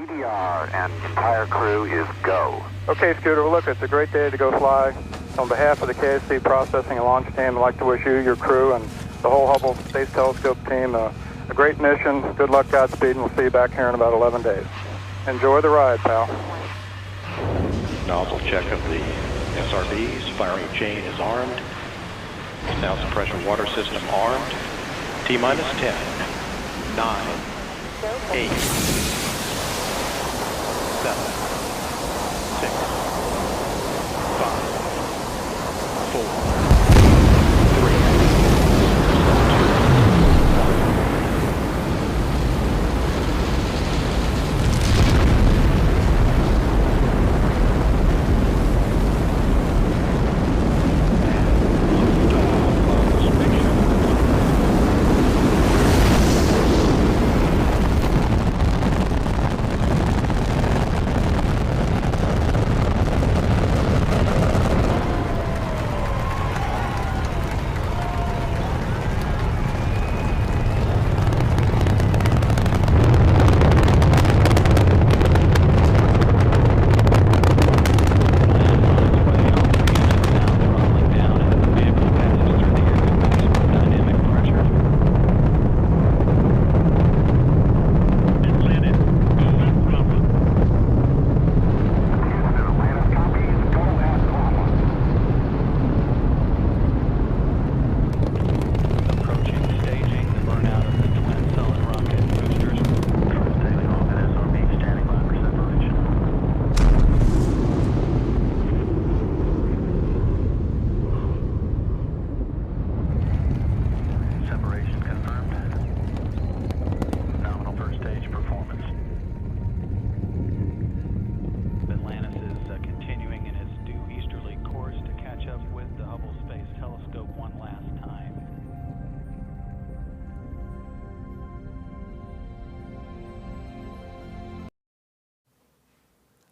CDR and entire crew is go. Okay, Scooter, well, look, it's a great day to go fly. On behalf of the KSC Processing and Launch Team, I'd like to wish you, your crew, and the whole Hubble Space Telescope team a great mission. Good luck, Godspeed, and we'll see you back here in about 11 days. Enjoy the ride, pal. Nozzle check of the SRBs. Firing chain is armed. Sound suppression water system armed. T-minus 10, 9, 8, 7, 6, 5, 4, 3,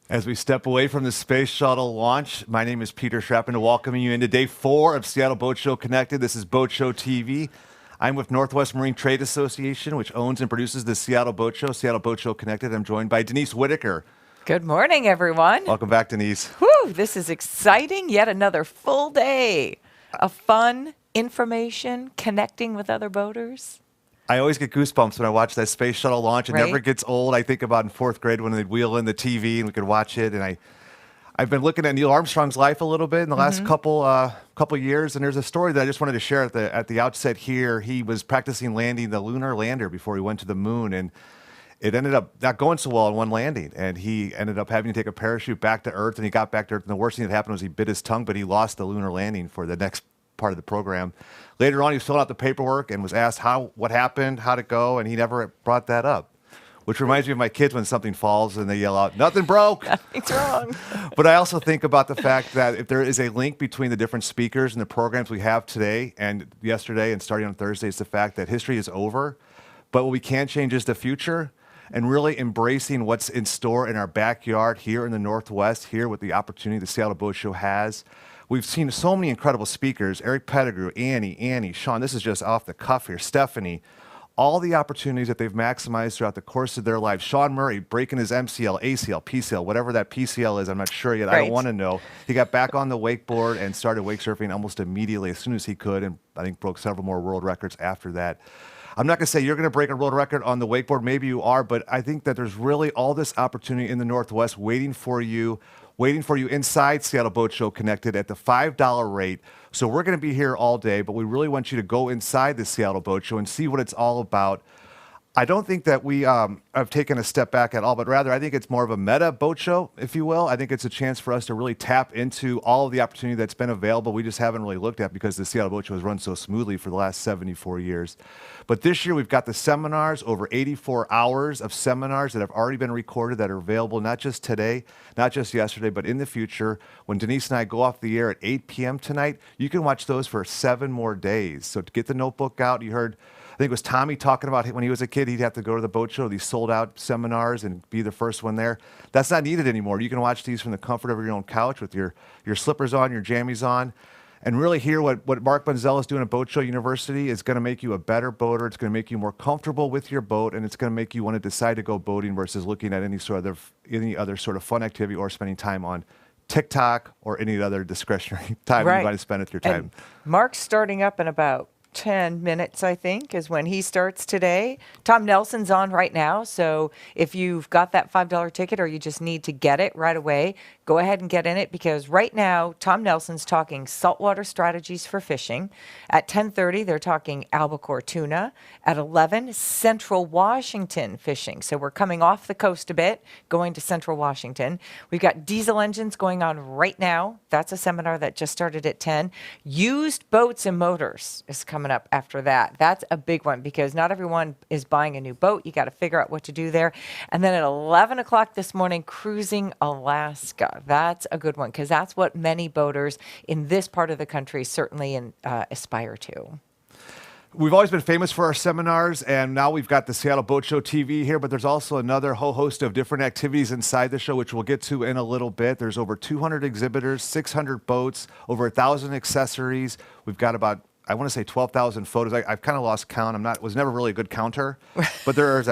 As we step away from the Space Shuttle launch, my name is Peter Schrappen, welcoming you into Day 4 of Seattle Boat Show Connected. This is Boat Show TV. I'm with Northwest Marine Trade Association, which owns and produces the Seattle Boat Show Connected. I'm joined by Denise Whitaker. Good morning, everyone. Welcome back, Denise. Whew, this is exciting. Yet another full day of fun, information, connecting with other boaters. I always get goosebumps when I watch that Space Shuttle launch. It Right? never gets old. I think about in 4th grade when they'd wheel in the TV and we could watch it. And I've been looking at Neil Armstrong's life a little bit in the last couple years, and there's a story that I just wanted to share at the outset here. He was practicing landing the lunar lander before he went to the moon, and it ended up not going so well in one landing, and he ended up having to take a parachute back to Earth, and he got back to Earth, and the worst thing that happened was he bit his tongue, but he lost the lunar landing for the next part of the program. Later on, he was filling out the paperwork and was asked what happened, how'd it go, and he never brought that up, which reminds me of my kids when something falls and they yell out, "Nothing broke." Nothing's wrong. But I also think about the fact that if there is a link between the different speakers and the programs we have today and yesterday and starting on Thursday, it's the fact that history is over, but what we can change is the future, and really embracing what's in store in our backyard here in the Northwest, here with the opportunity the Seattle Boat Show has. We've seen so many incredible speakers: Eric Pettigrew, Annie, Sean. This is just off the cuff here. Stephanie. All the opportunities that they've maximized throughout the course of their life. Sean Murray breaking his MCL, ACL, PCL, whatever that PCL is, I'm not sure yet. Right. I don't want to know. He got back on the wakeboard and started wake surfing almost immediately as soon as he could, and I think broke several more world records after that. I'm not going to say you're going to break a world record on the wakeboard. Maybe you are, but I think that there's really all this opportunity in the Northwest waiting for you inside Seattle Boat Show Connected at the $5 rate. So we're going to be here all day, but we really want you to go inside the Seattle Boat Show and see what it's all about. I don't think that we have taken a step back at all, but rather I think it's more of a meta boat show, if you will. I think it's a chance for us to really tap into all of the opportunity that's been available. We just haven't really looked at because the Seattle Boat Show has run so smoothly for the last 74 years. But this year we've got the seminars, over 84 hours of seminars that have already been recorded that are available not just today, not just yesterday, but in the future. When Denise and I go off the air at 8 p.m. tonight, you can watch those for 7 more days. So to get the notebook out, you heard, I think it was Tommy talking about when he was a kid, he'd have to go to the boat show, these sold-out seminars, and be the first one there. That's not needed anymore. You can watch these from the comfort of your own couch with your slippers on, your jammies on. and really hear what Mark Bunzell is doing at Boat Show University is going to make you a better boater. It's going to make you more comfortable with your boat, and it's going to make you want to decide to go boating versus looking at any other sort of fun activity or spending time on TikTok or any other discretionary time you want to spend with your time. And Mark's starting up in about 10 minutes, I think, is when he starts today. Tom Nelson's on right now, so if you've got that $5 ticket or you just need to get it right away, go ahead and get in it, because right now Tom Nelson's talking saltwater strategies for fishing. At 10:30, they're talking albacore tuna. At 11, Central Washington fishing. So we're coming off the coast a bit, going to Central Washington. We've got diesel engines going on right now. That's a seminar that just started at 10. Used boats and motors is coming up after that. That's a big one because not everyone is buying a new boat. You got to figure out what to do there. And then at 11 o'clock this morning, Cruising Alaska. That's a good one because that's what many boaters in this part of the country certainly aspire to. We've always been famous for our seminars, and now we've got the Seattle Boat Show TV here, but there's also another whole host of different activities inside the show, which we'll get to in a little bit. There's over 200 exhibitors, 600 boats, over 1,000 accessories. We've got about, I want to say 12,000 photos. I've kind of lost count. Was never really a good counter, but there's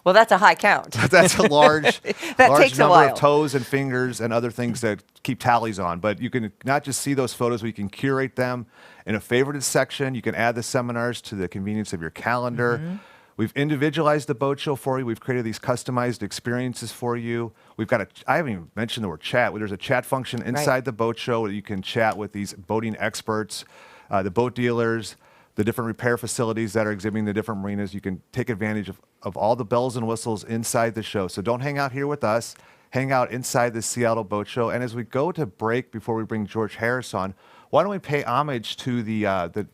well, that's a high count. That's a large, large takes number a while. of toes and fingers and other things that keep tallies on. But you can not just see those photos, we can curate them in a favorited section. You can add the seminars to the convenience of your calendar. Mm-hmm. We've individualized the boat show for you. We've created these customized experiences for you. We've got I haven't even mentioned the word chat. There's a chat function inside the boat show where you can chat with these boating experts, the boat dealers, the different repair facilities that are exhibiting the different marinas. You can take advantage of all the bells and whistles inside the show. So don't hang out here with us. Hang out inside the Seattle Boat Show. And as we go to break before we bring George Harris on, why don't we pay homage to the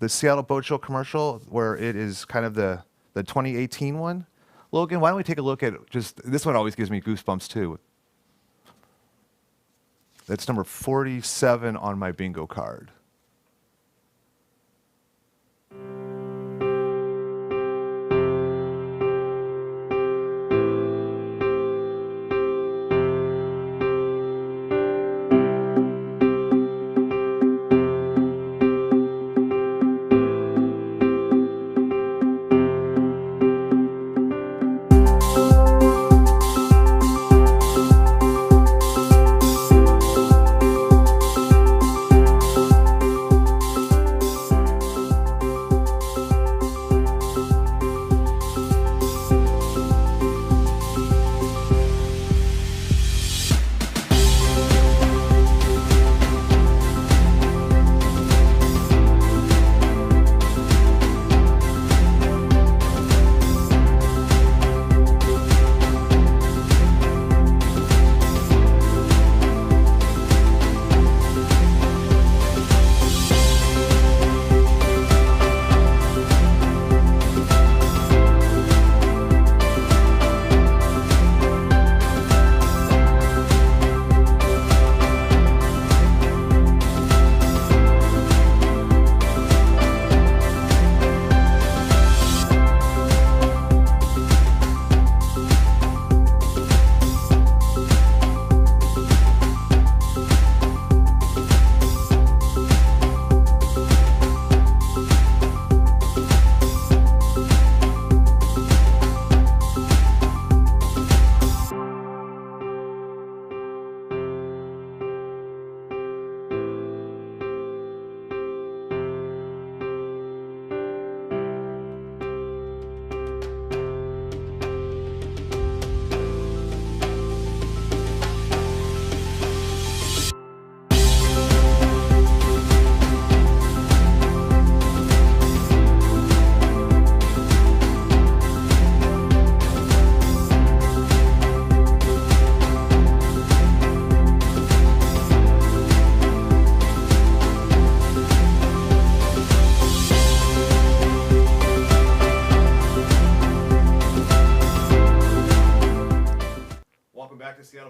Seattle Boat Show commercial where it is kind of the 2018 one? Logan, why don't we take a look at this one always gives me goosebumps too. That's number 47 on my bingo card.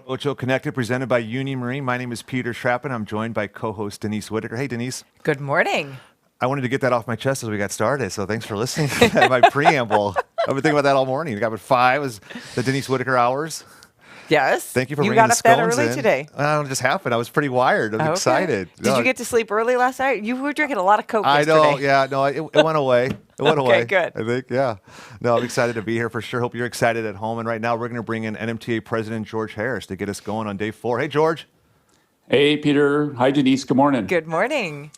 Boat Show Connected, presented by Union Marine. My name is Peter Schrappen. I'm joined by co-host Denise Whitaker. Hey, Denise. Good morning. I wanted to get that off my chest as we got started, so thanks for listening to my preamble. I've been thinking about that all morning. I got at 5 is the Denise Whitaker hours. Yes. Thank you for You bringing got the up that scones early in. today. It just happened. I was pretty wired. I'm Okay. excited. Did you get to sleep early last night? You were drinking a lot of Coke I yesterday. know. Yeah. No. It went away. It went Okay, away. good. I think. Yeah. No. I'm excited to be here for sure. Hope you're excited at home. And right now we're going to bring in NMTA President George Harris to get us going on day 4. Hey, George. Hey, Peter. Hi, Denise. Good morning. Good morning.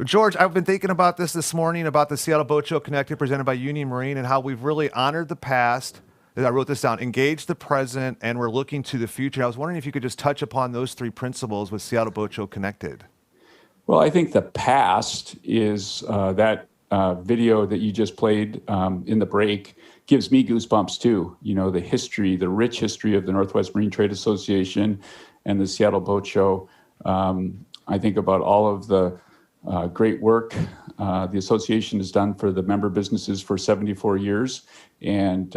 George, I've been thinking about this morning about the Seattle Boat Show Connected presented by Union Marine and how we've really honored the past. I wrote this down, engaged the present, and we're looking to the future. I was wondering if you could just touch upon those 3 principles with Seattle Boat Show Connected. Well, I think the past is that video that you just played in the break gives me goosebumps too. You know, the history, the rich history of the Northwest Marine Trade Association and the Seattle Boat Show. I think about all of the great work the association has done for the member businesses for 74 years. And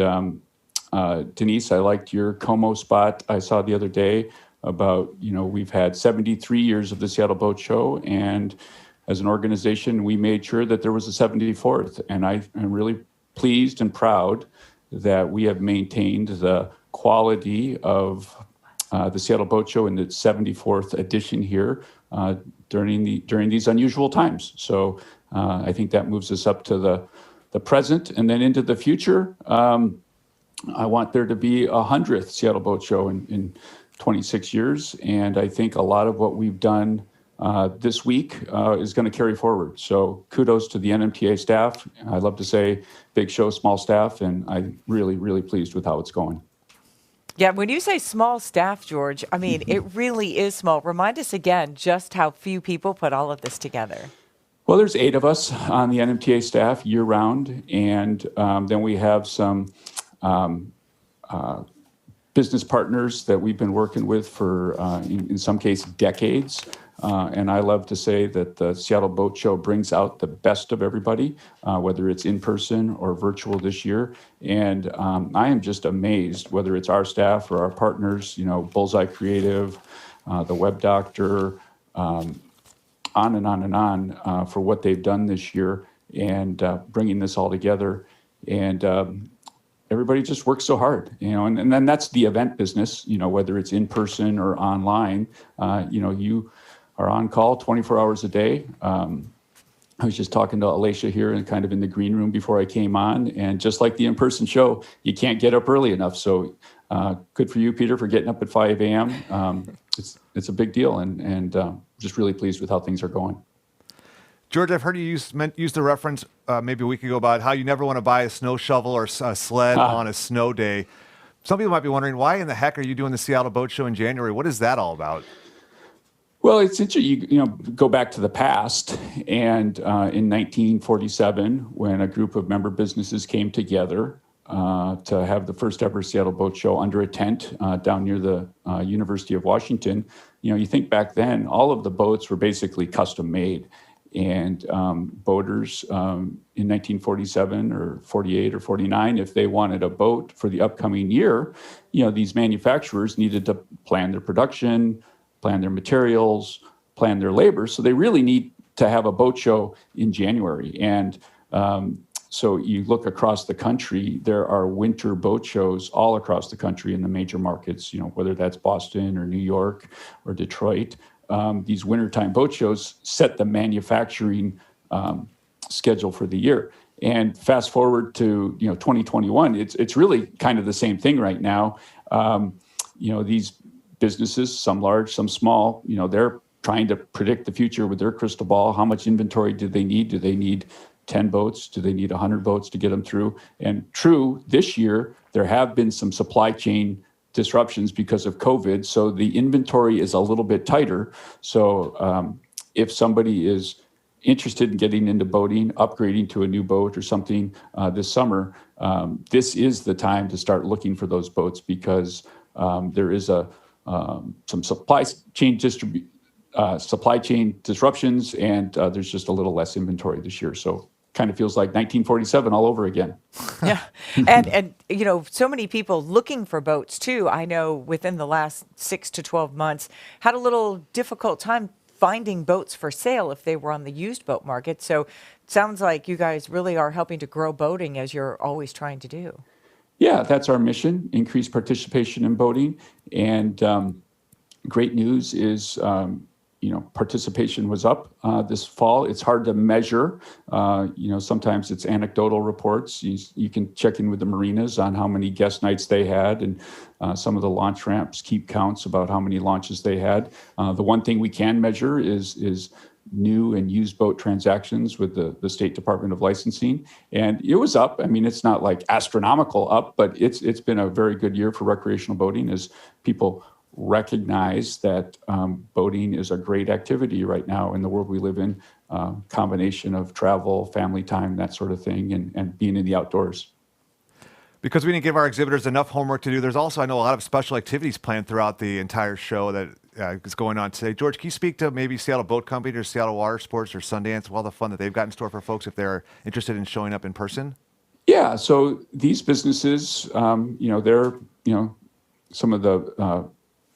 Denise, I liked your Como spot I saw the other day about, we've had 73 years of the Seattle Boat Show, and as an organization, we made sure that there was a 74th. And I am really pleased and proud that we have maintained the quality of the Seattle Boat Show in its 74th edition here during these unusual times. So I think that moves us up to the present and then into the future. I want there to be a 100th Seattle Boat Show in 26 years. And I think a lot of what we've done this week is going to carry forward. So kudos to the NMTA staff. I love to say big show, small staff, and I'm really, really pleased with how it's going. Yeah, when you say small staff, George, I mean, it really is small. Remind us again just how few people put all of this together. Well, there's 8 of us on the NMTA staff year-round, and then we have some business partners that we've been working with for, in some cases, decades. And I love to say that the Seattle Boat Show brings out the best of everybody, whether it's in person or virtual this year. And I am just amazed, whether it's our staff or our partners, Bullseye Creative, the Web Doctor, on and on and on for what they've done this year and bringing this all together. And everybody just works so hard, and then that's the event business, whether it's in person or online, you are on call 24 hours a day. I was just talking to Alicia here and kind of in the green room before I came on, and just like the in-person show, you can't get up early enough. So good for you, Peter, for getting up at 5 a.m. It's a big deal, and just really pleased with how things are going. George, I've heard you use the reference maybe a week ago about how you never want to buy a snow shovel or a sled on a snow day. Some people might be wondering, why in the heck are you doing the Seattle Boat Show in January? What is that all about? Well, it's interesting, you go back to the past, and in 1947, when a group of member businesses came together to have the first ever Seattle Boat Show under a tent down near the University of Washington, you think back then, all of the boats were basically custom made. And boaters in 1947 or 48 or 49, if they wanted a boat for the upcoming year, these manufacturers needed to plan their production, plan their materials, plan their labor. So they really need to have a boat show in January. And so you look across the country, there are winter boat shows all across the country in the major markets, whether that's Boston or New York or Detroit. These wintertime boat shows set the manufacturing schedule for the year. And fast forward to 2021, it's really kind of the same thing right now. These businesses, some large, some small, they're trying to predict the future with their crystal ball. How much inventory do they need? Do they need 10 boats? Do they need 100 boats to get them through? And true, this year, there have been some supply chain disruptions because of COVID. So the inventory is a little bit tighter. So if somebody is interested in getting into boating, upgrading to a new boat or something this summer, this is the time to start looking for those boats, because there is some supply chain disruptions, and there's just a little less inventory this year. So kind of feels like 1947 all over again. Yeah. And so many people looking for boats too. I know within the last 6 to 12 months had a little difficult time finding boats for sale if they were on the used boat market. So it sounds like you guys really are helping to grow boating, as you're always trying to do. Yeah, that's our mission, increase participation in boating. And great news is, participation was up this fall. It's hard to measure. Sometimes it's anecdotal reports. You can check in with the marinas on how many guest nights they had, and some of the launch ramps keep counts about how many launches they had. The one thing we can measure is new and used boat transactions with the State Department of Licensing. And it was up. I mean, it's not like astronomical up, but it's been a very good year for recreational boating as people recognize that boating is a great activity right now in the world we live in, combination of travel, family time, that sort of thing, and being in the outdoors. Because we didn't give our exhibitors enough homework to do, there's also, I know, a lot of special activities planned throughout the entire show that is going on today. George, can you speak to maybe Seattle Boat Company or Seattle Water Sports or Sundance, all the fun that they've got in store for folks if they're interested in showing up in person? Yeah, so these businesses, they're, some of the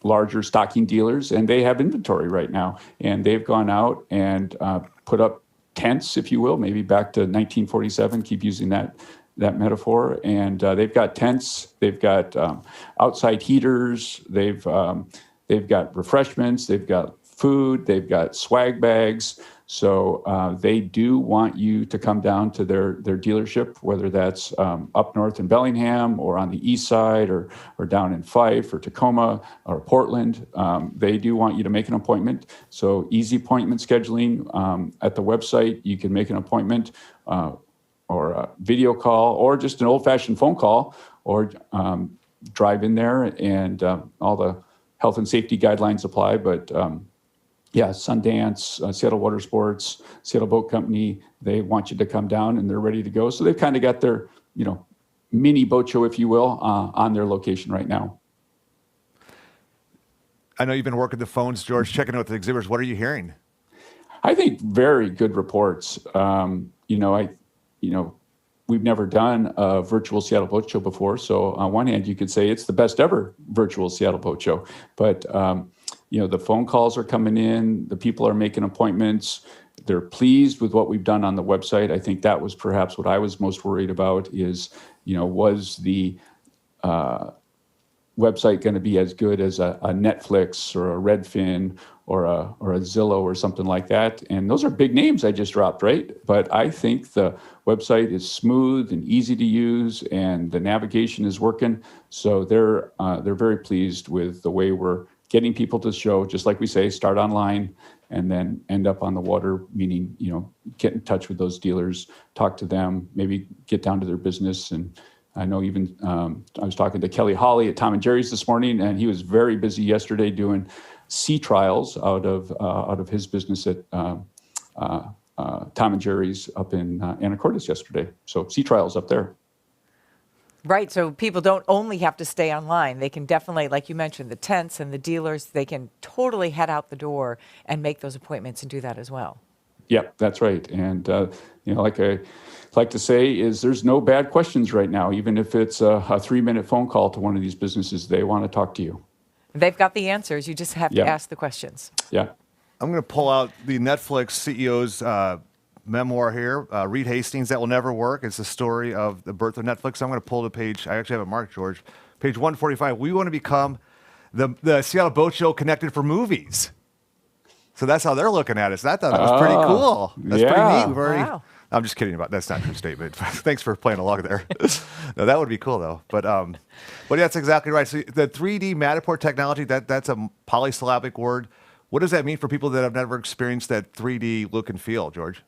larger stocking dealers, and they have inventory right now. And they've gone out and put up tents, if you will, maybe back to 1947, keep using that metaphor. And they've got tents, they've got outside heaters, they've got refreshments, they've got food, they've got swag bags. So they do want you to come down to their dealership, whether that's up north in Bellingham or on the east side or down in Fife or Tacoma or Portland. They do want you to make an appointment. So easy appointment scheduling at the website. You can make an appointment or a video call or just an old-fashioned phone call or drive in there, and all the health and safety guidelines apply. But Sundance, Seattle Water Sports, Seattle Boat Company, they want you to come down and they're ready to go. So they've kind of got their, mini boat show, if you will, on their location right now. I know you've been working the phones, George, checking out with the exhibitors. What are you hearing? I think very good reports. We've never done a virtual Seattle Boat Show before. So on one hand, you could say it's the best ever virtual Seattle Boat Show. But, the phone calls are coming in. The people are making appointments. They're pleased with what we've done on the website. I think that was perhaps what I was most worried about is, was the website going to be as good as a Netflix or a Redfin or a Zillow or something like that? And those are big names I just dropped, right? But I think the website is smooth and easy to use, and the navigation is working. So they're very pleased with the way we're getting people to the show. Just like we say, start online and then end up on the water, meaning, get in touch with those dealers, talk to them, maybe get down to their business. And I know even I was talking to Kelly Hawley at Tom and Jerry's this morning, and he was very busy yesterday doing sea trials out of his business at Tom and Jerry's up in Anacortes yesterday. So sea trials up there. Right. So people don't only have to stay online. They can definitely, like you mentioned, the tents and the dealers, they can totally head out the door and make those appointments and do that as well. Yeah, that's right. And, like I like to say is there's no bad questions right now. Even if it's a 3-minute phone call to one of these businesses, they want to talk to you. They've got the answers. You just have to ask the questions. Yeah. I'm going to pull out the Netflix CEO's memoir here, Reed Hastings, That Will Never Work. It's the story of the birth of Netflix. I'm going to pull the page. I actually have it marked, George. Page 145. We want to become the Seattle Boat Show connected for movies. So that's how they're looking at us. So I thought that was pretty cool. That's pretty neat. We've already. Wow. I'm just kidding about that's not a true statement. Thanks for playing along there. No, that would be cool though. But that's exactly right. So the 3D Matterport technology, that's a polysyllabic word. What does that mean for people that have never experienced that 3D look and feel, George?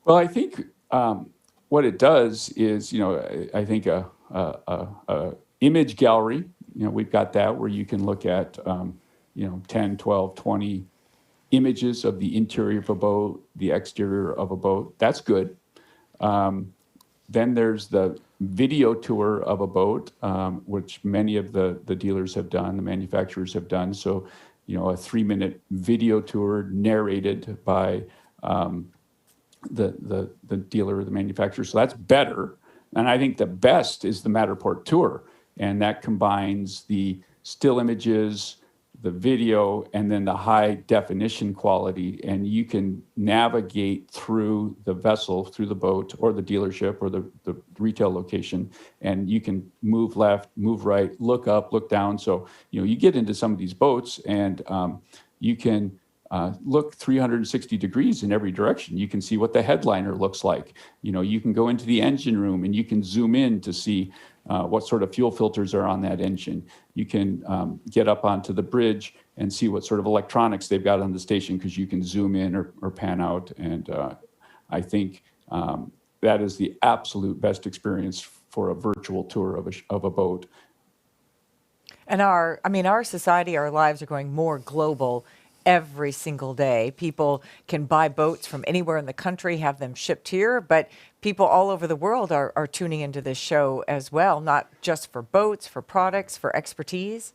Well, I think what it does is, I think a image gallery, we've got that where you can look at, 10, 12, 20 images of the interior of a boat, the exterior of a boat. That's good. Then there's the video tour of a boat, which many of the dealers have done, the manufacturers have done. So, a 3-minute video tour narrated by the dealer or the manufacturer. So that's better. And I think the best is the Matterport tour. And that combines the still images, the video, and then the high definition quality, and you can navigate through the vessel, through the boat or the dealership or the retail location, and you can move left, move right, look up, look down. So, you get into some of these boats and you can look 360 degrees in every direction. You can see what the headliner looks like. You can go into the engine room and you can zoom in to see what sort of fuel filters are on that engine. You can get up onto the bridge and see what sort of electronics they've got on the station, because you can zoom in or pan out. And I think that is the absolute best experience for a virtual tour of a boat. And our society, our lives are going more global every single day. People can buy boats from anywhere in the country, have them shipped here, but people all over the world are tuning into this show as well, not just for boats, for products, for expertise.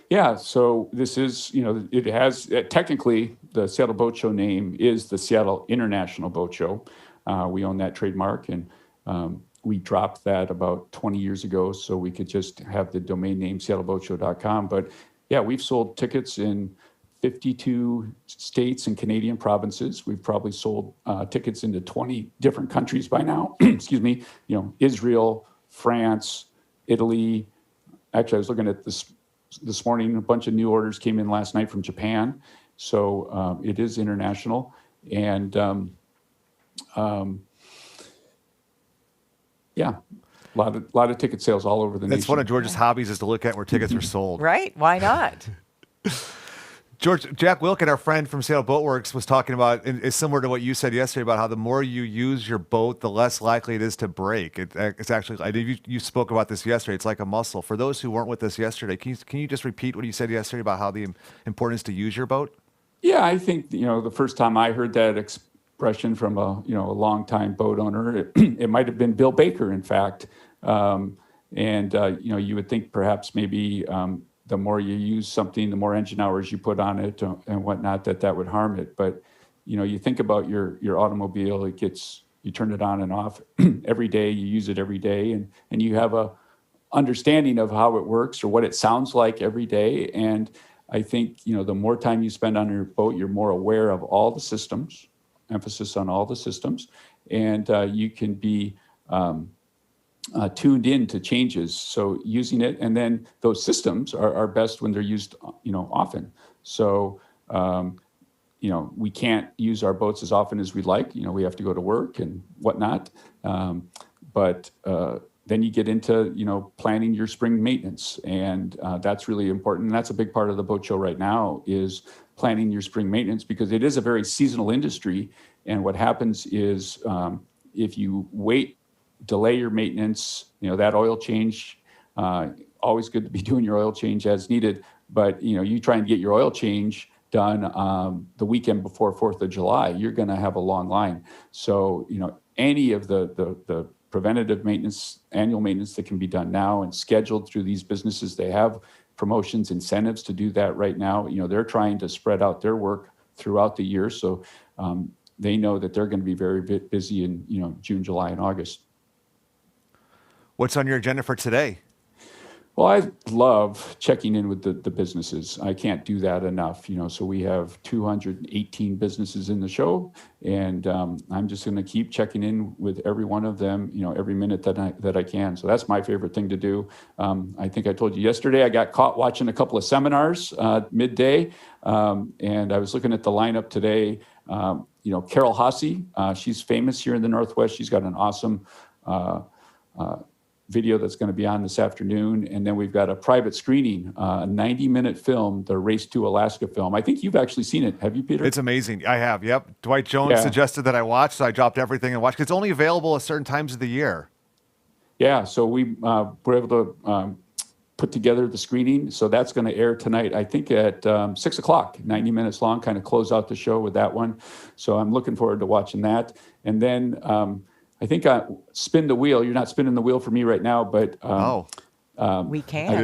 Yeah, so this is, it has, technically, the Seattle Boat Show name is the Seattle International Boat Show. We own that trademark, and we dropped that about 20 years ago so we could just have the domain name seattleboatshow.com. But yeah, we've sold tickets in 52 states and Canadian provinces. We've probably sold tickets into 20 different countries by now. Excuse me, Israel, France, Italy. Actually, I was looking at this morning, a bunch of new orders came in last night from Japan. So it is international. And yeah, a lot of ticket sales all over the nation. That's one of George's hobbies, is to look at where tickets are sold. Right? Why not? Jack Wilkin, our friend from Seattle Boat Works, was talking about, and it's similar to what you said yesterday, about how the more you use your boat, the less likely it is to break. It's actually, you spoke about this yesterday. It's like a muscle. For those who weren't with us yesterday, can you just repeat what you said yesterday about how the importance to use your boat? Yeah, I think, the first time I heard that expression from a longtime boat owner, it might have been Bill Baker, in fact. You would think perhaps maybe the more you use something, the more engine hours you put on it and whatnot, that would harm it. But, you think about your automobile, you turn it on and off every day, you use it every day, and you have a understanding of how it works or what it sounds like every day. And I think, the more time you spend on your boat, you're more aware of all the systems, emphasis on all the systems, and you can be tuned in to changes. So using it, and then those systems are best when they're used, often. So, we can't use our boats as often as we'd like. We have to go to work and whatnot. But then you get into, planning your spring maintenance, and that's really important. And that's a big part of the boat show right now, is planning your spring maintenance, because it is a very seasonal industry. And what happens is, if you delay your maintenance, that oil change, always good to be doing your oil change as needed, but you try and get your oil change done the weekend before 4th of July, you're going to have a long line. So, any of the preventative maintenance, annual maintenance that can be done now and scheduled through these businesses, they have promotions, incentives to do that right now. They're trying to spread out their work throughout the year. So they know that they're going to be very busy in, June, July, and August. What's on your agenda for today? Well, I love checking in with the businesses. I can't do that enough, so we have 218 businesses in the show, and I'm just going to keep checking in with every one of them, every minute that I can. So that's my favorite thing to do. I think I told you yesterday, I got caught watching a couple of seminars midday, and I was looking at the lineup today. Carol Hasse, she's famous here in the Northwest. She's got an awesome video that's going to be on this afternoon. And then we've got a private screening, a 90-minute film, the Race to Alaska film. I think you've actually seen it. Have you, Peter? It's amazing. I have, yep. Dwight Jones suggested that I watch, so I dropped everything and watched. It's only available at certain times of the year. Yeah, so we were able to put together the screening. So that's going to air tonight, I think at 6 o'clock, 90 minutes long, kind of close out the show with that one. So I'm looking forward to watching that. And then I think Spin the Wheel. You're not spinning the wheel for me right now, but we can.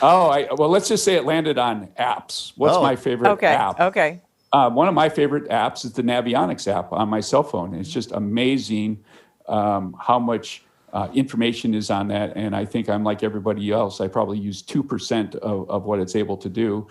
Well, let's just say it landed on apps. What's my favorite app? Okay. One of my favorite apps is the Navionics app on my cell phone. It's just amazing how much information is on that. And I think I'm like everybody else. I probably use 2% of what it's able to do.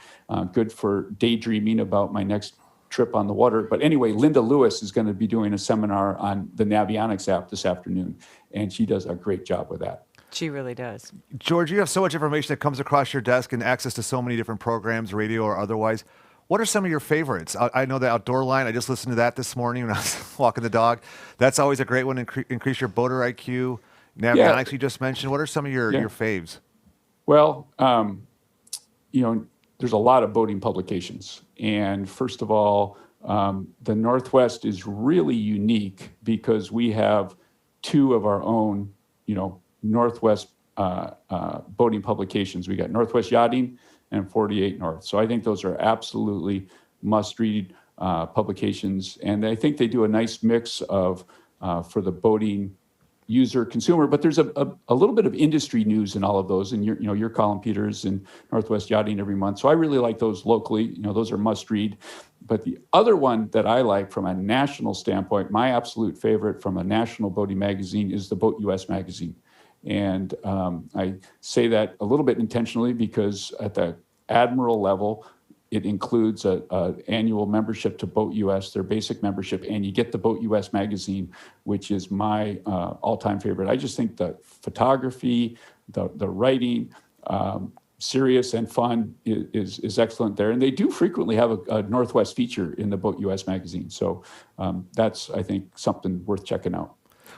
Good for daydreaming about my next trip on the water. But anyway, Linda Lewis is going to be doing a seminar on the Navionics app this afternoon, and she does a great job with that. She really does. George, you have so much information that comes across your desk and access to so many different programs, radio or otherwise. What are some of your favorites? I know the Outdoor Line. I just listened to that this morning when I was walking the dog. That's always a great one to increase your boater IQ. Navionics you just mentioned. What are some of your faves? Well, there's a lot of boating publications. And first of all, the Northwest is really unique because we have two of our own, Northwest boating publications. We got Northwest Yachting and 48 North. So I think those are absolutely must-read publications. And I think they do a nice mix of, for the boating user consumer, but there's a little bit of industry news in all of those, and your column, Peters, and Northwest Yachting every month. So I really like those locally. Those are must read. But the other one that I like from a national standpoint, my absolute favorite from a national boating magazine is the Boat US magazine. And I say that a little bit intentionally because at the admiral level, it includes an annual membership to Boat US, their basic membership, and you get the Boat US magazine, which is my all-time favorite. I just think the photography, the writing, serious and fun is excellent there. And they do frequently have a Northwest feature in the Boat US magazine. So that's, I think, something worth checking out.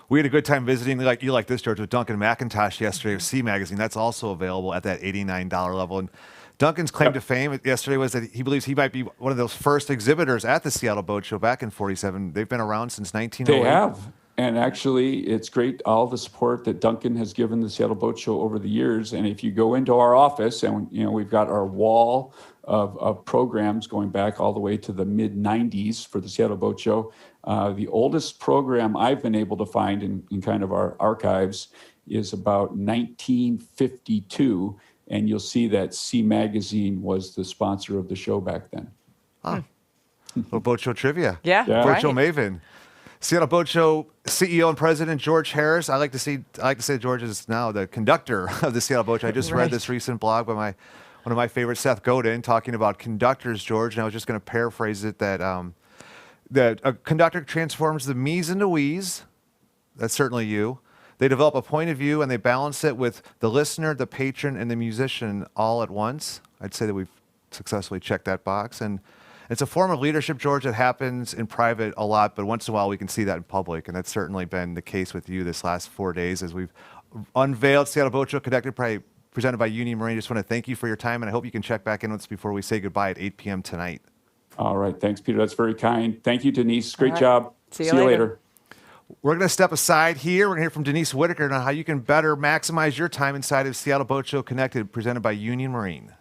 We had a good time visiting, like this, George, with Duncan McIntosh yesterday of Sea Magazine. That's also available at that $89 level. And Duncan's claim to fame yesterday was that he believes he might be one of those first exhibitors at the Seattle Boat Show back in '47. They've been around since 1908. They have. And actually, it's great, all the support that Duncan has given the Seattle Boat Show over the years. And if you go into our office, and we've got our wall of programs going back all the way to the mid-'90s for the Seattle Boat Show. The oldest program I've been able to find in kind of our archives is about 1952. And you'll see that Sea Magazine was the sponsor of the show back then. Little Boat Show trivia. Yeah. Boat Show Maven. Seattle Boat Show CEO and President George Harris. I like to say George is now the conductor of the Seattle Boat Show. I just read this recent blog by one of my favorites, Seth Godin, talking about conductors, George. And I was just going to paraphrase it that a conductor transforms the me's into we's. That's certainly you. They develop a point of view and they balance it with the listener, the patron, and the musician all at once. I'd say that we've successfully checked that box. And it's a form of leadership, George, that happens in private a lot, but once in a while we can see that in public. And that's certainly been the case with you this last 4 days as we've unveiled Seattle Boat Show Connected, presented by Union Marine. Just want to thank you for your time, and I hope you can check back in with us before we say goodbye at 8 p.m. tonight. All right. Thanks, Peter. That's very kind. Thank you, Denise. Great job. See you later. We're going to step aside here. We're going to hear from Denise Whitaker on how you can better maximize your time inside of Seattle Boat Show Connected, presented by Union Marine.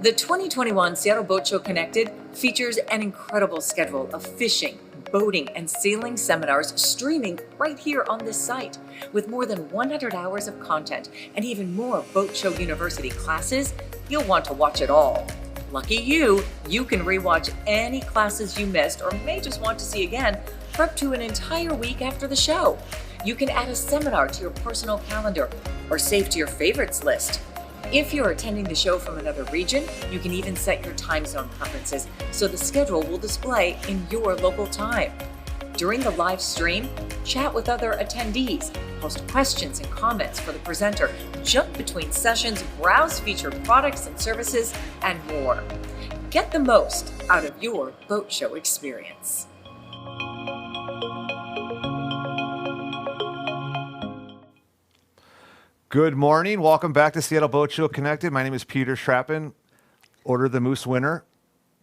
The 2021 Seattle Boat Show Connected features an incredible schedule of fishing, boating, and sailing seminars streaming right here on this site. With more than 100 hours of content and even more Boat Show University classes, you'll want to watch it all. Lucky you can rewatch any classes you missed or may just want to see again for up to an entire week after the show. You can add a seminar to your personal calendar or save to your favorites list. If you're attending the show from another region, you can even set your time zone preferences so the schedule will display in your local time. During the live stream, chat with other attendees, post questions and comments for the presenter, jump between sessions, browse featured products and services, and more. Get the most out of your boat show experience. Good morning. Welcome back to Seattle Boat Show Connected. My name is Peter Schrappen, Order of the Moose winner,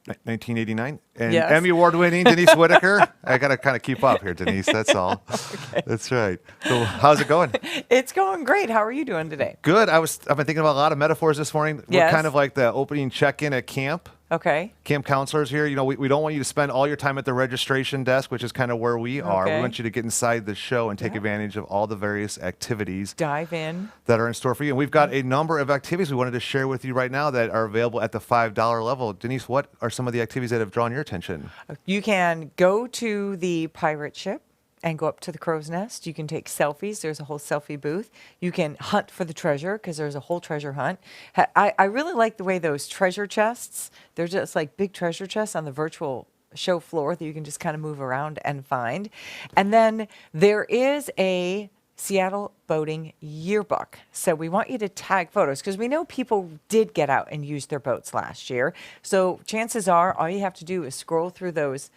1989. And Emmy Award winning Denise Whitaker. I got to kind of keep up here, Denise. That's all. Okay. That's right. So how's it going? It's going great. How are you doing today? Good. I've been thinking about a lot of metaphors this morning. Yes. We're kind of like the opening check-in at camp. Okay. Camp counselors here, we don't want you to spend all your time at the registration desk, which is kind of where we are. We Okay. want you to get inside the show and take advantage of all the various activities Dive in. that are in store for you. And we've got a number of activities we wanted to share with you right now that are available at the $5 level. Denise, what are some of the activities that have drawn your attention? You can go to the pirate ship and go up to the crow's nest. You can take selfies. There's a whole selfie booth. You can hunt for the treasure because there's a whole treasure hunt. I really like the way those treasure chests, they're just like big treasure chests on the virtual show floor that you can just kind of move around and find. And then there is a Seattle Boating Yearbook. So we want you to tag photos because we know people did get out and use their boats last year. So chances are all you have to do is scroll through those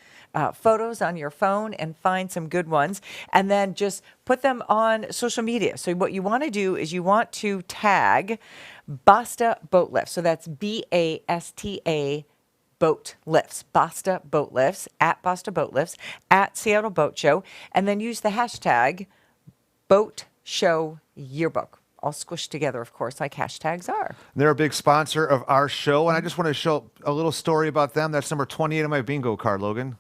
photos on your phone and find some good ones and then just put them on social media. So what you want to do is you want to tag Basta Boat Lift. So that's BASTA Boat Lifts, Basta Boat Lifts, at Basta Boat Lifts, at Seattle Boat Show, and then use the hashtag Boat Show Yearbook. All squished together, of course, like hashtags are. They're a big sponsor of our show, and I just want to show a little story about them. That's number 28 on my bingo card, Logan.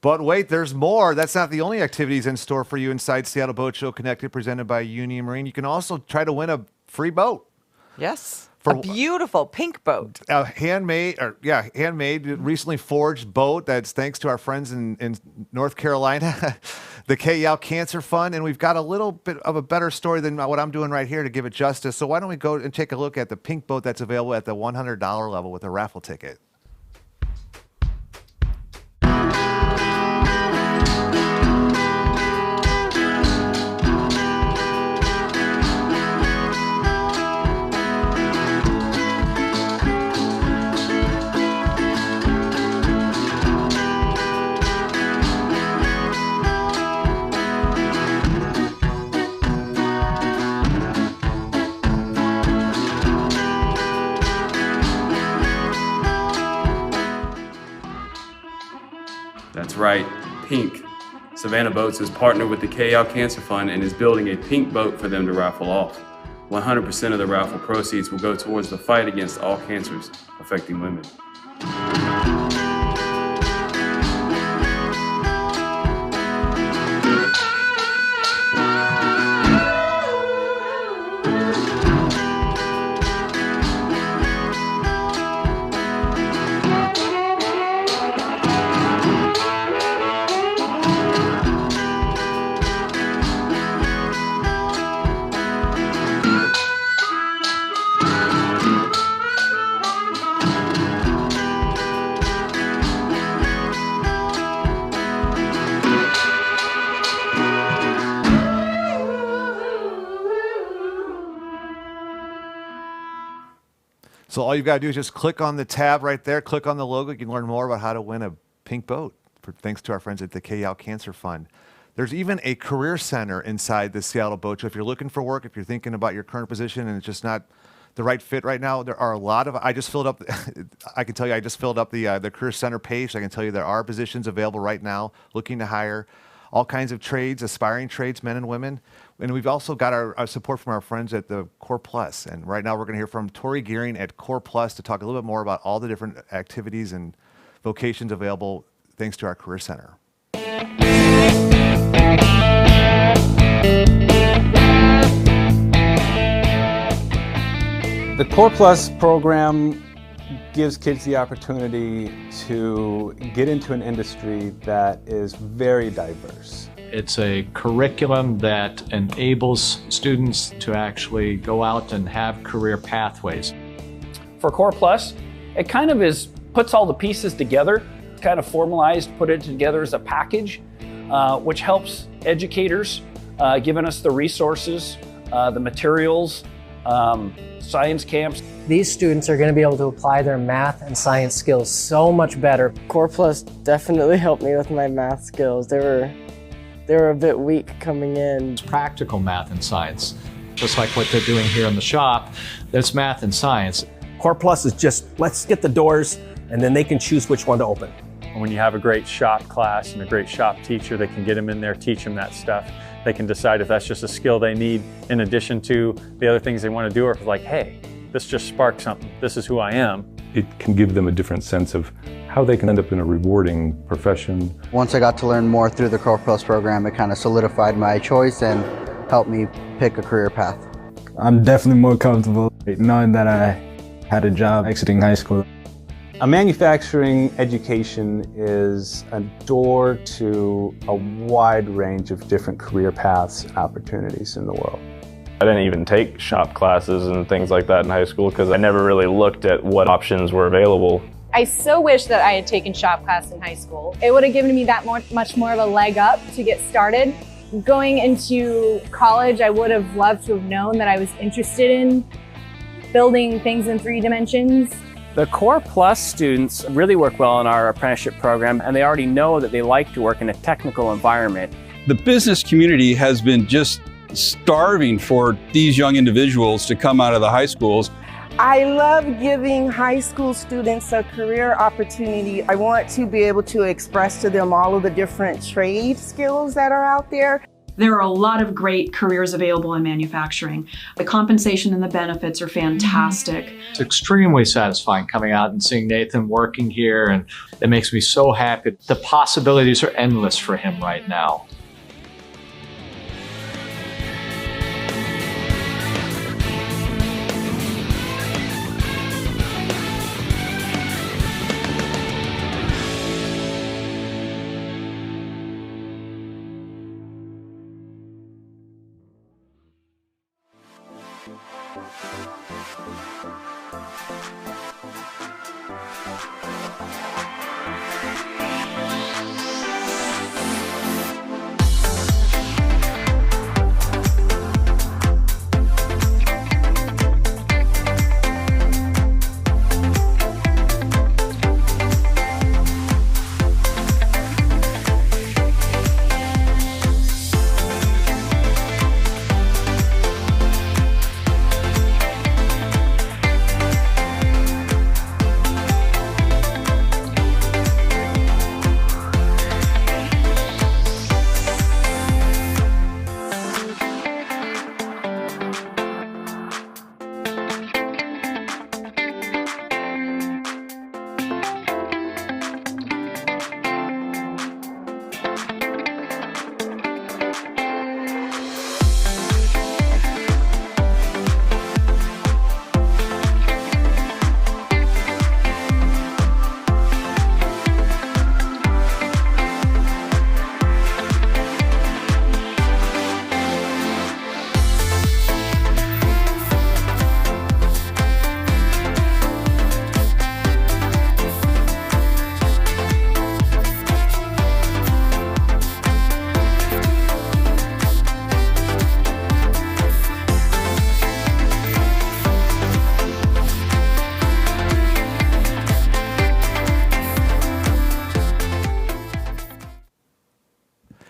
But wait, there's more. That's not the only activities in store for you inside Seattle Boat Show Connected, presented by Union Marine. You can also try to win a free boat. Yes. For a beautiful pink boat. A handmade, recently forged boat that's thanks to our friends in North Carolina, the KL Cancer Fund. And we've got a little bit of a better story than what I'm doing right here to give it justice. So why don't we go and take a look at the pink boat that's available at the $100 level with a raffle ticket. That's right, pink. Savannah Boats has partnered with the KL Cancer Fund and is building a pink boat for them to raffle off. 100% of the raffle proceeds will go towards the fight against all cancers affecting women. So all you've got to do is just click on the tab right there, click on the logo. You can learn more about how to win a pink boat, thanks to our friends at the KL Cancer Fund. There's even a career center inside the Seattle Boat Show. If you're looking for work, if you're thinking about your current position and it's just not the right fit right now, there are a lot of, I just filled up, I can tell you, I just filled up the career center page. I can tell you there are positions available right now looking to hire all kinds of trades, aspiring trades, men and women. And we've also got our support from our friends at the Core Plus. And right now we're going to hear from Tori Gearing at Core Plus to talk a little bit more about all the different activities and vocations available thanks to our Career Center. The Core Plus program gives kids the opportunity to get into an industry that is very diverse. It's a curriculum that enables students to actually go out and have career pathways. For Core Plus, it kind of puts all the pieces together, kind of formalized, put it together as a package, which helps educators, giving us the resources, the materials, science camps. These students are going to be able to apply their math and science skills so much better. Core Plus definitely helped me with my math skills. They were a bit weak coming in. It's practical math and science. Just like what they're doing here in the shop, there's math and science. Core Plus is just, let's get the doors and then they can choose which one to open. When you have a great shop class and a great shop teacher that can get them in there, teach them that stuff, they can decide if that's just a skill they need in addition to the other things they want to do, or if it's like, hey, this just sparked something, this is who I am. It can give them a different sense of how they can end up in a rewarding profession. Once I got to learn more through the Core Plus program, it kind of solidified my choice and helped me pick a career path. I'm definitely more comfortable knowing that I had a job exiting high school. A manufacturing education is a door to a wide range of different career paths and opportunities in the world. I didn't even take shop classes and things like that in high school because I never really looked at what options were available. I so wish that I had taken shop class in high school. It would have given me that much more of a leg up to get started. Going into college, I would have loved to have known that I was interested in building things in 3 dimensions. The Core Plus students really work well in our apprenticeship program, and they already know that they like to work in a technical environment. The business community has been just starving for these young individuals to come out of the high schools. I love giving high school students a career opportunity. I want to be able to express to them all of the different trade skills that are out there. There are a lot of great careers available in manufacturing. The compensation and the benefits are fantastic. It's extremely satisfying coming out and seeing Nathan working here, and it makes me so happy. The possibilities are endless for him right now.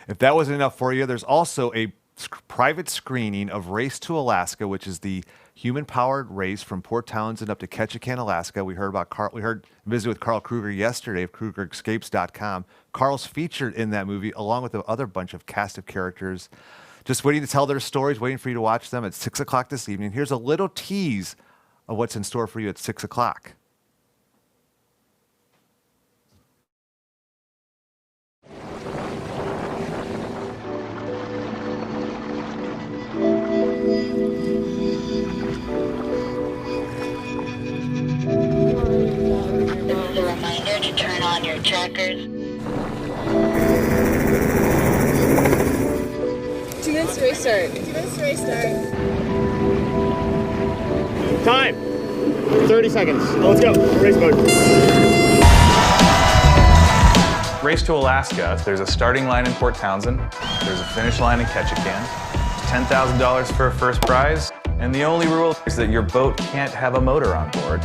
If that wasn't enough for you, there's also a private screening of Race to Alaska, which is the human-powered race from Port Townsend up to Ketchikan, Alaska. We heard visited with Carl Kruger yesterday of KrugerEscapes.com. Carl's featured in that movie along with the other bunch of cast of characters, just waiting to tell their stories, waiting for you to watch them at 6 o'clock this evening. Here's a little tease of what's in store for you at 6 o'clock. To turn on your trackers. 2 minutes to restart. 2 minutes to restart. Time. 30 seconds. Let's go. Race mode. Race to Alaska. There's a starting line in Port Townsend. There's a finish line in Ketchikan. $10,000 for a first prize. And the only rule is that your boat can't have a motor on board.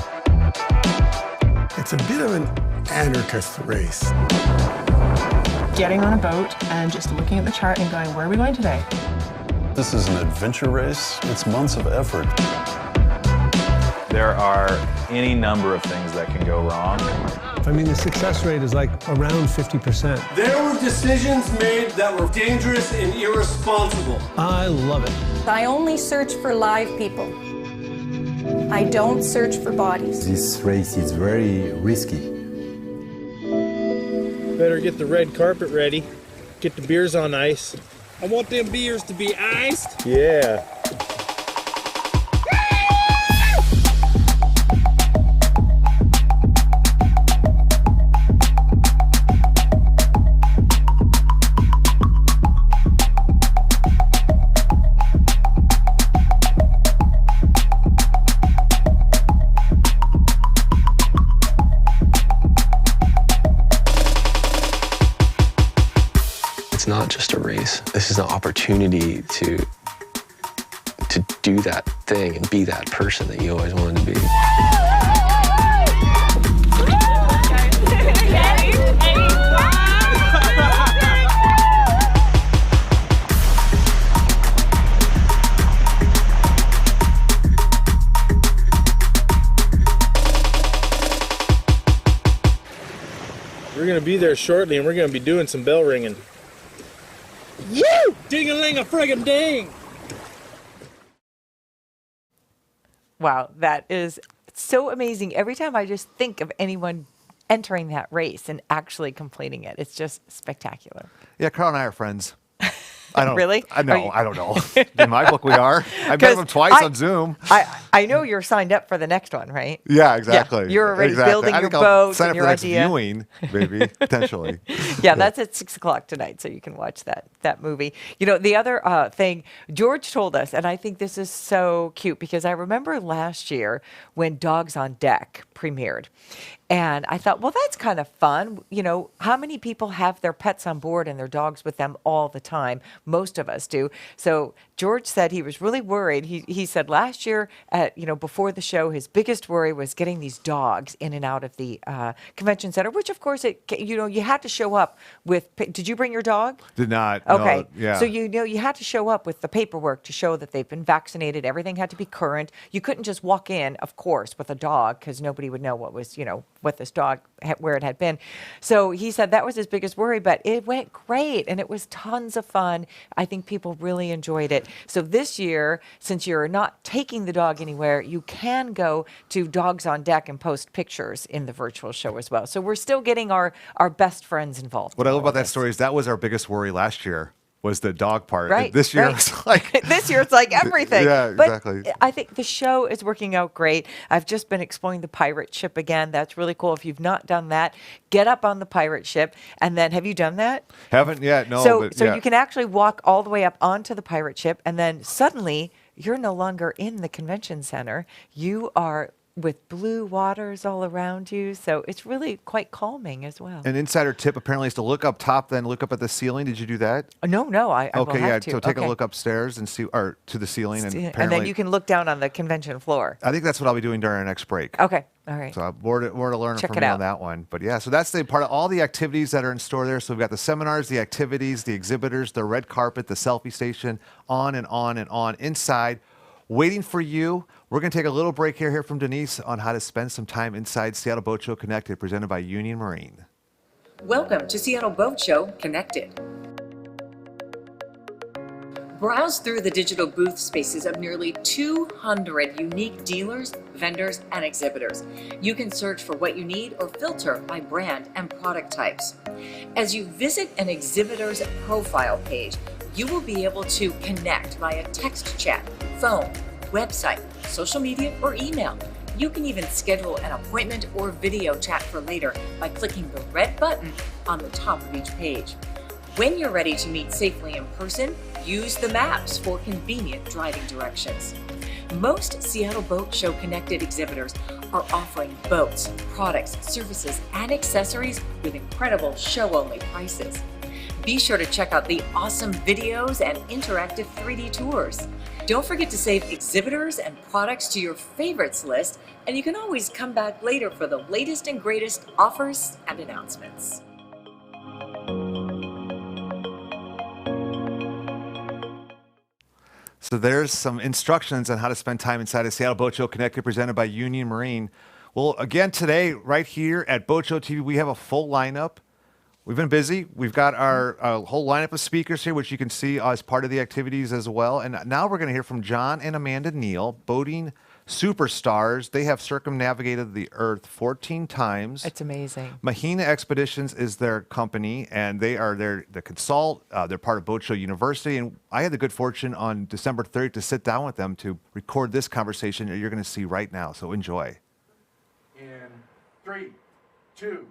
It's a bit of an anarchist race. Getting on a boat and just looking at the chart and going, where are we going today? This is an adventure race. It's months of effort. There are any number of things that can go wrong. I mean, the success rate is like around 50%. There were decisions made that were dangerous and irresponsible. I love it. I only search for live people. I don't search for bodies. This race is very risky. Better get the red carpet ready. Get the beers on ice. I want them beers to be iced. Yeah. It's not just a race. This is an opportunity to do that thing and be that person that you always wanted to be. We're gonna be there shortly and we're gonna be doing some bell ringing. You! Ding-a-ling-a-friggin' ding! Wow, that is so amazing. Every time I just think of anyone entering that race and actually completing it, it's just spectacular. Yeah, Carl and I are friends. I don't Really? I know. I don't know. In my book, we are. I've met him twice on Zoom. I know you're signed up for the next one, right? Yeah, exactly. Yeah, you're already exactly. building I your think boat I'll sign and up your for the next idea. viewing, maybe potentially. Yeah, that's at 6 o'clock tonight, so you can watch that movie. You know, the other thing George told us, and I think this is so cute because I remember last year when Dogs on Deck premiered. And I thought, well, that's kind of fun. You know, how many people have their pets on board and their dogs with them all the time? Most of us do. So George said he was really worried. He said last year, before the show, his biggest worry was getting these dogs in and out of the convention center, which, of course, you had to show up with. Did you bring your dog? Did not. Okay. No, yeah. So you had to show up with the paperwork to show that they've been vaccinated. Everything had to be current. You couldn't just walk in, of course, with a dog because nobody would know what was, what this dog, where it had been. So he said that was his biggest worry, but it went great and it was tons of fun. I think people really enjoyed it. So this year, since you're not taking the dog anywhere, you can go to Dogs on Deck and post pictures in the virtual show as well. So we're still getting our best friends involved. What I love about that story is that was our biggest worry last year. Was the dog part. Right. This year, right. it's like... this year, it's like everything. Yeah, exactly. But I think the show is working out great. I've just been exploring the pirate ship again. That's really cool. If you've not done that, get up on the pirate ship. And then, have you done that? Haven't yet, no. So you can actually walk all the way up onto the pirate ship, and then suddenly, you're no longer in the convention center. You are with blue waters all around you. So it's really quite calming as well. An insider tip apparently is to look up top, then look up at the ceiling. Did you do that? No, I will have to. So take a look upstairs and see, or to the ceiling. And then you can look down on the convention floor. I think that's what I'll be doing during our next break. Okay. All right. So more to learn Check from it me out. on that one. But yeah, so that's the part of all the activities that are in store there. So we've got the seminars, the activities, the exhibitors, the red carpet, the selfie station, on and on and on. Inside, waiting for you. We're going to take a little break here, hear from Denise on how to spend some time inside Seattle Boat Show Connected, presented by Union Marine. Welcome to Seattle Boat Show Connected. Browse through the digital booth spaces of nearly 200 unique dealers, vendors, and exhibitors. You can search for what you need or filter by brand and product types. As you visit an exhibitor's profile page, you will be able to connect via text chat, phone, website, social media, or email. You can even schedule an appointment or video chat for later by clicking the red button on the top of each page. When you're ready to meet safely in person, use the maps for convenient driving directions. Most Seattle Boat Show Connected exhibitors are offering boats, products, services, and accessories with incredible show-only prices. Be sure to check out the awesome videos and interactive 3D tours. Don't forget to save exhibitors and products to your favorites list, and you can always come back later for the latest and greatest offers and announcements. So there's some instructions on how to spend time inside a Seattle Boat Show Connected, presented by Union Marine. Well, again, today, right here at Boat Show TV, we have a full lineup. We've been busy. We've got our whole lineup of speakers here, which you can see as part of the activities as well. And now we're going to hear from John and Amanda Neal, boating superstars. They have circumnavigated the Earth 14 times. It's amazing. Mahina Expeditions is their company, and they are the consult. They're part of Boat Show University. And I had the good fortune on December 30th to sit down with them to record this conversation that you're going to see right now. So enjoy. In 3, 2.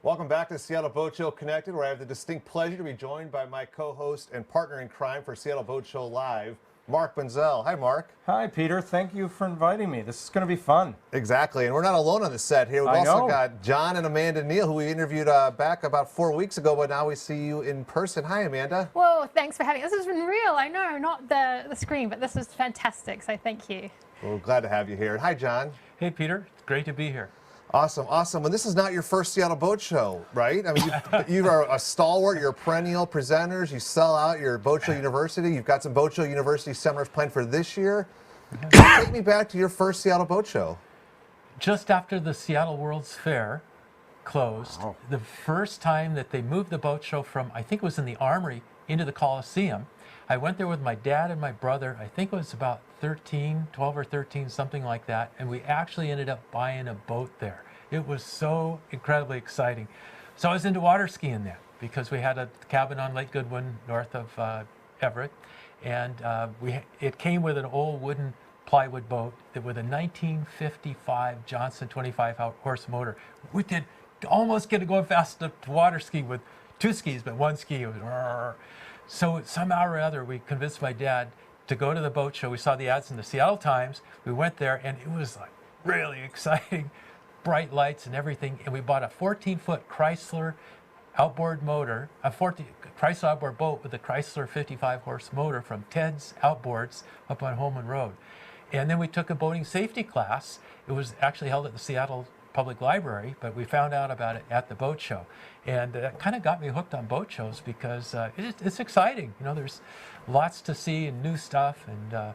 Welcome back to Seattle Boat Show Connected, where I have the distinct pleasure to be joined by my co-host and partner in crime for Seattle Boat Show Live, Mark Bunzel. Hi, Mark. Hi, Peter. Thank you for inviting me. This is going to be fun. Exactly, and we're not alone on the set here. We've also got John and Amanda Neal, who we interviewed back about 4 weeks ago, but now we see you in person. Hi, Amanda. Well, thanks for having us. This has been real, I know, not the screen, but this is fantastic, so thank you. Well, we're glad to have you here. And hi, John. Hey, Peter. It's great to be here. Awesome, awesome. And this is not your first Seattle Boat Show, right? I mean, you are a stalwart. You're perennial presenters. You sell out your Boat Show University. You've got some Boat Show University seminars planned for this year. Take me back to your first Seattle Boat Show. Just after the Seattle World's Fair closed, the first time that they moved the boat show from, I think it was in the Armory, into the Coliseum, I went there with my dad and my brother. I think it was about 12 or 13, something like that. And we actually ended up buying a boat there. It was so incredibly exciting. So I was into water skiing then because we had a cabin on Lake Goodwin north of Everett. And it came with an old wooden plywood boat with a 1955 Johnson 25-horse motor. We did almost get to go fast to water ski with 2 skis, but 1 ski was roar. So somehow or other, we convinced my dad to go to the boat show. We saw the ads in the Seattle Times. We went there, and it was like really exciting, bright lights and everything. And we bought a 14-foot Chrysler outboard motor, a Chrysler outboard boat with a Chrysler 55-horse motor from Ted's Outboards up on Holman Road. And then we took a boating safety class. It was actually held at the Seattle Public Library, but we found out about it at the boat show. And that kind of got me hooked on boat shows because it's exciting. You know, there's lots to see and new stuff. And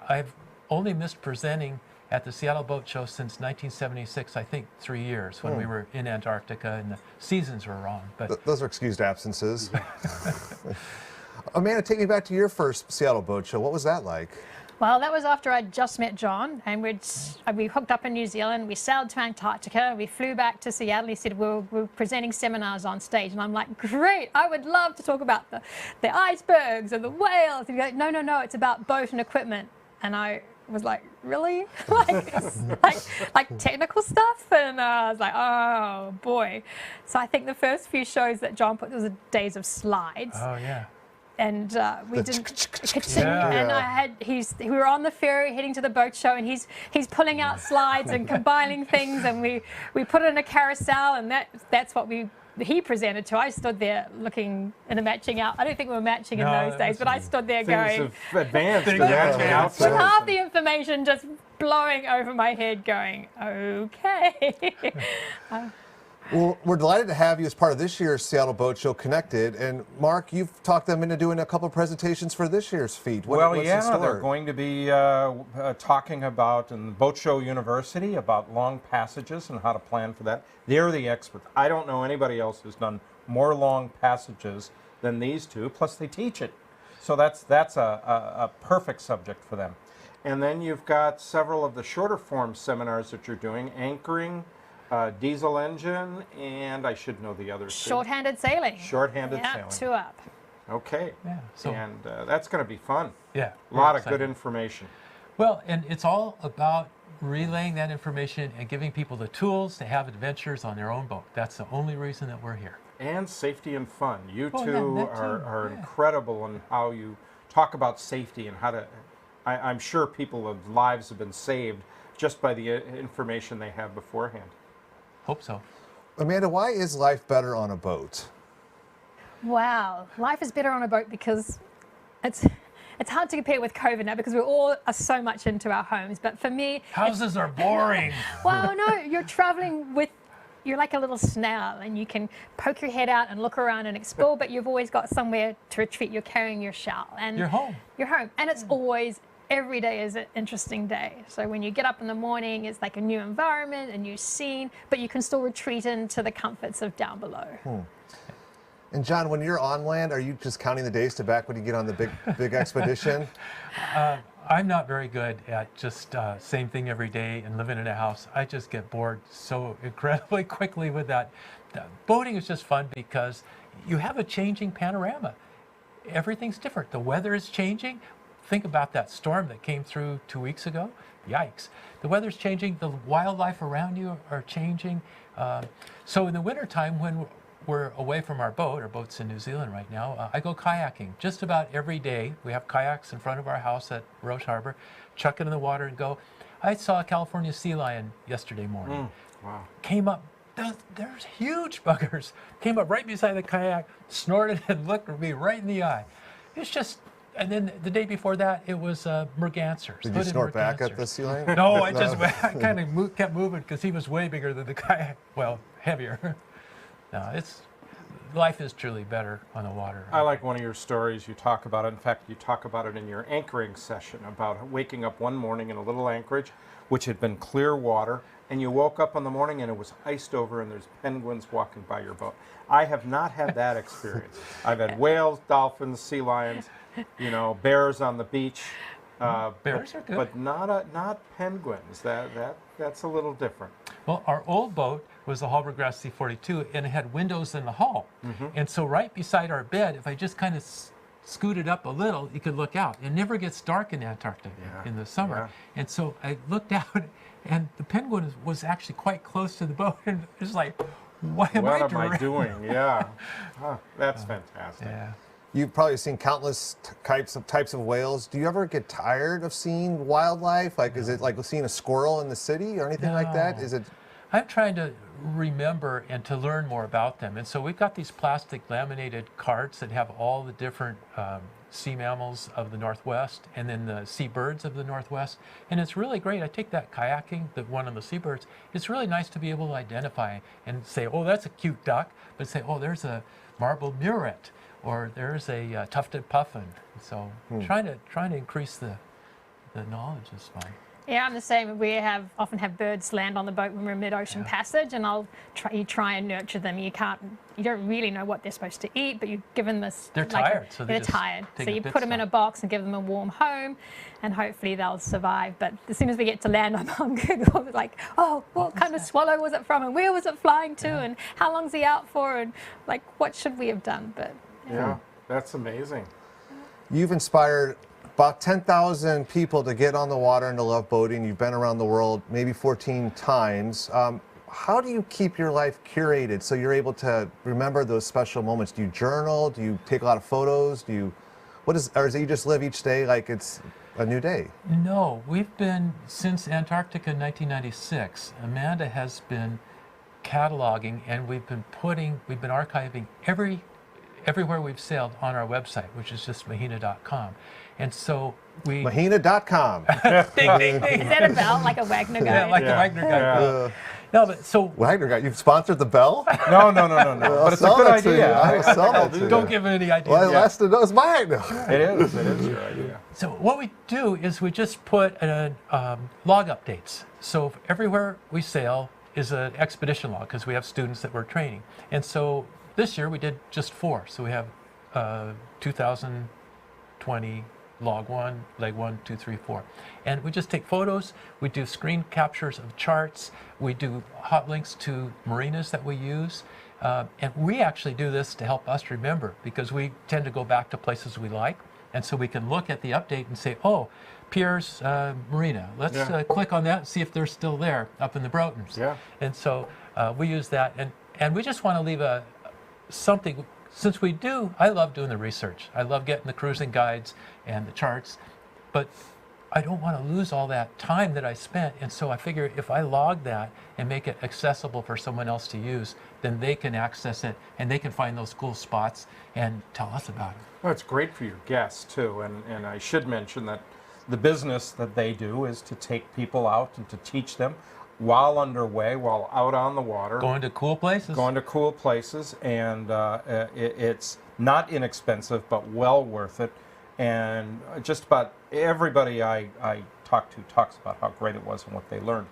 I've only missed presenting at the Seattle Boat Show since 1976, I think 3 years, when we were in Antarctica and the seasons were wrong. But those are excused absences. Amanda, take me back to your first Seattle Boat Show. What was that like? Well, that was after I'd just met John, and we hooked up in New Zealand. We sailed to Antarctica. We flew back to Seattle. He said we're presenting seminars on stage, and I'm like, great! I would love to talk about the icebergs and the whales. And he's like, no, it's about boat and equipment. And I was like, really? like technical stuff? And I was like, oh boy. So I think the first few shows that John put was the days of slides. Oh yeah. And we didn't. And we were on the ferry heading to the boat show, and he's pulling out slides and combining things, and we put it in a carousel, and that's what he presented to. I stood there looking in a matching out. I don't think we were matching in those days, but I stood there going. Advanced. With half the information just blowing over my head, going, okay. Well, we're delighted to have you as part of this year's Seattle Boat Show Connected. And Mark, you've talked them into doing a couple of presentations for this year's feat. Well, yeah, they're going to be talking about in the Boat Show University about long passages and how to plan for that. They're the experts. I don't know anybody else who's done more long passages than these two, plus they teach it. So that's a perfect subject for them. And then you've got several of the shorter form seminars that you're doing, anchoring, diesel engine, and I should know the others. Short-handed sailing. Short-handed sailing. 2 up. Okay. Yeah. And that's going to be fun. Yeah. A lot of good information. Well, and it's all about relaying that information and giving people the tools to have adventures on their own boat. That's the only reason that we're here. And safety and fun. You two are incredible in how you talk about safety and how to. I'm sure people's lives have been saved just by the information they have beforehand. Hope so. Amanda, why is life better on a boat? Wow, life is better on a boat because it's hard to compare with COVID now because we all are so much into our homes. But for me, houses are boring. Well, no, you're traveling with. You're like a little snail, and you can poke your head out and look around and explore. But you've always got somewhere to retreat. You're carrying your shell, and you're home. You're home, and it's always every day is an interesting day. So when you get up in the morning, it's like a new environment, a new scene, but you can still retreat into the comforts of down below. And John, when you're on land, are you just counting the days to back when you get on the big expedition? I'm not very good at just same thing every day and living in a house. I just get bored so incredibly quickly with that. Boating is just fun because you have a changing panorama. Everything's different. The weather is changing. Think about that storm that came through 2 weeks ago. Yikes. The weather's changing. The wildlife around you are changing. So in the wintertime, when we're away from our boat's in New Zealand right now, I go kayaking just about every day. We have kayaks in front of our house at Roche Harbor. Chuck it in the water and go. I saw a California sea lion yesterday morning. Wow. Came up, there's huge buggers. Came up right beside the kayak, snorted and looked at me right in the eye. It's just, and then the day before that, it was mergansers. Did you snort back at the sea lion? No, I kind of kept moving because he was way bigger than the kayak. Well, heavier. No, life is truly better on the water. I like one of your stories. You talk about it. In fact, you talk about it in your anchoring session about waking up one morning in a little anchorage, which had been clear water, and you woke up in the morning and it was iced over and there's penguins walking by your boat. I have not had that experience. I've had whales, dolphins, sea lions, bears on the beach. Bears are good, but not penguins. That's a little different. Well, our old boat was the Halbergrass C42, and it had windows in the hull. And so right beside our bed, if I just kind of scooted up a little, you could look out. It never gets dark in Antarctica in the summer. And so I looked out, and the penguin was actually quite close to the boat, and it was like, what am I doing? Yeah. That's fantastic. Yeah. You've probably seen countless types of whales. Do you ever get tired of seeing wildlife? Like, is it like seeing a squirrel in the city or anything like that? Is it? I'm trying to remember and to learn more about them. And so we've got these plastic laminated cards that have all the different sea mammals of the Northwest and then the seabirds of the Northwest. And it's really great. I take that kayaking, the one on the seabirds. It's really nice to be able to identify and say, oh, that's a cute duck, but say, oh, there's a marbled murret, or there's a tufted puffin. So trying to increase the knowledge is fun. Yeah, I'm the same. We often have birds land on the boat when we're mid-ocean passage, and you try and nurture them. You don't really know what they're supposed to eat, but you give them this. They're tired, so they're tired. So you put them in a box and give them a warm home, and hopefully they'll survive. But as soon as we get to land, I'm on Google, like, oh, what kind of swallow was it from, and where was it flying to, and how long's he out for, and like, what should we have done? But yeah, that's amazing. You've inspired about 10,000 people to get on the water and to love boating. You've been around the world maybe 14 times. How do you keep your life curated so you're able to remember those special moments? Do you journal? Do you take a lot of photos? Or is it you just live each day like it's a new day? No, we've been, since Antarctica in 1996, Amanda has been cataloging, and we've been archiving everywhere we've sailed on our website, which is just mahina.com. And so Mahina.com. Ding, ding, ding. Is that a bell, like a Wagner guy? Yeah, like a Wagner guy. No, but so Wagner guy, you've sponsored the bell? No. But it's a good idea. Don't give it any idea. Well, last to know is my idea. It is your idea. So what we do is we just put log updates. So everywhere we sail is an expedition log because we have students that we're training. And so this year we did just 4. So we have 2020 log 1, leg 1, 2, 3, 4. And we just take photos, we do screen captures of charts, we do hot links to marinas that we use. And we actually do this to help us remember because we tend to go back to places we like. And so we can look at the update and say, oh, Pierre's Marina. Let's click on that and see if they're still there up in the Brotons. Yeah. And so we use that. And we just want to leave something. Since I love doing the research. I love getting the cruising guides and the charts, but I don't want to lose all that time that I spent. And so I figure if I log that and make it accessible for someone else to use, then they can access it and they can find those cool spots and tell us about it. Well, it's great for your guests too. And I should mention that the business that they do is to take people out and to teach them while underway, while out on the water. Going to cool places. And it's not inexpensive, but well worth it. And just about everybody I talk to talks about how great it was and what they learned.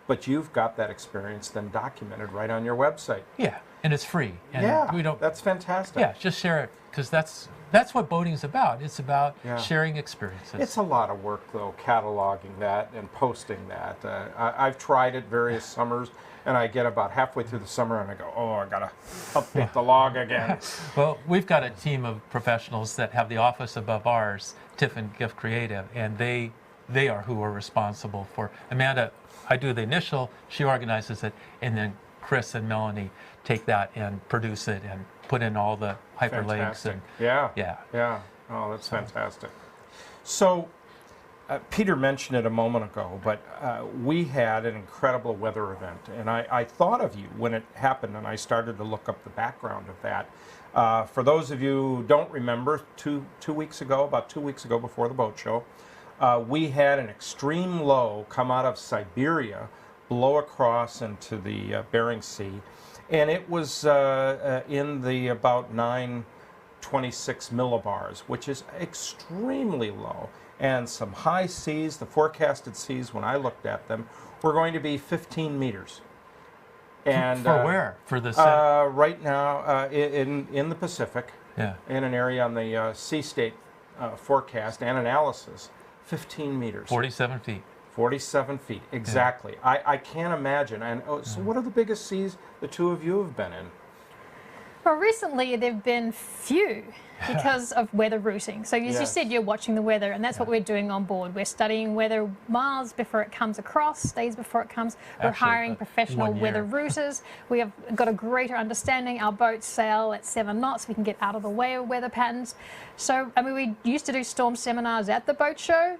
But you've got that experience then documented right on your website. Yeah, and it's free. And yeah, we don't. That's fantastic. Yeah, just share it, because that's what boating's about. It's about sharing experiences. It's a lot of work, though, cataloging that and posting that. I've tried it various summers, and I get about halfway through the summer, and I go, oh, I gotta update the log again. Well, we've got a team of professionals that have the office above ours, Tiffin Gift Creative, and they are who are responsible for. Amanda, I do the initial, she organizes it, and then Chris and Melanie take that and produce it and put in all the hyperlinks. And yeah. Oh, that's fantastic. So, Peter mentioned it a moment ago, but we had an incredible weather event, and I thought of you when it happened, and I started to look up the background of that. For those of you who don't remember, about 2 weeks ago before the boat show, we had an extreme low come out of Siberia, blow across into the Bering Sea, and it was in the about 926 millibars, which is extremely low, and some high seas. The forecasted seas, when I looked at them, were going to be 15 meters. And for where? For the right now in the Pacific, in an area on the sea state forecast and analysis, 15 meters. 47 feet. 47 feet, exactly. Yeah. I can't imagine. And so what are the biggest seas the two of you have been in? Well, recently there have been few because of weather routing. So as you said, you're watching the weather, and that's what we're doing on board. We're studying weather miles before it comes across, days before it comes. We're hiring professional weather routers. We have got a greater understanding. Our boats sail at 7 knots. We can get out of the way of weather patterns. So, I mean, we used to do storm seminars at the boat show.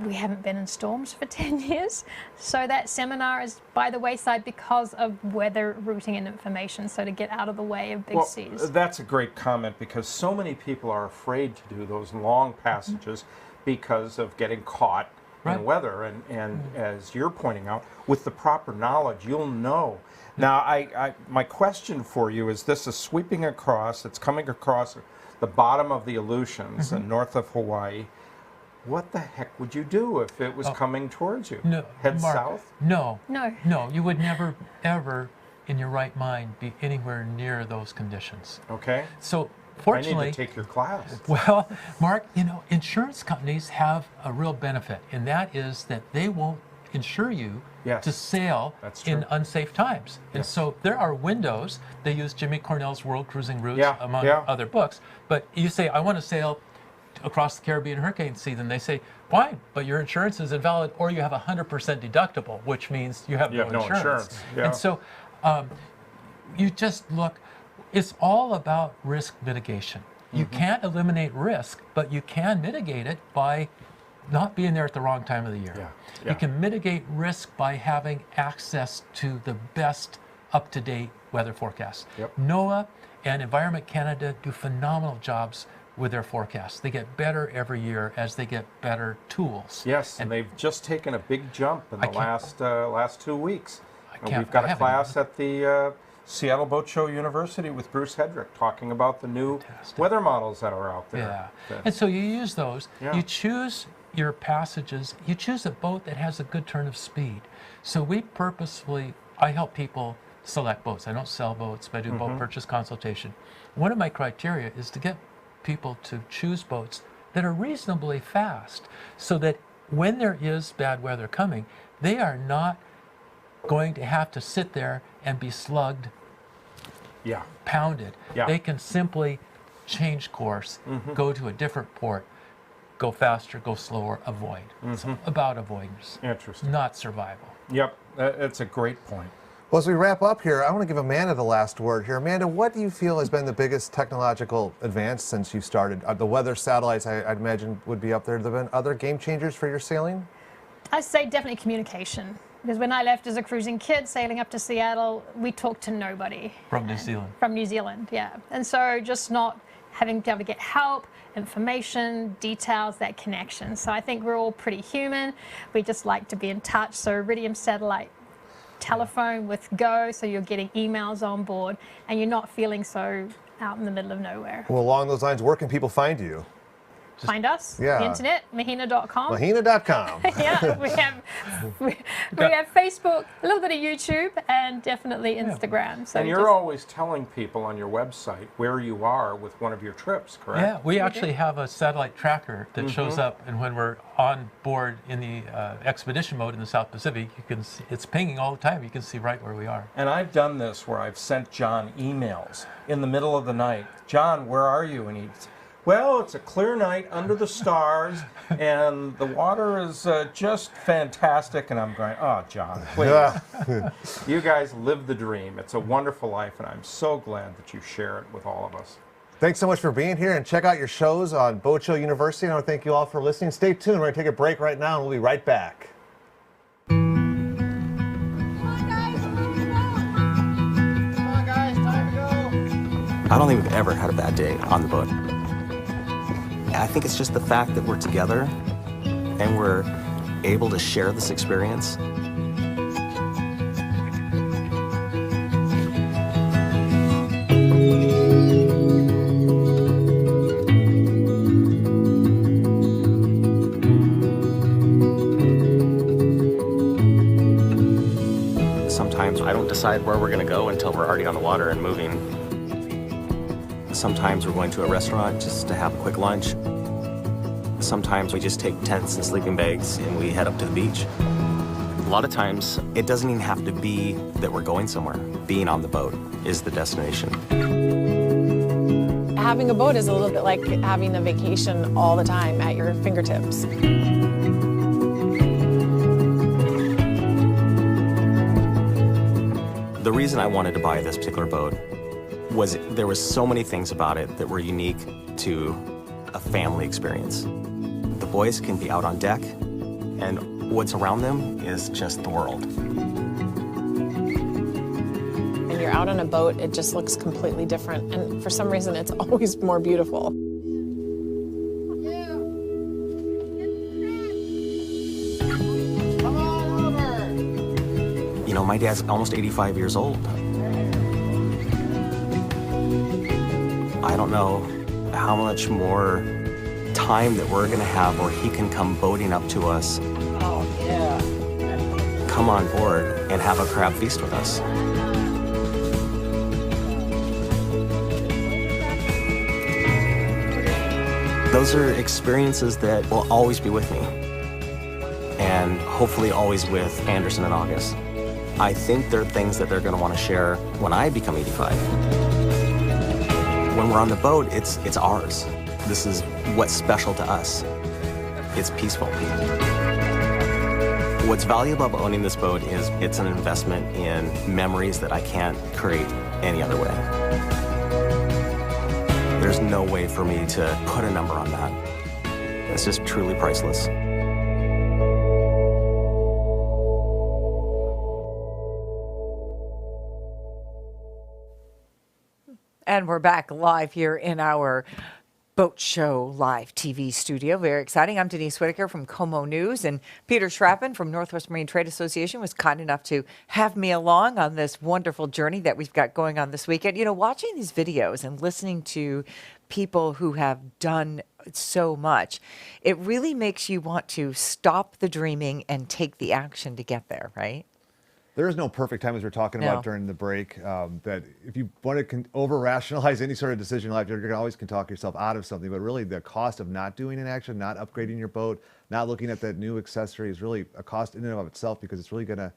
We haven't been in storms for 10 years. So that seminar is by the wayside because of weather routing and information, so to get out of the way of big seas. That's a great comment, because so many people are afraid to do those long passages because of getting caught in weather. And as you're pointing out, with the proper knowledge, you'll know. Now, my question for you is, this is sweeping across, it's coming across the bottom of the Aleutians and north of Hawaii. What the heck would you do if it was coming towards you? No, Head Mark, south? No. You would never, ever, in your right mind, be anywhere near those conditions. Okay. So, fortunately, I need to take your class. Well, Mark, insurance companies have a real benefit, and that is that they won't insure you to sail in unsafe times. And so there are windows. They use Jimmy Cornell's World Cruising Routes, among other books. But you say, I want to sail across the Caribbean hurricane season, they say, fine, but your insurance is invalid, or you have 100% deductible, which means you have no insurance. Yeah. And so you just look, it's all about risk mitigation. You can't eliminate risk, but you can mitigate it by not being there at the wrong time of the year. You can mitigate risk by having access to the best up-to-date weather forecasts. NOAA and Environment Canada do phenomenal jobs with their forecasts. They get better every year as they get better tools. Yes, and they've just taken a big jump in the last 2 weeks. We've got a class at the Seattle Boat Show University with Bruce Hedrick talking about the new weather models that are out there. And so you use those. You choose your passages. You choose a boat that has a good turn of speed. So we purposefully, I help people select boats. I don't sell boats, but I do boat purchase consultation. One of my criteria is to get people to choose boats that are reasonably fast, so that when there is bad weather coming, they are not going to have to sit there and be slugged, pounded. They can simply change course, go to a different port, go faster, go slower, avoid. It's about avoidance, not survival. Yep, that's a great point. Well, as we wrap up here, I want to give Amanda the last word here. Amanda, what do you feel has been the biggest technological advance since you started? The weather satellites, I'd imagine, would be up there. Have there been other game changers for your sailing? I'd say definitely communication. Because when I left as a cruising kid, sailing up to Seattle, we talked to nobody. From New Zealand? From New Zealand, yeah. And so just not having to be able to get help, information, details, that connection. So I think we're all pretty human. We just like to be in touch. So Iridium satellite telephone with Go, so you're getting emails on board and you're not feeling so out in the middle of nowhere. Well, along those lines, where can people find you? find us. Yeah. The internet, mahina.com. Mahina.com. Yeah, we have Facebook, a little bit of YouTube, and definitely Instagram. So and you're always telling people on your website where you are with one of your trips, correct? Yeah, we actually have a satellite tracker that shows up, and when we're on board in the expedition mode in the South Pacific, you can see, it's pinging all the time. You can see right where we are. And I've done this where I've sent John emails in the middle of the night. John, where are you? And he's, well, it's a clear night under the stars, and the water is just fantastic. And I'm going, oh, John, please. You guys live the dream. It's a wonderful life, and I'm so glad that you share it with all of us. Thanks so much for being here, and check out your shows on Boat Show University. And I want to thank you all for listening. Stay tuned. We're going to take a break right now, and we'll be right back. I don't think we've ever had a bad day on the boat. I think it's just the fact that we're together and we're able to share this experience. Sometimes I don't decide where we're going to go until we're already on the water and moving. Sometimes we're going to a restaurant just to have a quick lunch. Sometimes we just take tents and sleeping bags and we head up to the beach. A lot of times, it doesn't even have to be that we're going somewhere. Being on the boat is the destination. Having a boat is a little bit like having a vacation all the time at your fingertips. The reason I wanted to buy this particular boat was there was so many things about it that were unique to a family experience. The boys can be out on deck, and what's around them is just the world. When you're out on a boat, it just looks completely different, and for some reason, it's always more beautiful. You know, my dad's almost 85 years old. I don't know how much more time that we're gonna have where he can come boating up to us, come on board, and have a crab feast with us. Those are experiences that will always be with me, and hopefully always with Anderson and August. I think they're things that they're gonna wanna share when I become 85. When we're on the boat, it's ours. This is what's special to us. It's peaceful. What's valuable about owning this boat is it's an investment in memories that I can't create any other way. There's no way for me to put a number on that. It's just truly priceless. And we're back live here in our Boat Show Live TV studio. Very exciting. I'm Denise Whitaker from Como News, and Peter Schrappen from Northwest Marine Trade Association was kind enough to have me along on this wonderful journey that we've got going on this weekend. You know, watching these videos and listening to people who have done so much, it really makes you want to stop the dreaming and take the action to get there, right? There is no perfect time, as we were talking about during the break, that if you want to over-rationalize any sort of decision in life, you're going to always can talk yourself out of something. But really, the cost of not doing an action, not upgrading your boat, not looking at that new accessory is really a cost in and of itself, because it's really going to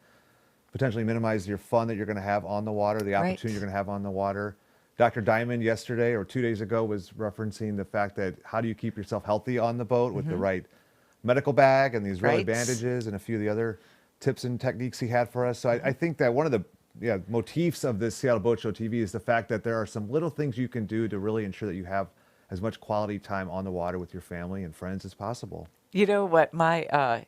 potentially minimize your fun that you're going to have on the water, the opportunity you're going to have on the water. Dr. Diamond yesterday or 2 days ago was referencing the fact that how do you keep yourself healthy on the boat with the right medical bag and these really bandages and a few of the other tips and techniques he had for us. So I think that one of the motifs of this Seattle Boat Show TV is the fact that there are some little things you can do to really ensure that you have as much quality time on the water with your family and friends as possible. You know what, my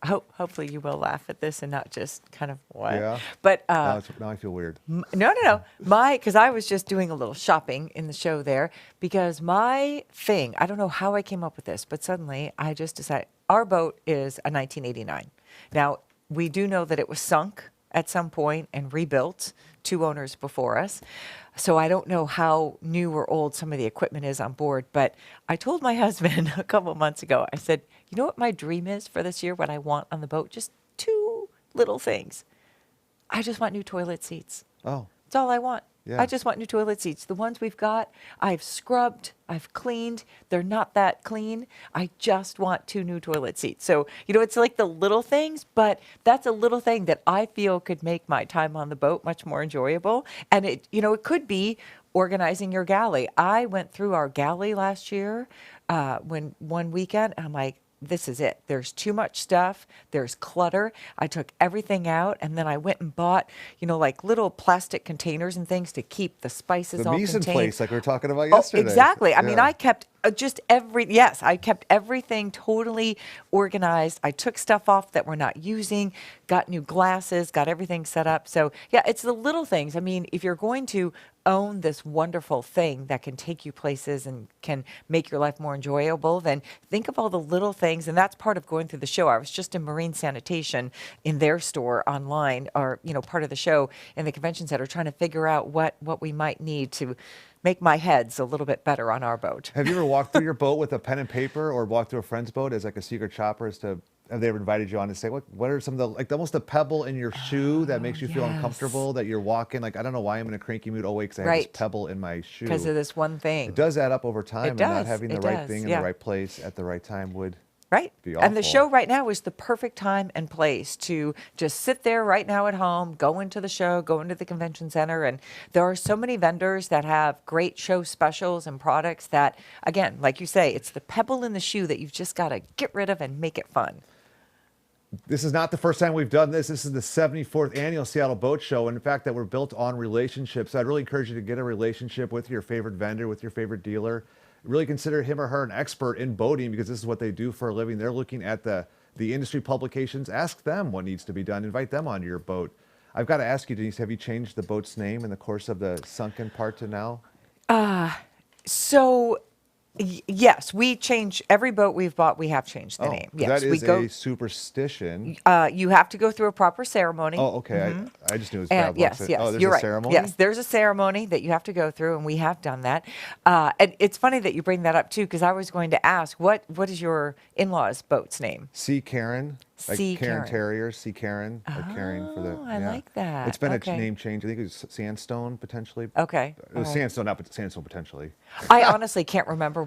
hopefully you will laugh at this and not just kind of what. Yeah. But now I feel weird. No. Because I was just doing a little shopping in the show there, because my thing, I don't know how I came up with this, but suddenly I just decided our boat is a 1989. Now, we do know that it was sunk at some point and rebuilt two owners before us. So I don't know how new or old some of the equipment is on board, but I told my husband a couple of months ago, I said, you know what my dream is for this year, what I want on the boat? Just two little things. I just want new toilet seats. Oh. That's all I want. Yeah. I just want new toilet seats. The ones we've got, I've scrubbed, I've cleaned. They're not that clean. I just want two new toilet seats. So, it's like the little things, but that's a little thing that I feel could make my time on the boat much more enjoyable. And it could be organizing your galley. I went through our galley last year when one weekend, and I'm like, this is it. There's too much stuff. There's clutter. I took everything out, and then I went and bought, like little plastic containers and things to keep the spices all contained. The mise en place, like we were talking about yesterday. Exactly. I Yeah. mean, I kept I kept everything totally organized. I took stuff off that we're not using, got new glasses, got everything set up. So yeah, it's the little things. I mean, if you're going to own this wonderful thing that can take you places and can make your life more enjoyable, then think of all the little things. And that's part of going through the show. I was just in Marine Sanitation in their store online, or, part of the show in the convention center, trying to figure out what we might need to make my heads a little bit better on our boat. Have you ever walked through your boat with a pen and paper, or walked through a friend's boat as like a secret shopper? Have they ever invited you on to say, what are some of the, like almost the pebble in your shoe that makes you feel uncomfortable, that you're walking, like, I don't know why I'm in a cranky mood, because I have this pebble in my shoe. Because of this one thing. It does add up over time, and not having the right thing in the right place at the right time would be awful. And the show right now is the perfect time and place to just sit there right now at home, go into the show, go into the convention center. And there are so many vendors that have great show specials and products that, again, like you say, it's the pebble in the shoe that you've just got to get rid of and make it fun. This is not the first time we've done this. This is the 74th annual Seattle Boat Show. And in fact, that we're built on relationships. I'd really encourage you to get a relationship with your favorite vendor, with your favorite dealer. Really consider him or her an expert in boating, because this is what they do for a living. They're looking at the industry publications. Ask them what needs to be done. Invite them onto your boat. I've got to ask you, Denise, have you changed the boat's name in the course of the sunken part to now? Yes, we change every boat we've bought. We have changed the name. Yes, that is a superstition. You have to go through a proper ceremony. Oh, okay. Mm-hmm. I just knew it was bad. Yes, there's you're a ceremony? Yes, there's a ceremony that you have to go through, and we have done that. And it's funny that you bring that up too, because I was going to ask, what is your in-laws' boat's name? Sea Karen. Like Sea Karen Karen. Terrier, Sea Karen, or caring for the. I like that. It's been Okay. a name change. I think it was Sandstone potentially. Okay. It was Sandstone, not but Sandstone potentially. I honestly can't remember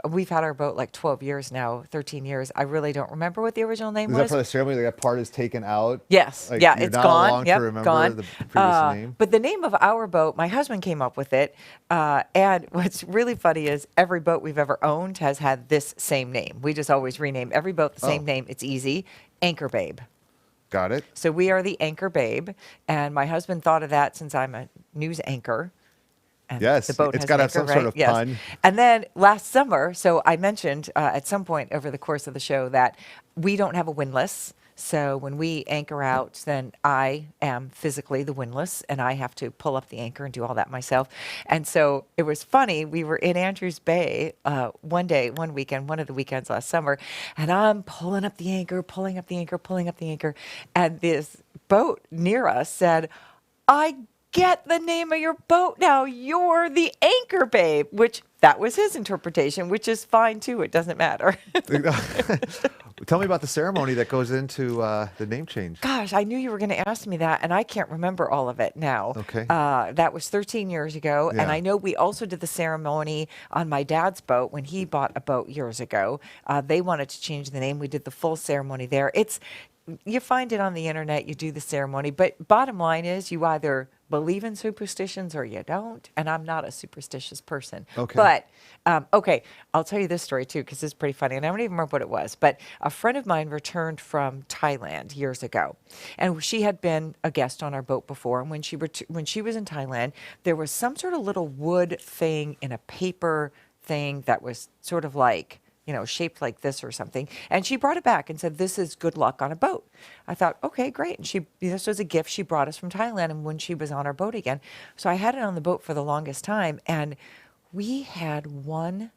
we've had our boat like 12 years now, 13 years. I really don't remember what the original name Is was. that for the ceremony? That part is taken out. Yes. Like, yeah, you're it's not gone. allowed Yep, to remember gone. the previous name. But the name of our boat, my husband came up with it. And what's really funny is every boat we've ever owned has had this same name. We just always rename every boat the same name. It's easy. Anchor Babe. Got it. So we are the Anchor Babe, and my husband thought of that since I'm a news anchor. And Yes, the boat it's has got to an have some anchor, sort right? of Yes. pun. And then last summer, so I mentioned at some point over the course of the show that we don't have a windlass. So when we anchor out, then I am physically the windlass, and I have to pull up the anchor and do all that myself. And so it was funny. We were in Andrews Bay one weekend, one of the weekends last summer, and I'm pulling up the anchor, and this boat near us said, "I get the name of your boat now. You're the Anchor Babe," which that was his interpretation, which is fine too. It doesn't matter. Tell me about the ceremony that goes into the name change. Gosh, I knew you were going to ask me that, and I can't remember all of it now. Okay. That was 13 years ago, and Yeah. I know we also did the ceremony on my dad's boat when he bought a boat years ago. They wanted to change the name. We did the full ceremony there. You find it on the internet, you do the ceremony, but bottom line is you either believe in superstitions or you don't, and I'm not a superstitious person. Okay. But, I'll tell you this story too, because it's pretty funny, and I don't even remember what it was, but a friend of mine returned from Thailand years ago, and she had been a guest on our boat before, and when she was in Thailand, there was some sort of little wood thing in a paper thing that was sort of like, shaped like this or something. And she brought it back and said, "This is good luck on a boat." I thought, okay, great. And this was a gift she brought us from Thailand and when she was on our boat again. So I had it on the boat for the longest time. And we had one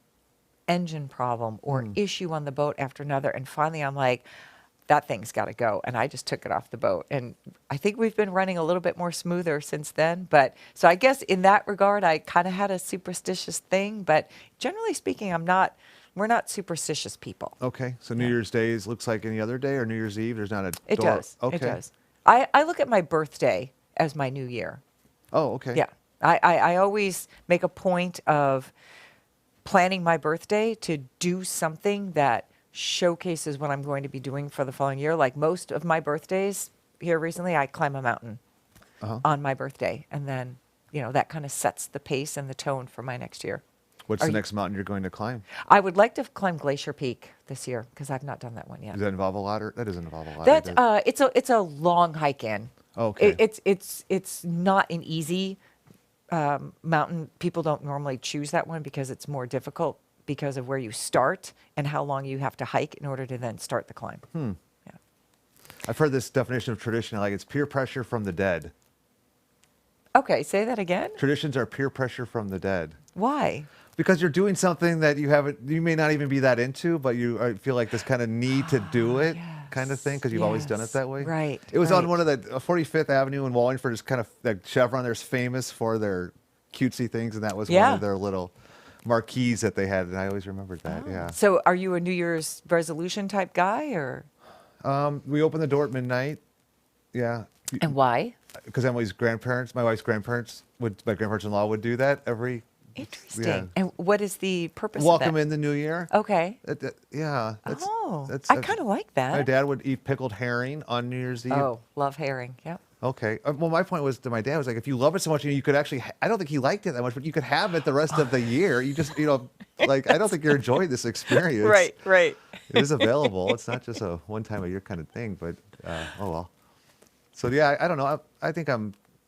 engine problem or issue on the boat after another. And finally I'm like, that thing's got to go. And I just took it off the boat. And I think we've been running a little bit more smoother since then. But so I guess in that regard, I kind of had a superstitious thing. But generally speaking, we're not superstitious people. Okay. So New Year's Day looks like any other day, or New Year's Eve? There's not a It door. does. Okay. It does. I look at my birthday as my new year. Oh, okay. Yeah. I always make a point of planning my birthday to do something that showcases what I'm going to be doing for the following year. Like most of my birthdays here recently, I climb a mountain on my birthday. And then, that kind of sets the pace and the tone for my next year. What's the next mountain you're going to climb? I would like to climb Glacier Peak this year because I've not done that one yet. Does that involve a ladder? That doesn't involve a ladder. That it's a long hike in. Okay. It's not an easy mountain. People don't normally choose that one because it's more difficult because of where you start and how long you have to hike in order to then start the climb. Yeah. I've heard this definition of tradition, like it's peer pressure from the dead. Okay, say that again. Traditions are peer pressure from the dead. Why? Because you're doing something that you may not even be that into, but you feel like this kind of need to do it kind of thing because you've always done it that way. Right. It was on one of the 45th Avenue in Wallingford. It's kind of like Chevron. There's famous for their cutesy things, and that was one of their little marquees that they had, and I always remembered that. Yeah. So, are you a New Year's resolution type guy, or? We open the door at midnight. Yeah. And why? Because my wife's grandparents-in-law would do that every. Interesting. Yeah. And what is the purpose Welcome of that? in the new year. Okay. Yeah. I kind of like that. My dad would eat pickled herring on New Year's Eve. Oh, love herring. Yep. Okay. Well, my point was to my dad was like, if you love it so much, you could actually. I don't think he liked it that much, but you could have it the rest of the year. You just, like I don't think you're enjoying this experience. Right. It is available. It's not just a one time a year kind of thing. But oh well. So yeah, I don't know. I think I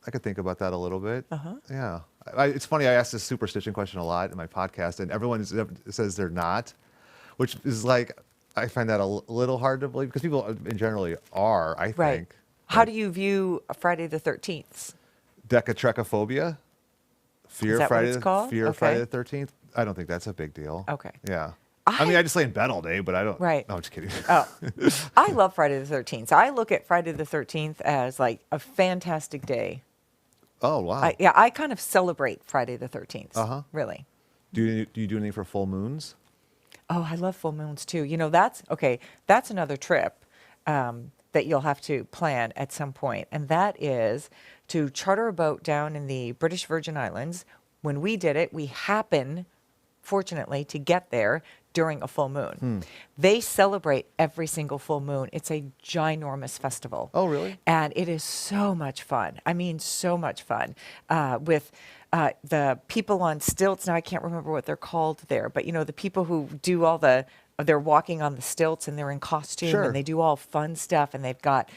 could think about that a little bit. Yeah. It's funny. I ask this superstition question a lot in my podcast, and everyone says they're not, which is like I find that a little hard to believe because people in generally are. I think. How do you view Friday the 13th? Decatrichophobia. Fear Is that Friday. what it's called? Fear Friday the 13th. I don't think that's a big deal. Okay. Yeah. I mean, I just lay in bed all day, but I don't. Right. No, I'm just kidding. Oh, I love Friday the 13th. I look at Friday the 13th as like a fantastic day. Oh wow. I kind of celebrate Friday the 13th. Really. Do you do anything for full moons? Oh, I love full moons too. That's another trip that you'll have to plan at some point, and that is to charter a boat down in the British Virgin Islands. When we did it, we happen, fortunately, to get there during a full moon. They celebrate every single full moon. It's a ginormous festival. Oh, really? And it is so much fun. I mean, so much fun with the people on stilts. Now, I can't remember what they're called there, but, the people who do all they're walking on the stilts and they're in costume and they do all fun stuff, and they've got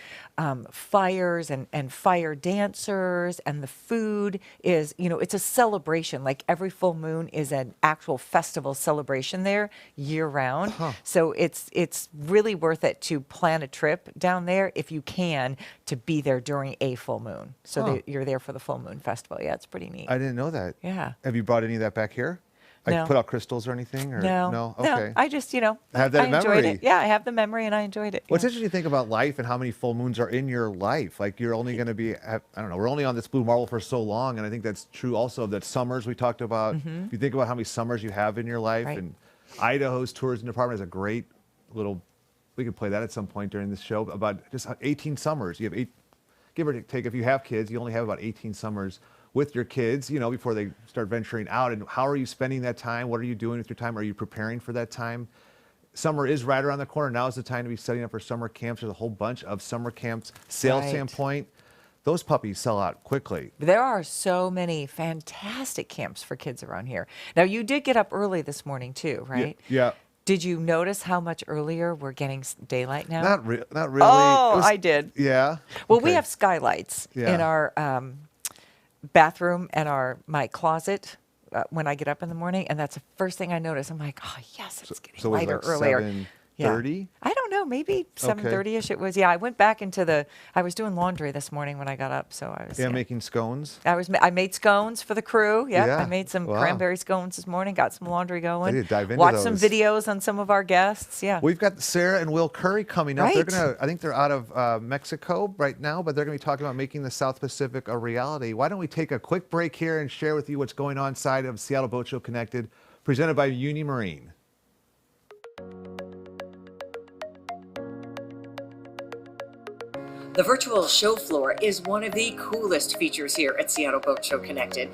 fires and fire dancers, and the food is, it's a celebration. Like every full moon is an actual festival celebration there year round. So it's really worth it to plan a trip down there if you can, to be there during a full moon. So you're there for the full moon festival. Yeah, it's pretty neat. I didn't know that. Yeah. Have you brought any of that back here? Like No. put out crystals or anything? Or No. Okay. I just, have that I enjoyed memory. it. Yeah, I have the memory and I enjoyed it. What's interesting to think about life and how many full moons are in your life. Like you're only going to be, I don't know, we're only on this blue marble for so long. And I think that's true also of that summers we talked about. If you think about how many summers you have in your life, and Idaho's tourism department has a great little, we could play that at some point during this show, about just 18 summers. You have give or take, if you have kids, you only have about 18 summers with your kids, before they start venturing out. And how are you spending that time? What are you doing with your time? Are you preparing for that time? Summer is right around the corner. Now is the time to be setting up for summer camps. There's a whole bunch of summer camps. Sales standpoint, those puppies sell out quickly. There are so many fantastic camps for kids around here. Now, you did get up early this morning too, right? Yeah. Did you notice how much earlier we're getting daylight now? Not really. Oh, I did. Yeah. Well, we have skylights Yeah. in our bathroom and my closet when I get up in the morning, and that's the first thing I notice. I'm like, oh yes, it's getting so it was lighter like earlier. 7, 7:30? I don't know, maybe 7:30ish it was. Yeah, I went back I was doing laundry this morning when I got up, so I was making scones. I made scones for the crew. Yeah, I Yeah. made some Wow. cranberry scones this morning. Got some laundry going. I need to dive into Watched some those. videos on some of our guests. Yeah, We've got Sarah and Will Curry coming up. Right. I think they're out of Mexico right now, but they're going to be talking about making the South Pacific a reality. Why don't we take a quick break here and share with you what's going on inside of Seattle Boat Show Connected, presented by Uni Marine. The virtual show floor is one of the coolest features here at Seattle Boat Show Connected.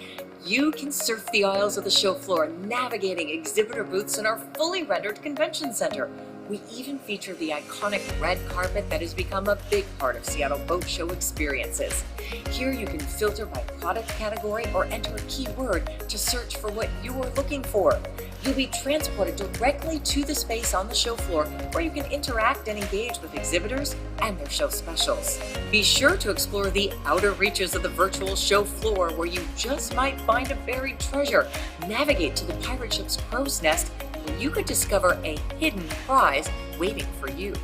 You can surf the aisles of the show floor, navigating exhibitor booths in our fully rendered convention center. We even feature the iconic red carpet that has become a big part of Seattle Boat Show experiences. Here you can filter by product category or enter a keyword to search for what you are looking for. You'll be transported directly to the space on the show floor where you can interact and engage with exhibitors and their show specials. Be sure to explore the outer reaches of the virtual show floor where you just might find a buried treasure. Navigate to the pirate ship's crow's nest where you could discover a hidden prize waiting for you.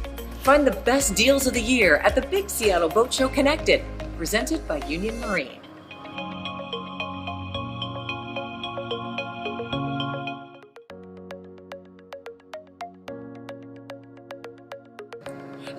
Find the best deals of the year at the Big Seattle Boat Show Connected, presented by Union Marine.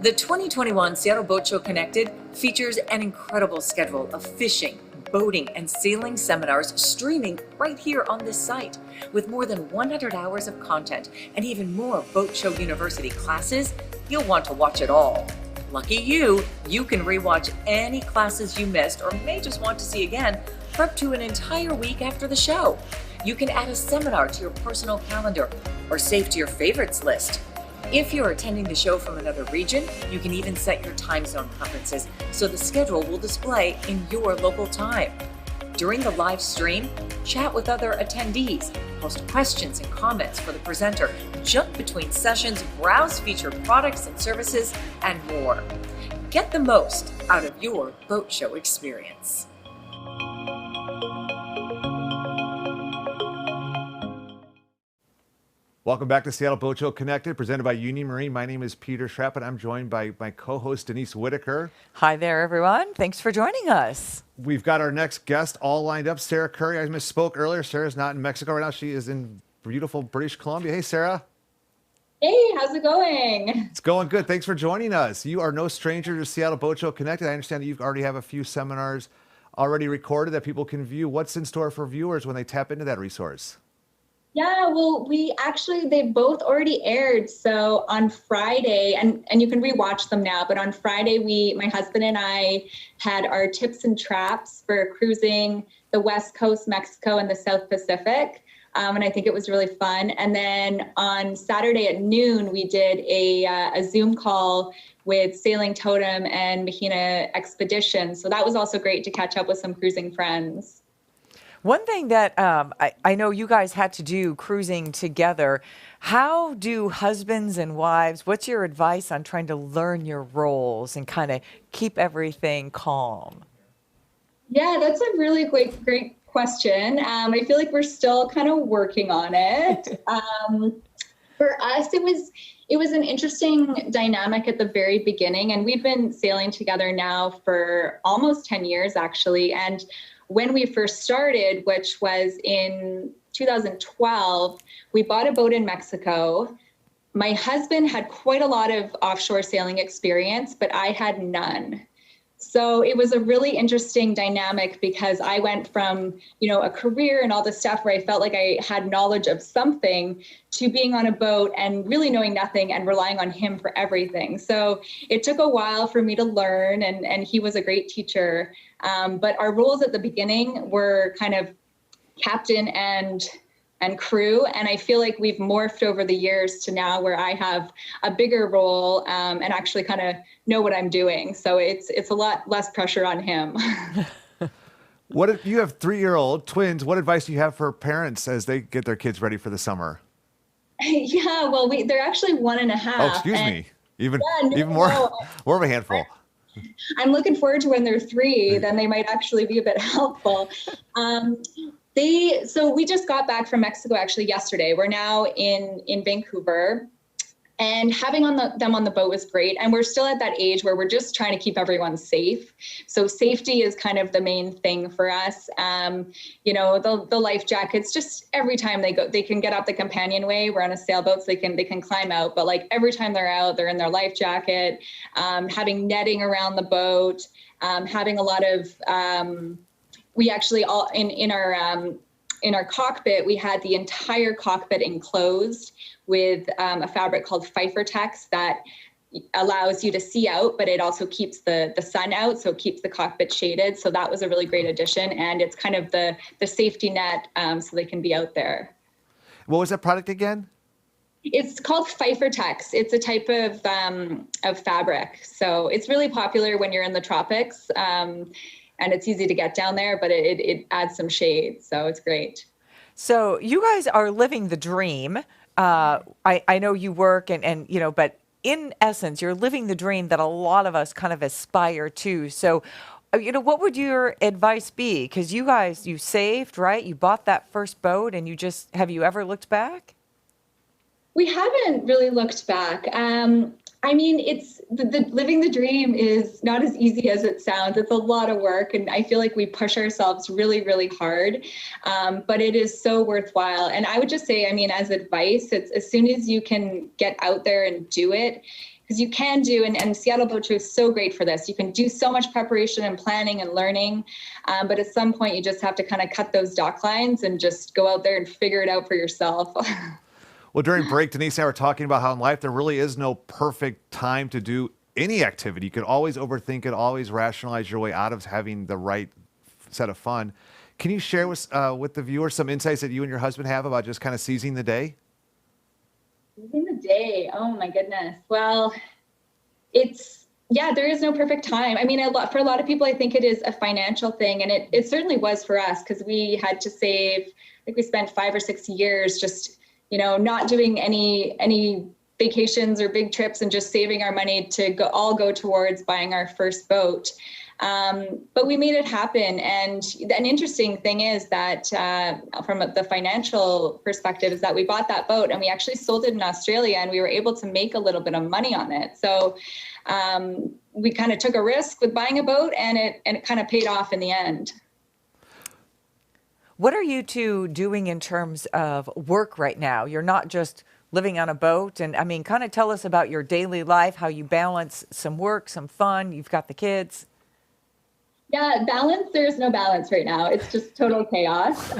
The 2021 Seattle Boat Show Connected features an incredible schedule of fishing, boating, and sailing seminars streaming right here on this site. With more than 100 hours of content and even more Boat Show University classes, you'll want to watch it all. Lucky you can rewatch any classes you missed or may just want to see again for up to an entire week after the show. You can add a seminar to your personal calendar or save to your favorites list. If you're attending the show from another region, you can even set your time zone preferences so the schedule will display in your local time. During the live stream, chat with other attendees, post questions and comments for the presenter, jump between sessions, browse featured products and services, and more. Get the most out of your boat show experience. Welcome back to Seattle Boat Show Connected, presented by Union Marine. My name is Peter Schrapp, and I'm joined by my co-host, Denise Whitaker. Hi there, everyone. Thanks for joining us. We've got our next guest all lined up, Sarah Curry. I misspoke earlier. Sarah's not in Mexico right now. She is in beautiful British Columbia. Hey, Sarah. Hey, how's it going? It's going good. Thanks for joining us. You are no stranger to Seattle Boat Show Connected. I understand that you already have a few seminars already recorded that people can view. What's in store for viewers when they tap into that resource? Yeah, well, they both already aired. So on Friday, and you can rewatch them now, but on Friday, my husband and I had our tips and traps for cruising the West Coast, Mexico, and the South Pacific. And I think it was really fun. And then on Saturday at noon, we did a Zoom call with Sailing Totem and Mahina Expedition. So that was also great to catch up with some cruising friends. One thing that I know you guys had to do cruising together, how do husbands and wives, what's your advice on trying to learn your roles and kind of keep everything calm? Yeah, that's a really great question. I feel like we're still kind of working on it. For us, it was an interesting dynamic at the very beginning, and we've been sailing together now for almost 10 years, actually. And when we first started, which was in 2012, we bought a boat in Mexico. My husband had quite a lot of offshore sailing experience, but I had none. So it was a really interesting dynamic because I went from, a career and all this stuff where I felt like I had knowledge of something to being on a boat and really knowing nothing and relying on him for everything. So it took a while for me to learn, and he was a great teacher. But our roles at the beginning were kind of captain and crew. And I feel like we've morphed over the years to now where I have a bigger role and actually kind of know what I'm doing. So it's a lot less pressure on him. What if you have 3-year-old twins? What advice do you have for parents as they get their kids ready for the summer? Yeah, well, they're actually 1.5. Oh, excuse me. Even more of a handful. I'm looking forward to when they're 3, then they might actually be a bit helpful. So we just got back from Mexico actually yesterday. We're now in Vancouver. And having them on the boat was great. And we're still at that age where we're just trying to keep everyone safe. So safety is kind of the main thing for us. You know, the life jackets, just every time they go, they can get up the companionway. We're on a sailboat, so they can climb out. But like every time they're out, they're in their life jacket, having netting around the boat, having a lot of, we actually all in our cockpit, we had the entire cockpit enclosed with a fabric called Pfeiffer-Tex that allows you to see out, but it also keeps the sun out, so it keeps the cockpit shaded. So that was a really great addition, and it's kind of the safety net so they can be out there. What was that product again? It's called Pfeiffer-Tex. It's a type of fabric. So it's really popular when you're in the tropics, and it's easy to get down there, but it adds some shade, so it's great. So you guys are living the dream. I know you work and you know, but in essence, you're living the dream that a lot of us kind of aspire to. So, you know, what would your advice be? Because you guys, you saved, right? You bought that first boat, and have you ever looked back? We haven't really looked back. I mean, it's the living the dream is not as easy as it sounds. It's a lot of work, and I feel like we push ourselves really, really hard, but it is so worthwhile. And I would just say, I mean, as advice, it's as soon as you can get out there and do it, because you can do, and Seattle Boat Show is so great for this. You can do so much preparation and planning and learning, but at some point you just have to kind of cut those dock lines and just go out there and figure it out for yourself. Well, during break, Denise and I were talking about how in life there really is no perfect time to do any activity. You can always overthink it, always rationalize your way out of having the right set of fun. Can you share with the viewers some insights that you and your husband have about just kind of seizing the day? Seizing the day. Oh my goodness. Well, there is no perfect time. I mean, for a lot of people, I think it is a financial thing, and it certainly was for us, because we had to save. I think we spent 5 or 6 years just, you know, not doing any vacations or big trips and just saving our money to go towards buying our first boat. But we made it happen. And an interesting thing is that from the financial perspective is that we bought that boat and we actually sold it in Australia, and we were able to make a little bit of money on it. So we kind of took a risk with buying a boat, and it kind of paid off in the end. What are you two doing in terms of work right now? You're not just living on a boat. And I mean, kind of tell us about your daily life, how you balance some work, some fun. You've got the kids. Yeah, balance. There's no balance right now. It's just total chaos.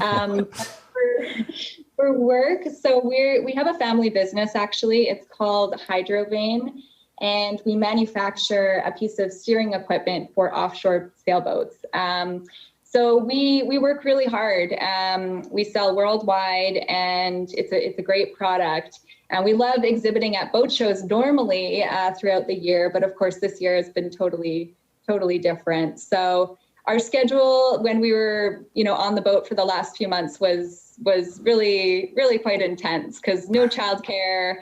For work, so we have a family business, actually. It's called Hydrovane, and we manufacture a piece of steering equipment for offshore sailboats. So we work really hard. We sell worldwide, and it's a great product. And we love exhibiting at boat shows normally throughout the year, but of course this year has been totally different. So our schedule when we were, you know, on the boat for the last few months was really quite intense, because no childcare,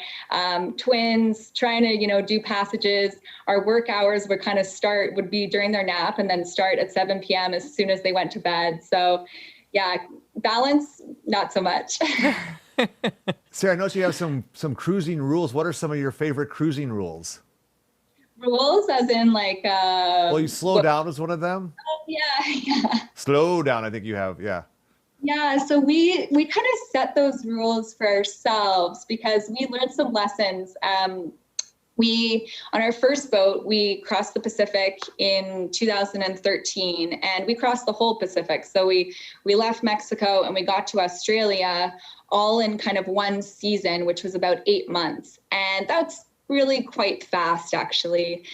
twins trying to, you know, do passages. Our work hours would be during their nap and then start at 7 p.m. as soon as they went to bed. So yeah, balance, not so much. Sarah, I noticed you have some cruising rules. What are some of your favorite cruising rules? Rules as in like... well, you slow down is one of them? Oh, yeah. Slow down, I think you have, yeah. Yeah, so we kind of set those rules for ourselves because we learned some lessons. On our first boat, we crossed the Pacific in 2013, and we crossed the whole Pacific. So we left Mexico and we got to Australia all in kind of one season, which was about 8 months. And that's really quite fast, actually.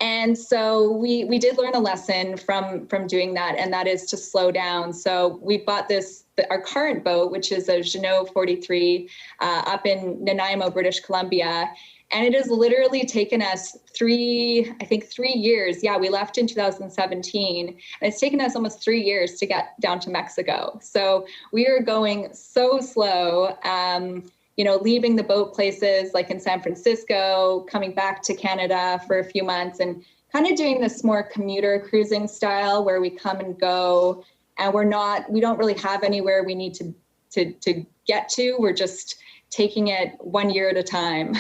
And so we did learn a lesson from doing that, and that is to slow down. So we bought our current boat, which is a Jeanneau 43 up in Nanaimo, British Columbia. And it has literally taken us 3 years. Yeah, we left in 2017. And it's taken us almost 3 years to get down to Mexico. So we are going so slow. Leaving the boat places like in San Francisco, coming back to Canada for a few months, and kind of doing this more commuter cruising style where we come and go, and we don't really have anywhere we need to get to. We're just taking it 1 year at a time.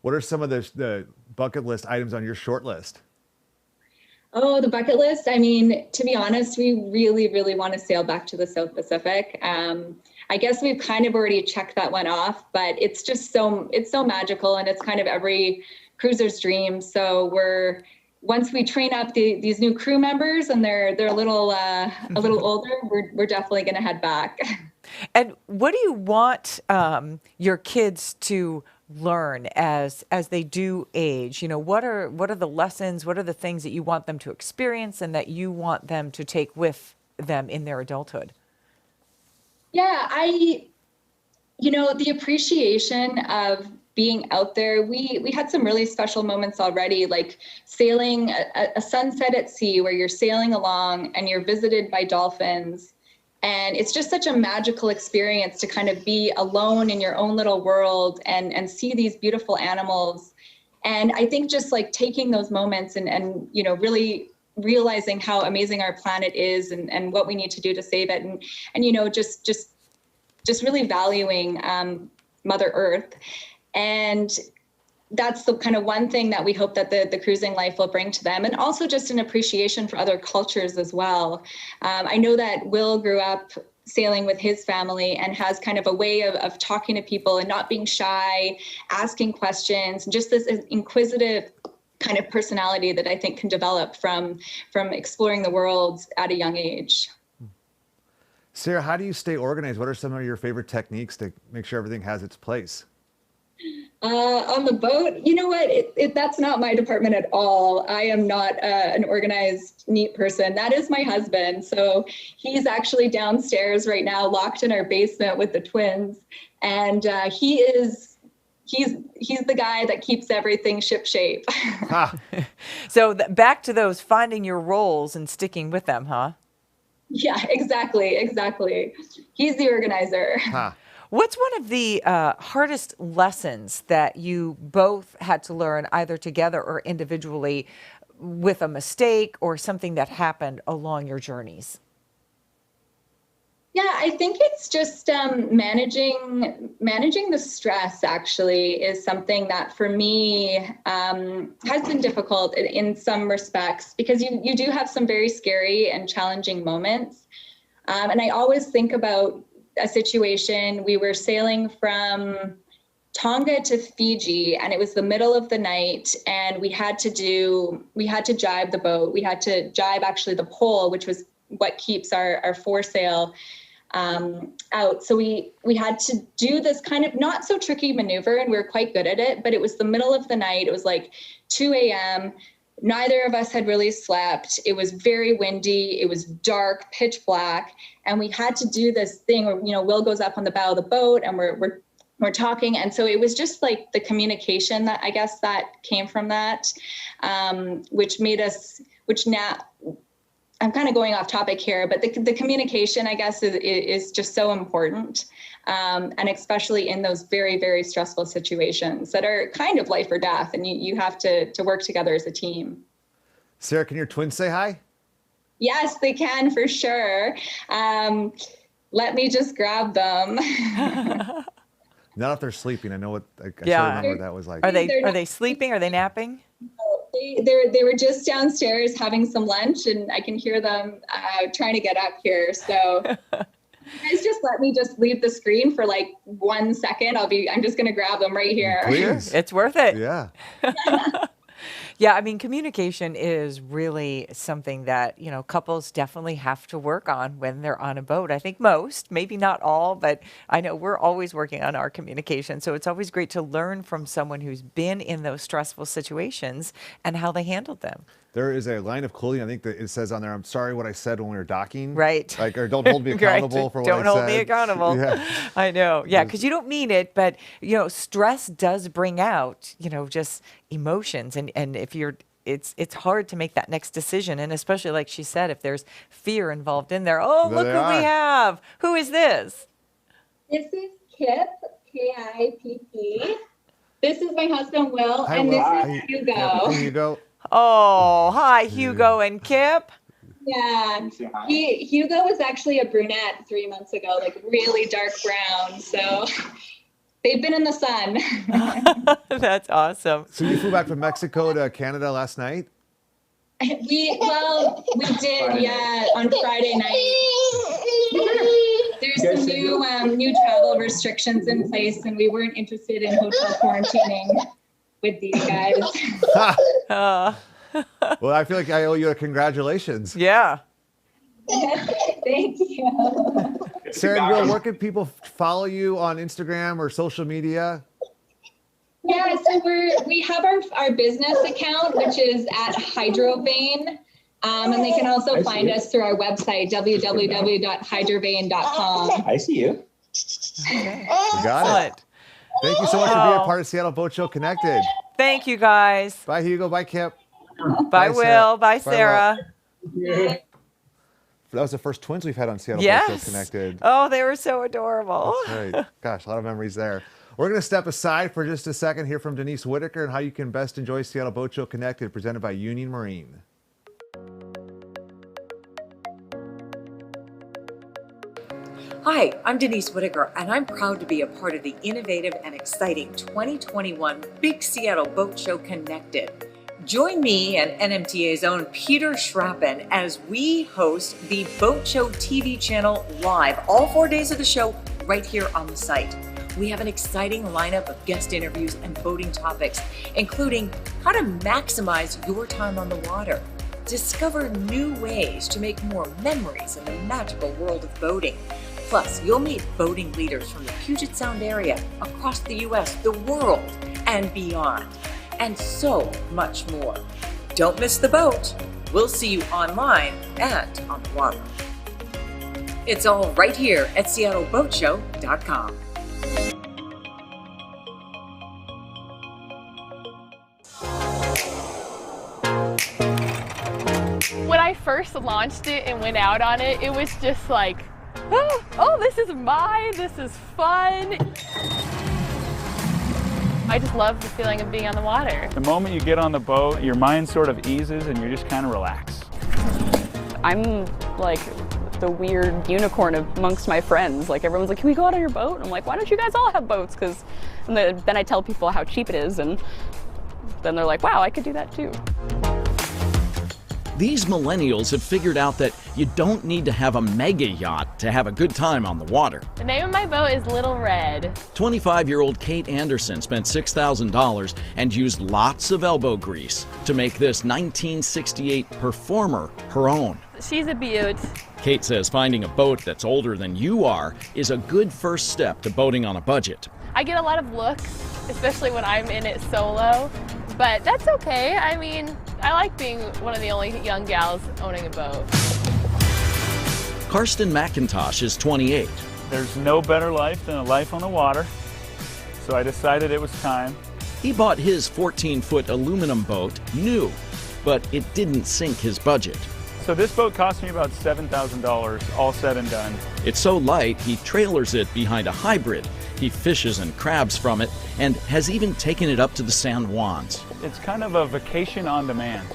What are some of the bucket list items on your short list? Oh, the bucket list. I mean, to be honest, we really, really want to sail back to the South Pacific. I guess we've kind of already checked that one off, but it's just it's so magical, and it's kind of every cruiser's dream. So once we train up these new crew members and they're a little older, we're definitely going to head back. And what do you want your kids to learn as they do age? You know, what are the lessons? What are the things that you want them to experience and that you want them to take with them in their adulthood? Yeah, the appreciation of being out there. We had some really special moments already, like sailing a sunset at sea where you're sailing along and you're visited by dolphins. And it's just such a magical experience to kind of be alone in your own little world and see these beautiful animals. And I think just like taking those moments and really realizing how amazing our planet is and what we need to do to save it and just really valuing Mother Earth. And that's the kind of one thing that we hope that the cruising life will bring to them, and also just an appreciation for other cultures as well. I know that Will grew up sailing with his family and has kind of a way of talking to people and not being shy, asking questions, and just this inquisitive kind of personality that I think can develop from exploring the world at a young age. Sarah, how do you stay organized? What are some of your favorite techniques to make sure everything has its place? On the boat, you know what? That's not my department at all. I am not an organized, neat person. That is my husband. So he's actually downstairs right now, locked in our basement with the twins, and he's the guy that keeps everything shipshape. So back to those finding your roles and sticking with them, huh? Yeah, exactly. He's the organizer. What's one of the hardest lessons that you both had to learn either together or individually with a mistake or something that happened along your journeys? Yeah, I think it's just managing the stress actually is something that for me has been difficult in some respects, because you do have some very scary and challenging moments. And I always think about a situation. We were sailing from Tonga to Fiji, and it was the middle of the night, and we had to jibe the boat. We had to jibe actually the pole, which was what keeps our foresail out. So we had to do this kind of not so tricky maneuver, and we were quite good at it, but it was the middle of the night. It was like 2 a.m. Neither of us had really slept. It was very windy. It was dark, pitch black. And we had to do this thing where, Will goes up on the bow of the boat and we're talking. And so it was just like the communication that I guess that came from that, which now I'm kind of going off topic here, but the communication, I guess, is just so important. And especially in those very, very stressful situations that are kind of life or death, and you have to work together as a team. Sarah, can your twins say hi? Yes, they can for sure. Let me just grab them. Not if they're sleeping. I know what. I remember what that was like. Are they sleeping? Are they napping? They were just downstairs having some lunch, and I can hear them trying to get up here. So guys, just let me just leave the screen for like 1 second. I'm just going to grab them right here. Please. It's worth it. Yeah. Yeah, I mean, communication is really something that, couples definitely have to work on when they're on a boat. I think most, maybe not all, but I know we're always working on our communication. So it's always great to learn from someone who's been in those stressful situations and how they handled them. There is a line of clothing, I think, that it says on there, "I'm sorry what I said when we were docking." Right. Or don't hold me accountable for what I said. Don't hold me accountable. Yeah. I know. Yeah, because you don't mean it, but, stress does bring out, just emotions. And if it's hard to make that next decision. And especially, like she said, if there's fear involved in there. Oh, look who we have. Who is this? This is Kip, K-I-P-P. This is my husband, Will. Hi, and Will. this is Hugo. Hugo. Oh, hi, Hugo and Kip. Yeah, Hugo was actually a brunette 3 months ago, like really dark brown. So They've been in the sun. That's awesome. So you flew back from Mexico to Canada last night? We did, yeah, on Friday night. There's some new travel restrictions in place, and we weren't interested in hotel quarantining with these guys. Well, I feel like I owe you a congratulations. Yeah. Thank you. Sarah and Will, where can people follow you on Instagram or social media? Yeah, so we have our business account, which is at Hydrovane. And they can also find us through our website, www.hydrovane.com. I see you. You got it. Thank you so much for being a part of Seattle Boat Show Connected. Thank you, guys. Bye, Hugo. Bye, Kip. Bye, Will. Bye, Sarah. That was the first twins we've had on Seattle Boat Show Connected. Oh, they were so adorable. That's right. Gosh, a lot of memories there. We're going to step aside for just a second, hear from Denise Whitaker and how you can best enjoy Seattle Boat Show Connected, presented by Union Marine. Hi, I'm Denise Whitaker, and I'm proud to be a part of the innovative and exciting 2021 Big Seattle Boat Show Connected. Join me and NMTA's own Peter Schrappen as we host the Boat Show TV channel live all 4 days of the show right here on the site. We have an exciting lineup of guest interviews and boating topics, including how to maximize your time on the water, discover new ways to make more memories in the magical world of boating. Plus, you'll meet boating leaders from the Puget Sound area, across the U.S., the world, and beyond, and so much more. Don't miss the boat. We'll see you online and on the water. It's all right here at SeattleBoatShow.com. When I first launched it and went out on it, it was just like, oh, this is mine, this is fun. I just love the feeling of being on the water. The moment you get on the boat, your mind sort of eases and you're just kind of relaxed. I'm like the weird unicorn amongst my friends. Like everyone's like, can we go out on your boat? And I'm like, why don't you guys all have boats? And then I tell people how cheap it is, and then they're like, wow, I could do that too. These millennials have figured out that you don't need to have a mega yacht to have a good time on the water. The name of my boat is Little Red. 25-year-old Kate Anderson spent $6,000 and used lots of elbow grease to make this 1968 Performer her own. She's a beaut. Kate says finding a boat that's older than you are is a good first step to boating on a budget. I get a lot of looks, especially when I'm in it solo, but that's okay. I mean, I like being one of the only young gals owning a boat. Karsten McIntosh is 28. There's no better life than a life on the water, so I decided it was time. He bought his 14-foot aluminum boat new, but it didn't sink his budget. So this boat cost me about $7,000, all said and done. It's so light, he trailers it behind a hybrid. He fishes and crabs from it, and has even taken it up to the San Juans. It's kind of a vacation on demand.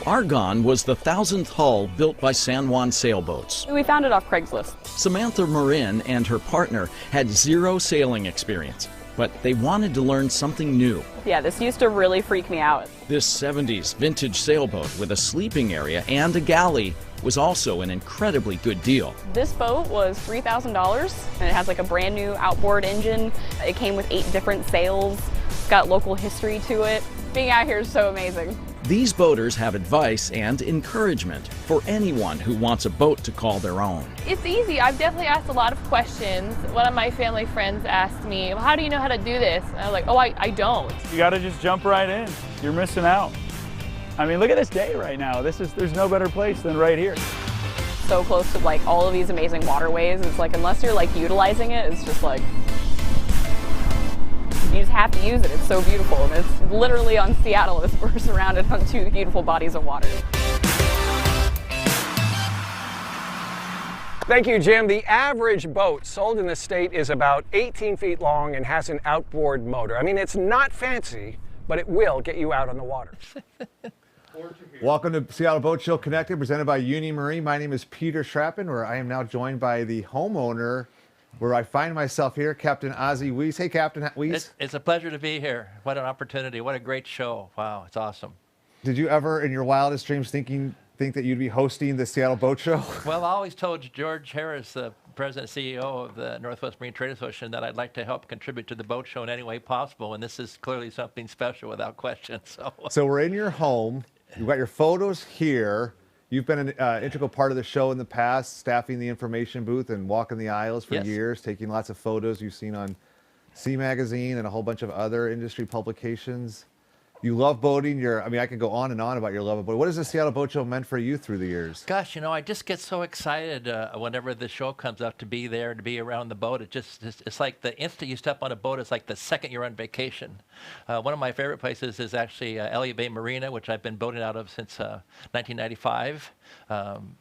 Argon was the 1,000th hull built by San Juan sailboats. We found it off Craigslist. Samantha Marin and her partner had zero sailing experience, but they wanted to learn something new. Yeah, this used to really freak me out. This 70s vintage sailboat with a sleeping area and a galley was also an incredibly good deal. This boat was $3,000, and it has like a brand new outboard engine. It came with 8 different sails. It's got local history to it. Being out here is so amazing. These boaters have advice and encouragement for anyone who wants a boat to call their own. It's easy. I've definitely asked a lot of questions. One of my family friends asked me, well, how do you know how to do this? And I was like, oh, I don't. You gotta just jump right in. You're missing out. I mean, look at this day right now. There's no better place than right here. So close to like all of these amazing waterways. It's like, unless you're like utilizing it, it's just like, you just have to use it. It's so beautiful. And it's literally on Seattle. We're surrounded on 2 beautiful bodies of water. Thank you, Jim. The average boat sold in the state is about 18 feet long and has an outboard motor. I mean, it's not fancy, but it will get you out on the water. Welcome to Seattle Boat Show Connected, presented by Union Marine. My name is Peter Schrappen, where I am now joined by the homeowner where I find myself here, Captain Ozzie Weiss. Hey, Captain Weiss. It's a pleasure to be here. What an opportunity. What a great show. Wow, it's awesome. Did you ever, in your wildest dreams, think that you'd be hosting the Seattle Boat Show? Well, I always told George Harris, the President and CEO of the Northwest Marine Trade Association, that I'd like to help contribute to the boat show in any way possible, and this is clearly something special without question. So we're in your home. You've got your photos here. You've been an integral part of the show in the past, staffing the information booth and walking the aisles for years, taking lots of photos you've seen on Sea Magazine and a whole bunch of other industry publications. You love boating. I mean, I could go on and on about your love of boating. What has the Seattle Boat Show meant for you through the years? Gosh, I just get so excited whenever the show comes up to be there, to be around the boat. It's like the instant you step on a boat, it's like the second you're on vacation. One of my favorite places is actually Elliott Bay Marina, which I've been boating out of since 1995.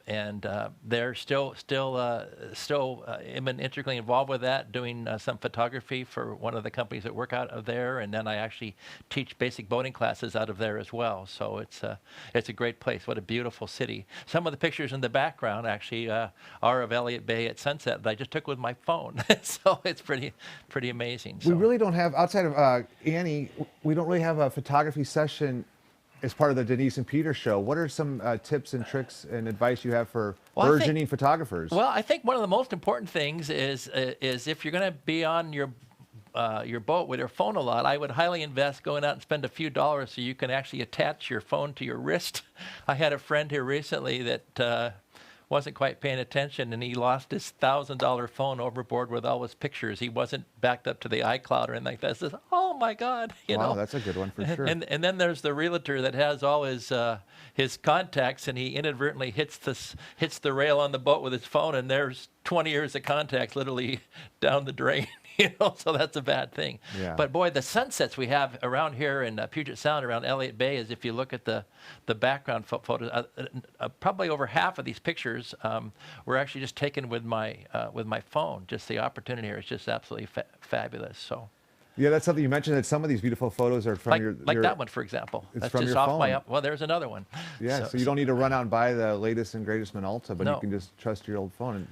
And they're still am integrally involved with that, doing some photography for one of the companies that work out of there. And then I actually teach basic boating classes out of there as well. So it's a great place. What a beautiful city. Some of the pictures in the background actually are of Elliott Bay at sunset that I just took with my phone. So it's pretty amazing. So. We really don't have, outside of Annie, we don't really have a photography session as part of the Denise and Peter show. What are some tips and tricks and advice you have for burgeoning photographers? Well, I think one of the most important things is if you're going to be on your boat with your phone a lot, I would highly invest going out and spend a few dollars so you can actually attach your phone to your wrist. I had a friend here recently that wasn't quite paying attention, and he lost his $1,000 phone overboard with all his pictures. He wasn't backed up to the iCloud or anything like that. Says, oh my God, Wow, that's a good one for sure. And then there's the realtor that has all his contacts, and he inadvertently hits the rail on the boat with his phone, and there's 20 years of contacts literally down the drain. So that's a bad thing. Yeah. But boy, the sunsets we have around here in Puget Sound, around Elliott Bay, is if you look at the background photos, probably over half of these pictures were actually just taken with my phone. Just the opportunity here is just absolutely fabulous. So. Yeah, that's something you mentioned, that some of these beautiful photos are from your that one, for example. It's that's from just your off phone. well, there's another one. Yeah, so you don't need to run out and buy the latest and greatest Minolta, but No. you can just trust your old phone.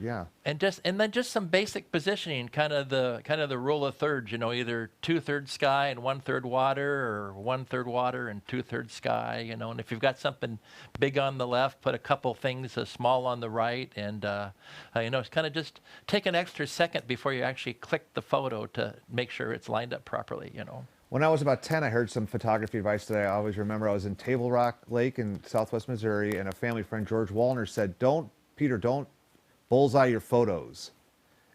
And then just some basic positioning, kind of the rule of thirds. Either 2/3 sky and 1/3 water, or 1/3 water and 2/3 sky. And if you've got something big on the left, put a couple things small on the right, and it's kind of just take an extra second before you actually click the photo to make sure it's lined up properly. When I was about 10, I heard some photography advice that I always remember. I was in Table Rock Lake in southwest Missouri, and a family friend, George Wallner, said, Peter, don't bullseye your photos.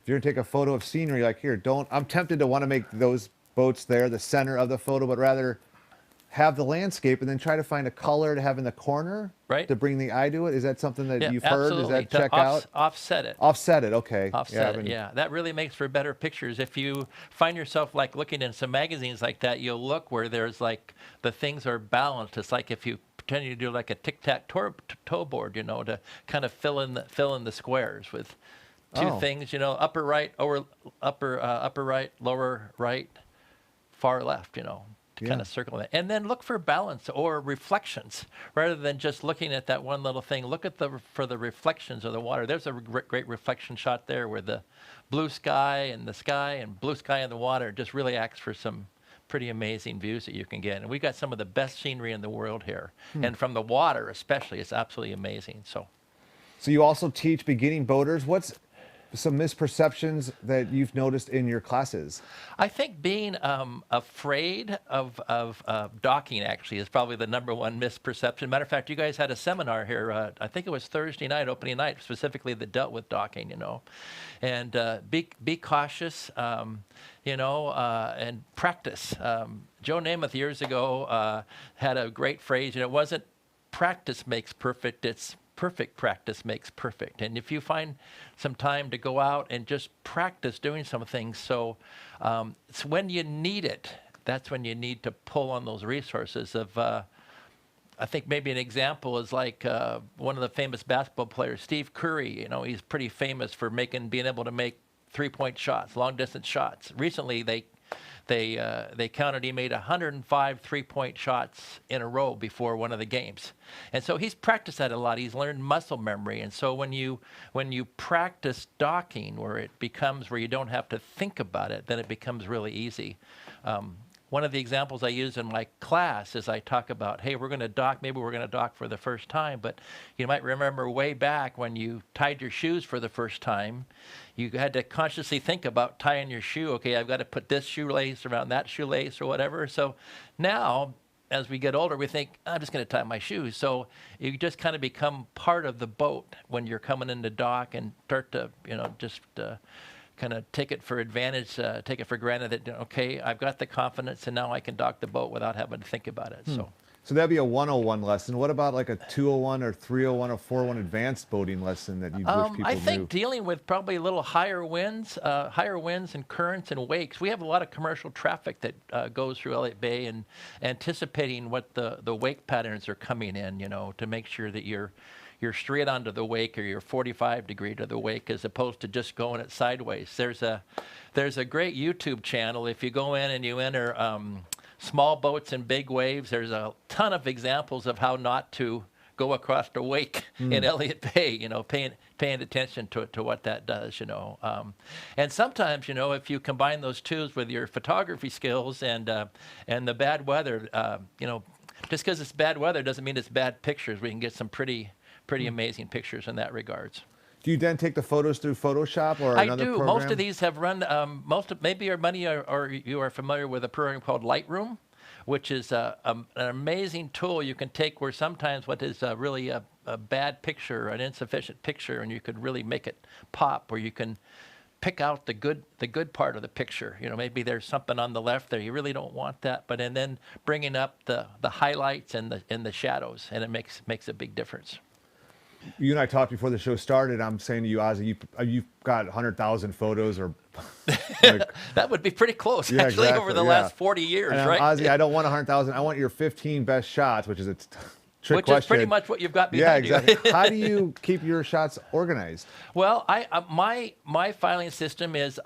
If you're going to take a photo of scenery like here, I'm tempted to want to make those boats there the center of the photo, but rather have the landscape and then try to find a color to have in the corner to bring the eye to it. Is that something that you've heard? Does that check out? Offset it. Offset it, okay. Offset it, yeah. That really makes for better pictures. If you find yourself like looking in some magazines like that, you'll look where there's like the things are balanced. It's like if you pretend to do like a tic-tac-toe board, to kind of fill in the squares with two things, upper right, upper right, lower right, far left, to kind of circle that. And then look for balance or reflections rather than just looking at that one little thing. Look at for the reflections of the water. There's a great reflection shot there where the blue sky and blue sky and the water just really acts for some pretty amazing views that you can get. And we got some of the best scenery in the world here. And from the water especially, it's absolutely amazing. So you also teach beginning boaters. What's some misperceptions that you've noticed in your classes? I think being afraid of docking actually is probably the #1 misperception. Matter of fact, you guys had a seminar here, I think it was Thursday night, opening night, specifically that dealt with docking, and be cautious, and practice. Joe Namath years ago had a great phrase, it wasn't practice makes perfect, it's perfect practice makes perfect. And if you find some time to go out and just practice doing some things, so it's when you need it, that's when you need to pull on those resources of, I think maybe an example is like one of the famous basketball players, Steve Curry. He's pretty famous for being able to make 3-point shots, long distance shots. Recently, they counted he made 105 3-point shots in a row before one of the games. And so he's practiced that a lot. He's learned muscle memory. And so when you practice docking, where it becomes where you don't have to think about it, then it becomes really easy. One of the examples I use in my class is I talk about, hey, we're going to dock, maybe we're going to dock for the first time, but you might remember way back when you tied your shoes for the first time, you had to consciously think about tying your shoe. Okay, I've got to put this shoelace around that shoelace or whatever. So now, as we get older, we think, I'm just going to tie my shoes. So you just kind of become part of the boat when you're coming into dock and start to, just kind of take it for advantage, take it for granted that, okay, I've got the confidence and now I can dock the boat without having to think about it. So that'd be a 101 lesson. What about like a 201 or 301 or 401 advanced boating lesson that you wish people I think knew? dealing with probably a little higher winds and currents and wakes. We have a lot of commercial traffic that goes through Elliott Bay, and anticipating what the wake patterns are coming in, to make sure that you're straight onto the wake or you're 45 degree to the wake as opposed to just going it sideways. There's a great YouTube channel. If you go in and you enter small boats and big waves, there's a ton of examples of how not to go across the wake in Elliott Bay, paying attention to what that does, And sometimes, if you combine those two with your photography skills and the bad weather, just because it's bad weather doesn't mean it's bad pictures. We can get some pretty amazing pictures in that regards. Do you then take the photos through Photoshop or I another do. program? Most of these have run, maybe or you are familiar with a program called Lightroom, which is an amazing tool you can take where sometimes what is really a bad picture, an insufficient picture, and you could really make it pop, where you can pick out the good part of the picture. Maybe there's something on the left there, you really don't want that, and then bringing up the highlights and the shadows, and it makes a big difference. You and I talked before the show started. I'm saying to you, Ozzy, you've got 100,000 photos, or that would be pretty close, actually, over the last 40 years, and right? Ozzy, I don't want 100,000. I want your 15 best shots, which is a trick question. Which is pretty much what you've got behind you. Exactly. How do you keep your shots organized? Well, my filing system is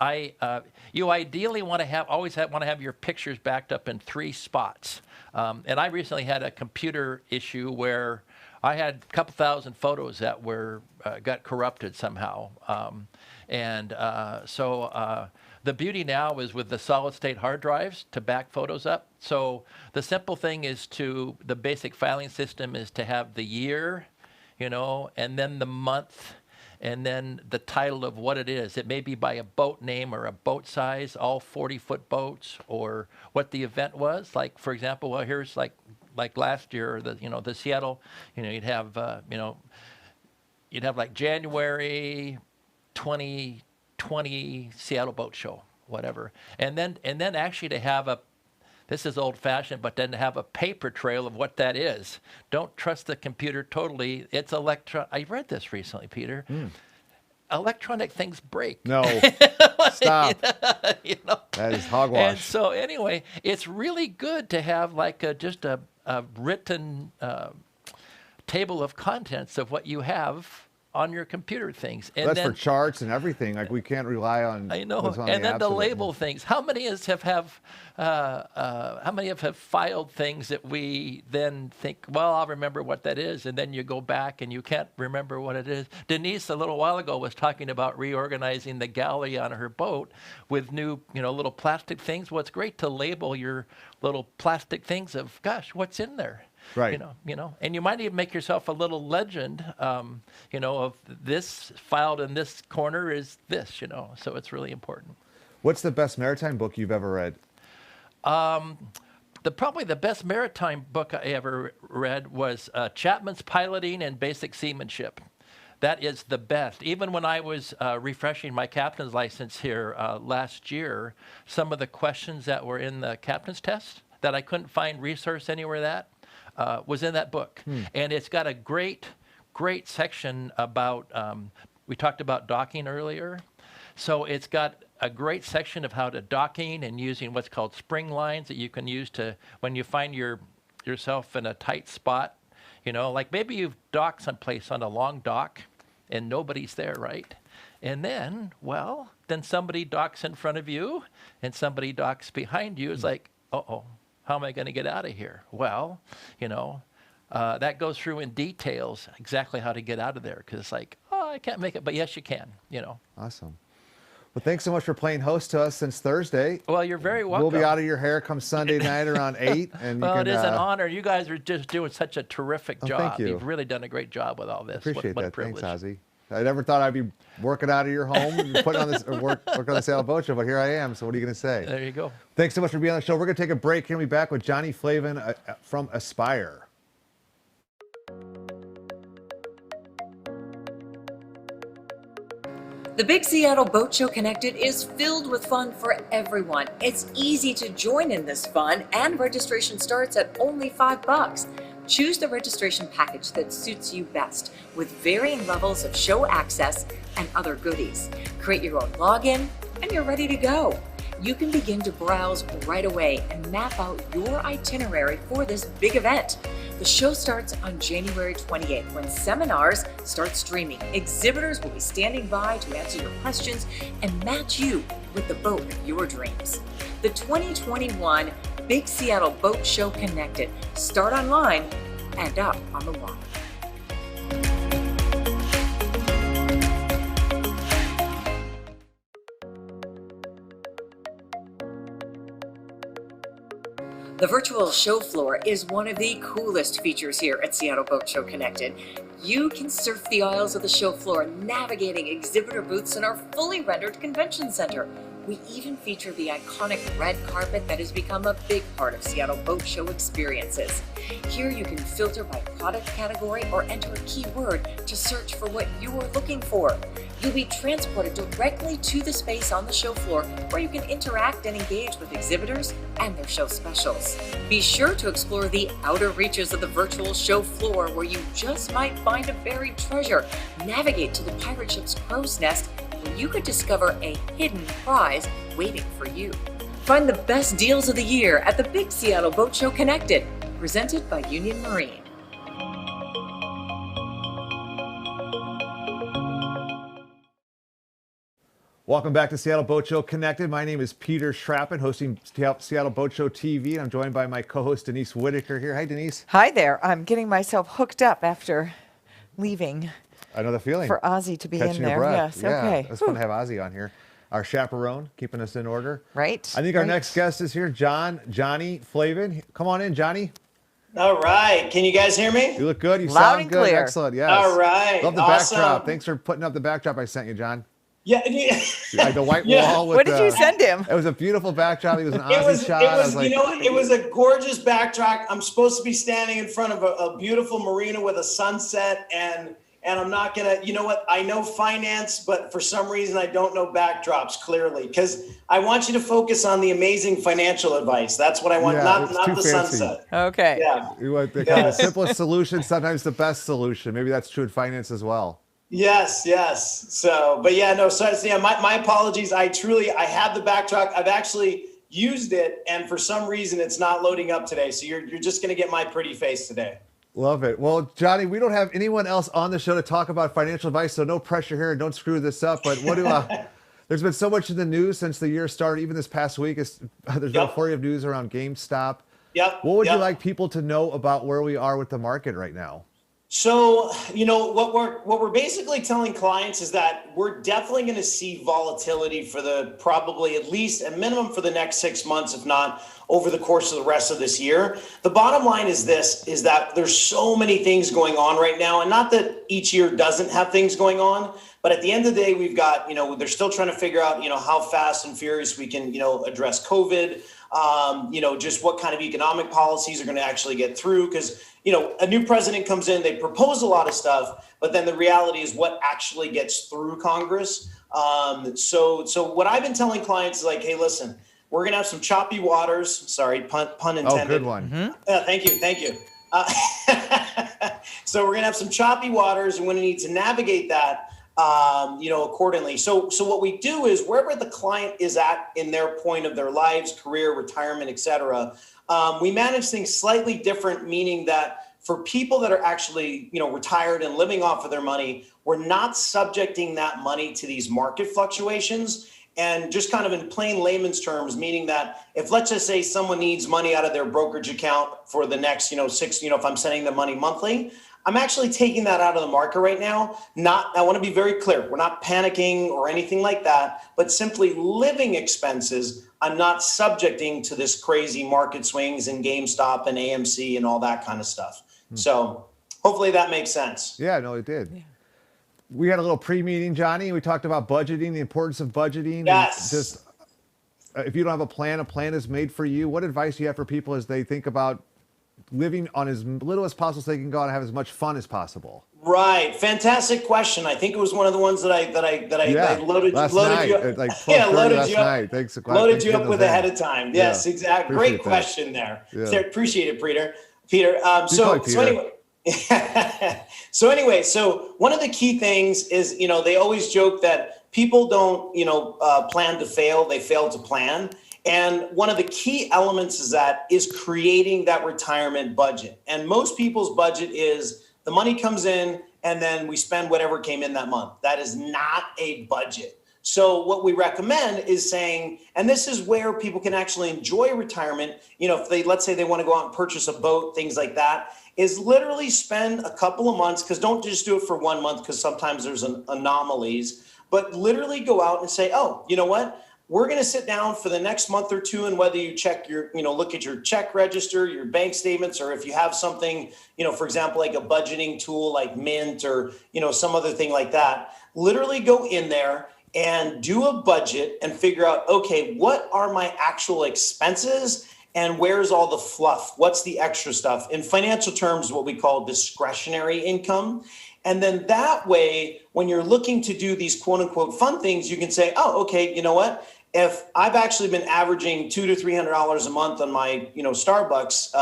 you ideally want to always want to have your pictures backed up in 3 spots. And I recently had a computer issue where I had a couple thousand photos that got corrupted somehow. So the beauty now is with the solid state hard drives to back photos up. So the simple thing is the basic filing system is to have the year, and then the month, and then the title of what it is. It may be by a boat name or a boat size, all 40-foot boats, or what the event was. Like, for example, well, here's like last year, the Seattle, you'd have like January 2020 Seattle Boat Show, whatever. And then actually to have this is old-fashioned, but then to have a paper trail of what that is. Don't trust the computer totally. It's I read this recently, Peter. Electronic things break. No, stop. That is hogwash. And so anyway, it's really good to have like just a written table of contents of what you have on your computer things. And that's for charts and everything. Like, we can't rely on. I know. What's on And the then to label things. How many have filed things that we then think, well, I'll remember what that is, and then you go back and you can't remember what it is. Denise a little while ago was talking about reorganizing the galley on her boat with new, little plastic things. Well, it's great to label your little plastic things of, gosh, what's in there. Right. And you might even make yourself a little legend, of this filed in this corner is this, so it's really important. What's the best maritime book you've ever read? Probably the best maritime book I ever read was Chapman's Piloting and Basic Seamanship. That is the best. Even when I was refreshing my captain's license here last year, some of the questions that were in the captain's test that I couldn't find resource anywhere was in that book. And it's got a great section about, we talked about docking earlier. So it's got a great section of how to docking and using what's called spring lines that you can use to, when you find yourself in a tight spot, like maybe you've docked someplace on a long dock and nobody's there, right? And then, well, then somebody docks in front of you and somebody docks behind you. It's like, uh-oh, how am I going to get out of here? Well, that goes through in details exactly how to get out of there, because it's like, oh, I can't make it, but yes, you can, Awesome. Well, thanks so much for playing host to us since Thursday. Well, you're very welcome. We'll be out of your hair come Sunday night around 8. And well, you can, it is an honor. You guys are just doing such a terrific job. Thank you. You've really done a great job with all this. Appreciate what that. privilege. Thanks, Ozzy. I never thought I'd be working out of your home and putting on this or working on the Seattle Boat Show, but here I am. So what are you going to say? There you go. Thanks so much for being on the show. We're going to take a break. Here we'll be back with Johnny Flavin from Aspire. The Big Seattle Boat Show Connected is filled with fun for everyone. It's easy to join in this fun, and registration starts at only $5. Choose the registration package that suits you best, with varying levels of show access and other goodies. Create your own login, and you're ready to go. You can begin to browse right away and map out your itinerary for this big event. The show starts on January 28th when seminars start streaming. Exhibitors will be standing by to answer your questions and match you with the boat of your dreams. The 2021 Big Seattle Boat Show Connected. Start online and up on the water. The virtual show floor is one of the coolest features here at Seattle Boat Show Connected. You can surf the aisles of the show floor, navigating exhibitor booths in our fully rendered convention center. We even feature the iconic red carpet that has become a big part of Seattle Boat Show experiences. Here you can filter by product category or enter a keyword to search for what you are looking for. You'll be transported directly to the space on the show floor where you can interact and engage with exhibitors and their show specials. Be sure to explore the outer reaches of the virtual show floor where you just might find a buried treasure. Navigate to the pirate ship's crow's nest where you could discover a hidden prize waiting for you. Find the best deals of the year at the Big Seattle Boat Show Connected, presented by Union Marine. Welcome back to Seattle Boat Show Connected. My name is Peter Schrappen, hosting Seattle Boat Show TV, and I'm joined by my co-host Denise Whitaker here. Hi, Denise. Hi there. I'm getting myself hooked up after leaving. I know the feeling. For Ozzy to be Catching in your there. breath. Yes, yeah, okay. It's fun to have Ozzy on here. Our chaperone, keeping us in order. Right. I think our next guest is here, Johnny Flavin. Come on in, Johnny. All right. Can you guys hear me? You look good. You Loud sound and good. clear. Excellent. Yes. All right. Love the Awesome. backdrop. Thanks for putting up the backdrop I sent you, John. Yeah. Like the white Yeah. wall. With What did you send him? It was a beautiful backdrop. It was an It Ozzy was, shot. it I was, was like, you know what? It was a gorgeous backdrop. I'm supposed to be standing in front of a beautiful marina with a sunset, and I'm not gonna, you know what? I know finance, but for some reason I don't know backdrops clearly, because I want you to focus on the amazing financial advice. That's what I want, Yeah, not it's too the fancy. sunset. Okay. Yeah. you want the kind of simplest solution, sometimes the best solution. Maybe that's true in finance as well. Yes. So, but yeah, no, so yeah, my apologies. I had the backdrop. I've actually used it, and for some reason it's not loading up today. So you're just going to get my pretty face today. Love it. Well, Johnny, we don't have anyone else on the show to talk about financial advice, so no pressure here. Don't screw this up. But what do there's been so much in the news since the year started. Even this past week, there's been a flurry of news around GameStop. Yep. What would you like people to know about where we are with the market right now? So, you know, what we're basically telling clients is that we're definitely going to see volatility for the probably at least a minimum for the next 6 months, if not over the course of the rest of this year. The bottom line is that there's so many things going on right now, and not that each year doesn't have things going on, but at the end of the day, we've got, they're still trying to figure out, how fast and furious we can, address COVID, just what kind of economic policies are going to actually get through. Because, a new president comes in, they propose a lot of stuff, but then the reality is what actually gets through Congress. So what I've been telling clients is like, hey, listen, we're going to have some choppy waters. Sorry, pun intended. Oh, good one. Mm-hmm. Thank you. So we're going to have some choppy waters, and we're going to need to navigate that, accordingly. So what we do is wherever the client is at in their point of their lives, career, retirement, et cetera, we manage things slightly different, meaning that for people that are actually, retired and living off of their money, we're not subjecting that money to these market fluctuations. And just kind of in plain layman's terms, meaning that if, let's just say, someone needs money out of their brokerage account for the next, 6, if I'm sending them money monthly, I'm actually taking that out of the market right now. I want to be very clear. We're not panicking or anything like that, but simply living expenses, I'm not subjecting to this crazy market swings and GameStop and AMC and all that kind of stuff. So hopefully that makes sense. Yeah, no, it did. Yeah. We had a little pre-meeting, Johnny. We talked about budgeting, the importance of budgeting. Yes. And just if you don't have a plan is made for you. What advice do you have for people as they think about living on as little as possible so they can go out and have as much fun as possible? Right. Fantastic question. I think it was one of the ones that I loaded you up. Loaded you up. Thanks, loaded you up with ahead of time. Yes, exactly. Great question there. Yeah. Appreciate it, Peter. So anyway, so one of the key things is, they always joke that people don't, plan to fail, they fail to plan. And one of the key elements is creating that retirement budget. And most people's budget is the money comes in and then we spend whatever came in that month. That is not a budget. So what we recommend is saying, and this is where people can actually enjoy retirement, if let's say they want to go out and purchase a boat, things like that, is literally spend a couple of months, because don't just do it for 1 month, because sometimes there's anomalies, but literally go out and say, oh, you know what? We're going to sit down for the next month or two, and whether you check your, look at your check register, your bank statements, or if you have something, for example, like a budgeting tool like Mint or, some other thing like that, literally go in there and do a budget and figure out, okay, what are my actual expenses and where's all the fluff? What's the extra stuff? In financial terms, what we call discretionary income. And then that way, when you're looking to do these quote unquote fun things, you can say, oh, okay, you know what? If I've actually been averaging $200 to $300 a month on my, Starbucks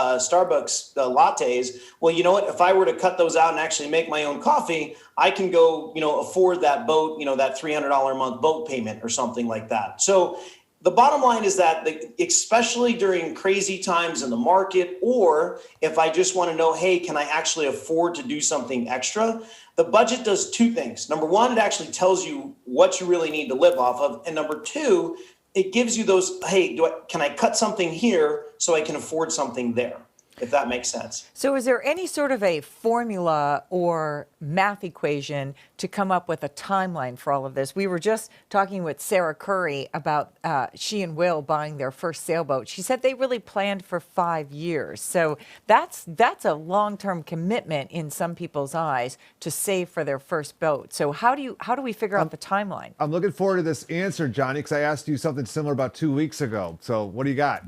lattes, well, you know what? If I were to cut those out and actually make my own coffee, I can go, afford that boat, that $300 a month boat payment or something like that. So the bottom line is that, especially during crazy times in the market, or if I just want to know, hey, can I actually afford to do something extra? The budget does two things. Number one, it actually tells you what you really need to live off of. And number two, it gives you those, hey, can I cut something here so I can afford something there? If that makes sense. So is there any sort of a formula or math equation to come up with a timeline for all of this? We were just talking with Sarah Curry about she and Will buying their first sailboat. She said they really planned for 5 years. So that's a long-term commitment in some people's eyes to save for their first boat. So how do we figure out the timeline? I'm looking forward to this answer, Johnny, because I asked you something similar about 2 weeks ago. So what do you got?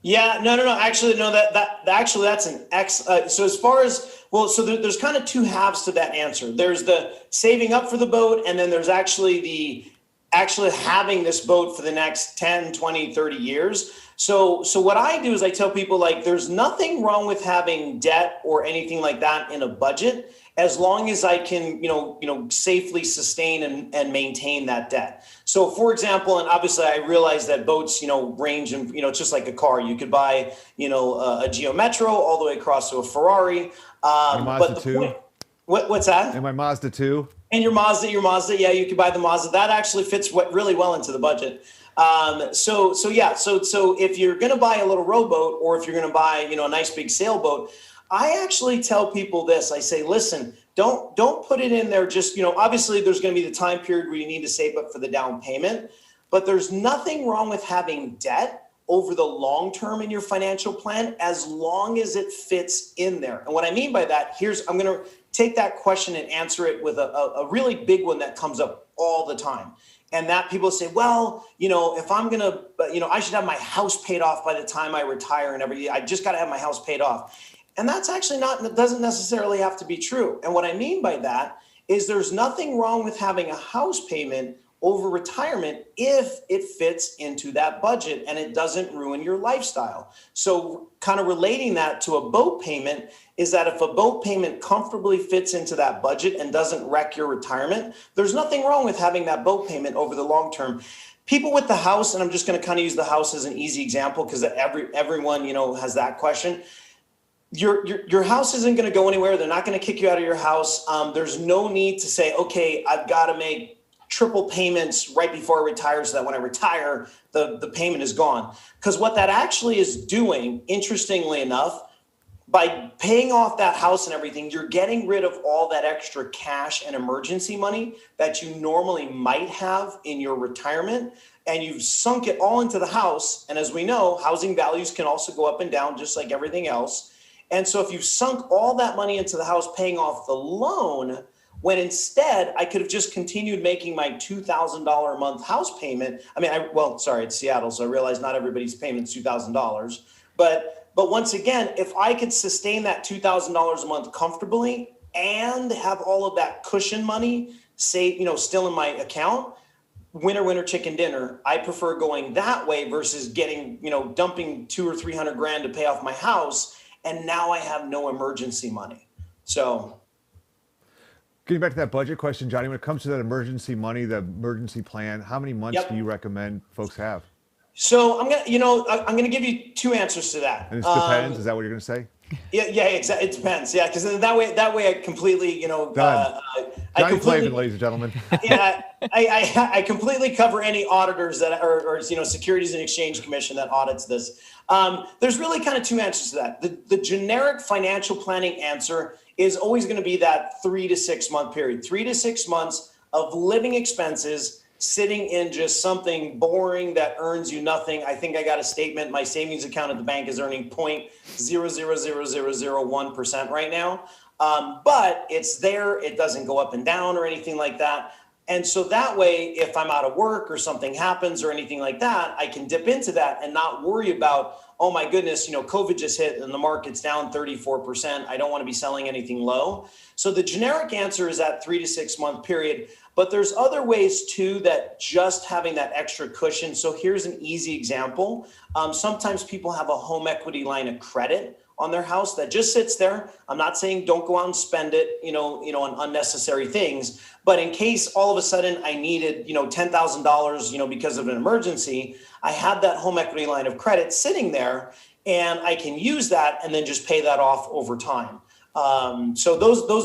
Yeah, no. Actually, no, actually, that's an X. So as far as, there's kind of two halves to that answer. There's the saving up for the boat, and then there's actually having this boat for the next 10, 20, 30 years. So what I do is I tell people, there's nothing wrong with having debt or anything like that in a budget, as long as I can, safely sustain and maintain that debt. So for example, and obviously I realize that boats, range and, it's just like a car. You could buy, a Geo Metro all the way across to a Ferrari. But the point, what's that? And my Mazda 2. And your Mazda, yeah, you could buy the Mazda. That actually fits really well into the budget. So if you're going to buy a little rowboat, or if you're going to buy, a nice big sailboat, I actually tell people this. I say, listen, don't put it in there. Just, obviously there's going to be the time period where you need to save up for the down payment, but there's nothing wrong with having debt over the long term in your financial plan, as long as it fits in there. And what I mean by that, I'm going to take that question and answer it with a really big one that comes up all the time. And that people say, well, if I'm going to, I should have my house paid off by the time I retire and everything. I just got to have my house paid off. And that's actually doesn't necessarily have to be true. And what I mean by that is there's nothing wrong with having a house payment over retirement if it fits into that budget and it doesn't ruin your lifestyle. So kind of relating that to a boat payment is that if a boat payment comfortably fits into that budget and doesn't wreck your retirement, there's nothing wrong with having that boat payment over the long term. People with the house, and I'm just going to kind of use the house as an easy example because everyone, has that question. Your house isn't going to go anywhere. They're not going to kick you out of your house. There's no need to say, okay, I've got to make triple payments right before I retire so that when I retire, the payment is gone. Because what that actually is doing, interestingly enough, by paying off that house and everything, you're getting rid of all that extra cash and emergency money that you normally might have in your retirement. And you've sunk it all into the house. And as we know, housing values can also go up and down just like everything else. And so if you've sunk all that money into the house paying off the loan, when instead I could have just continued making my $2,000 a month house payment. I mean, it's Seattle, so I realize not everybody's payment's $2,000. But once again, if I could sustain that $2,000 a month comfortably and have all of that cushion money saved, still in my account, winner, chicken dinner. I prefer going that way versus getting, dumping $200,000 or $300,000 to pay off my house. And now I have no emergency money. So getting back to that budget question, Johnny, when it comes to that emergency money, the emergency plan, how many months do you recommend folks have? So I'm gonna give you two answers to that. And it depends. Is that what you're gonna say? Yeah, exactly. It depends. Yeah, because that way I completely, Johnny Flavin, ladies and gentlemen. Yeah, I completely cover any auditors that or Securities and Exchange Commission that audits this. There's really kind of two answers to that. The generic financial planning answer is always going to be that 3 to 6 month period, 3 to 6 months of living expenses sitting in just something boring that earns you nothing. I think I got a statement. My savings account at the bank is earning 0.000001% right now. But it's there. It doesn't go up and down or anything like that. And so that way, if I'm out of work or something happens or anything like that, I can dip into that and not worry about, oh my goodness, COVID just hit and the market's down 34%. I don't want to be selling anything low. So the generic answer is that 3 to 6 month period. But there's other ways too that just having that extra cushion. So here's an easy example. Sometimes people have a home equity line of credit on their house that just sits there. I'm not saying don't go out and spend it, on unnecessary things. But in case all of a sudden I needed, $10,000, because of an emergency, I have that home equity line of credit sitting there, and I can use that and then just pay that off over time. So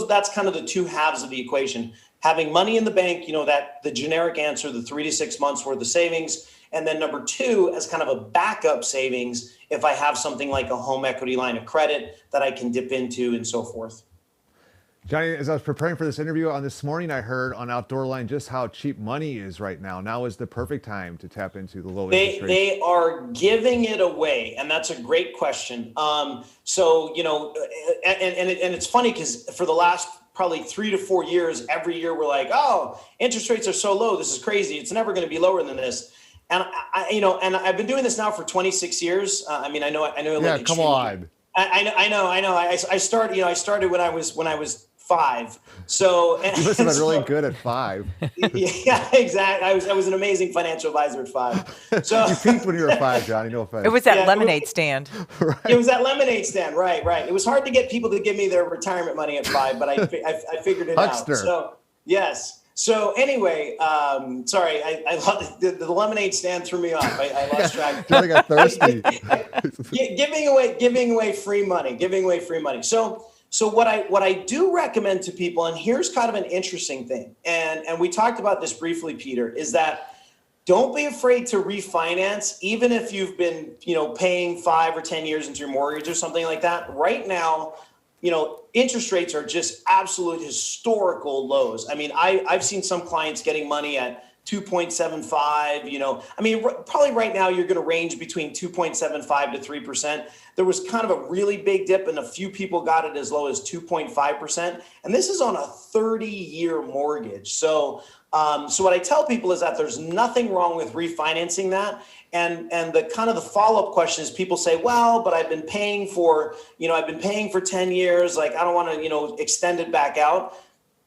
that's kind of the two halves of the equation. Having money in the bank, that the generic answer, the 3 to 6 months worth of savings. And then number two, as kind of a backup savings, if I have something like a home equity line of credit that I can dip into and so forth. Johnny, as I was preparing for this interview on this morning, I heard on Outdoor Line just how cheap money is right now. Now is the perfect time to tap into the low interest rates. They are giving it away, and that's a great question. And it's funny because for the last probably 3 to 4 years, every year we're like, oh, interest rates are so low. This is crazy. It's never going to be lower than this. And I've been doing this now for 26 years. I know. Yeah, come on. I know. I started when I was 5. So you must have been really good at 5. Yeah, exactly. I was an amazing financial advisor at 5. So you peaked when you were 5, Johnny. No offense. It was that lemonade stand. Right. It was that lemonade stand. Right. It was hard to get people to give me their retirement money at 5, but I figured it Huckster. out. So yes. So anyway, sorry, I the lemonade stand threw me off. I lost track. Johnny got thirsty. Giving away free money. So what I do recommend to people, and here's kind of an interesting thing, and we talked about this briefly, Peter, is that don't be afraid to refinance, even if you've been paying 5 or 10 years into your mortgage or something like that. Right now, interest rates are just absolute historical lows. I mean, I've seen some clients getting money at 2.75, probably right now you're going to range between 2.75 to 3%. There was kind of a really big dip and a few people got it as low as 2.5%. And this is on a 30-year mortgage. So what I tell people is that there's nothing wrong with refinancing that. And the kind of the follow-up question is people say, well, but I've been paying for 10 years. Like, I don't want to, extend it back out.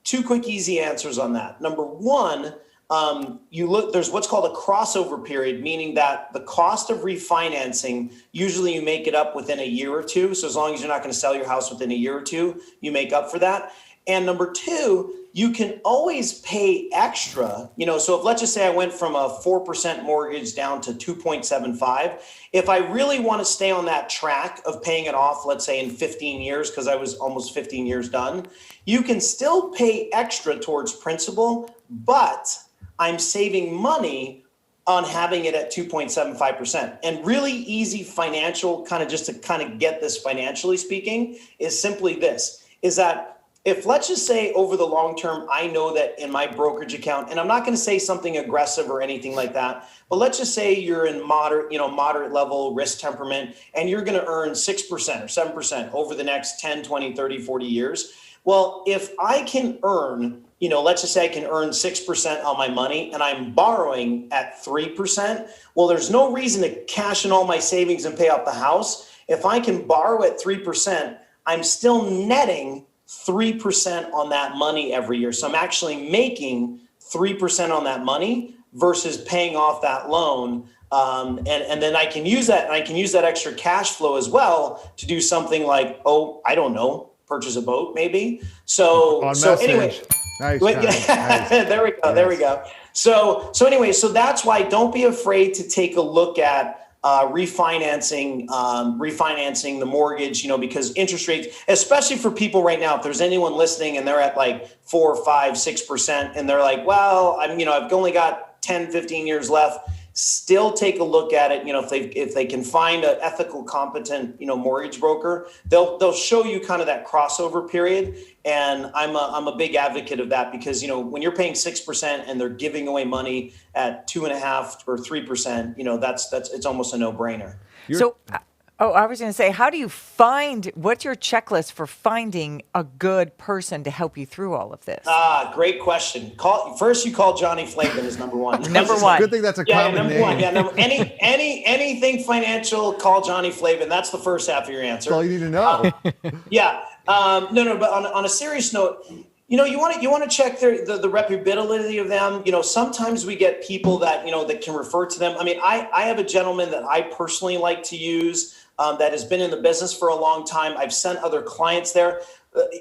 2 quick, easy answers on that. Number one, there's what's called a crossover period, meaning that the cost of refinancing, usually you make it up within a year or two. So as long as you're not going to sell your house within a year or two, you make up for that. And number two, you can always pay extra, so if let's just say I went from a 4% mortgage down to 2.75, if I really want to stay on that track of paying it off, let's say in 15 years, because I was almost 15 years done, you can still pay extra towards principal, but I'm saving money on having it at 2.75%. And really easy financial, just to get this financially speaking, is simply this, is that if let's just say over the long term, I know that in my brokerage account, and I'm not going to say something aggressive or anything like that, but let's just say you're in moderate level risk temperament, and you're going to earn 6% or 7% over the next 10, 20, 30, 40 years. Well, if I can earn, let's just say I can earn 6% on my money and I'm borrowing at 3%, well, there's no reason to cash in all my savings and pay off the house. If I can borrow at 3%, I'm still netting 3% on that money every year. So I'm actually making 3% on that money versus paying off that loan. And then I can use that, and I can use that extra cash flow as well to do something like, I don't know, purchase a boat maybe. So anyway, nice, nice. There we go. Yes. There we go. So anyway, so that's why don't be afraid to take a look at refinancing the mortgage, because interest rates, especially for people right now, if there's anyone listening and they're at like 4, 5, 6%, and they're like, well, I've only got 10, 15 years left, still take a look at it. If they can find an ethical, competent, mortgage broker, they'll show you kind of that crossover period. And I'm a big advocate of that because, when you're paying 6% and they're giving away money at 2.5 or 3%, it's almost a no-brainer. I was going to say, how do you what's your checklist for finding a good person to help you through all of this? Great question. First you call Johnny Flavin is number one. Number one. Good thing that's a common name. One. Yeah, anything financial, call Johnny Flavin. That's the first half of your answer. That's all you need to know. But on a serious note, you want to check the reputability of them. Sometimes we get people that, that can refer to them. I have a gentleman that I personally like to use that has been in the business for a long time. I've sent other clients there.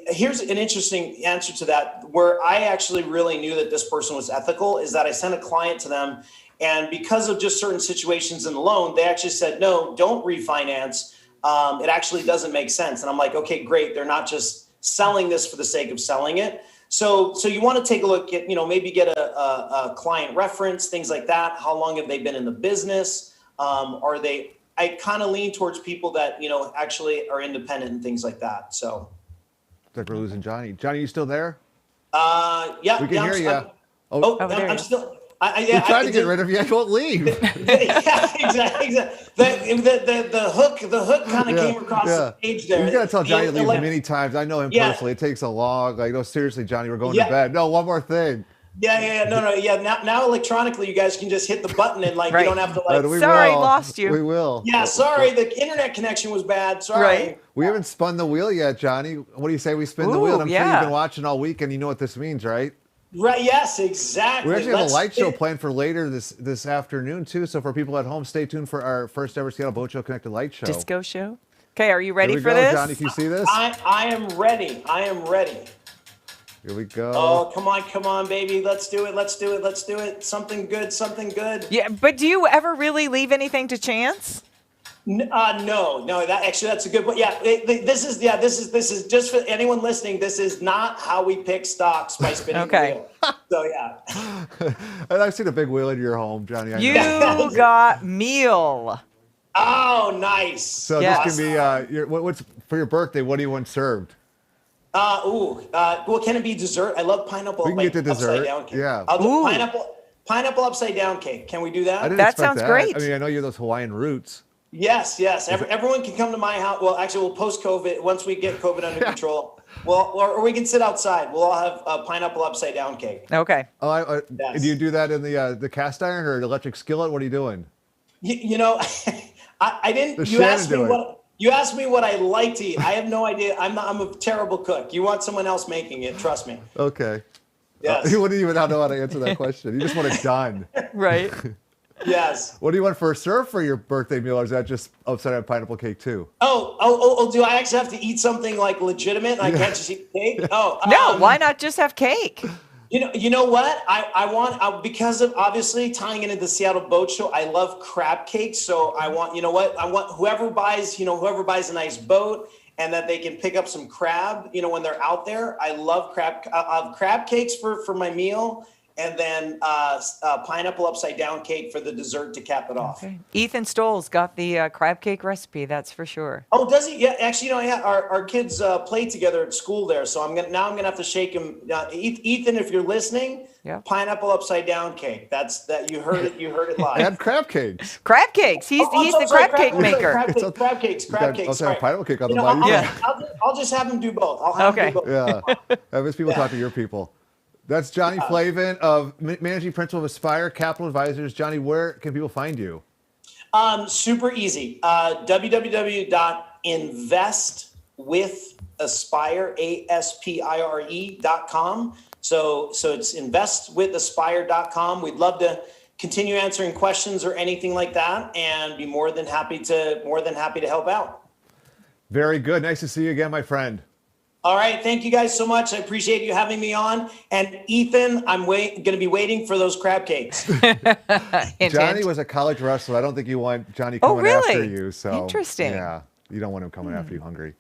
Here's an interesting answer to that, where I actually really knew that this person was ethical, is that I sent a client to them, and because of just certain situations in the loan, they actually said, no, don't refinance. It actually doesn't make sense. And I'm like, okay, great. They're not just selling this for the sake of selling it. So you want to take a look at, maybe get a client reference, things like that. How long have they been in the business? I kind of lean towards people that, actually are independent and things like that. So. It's like we're losing Johnny. Johnny, you still there? Yeah. We can hear you. I'm still. We're trying to get rid of you. I won't leave. Yeah, exactly. The hook kind of came across the page there. You got to tell Johnny to leave many times. I know him personally. It takes a long, no, seriously, Johnny, we're going to bed. No, one more thing. Now electronically, you guys can just hit the button and you don't have to Sorry, lost you. We will. Yeah, sorry, the internet connection was bad. Sorry. Right. We haven't spun the wheel yet, Johnny. What do you say we spin the wheel? And I'm sure you've been watching all week, and you know what this means, right? Right. Yes, exactly. We actually have a light show planned for later this afternoon too. So for people at home, stay tuned for our first ever Seattle Boat Show Connected Light Show. Disco show. Okay, are you ready for this? this? Johnny, can you see this? I am ready. Here we go. Oh, come on, baby. Let's do it. Something good. Yeah, but do you ever really leave anything to chance? No. That's a good point. Yeah, this is just for anyone listening. This is not how we pick stocks by spinning the wheel. So yeah. And I've seen a big wheel in your home, Johnny. You got meal. Oh, nice. So this can be what's for your birthday? What do you want served? Well, can it be dessert? I love pineapple. We can get the dessert. Down cake. Yeah. I'll do pineapple upside down cake. Can we do that? That sounds great. I know you have those Hawaiian roots. Yes. Everyone can come to my house. Well, actually, we'll post-COVID. Once we get COVID under control, or we can sit outside. We'll all have a pineapple upside down cake. Okay. Do you do that in the cast iron or electric skillet? What are you doing? I didn't. You asked me what I like to eat. I have no idea. I'm a terrible cook. You want someone else making it. Trust me. Okay. Yes. You wouldn't even know how to answer that question. You just want it done. Right. Yes. What do you want for a serve for your birthday meal, or is that just upside down pineapple cake too? Oh, do I actually have to eat something like legitimate? I can't just eat cake? Oh. No, why not just have cake? You know what? I want because of obviously tying into the Seattle Boat Show. I love crab cakes, so I want whoever buys a nice boat and that they can pick up some crab. When they're out there, I love crab. I'll have crab cakes for my meal, and then pineapple upside down cake for the dessert to cap it off. Okay. Ethan Stoll's got the crab cake recipe. That's for sure. Oh, does he? Yeah, actually, our kids play together at school there, so I'm gonna have to shake him. Ethan, if you're listening, pineapple upside down cake. That you heard it. You heard it live. And crab cakes. Crab cakes. He's the crab cake maker. Crab cakes. Also, pineapple cake on the I'll, bite. I'll just have him do both. I'll have him do both. Yeah. Have his people talk to your people. That's Johnny Flavin of Managing Principal of Aspire Capital Advisors. Johnny, where can people find you? Super easy. www.investwithaspire.com. So it's investwithaspire.com. We'd love to continue answering questions or anything like that, and be more than happy to help out. Very good. Nice to see you again, my friend. All right. Thank you guys so much. I appreciate you having me on. And Ethan, I'm going to be waiting for those crab cakes. Johnny was a college wrestler. I don't think you want Johnny coming after you. So interesting. Yeah, you don't want him coming after you hungry.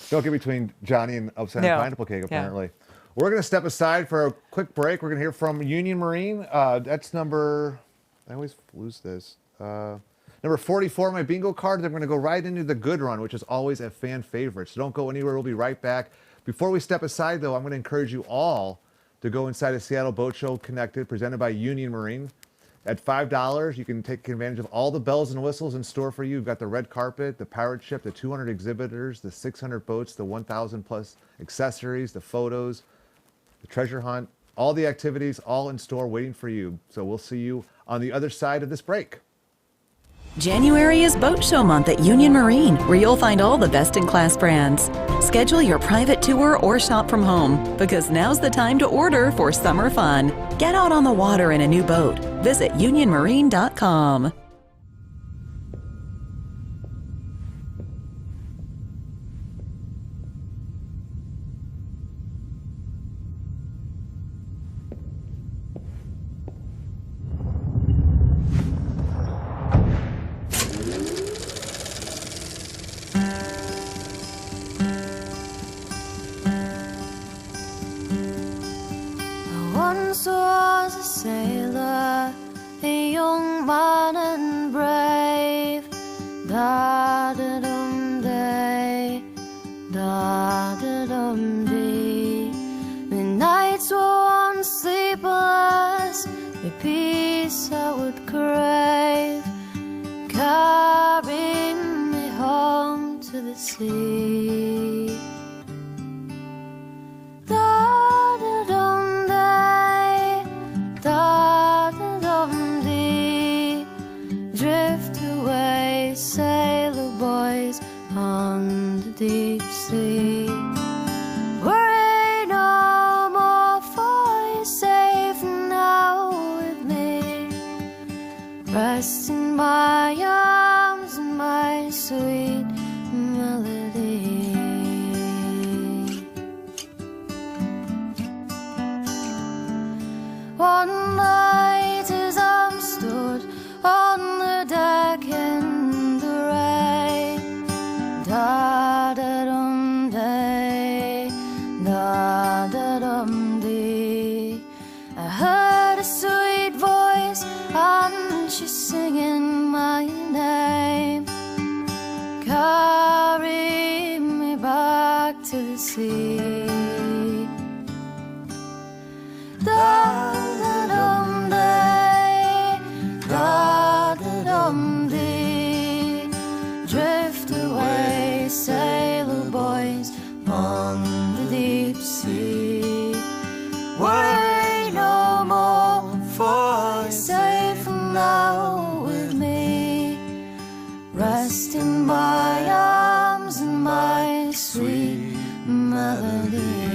Don't get between Johnny and upside down pineapple cake, apparently. Yeah. We're going to step aside for a quick break. We're going to hear from Union Marine. That's number, I always lose this. Number 44 on my bingo card. Then we're going to go right into the good run, which is always a fan favorite. So don't go anywhere. We'll be right back. Before we step aside, though, I'm going to encourage you all to go inside a Seattle Boat Show Connected, presented by Union Marine. At $5, you can take advantage of all the bells and whistles in store for you. You've got the red carpet, the pirate ship, the 200 exhibitors, the 600 boats, the 1,000 plus accessories, the photos, the treasure hunt, all the activities, all in store waiting for you. So we'll see you on the other side of this break. January is Boat Show Month at Union Marine, where you'll find all the best-in-class brands. Schedule your private tour or shop from home, because now's the time to order for summer fun. Get out on the water in a new boat. Visit unionmarine.com. Once was a sailor, a young man and brave. Da-da-dum-day, da-da-dum-dee. The nights were unsleepless, the peace I would crave, carrying me home to the sea. Da-da-dum-day, drift away, sailor boys on the deep sea. Worry no more, for you're safe now with me. Rest in my arms and my sweet melody. One night as I stood on the deck in the rain, da-da-dum-day, da-da-dum-dee, I heard a sweet voice and she's singing my name, carry me back to the sea. Da-da-dum-day, da-da-dum-dee, drift away, sailor boys on the deep sea. Worry no more, for you're safe now with me. Rest in my arms and my sweet melody.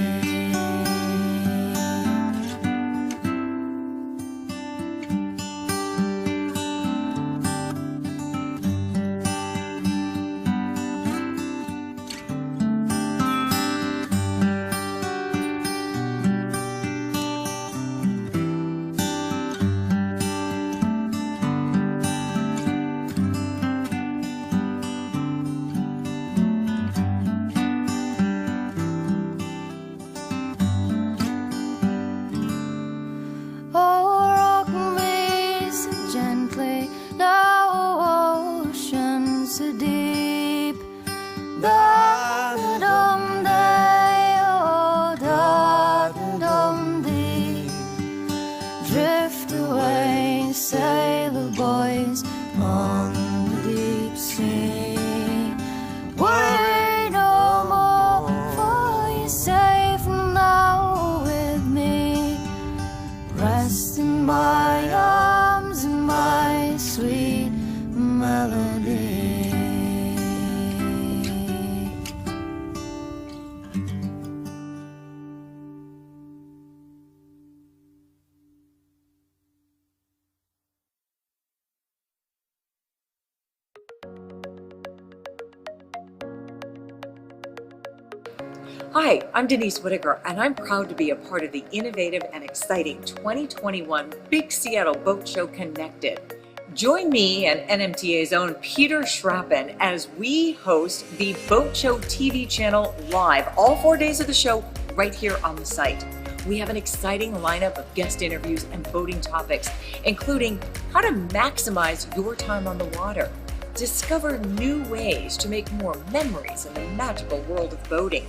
Hi, I'm Denise Whitaker, and I'm proud to be a part of the innovative and exciting 2021 Big Seattle Boat Show Connected. Join me and NMTA's own Peter Schrappen as we host the Boat Show TV channel live all 4 days of the show right here on the site. We have an exciting lineup of guest interviews and boating topics, including how to maximize your time on the water, discover new ways to make more memories in the magical world of boating.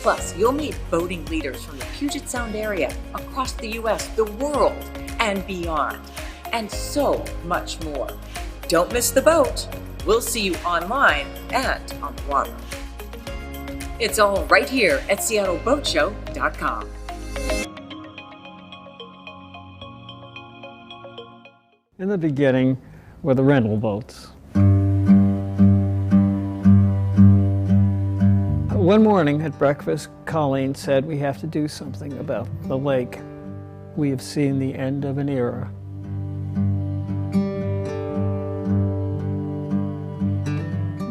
Plus, you'll meet boating leaders from the Puget Sound area, across the U.S., the world, and beyond, and so much more. Don't miss the boat. We'll see you online and on the water. It's all right here at SeattleBoatShow.com. In the beginning were the rental boats. One morning at breakfast, Colleen said, "We have to do something about the lake. We have seen the end of an era."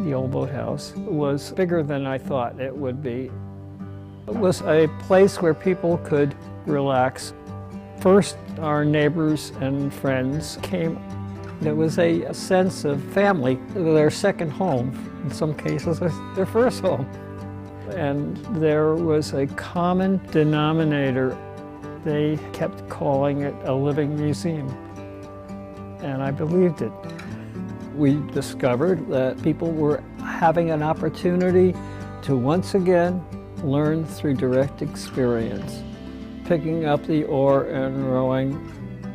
The old boathouse was bigger than I thought it would be. It was a place where people could relax. First, our neighbors and friends came. There was a sense of family, their second home, in some cases their first home. And there was a common denominator. They kept calling it a living museum, and I believed it. We discovered that people were having an opportunity to once again learn through direct experience, picking up the oar and rowing,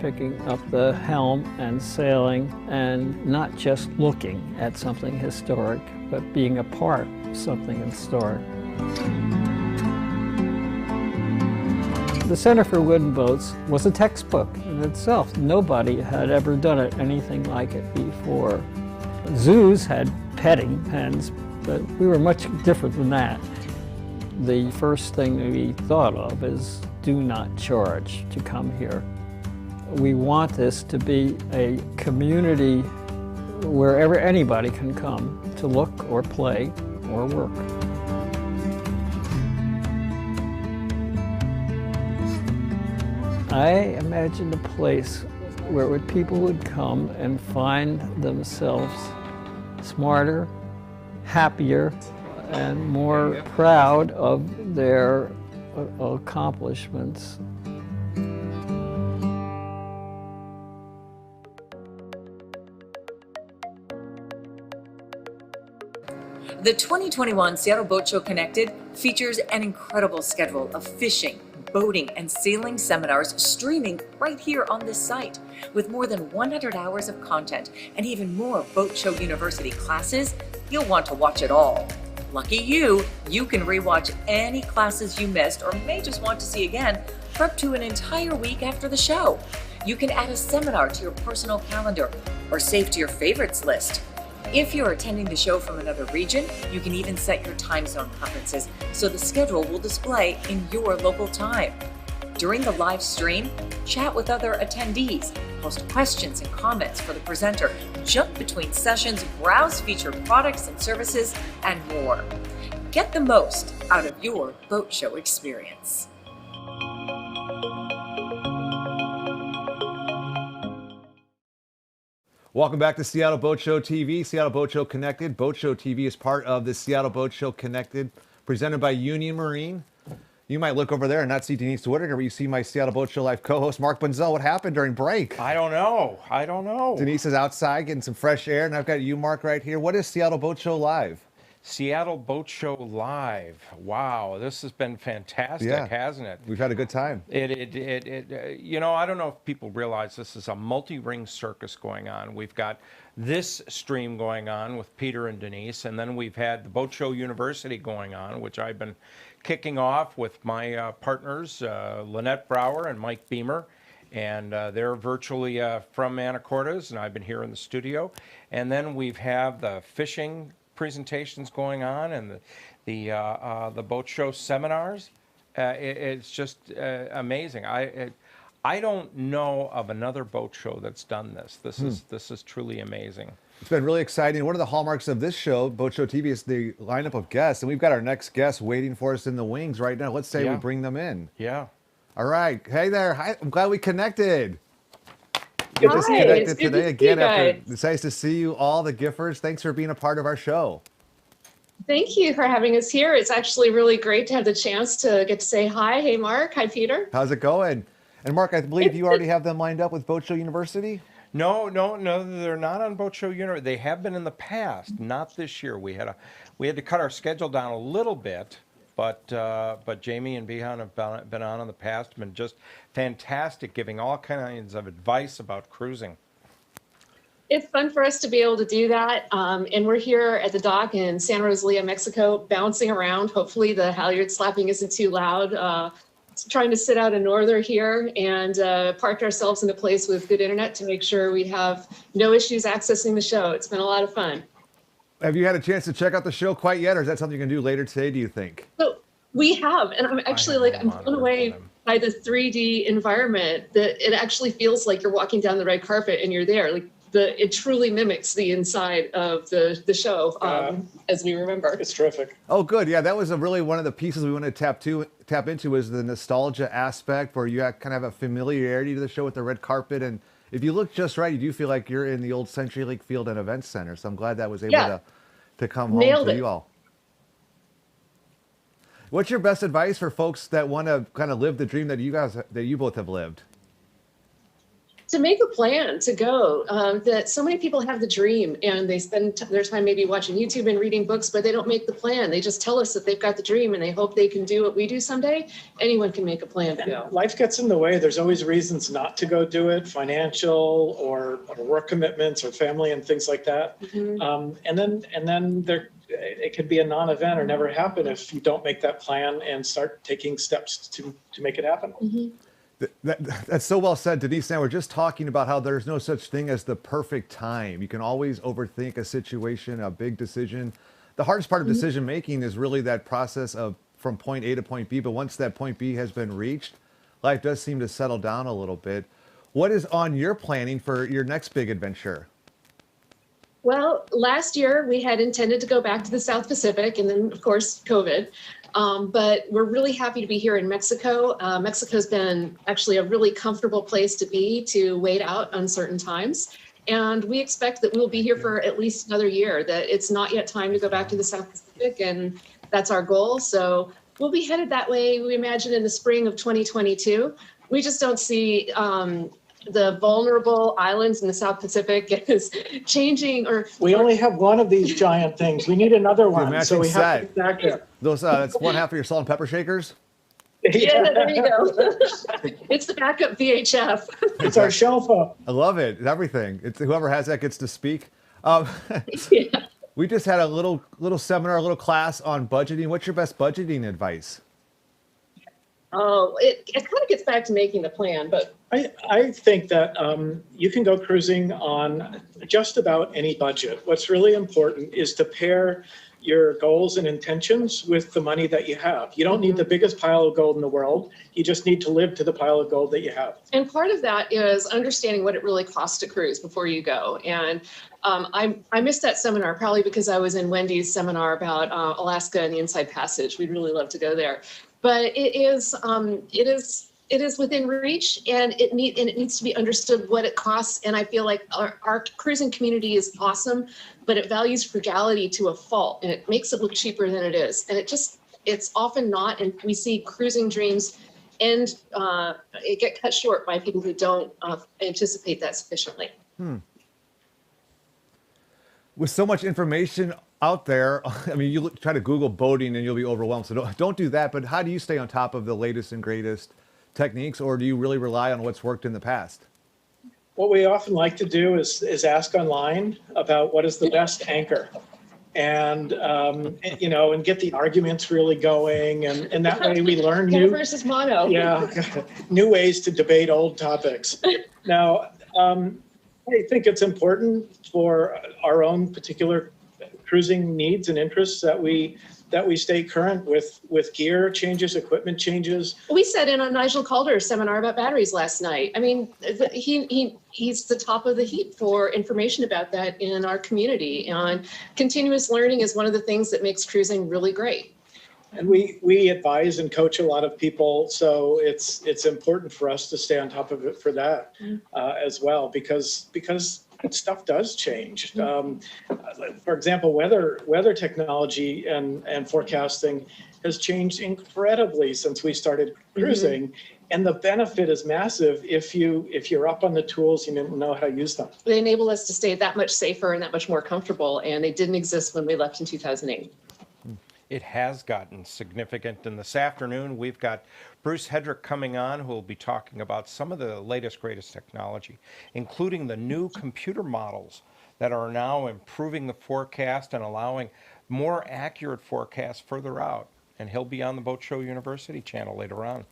picking up the helm and sailing, and not just looking at something historic, but being a part of something historic. The Center for Wooden Boats was a textbook in itself. Nobody had ever done anything like it before. Zoos had petting pens, but we were much different than that. The first thing we thought of is do not charge to come here. We want this to be a community wherever anybody can come to look or play or work. I imagined a place where people would come and find themselves smarter, happier, and more proud of their accomplishments. The 2021 Seattle Boat Show Connected features an incredible schedule of fishing, boating, and sailing seminars streaming right here on this site. With more than 100 hours of content and even more Boat Show University classes, you'll want to watch it all. Lucky you, you can rewatch any classes you missed or may just want to see again for up to an entire week after the show. You can add a seminar to your personal calendar or save to your favorites list. If you're attending the show from another region, you can even set your time zone preferences so the schedule will display in your local time. During the live stream, chat with other attendees, post questions and comments for the presenter, jump between sessions, browse featured products and services, and more. Get the most out of your boat show experience. Welcome back to Seattle Boat Show TV, Seattle Boat Show Connected. Boat Show TV is part of the Seattle Boat Show Connected, presented by Union Marine. You might look over there and not see Denise Whitaker, but you see my Seattle Boat Show Live co-host, Mark Bunzel. What happened during break? I don't know. Denise is outside getting some fresh air, and I've got you, Mark, right here. What is Seattle Boat Show Live? Seattle Boat Show Live. Wow, this has been fantastic, hasn't it? We've had a good time. You know, I don't know if people realize this is a multi-ring circus going on. We've got this stream going on with Peter and Denise, and then we've had the Boat Show University going on, which I've been kicking off with my partners, Lynette Brower and Mike Beamer. And they're virtually from Anacortes, and I've been here in the studio. And then we've had the fishing presentations going on and the boat show seminars. It's just amazing. I don't know of another boat show that's done this. This is truly amazing. It's been really exciting. One of the hallmarks of this show, Boat Show TV, is the lineup of guests. And we've got our next guest waiting for us in the wings right now. Let's say we bring them in. Yeah. All right. Hey there. Hi. I'm glad we connected. Hi, Just it's connected good to today see again. you guys. It's nice to see you all, the Giffers. Thanks for being a part of our show. Thank you for having us here. It's actually really great to have the chance to get to say hi. Hey, Mark. Hi, Peter. How's it going? And Mark, I believe you already have them lined up with Boat Show University? No, they're not on Boat Show University. They have been in the past, not this year. We had to cut our schedule down a little bit, but Jamie and Bihan have been on in the past, been just fantastic, giving all kinds of advice about cruising. It's fun for us to be able to do that. And we're here at the dock in San Rosalia, Mexico, bouncing around. Hopefully the halyard slapping isn't too loud. Trying to sit out a norther here and parked ourselves in a place with good internet to make sure we have no issues accessing the show. It's been a lot of fun. Have you had a chance to check out the show quite yet, or is that something you can do later today, do you think? So we have, and I'm actually I'm blown away by the 3D environment, that it actually feels like you're walking down the red carpet and you're there. Like it truly mimics the inside of the show, as we remember. It's terrific. Oh, good. Yeah, that was really one of the pieces we wanted to tap into was the nostalgia aspect, where you kind of have a familiarity to the show with the red carpet. And if you look just right, you do feel like you're in the old Century Lake Field and Events Center. So I'm glad that was able to come home to you all. What's your best advice for folks that want to kind of live the dream that you both have lived? To make a plan to go. That so many people have the dream and they spend their time maybe watching YouTube and reading books, but they don't make the plan. They just tell us that they've got the dream and they hope they can do what we do someday. Anyone can make a plan to go. Life gets in the way. There's always reasons not to go do it, financial or work commitments or family and things like that. And then it could be a non-event or never happen if you don't make that plan and start taking steps to make it happen. That's so well said. Denise and I were just talking about how there's no such thing as the perfect time. You can always overthink a situation, a big decision. The hardest part of decision making is really that process of from point A to point B. But once that point B has been reached, life does seem to settle down a little bit. What is on your planning for your next big adventure? Well, last year we had intended to go back to the South Pacific, and then of course COVID. But we're really happy to be here in Mexico. Mexico's been actually a really comfortable place to be, to wait out uncertain times. And we expect that we'll be here for at least another year, that it's not yet time to go back to the South Pacific, and that's our goal. So we'll be headed that way, we imagine, in the spring of 2022. We just don't see the vulnerable islands in the South Pacific is changing. We only have one of these giant things. We need another one. So we have to get back there. That's one half of your salt and pepper shakers? Yeah, there you go. It's the backup VHF. It's our shelf up. I love it. It's everything. It's whoever has that gets to speak. We just had a little seminar, a little class on budgeting. What's your best budgeting advice? Oh, it kind of gets back to making the plan, but I think that you can go cruising on just about any budget. What's really important is to pair your goals and intentions with the money that you have. You don't need the biggest pile of gold in the world. You just need to live to the pile of gold that you have. And part of that is understanding what it really costs to cruise before you go. And I missed that seminar probably because I was in Wendy's seminar about Alaska and the Inside Passage. We'd really love to go there. But it is within reach, and it needs to be understood what it costs. And I feel like our cruising community is awesome, but it values frugality to a fault, and it makes it look cheaper than it is. And it's often not. And we see cruising dreams it get cut short by people who don't anticipate that sufficiently. With so much information out there, I mean, you try to Google boating and you'll be overwhelmed. So don't do that. But how do you stay on top of the latest and greatest techniques, or do you really rely on what's worked in the past? What we often like to do is ask online about what is the best anchor, and and get the arguments really going, and that way we learn Mono versus mono. new ways to debate old topics. Now, I think it's important for our own particular cruising needs and interests that we that we stay current with gear changes, equipment changes. We sat in on Nigel Calder's seminar about batteries last night. I mean, he's the top of the heap for information about that in our community. And continuous learning is one of the things that makes cruising really great. And we advise and coach a lot of people, so it's important for us to stay on top of it for that as well, because stuff does change. For example, weather technology and forecasting has changed incredibly since we started cruising, and the benefit is massive if you're up on the tools, you know how to use them. They enable us to stay that much safer and that much more comfortable, and they didn't exist when we left in 2008. It has gotten significant, and this afternoon we've got Bruce Hedrick coming on, who will be talking about some of the latest, greatest technology, including the new computer models that are now improving the forecast and allowing more accurate forecasts further out. And he'll be on the Boat Show University channel later on.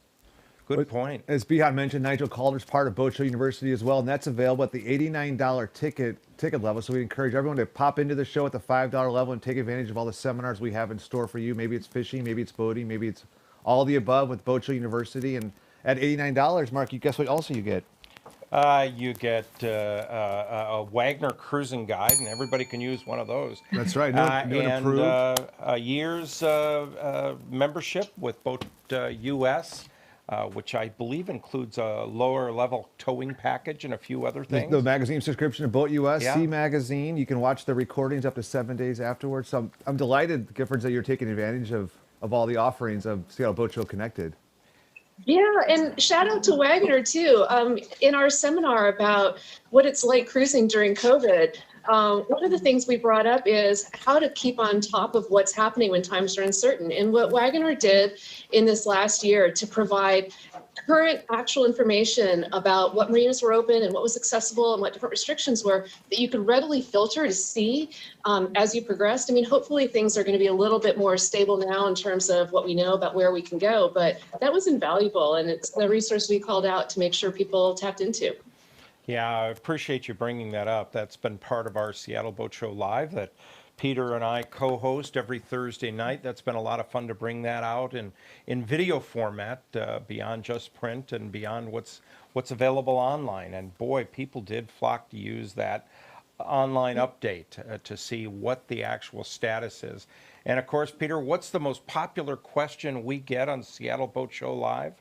Good point. As Bihan mentioned, Nigel Calder's part of Boat Show University as well, and that's available at the $89 ticket level. So we encourage everyone to pop into the show at the $5 level and take advantage of all the seminars we have in store for you. Maybe it's fishing, maybe it's boating, maybe it's all the above with Boat Show University. And at $89, Mark, you guess what also you get? You get a Wagner cruising guide, and everybody can use one of those. That's right, new and approved. A year's membership with Boat US. Which I believe includes a lower level towing package and a few other things. The magazine subscription to Boat US, Yeah. C Magazine. You can watch the recordings up to 7 days afterwards. So I'm delighted, Giffords, that you're taking advantage of all the offerings of Seattle Boat Show Connected. Yeah, and shout out to Wagner too. In our seminar about what it's like cruising during COVID, one of the things we brought up is how to keep on top of what's happening when times are uncertain. And what Wagner did in this last year to provide current actual information about what marinas were open and what was accessible and what different restrictions were that you could readily filter to see as you progressed. I mean, hopefully things are going to be a little bit more stable now in terms of what we know about where we can go, but that was invaluable, and it's the resource we called out to make sure people tapped into. Yeah, I appreciate you bringing that up. That's been part of our Seattle Boat Show Live that Peter and I co-host every Thursday night. That's been a lot of fun to bring that out in video format, beyond just print and beyond what's available online. And boy, people did flock to use that online update to see what the actual status is. And of course, Peter, what's the most popular question we get on Seattle Boat Show Live?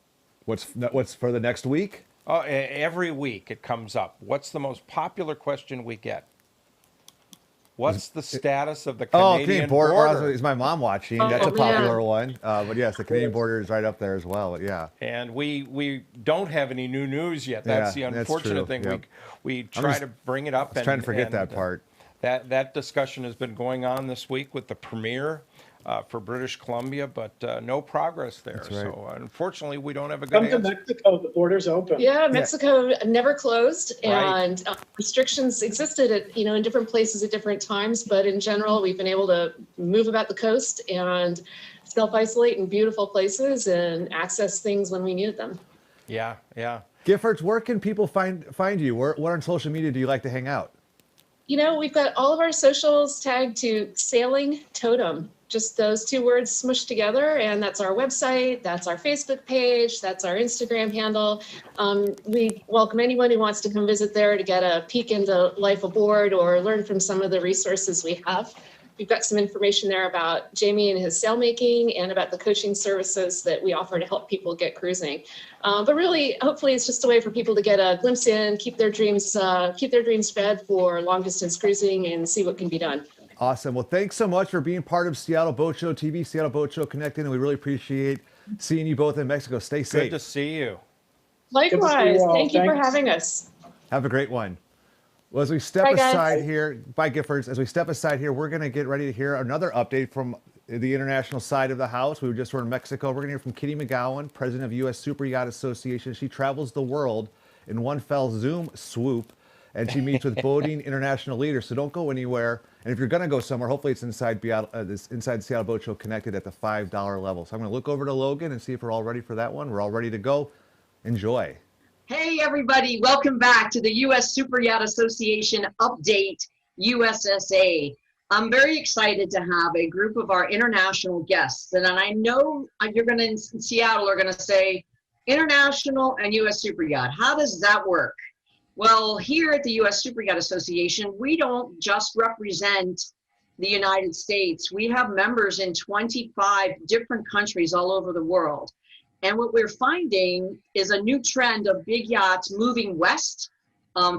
What's for the next week? Oh, every week it comes up. What's the most popular question we get? What's the status of the Canadian border? Is my mom watching? That's a popular one. But yes, the Canadian border is right up there as well. But yeah. And we don't have any new news yet. That's the unfortunate thing. Yep. We try to bring it up. I was trying to forget that part. That discussion has been going on this week with the Premier for British Columbia, but no progress there. That's right. So unfortunately, we don't have a good answer. Come to Mexico, the border's open. Yeah, Mexico never closed, and restrictions existed at in different places at different times. But in general, we've been able to move about the coast and self-isolate in beautiful places and access things when we needed them. Yeah, yeah. Giffords, where can people find you? Where on social media do you like to hang out? We've got all of our socials tagged to Sailing Totem. Just those two words smushed together, and that's our website, that's our Facebook page, that's our Instagram handle. We welcome anyone who wants to come visit there to get a peek into life aboard or learn from some of the resources we have. We've got some information there about Jamie and his sail making and about the coaching services that we offer to help people get cruising. But really, hopefully it's just a way for people to get a glimpse in, keep their dreams fed for long distance cruising and see what can be done. Awesome. Well, thanks so much for being part of Seattle Boat Show TV, Seattle Boat Show Connected, and we really appreciate seeing you both in Mexico. Stay safe. Good to see you. Likewise. Thank you for having us. Have a great one. Well, as we step aside here, bye Giffords, as we step aside here, we're going to get ready to hear another update from the international side of the house. We just were in Mexico. We're going to hear from Kitty McGowan, president of U.S. Super Yacht Association. She travels the world in one fell Zoom swoop, and she meets with boating international leaders. So don't go anywhere. And if you're going to go somewhere, hopefully it's inside Seattle Boat Show Connected at the $5 level. So I'm going to look over to Logan and see if we're all ready for that one. We're all ready to go. Enjoy. Hey, everybody. Welcome back to the U.S. Super Yacht Association Update USSA. I'm very excited to have a group of our international guests. And I know you're going to, in Seattle, are going to say international and U.S. Super Yacht. How does that work? Well, here at the U.S. Super Yacht Association, we don't just represent the United States. We have members in 25 different countries all over the world. And what we're finding is a new trend of big yachts moving west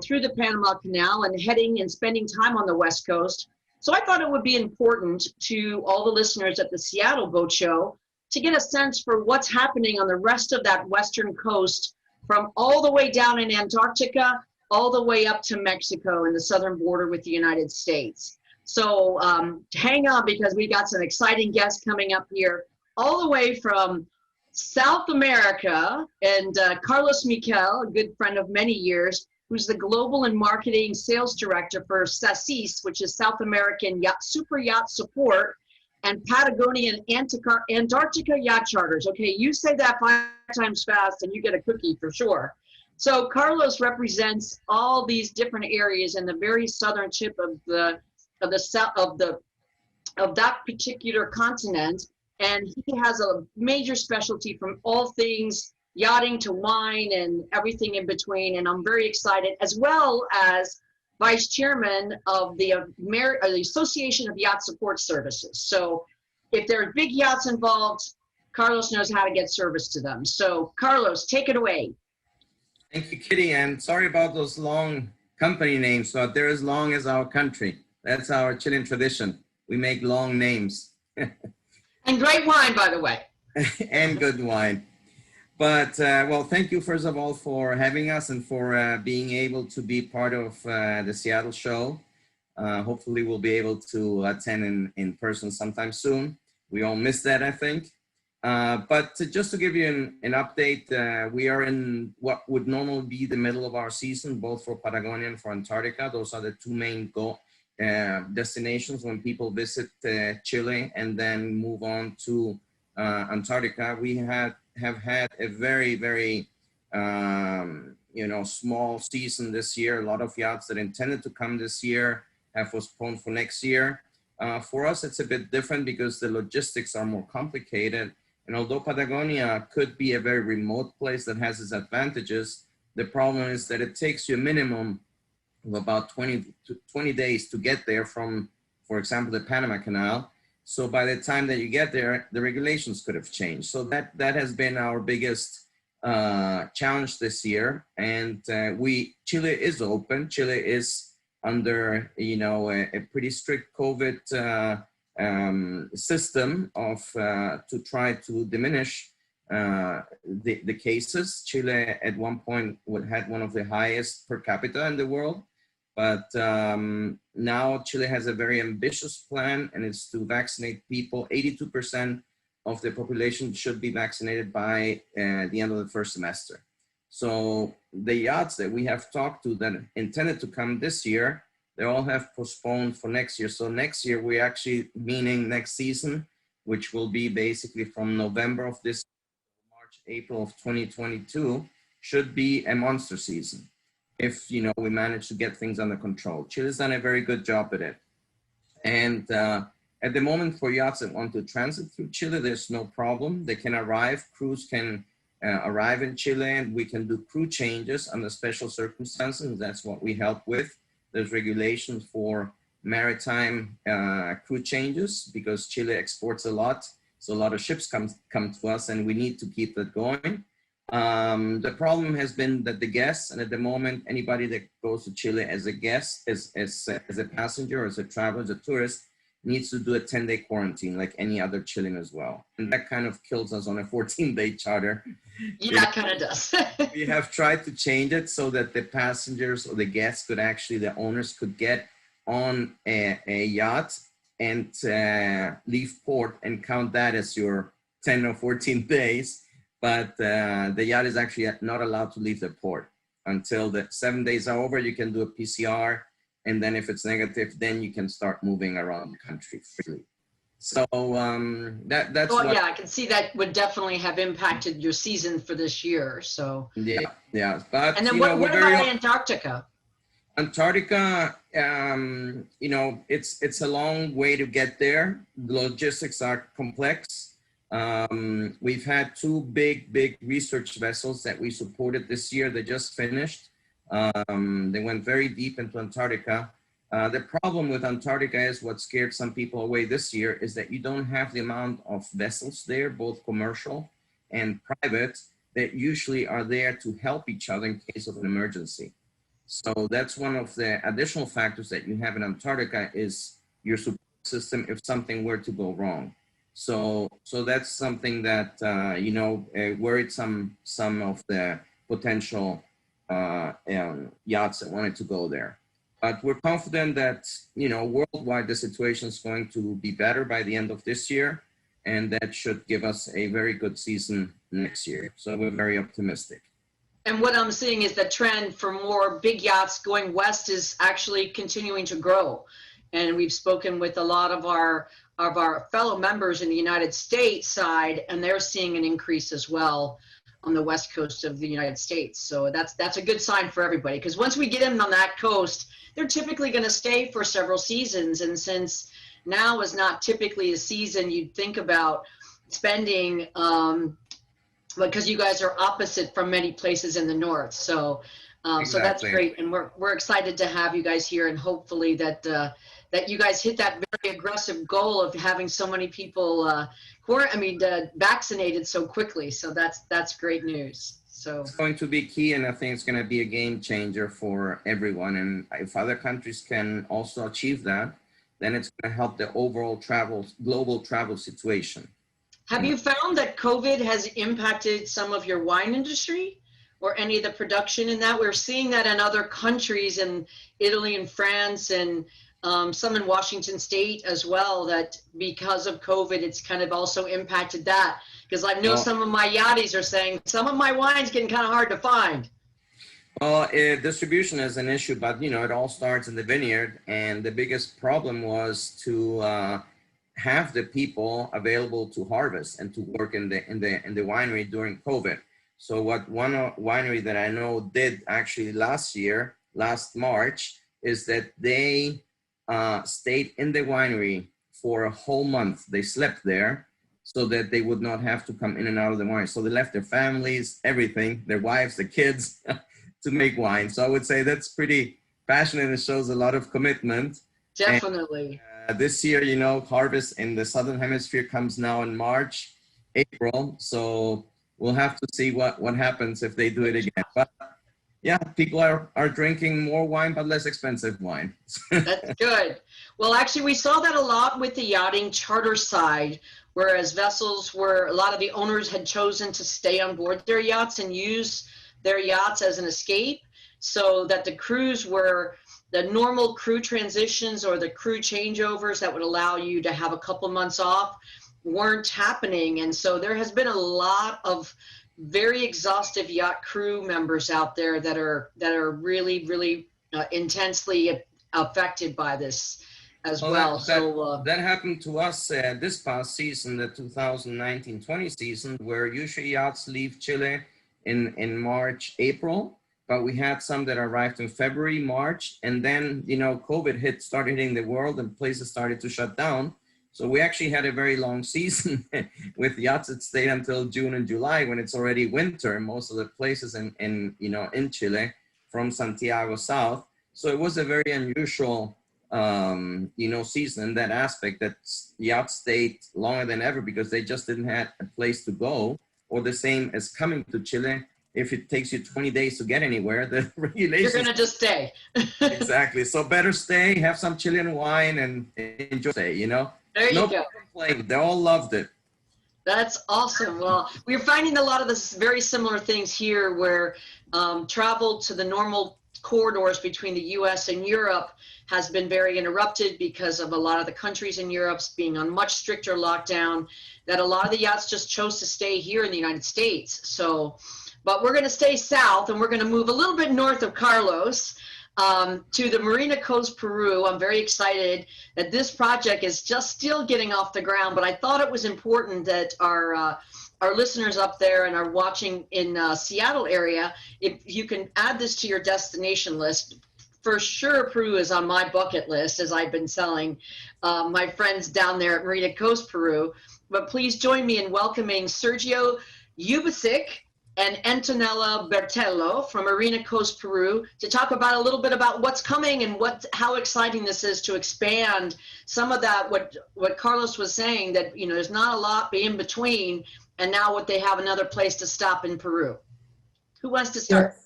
through the Panama Canal and heading and spending time on the West Coast. So I thought it would be important to all the listeners at the Seattle Boat Show to get a sense for what's happening on the rest of that western coast, from all the way down in Antarctica, all the way up to Mexico and the southern border with the United States. So hang on, because we got some exciting guests coming up here, all the way from South America, and Carlos Miquel, a good friend of many years, who's the Global and Marketing Sales Director for SASIS, which is South American Super Yacht Support, and Patagonia and Antarctica Yacht Charters. Okay, you say that 5 times fast and you get a cookie for sure. So Carlos represents all these different areas in the very southern tip of that particular continent, and he has a major specialty from all things yachting to wine and everything in between. And I'm very excited, as well as vice chairman of the Association of Yacht Support Services. So if there are big yachts involved, Carlos knows how to get service to them. So Carlos, take it away. Thank you, Kitty. And sorry about those long company names, but they're as long as our country. That's our Chilean tradition. We make long names. And great wine, by the way. And good wine. But, well, thank you, first of all, for having us and for being able to be part of the Seattle show. Hopefully, we'll be able to attend in person sometime soon. We all miss that, I think. But just to give you an update, we are in what would normally be the middle of our season, both for Patagonia and for Antarctica. Those are the two main destinations when people visit Chile and then move on to Antarctica. We have had a very, very, small season this year. A lot of yachts that intended to come this year have postponed for next year. For us, it's a bit different because the logistics are more complicated. And although Patagonia could be a very remote place that has its advantages, the problem is that it takes you a minimum of about 20 days to get there from, for example, the Panama Canal. So by the time that you get there, the regulations could have changed. So that has been our biggest challenge this year. And Chile is open. Chile is under, a pretty strict COVID system to try to diminish the cases. Chile at one point had one of the highest per capita in the world, but now Chile has a very ambitious plan, and it's to vaccinate people. 82% of the population should be vaccinated by the end of the first semester. So the yachts that we have talked to that intended to come this year, they all have postponed for next year. So next year, we're actually meaning next season, which will be basically from November of this March, April of 2022, should be a monster season if, we manage to get things under control. Chile's done a very good job at it. And at the moment, for yachts that want to transit through Chile, there's no problem. They can arrive. Crews can arrive in Chile, and we can do crew changes under special circumstances. That's what we help with. There's regulations for maritime crew changes because Chile exports a lot. So a lot of ships come to us, and we need to keep that going. The problem has been that the guests, and at the moment, anybody that goes to Chile as a guest, as a passenger, as a traveler, as a tourist, needs to do a 10-day quarantine like any other Chilean as well. And that kind of kills us on a 14-day charter. Yeah, it kind of does. We have tried to change it so that the passengers or the guests could actually, the owners could get on a yacht and leave port and count that as your 10 or 14 days. But the yacht is actually not allowed to leave the port until the 7 days are over. You can do a PCR. And then if it's negative, then you can start moving around the country freely. So that's well, yeah, I can see that would definitely have impacted your season for this year. So yeah. But and then what about Antarctica? Antarctica, it's a long way to get there. The logistics are complex. We've had two big research vessels that we supported this year. They just finished. They went very deep into Antarctica. The problem with Antarctica is what scared some people away this year is that you don't have the amount of vessels there, both commercial and private, that usually are there to help each other in case of an emergency. So that's one of the additional factors that you have in Antarctica is your support system if something were to go wrong. So that's something that, worried some of the potential yachts that wanted to go there. But we're confident that, worldwide, the situation is going to be better by the end of this year. And that should give us a very good season next year. So we're very optimistic. And what I'm seeing is the trend for more big yachts going west is actually continuing to grow. And we've spoken with a lot of our fellow members in the United States side, and they're seeing an increase as well on the west coast of the United States. So that's a good sign for everybody, because once we get them on that coast, they're typically going to stay for several seasons. And since now is not typically a season you'd think about spending, because you guys are opposite from many places in the north. So so that's great, and we're excited to have you guys here, and hopefully that that you guys hit that very aggressive goal of having so many people vaccinated so quickly. So that's great news. So it's going to be key, and I think it's going to be a game changer for everyone. And if other countries can also achieve that, then it's going to help the overall global travel situation. Have you found that COVID has impacted some of your wine industry or any of the production in that? We're seeing that in other countries, in Italy and France, and some in Washington State as well, that because of COVID, it's kind of also impacted that. Because I know some of my yachties are saying some of my wine's getting kind of hard to find. Well, distribution is an issue, but it all starts in the vineyard, and the biggest problem was to have the people available to harvest and to work in the winery during COVID. So what one winery that I know did actually last March, is that they stayed in the winery for a whole month. They slept there so that they would not have to come in and out of the winery. So they left their families, everything, their wives, their kids, to make wine. So I would say that's pretty passionate and shows a lot of commitment. Definitely. And, this year, harvest in the Southern Hemisphere comes now in March, April. So we'll have to see what happens if they do it again. But yeah, people are drinking more wine, but less expensive wine. That's good. Well, actually, we saw that a lot with the yachting charter side, whereas vessels were, a lot of the owners had chosen to stay on board their yachts and use their yachts as an escape, so that the crews were, the normal crew transitions or the crew changeovers that would allow you to have a couple months off weren't happening. And so there has been a lot of very exhaustive yacht crew members out there that are really intensely affected by this as well. That happened to us this past season, the 2019-20 season, where usually yachts leave Chile in March, April, but we had some that arrived in February, March, and then COVID started hitting the world and places started to shut down. So we actually had a very long season with yachts that stayed until June and July, when it's already winter in most of the places in Chile, from Santiago south. So it was a very unusual season in that aspect, that yachts stayed longer than ever because they just didn't have a place to go. Or the same as coming to Chile, if it takes you 20 days to get anywhere, the regulations. You're gonna just stay. Exactly. So better stay, have some Chilean wine, and enjoy. There you go. Complaint. They all loved it. That's awesome. Well, we're finding a lot of this very similar things here, where travel to the normal corridors between the U.S. and Europe has been very interrupted because of a lot of the countries in Europe being on much stricter lockdown, that a lot of the yachts just chose to stay here in the United States. So, but we're going to stay south, and we're going to move a little bit north of Carlos to the Marina Coast, Peru. I'm very excited that this project is just still getting off the ground, but I thought it was important that our listeners up there and are watching in Seattle area, if you can add this to your destination list, for sure Peru is on my bucket list, as I've been telling my friends down there at Marina Coast, Peru. But please join me in welcoming Sergio Ubicic and Antonella Bertello from Marina Coast, Peru, to talk about a little bit about what's coming and how exciting this is to expand some of that, what Carlos was saying, that, you know, there's not a lot in between, and now what they have another place to stop in Peru. Who wants to start? Yes.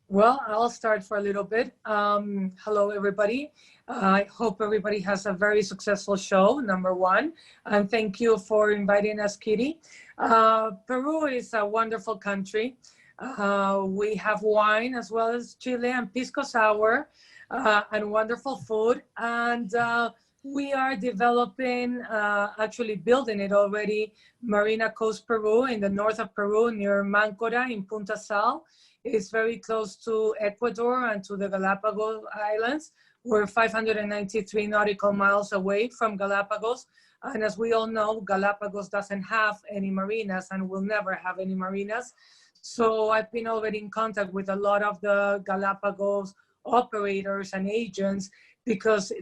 Well, I'll start for a little bit. Hello, everybody. I hope everybody has a very successful show, number one. And thank you for inviting us, Kitty. Peru is a wonderful country. We have wine as well as Chile and pisco sour and wonderful food. And we are developing, actually building it already, Marina Coast, Peru, in the north of Peru, near Máncora in Punta Sal. It's very close to Ecuador and to the Galapagos Islands. We're 593 nautical miles away from Galapagos. And as we all know, Galapagos doesn't have any marinas and will never have any marinas. So I've been already in contact with a lot of the Galapagos operators and agents, because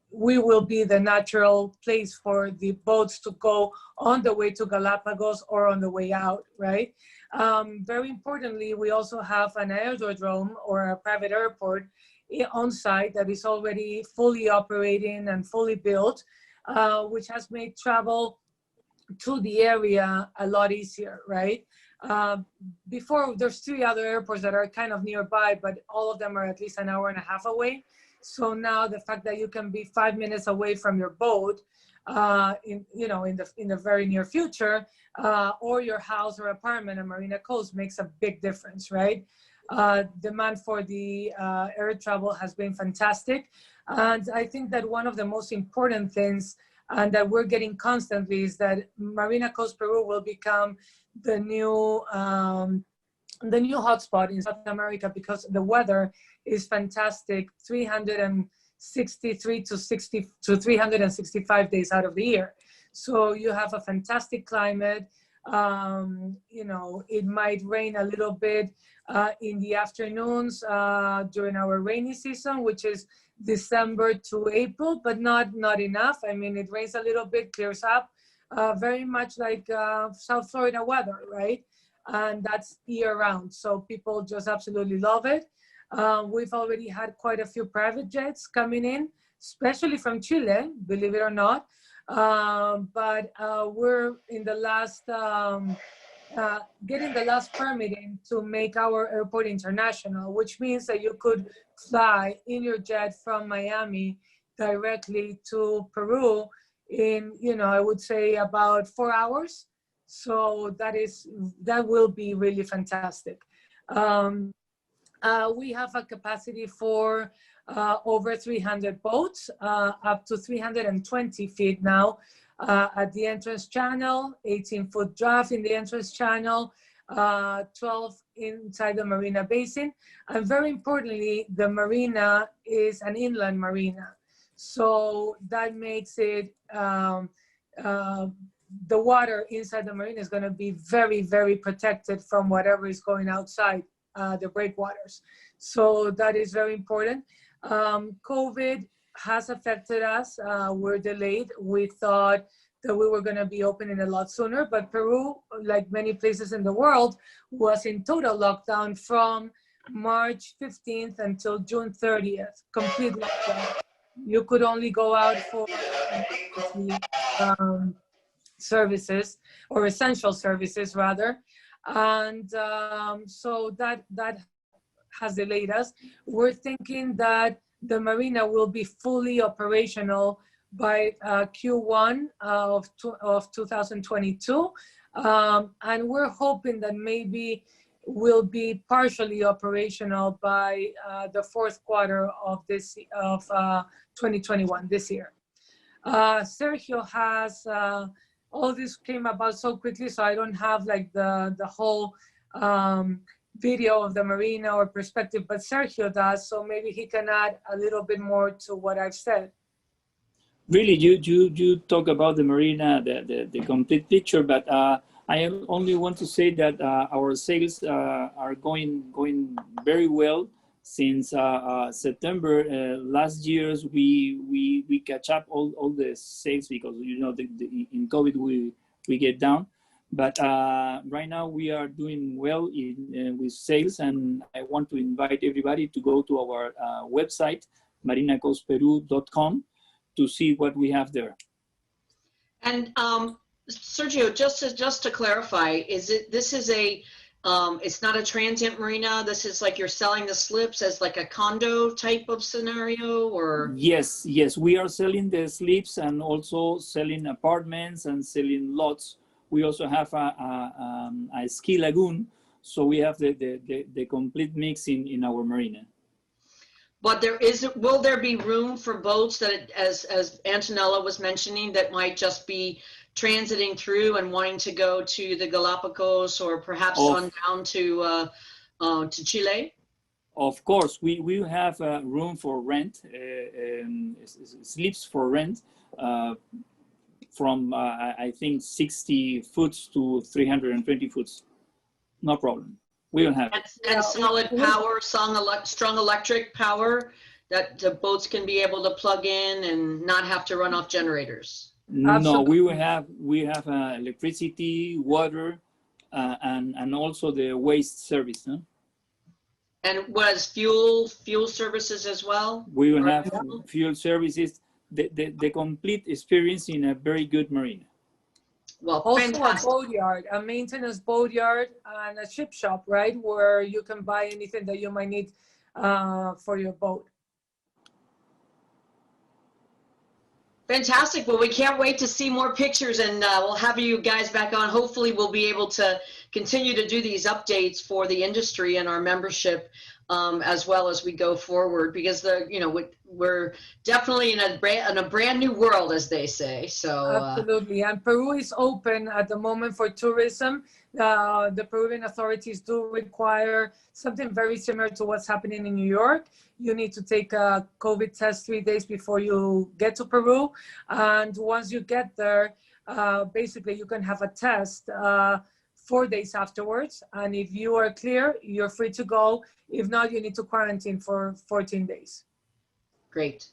we will be the natural place for the boats to go on the way to Galapagos or on the way out, right? Very importantly, we also have an aerodrome or a private airport on site that is already fully operating and fully built, which has made travel to the area a lot easier, right? Before, there's 3 other airports that are kind of nearby, but all of them are at least an hour and a half away. So now the fact that you can be 5 minutes away from your boat, in the very near future, or your house or apartment in Marina Coast makes a big difference, right? Demand for the air travel has been fantastic. And I think that one of the most important things and that we're getting constantly is that Marina Coast, Peru will become the new hotspot in South America, because the weather is fantastic 363 to 365 days out of the year. So you have a fantastic climate. It might rain a little bit in the afternoons during our rainy season, which is December to April, but not enough. I mean, it rains a little bit, clears up, very much like South Florida weather, right? And that's year round. So people just absolutely love it. We've already had quite a few private jets coming in, especially from Chile, believe it or not. But we're in the last, getting the last permitting to make our airport international, which means that you could fly in your jet from Miami directly to Peru in, I would say about 4 hours. So that will be really fantastic. We have a capacity for over 300 boats, up to 320 feet now at the entrance channel, 18-foot draft in the entrance channel, 12 inside the marina basin. And very importantly, the marina is an inland marina. So that makes it, the water inside the marina is going to be very, very protected from whatever is going outside the breakwaters. So that is very important. COVID has affected us. We're delayed. We thought that we were going to be opening a lot sooner, but Peru, like many places in the world, was in total lockdown from March 15th until June 30th, complete lockdown. You could only go out for services, or essential services rather. And so that has delayed us. We're thinking that the marina will be fully operational by Q1 of 2022. And we're hoping that maybe will be partially operational by the 4th quarter of 2021, this year. Sergio has, all this came about so quickly, so I don't have like the whole video of the marina or perspective, but Sergio does, so maybe he can add a little bit more to what I've said. Really, you talk about the marina, the complete picture, but I only want to say that our sales are going very well. since September last year's we catch up all the sales because in COVID we get down, but right now we are doing well with sales, and I want to invite everybody to go to our website marinacoastperu.com to see what we have there. And Sergio, just to clarify, it's not a transient marina. This is like you're selling the slips as like a condo type of scenario, or? Yes, we are selling the slips and also selling apartments and selling lots. We also have a ski lagoon, so we have the complete mix in our marina. But will there be room for boats that, as Antonella was mentioning, that might just be transiting through and wanting to go to the Galapagos or perhaps on down to Chile? Of course, we will have room for rent, slips for rent, from I think 60 foot to 320 foot. No problem. We will have it. And solid power, strong electric power that the boats can be able to plug in and not have to run off generators. No, we have electricity, water, and also the waste service. Huh? And what is fuel services as well? We will have fuel services. The complete experience in a very good marina. Well, also fantastic. a boatyard, a maintenance boatyard, and a ship shop, right, where you can buy anything that you might need for your boat. Fantastic. Well, we can't wait to see more pictures, and we'll have you guys back on. Hopefully we'll be able to continue to do these updates for the industry and our membership as well as we go forward, because we're definitely in a brand new world, as they say. So absolutely. And Peru is open at the moment for tourism. The Peruvian authorities do require something very similar to what's happening in New York. You need to take a COVID test 3 days before you get to Peru. And once you get there, basically you can have a test 4 days afterwards. And if you are clear, you're free to go. If not, you need to quarantine for 14 days. Great.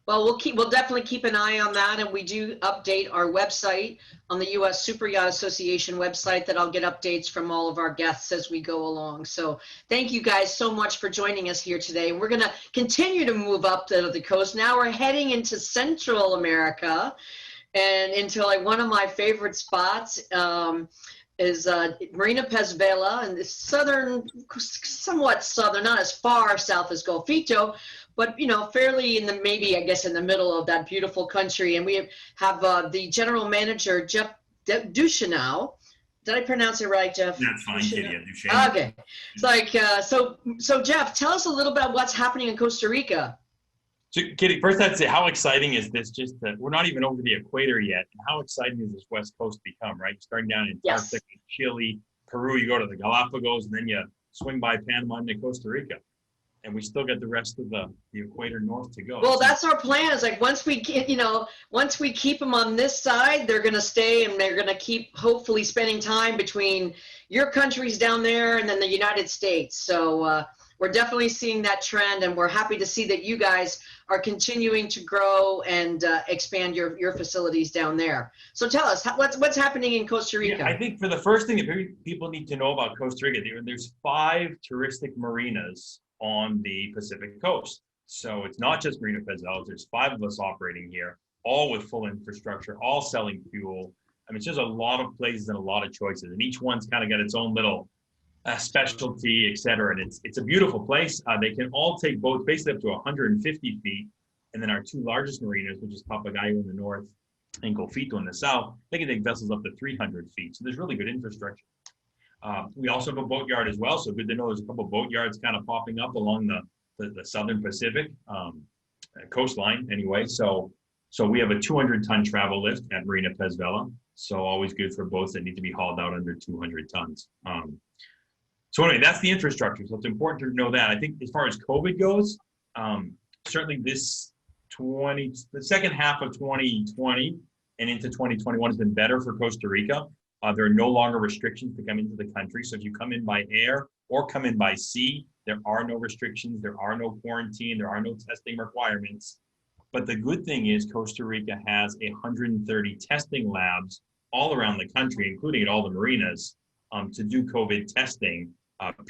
Well, we'll definitely keep an eye on that, and we do update our website on the U.S. Super Yacht Association website, that I'll get updates from all of our guests as we go along. So thank you guys so much for joining us here today. We're going to continue to move up the coast. Now we're heading into Central America and into like one of my favorite spots. Is Marina Pez Vela, and it's somewhat southern, not as far south as Golfito, but fairly in the middle of that beautiful country. And we have the general manager, Jeff Ducheneau. Did I pronounce it right, Jeff? That's fine, Kitty. Ducheneau. Okay. It's like so Jeff, tell us a little about what's happening in Costa Rica. So, Kitty, first I'd say, how exciting is this? Just that we're not even over the equator yet. And how exciting is this West Coast become, right? Starting down in Antarctica, Chile, Peru, you go to the Galapagos, and then you swing by Panama into Costa Rica. And we still got the rest of the equator north to go. Well, that's our plan. Is like once we keep them on this side, they're going to stay, and they're going to keep hopefully spending time between your countries down there and then the United States. So we're definitely seeing that trend, and we're happy to see that you guys are continuing to grow and expand your facilities down there. So tell us, what's happening in Costa Rica? Yeah, I think for the first thing that people need to know about Costa Rica, there's 5 touristic marinas on the Pacific coast. So it's not just Marina Pez Vela. There's 5 of us operating here, all with full infrastructure, all selling fuel. I mean, it's just a lot of places and a lot of choices, and each one's kind of got its own little specialty, et cetera. And it's a beautiful place. They can all take boats basically up to 150 feet. And then our 2 largest marinas, which is Papagayo in the north and Golfito in the south, they can take vessels up to 300 feet. So there's really good infrastructure. We also have a boatyard as well. So good to know there's a couple of boatyards kind of popping up along the southern Pacific coastline anyway. So we have a 200-ton travel lift at Marina Pez Vela. So always good for boats that need to be hauled out under 200 tons. So anyway, that's the infrastructure. So it's important to know that. I think as far as COVID goes, certainly the second half of 2020 and into 2021 has been better for Costa Rica. There are no longer restrictions to come into the country. So if you come in by air or come in by sea, There are no restrictions. There are no quarantine. There are no testing requirements. But the good thing is Costa Rica has 130 testing labs all around the country, including at all the marinas, to do COVID testing,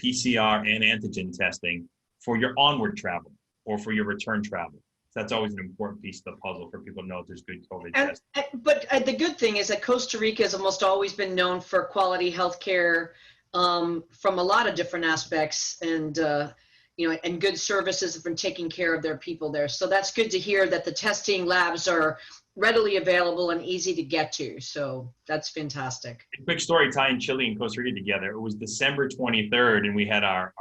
PCR and antigen testing for your onward travel or for your return travel. So that's always an important piece of the puzzle for people to know if there's good COVID testing. But the good thing is that Costa Rica has almost always been known for quality healthcare from a lot of different aspects, and and good services from taking care of their people there. So that's good to hear that the testing labs are readily available and easy to get to. So that's fantastic. Quick story tying Chile and Costa Rica together. It was December 23rd, and we had our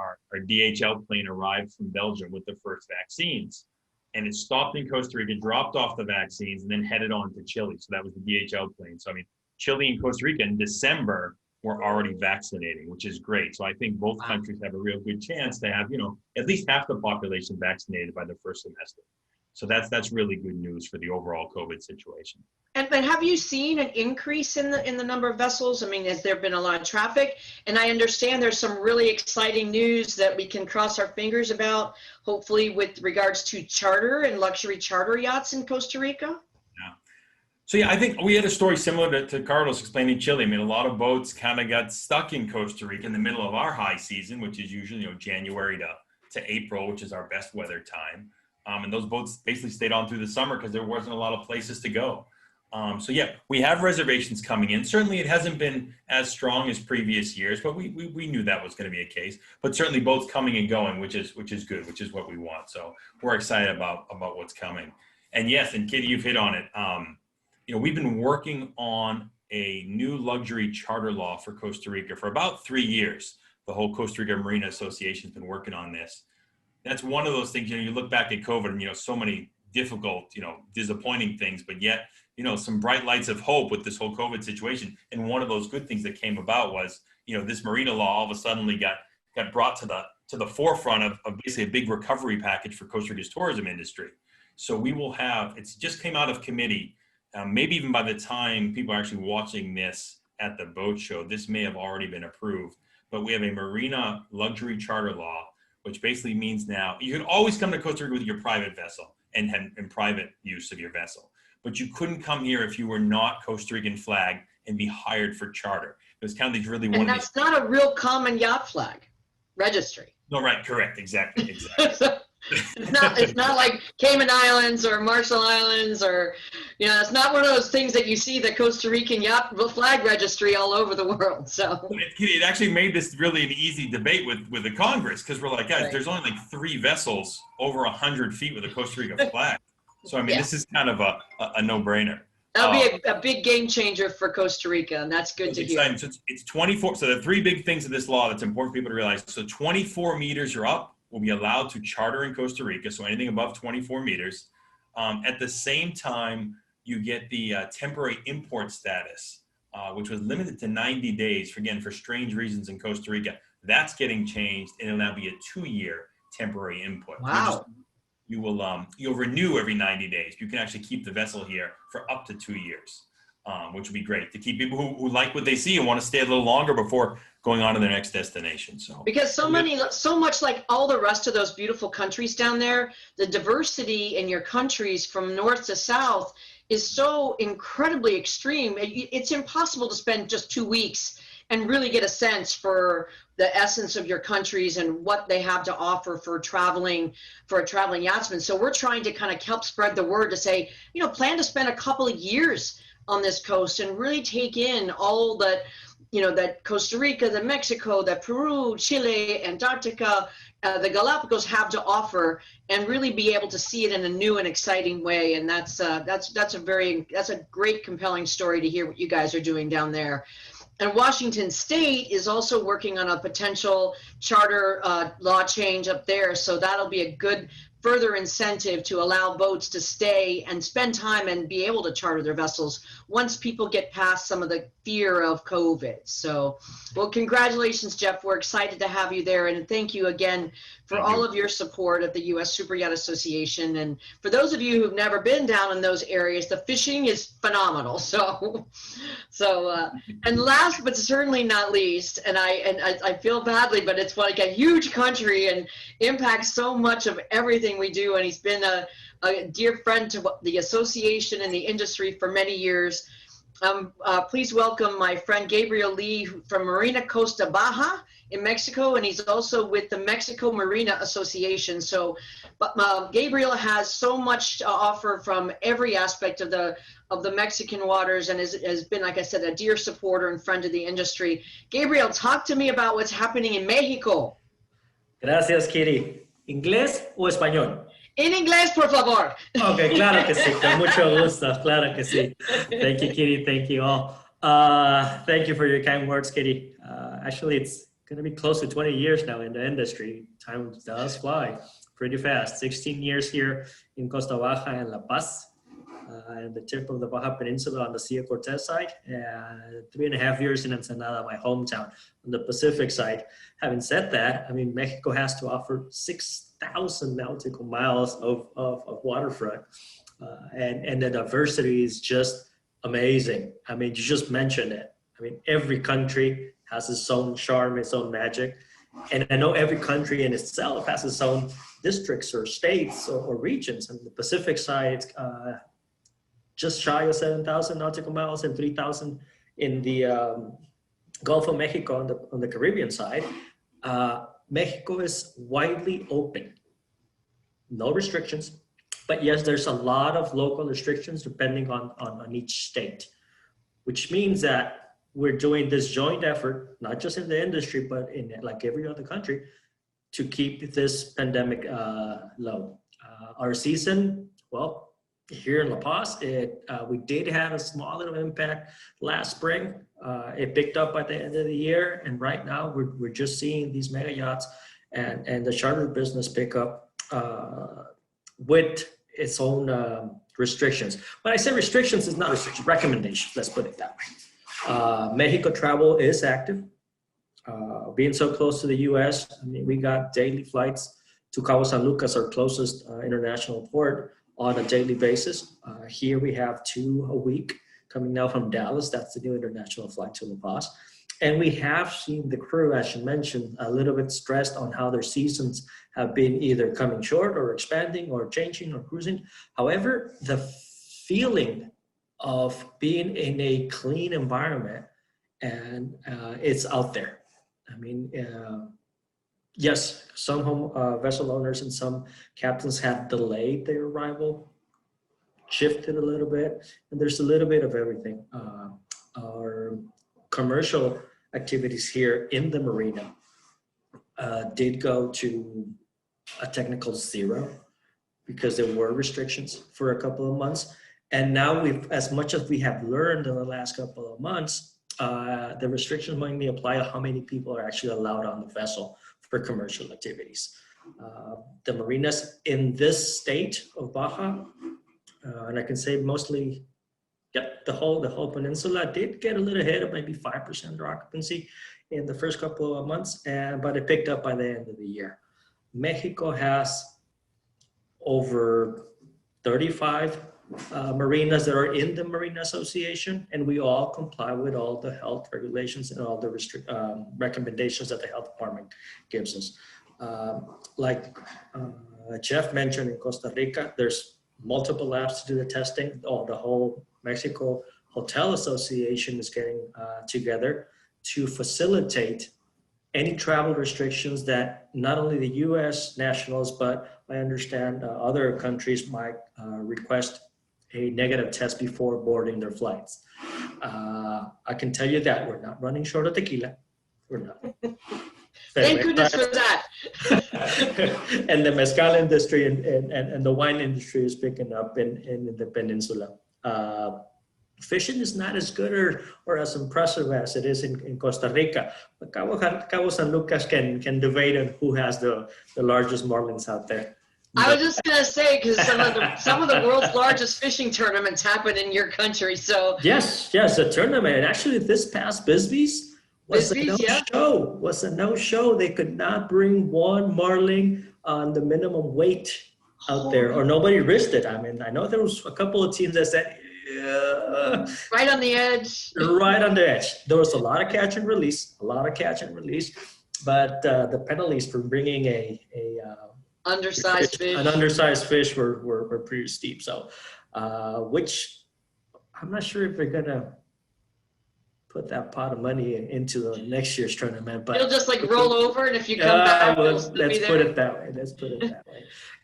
DHL plane arrive from Belgium with the first vaccines. And it stopped in Costa Rica, dropped off the vaccines, and then headed on to Chile. So that was the DHL plane. So, I mean, Chile and Costa Rica in December were already vaccinating, which is great. So I think both countries have a real good chance to have, at least half the population vaccinated by the first semester. So that's really good news for the overall COVID situation. And have you seen an increase in the number of vessels? I mean, has there been a lot of traffic? And I understand there's some really exciting news that we can cross our fingers about, hopefully with regards to charter and luxury charter yachts in Costa Rica. So yeah, I think we had a story similar to Carlos explaining Chile. I mean, a lot of boats kind of got stuck in Costa Rica in the middle of our high season, which is usually January to April, which is our best weather time. And those boats basically stayed on through the summer because there wasn't a lot of places to go. So yeah, we have reservations coming in. Certainly it hasn't been as strong as previous years, but we knew that was going to be a case. But certainly boats coming and going, which is good, which is what we want. So we're excited about what's coming. And yes, and Kitty, you've hit on it. We've been working on a new luxury charter law for Costa Rica for about 3 years. The whole Costa Rica Marina Association has been working on this. That's one of those things, you look back at COVID and, so many difficult, disappointing things, but yet, some bright lights of hope with this whole COVID situation. And one of those good things that came about was, this marina law all of a sudden got brought to the forefront of basically a big recovery package for Costa Rica's tourism industry. So we will have, it's just came out of committee. Maybe even by the time people are actually watching this at the boat show, this may have already been approved. But we have a marina luxury charter law, which basically means now you can always come to Costa Rica with your private vessel and private use of your vessel. But you couldn't come here if you were not Costa Rican flag and be hired for charter. It was kind of these really and that's not a real common yacht flag registry. No, right, correct, exactly. It's not like Cayman Islands or Marshall Islands or, it's not one of those things that you see the Costa Rican yacht flag registry all over the world. So it actually made this really an easy debate with the Congress, because we're like, guys, There's only like 3 vessels over 100 feet with a Costa Rica flag. So, I mean, This is kind of a no-brainer. That'll be a big game changer for Costa Rica, and that's good to hear. So it's 24. So the 3 big things of this law that's important for people to realize. So 24 meters or up will be allowed to charter in Costa Rica. So anything above 24 meters. At the same time, you get the temporary import status, which was limited to 90 days, for strange reasons in Costa Rica. That's getting changed, and it'll now be a 2-year temporary import. Wow. You'll renew every 90 days. You can actually keep the vessel here for up to 2 years, which would be great to keep people who like what they see and want to stay a little longer before going on to their next destination. So because so much like all the rest of those beautiful countries down there, the diversity in your countries from north to south is so incredibly extreme. It's impossible to spend just 2 weeks and really get a sense for the essence of your countries and what they have to offer for a traveling yachtsman. So we're trying to kind of help spread the word to say, plan to spend a couple of years on this coast and really take in all that, that Costa Rica, the Mexico, the Peru, Chile, Antarctica, the Galapagos have to offer, and really be able to see it in a new and exciting way. And that's a great, compelling story to hear what you guys are doing down there. And Washington State is also working on a potential charter law change up there. So that'll be a good further incentive to allow boats to stay and spend time and be able to charter their vessels once people get past some of the fear of COVID. So, well, congratulations, Jeff. We're excited to have you there. And thank you again for all of your support of the U.S. Super Yacht Association. And for those of you who've never been down in those areas, the fishing is phenomenal. And last but certainly not least, and I feel badly, but it's like a huge country and impacts so much of everything we do. And he's been a dear friend to the association and the industry for many years. Please welcome my friend Gabriel Lee from Marina Costa Baja in Mexico, and he's also with the Mexico Marina Association. So Gabriel has so much to offer from every aspect of the Mexican waters, and has been, like I said, a dear supporter and friend of the industry. Gabriel, talk to me about what's happening in Mexico. Gracias, Kitty. ¿Inglés o español? En inglés, por favor. Okay, claro que sí, con mucho gusto, claro que sí. Thank you, Kitty, thank you all. Thank you for your kind words, Kitty. Actually, it's gonna be close to 20 years now in the industry. Time does fly pretty fast. 16 years here in Costa Baja and La Paz, and the tip of the Baja Peninsula on the Sea of Cortez side, and 3.5 years in Ensenada, my hometown, on the Pacific side. Having said that, I mean, Mexico has to offer 6,000 nautical miles of waterfront, and the diversity is just amazing. I mean, you just mentioned it. I mean, every country has its own charm, its own magic, and I know every country in itself has its own districts or states or regions. And the Pacific side, just shy of 7,000 nautical miles and 3,000 in the Gulf of Mexico on the Caribbean side. Mexico is widely open, no restrictions, but yes, there's a lot of local restrictions depending on each state, which means that we're doing this joint effort, not just in the industry, but in like every other country, to keep this pandemic low. Our season, well, here in La Paz, we did have a small little impact last spring. It picked up by the end of the year, and right now we're just seeing these mega yachts and the charter business pick up with its own restrictions. When I say restrictions, it's not restrictions, recommendations, let's put it that way. Mexico travel is active. Being so close to the US, I mean, we got daily flights to Cabo San Lucas, our closest international port, on a daily basis. Here we have 2 a week coming now from Dallas. That's the new international flight to La Paz. And we have seen the crew, as you mentioned, a little bit stressed on how their seasons have been either coming short or expanding or changing or cruising. However, the feeling of being in a clean environment and it's out there. I mean, yes, some vessel owners and some captains have delayed their arrival, shifted a little bit, and there's a little bit of everything. Our commercial activities here in the marina did go to a technical 0 because there were restrictions for a couple of months. And now as much as we have learned in the last couple of months, the restrictions mainly apply to how many people are actually allowed on the vessel for commercial activities. The marinas in this state of Baja, and I can say mostly, yep, the whole peninsula did get a little hit of maybe 5% of their occupancy in the first couple of months, but it picked up by the end of the year. Mexico has over 35 marinas that are in the Marina Association, and we all comply with all the health regulations and all the recommendations that the health department gives us. Like Jeff mentioned, in Costa Rica, there's multiple labs to do the testing. The whole Mexico Hotel Association is getting together to facilitate any travel restrictions that not only the US nationals, but I understand other countries might request a negative test before boarding their flights. I can tell you that we're not running short of tequila. We're not. Thank goodness for that. And the mezcal industry and the wine industry is picking up in the peninsula. Fishing is not as good or as impressive as it is in Costa Rica. But Cabo San Lucas can debate on who has the largest marlins out there. I was just gonna say, because some of the world's largest fishing tournaments happen in your country. So Yes, a tournament. And actually, this past Bisbee's was a no-show. Was a no-show. They could not bring one marling on the minimum weight out there, or nobody risked it. I mean, I know there was a couple of teams that said, right on the edge. Right on the edge. There was a lot of catch and release, but the penalties for bringing an undersized fish were pretty steep. So, which I'm not sure if they're gonna put that pot of money into the next year's tournament. But you'll just like roll over, and if you come back, let's put it that way.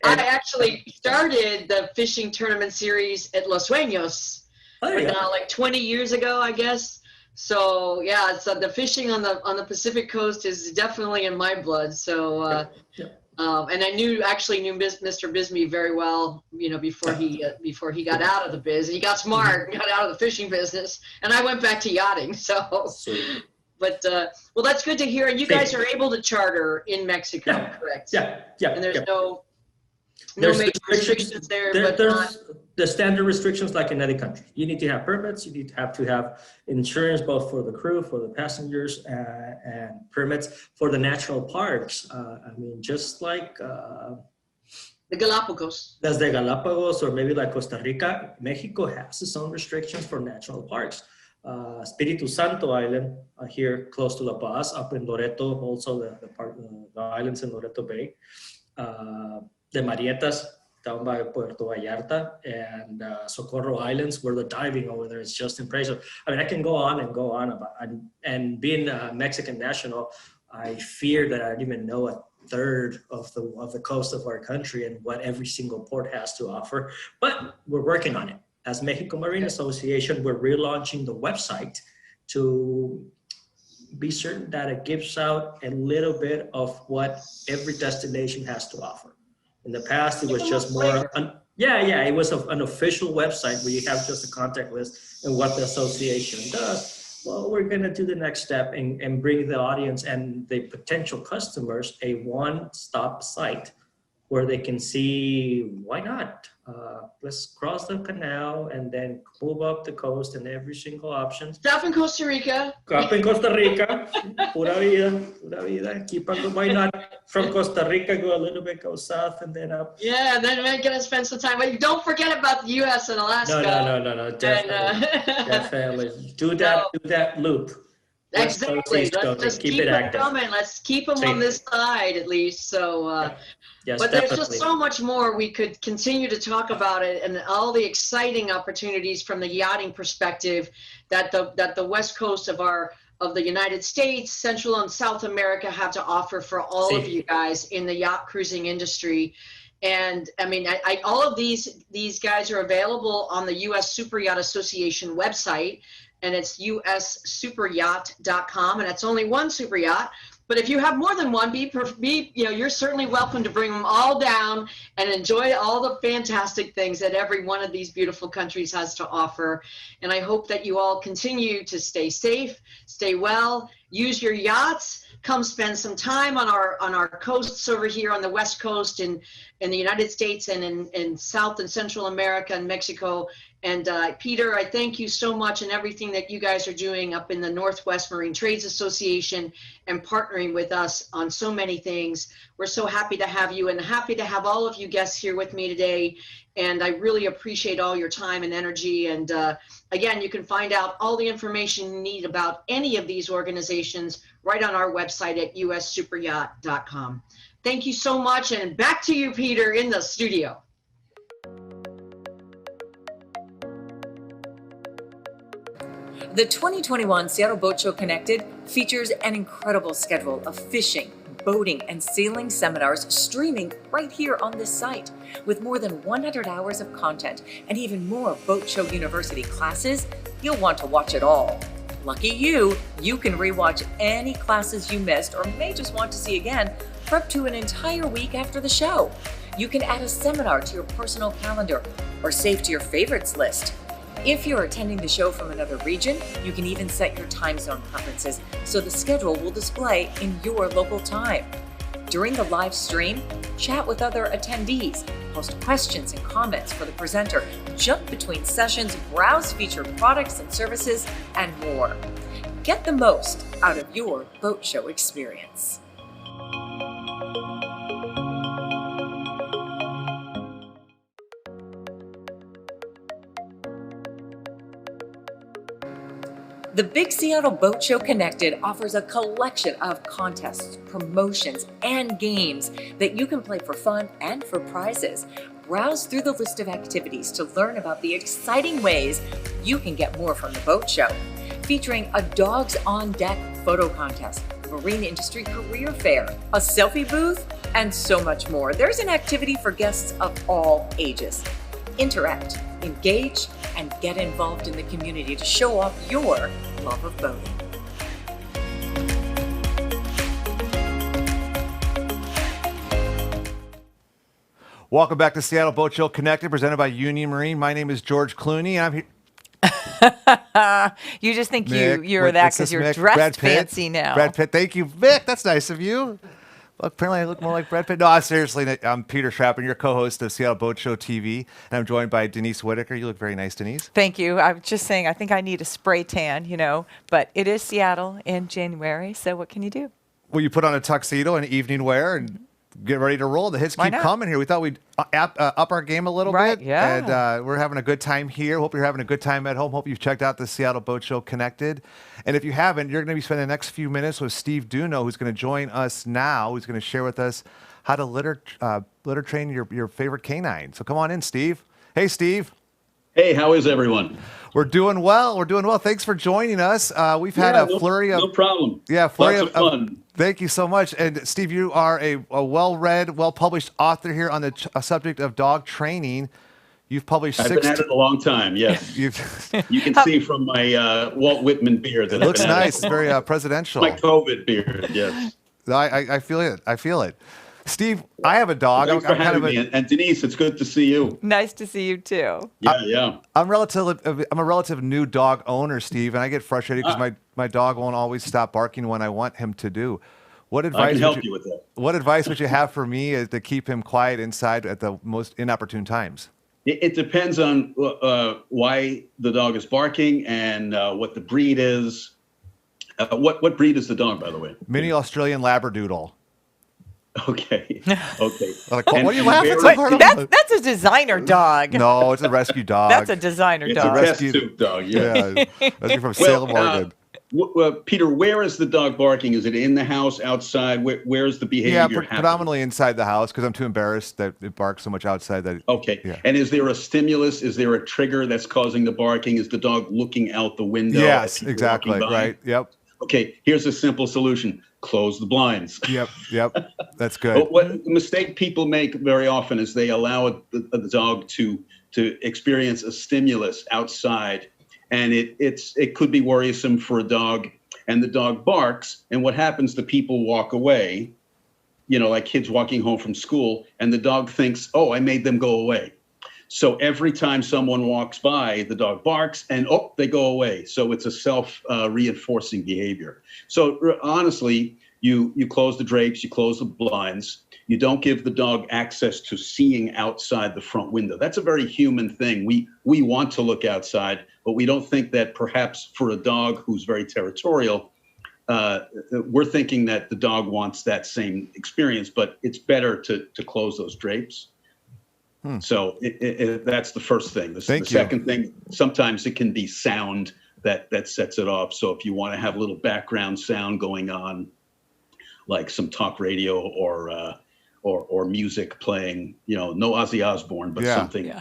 I actually started the fishing tournament series at Los Sueños, like 20 years ago, I guess. So yeah, so the fishing on the Pacific Coast is definitely in my blood. So, and I knew Mr. Bisbee very well, before he got out of the biz. He got smart and got out of the fishing business, and I went back to yachting. So, but well, that's good to hear. And you guys are able to charter in Mexico, correct? Yeah. And there's no major restrictions there, but there's the standard restrictions like in any country. You need to have permits. You need to have insurance both for the crew, for the passengers, and permits for the national parks. I mean, just like the Galapagos. That's the Galapagos, or maybe like Costa Rica. Mexico has its own restrictions for national parks. Espiritu Santo Island here close to La Paz, up in Loreto, also the islands in Loreto Bay. The Marietas down by Puerto Vallarta, and Socorro Islands, where the diving over there is just impressive. I mean, I can go on about, and being a Mexican national, I fear that I don't even know a third of the coast of our country and what every single port has to offer, but we're working on it. As Mexico Marine Association, we're relaunching the website to be certain that it gives out a little bit of what every destination has to offer. In the past, it was just more, it was an official website where you have just a contact list and what the association does. Well, we're going to do the next step and bring the audience and the potential customers a one-stop site where they can see, why not? Let's cross the canal and then move up the coast and every single option. Stop in Costa Rica. Stop in Costa Rica. Pura vida. Keep on, why not? From Costa Rica, go a little bit, go south and then up. Yeah, and then we're gonna spend some time. But don't forget about the U.S. and Alaska. No, definitely. Definitely. Do that loop. Exactly. Let's just keep it coming. Let's keep them on this side at least. So, yes, but there's just so much more we could continue to talk about it, and all the exciting opportunities from the yachting perspective that the West Coast of the United States, Central and South America have to offer for all of you guys in the yacht cruising industry. And I mean, all of these guys are available on the U.S. Super Yacht Association website. And it's ussuperyacht.com, and it's only one super yacht. But if you have more than one, you're certainly welcome to bring them all down and enjoy all the fantastic things that every one of these beautiful countries has to offer. And I hope that you all continue to stay safe, stay well, use your yachts, come spend some time on our coasts over here on the West Coast in the United States and in South and Central America and Mexico. And Peter, I thank you so much and everything that you guys are doing up in the Northwest Marine Trades Association and partnering with us on so many things. We're so happy to have you and happy to have all of you guests here with me today. And I really appreciate all your time and energy. And again, you can find out all the information you need about any of these organizations right on our website at ussuperyacht.com. Thank you so much. And back to you, Peter, in the studio. The 2021 Seattle Boat Show Connected features an incredible schedule of fishing, boating, and sailing seminars streaming right here on this site. With more than 100 hours of content and even more Boat Show University classes, you'll want to watch it all. Lucky you can rewatch any classes you missed or may just want to see again for up to an entire week after the show. You can add a seminar to your personal calendar or save to your favorites list. If you're attending the show from another region, you can even set your time zone preferences so the schedule will display in your local time. During the live stream, chat with other attendees, post questions and comments for the presenter, jump between sessions, browse featured products and services, and more. Get the most out of your boat show experience. The Big Seattle Boat Show Connected offers a collection of contests, promotions, and games that you can play for fun and for prizes. Browse through the list of activities to learn about the exciting ways you can get more from the boat show. Featuring a Dogs on Deck photo contest, marine industry career fair, a selfie booth, and so much more. There's an activity for guests of all ages. Interact, engage, and get involved in the community to show off your love of boating. Welcome back to Seattle Boat Show Connected, presented by Union Marine. My name is George Clooney, and I'm here. You just think Mick, you're that because you're Mick? dressed Brad Pitt? fancy now. Brad Pitt, thank you. Vic, that's nice of you. Well, apparently I look more like Brad Pitt. No, seriously, I'm Peter Schrappen, your co-host of Seattle Boat Show TV, and I'm joined by Denise Whitaker. You look very nice, Denise. Thank you. I was just saying, I think I need a spray tan, but it is Seattle in January, so what can you do? Well, you put on a tuxedo and evening wear and get ready to roll. The hits keep coming here. We thought we'd up our game a little bit. Yeah. And we're having a good time here. Hope you're having a good time at home. Hope you've checked out the Seattle Boat Show Connected. And if you haven't, you're going to be spending the next few minutes with Steve Duno, who's going to join us now. Who's going to share with us how to litter train your favorite canine. So come on in, Steve. Hey, Steve. Hey, how is everyone? We're doing well. We're doing well. Thanks for joining us. We've had a flurry of... No problem. Yeah, flurry Lots of fun. Thank you so much. And Steve, you are a well-read, well-published author here on the subject of dog training. You've published I've been at it a long time, yes. You can see from my Walt Whitman beard. That It looks nice. Very presidential. My COVID beard, yes. I feel it. I feel it. Steve, I have a dog. Thanks for having me. And Denise, it's good to see you. Nice to see you too. Yeah. I'm a relative new dog owner, Steve, and I get frustrated because my dog won't always stop barking when I want him to do. What advice I can help you with that. What advice would you have for me to keep him quiet inside at the most inopportune times? It depends on why the dog is barking and what the breed is. What breed is the dog, by the way? Mini Australian Labradoodle. Okay. What are you laughing so hard Wait, that's a designer dog. No, it's a rescue dog. That's a designer dog. It's a test tube dog. Yeah, rescue from Salem, Oregon. Peter, where is the dog barking? Is it in the house, outside? Where's the behavior happening? Predominantly inside the house because I'm too embarrassed that it barks so much outside. Okay. Yeah. And is there a stimulus? Is there a trigger that's causing the barking? Is the dog looking out the window? Yes, exactly. Right. Yep. Okay. Here's a simple solution. Close the blinds. Yep. That's good. But what the mistake people make very often is they allow the dog to experience a stimulus outside. And it could be worrisome for a dog, and the dog barks, and what happens, the people walk away, like kids walking home from school, and the dog thinks, oh, I made them go away. So every time someone walks by, the dog barks, and they go away. So it's a self-reinforcing behavior. So honestly, you close the drapes, you close the blinds. You don't give the dog access to seeing outside the front window. That's a very human thing. We want to look outside, but we don't think that perhaps for a dog who's very territorial, we're thinking that the dog wants that same experience, but it's better to close those drapes. So that's the first thing. The second thing, sometimes it can be sound that sets it off. So if you want to have a little background sound going on, like some talk radio or music playing, no Ozzy Osbourne, but something,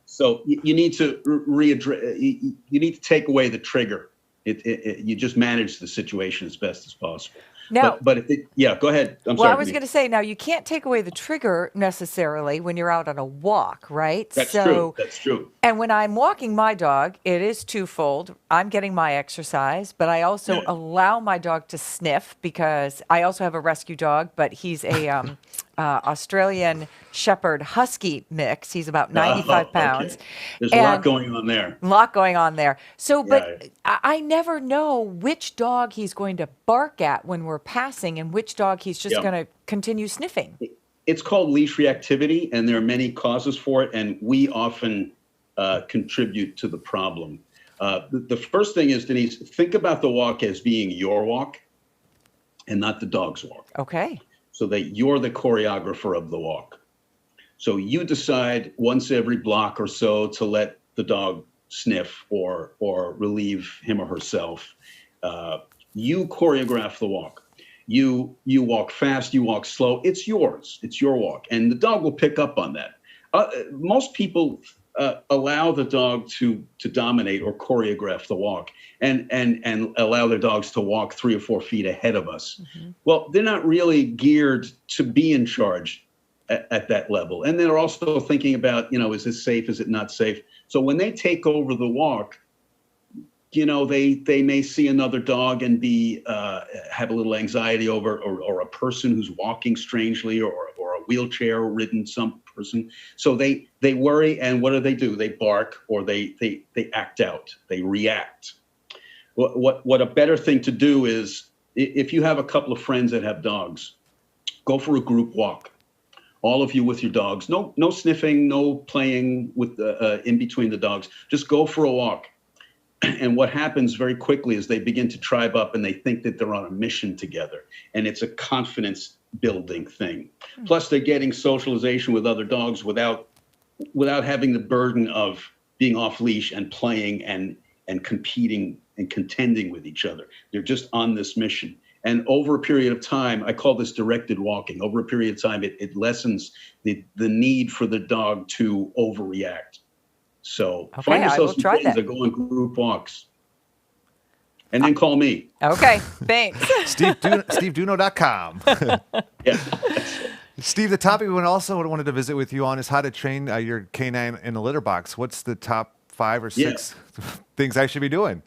so you need to you need to take away the trigger. You just manage the situation as best as possible. Now, go ahead. I'm sorry. I was going to say, now you can't take away the trigger necessarily when you're out on a walk, right? That's true. That's true. And when I'm walking my dog, it is twofold. I'm getting my exercise, but I also allow my dog to sniff because I also have a rescue dog, but he's a Australian Shepherd Husky mix. He's about 95 pounds. Okay. There's a lot going on there. A lot going on there. So, but Yeah. I never know which dog he's going to bark at when we're passing and which dog he's just Yeah. going to continue sniffing. It's called leash reactivity, and there are many causes for it, and we often contribute to the problem. The first thing is, Denise, think about the walk as being your walk and not the dog's walk. Okay. So that you're the choreographer of the walk. So you decide once every block or so to let the dog sniff or relieve him or herself. You choreograph the walk. You walk fast, you walk slow. It's yours. It's your walk. And the dog will pick up on that. Most people allow the dog to dominate or choreograph the walk and allow their dogs to walk 3 or 4 feet ahead of us. Well, they're not really geared to be in charge at that level. And they're also thinking about, is this safe? Is it not safe? So when they take over the walk, they may see another dog and have a little anxiety over, or a person who's walking strangely, or a wheelchair-ridden some person. So they worry, and what do? They bark, or they act out. They react. What a better thing to do is, if you have a couple of friends that have dogs, go for a group walk. All of you with your dogs. No sniffing, no playing with in between the dogs. Just go for a walk. And what happens very quickly is they begin to tribe up, and they think that they're on a mission together. And it's a confidence building thing. Plus, they're getting socialization with other dogs without having the burden of being off leash and playing and competing and contending with each other. They're just on this mission. And over a period of time, I call this directed walking. Over a period of time, it lessens the need for the dog to overreact. So find yourself some friends that go on group walks. And then call me. Okay, thanks. SteveDuno.com. Yeah. Steve, the topic we also wanted to visit with you on is how to train your canine in a litter box. What's the top 5 or 6 things I should be doing?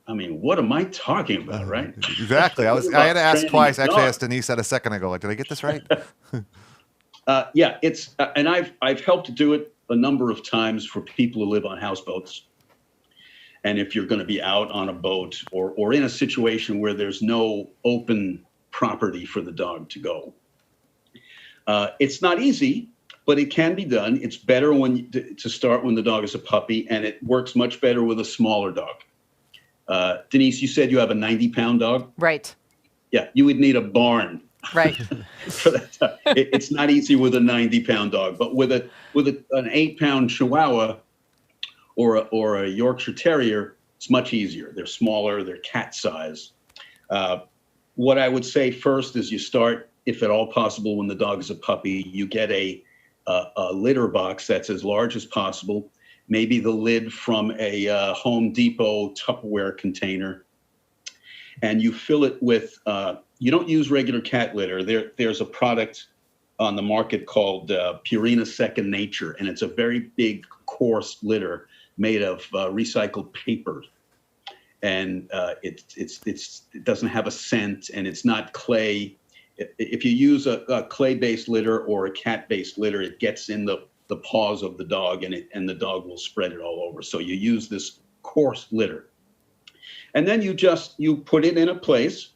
I mean, what am I talking about, right? Exactly. I had to ask twice. Actually, I asked Denise that a second ago. Like, did I get this right? Yeah, it's and I've helped do it a number of times for people who live on houseboats. And if you're going to be out on a boat or in a situation where there's no open property for the dog to go. It's not easy, but it can be done. It's better to start when the dog is a puppy, and it works much better with a smaller dog. Denise, you said you have a 90-pound dog? Right. Yeah, you would need a barn. Right. For that. It's not easy with a 90-pound dog, but with an 8-pound Chihuahua or a Yorkshire Terrier, it's much easier. They're smaller, they're cat size. What I would say first is you start, if at all possible, when the dog is a puppy, you get a litter box that's as large as possible, maybe the lid from a Home Depot Tupperware container, and you fill it with, you don't use regular cat litter. There's a product on the market called Purina Second Nature, and it's a very big, coarse litter made of recycled paper. And it doesn't have a scent, and it's not clay. If you use a clay-based litter or a cat-based litter, it gets in the paws of the dog, and the dog will spread it all over. So you use this coarse litter. And then you put it in a place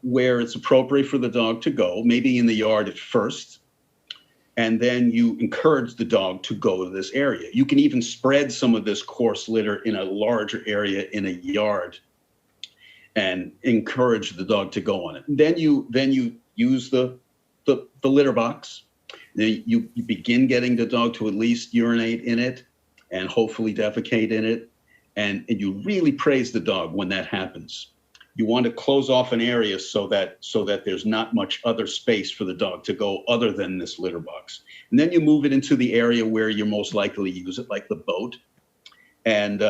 where it's appropriate for the dog to go, maybe in the yard at first. And then you encourage the dog to go to this area. You can even spread some of this coarse litter in a larger area in a yard and encourage the dog to go on it. Then you use the litter box. Then you begin getting the dog to at least urinate in it and hopefully defecate in it. And you really praise the dog when that happens. You want to close off an area so that there's not much other space for the dog to go other than this litter box. And then you move it into the area where you're most likely to use it, like the boat. And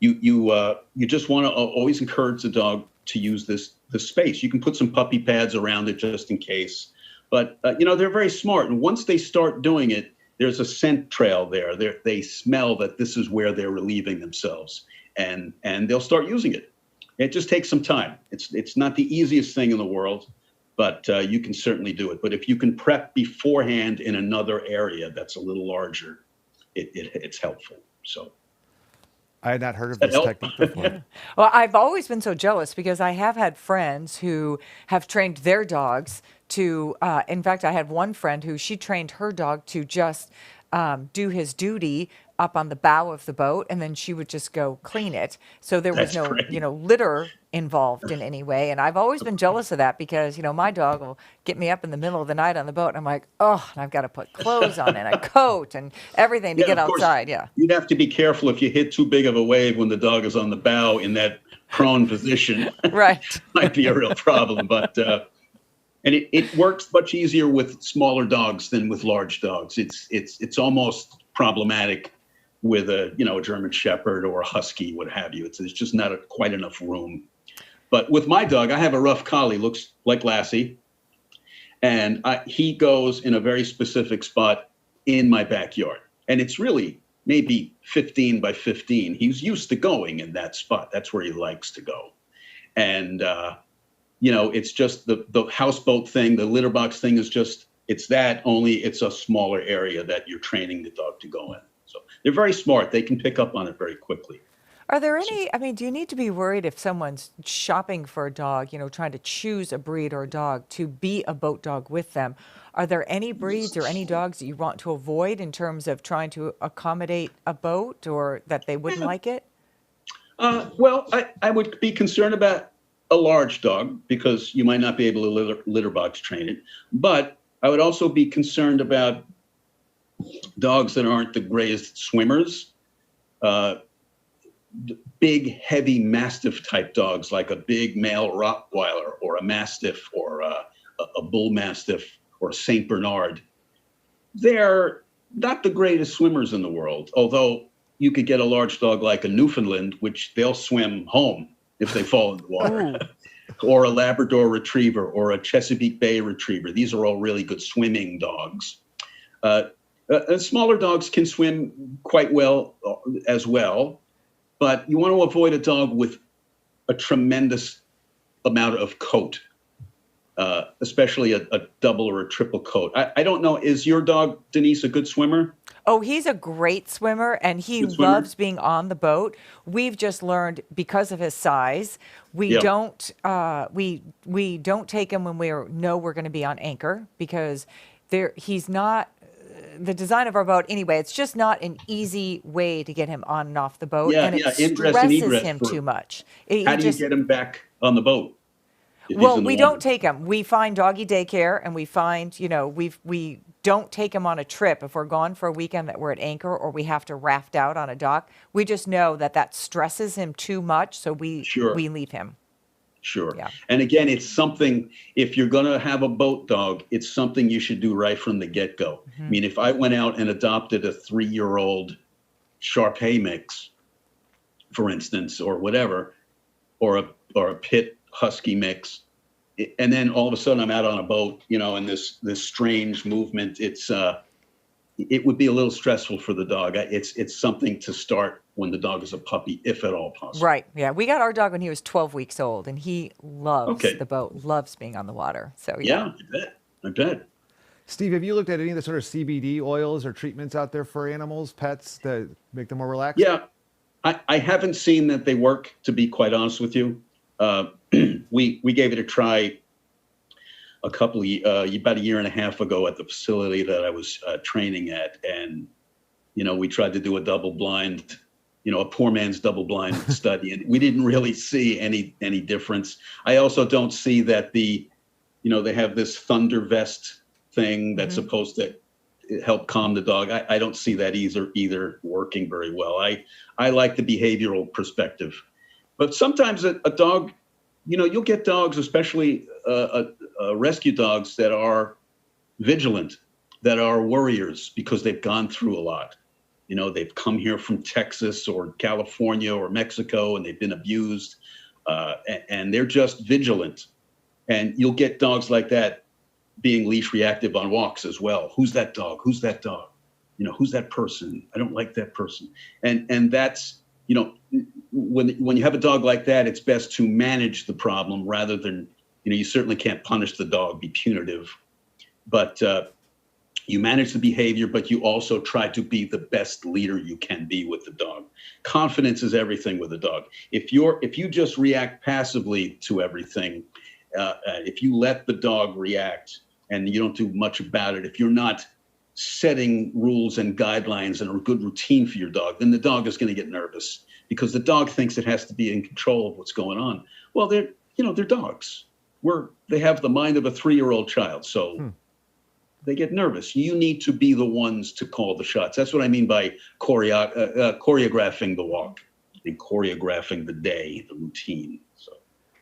you just want to always encourage the dog to use this space. You can put some puppy pads around it just in case. But they're very smart, and once they start doing it, there's a scent trail there. They smell that this is where they're relieving themselves, and they'll start using it. It just takes some time. It's not the easiest thing in the world, but you can certainly do it. But if you can prep beforehand in another area that's a little larger, it's helpful. So I had not heard of this technique before. Well, I've always been so jealous because I have had friends who have trained their dogs to, in fact, I had one friend who she trained her dog to just do his duty up on the bow of the boat, and then she would just go clean it. So there was no, litter involved in any way. And I've always been jealous of that because, my dog will get me up in the middle of the night on the boat, and I'm like, oh, and I've got to put clothes on and a coat and everything to get outside. Yeah. You'd have to be careful if you hit too big of a wave when the dog is on the bow in that prone position. Right. Might be a real problem, but and it works much easier with smaller dogs than with large dogs. It's almost problematic with a German Shepherd or a Husky, what have you. There's just not quite enough room. But with my dog, I have a rough collie, looks like Lassie, and he goes in a very specific spot in my backyard, and it's really maybe 15 by 15. He's used to going in that spot. That's where he likes to go, and it's just the houseboat thing, the litter box thing is just it's a smaller area that you're training the dog to go in. So they're very smart. They can pick up on it very quickly. Are there any, do you need to be worried if someone's shopping for a dog, trying to choose a breed or a dog to be a boat dog with them? Are there any breeds or any dogs that you want to avoid in terms of trying to accommodate a boat or that they wouldn't like it? Well, I would be concerned about a large dog because you might not be able to litter box train it. But I would also be concerned about dogs that aren't the greatest swimmers. Big, heavy Mastiff type dogs like a big male Rottweiler or a Mastiff or a Bull Mastiff or a St. Bernard. They're not the greatest swimmers in the world, although you could get a large dog like a Newfoundland, which they'll swim home if they fall in the water, or a Labrador Retriever or a Chesapeake Bay Retriever. These are all really good swimming dogs. Smaller dogs can swim quite well as well, but you want to avoid a dog with a tremendous amount of coat, especially a double or a triple coat. I don't know, is your dog, Denise, a good swimmer? Oh, he's a great swimmer, and he loves being on the boat. We've just learned because of his size, we don't take him when we know we're going to be on anchor because he's not. The design of our boat, anyway, it's just not an easy way to get him on and off the boat, and it stresses him too much. How do you get him back on the boat? Well, we don't take him. We find doggy daycare, and we find, we don't take him on a trip if we're gone for a weekend that we're at anchor or we have to raft out on a dock. We just know that stresses him too much, so we leave him. Sure. Yeah. And again, it's something, if you're going to have a boat dog, it's something you should do right from the get-go. Mm-hmm. I mean, if I went out and adopted a 3-year-old Shar-Pei mix, for instance, or whatever, or a pit husky mix, and then all of a sudden I'm out on a boat, in this strange movement, it would be a little stressful for the dog. It's something to start when the dog is a puppy, if at all possible. Right. Yeah. We got our dog when he was 12 weeks old, and he loves the boat, loves being on the water. So yeah, I bet. Steve, have you looked at any of the sort of CBD oils or treatments out there for animals, pets, that make them more relaxed? Yeah, I haven't seen that they work, to be quite honest with you. We gave it a try about a year and a half ago at the facility that I was training at, and we tried to do a double-blind, a poor man's double-blind study, and we didn't really see any difference. I also don't see that they have this thunder vest thing that's supposed to help calm the dog. I don't see that either working very well. I like the behavioral perspective, but sometimes a dog, you'll get dogs, especially rescue dogs, that are vigilant, that are warriors because they've gone through a lot. They've come here from Texas or California or Mexico, and they've been abused, and they're just vigilant. And you'll get dogs like that being leash reactive on walks as well. Who's that dog? Who's that dog? Who's that person? I don't like that person. And that's, when you have a dog like that, it's best to manage the problem rather than You certainly can't punish the dog, be punitive, but you manage the behavior, but you also try to be the best leader you can be with the dog. Confidence is everything with a dog. If you just react passively to everything, if you let the dog react and you don't do much about it, if you're not setting rules and guidelines and a good routine for your dog, then the dog is going to get nervous because the dog thinks it has to be in control of what's going on. Well, they're dogs. They have the mind of a 3-year-old child, so they get nervous. You need to be the ones to call the shots. That's what I mean by choreographing the walk and choreographing the day, the routine. So,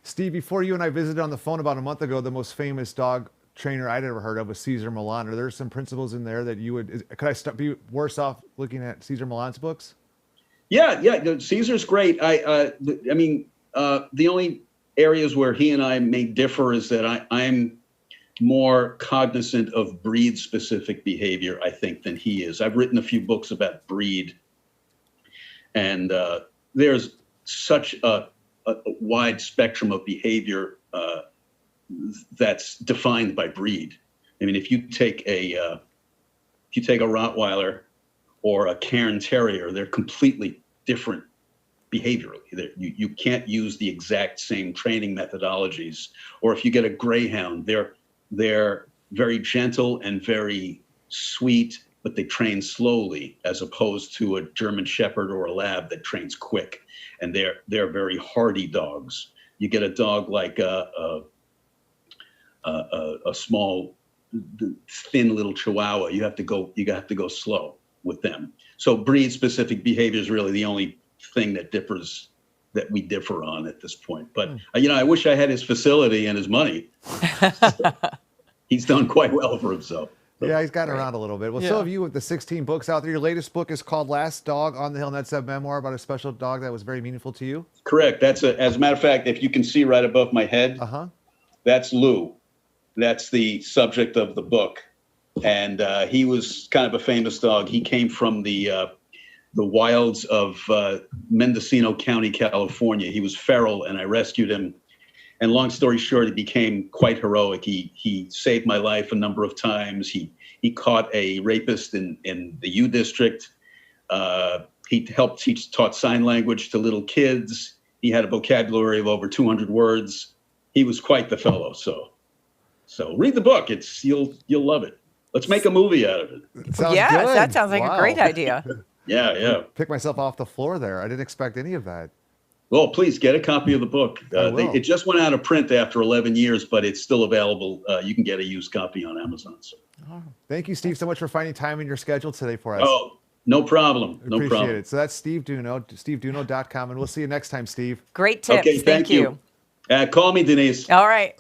Steve, before you and I visited on the phone about a month ago, the most famous dog trainer I'd ever heard of was Cesar Millan. Are there some principles in there that you would, could I be worse off looking at Cesar Millan's books? Yeah, Cesar's great. I mean, the only areas where he and I may differ is that I'm more cognizant of breed-specific behavior, I think, than he is. I've written a few books about breed, and there's such a wide spectrum of behavior that's defined by breed. I mean, if you take a Rottweiler or a Cairn Terrier, they're completely different behaviorally. You can't use the exact same training methodologies. Or if you get a Greyhound, they're very gentle and very sweet, but they train slowly, as opposed to a German Shepherd or a Lab that trains quick, and they're very hardy dogs. You get a dog like a small, thin little Chihuahua. You have to go slow with them. So breed-specific behavior is really the only thing that we differ on at this point. But I wish I had his facility and his money. He's done quite well for himself. Yeah, he's gotten around a little bit. Well, so have you with the 16 books out there. Your latest book is called Last Dog on the Hill, and that's a memoir about a special dog that was very meaningful to you. Correct. As a matter of fact, if you can see right above my head, that's Lou. That's the subject of the book. And he was kind of a famous dog. He came from the wilds of Mendocino County, California. He was feral, and I rescued him. And long story short, he became quite heroic. He saved my life a number of times. He caught a rapist in the U District. He taught sign language to little kids. He had a vocabulary of over 200 words. He was quite the fellow. So read the book. You'll love it. Let's make a movie out of it. Sounds yeah, good. that sounds like a great idea. Yeah. Pick myself off the floor there. I didn't expect any of that. Well, please get a copy of the book. It just went out of print after 11 years, but it's still available. You can get a used copy on Amazon. So. Thank you, Steve, so much for finding time in your schedule today for us. Oh, no problem. No Appreciate problem. it. So that's Steve Duno, steveduno.com, and we'll see you next time, Steve. Great tips. Okay, thank you. Call me, Denise. All right.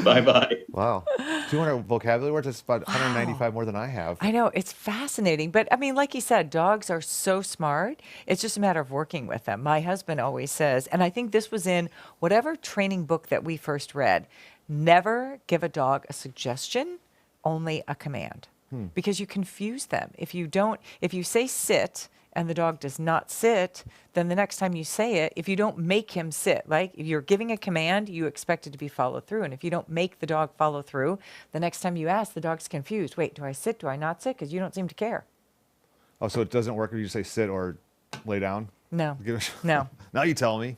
Bye-bye. Wow. 200 vocabulary words, that's about 195 more than I have. I know, it's fascinating. But I mean, like you said, dogs are so smart. It's just a matter of working with them. My husband always says, and I think this was in whatever training book that we first read, never give a dog a suggestion, only a command. Because you confuse them. If you say sit, and the dog does not sit, then the next time you say it, if you don't make him sit, like if you're giving a command, you expect it to be followed through. And if you don't make the dog follow through, the next time you ask, the dog's confused. Wait, do I sit? Do I not sit? Because you don't seem to care. Oh, so it doesn't work if you say sit or lay down? No. No. Now you tell me.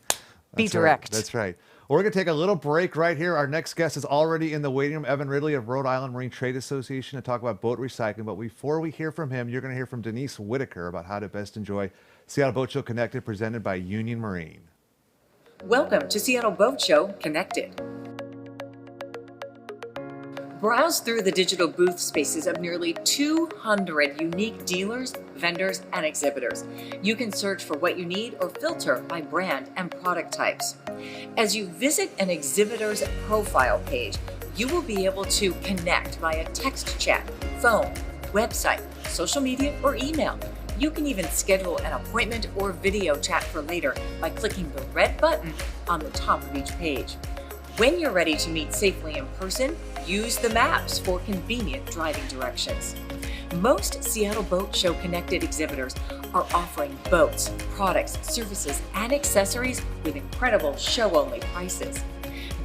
Be That's direct. Right. That's right. Well, we're going to take a little break right here. Our next guest is already in the waiting room, Evan Ridley of Rhode Island Marine Trade Association, to talk about boat recycling. But before we hear from him, you're going to hear from Denise Whitaker about how to best enjoy Seattle Boat Show Connected, presented by Union Marine. Welcome to Seattle Boat Show Connected. Browse through the digital booth spaces of nearly 200 unique dealers, vendors, and exhibitors. You can search for what you need or filter by brand and product types. As you visit an exhibitor's profile page, you will be able to connect via text chat, phone, website, social media, or email. You can even schedule an appointment or video chat for later by clicking the red button on the top of each page. When you're ready to meet safely in person, use the maps for convenient driving directions. Most Seattle Boat Show Connected exhibitors are offering boats, products, services, and accessories with incredible show-only prices.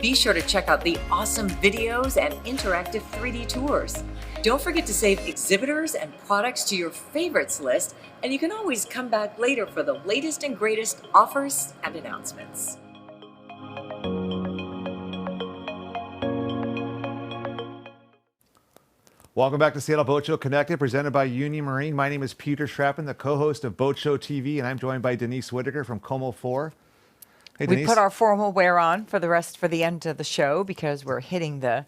Be sure to check out the awesome videos and interactive 3D tours. Don't forget to save exhibitors and products to your favorites list, and you can always come back later for the latest and greatest offers and announcements. Welcome back to Seattle Boat Show Connected, presented by Union Marine. My name is Peter Schrappen, the co-host of Boat Show TV, and I'm joined by Denise Whitaker from Como 4. Hey, Denise. We put our formal wear on for the end of the show because we're hitting the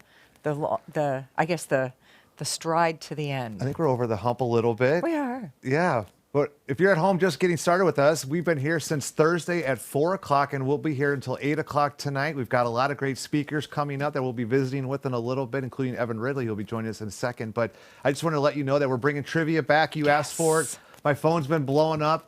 stride to the end. I think we're over the hump a little bit. We are. Yeah. But if you're at home just getting started with us, we've been here since Thursday at 4 o'clock, and we'll be here until 8 o'clock tonight. We've got a lot of great speakers coming up that we'll be visiting with in a little bit, including Evan Ridley, who'll be joining us in a second. But I just want to let you know that we're bringing trivia back. You asked for it. My phone's been blowing up.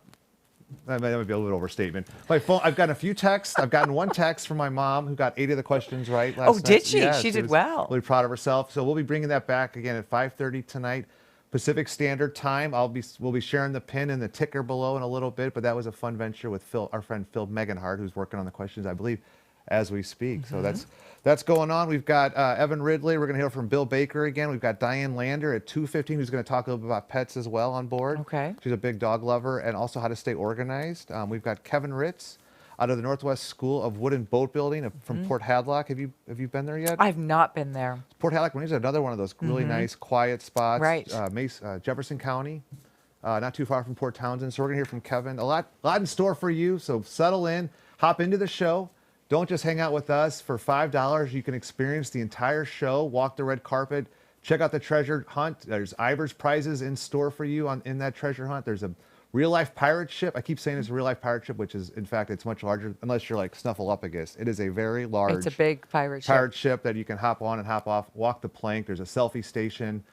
That might be a little bit overstatement. My phone. I've gotten a few texts. I've gotten one text from my mom who got 8 of the questions right last night. Oh, did she? Yes, She did was well. Really proud of herself. So we'll be bringing that back again at 5:30 tonight, Pacific Standard Time. We'll be sharing the pin and the ticker below in a little bit. But that was a fun venture with our friend Phil Meganhart, who's working on the questions, I believe, as we speak. So that's going on. We've got Evan Ridley. We're going to hear from Bill Baker again. We've got Diane Lander at 2:15, who's going to talk a little bit about pets as well on board. Okay. She's a big dog lover, and also how to stay organized. We've got Kevin Ritz out of the Northwest School of Wood and Boat Building from Port Hadlock. Have you been there yet? I've not been there. Port Hadlock is another one of those really nice, quiet spots. Right. Jefferson County, not too far from Port Townsend. So we're going to hear from Kevin. A lot in store for you. So settle in, hop into the show. Don't just hang out with us. For $5, you can experience the entire show, walk the red carpet, check out the treasure hunt. There's Ivers prizes in store for you in that treasure hunt. There's a real-life pirate ship. I keep saying it's a real-life pirate ship, which is, in fact, it's much larger, unless you're like Snuffleupagus. It is a very large... It's a big pirate ship that you can hop on and hop off, walk the plank. There's a selfie station.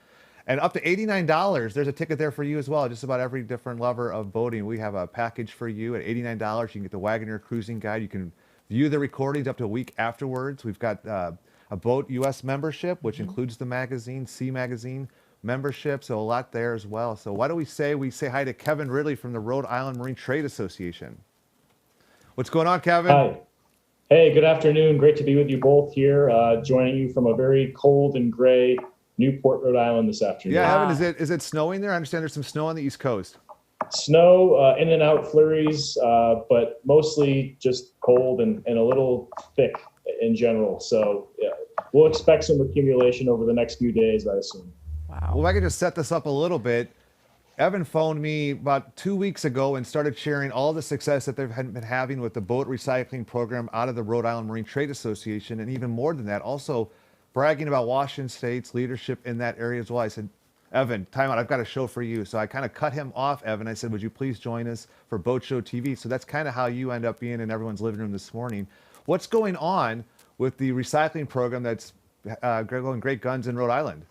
And up to $89, there's a ticket there for you as well. Just about every different lover of boating. We have a package for you at $89. You can get the Wagoneer Cruising Guide. You can view the recordings up to a week afterwards. We've got a Boat US membership, which includes the magazine, Sea Magazine membership, so a lot there as well. So why don't we say hi to Kevin Ridley from the Rhode Island Marine Trade Association. What's going on, Kevin? Hi. Hey, good afternoon. Great to be with you both here, joining you from a very cold and gray Newport, Rhode Island this afternoon. Yeah, Evan, is it snowing there? I understand there's some snow on the East Coast. Snow, in and out flurries, but mostly just cold and a little thick in general. So yeah, we'll expect some accumulation over the next few days, I assume. Wow. Well, if I could just set this up a little bit, Evan phoned me about 2 weeks ago and started sharing all the success that they've been having with the boat recycling program out of the Rhode Island Marine Trade Association. And even more than that, also bragging about Washington State's leadership in that area as well. I said, Evan, time out, I've got a show for you. So I kind of cut him off, Evan. I said, would you please join us for Boat Show TV? So that's kind of how you end up being in everyone's living room this morning. What's going on with the recycling program that's going great guns in Rhode Island?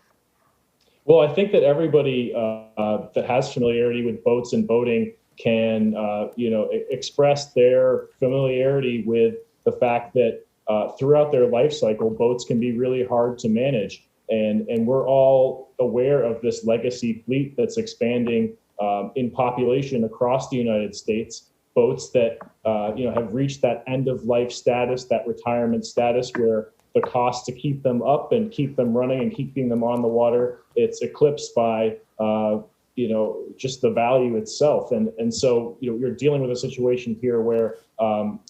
Well, I think that everybody that has familiarity with boats and boating can, express their familiarity with the fact that throughout their life cycle, boats can be really hard to manage. And we're all aware of this legacy fleet that's expanding in population across the United States. Boats that have reached that end of life status, that retirement status, where the cost to keep them up and keep them running and keeping them on the water, it's eclipsed by just the value itself. And so you're dealing with a situation here where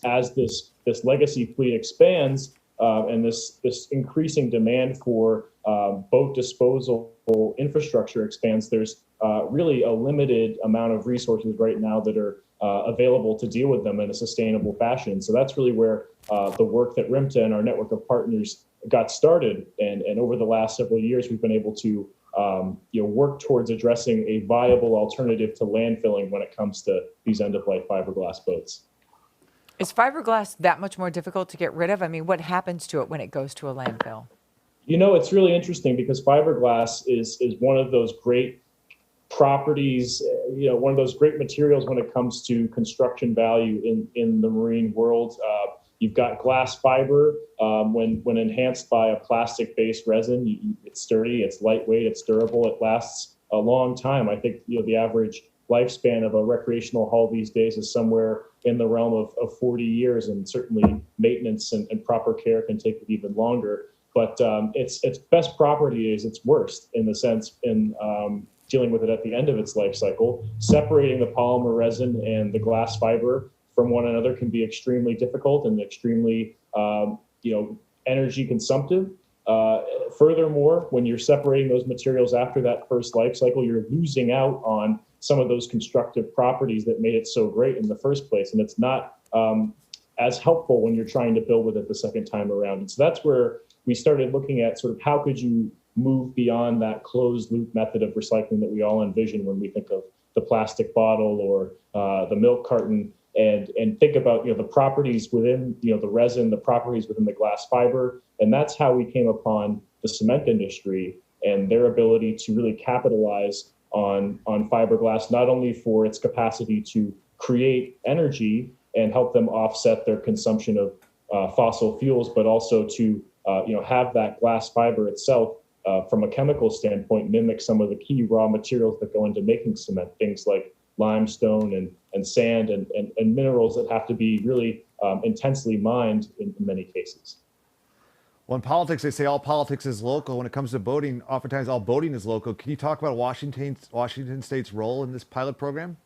as this legacy fleet expands and this increasing demand for boat disposal infrastructure expands, there's really a limited amount of resources right now that are available to deal with them in a sustainable fashion. So that's really where the work that RIMTA and our network of partners got started. And over the last several years, we've been able to work towards addressing a viable alternative to landfilling when it comes to these end-of-life fiberglass boats. Is fiberglass that much more difficult to get rid of? I mean, what happens to it when it goes to a landfill? It's really interesting because fiberglass is one of those great properties, one of those great materials when it comes to construction value in the marine world. You've got glass fiber when enhanced by a plastic-based resin. It's sturdy, it's lightweight, it's durable, it lasts a long time. I think the average lifespan of a recreational hull these days is somewhere in the realm of 40 years, and certainly maintenance and proper care can take it even longer. But its best property is its worst, in the sense in dealing with it at the end of its life cycle. Separating the polymer resin and the glass fiber from one another can be extremely difficult and extremely energy consumptive. Furthermore, when you're separating those materials after that first life cycle, you're losing out on some of those constructive properties that made it so great in the first place. And it's not as helpful when you're trying to build with it the second time around. And so that's where we started looking at sort of how could you move beyond that closed loop method of recycling that we all envision when we think of the plastic bottle or the milk carton, and think about the properties within the resin, the properties within the glass fiber. And that's how we came upon the cement industry and their ability to really capitalize on fiberglass, not only for its capacity to create energy and help them offset their consumption of fossil fuels, but also to have that glass fiber itself from a chemical standpoint mimic some of the key raw materials that go into making cement, things like limestone and sand and minerals that have to be really intensely mined in many cases. Well, in politics, they say all politics is local. When it comes to boating, oftentimes all boating is local. Can you talk about Washington State's role in this pilot program?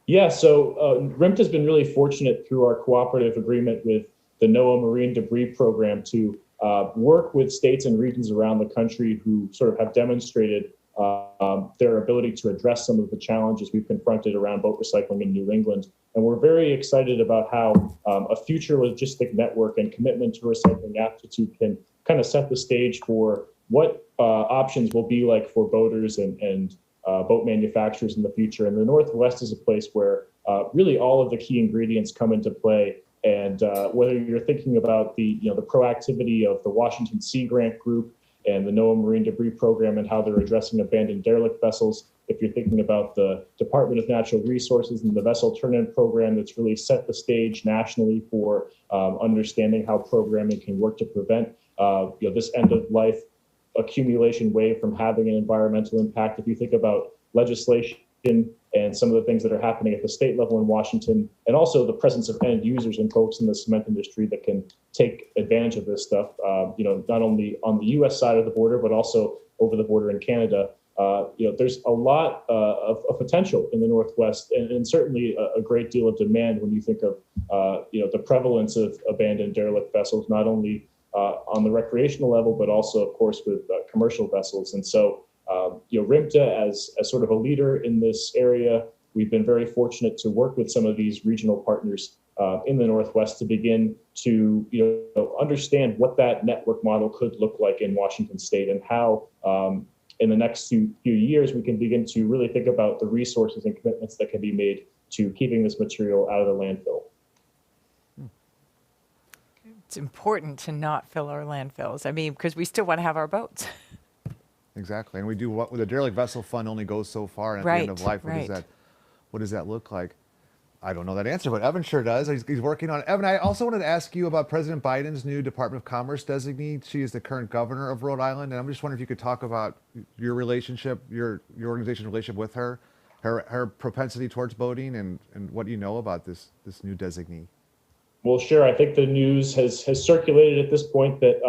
Yeah, so RIMT has been really fortunate through our cooperative agreement with the NOAA Marine Debris Program to work with states and regions around the country who sort of have demonstrated their ability to address some of the challenges we've confronted around boat recycling in New England. And we're very excited about how a future logistic network and commitment to recycling aptitude can kind of set the stage for what options will be like for boaters and boat manufacturers in the future. And the Northwest is a place where really all of the key ingredients come into play. And whether you're thinking about the proactivity of the Washington Sea Grant Group and the NOAA Marine Debris Program and how they're addressing abandoned derelict vessels, if you're thinking about the Department of Natural Resources and the Vessel Turn-In Program that's really set the stage nationally for understanding how programming can work to prevent this end-of-life accumulation wave from having an environmental impact. If you think about legislation and some of the things that are happening at the state level in Washington, and also the presence of end users and folks in the cement industry that can take advantage of this stuff, not only on the U.S. side of the border, but also over the border in Canada. There's a lot of potential in the Northwest, and certainly a great deal of demand when you think of, the prevalence of abandoned derelict vessels, not only on the recreational level, but also, of course, with commercial vessels. And so, RIMTA as sort of a leader in this area, we've been very fortunate to work with some of these regional partners in the Northwest to begin to understand what that network model could look like in Washington State, and how in the next few years we can begin to really think about the resources and commitments that can be made to keeping this material out of the landfill. It's important to not fill our landfills. I mean, because we still want to have our boats. Exactly, and we do what with the derelict vessel fund only goes so far, and at the end of life, what does that look like? I don't know that answer, but Evan sure does. He's working on it. Evan, I also wanted to ask you about President Biden's new Department of Commerce designee. She is the current governor of Rhode Island, and I'm just wondering if you could talk about your relationship, your organization's relationship with her, her propensity towards boating, and what you know about this new designee. Well, sure. I think the news has circulated at this point that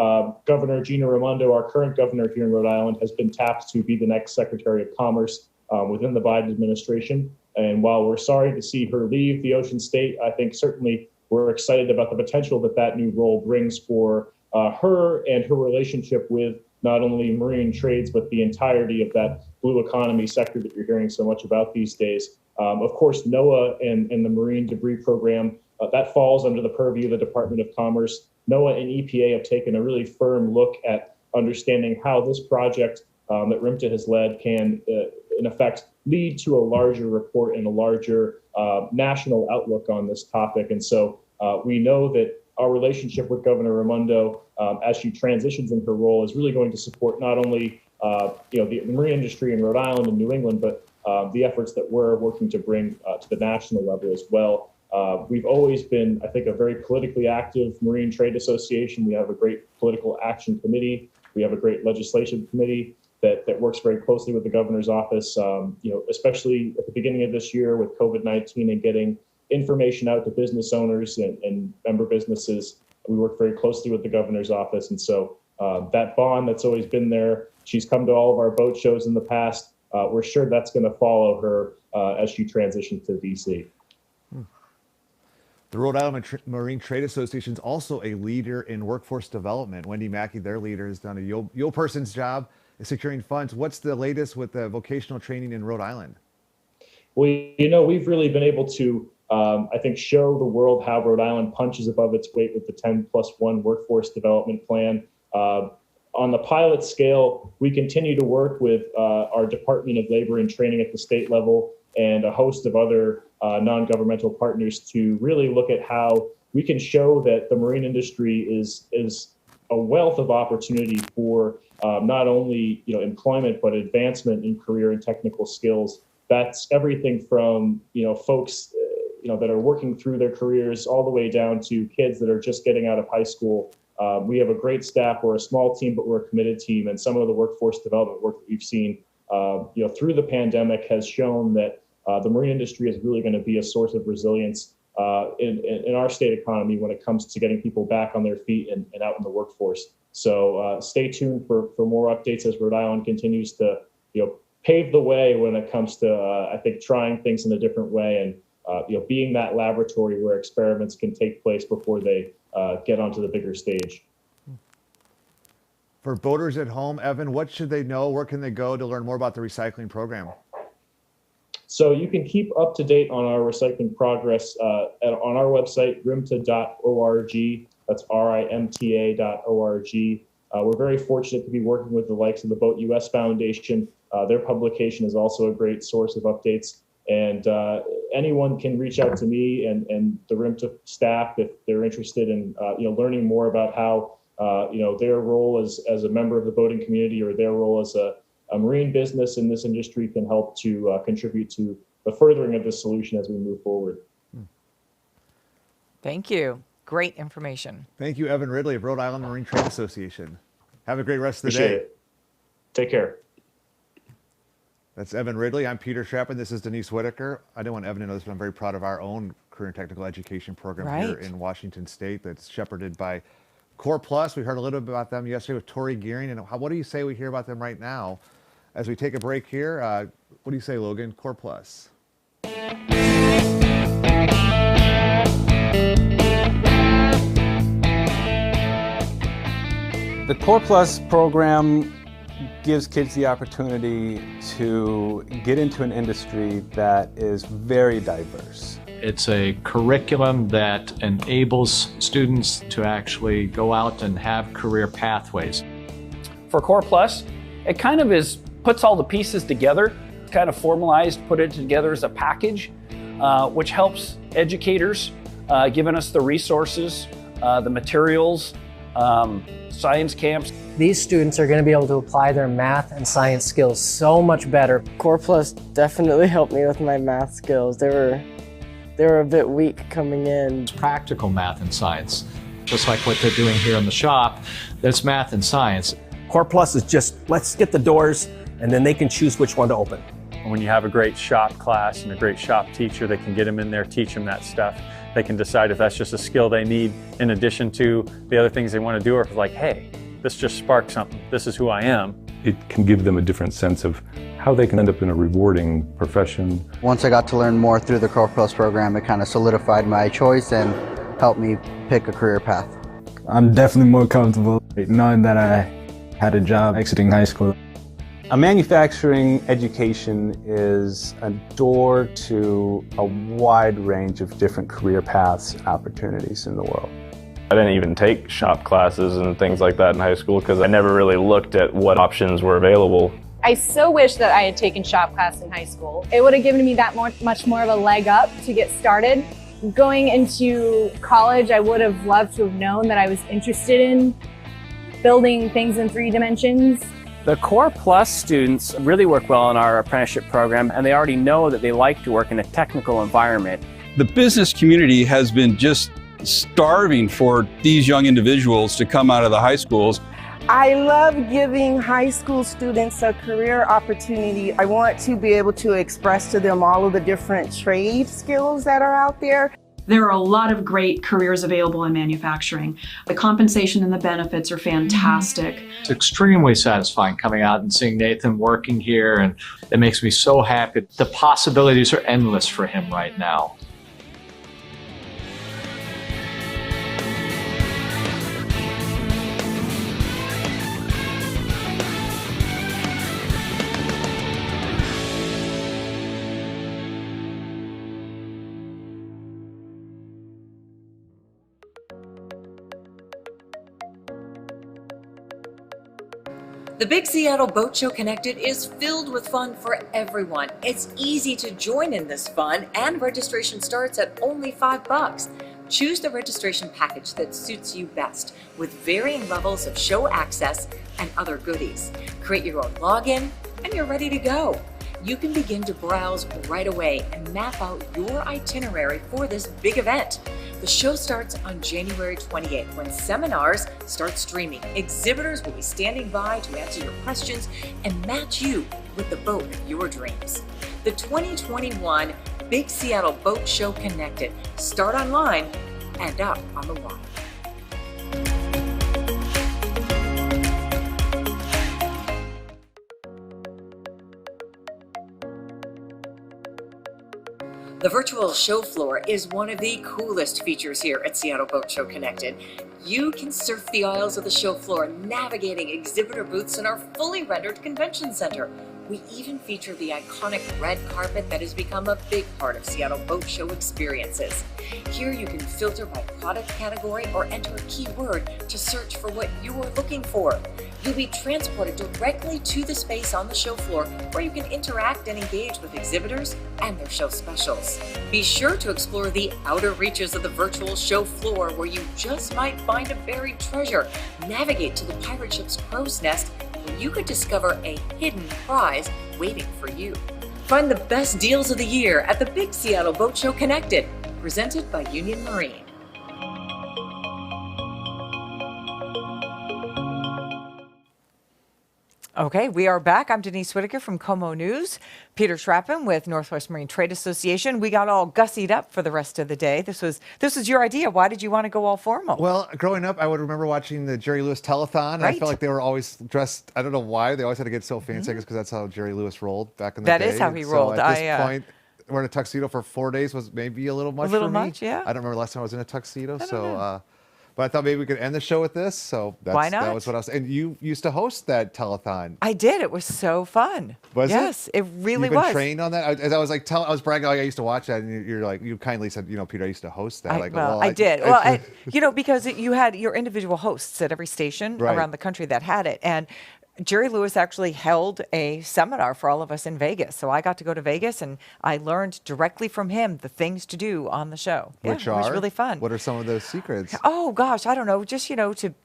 Governor Gina Raimondo, our current governor here in Rhode Island, has been tapped to be the next Secretary of Commerce within the Biden administration. And while we're sorry to see her leave the Ocean State, I think certainly we're excited about the potential that new role brings for her and her relationship with not only marine trades, but the entirety of that blue economy sector that you're hearing so much about these days. Of course, NOAA and the Marine Debris Program, that falls under the purview of the Department of Commerce. NOAA and EPA have taken a really firm look at understanding how this project that RIMTA has led can, in effect, lead to a larger report and a larger national outlook on this topic. And so we know that our relationship with Governor Raimondo, as she transitions in her role, is really going to support not only the marine industry in Rhode Island and New England, but the efforts that we're working to bring to the national level as well. We've always been, I think, a very politically active Marine Trade Association. We have a great political action committee. We have a great legislation committee. that works very closely with the governor's office, especially at the beginning of this year with COVID-19 and getting information out to business owners and member businesses. We work very closely with the governor's office. And so that bond that's always been there, she's come to all of our boat shows in the past. We're sure that's going to follow her as she transitions to DC. The Rhode Island Marine Trade Association is also a leader in workforce development. Wendy Mackey, their leader, has done a Yo person's job in securing funds. What's the latest with the vocational training in Rhode Island? Well, we've really been able to, I think, show the world how Rhode Island punches above its weight with the 10+1 workforce development plan. On the pilot scale, we continue to work with our Department of Labor and Training at the state level and a host of other non-governmental partners to really look at how we can show that the marine industry is a wealth of opportunity for not only employment but advancement in career and technical skills. That's everything from folks that are working through their careers all the way down to kids that are just getting out of high school. We have a great staff. We're a small team, but we're a committed team. And some of the workforce development work that we've seen through the pandemic has shown that the marine industry is really going to be a source of resilience in our state economy when it comes to getting people back on their feet and out in the workforce. So stay tuned for more updates as Rhode Island continues to pave the way when it comes to I think trying things in a different way and being that laboratory where experiments can take place before they get onto the bigger stage. For boaters at home, Evan, what should they know? Where can they go to learn more about the recycling program? So you can keep up to date on our recycling progress on our website, rimta.org. That's RIMTA.org. We're very fortunate to be working with the likes of the Boat US Foundation. Their publication is also a great source of updates. And anyone can reach out to me and the RIMTA staff if they're interested in learning more about how their role as a member of the boating community or their role as a marine business in this industry can help to contribute to the furthering of this solution as we move forward. Thank you. Great information. Thank you, Evan Ridley of Rhode Island Marine Trade Association. Have a great rest of the Appreciate day. it. Take care. That's Evan Ridley. I'm Peter Schrappen. This is Denise Whitaker. I didn't want Evan to know this, but I'm very proud of our own career and technical education program here in Washington State that's shepherded by Core Plus. We heard a little bit about them yesterday with Tori Gearing. And what do you say we hear about them right now? As we take a break here, what do you say, Logan? Core Plus. The Core Plus program gives kids the opportunity to get into an industry that is very diverse. It's a curriculum that enables students to actually go out and have career pathways. For Core Plus, it kind of puts all the pieces together, kind of formalized, put it together as a package, which helps educators, giving us the resources, the materials, science camps. These students are going to be able to apply their math and science skills so much better. Core Plus definitely helped me with my math skills. They were a bit weak coming in. It's practical math and science. Just like what they're doing here in the shop, that's math and science. Core Plus is just, let's get the doors, and then they can choose which one to open. When you have a great shop class and a great shop teacher that can get them in there, teach them that stuff, they can decide if that's just a skill they need in addition to the other things they want to do, or if it's like, hey, this just sparked something. This is who I am. It can give them a different sense of how they can end up in a rewarding profession. Once I got to learn more through the Core Plus program, it kind of solidified my choice and helped me pick a career path. I'm definitely more comfortable knowing that I had a job exiting high school. A manufacturing education is a door to a wide range of different career paths and opportunities in the world. I didn't even take shop classes and things like that in high school because I never really looked at what options were available. I so wish that I had taken shop class in high school. It would have given me that much more of a leg up to get started. Going into college, I would have loved to have known that I was interested in building things in 3 dimensions. The Core Plus students really work well in our apprenticeship program, and they already know that they like to work in a technical environment. The business community has been just starving for these young individuals to come out of the high schools. I love giving high school students a career opportunity. I want to be able to express to them all of the different trade skills that are out there. There are a lot of great careers available in manufacturing. The compensation and the benefits are fantastic. It's extremely satisfying coming out and seeing Nathan working here, and it makes me so happy. The possibilities are endless for him right now. The Big Seattle Boat Show Connected is filled with fun for everyone. It's easy to join in this fun, and registration starts at only $5. Choose the registration package that suits you best, with varying levels of show access and other goodies. Create your own login, and you're ready to go. You can begin to browse right away and map out your itinerary for this big event. The show starts on January 28th when seminars start streaming. Exhibitors will be standing by to answer your questions and match you with the boat of your dreams. The 2021 Big Seattle Boat Show Connected. Start online and up on the water. The virtual show floor is one of the coolest features here at Seattle Boat Show Connected. You can surf the aisles of the show floor, navigating exhibitor booths in our fully rendered convention center. We even feature the iconic red carpet that has become a big part of Seattle Boat Show experiences. Here you can filter by product category or enter a keyword to search for what you are looking for. You'll be transported directly to the space on the show floor where you can interact and engage with exhibitors and their show specials. Be sure to explore the outer reaches of the virtual show floor where you just might find a buried treasure. Navigate to the pirate ship's crow's nest where you could discover a hidden prize waiting for you. Find the best deals of the year at the Big Seattle Boat Show Connected, presented by Union Marine. Okay, we are back. I'm Denise Whitaker from Como News. Peter Schrappen with Northwest Marine Trade Association. We got all gussied up for the rest of the day. This was your idea. Why did you want to go all formal? Well, growing up, I would remember watching the Jerry Lewis telethon. And I felt like they were always dressed, I don't know why, they always had to get so fancy, I guess because that's how Jerry Lewis rolled back in the day. That is how he rolled. So at this point, wearing a tuxedo for 4 days was maybe a little much for me. A little much, yeah. I don't remember the last time I was in a tuxedo, but I thought maybe we could end the show with this. So why not? That was what I was. And you used to host that telethon. I did. It was so fun. Was it? Yes, it really You've been was. trained on that. As I was like, I was bragging. Like, I used to watch that, and you're like, you kindly said, Peter, I used to host that. I did. Well, because you had your individual hosts at every station around the country that had it, and Jerry Lewis actually held a seminar for all of us in Vegas. So I got to go to Vegas and I learned directly from him the things to do on the show. Which it was really fun. What are some of those secrets? Oh, gosh, I don't know. Just,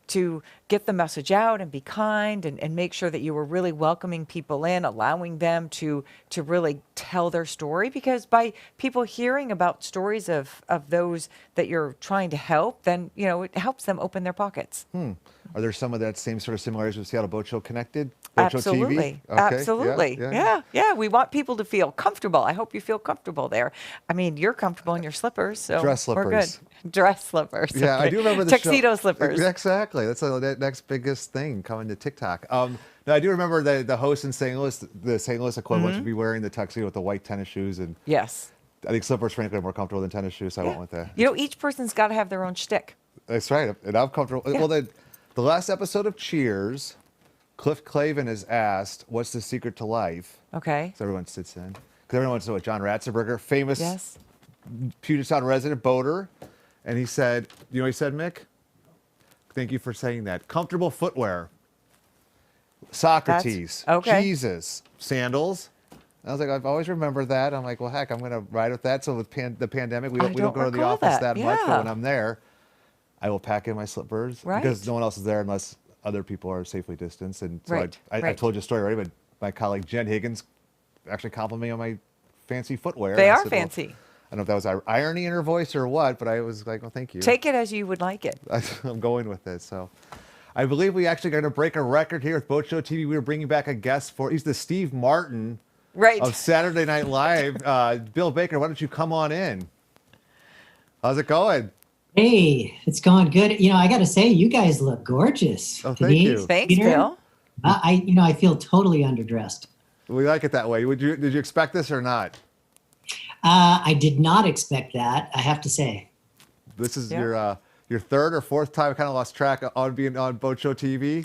to get the message out and be kind and make sure that you were really welcoming people in, allowing them to really tell their story. Because by people hearing about stories of those that you're trying to help, then, it helps them open their pockets. Are there some of that same sort of similarities with Seattle Boat Show Connected? Absolutely. Show TV? Okay. Absolutely. Yeah. We want people to feel comfortable. I hope you feel comfortable there. I mean, you're comfortable in your slippers, so dress slippers. We're good. Dress slippers. Yeah, okay. I do remember the tuxedo show. Slippers. Exactly. That's the next biggest thing coming to TikTok. Now, I do remember the host in St. Louis, the St. Louis equivalent, to be wearing the tuxedo with the white tennis shoes. And yes. I think slippers, frankly, are more comfortable than tennis shoes, so I went with that. Each person's got to have their own shtick. That's right. And I'm comfortable. Yeah. Well, the last episode of Cheers, Cliff Clavin is asked, what's the secret to life? Okay. So everyone sits in. Because everyone wants to know what John Ratzenberger, famous Puget Sound resident boater. And he said, you know what he said, Mick? Thank you for saying that. Comfortable footwear. Socrates. Jesus. Sandals. I was like, I've always remembered that. I'm like, well, heck, I'm going to ride with that. So with the pandemic, we don't go to the office that much. But when I'm there, I will pack in my slippers because no one else is there unless other people are safely distanced. And so I told you a story already, but my colleague Jen Higgins actually complimented me on my fancy footwear. They are fancy. Well, I don't know if that was irony in her voice or what, but I was like, well, thank you. Take it as you would like it. I'm going with it. So, I believe we actually got to break a record here with Boat Show TV. We were bringing back a guest he's the Steve Martin of Saturday Night Live. Bill Baker, why don't you come on in? How's it going? Hey, it's going good. You know, I got to say, you guys look gorgeous. Oh, thank you. Thanks, Bill. I feel totally underdressed. We like it that way. Did you expect this or not? I did not expect that, I have to say. This is your third or fourth time. I kind of lost track on being on Boat Show TV.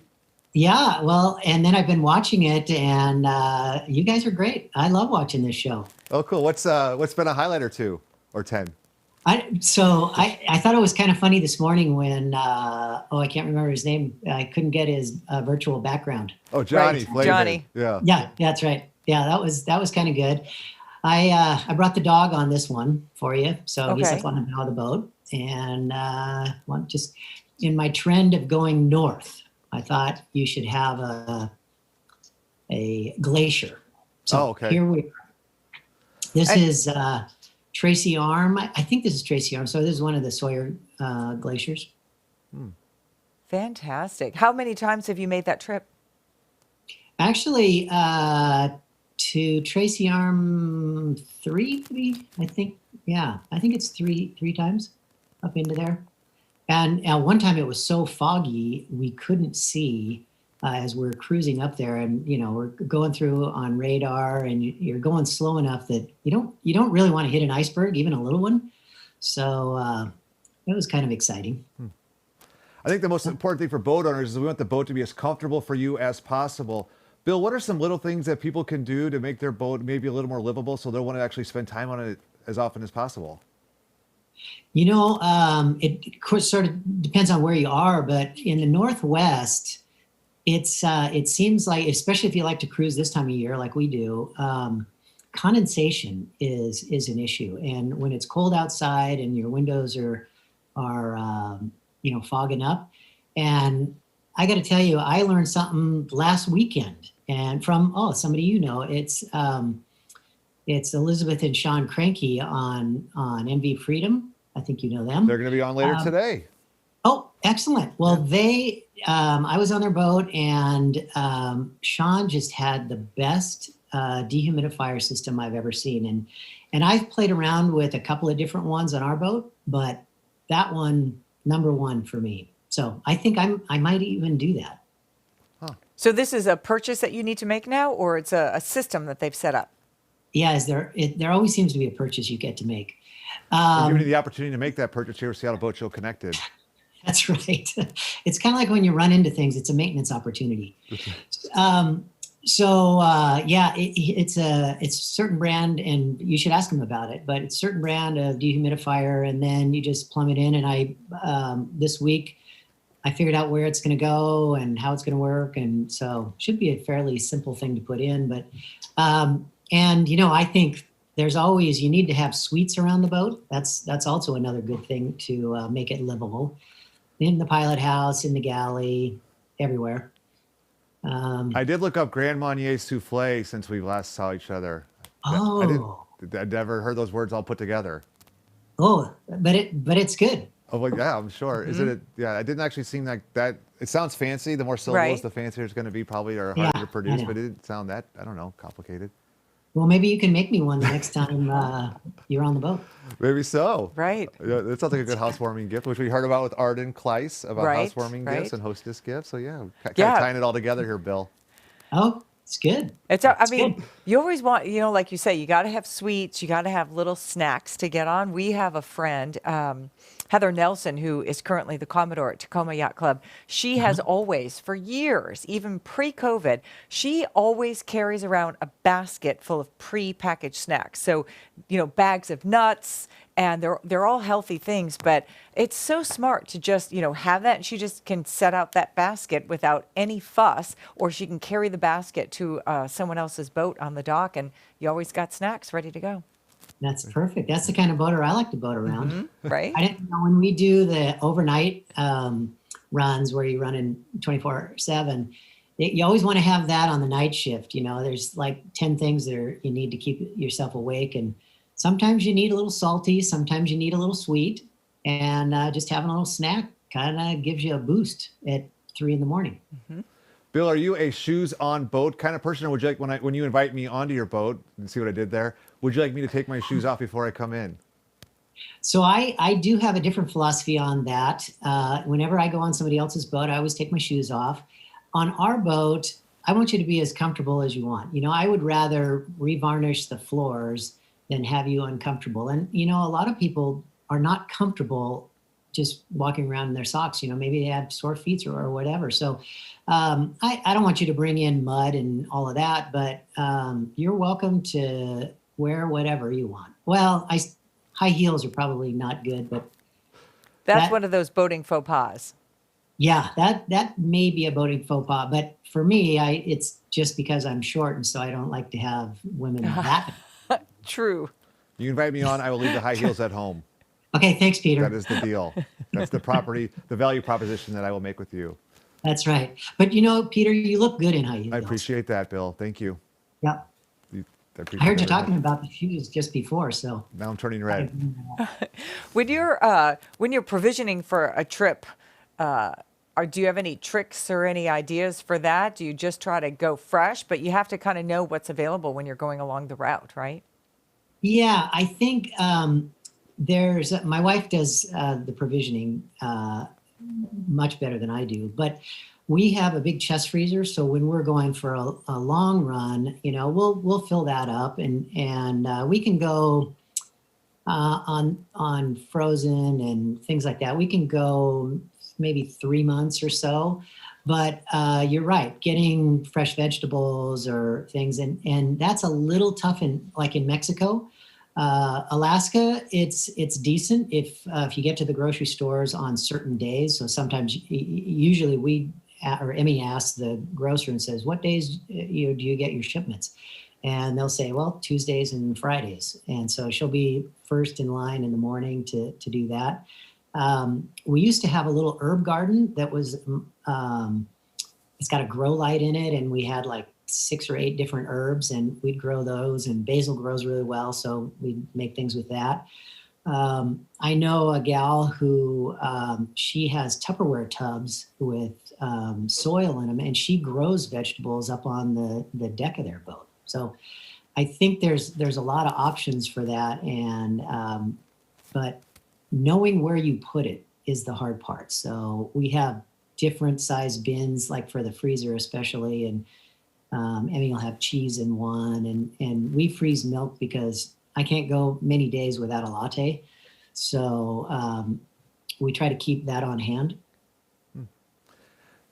Yeah, well, and then I've been watching it, and you guys are great. I love watching this show. Oh, cool. What's been a highlight or 2 or 10? I thought it was kind of funny this morning when I can't remember his name. I couldn't get his virtual background. Oh, Johnny. Right. Johnny. Yeah, that's right. Yeah, that was kind of good. I brought the dog on this one for you, so he's up on the bow of the boat, and just in my trend of going north, I thought you should have a glacier. So here we are. This is Tracy Arm. I think this is Tracy Arm. So this is one of the Sawyer glaciers. Fantastic. How many times have you made that trip? Actually, to Tracy Arm 3, I think. Yeah, I think it's three times up into there. And one time it was so foggy we couldn't see as we're cruising up there, and we're going through on radar, and you're going slow enough that you don't really want to hit an iceberg, even a little one. So it was kind of exciting. I think the most important thing for boat owners is we want the boat to be as comfortable for you as possible. Bill, what are some little things that people can do to make their boat maybe a little more livable so they'll want to actually spend time on it as often as possible? It of course sort of depends on where you are, but in the Northwest, it seems like, especially if you like to cruise this time of year like we do, condensation is an issue. And when it's cold outside and your windows are fogging up, and I got to tell you, I learned something last weekend, and from somebody it's Elizabeth and Sean Cranky on MV Freedom. I think you know them. They're going to be on later today. Oh, excellent. Well, I was on their boat, and Sean just had the best dehumidifier system I've ever seen. And I've played around with a couple of different ones on our boat, but that one, number one for me. So I think I might even do that. So this is a purchase that you need to make now, or it's a system that they've set up? Yeah, there always seems to be a purchase you get to make. We're giving you the opportunity to make that purchase here with Seattle Boat Show Connected. That's right. It's kind of like when you run into things, it's a maintenance opportunity. It's a certain brand, and you should ask them about it, but it's a certain brand of dehumidifier, and then you just plumb it in. And this week, I figured out where it's going to go and how it's going to work. And so it should be a fairly simple thing to put in. But, I think you need to have suites around the boat. That's also another good thing to make it livable. In the pilot house, in the galley, everywhere. I did look up Grand Marnier Souffle since we last saw each other. I'd never heard those words all put together. Oh, but it's good. Oh, well, yeah, I'm sure. Mm-hmm. I didn't actually seem like that. It sounds fancy. The more syllables, the fancier it's going to be, probably, or harder to produce, but it didn't sound that, I don't know, complicated. Well, maybe you can make me one the next time you're on the boat. Maybe so. Right. That sounds like a good housewarming gift, which we heard about with Arden Kleiss about housewarming gifts and hostess gifts. So, kind of tying it all together here, Bill. Oh, it's good. You always want, like you say, you got to have sweets. You got to have little snacks to get on. We have a friend, Heather Nelson, who is currently the Commodore at Tacoma Yacht Club. She has always, for years, even pre-COVID, she always carries around a basket full of pre-packaged snacks. So, bags of nuts, and they're all healthy things, but it's so smart to just, have that. And she just can set out that basket without any fuss, or she can carry the basket to someone else's boat on the dock, and you always got snacks ready to go. That's perfect. That's the kind of boater I like to boat around. Mm-hmm. Right. I didn't know when we do the overnight runs where you run in 24/7, you always want to have that on the night shift. There's like 10 things that you need to keep yourself awake. And sometimes you need a little salty, sometimes you need a little sweet, and just having a little snack kind of gives you a boost at 3 in the morning. Bill, are you a shoes on boat kind of person, or would you like when you invite me onto your boat and see what I did there? Would you like me to take my shoes off before I come in? So I do have a different philosophy on that. Whenever I go on somebody else's boat, I always take my shoes off. On our boat, I want you to be as comfortable as you want. You know, I would rather revarnish the floors than have you uncomfortable. And, you know, a lot of people are not comfortable just walking around in their socks. You know, maybe they have sore feet or whatever. So I don't want you to bring in mud and all of that, but you're welcome to wear whatever you want. Well, high heels are probably not good, but That's one of those boating faux pas. yeah, that may be a boating faux pas, but for me, it's just because I'm short, and so I don't like to have women that. True. You invite me on, I will leave the high heels at home. Okay, thanks, Peter. That is the deal. That's the value proposition that I will make with you. That's right. But you know, Peter, you look good in high heels. I appreciate that, Bill. Thank you. Yeah. I heard you talking about the shoes just before, so now I'm turning red. When you're provisioning for a trip, do you have any tricks or any ideas for that? Do you just try to go fresh, but you have to kind of know what's available when you're going along the route, right? Yeah, I think my wife does the provisioning much better than I do, but we have a big chest freezer, so when we're going for a long run, you know, we'll fill that up, and we can go on frozen and things like that. We can go maybe 3 months or so, but you're right, getting fresh vegetables or things, and that's a little tough in Mexico. Alaska, it's decent if you get to the grocery stores on certain days. So sometimes, usually Emmy asks the grocer and says, "What days do you get your shipments?" And they'll say, "Well, Tuesdays and Fridays." And so she'll be first in line in the morning to do that. We used to have a little herb garden that was, it's got a grow light in it, and we had like 6 or 8 different herbs, and we'd grow those, and basil grows really well, so we'd make things with that. I know a gal who, she has Tupperware tubs with soil in them, and she grows vegetables up on the deck of their boat. So I think there's a lot of options for that, and but knowing where you put it is the hard part. So we have different size bins, like for the freezer especially, and Emmy will have cheese in one, and we freeze milk because I can't go many days without a latte. So we try to keep that on hand.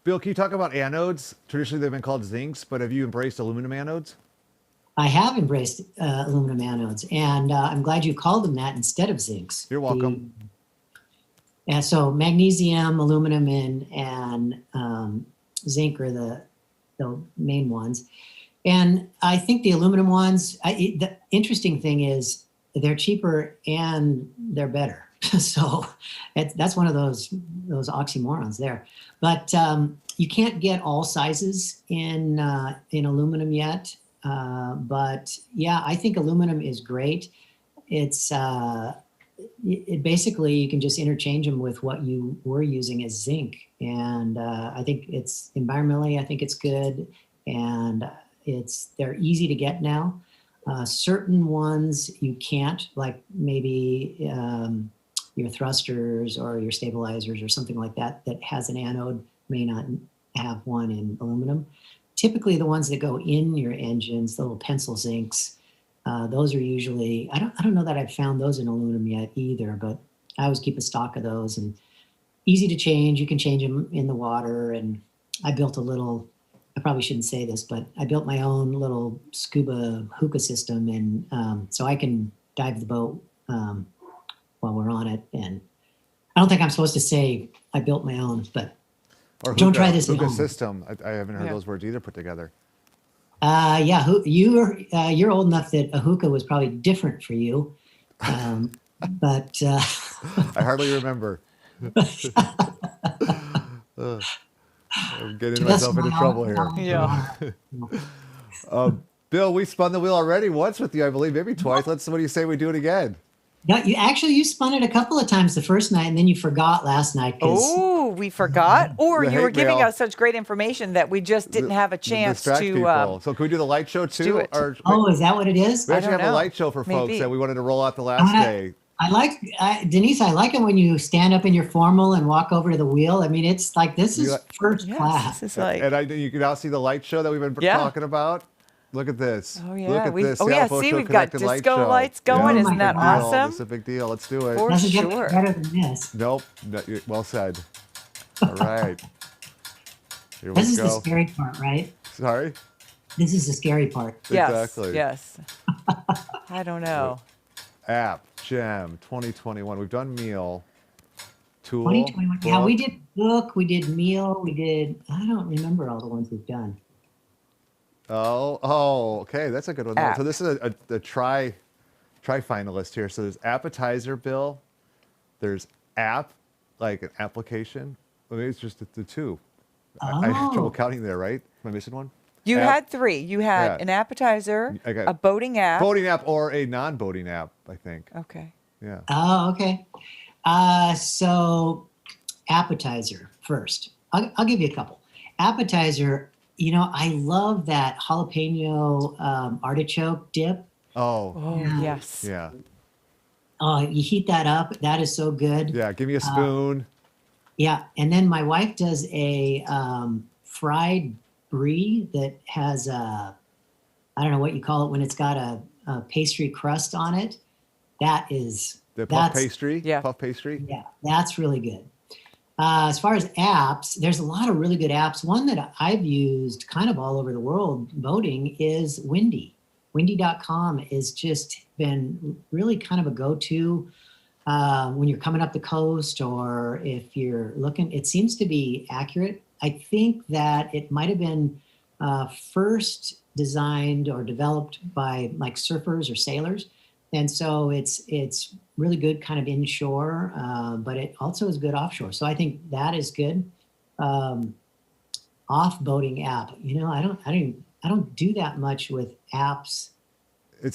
Bill, can you talk about anodes? Traditionally, they've been called zincs, but have you embraced aluminum anodes? I have embraced aluminum anodes, and I'm glad you called them that instead of zincs. You're welcome. And so magnesium, aluminum, and zinc are the main ones. And I think the aluminum ones, the interesting thing is they're cheaper and they're better. So that's one of those oxymorons there. But you can't get all sizes in aluminum yet. But yeah, I think aluminum is great. It's basically, you can just interchange them with what you were using as zinc. And I think it's environmentally, I think it's good. And they're easy to get now. Certain ones you can't, like maybe your thrusters or your stabilizers or something like that has an anode may not have one in aluminum. Typically the ones that go in your engines, the little pencil zincs, those are usually, I don't know that I've found those in aluminum yet either, but I always keep a stock of those, and easy to change. You can change them in the water. And I built I probably shouldn't say this, but I built my own little scuba hookah system, and so I can dive the boat while we're on it. And I don't think I'm supposed to say I built my own, but or don't try this at hookah home. system. I haven't heard those words either put together. Yeah, you're old enough that a hookah was probably different for you, but I hardly remember. I'm getting myself into trouble here. Yeah. Bill, we spun the wheel already once with you, I believe, maybe twice. What do you say we do it again? No, you spun it a couple of times the first night, and then you forgot last night. Oh, we forgot? Or The you were hate giving mail. us such great information that we just didn't have a chance distract to. people. So can we do the light show too? do it. Or Is that what it is? we actually don't have a know. light show for folks Maybe. that we wanted to roll out the last day. Denise, I like it when you stand up in your formal and walk over to the wheel. I mean, it's like, this is first class. This is like, And you can now see the light show that we've been talking about. Look at this. Oh, yeah. Look at this. Oh, yeah. Seattle See, Show we've got Connected Light disco Show. lights going. Yeah. Isn't that awesome? It's a big deal. Let's do it. For Doesn't get sure. better than this. Nope. Well said. All right. Here we This is go. the scary part, right? Sorry? This is the scary part. Yes. Exactly. Yes. I don't know. App, Gem, 2021. We've done meal. Tool. 2021. Yeah, book. we did book, we did meal, I don't remember all the ones we've done. Oh, okay. That's a good one. App. So this is a try finalist here. So there's appetizer, Bill. There's app, like an application. Maybe it's just the two. I have trouble counting there, right? Am I missing one? You App. had three. You had an appetizer, I got a boating app. Boating app or a non-boating app, I think. Okay. Yeah. Oh, okay. So appetizer first. I'll give you a couple. Appetizer, I love that jalapeno artichoke dip. Oh. Yes. Yeah. Oh, you heat that up. That is so good. Yeah. Give me a spoon. Yeah. And then my wife does a fried brie that has I don't know what you call it when it's got a pastry crust on it. That's Puff pastry? Yeah. Puff pastry? Yeah, that's really good. As far as apps, there's a lot of really good apps. One that I've used kind of all over the world boating is Windy. Windy.com has just been really kind of a go-to when you're coming up the coast or if you're looking. It seems to be accurate. I think that it might have been first designed or developed by like surfers or sailors. And so it's really good kind of inshore, but it also is good offshore. So I think that is good. Off boating app, I don't do that much with apps.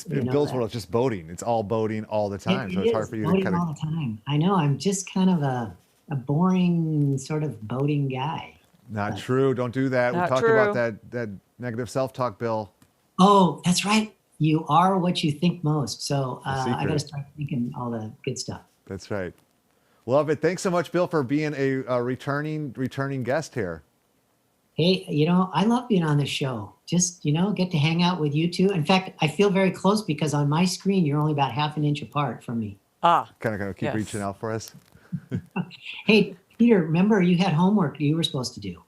In Bill's world, it's just boating. It's all boating all the time. So it's hard for you to boating kind all of. the time. I know. I'm just kind of a boring sort of boating guy. Not true. Don't do that. We Not talked true. about that negative self-talk, Bill. Oh, that's right. You are what you think most. So I got to secret. start thinking all the good stuff. That's right. Love it. Thanks so much, Bill, for being a returning guest here. Hey, I love being on this show. Just, get to hang out with you two. In fact, I feel very close because on my screen, you're only about half an inch apart from me. Ah. Kind of keep Yes. reaching out for us. Hey, Peter, remember you had homework you were supposed to do.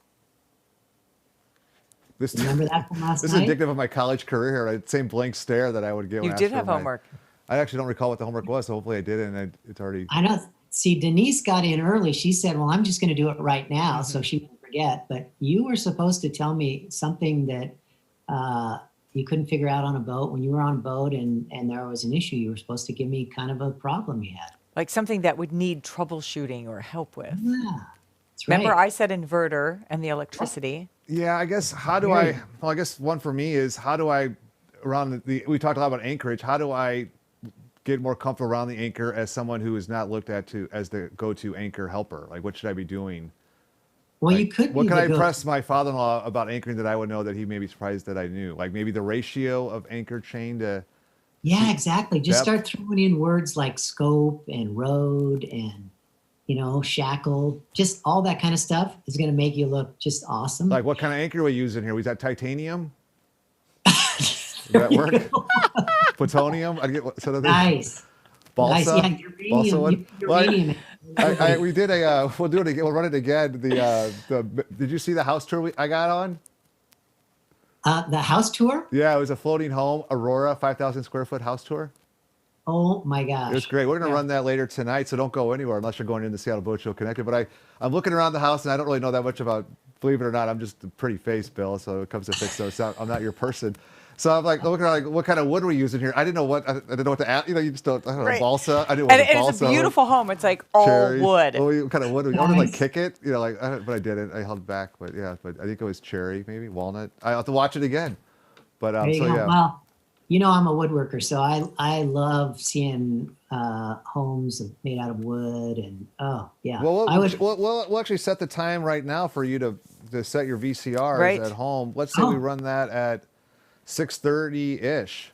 Remember that from last This night? is indicative of my college career here. Right? Same blank stare that I would get. You when did asked have for my- homework. I actually don't recall what the homework was, so hopefully I did, and it's already. I know. See, Denise got in early. She said, well, I'm just going to do it right now so she won't forget. But you were supposed to tell me something that you couldn't figure out on a boat. When you were on a boat and there was an issue, you were supposed to give me kind of a problem you had. Like something that would need troubleshooting or help with. Yeah, that's Remember, right. I said inverter and the electricity. Yeah, I guess I guess one for me is we talked a lot about anchorage. How do I get more comfortable around the anchor as someone who is not looked at as the go-to anchor helper? Like, what should I be doing? Well, Like, you could. What be can the I go- impress my father-in-law about anchoring that I would know that he may be surprised that I knew? Like maybe the ratio of anchor chain to. Yeah, exactly. Just Depth. start throwing in words like scope and road and, shackle. Just all that kind of stuff is going to make you look just awesome. Like what kind of anchor are we using here? Was that titanium? Does that work? Plutonium? I get sort of Nice. balsa. Nice. Yeah, uranium. Balsa one? Uranium. We did we'll do it again. We'll run it again. Did you see the house tour I got on? The house tour? Yeah, it was a floating home, Aurora, 5,000 square foot house tour. Oh my gosh. It was great. We're going to run that later tonight, so don't go anywhere unless you're going in the Seattle Boat Show Connected. But I'm looking around the house, and I don't really know that much about, believe it or not, I'm just a pretty face, Bill, so it comes to fix those. I'm not your person. So I'm like looking around, like, what kind of wood are we using here? I didn't know what to add. You just don't, I don't know, Right. balsa. I didn't know And what it's balsa a was. beautiful home. It's like all Cherry. wood. What kind of wood? I wanted to like kick it, but I didn't. I held back. But I think it was cherry, maybe walnut. I will have to watch it again. But There you so go. yeah. Well, you know, I'm a woodworker, so I love seeing homes made out of wood, and oh yeah. Well, I would. we'll actually set the time right now for you to set your VCRs Right. at home. Let's say we run that at 6:30-ish.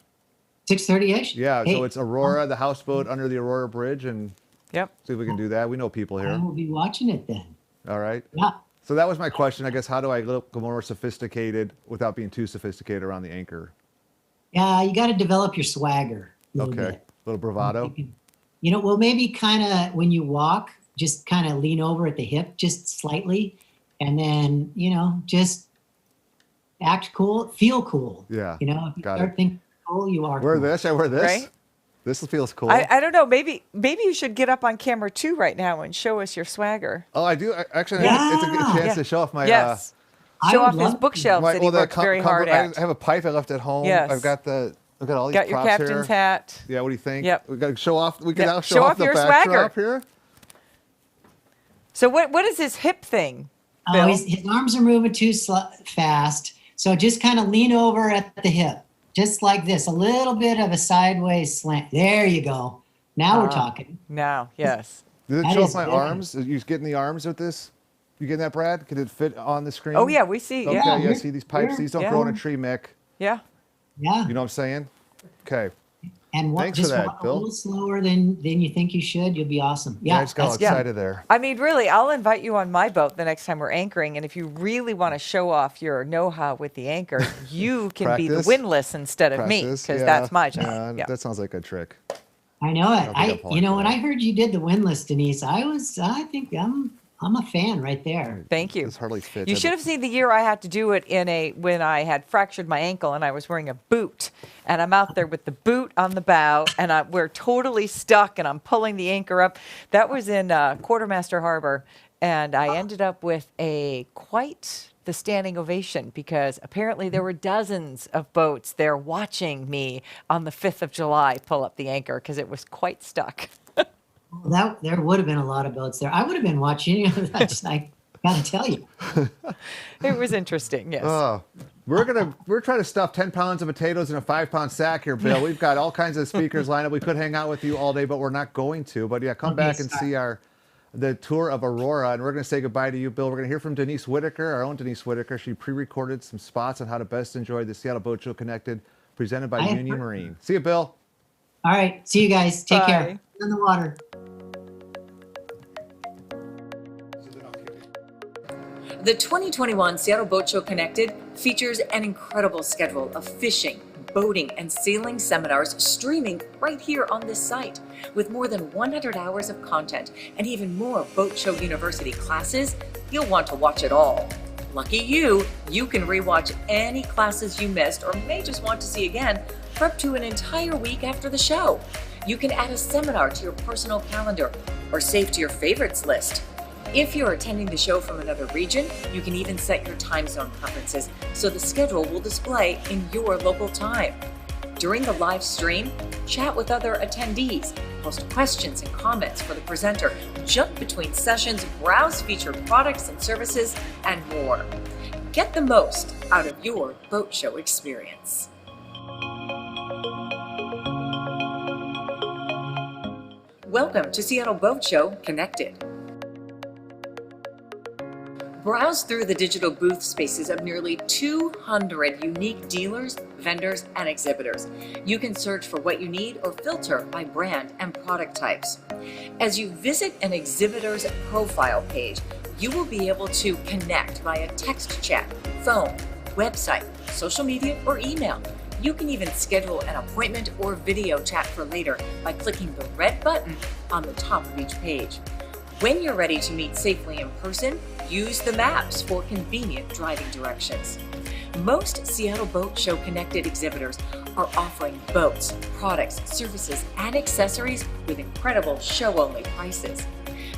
6:30-ish? Yeah, Hey, so it's Aurora, the houseboat under the Aurora Bridge, and yep. see if we can do that. We know people I here. will be watching it then. All right. Yeah. So that was my question. I guess, how do I look more sophisticated without being too sophisticated around the anchor? Yeah, you got to develop your swagger. Okay. A little bravado. You know, well, maybe kind of when you walk, just kind of lean over at the hip just slightly, and then, you know, just act cool, feel cool. Yeah. You know, if you Got start it. thinking cool, you are Wear cool. this. I wear this. Right? This feels cool. I don't know. Maybe you should get up on camera too right now and show us your swagger. Oh, I do. Actually, Yeah. it's a good chance to show off my. Yes. I Show would off his love to. bookshelves that he worked very hard at. I have a pipe I left at home. Yes. I've got all these Got your props captain's here. hat. Yeah. What do you think? Yep. We got to show off. We can Yep. now Show show off off the your backdrop swagger. here. So what is his hip thing, Oh, Bill? his arms are moving too fast. So just kind of lean over at the hip, just like this, a little bit of a sideways slant. There you go. Now we're talking. Now, yes. Did it That show off is my good. arms? Are you getting the arms with this? You getting that, Brad? Could it fit on the screen? Oh yeah, we see. Okay, Yeah. yeah. See these pipes? These don't grow in a tree, Mick. Yeah. Yeah. You know what I'm saying? Okay. And Thanks for just that, walk a Bill. little slower than you think you should. You'll be awesome. Yeah. I just got all that's- excited there. I mean, really, I'll invite you on my boat the next time we're anchoring, and if you really want to show off your know-how with the anchor, you can be the Practice. windlass instead of me, Practice, because yeah, that's my job. Yeah, Yeah. that sounds like a trick. I know it. don't think I'm falling You know, for when that. I heard you did the windlass, Denise, I think I'm a fan right there. Thank you. This hardly fits. You should have seen the year I had to do it when I had fractured my ankle and I was wearing a boot, and I'm out there with the boot on the bow, and we're totally stuck, and I'm pulling the anchor up. That was in Quartermaster Harbor, and I ended up with quite the standing ovation because apparently there were dozens of boats there watching me on the 5th of July pull up the anchor because it was quite stuck. Well, there would have been a lot of boats there. I would have been watching. I gotta tell you. It was interesting, yes. We're trying to stuff 10 pounds of potatoes in a 5-pound sack here, Bill. We've got all kinds of speakers lined up. We could hang out with you all day, but we're not going to. But yeah, come back and see the tour of Aurora, and we're going to say goodbye to you, Bill. We're going to hear from Denise Whitaker, our own Denise Whitaker. She pre-recorded some spots on how to best enjoy the Seattle Boat Show Connected, presented by Union Marine. See you, Bill. All right. See you guys. Take Bye. care. In the water. The 2021 Seattle Boat Show Connected features an incredible schedule of fishing, boating, and sailing seminars streaming right here on this site. With more than 100 hours of content and even more Boat Show University classes, you'll want to watch it all. Lucky you can rewatch any classes you missed or may just want to see again for up to an entire week after the show. You can add a seminar to your personal calendar or save to your favorites list. If you're attending the show from another region, you can even set your time zone preferences so the schedule will display in your local time. During the live stream, chat with other attendees, post questions and comments for the presenter, jump between sessions, browse featured products and services, and more. Get the most out of your boat show experience. Welcome to Seattle Boat Show Connected. Browse through the digital booth spaces of nearly 200 unique dealers, vendors, and exhibitors. You can search for what you need or filter by brand and product types. As you visit an exhibitor's profile page, you will be able to connect via text chat, phone, website, social media, or email. You can even schedule an appointment or video chat for later by clicking the red button on the top of each page. When you're ready to meet safely in person, use the maps for convenient driving directions. Most Seattle Boat Show Connected exhibitors are offering boats, products, services, and accessories with incredible show-only prices.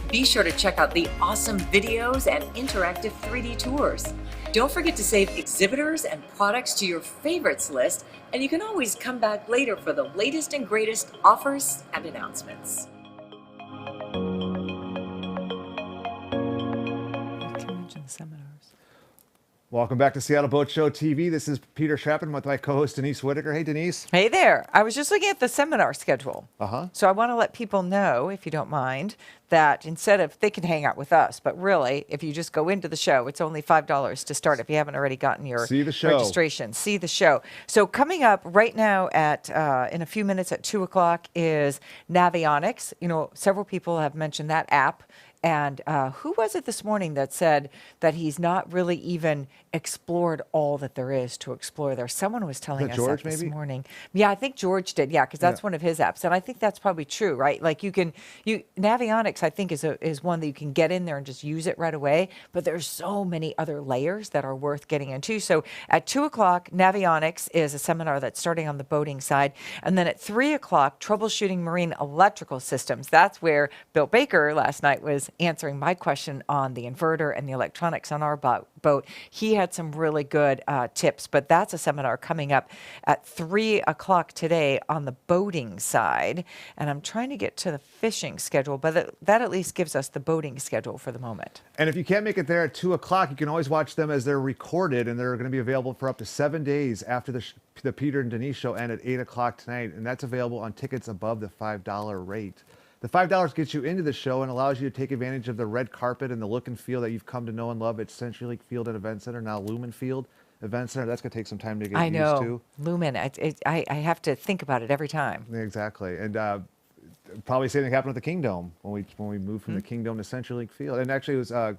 Be sure to check out the awesome videos and interactive 3D tours. Don't forget to save exhibitors and products to your favorites list, and you can always come back later for the latest and greatest offers and announcements. Seminars. Welcome back to Seattle Boat Show TV. This is Peter Chapman with my co-host Denise Whitaker. Hey, Denise. Hey there. I was just looking at the seminar schedule. Uh-huh. So I want to let people know, if you don't mind, that instead of, they can hang out with us, but really, if you just go into the show, it's only $5 to start if you haven't already gotten your See the show. registration. See the show. So coming up right now at in a few minutes at 2 o'clock is Navionics. You know, several people have mentioned that app. And who was it this morning that said that he's not really even explored all that there is to explore there? Someone was telling us George, that this maybe? morning. Yeah, I think George did. Yeah, because that's one of his apps, and I think that's probably true, right? Like Navionics, I think is one that you can get in there and just use it right away. But there's so many other layers that are worth getting into. So at 2 o'clock, Navionics is a seminar that's starting on the boating side, and then at 3 o'clock, troubleshooting marine electrical systems. That's where Bill Baker last night was answering my question on the inverter and the electronics on our boat. He had some really good tips, but that's a seminar coming up at 3 o'clock today on the boating side. And I'm trying to get to the fishing schedule, but that at least gives us the boating schedule for the moment. And if you can't make it there at 2 o'clock, you can always watch them as they're recorded, and they're going to be available for up to 7 days after the Peter and Denise show and at 8 o'clock tonight. And that's available on tickets above the $5 rate. The $5 gets you into the show and allows you to take advantage of the red carpet and the look and feel that you've come to know and love at CenturyLink Field and Event Center, now Lumen Field Event Center. That's going to take some time to get used to. Lumen. I have to think about it every time. Exactly. And probably same thing happened with the Kingdome when we moved from the Kingdome to CenturyLink Field. And actually it was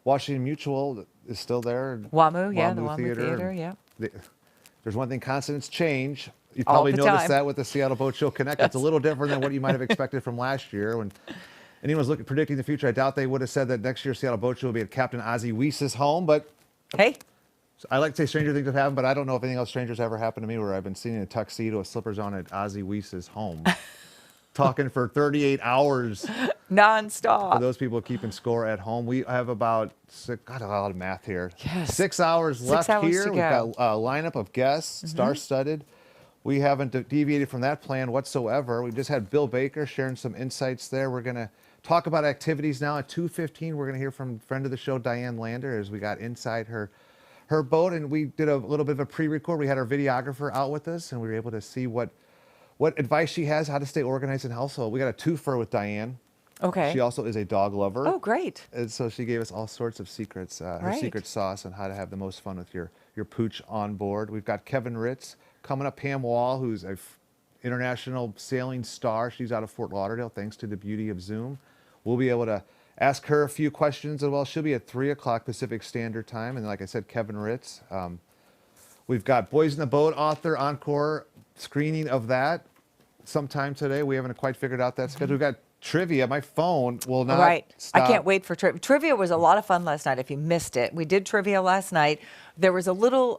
Washington Mutual is still there. WAMU, yeah, the WAMU Theater, yeah. There's one thing constant, it's change. You probably noticed that with the Seattle Boat Show Connect. It's a little different than what you might have expected from last year. When anyone was predicting the future, I doubt they would have said that next year Seattle Boat Show will be at Captain Ozzie Weiss's home. But hey, I like to say stranger things have happened, but I don't know if anything else stranger's ever happened to me where I've been sitting in a tuxedo with slippers on at Ozzie Weiss's home, talking for 38 hours. Nonstop. For those people keeping score at home, we have about got a lot of math here. Yes. 6 hours left here. We've got a lineup of guests, star-studded. We haven't deviated from that plan whatsoever. We've just had Bill Baker sharing some insights there. We're going to talk about activities now at 2:15. We're going to hear from friend of the show, Diane Lander, as we got inside her boat. And we did a little bit of a pre-record. We had our videographer out with us, and we were able to see what advice she has, how to stay organized in household. We got a twofer with Diane. Okay. She also is a dog lover. Oh, great. And so she gave us all sorts of secrets, her secret sauce on how to have the most fun with your pooch on board. We've got Kevin Ritz coming up, Pam Wall, who's an international sailing star. She's out of Fort Lauderdale, thanks to the beauty of Zoom. We'll be able to ask her a few questions as well. She'll be at 3 o'clock Pacific Standard Time. And like I said, Kevin Ritz. We've got Boys in the Boat author encore screening of that sometime today. We haven't quite figured out that schedule. We've got trivia. My phone will not stop. I can't wait for trivia. Trivia was a lot of fun last night if you missed it. We did trivia last night. There was a little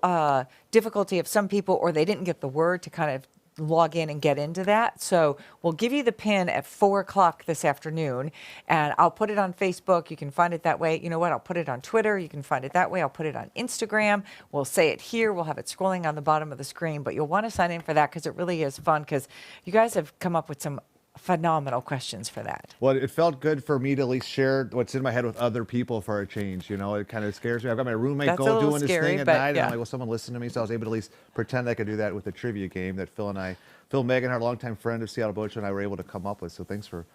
difficulty of some people, or they didn't get the word to kind of log in and get into that. So we'll give you the pin at 4 o'clock this afternoon, and I'll put it on Facebook. You can find it that way. You know what? I'll put it on Twitter. You can find it that way. I'll put it on Instagram. We'll say it here. We'll have it scrolling on the bottom of the screen, but you'll want to sign in for that because it really is fun, because you guys have come up with some phenomenal questions for that. Well, it felt good for me to at least share what's in my head with other people for a change. You know, it kind of scares me. I've got my roommate doing this thing at night, and I'm like, will someone listen to me? So I was able to at least pretend I could do that with the trivia game that Phil Megan, our longtime friend of Seattle Boat Show, and I were able to come up with. So thanks for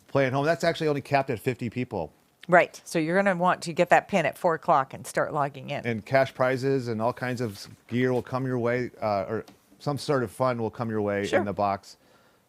playing home. That's actually only capped at 50 people. Right. So you're going to want to get that pin at 4 o'clock and start logging in. And cash prizes and all kinds of gear will come your way, or some sort of fun will come your way in the box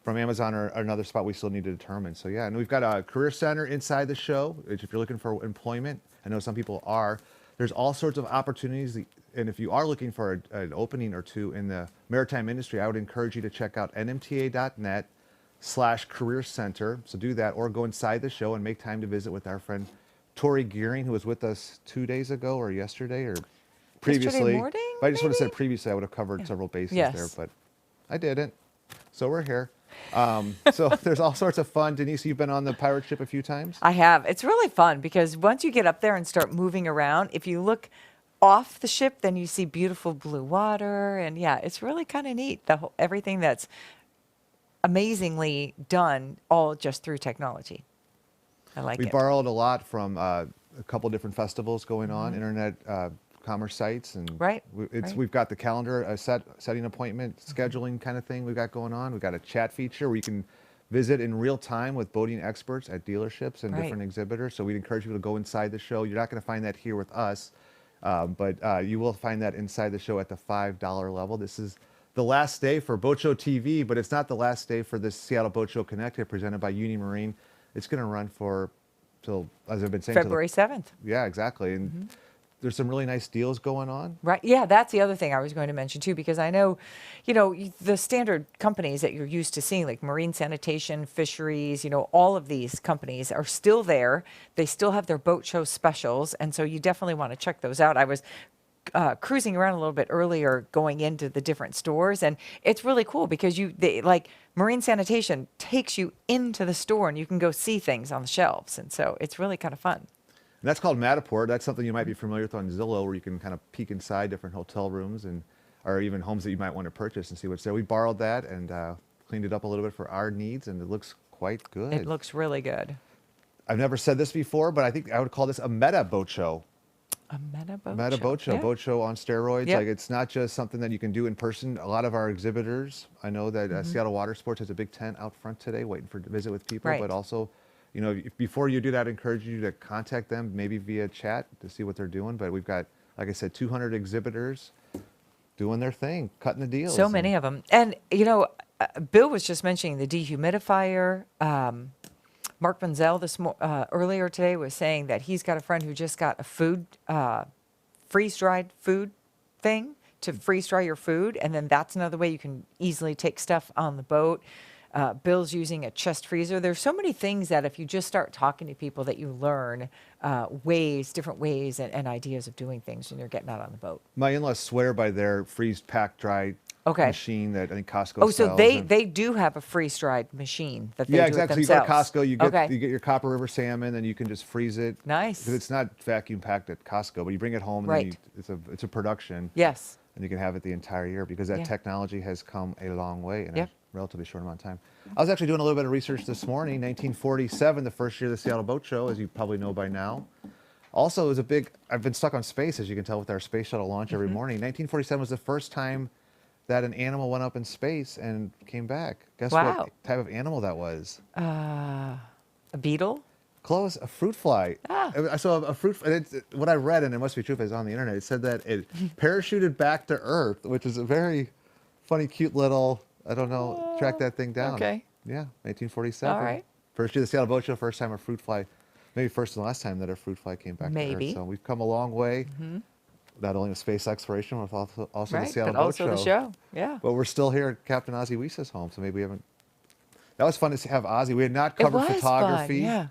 from Amazon or another spot we still need to determine. So yeah, and we've got a career center inside the show, which if you're looking for employment, I know some people are, there's all sorts of opportunities. And if you are looking for an opening or two in the maritime industry, I would encourage you to check out nmta.net/career center. So do that, or go inside the show and make time to visit with our friend Tori Gearing, who was with us 2 days ago or yesterday or previously. Yesterday morning, if I just would have said previously, I would have covered several bases there, but I didn't. So we're here. So there's all sorts of fun. Denise, you've been on the pirate ship a few times. I have. It's really fun because once you get up there and start moving around, if you look off the ship, then you see beautiful blue water, and yeah, it's really kind of neat. Everything that's amazingly done, all just through technology. I like it. We borrowed a lot from a couple different festivals going on, internet commerce sites, and Right, we've got the calendar, setting appointment, scheduling kind of thing we've got going on. We've got a chat feature where you can visit in real time with boating experts at dealerships and different exhibitors. So we'd encourage people to go inside the show. You're not going to find that here with us, but you will find that inside the show at the $5 level. This is the last day for Boat Show TV, but it's not the last day for this Seattle Boat Show Connected presented by Union Marine. It's going to run till, as I've been saying, February 7th. Yeah, exactly. And there's some really nice deals going on. Right. Yeah, that's the other thing I was going to mention too, because I know, the standard companies that you're used to seeing, like marine sanitation, fisheries, all of these companies are still there. They still have their boat show specials. And so you definitely want to check those out. I was cruising around a little bit earlier going into the different stores, and it's really cool because like marine sanitation takes you into the store and you can go see things on the shelves. And so it's really kind of fun. And that's called Matterport. That's something you might be familiar with on Zillow, where you can kind of peek inside different hotel rooms or even homes that you might want to purchase and see what's there. We borrowed that and cleaned it up a little bit for our needs, and it looks quite good. It looks really good. I've never said this before, but I think I would call this a meta boat show. A meta boat show. Meta boat show. Yeah. Boat show on steroids. Yep. Like, it's not just something that you can do in person. A lot of our exhibitors, I know that Seattle Water Sports has a big tent out front today waiting to visit with people, but also, before you do that, I encourage you to contact them, maybe via chat, to see what they're doing. But we've got, like I said, 200 exhibitors doing their thing, cutting the deals. So many of them. And, Bill was just mentioning the dehumidifier. Mark Bunzel earlier today was saying that he's got a friend who just got a freeze-dried food thing to freeze-dry your food. And then that's another way you can easily take stuff on the boat. Bill's using a chest freezer. There's so many things that if you just start talking to people that you learn different ways and ideas of doing things when you're getting out on the boat. My in-laws swear by their freeze-pack-dry machine that I think Costco sells. So they do have a freeze-dried machine that they do exactly. it So you go to themselves. Costco, you get your Copper River salmon, and you can just freeze it. Nice. Because it's not vacuum-packed at Costco, but you bring it home, and then it's a production. Yes. And you can have it the entire year because that technology has come a long way in a relatively short amount of time. I was actually doing a little bit of research this morning. 1947, the first year of the Seattle Boat Show, as you probably know by now. Also, it was I've been stuck on space, as you can tell, with our space shuttle launch every morning. 1947 was the first time that an animal went up in space and came back. Guess what type of animal that was? A beetle? Close, a fruit fly. I saw a fruit. What I read, and it must be true if it's on the internet, it said that it parachuted back to Earth, which is a very funny, cute little, I don't know, track that thing down. Okay. Yeah, 1947. All right. First year of the Seattle Boat Show, first time a fruit fly, maybe first and last time that a fruit fly came back to Earth. So we've come a long way, not only with space exploration, but also the Seattle Boat Show. But also the show, yeah. But we're still here at Captain Ozzie Wies's home, so maybe we haven't. That was fun to have Ozzie. We had not covered photography. Fun, yeah.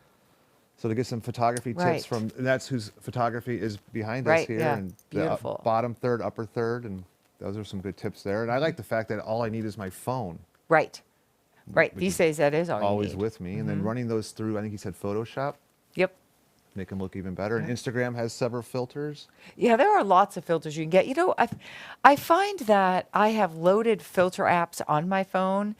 So to get some photography tips and that's whose photography is behind us here. Yeah. And Beautiful. the bottom third, upper third, and those are some good tips there. And I like the fact that all I need is my phone. Right. These days that is all always you need. with me. And then running those through, I think he said Photoshop. Yep. Make them look even better. And Instagram has several filters. Yeah, there are lots of filters you can get. I find that I have loaded filter apps on my phone,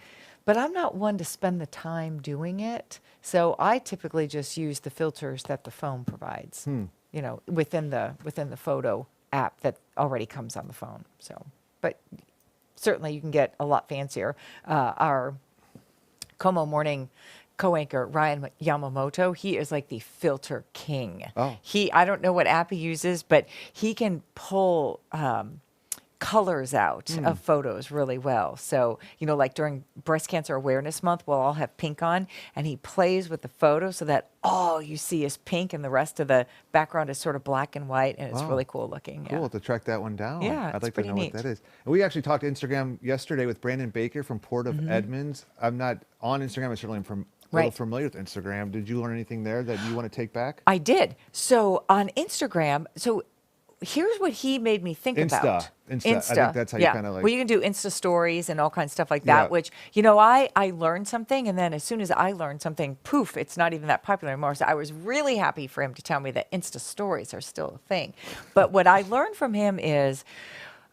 but I'm not one to spend the time doing it. So I typically just use the filters that the phone provides, within the photo app that already comes on the phone. So, but certainly you can get a lot fancier. Our Como Morning co-anchor Ryan Yamamoto, he is like the filter king. I don't know what app he uses, but he can pull colors out of photos really well. So, like during Breast Cancer Awareness Month, we'll all have pink on, and he plays with the photo so that all you see is pink and the rest of the background is sort of black and white, and it's really cool looking. Cool to track that one down. Yeah, I'd like to know what that is. And we actually talked to Instagram yesterday with Brandon Baker from Port of Edmonds. I'm not on Instagram. I certainly am a little familiar with Instagram. Did you learn anything there that you want to take back? I did. So on Instagram, here's what he made me think about. Insta. I think that's how you kind of like. Well, you can do Insta stories and all kinds of stuff like that, which, I learned something, and then as soon as I learned something, poof, it's not even that popular anymore. So I was really happy for him to tell me that Insta stories are still a thing. But what I learned from him is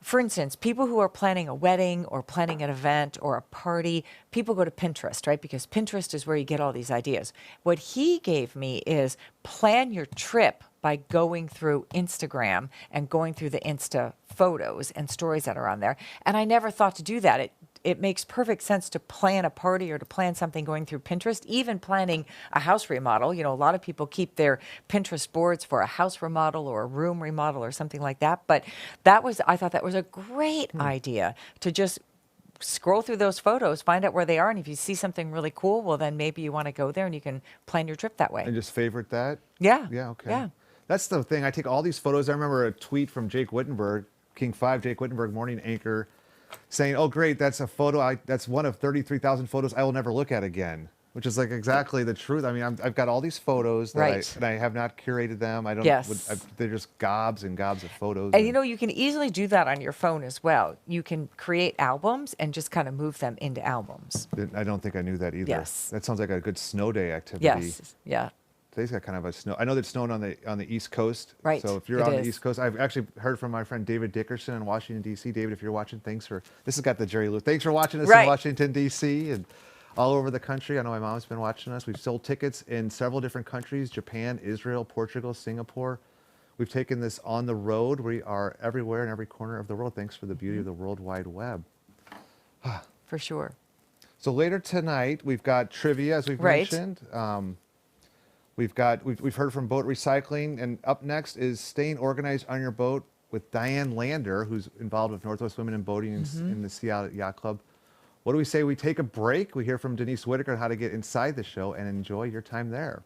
for instance, people who are planning a wedding or planning an event or a party, people go to Pinterest, right? Because Pinterest is where you get all these ideas. What he gave me is plan your trip by going through Instagram and going through the Insta photos and stories that are on there. And I never thought to do that. It makes perfect sense to plan a party or to plan something going through Pinterest, even planning a house remodel. You know, a lot of people keep their Pinterest boards for a house remodel or a room remodel or something like that. But I thought that was a great idea to just scroll through those photos, find out where they are. And if you see something really cool, well, then maybe you want to go there and you can plan your trip that way. And just favorite that? Yeah. Yeah, okay. Yeah. That's the thing. I take all these photos. I remember a tweet from Jake Wittenberg, King 5, Jake Wittenberg, morning anchor, saying, oh, great, that's a photo. That's one of 33,000 photos I will never look at again, which is like exactly the truth. I mean, I've got all these photos that and I have not curated them. I don't. Yes. They're just gobs and gobs of photos. And you know, you can easily do that on your phone as well. You can create albums and just kind of move them into albums. I don't think I knew that either. Yes. That sounds like a good snow day activity. Yes. Yeah. Today's got kind of a snow. I know that it's snowing on the East Coast. Right. So if you're on the East Coast, I've actually heard from my friend David Dickerson in Washington, D.C. David, if you're watching, this has got the Jerry Lewis. Thanks for watching us in Washington, D.C. and all over the country. I know my mom's been watching us. We've sold tickets in several different countries, Japan, Israel, Portugal, Singapore. We've taken this on the road. We are everywhere in every corner of the world, thanks for the beauty of the World Wide Web. For sure. So later tonight, we've got trivia, as we've mentioned. We've heard from boat recycling, and up next is staying organized on your boat with Diane Lander, who's involved with Northwest Women in Boating in the Seattle Yacht Club. What do we say we take a break? We hear from Denise Whitaker on how to get inside the show and enjoy your time there.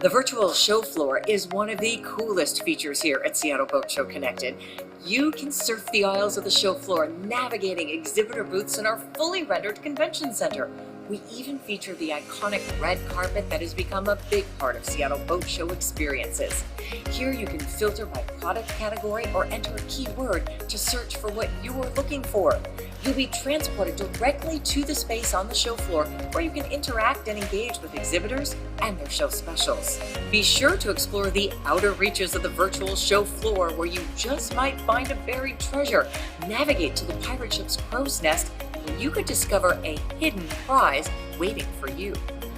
The virtual show floor is one of the coolest features here at Seattle Boat Show Connected. You can surf the aisles of the show floor, navigating exhibitor booths in our fully rendered convention center. We even feature the iconic red carpet that has become a big part of Seattle Boat Show experiences. Here you can filter by product category or enter a keyword to search for what you are looking for. You'll be transported directly to the space on the show floor where you can interact and engage with exhibitors and their show specials. Be sure to explore the outer reaches of the virtual show floor where you just might find a buried treasure. Navigate to the pirate ship's crow's nest where you could discover a hidden prize waiting for you.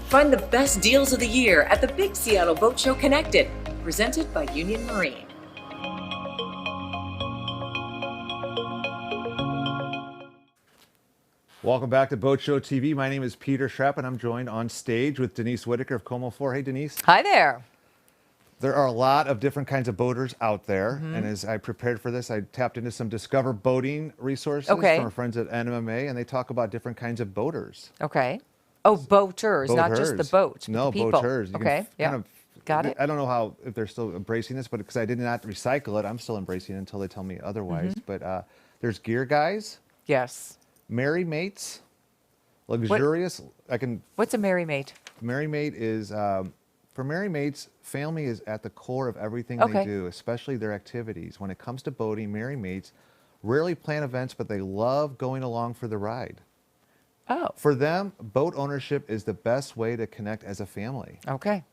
Find the best deals of the year at the Big Seattle Boat Show Connected, presented by Union Marine. Welcome back to Boat Show TV. My name is Peter Schrapp, and I'm joined on stage with Denise Whitaker of Como 4. Hey, Denise. Hi there. There are a lot of different kinds of boaters out there, and as I prepared for this, I tapped into some Discover Boating resources from our friends at NMMA, and they talk about different kinds of boaters. Okay. Oh, boaters, not just the boat. No, people. boaters. Okay, yeah. Got it. I don't know if they're still embracing this, but because I did not recycle it, I'm still embracing it until they tell me otherwise. But there's gear guys. Yes. Merry mates. Luxurious. What's a merry mate? Merry mate is for merry mates, family is at the core of everything they do, especially their activities. When it comes to boating, merry mates rarely plan events, but they love going along for the ride. Oh. For them, boat ownership is the best way to connect as a family. Okay.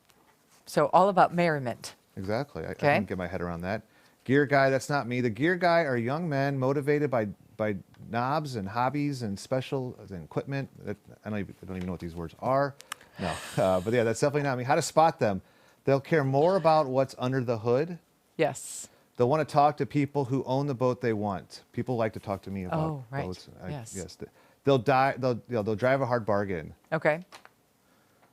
So all about merriment. Exactly. I can get my head around that. Gear guy, that's not me. The gear guy are young men motivated by knobs and hobbies and special equipment. I don't even know what these words are. No, but yeah, that's definitely not me. How to spot them? They'll care more about what's under the hood. Yes. They'll want to talk to people who own the boat they want. People like to talk to me about boats. Yes. They'll drive a hard bargain. Okay.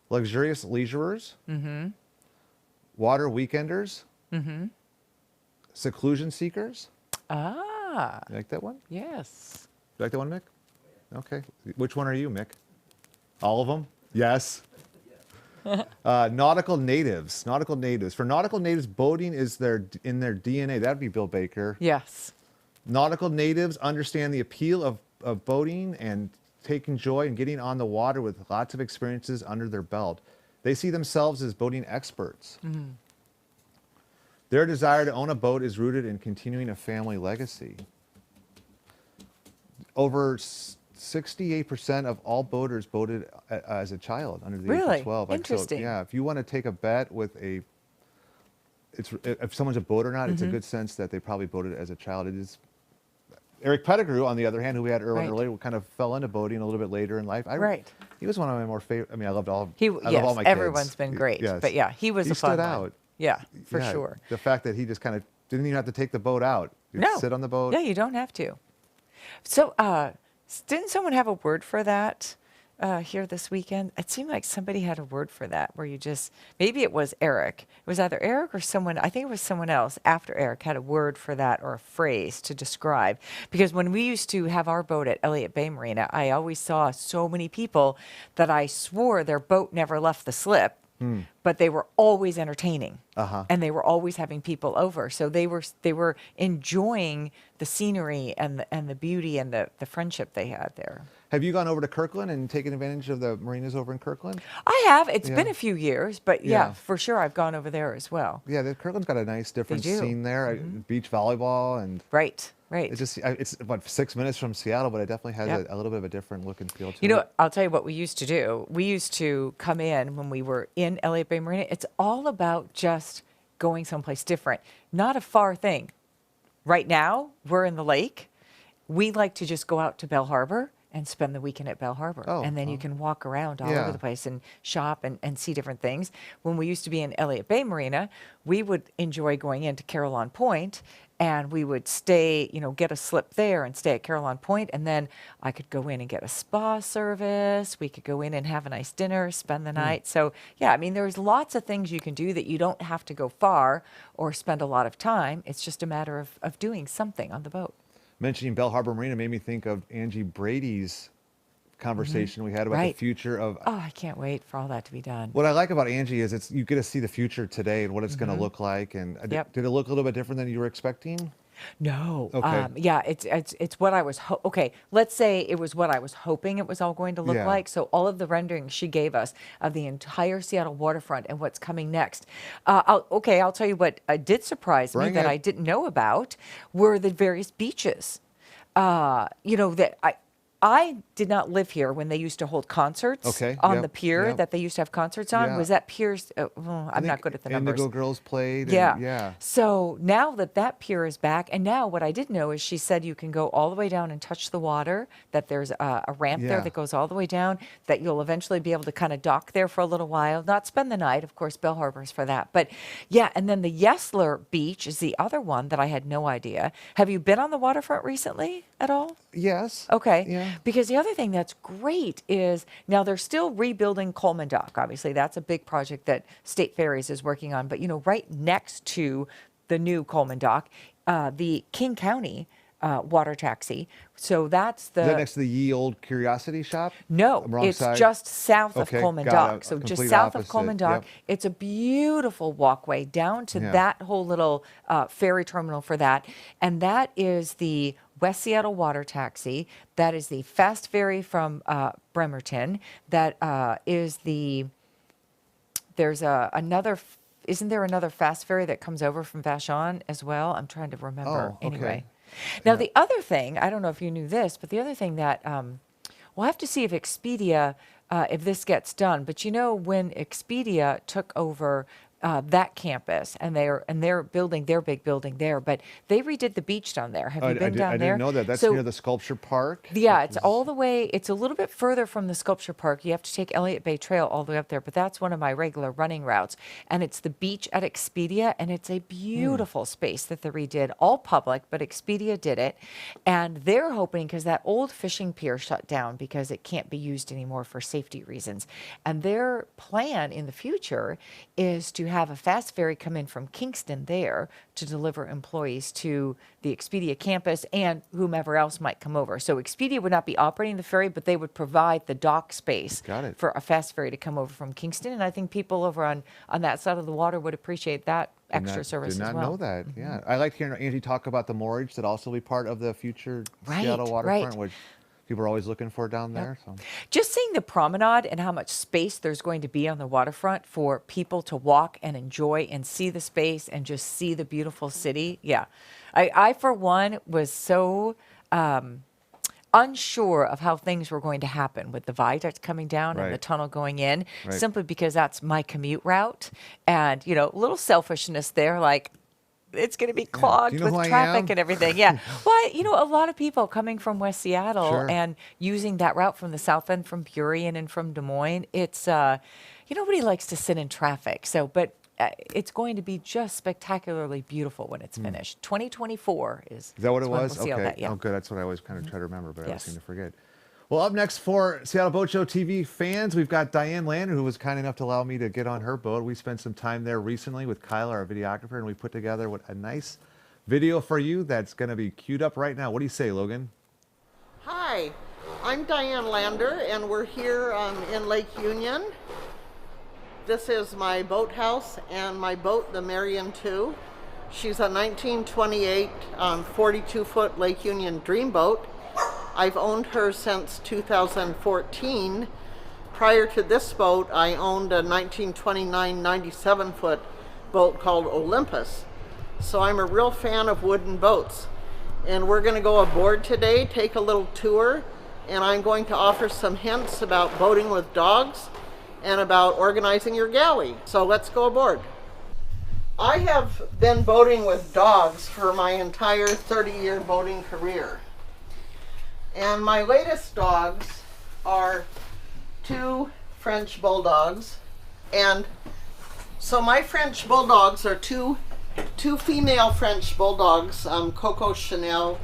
Luxurious leisurers. Mm-hmm. Water weekenders. Mm-hmm. Seclusion seekers. Ah. You like that one? Yes. You like that one, Mick? Okay. Which one are you, Mick? All of them? Yes. Nautical natives. Nautical natives. For nautical natives, boating is in their DNA. That'd be Bill Baker. Yes. Nautical natives understand the appeal of boating and taking joy in getting on the water with lots of experiences under their belt. They see themselves as boating experts. Mm-hmm. Their desire to own a boat is rooted in continuing a family legacy. Over 68% of all boaters boated as a child under the age Really? of 12. Like, Interesting. So, yeah, if you want to take a bet with if someone's a boater or not, it's a good sense that they probably boated as a child. It is. Eric Pettigrew, on the other hand, who we had earlier, kind of fell into boating a little bit later in life. He was one of my more favorite. I mean, I loved all. I love all my kids. Everyone's been great. Yes. But yeah, he was a fun stood one. out. Yeah, for Yeah, sure. The fact that he just kind of didn't even have to take the boat out. You'd No. sit on the boat. Yeah, you don't have to. So, didn't someone have a word for that here this weekend? It seemed like somebody had a word for that where you just, maybe it was Eric. It was either Eric or someone, I think it was someone else after Eric had a word for that or a phrase to describe. Because when we used to have our boat at Elliott Bay Marina, I always saw so many people that I swore their boat never left the slip. But they were always entertaining, and they were always having people over. So they were enjoying the scenery and the beauty and the friendship they had there. Have you gone over to Kirkland and taken advantage of the marinas over in Kirkland? I have. It's been a few years, but yeah, for sure, I've gone over there as well. Yeah, Kirkland's got a nice different do. scene there. Beach volleyball and Right. It's just it's what 6 minutes from Seattle, but it definitely has a little bit of a different look and feel to it. You know, I'll tell you what we used to do. We used to come in when we were in Elliott Bay Marina. It's all about just going someplace different, not a far thing. Right now, we're in the lake. We like to just go out to Bell Harbor and spend the weekend at Bell Harbor. And then you can walk around all over the place and shop and see different things. When we used to be in Elliott Bay Marina, we would enjoy going into Carillon Point, and we would stay, get a slip there and stay at Carillon Point, and then I could go in and get a spa service. We could go in and have a nice dinner, spend the night. So, yeah, I mean, there's lots of things you can do that you don't have to go far or spend a lot of time. It's just a matter of doing something on the boat. Mentioning Bell Harbor Marina made me think of Angie Brady's conversation we had about the future of. Oh, I can't wait for all that to be done. What I like about Angie is you get to see the future today and what it's going to look like. And did it look a little bit different than you were expecting? No. Okay. Yeah, it's what I was okay, let's say it was what I was hoping it was all going to look like. So all of the renderings she gave us of the entire Seattle waterfront and what's coming next. I'll tell you what did surprise me that I didn't know about were the various beaches. That I did not live here when they used to hold concerts on the pier that they used to have concerts on. Was that pier's? I'm not good at the numbers. Indigo Girls played. Yeah. So now that pier is back, and now what I did know is she said you can go all the way down and touch the water, that there's a ramp there that goes all the way down, that you'll eventually be able to kind of dock there for a little while, not spend the night. Of course, Bell Harbor's for that. But yeah, and then the Yesler Beach is the other one that I had no idea. Have you been on the waterfront recently at all? Yes. Okay. Yeah. Because the other thing that's great is now they're still rebuilding Coleman Dock. Obviously, that's a big project that State Ferries is working on. But, right next to the new Coleman Dock, the King County water taxi. So that's the... Is that next to the Ye Old Curiosity Shop? No, it's just south of Coleman Dock. So just south of Coleman Dock. It's a beautiful walkway down to that whole little ferry terminal for that. And that is the West Seattle Water Taxi. That is the fast ferry from Bremerton. That is the... There's another... Isn't there another fast ferry that comes over from Vashon as well? I'm trying to remember. Anyway. Now, the other thing, I don't know if you knew this, but the other thing that we'll have to see if Expedia, if this gets done. But when Expedia took over that campus, and they're building their big building there, but they redid the beach down there. Have you been down there? I didn't know that. That's near the Sculpture Park? Yeah, it's all the way, it's a little bit further from the Sculpture Park. You have to take Elliott Bay Trail all the way up there, but that's one of my regular running routes. And it's the beach at Expedia, and it's a beautiful space that they redid, all public, but Expedia did it. And they're hoping, because that old fishing pier shut down because it can't be used anymore for safety reasons. And their plan in the future is to have a fast ferry come in from Kingston there to deliver employees to the Expedia campus and whomever else might come over. So Expedia would not be operating the ferry, but they would provide the dock space for a fast ferry to come over from Kingston. And I think people over on that side of the water would appreciate that extra service as well. Did not know that. Yeah, I like hearing Angie talk about the moorage that also be part of the future Seattle waterfront, which people are always looking for down there. So. Just seeing the promenade and how much space there's going to be on the waterfront for people to walk and enjoy and see the space and just see the beautiful city. Yeah. I for one, was so unsure of how things were going to happen with the viaduct coming down and the Right. tunnel going in, Right. simply because that's my commute route. And, you know, a little selfishness there, like, it's going to be clogged know who with I traffic am? and everything. Yeah. Well, you know, a lot of people coming from West Seattle Sure. and using that route from the south end, from Burien and from Des Moines, it's, nobody likes to sit in traffic. So, but it's going to be just spectacularly beautiful when it's finished. 2024 Is that what it when was? We'll see all Okay. that, yeah. Oh, good. That's what I always kind of try to remember, but I always Yes. seem to forget. Well, up next for Seattle Boat Show TV fans, we've got Diane Lander, who was kind enough to allow me to get on her boat. We spent some time there recently with Kyla, our videographer, and we put together a nice video for you that's going to be queued up right now. What do you say, Logan? Hi, I'm Diane Lander, and we're here in Lake Union. This is my boathouse and my boat, the Marion II. She's a 1928 42-foot Lake Union Dreamboat. I've owned her since 2014. Prior to this boat, I owned a 1929 97-foot boat called Olympus. So I'm a real fan of wooden boats. And we're going to go aboard today, take a little tour, and I'm going to offer some hints about boating with dogs and about organizing your galley. So let's go aboard. I have been boating with dogs for my entire 30-year boating career. And my latest dogs are 2 French Bulldogs. And so my French Bulldogs are two female French Bulldogs, Coco Chanel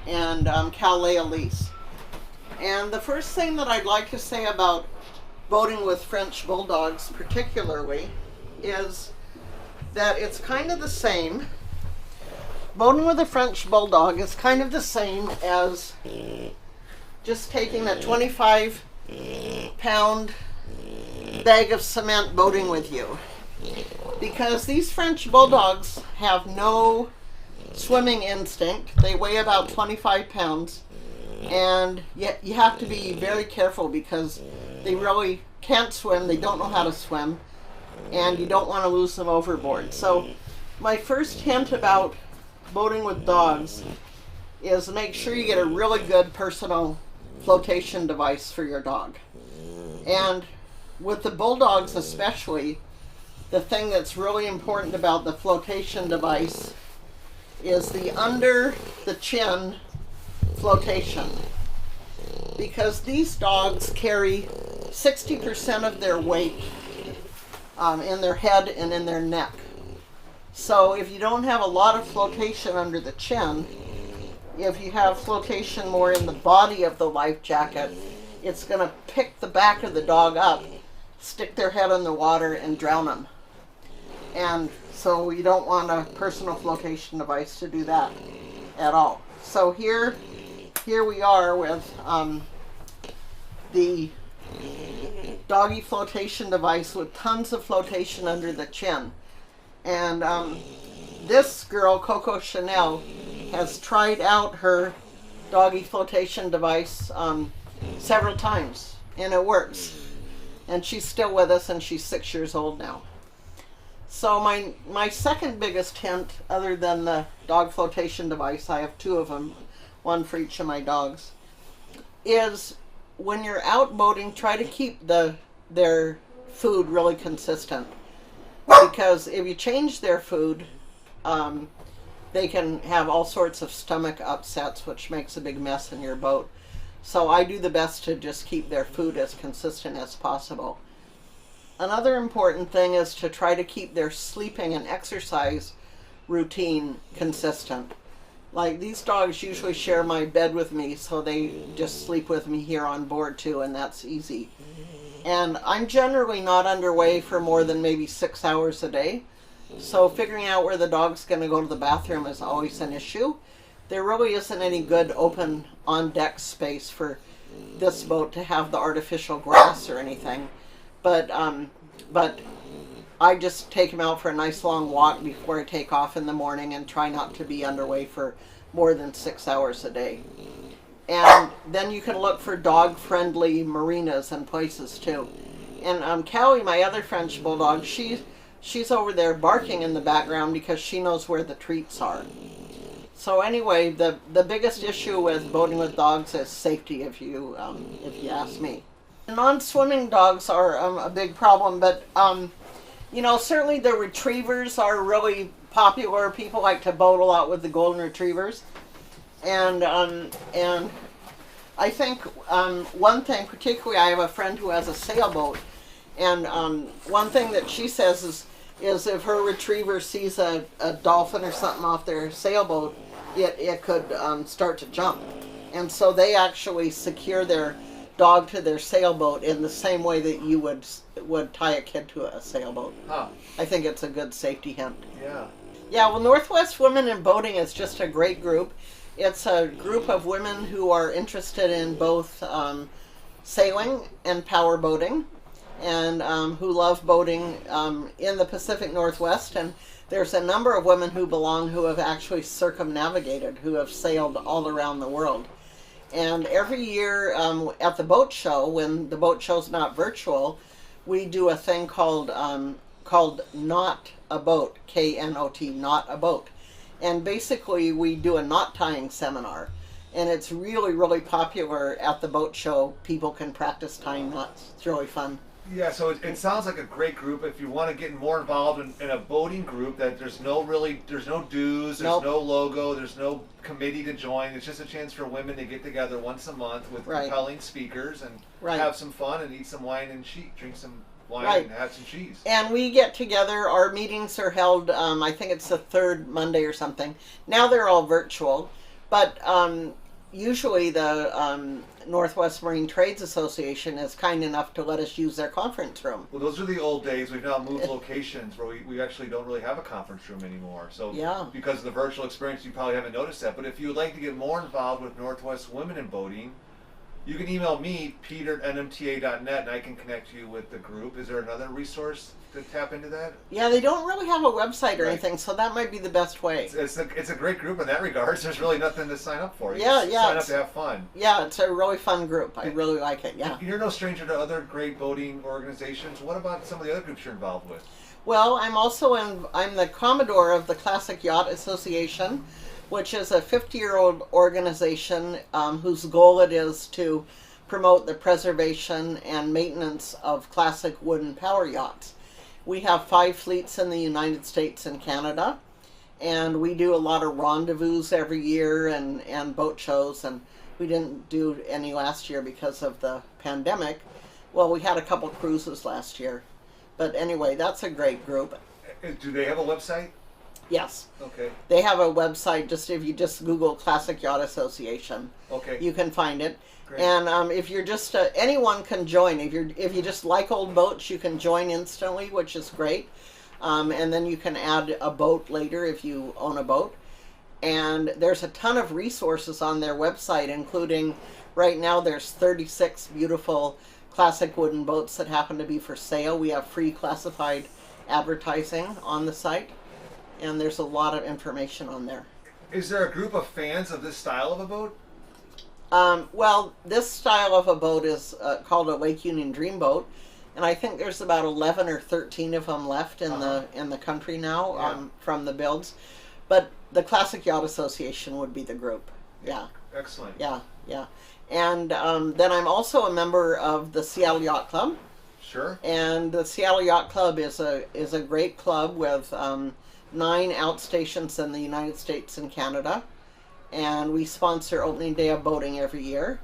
and Calais Elise. And the first thing that I'd like to say about boating with French Bulldogs particularly is that it's kind of the same. Boating with a French Bulldog is kind of the same as just taking a 25-pound bag of cement boating with you. Because these French Bulldogs have no swimming instinct. They weigh about 25 pounds. And yet you have to be very careful because they really can't swim. They don't know how to swim. And you don't want to lose them overboard. So my first hint about boating with dogs is make sure you get a really good personal flotation device for your dog. And with the Bulldogs especially, the thing that's really important about the flotation device is the under the chin flotation. Because these dogs carry 60% of their weight in their head and in their neck. So if you don't have a lot of flotation under the chin, if you have flotation more in the body of the life jacket, it's going to pick the back of the dog up, stick their head in the water, and drown them. And so you don't want a personal flotation device to do that at all. So here we are with the doggy flotation device with tons of flotation under the chin. And this girl, Coco Chanel, has tried out her doggy flotation device several times, and it works. And she's still with us, and she's 6 years old now. So my second biggest hint, other than the dog flotation device, I have 2 of them, one for each of my dogs, is when you're out boating, try to keep their food really consistent. Because if you change their food, they can have all sorts of stomach upsets, which makes a big mess in your boat. So I do the best to just keep their food as consistent as possible. Another important thing is to try to keep their sleeping and exercise routine consistent. Like, these dogs usually share my bed with me, so they just sleep with me here on board too, and that's easy. And I'm generally not underway for more than maybe 6 hours a day. So figuring out where the dog's going to go to the bathroom is always an issue. There really isn't any good open on-deck space for this boat to have the artificial grass or anything. But I just take him out for a nice long walk before I take off in the morning and try not to be underway for more than 6 hours a day. And then you can look for dog-friendly marinas and places too. And Callie, my other French Bulldog, she's over there barking in the background because she knows where the treats are. So anyway, the biggest issue with boating with dogs is safety, if you ask me. Non-swimming dogs are a big problem, but you know, certainly the retrievers are really popular. People like to boat a lot with the golden retrievers, and I think one thing particularly, I have a friend who has a sailboat, and one thing that she says is if her retriever sees a dolphin or something off their sailboat, it could start to jump, and so they actually secure their dog to their sailboat in the same way that you would tie a kid to a sailboat. Huh. I think it's a good safety hint. Yeah. Yeah, well, Northwest Women in Boating is just a great group. It's a group of women who are interested in both sailing and power boating, and who love boating in the Pacific Northwest. And there's a number of women who have actually circumnavigated, who have sailed all around the world. And every year at the boat show, when the boat show's not virtual, we do a thing called Knot a Boat, K-N-O-T, Knot a Boat. And basically we do a knot tying seminar. And it's really, really popular at the boat show. People can practice tying knots. It's really fun. Yeah, so it sounds like a great group. If you want to get more involved in a boating group, that there's no dues, there's no logo, there's no committee to join. It's just a chance for women to get together once a month with compelling speakers and have some fun and eat some wine and drink some wine and have some cheese. And we get together. Our meetings are held, I think it's the third Monday or something. Now they're all virtual, but usually the Northwest Marine Trades Association is kind enough to let us use their conference room. Well, those are the old days. We've now moved locations where we actually don't really have a conference room anymore. So because of the virtual experience, you probably haven't noticed that. But if you would like to get more involved with Northwest Women in Boating, you can email me, peter@nmta.net, and I can connect you with the group. Is there another resource to tap into that? Yeah, they don't really have a website or anything, so that might be the best way. It's a great group in that regards. There's really nothing to sign up for. You Yeah, sign up to have fun. Yeah, it's a really fun group. I really like it, yeah. You're no stranger to other great boating organizations. What about some of the other groups you're involved with? Well, I'm the Commodore of the Classic Yacht Association, which is a 50-year-old organization whose goal it is to promote the preservation and maintenance of classic wooden power yachts. We have 5 fleets in the United States and Canada, and we do a lot of rendezvous every year and boat shows, and we didn't do any last year because of the pandemic. Well, we had a couple cruises last year, but anyway, that's a great group. Do they have a website? Yes. Okay. They have a website. If you just Google Classic Yacht Association, you can find it. Great. And if you're just anyone can join. If you just like old boats, you can join instantly, which is great. And then you can add a boat later if you own a boat. And there's a ton of resources on their website, including right now there's 36 beautiful classic wooden boats that happen to be for sale. We have free classified advertising on the site, and there's a lot of information on there. Is there a group of fans of this style of a boat? Well, this style of a boat is called a Lake Union Dream Boat, and I think there's about 11 or 13 of them left in the country now from the builds. But the Classic Yacht Association would be the group. Yeah. Excellent. Yeah, yeah. And then I'm also a member of the Seattle Yacht Club. Sure. And the Seattle Yacht Club is a great club with 9 outstations in the United States and Canada. And we sponsor opening day of boating every year.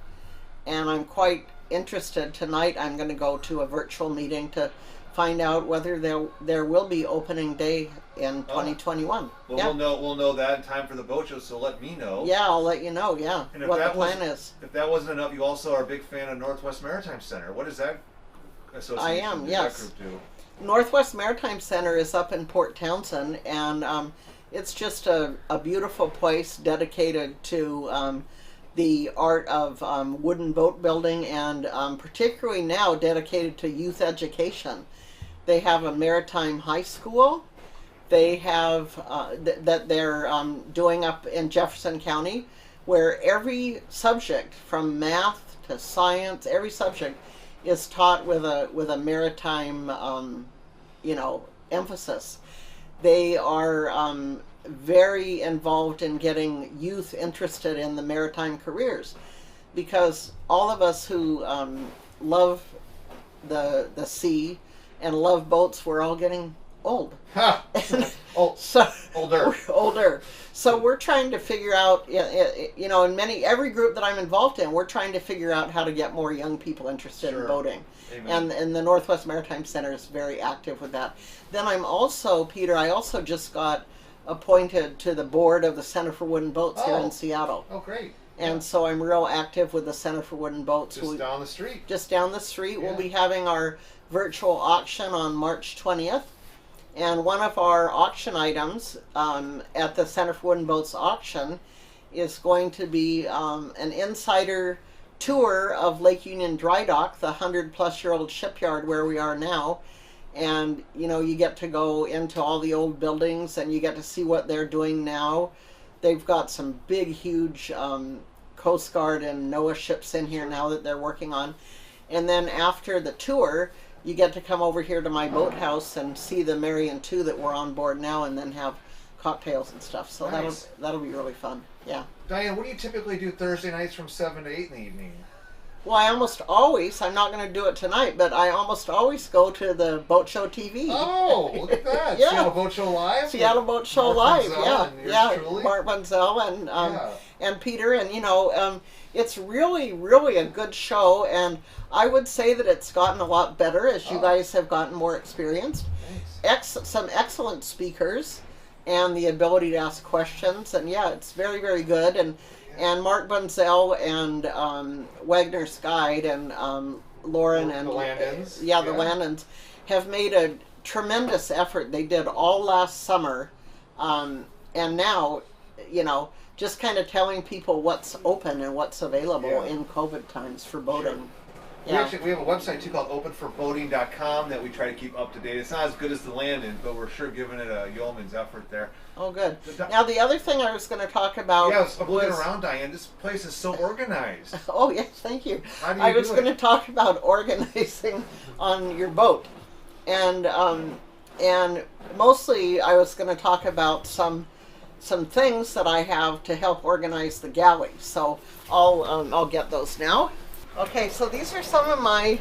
And I'm quite interested tonight. I'm going to go to a virtual meeting to find out whether there will be opening day in 2021. Well, we'll know that in time for the boat show, so let me know. Yeah, I'll let you know, yeah, and what the plan is. If that wasn't enough, you also are a big fan of Northwest Maritime Center. What does that association I am, yes. That group do? Northwest Maritime Center is up in Port Townsend, and it's just a beautiful place dedicated to the art of wooden boat building, and particularly now dedicated to youth education. They have a maritime high school. They have that they're doing up in Jefferson County, where every subject from math to science, every subject is taught with a maritime emphasis. They are very involved in getting youth interested in the maritime careers, because all of us who love the sea and love boats, we're all getting old. Older. So we're trying to figure out, you know, in every group that I'm involved in, we're trying to figure out how to get more young people interested in boating. Amen. And the Northwest Maritime Center is very active with that. Then I'm also, Peter, I also just got appointed to the board of the Center for Wooden Boats here in Seattle. Oh, great. And so I'm real active with the Center for Wooden Boats. Just down the street. Just down the street. We'll be having our virtual auction on March 20th. And one of our auction items at the Center for Wooden Boats auction is going to be an insider tour of Lake Union Dry Dock, the 100-plus-year-old shipyard where we are now. And, you know, you get to go into all the old buildings and you get to see what they're doing now. They've got some big, huge Coast Guard and NOAA ships in here now that they're working on. And then after the tour, you get to come over here to my boathouse and see the Marion II that we're on board now, and then have cocktails and stuff. So Nice. that'll be really fun. Yeah. Diane, what do you typically do Thursday nights from 7 to 8 in the evening? Well, I almost always, I'm not going to do it tonight, but I almost always go to the Boat Show TV. Oh, look at that. Yeah. Seattle Boat Show Live? Seattle Boat Show Mark Live, Bunzel and yours truly? Mark Bunzel and Peter, and you know, it's really, really a good show, and I would say that it's gotten a lot better as you guys have gotten more experienced. Some excellent speakers, and the ability to ask questions, and yeah, it's very, very good. And Mark Bunzel and Wagner's Guide and Lauren and the Landons. the Landons have made a tremendous effort. They did all last summer, and now, you know, just kind of telling people what's open and what's available in COVID times for boating. We have a website too called openforboating.com that we try to keep up to date. It's not as good as the Landon, but we're sure giving it a yeoman's effort there. Oh, good. Now, the other thing I was going to talk about I'm looking around, Diane. This place is so organized. Oh, yes, thank you. How do you I was do going it? to talk about organizing on your boat. And mostly I was going to talk about some things that I have to help organize the galley. So I'll get those now. Okay, so these are some of my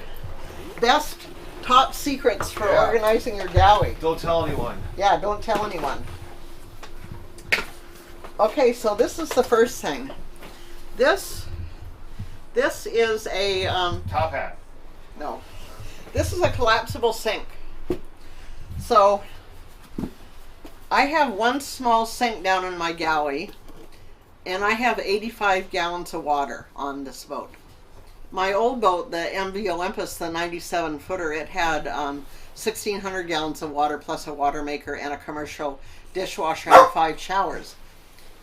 best top secrets for organizing your galley. Don't tell anyone. Yeah, don't tell anyone. Okay, so this is the first thing. This is a top hat. No, this is a collapsible sink. So I have one small sink down in my galley, and I have 85 gallons of water on this boat. My old boat, the MV Olympus, the 97-footer, it had 1,600 gallons of water plus a water maker and a commercial dishwasher and 5 showers.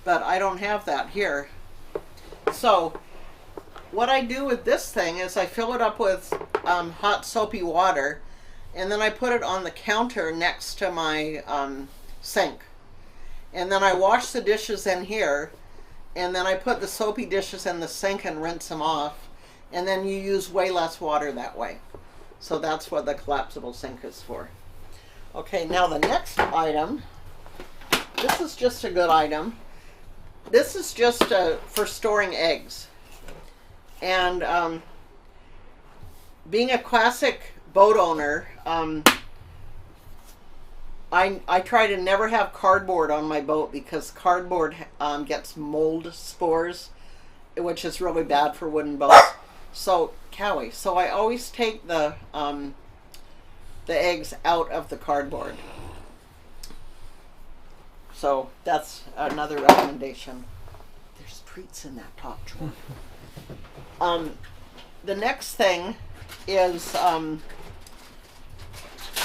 But I don't have that here. So what I do with this thing is I fill it up with hot soapy water, and then I put it on the counter next to my sink. And then I wash the dishes in here, and then I put the soapy dishes in the sink and rinse them off. And then you use way less water that way. So that's what the collapsible sink is for. Okay, now the next item, this is just a good item. This is just for storing eggs. And being a classic boat owner, I try to never have cardboard on my boat because cardboard gets mold spores, which is really bad for wooden boats. So I always take the eggs out of the cardboard. So that's another recommendation. There's treats in that top drawer. The next thing is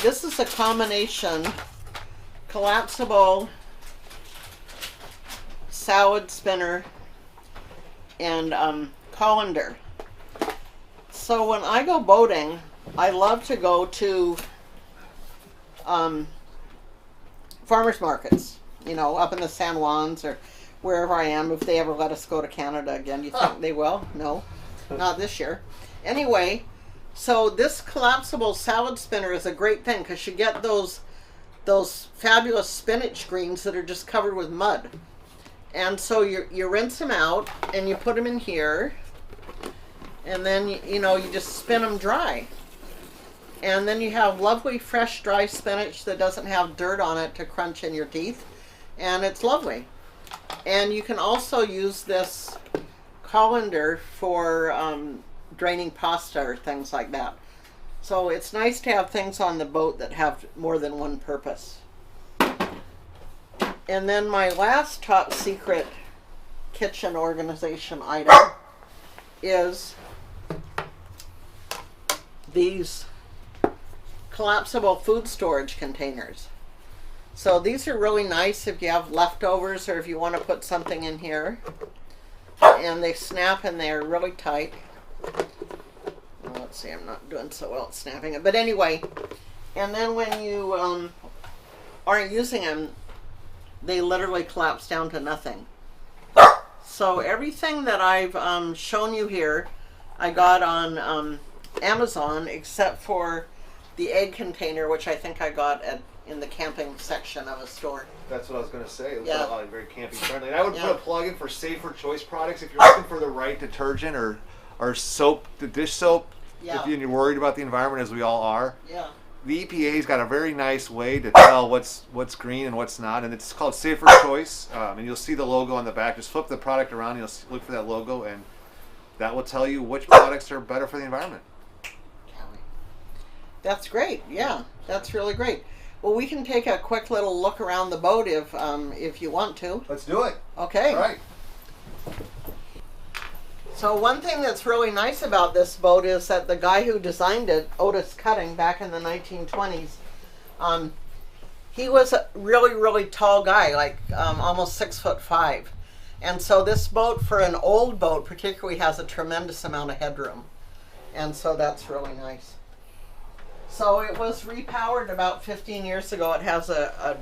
this is a combination collapsible salad spinner and colander. So when I go boating, I love to go to farmers markets, you know, up in the San Juans or wherever I am, if they ever let us go to Canada again. You think they will? No, not this year. Anyway, so this collapsible salad spinner is a great thing because you get those those fabulous spinach greens that are just covered with mud. And so you rinse them out and you put them in here, and then you just spin them dry. And then you have lovely fresh dry spinach that doesn't have dirt on it to crunch in your teeth, and it's lovely. And you can also use this colander for draining pasta or things like that. So it's nice to have things on the boat that have more than one purpose. And then my last top secret kitchen organization item is these collapsible food storage containers. So these are really nice if you have leftovers or if you want to put something in here. And they snap and they're really tight. Well, let's see, I'm not doing so well at snapping it. But anyway, and then when you aren't using them, they literally collapse down to nothing. So everything that I've shown you here, I got on Amazon, except for the egg container, which I think I got in the camping section of a store. That's what I was going to say. It Yeah. was very camping friendly. And I would put a plug in for Safer Choice products if you're looking for the right detergent or soap, the dish soap. Yeah. If you're worried about the environment, as we all are. Yeah. The EPA's got a very nice way to tell what's green and what's not, and it's called Safer Choice. And you'll see the logo on the back. Just flip the product around, and you'll look for that logo, and that will tell you which products are better for the environment. That's great. Yeah, that's really great. Well, we can take a quick little look around the boat if you want to. Let's do it. Okay. All right. So one thing that's really nice about this boat is that the guy who designed it, Otis Cutting, back in the 1920s, he was a really, really tall guy, like almost 6'5". And so this boat, for an old boat particularly, has a tremendous amount of headroom. And so that's really nice. So it was repowered about 15 years ago. It has a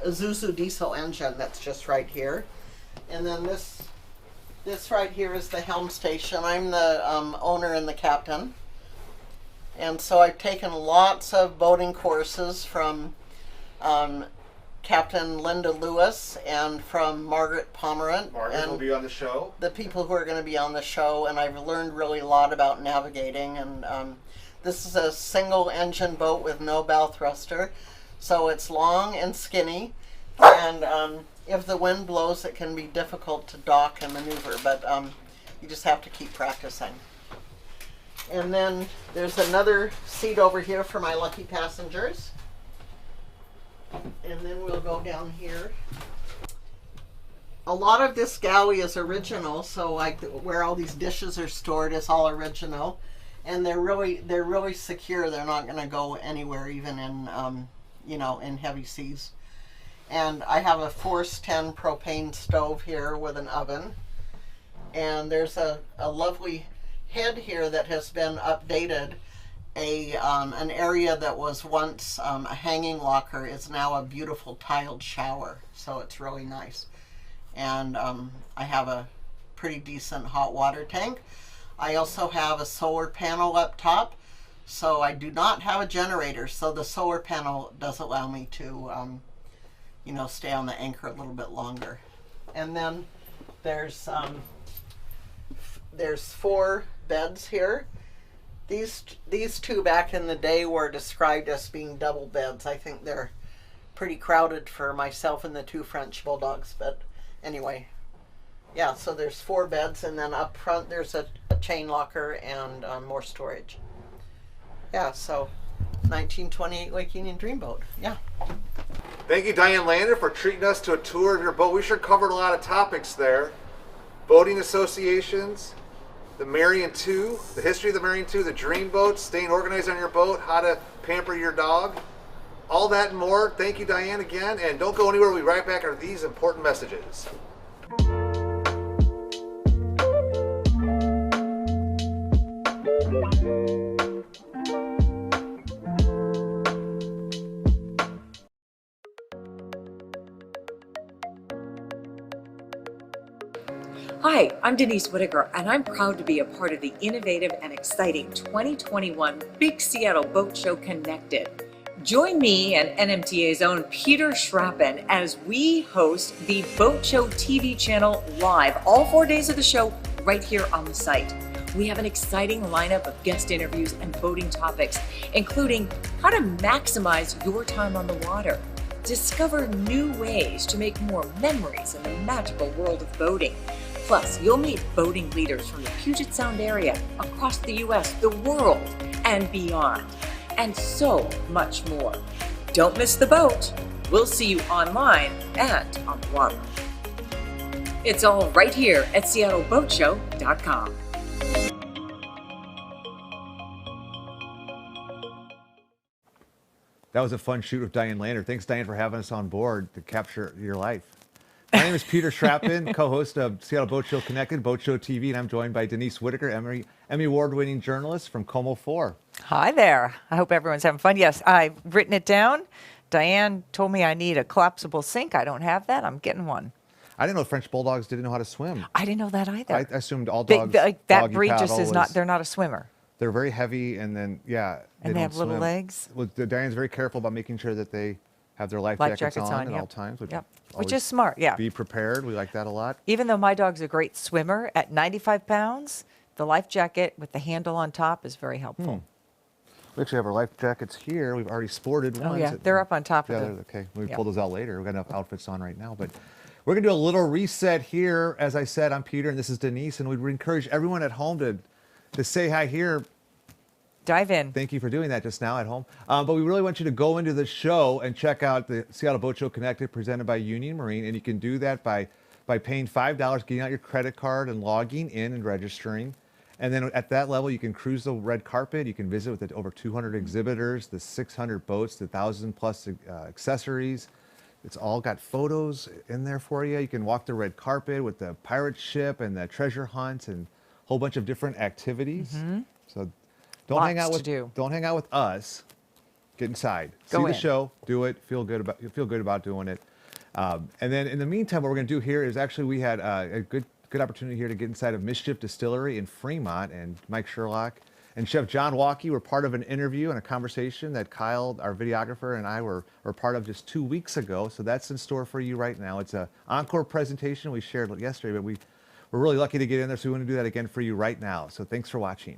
Isuzu diesel engine that's just right here. And then this right here is the helm station. I'm the owner and the captain. And so I've taken lots of boating courses from Captain Linda Lewis and from Margaret Pomerant. Margaret will be on the show. The people who are going to be on the show. And I've learned really a lot about navigating. And this is a single engine boat with no bow thruster. So it's long and skinny. And if the wind blows, it can be difficult to dock and maneuver, but you just have to keep practicing. And then there's another seat over here for my lucky passengers. And then we'll go down here. A lot of this galley is original, so like where all these dishes are stored is all original, and they're really secure. They're not going to go anywhere, even in in heavy seas. And I have a Force 10 propane stove here with an oven. And there's a lovely head here that has been updated. An area that was once a hanging locker is now a beautiful tiled shower. So it's really nice. And I have a pretty decent hot water tank. I also have a solar panel up top. So I do not have a generator. So the solar panel does allow me to stay on the anchor a little bit longer. And then there's 4 beds here. These two back in the day were described as being double beds. I think they're pretty crowded for myself and the 2 French bulldogs, but anyway. Yeah, so there's 4 beds, and then up front there's a chain locker and more storage. Yeah, so 1928 Lake Union Dreamboat. Yeah. Thank you, Diane Lander, for treating us to a tour of your boat. We sure covered a lot of topics there. Boating associations, the Marion II, the history of the Marion II, the Dreamboat, staying organized on your boat, how to pamper your dog, all that and more. Thank you, Diane, again. And don't go anywhere. We'll be right back after these important messages. Hi, I'm Denise Whitaker, and I'm proud to be a part of the innovative and exciting 2021 Big Seattle Boat Show Connected. Join me and NMTA's own Peter Schrappen as we host the Boat Show TV channel live all 4 days of the show right here on the site. We have an exciting lineup of guest interviews and boating topics, including how to maximize your time on the water, discover new ways to make more memories in the magical world of boating. Plus, you'll meet boating leaders from the Puget Sound area, across the U.S., the world, and beyond, and so much more. Don't miss the boat. We'll see you online and on the water. It's all right here at SeattleBoatShow.com. That was a fun shoot with Diane Lander. Thanks, Diane, for having us on board to capture your life. My name is Peter Schrappen, co-host of Seattle Boat Show Connected, Boat Show TV, and I'm joined by Denise Whitaker, Emmy Award-winning journalist from Como 4. Hi there. I hope everyone's having fun. Yes, I've written it down. Diane told me I need a collapsible sink. I don't have that. I'm getting one. I didn't know French Bulldogs didn't know how to swim. I didn't know that either. I assumed all dogs, that breed just is not, they're not a swimmer. They're very heavy, and then, yeah. And they have little legs. Well, Diane's very careful about making sure that they have their life jackets on at all times. Which is smart, yeah. Be prepared. We like that a lot. Even though my dog's a great swimmer, at 95 pounds, the life jacket with the handle on top is very helpful. We actually have our life jackets here. We've already sported ones. Oh, yeah. They're up on top of them. Okay. We pull those out later. We've got enough outfits on right now. But we're going to do a little reset here. As I said, I'm Peter, and this is Denise. And we'd encourage everyone at home to say hi here. Dive in. Thank you for doing that just now at home. But we really want you to go into the show and check out the Seattle Boat Show Connected presented by Union Marine. And you can do that by paying $5, getting out your credit card and logging in and registering. And then at that level, you can cruise the red carpet. You can visit with the over 200 exhibitors, the 600 boats, the 1,000+ accessories. It's all got photos in there for you. You can walk the red carpet with the pirate ship and the treasure hunt and a whole bunch of different activities. So don't hang out with us. Get inside. See the show. Do it. Feel good about doing it. And then in the meantime, what we're going to do here is actually we had a good opportunity here to get inside of Mischief Distillery in Fremont, and Mike Sherlock and Chef John Wahlke were part of an interview and a conversation that Kyle, our videographer, and I were part of just 2 weeks ago. So that's in store for you right now. It's an encore presentation we shared yesterday, but we're really lucky to get in there, so we want to do that again for you right now. So thanks for watching.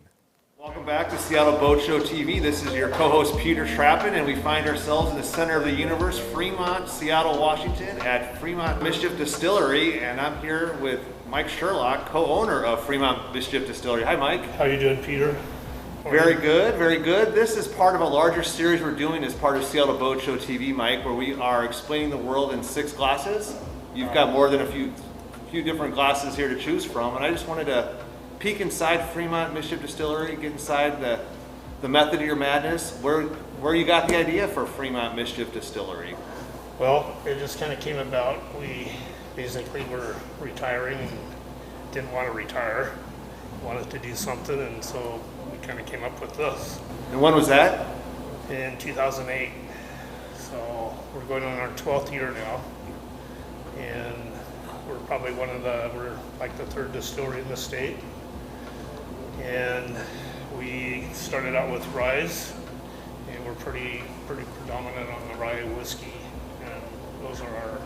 Welcome back to Seattle Boat Show TV. This is your co-host Peter Schrappen, and we find ourselves in the center of the universe, Fremont, Seattle, Washington, at Fremont Mischief Distillery, and I'm here with Mike Sherlock, co-owner of Fremont Mischief Distillery. Hi, Mike. How you doing, Peter? Very good, very good. This is part of a larger series we're doing as part of Seattle Boat Show TV, Mike, where we are explaining the world in 6 glasses. You've got more than a few different glasses here to choose from, and I just wanted to peek inside Fremont Mischief Distillery, get inside the method of your madness, where you got the idea for Fremont Mischief Distillery. Well, it just kind of came about. We basically were retiring and didn't want to retire, wanted to do something, and so we kind of came up with this. And when was that? In 2008. So we're going on our 12th year now, and we're probably we're like the 3rd distillery in the state. And we started out with ryes, and we're pretty predominant on the rye whiskey, and those are our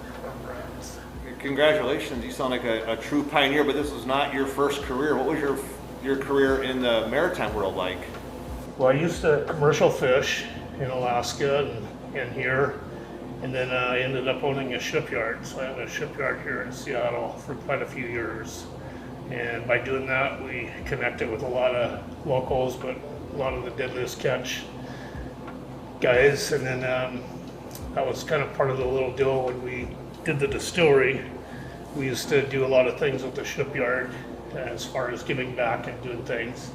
brands. Congratulations, you sound like a true pioneer, but this was not your first career. What was your career in the maritime world like? Well, I used to commercial fish in Alaska and here, and then I ended up owning a shipyard. So I had a shipyard here in Seattle for quite a few years. And by doing that, we connected with a lot of locals, but a lot of the deadliest catch guys. And then that was kind of part of the little deal when we did the distillery. We used to do a lot of things with the shipyard as far as giving back and doing things.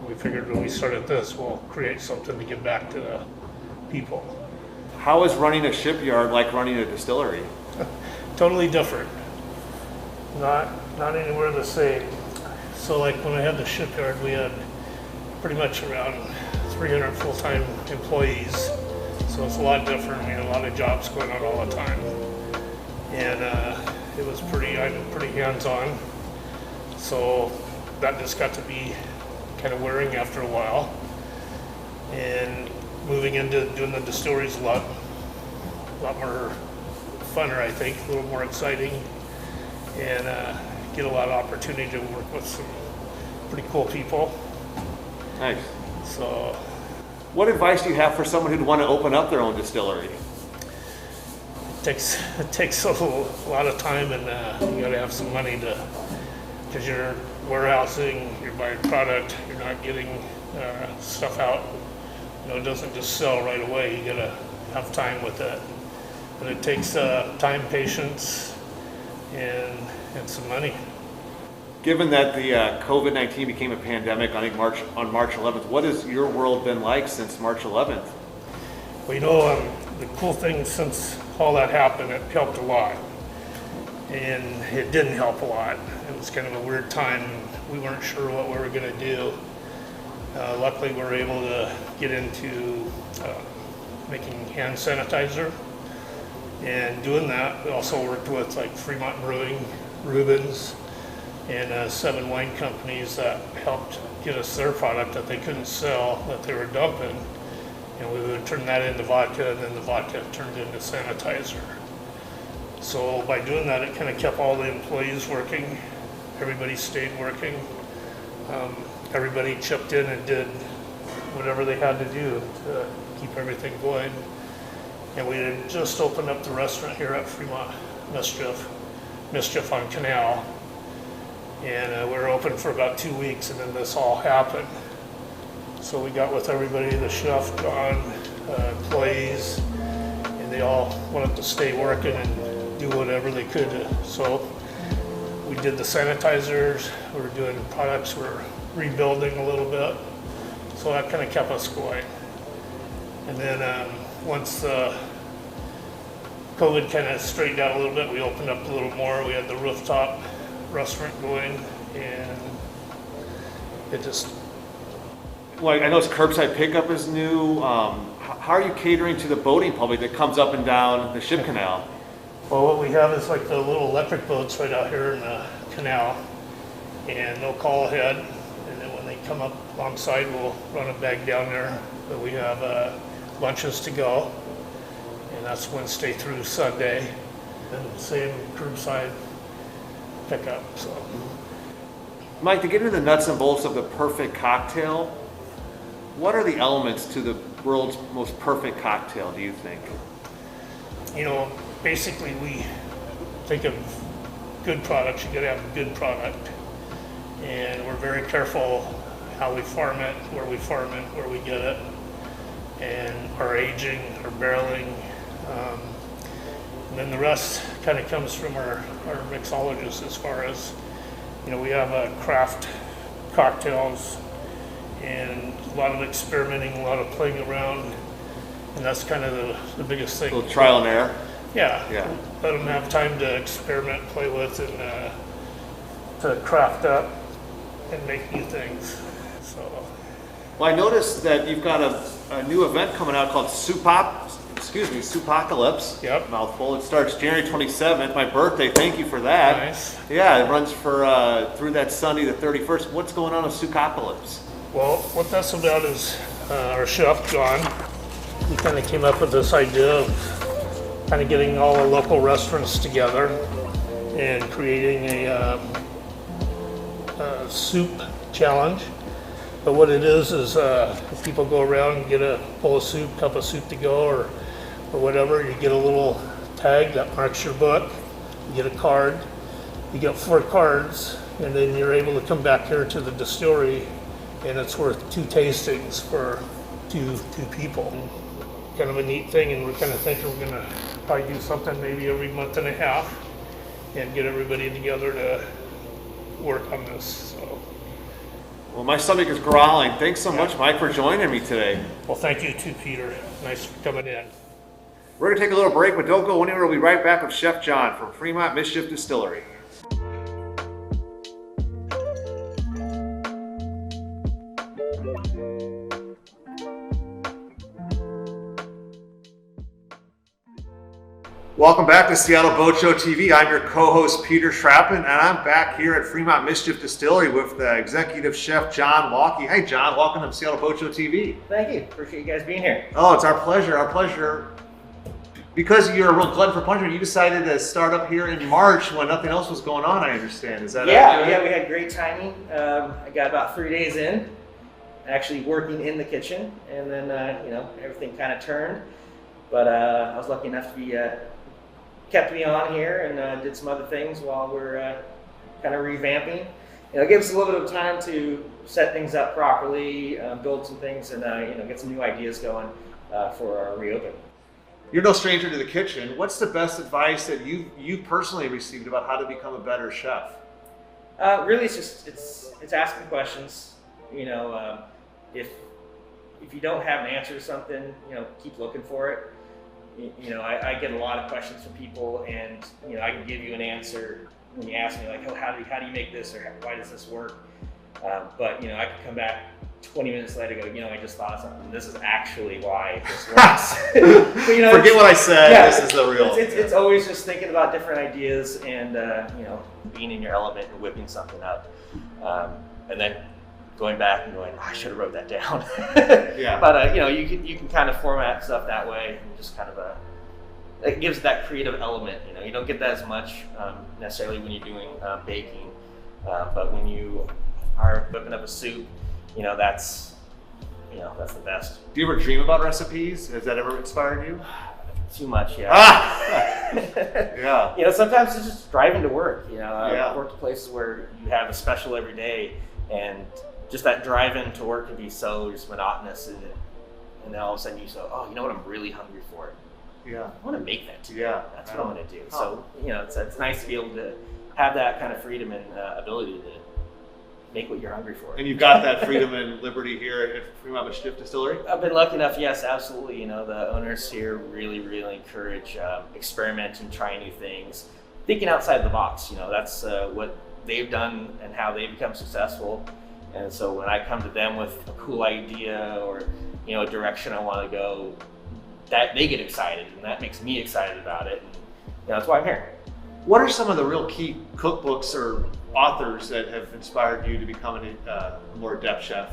We figured when we started this, we'll create something to give back to the people. How is running a shipyard like running a distillery? Totally different. Not anywhere the same. So like when I had the shipyard, we had pretty much around 300 full-time employees. So it's a lot different. We had a lot of jobs going on all the time. And it was pretty hands-on. So that just got to be kind of wearing after a while. And moving into doing the distillery is a lot more funner, I think, a little more exciting, and get a lot of opportunity to work with some pretty cool people. Nice. So, what advice do you have for someone who'd want to open up their own distillery? It takes a lot of time, and you got to have some money because you're warehousing, you're buying product, you're not getting stuff out. It doesn't just sell right away. You got to have time with it, but it takes time, patience, and some money. Given that the COVID-19 became a pandemic, I think on March 11th, what has your world been like since March 11th? Well, the cool thing since all that happened, it helped a lot. And it didn't help a lot. It was kind of a weird time. We weren't sure what we were going to do. Luckily, we were able to get into making hand sanitizer. And doing that, we also worked with like Fremont Brewing, Rubens, and 7 wine companies that helped get us their product that they couldn't sell, that they were dumping. And we would turn that into vodka, and then the vodka turned into sanitizer. So by doing that, it kind of kept all the employees working. Everybody stayed working. Everybody chipped in and did whatever they had to do to keep everything going. And we had just opened up the restaurant here at Fremont, Mischief on Canal. And we were open for about 2 weeks, and then this all happened. So we got with everybody, the chef, John, employees, and they all wanted to stay working and do whatever they could. So we did the sanitizers, we were doing products, we were rebuilding a little bit. So that kind of kept us going. And then once COVID kind of straightened out a little bit, we opened up a little more. We had the rooftop restaurant going, and it just... Well, I know curbside pickup is new. How are you catering to the boating public that comes up and down the ship canal? Well, what we have is like the little electric boats right out here in the canal, and they'll call ahead, and then when they come up alongside, we'll run a bag down there. But we have lunches to go, and that's Wednesday through Sunday, and same curbside pickup. So, Mike, to get into the nuts and bolts of the perfect cocktail, what are the elements to the world's most perfect cocktail, do you think? Basically we think of good products. You gotta have a good product. And we're very careful how we farm it, where we get it, and our aging, our barreling. And then the rest kind of comes from our mixologists as far as, we have craft cocktails, and a lot of experimenting, a lot of playing around, and that's kind of the biggest thing. A little trial and error? Yeah. Let them have time to experiment, play with, and to craft up and make new things. So. Well, I noticed that you've got a new event coming out called Soupocalypse. Yep. Mouthful. It starts January 27th, my birthday. Thank you for that. Nice. Yeah, it runs for through that Sunday the 31st. What's going on with Soupocalypse? Well, what that's about is our chef, John, he kind of came up with this idea of kind of getting all the local restaurants together and creating a soup challenge. But what it is if people go around and get a bowl of soup, cup of soup to go, or whatever, you get a little tag that marks your book, you get a card, you get 4 cards, and then you're able to come back here to the distillery, and it's worth 2 tastings for two people. Kind of a neat thing, and we're kind of thinking we're gonna probably do something maybe every month and a half and get everybody together to work on this. So. Well, my stomach is growling. Thanks so much, Mike, for joining me today. Well, thank you too, Peter. Nice for coming in. We're gonna take a little break, but don't go anywhere. We'll be right back with Chef John from Fremont Mischief Distillery. Welcome back to Seattle Boat Show TV. I'm your co-host Peter Schrappen, and I'm back here at Fremont Mischief Distillery with the executive chef John Wahlke. Hey John, welcome to Seattle Boat Show TV. Thank you. Appreciate you guys being here. Oh, it's our pleasure. Our pleasure. Because you're a real glutton for punishment, you decided to start up here in March when nothing else was going on. I understand. Is that yeah? We had great timing. I got about 3 days in, actually working in the kitchen, and then everything kind of turned. But I was lucky enough to be kept me on here and did some other things while we're kind of revamping. It gave us a little bit of time to set things up properly, build some things, and get some new ideas going for our reopen. You're no stranger to the kitchen. What's the best advice that you personally received about how to become a better chef? Really, it's asking questions. If you don't have an answer to something, keep looking for it. I get a lot of questions from people, and I can give you an answer when you ask me, like, oh, how do you make this, or why does this work? But I can come back 20 minutes later and go, I just thought of something. This is actually why this works. But, forget what I said. Yeah, this is the real. It's always just thinking about different ideas and being in your element and whipping something up, and then going back and going, I should have wrote that down. Yeah. But you can kind of format stuff that way, and just kind of it gives that creative element. You don't get that as much necessarily when you're doing baking, but when you are whipping up a soup, that's the best. Do you ever dream about recipes? Has that ever inspired you? Too much, yeah. Yeah. Sometimes it's just driving to work. I've worked at places where you have a special every day, and just that drive-in to work can be so just monotonous, and then all of a sudden you say, oh, you know what I'm really hungry for? Yeah. I want to make that today. Yeah. That's what I'm going to do. So, it's nice to be able to have that kind of freedom and ability to make what you're hungry for. And you've got that freedom and liberty here at Fremont Mischief Distillery? I've been lucky enough, yes, absolutely. The owners here really, really encourage experimenting, trying new things, thinking outside the box. That's what they've done and how they've become successful. And so when I come to them with a cool idea or a direction I want to go, that they get excited, and that makes me excited about it. And that's why I'm here. What are some of the real key cookbooks or authors that have inspired you to become a more adept chef?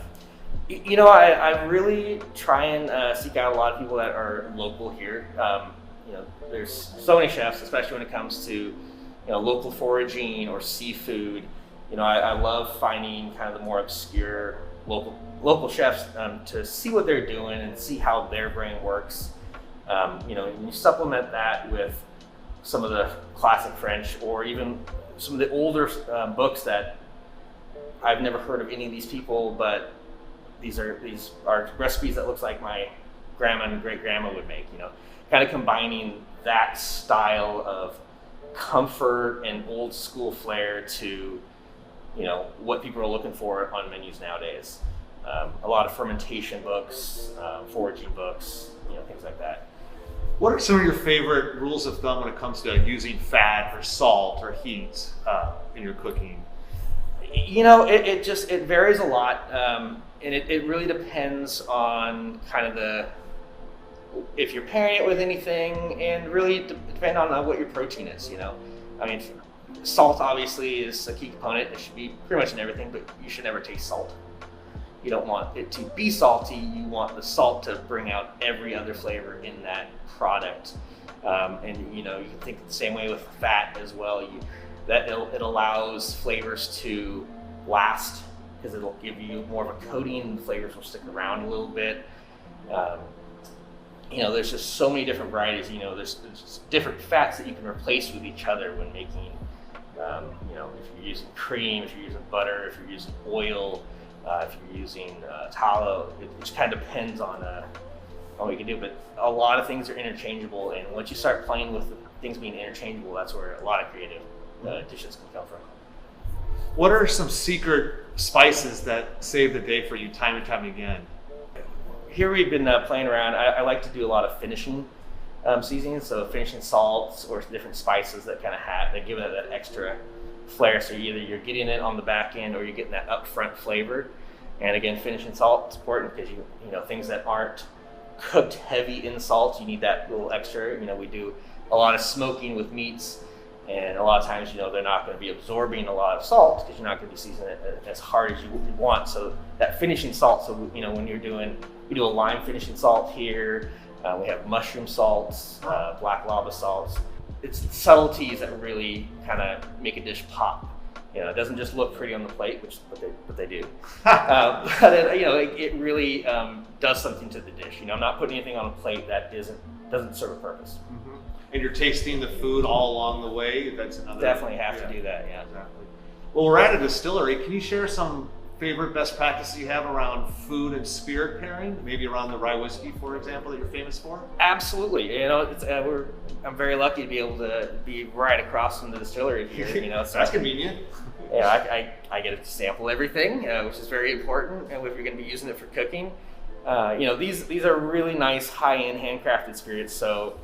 I really try and seek out a lot of people that are local here. There's so many chefs, especially when it comes to local foraging or seafood. I love finding kind of the more obscure local chefs to see what they're doing and see how their brain works. And you supplement that with some of the classic French, or even some of the older books that I've never heard of any of these people, but these are recipes that looks like my grandma and great grandma would make. Kind of combining that style of comfort and old school flair to what people are looking for on menus nowadays. A lot of fermentation books, foraging books, things like that. What are some of your favorite rules of thumb when it comes to using fat or salt or heat in your cooking? It varies a lot, and it really depends on kind of if you're pairing it with anything, and really depend on what your protein is. Salt obviously is a key component. It should be pretty much in everything, but you should never taste salt. You don't want it to be salty. You want the salt to bring out every other flavor in that product. And you can think the same way with fat as well. It allows flavors to last, because it'll give you more of a coating, and the flavors will stick around a little bit. There's just so many different varieties. There's different fats that you can replace with each other when making. If you're using cream, if you're using butter, if you're using oil, if you're using tallow, it just kind of depends on what you can do. But a lot of things are interchangeable, and once you start playing with things being interchangeable, that's where a lot of creative dishes can come from. What are some secret spices that save the day for you time and time again? Here we've been playing around. I like to do a lot of finishing seasonings, so finishing salts or different spices that give it that extra flair. So either you're getting it on the back end or you're getting that upfront flavor. And again, finishing salt is important, because things that aren't cooked heavy in salt, you need that little extra. We do a lot of smoking with meats, and a lot of times, they're not going to be absorbing a lot of salt because you're not going to be seasoning it as hard as you want. So that finishing salt, so when we do a lime finishing salt here, we have mushroom salts, black lava salts. It's the subtleties that really kind of make a dish pop. It doesn't just look pretty on the plate, but they do. But it really does something to the dish. I'm not putting anything on a plate that doesn't serve a purpose. Mm-hmm. And you're tasting the food all along the way. That's another. Definitely have to do that. Yeah. Exactly. Well, we're at a distillery. Can you share some favorite best practices you have around food and spirit pairing? Maybe around the rye whiskey, for example, that you're famous for? Absolutely. I'm very lucky to be able to be right across from the distillery here. So that's convenient. I get to sample everything, which is very important. And if you're going to be using it for cooking, these are really nice high-end handcrafted spirits. So,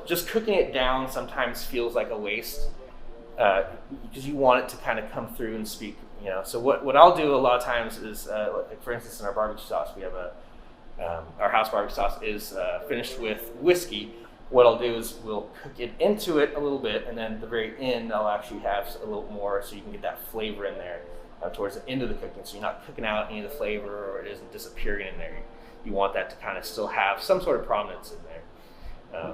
just cooking it down sometimes feels like a waste because you want it to kind of come through and speak. So what I'll do a lot of times is, like for instance, in our barbecue sauce, we have our house barbecue sauce is finished with whiskey. What I'll do is we'll cook it into it a little bit, and then at the very end, I'll actually have a little more so you can get that flavor in there towards the end of the cooking. So you're not cooking out any of the flavor or it isn't disappearing in there. You want that to kind of still have some sort of prominence in there.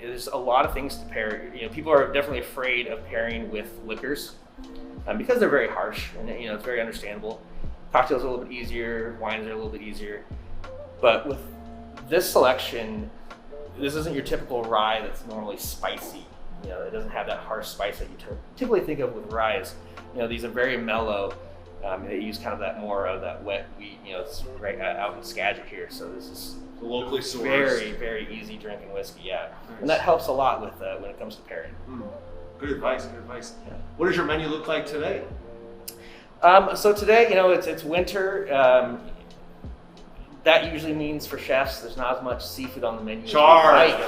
There's a lot of things to pair. People are definitely afraid of pairing with liquors because they're very harsh, and it's very understandable. Cocktails are a little bit easier, wines are a little bit easier, but with this selection, this isn't your typical rye that's normally spicy. It doesn't have that harsh spice that you typically think of with ryes. These are very mellow. They use kind of that more of that wet wheat. It's right out in Skagit here, so this is locally sourced, very, very easy drinking whiskey. Yeah, nice. And that helps a lot with when it comes to pairing. Good advice. Good advice. Yeah. What does your menu look like today? So today, it's winter. That usually means for chefs, there's not as much seafood on the menu. Charred.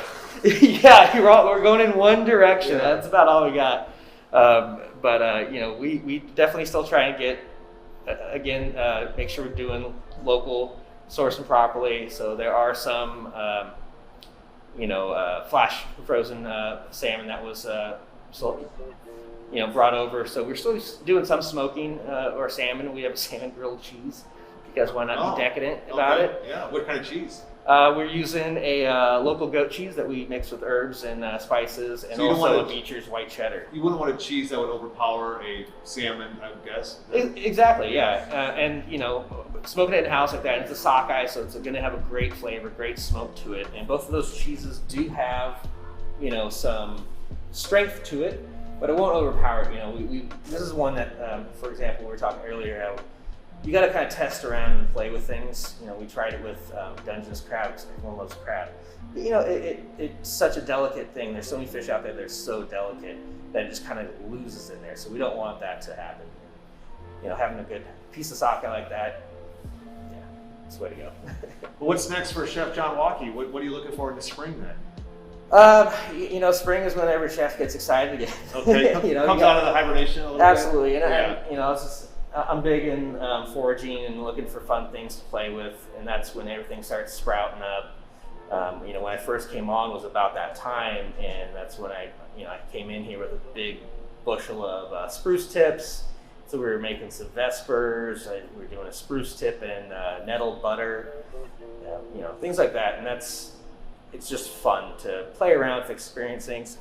Yeah, we're going in one direction. Yeah. That's about all we got. We definitely still try and get, make sure we're doing local, sourcing properly. So there are some, flash frozen salmon that was brought over. So we're still doing some smoking or salmon. We have a salmon grilled cheese. Because why not be decadent about it? Yeah. What kind of cheese? We're using a local goat cheese that we mix with herbs and spices, and so also a Beecher's white cheddar. You wouldn't want a cheese that would overpower a salmon, I would guess. Exactly, yeah. And smoking it in house like that, it's a sockeye, so it's going to have a great flavor, great smoke to it. And both of those cheeses do have, some strength to it, but it won't overpower it. This is one that, for example, we were talking earlier how you got to kind of test around and play with things. We tried it with Dungeness crab because everyone loves crab. It's such a delicate thing. There's so many fish out there that are so delicate that it just kind of loses in there. So we don't want that to happen. Having a good piece of sake like that, yeah, it's the way to go. Well, what's next for Chef John Wahlke? What are you looking for in the spring then? Spring is when every chef gets excited again. Okay, comes out of the hibernation a little absolutely. bit. Absolutely, it's just, I'm big in foraging and looking for fun things to play with, and that's when everything starts sprouting up. When I first came on was about that time, and that's when I came in here with a big bushel of spruce tips. So we were making some vespers. We were doing a spruce tip and nettle butter, things like that, and it's just fun to play around with, experience things.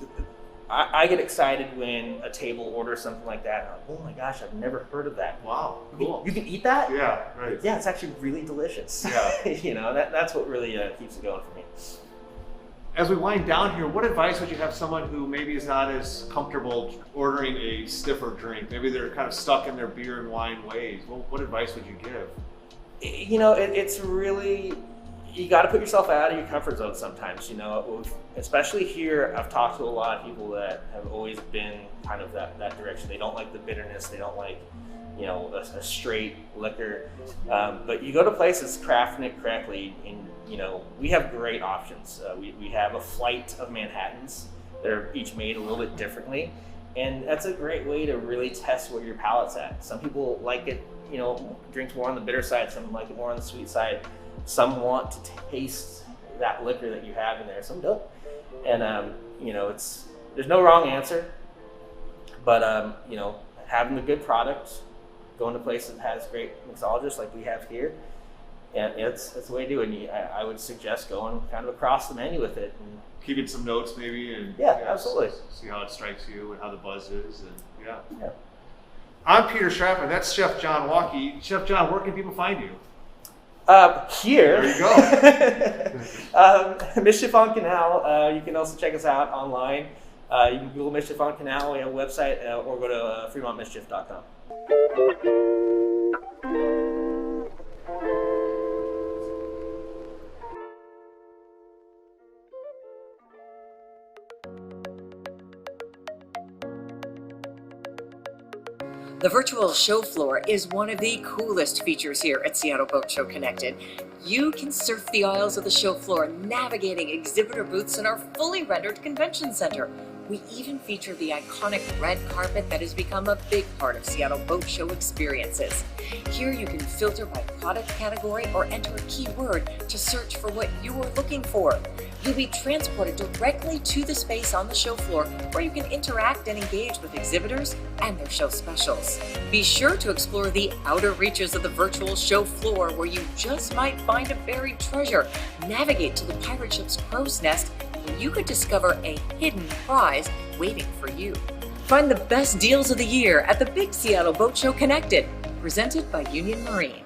I get excited when a table orders something like that. And I'm like, oh my gosh, I've never heard of that. Wow, cool. You can eat that? Yeah, right. Yeah, it's actually really delicious. Yeah. That's what really keeps it going for me. As we wind down here, what advice would you have someone who maybe is not as comfortable ordering a stiffer drink? Maybe they're kind of stuck in their beer and wine ways. What advice would you give? It's really, you got to put yourself out of your comfort zone sometimes, especially here. I've talked to a lot of people that have always been kind of that direction. They don't like the bitterness. They don't like, a straight liquor. But you go to places crafting it correctly, and, we have great options. We have a flight of Manhattans. They're each made a little bit differently. And that's a great way to really test where your palate's at. Some people like it, drink more on the bitter side. Some like it more on the sweet side. Some want to taste that liquor that you have in there. Some don't. And, there's no wrong answer, but, having a good product, going to places that has great mixologists like we have here, and it's the way to do it. And I would suggest going kind of across the menu with it. And keeping some notes maybe, and absolutely. See how it strikes you and how the buzz is, and yeah. I'm Peter Straffman. That's Chef John Wahlke. Chef John, where can people find you? Here. There you go. Mischief on Canal. You can also check us out online. You can Google Mischief on Canal. We have a website, or go to fremontmischief.com. The virtual show floor is one of the coolest features here at Seattle Boat Show Connected. You can surf the aisles of the show floor, navigating exhibitor booths in our fully rendered convention center. We even feature the iconic red carpet that has become a big part of Seattle Boat Show experiences. Here you can filter by product category or enter a keyword to search for what you are looking for. You'll be transported directly to the space on the show floor where you can interact and engage with exhibitors and their show specials. Be sure to explore the outer reaches of the virtual show floor where you just might find a buried treasure. Navigate to the pirate ship's crow's nest where you could discover a hidden prize waiting for you. Find the best deals of the year at the Big Seattle Boat Show Connected, presented by Union Marine.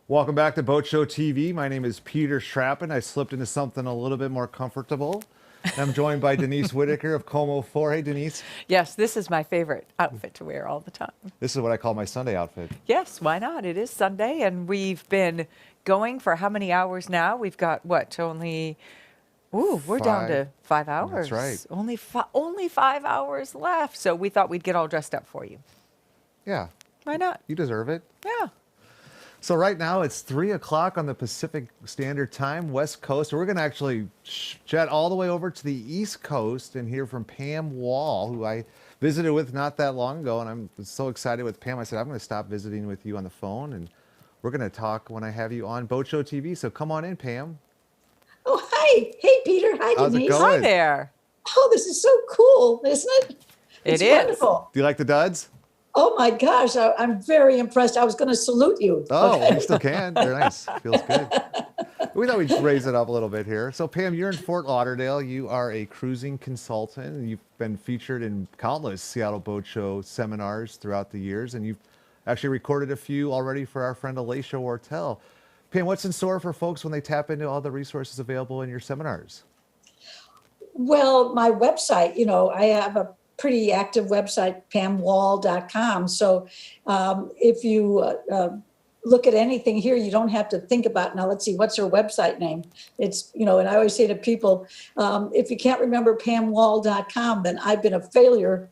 Welcome back to Boat Show TV. My name is Peter Straffman. I slipped into something a little bit more comfortable. I'm joined by Denise Whitaker of Como 4. Hey, Denise. Yes, this is my favorite outfit to wear all the time. This is what I call my Sunday outfit. Yes, why not? It is Sunday, and we've been going for how many hours now? We've got, only... Ooh, we're down to 5 hours. That's right. Only 5 hours left. So we thought we'd get all dressed up for you. Yeah. Why not? You deserve it. Yeah. So right now it's 3 o'clock on the Pacific Standard Time, West Coast. So we're going to actually jet all the way over to the East Coast and hear from Pam Wall, who I visited with not that long ago. And I'm so excited with Pam. I said, I'm going to stop visiting with you on the phone, and we're going to talk when I have you on Boat Show TV. So come on in, Pam. Oh, hi. Hey, Peter. Hi, How's Denise. it going? Hi there. Oh, this is so cool, isn't it? It's wonderful. Do you like the duds? Oh, my gosh. I'm very impressed. I was going to salute you. Oh, Okay. you still can. They're nice. Feels good. We thought we'd raise it up a little bit here. So, Pam, you're in Fort Lauderdale. You are a cruising consultant, and you've been featured in countless Seattle Boat Show seminars throughout the years, and you've actually recorded a few already for our friend Alicia Wartell. Pam, what's in store for folks when they tap into all the resources available in your seminars? Well, my website, I have a pretty active website, pamwall.com. So if you look at anything here, you don't have to think about, now let's see, what's her website name? It's, and I always say to people, if you can't remember pamwall.com, then I've been a failure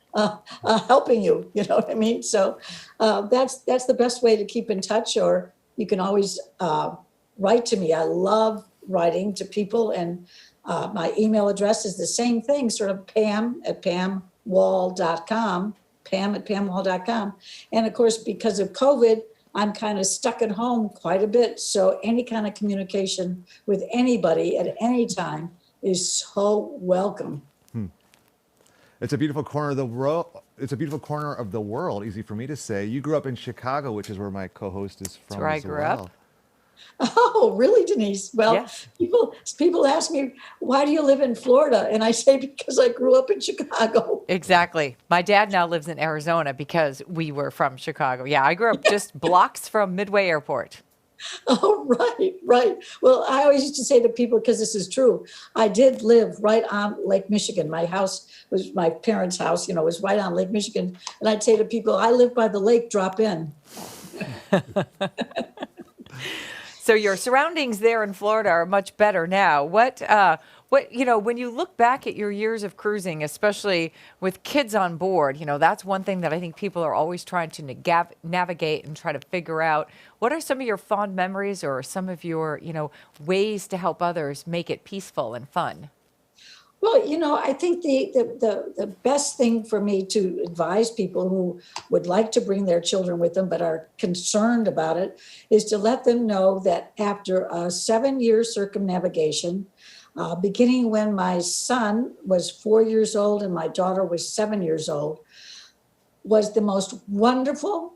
helping you, you know what I mean? So that's the best way to keep in touch, or you can always write to me. I love writing to people, and my email address is the same thing, sort of pam@pamwall.com, pam@pamwall.com. And of course, because of COVID, I'm kind of stuck at home quite a bit. So any kind of communication with anybody at any time is so welcome. It's a beautiful corner of the world. It's a beautiful corner of the world. Easy for me to say. You grew up in Chicago, which is where my co-host is from. That's where I grew up. Oh, really, Denise? Well, yes. People ask me, why do you live in Florida? And I say, because I grew up in Chicago. Exactly. My dad now lives in Arizona because we were from Chicago. Yeah, I grew up just blocks from Midway Airport. Oh, right. Well, I always used to say to people, because this is true, I did live right on Lake Michigan. My house was my parents' house, was right on Lake Michigan. And I'd say to people, I live by the lake, drop in. So your surroundings there in Florida are much better now. What when you look back at your years of cruising, especially with kids on board, that's one thing that I think people are always trying to navigate and try to figure out. What are some of your fond memories or some of your, ways to help others make it peaceful and fun? Well, I think the best thing for me to advise people who would like to bring their children with them but are concerned about it is to let them know that after a 7-year circumnavigation, beginning when my son was 4 years old and my daughter was 7 years old, was the most wonderful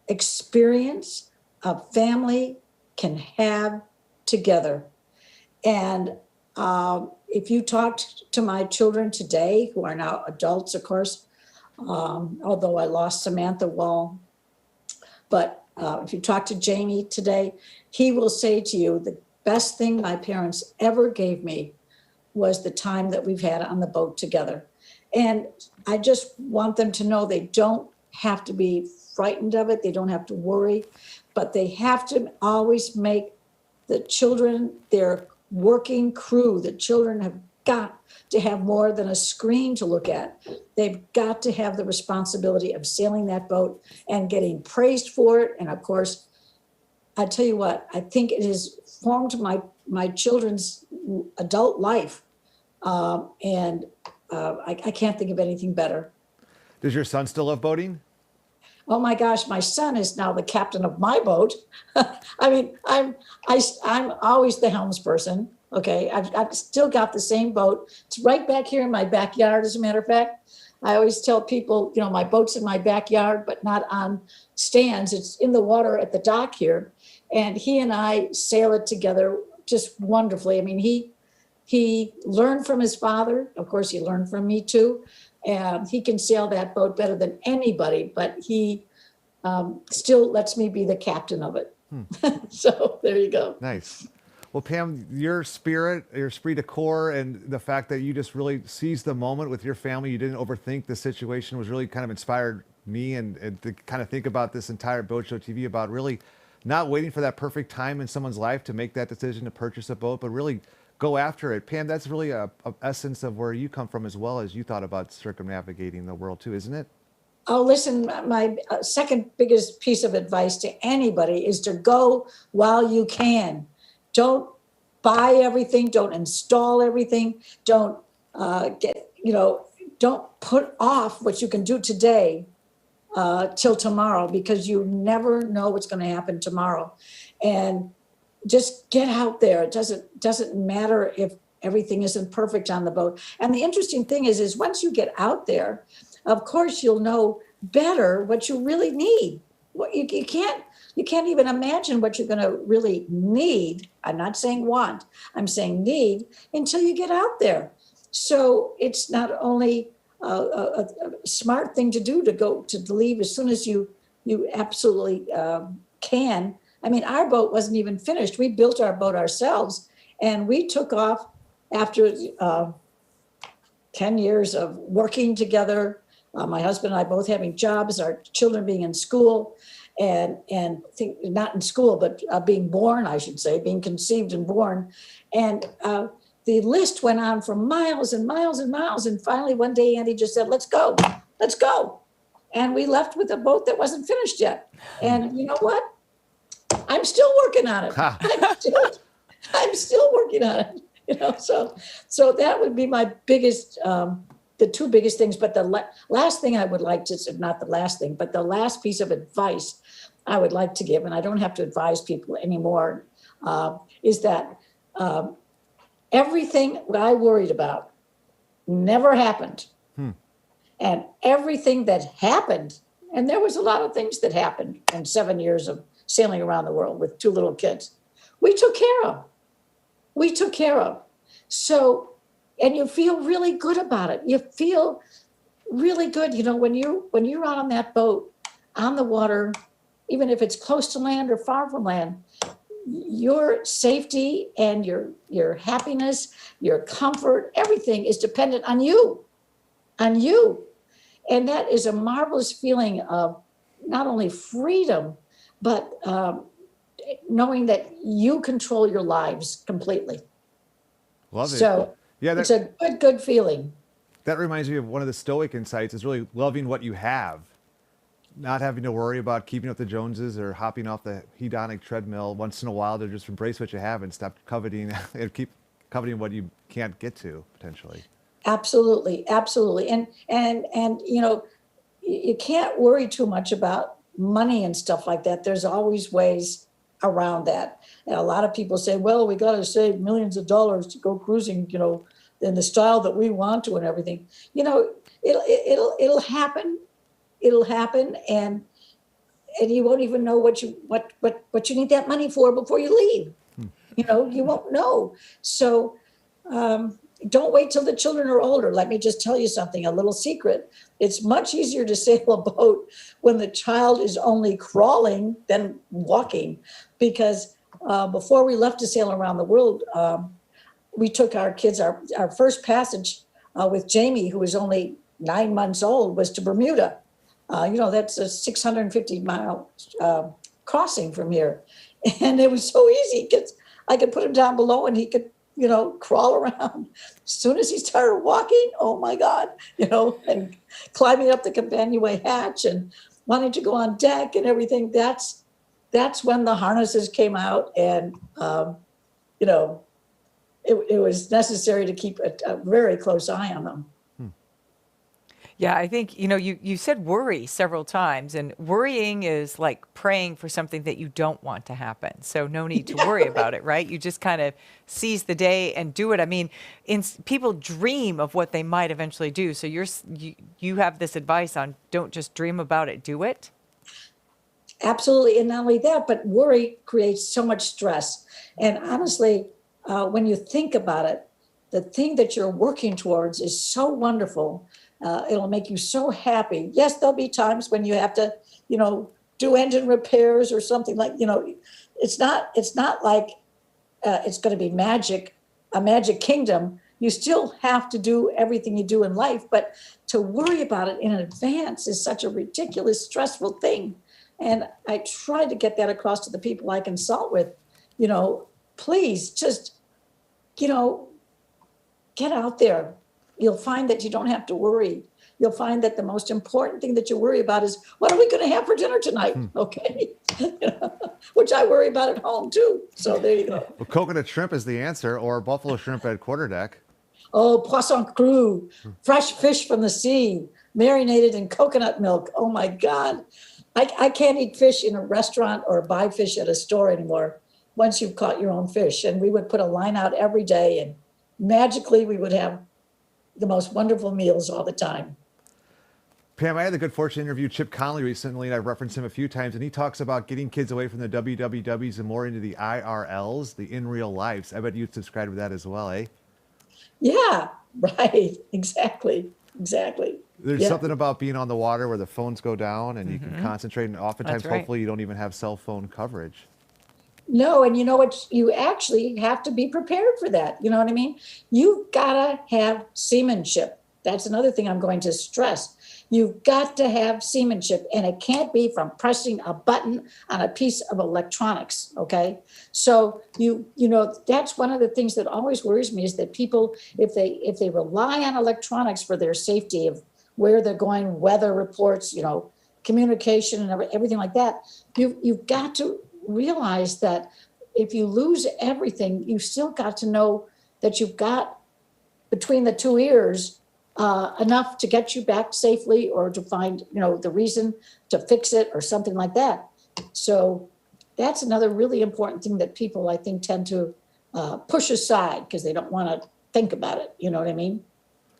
experience a family can have together. And if you talked to my children today, who are now adults, of course, although I lost Samantha Wall, but if you talk to Jamie today, he will say to you, the best thing my parents ever gave me was the time that we've had on the boat together. And I just want them to know they don't have to be frightened of it. They don't have to worry, but they have to always make the children their working crew. The children have got to have more than a screen to look at. They've got to have the responsibility of sailing that boat and getting praised for it. And of course, I tell you what, I think it has formed my children's adult life. I can't think of anything better. Does your son still love boating? Oh my gosh, my son is now the captain of my boat. I mean, I'm always the helmsperson. Okay, I've still got the same boat. It's right back here in my backyard, as a matter of fact. I always tell people, my boat's in my backyard, but not on stands. It's in the water at the dock here. And he and I sail it together just wonderfully. I mean, he learned from his father. Of course, he learned from me too. And he can sail that boat better than anybody, but he still lets me be the captain of it. So there you go. Nice. Well, Pam, your spirit, your esprit de corps, and the fact that you just really seized the moment with your family, you didn't overthink the situation, was really kind of inspired me and to kind of think about this entire Boat Show TV, about really not waiting for that perfect time in someone's life to make that decision to purchase a boat, but really go after it. Pam, that's really a essence of where you come from, as well as you thought about circumnavigating the world too, isn't it? Oh, listen, my second biggest piece of advice to anybody is to go while you can. Don't buy everything. Don't install everything. Don't don't put off what you can do today till tomorrow, because you never know what's going to happen tomorrow. And just get out there. It doesn't matter if everything isn't perfect on the boat. And the interesting thing is once you get out there, of course, you'll know better what you really need. What you can't even imagine what you're going to really need. I'm not saying want, I'm saying need, until you get out there. So it's not only a smart thing to do to leave as soon as you absolutely can. I mean, our boat wasn't even finished. We built our boat ourselves, and we took off after 10 years of working together. My husband and I both having jobs, our children being in school, and not in school, but being born, I should say, being conceived and born. And the list went on for miles and miles and miles. And finally, one day, Andy just said, let's go. And we left with a boat that wasn't finished yet. And you know what? I'm still working on it. I'm still working on it. So that would be my biggest, the two biggest things. But the last thing I would like to, not the last thing, but the last piece of advice I would like to give, and I don't have to advise people anymore, is that everything that I worried about never happened. And everything that happened, and there was a lot of things that happened in 7 years of sailing around the world with 2 little kids, we took care of. So, and you feel really good about it. You feel really good, when you're out on that boat, on the water, even if it's close to land or far from land, your safety and your happiness, your comfort, everything is dependent on you. And that is a marvelous feeling of not only freedom, but knowing that you control your lives completely. Love it. So it's a good feeling. That reminds me of one of the Stoic insights, is really loving what you have, not having to worry about keeping up the Joneses or hopping off the hedonic treadmill once in a while, to just embrace what you have and stop coveting and keep coveting what you can't get to potentially. Absolutely, absolutely. And you know, you can't worry too much about money and stuff like that. There's always ways around that. And a lot of people say, well, we got to save millions of dollars to go cruising, you know, in the style that we want to and everything. You know, it'll happen. It'll happen, and you won't even know what you need that money for before you leave. You know, you won't know. So don't wait till the children are older. Let me just tell you something, a little secret. It's much easier to sail a boat when the child is only crawling than walking, because before we left to sail around the world, we took our kids, our first passage with Jamie, who was only 9 months old, was to Bermuda. You know, that's a 650-mile crossing from here. And it was so easy because I could put him down below and he could, you know, crawl around. As soon as he started walking, oh my God, you know, and climbing up the companionway hatch and wanting to go on deck and everything, that's when the harnesses came out. And, you know, it was necessary to keep a very close eye on them. Yeah, I think, you know, you said worry several times, and worrying is like praying for something that you don't want to happen. So no need to worry about it, right? You just kind of seize the day and do it. I mean, people dream of what they might eventually do. So you have this advice on don't just dream about it, do it. Absolutely. And not only that, but worry creates so much stress. And honestly, when you think about it, the thing that you're working towards is so wonderful. It'll make you so happy. Yes, there'll be times when you have to, you know, do engine repairs or something like, you know, it's not like it's going to be a magic kingdom. You still have to do everything you do in life, but to worry about it in advance is such a ridiculous, stressful thing. And I try to get that across to the people I consult with, you know, please just, you know, get out there. You'll find that you don't have to worry. You'll find that the most important thing that you worry about is, what are we going to have for dinner tonight? Okay. You know, which I worry about at home too. So there you go. Well, coconut shrimp is the answer, or buffalo shrimp at quarterdeck. Oh, poisson cru, fresh fish from the sea, marinated in coconut milk. Oh my God. I can't eat fish in a restaurant or buy fish at a store anymore once you've caught your own fish. And we would put a line out every day, and magically we would have the most wonderful meals all the time. Pam, I had the good fortune to interview Chip Conley recently, and I've referenced him a few times, and he talks about getting kids away from the WWWs and more into the IRLs, the in real lives. I bet you'd subscribe to that as well, eh? Yeah, right. Exactly. There's something about being on the water where the phones go down and you can concentrate, and oftentimes, hopefully, you don't even have cell phone coverage. No, and you know what? You actually have to be prepared for that. You know what I mean? You've got to have seamanship. That's another thing I'm going to stress. You've got to have seamanship, and it can't be from pressing a button on a piece of electronics, okay? So you know, that's one of the things that always worries me, is that people, if they rely on electronics for their safety of where they're going, weather reports, you know, communication and everything like that, you've got to realize that if you lose everything, you still got to know that you've got between the two ears enough to get you back safely, or to find, you know, the reason to fix it or something like that. So that's another really important thing that people, I think, tend to push aside because they don't want to think about it. You know what I mean?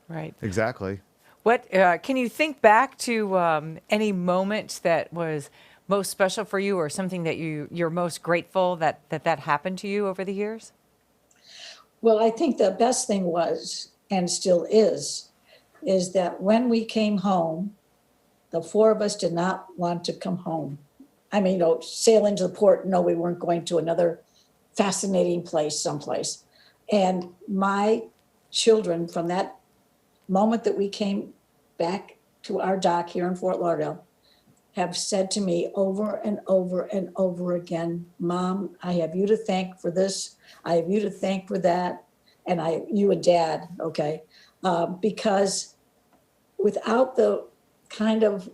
Right. Exactly. What can you think back to any moment that was most special for you, or something that you're most grateful that happened to you over the years? Well, I think the best thing was, and still is that when we came home, the four of us did not want to come home. I mean, sail into the port. No, we weren't going to another fascinating place someplace. And my children, from that moment that we came back to our dock here in Fort Lauderdale, have said to me over and over and over again, Mom, I have you to thank for this. I have you to thank for that. And you and Dad, okay? Because without the kind of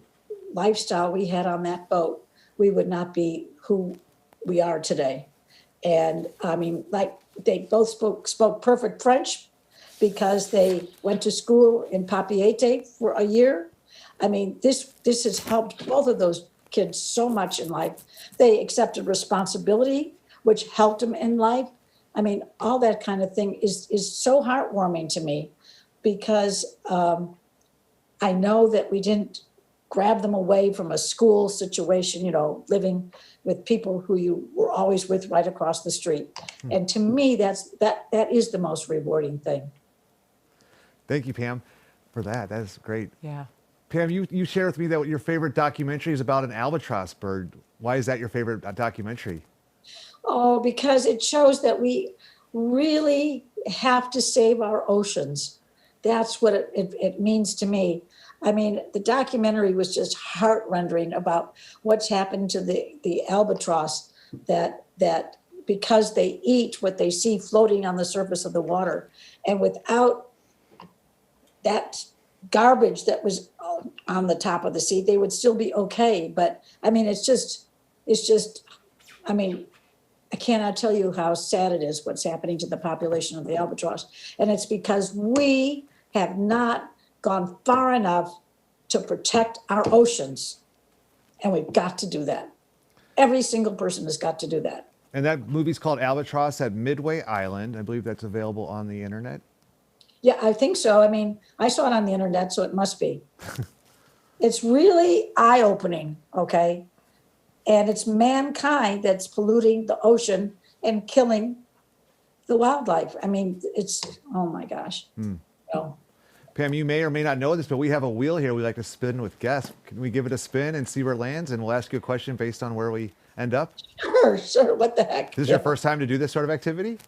lifestyle we had on that boat, we would not be who we are today. And I mean, like they both spoke perfect French because they went to school in Papeete for a year. I mean, this has helped both of those kids so much in life. They accepted responsibility, which helped them in life. I mean, all that kind of thing is so heartwarming to me because I know that we didn't grab them away from a school situation, you know, living with people who you were always with right across the street. And to me, that is the most rewarding thing. Thank you, Pam, for that. That is great. Yeah. Pam, you shared with me that your favorite documentary is about an albatross bird. Why is that your favorite documentary? Oh, because it shows that we really have to save our oceans. That's what it means to me. I mean, the documentary was just heart-rendering about what's happened to the albatross that because they eat what they see floating on the surface of the water. And without that garbage that was on the top of the sea, they would still be okay. But I mean, it's just, I mean, I cannot tell you how sad it is what's happening to the population of the albatross. And it's because we have not gone far enough to protect our oceans. And we've got to do that. Every single person has got to do that. And that movie's called Albatross at Midway Island. I believe that's available on the internet. Yeah, I think so. I mean, I saw it on the internet, so it must be. It's really eye-opening, okay? And it's mankind that's polluting the ocean and killing the wildlife. I mean, it's, oh my gosh. Oh. Pam, you may or may not know this, but we have a wheel here we like to spin with guests. Can we give it a spin and see where it lands? And we'll ask you a question based on where we end up. Sure. What the heck? This is your first time to do this sort of activity?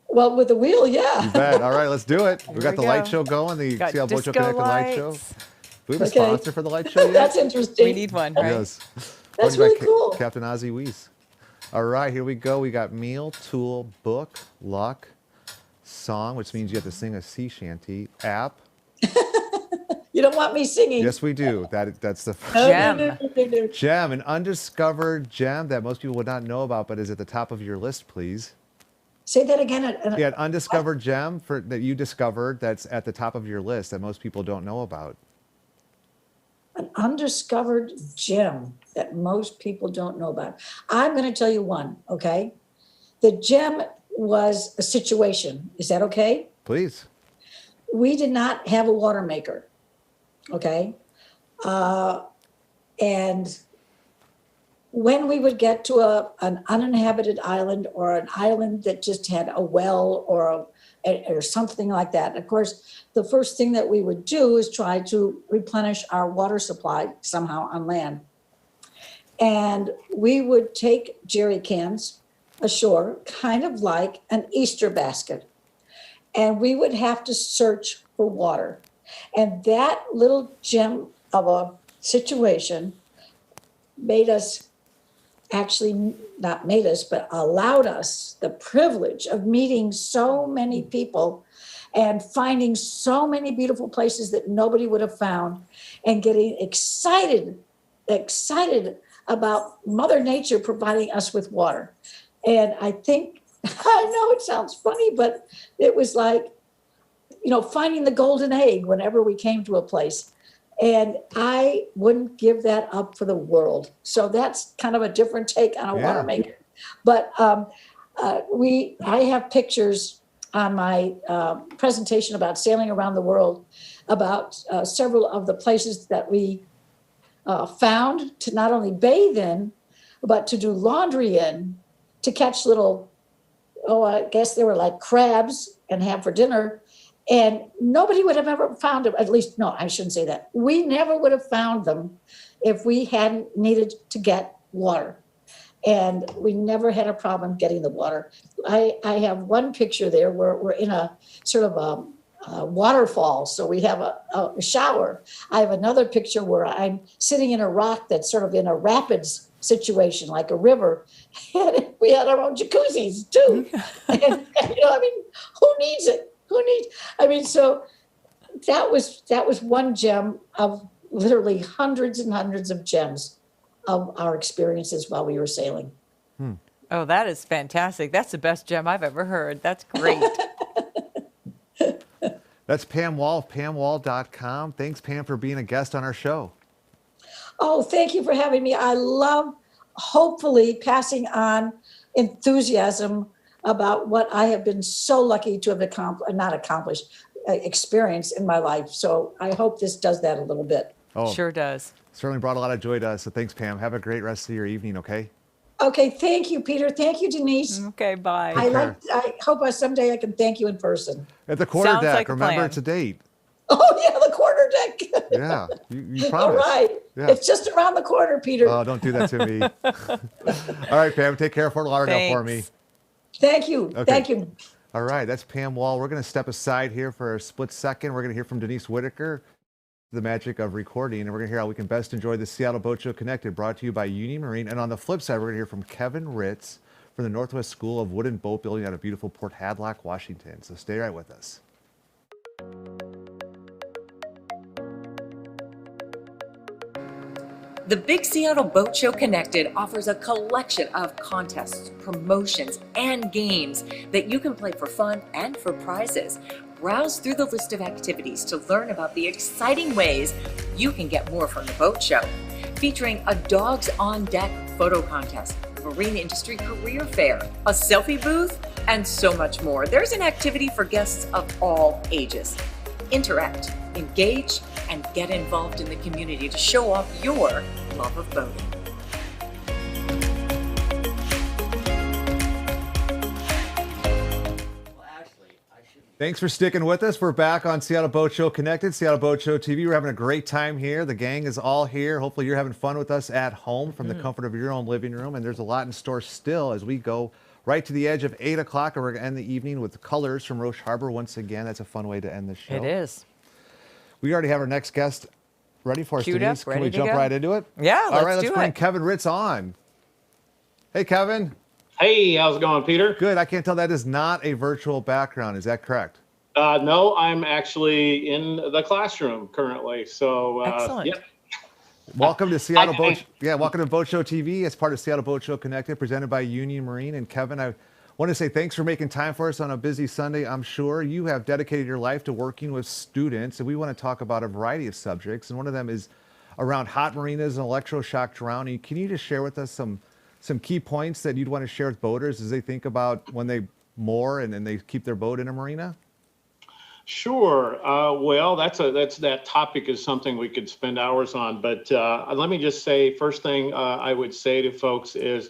Well, with the wheel, yeah. You bet. All right, let's do it. We got we the go. light show going. The Got See How Bocho disco Connected light show. lights. Do we have a Okay. sponsor for the light show yet? That's interesting. We need one, right? Yes. That's Brought to you by really cool. Captain Ozzie Weiss. All right, here we go. We got meal, tool, book, luck, song, which means you have to sing a sea shanty, app. You don't want me singing. Yes, we do. That's the Gem. gem, an undiscovered gem that most people would not know about, but is at the top of your list, please. Say that again. Yeah, an undiscovered gem that you discovered that's at the top of your list that most people don't know about. An undiscovered gem that most people don't know about. I'm going to tell you one, okay? The gem was a situation. Is that okay? Please. We did not have a water maker, okay? And when we would get to an uninhabited island or an island that just had a well or something like that, of course, the first thing that we would do is try to replenish our water supply somehow on land. And we would take jerry cans ashore, kind of like an Easter basket. And we would have to search for water. And that little gem of a situation made us, actually not made us, but allowed us the privilege of meeting so many people and finding so many beautiful places that nobody would have found and getting excited about Mother Nature providing us with water. And I think, I know it sounds funny, but it was like, you know, finding the golden egg whenever we came to a place. And I wouldn't give that up for the world. So that's kind of a different take on a water maker. But I have pictures on my presentation about sailing around the world about several of the places that we found to not only bathe in, but to do laundry in, to catch little, I guess they were like crabs and have for dinner. And nobody would have ever found them, at least, no, I shouldn't say that. We never would have found them if we hadn't needed to get water. And we never had a problem getting the water. I have one picture there where we're in a sort of a waterfall, so we have a shower. I have another picture where I'm sitting in a rock that's sort of in a rapids situation, like a river. And we had our own jacuzzis too. And, you know, I mean, who needs it? So that was one gem of literally hundreds and hundreds of gems of our experiences while we were sailing. Oh, that is fantastic. That's the best gem I've ever heard. That's great. That's Pam Wall of PamWall.com. Thanks, Pam, for being a guest on our show. Oh, thank you for having me. I love hopefully passing on enthusiasm about what I have been so lucky to have experienced in my life. So I hope this does that a little bit. Oh, sure does. Certainly brought a lot of joy to us. So thanks, Pam. Have a great rest of your evening, okay? Okay, thank you, Peter. Thank you, Denise. Okay, bye. I hope someday I can thank you in person. At the quarter Sounds deck, like a remember, plan. it's a date. Oh yeah, the quarter deck. Yeah, you All promised. right. Yeah. It's just around the corner, Peter. Oh, don't do that to me. All right, Pam, take care of Fort Lauderdale for me. Thank you. Okay. Thank you. All right, that's Pam Wall. We're going to step aside here for a split second. We're going to hear from Denise Whitaker, the magic of recording, and we're going to hear how we can best enjoy the Seattle Boat Show Connected, brought to you by Union Marine. And on the flip side, we're going to hear from Kevin Ritz from the Northwest School of Wood and Boat Building out of beautiful Port Hadlock, Washington. So stay right with us. The Big Seattle Boat Show Connected offers a collection of contests, promotions, and games that you can play for fun and for prizes. Browse through the list of activities to learn about the exciting ways you can get more from the boat show. Featuring a Dogs on Deck photo contest, marine industry career fair, a selfie booth, and so much more. There's an activity for guests of all ages. Interact, engage, and get involved in the community to show off your love of boating. Thanks for sticking with us. We're back on Seattle Boat Show Connected, Seattle Boat Show TV. We're having a great time here. The gang is all here. Hopefully you're having fun with us at home from the comfort of your own living room. And there's a lot in store still as we go right to the edge of 8 o'clock. And we're going to end the evening with Colors from Roche Harbor once again. That's a fun way to end the show. It is. We already have our next guest ready for us, Queued Denise. up, Can ready we to jump go? right into it? Yeah, All right, let's let's do bring it. Kevin Ritz on. Hey, Kevin. Hey, how's it going, Peter? Good. I can't tell that is not a virtual background. Is that correct? No, I'm actually in the classroom currently. So, Excellent. Yep. Welcome to Seattle Boat. Welcome to Boat Show TV. As part of Seattle Boat Show Connected, presented by Union Marine. And Kevin, I want to say thanks for making time for us on a busy Sunday. I'm sure you have dedicated your life to working with students, and we want to talk about a variety of subjects. And one of them is around hot marinas and electroshock drowning. Can you just share with us some key points that you'd want to share with boaters as they think about when they moor and they keep their boat in a marina? Sure. Well, that topic is something we could spend hours on. But let me just say, first thing I would say to folks is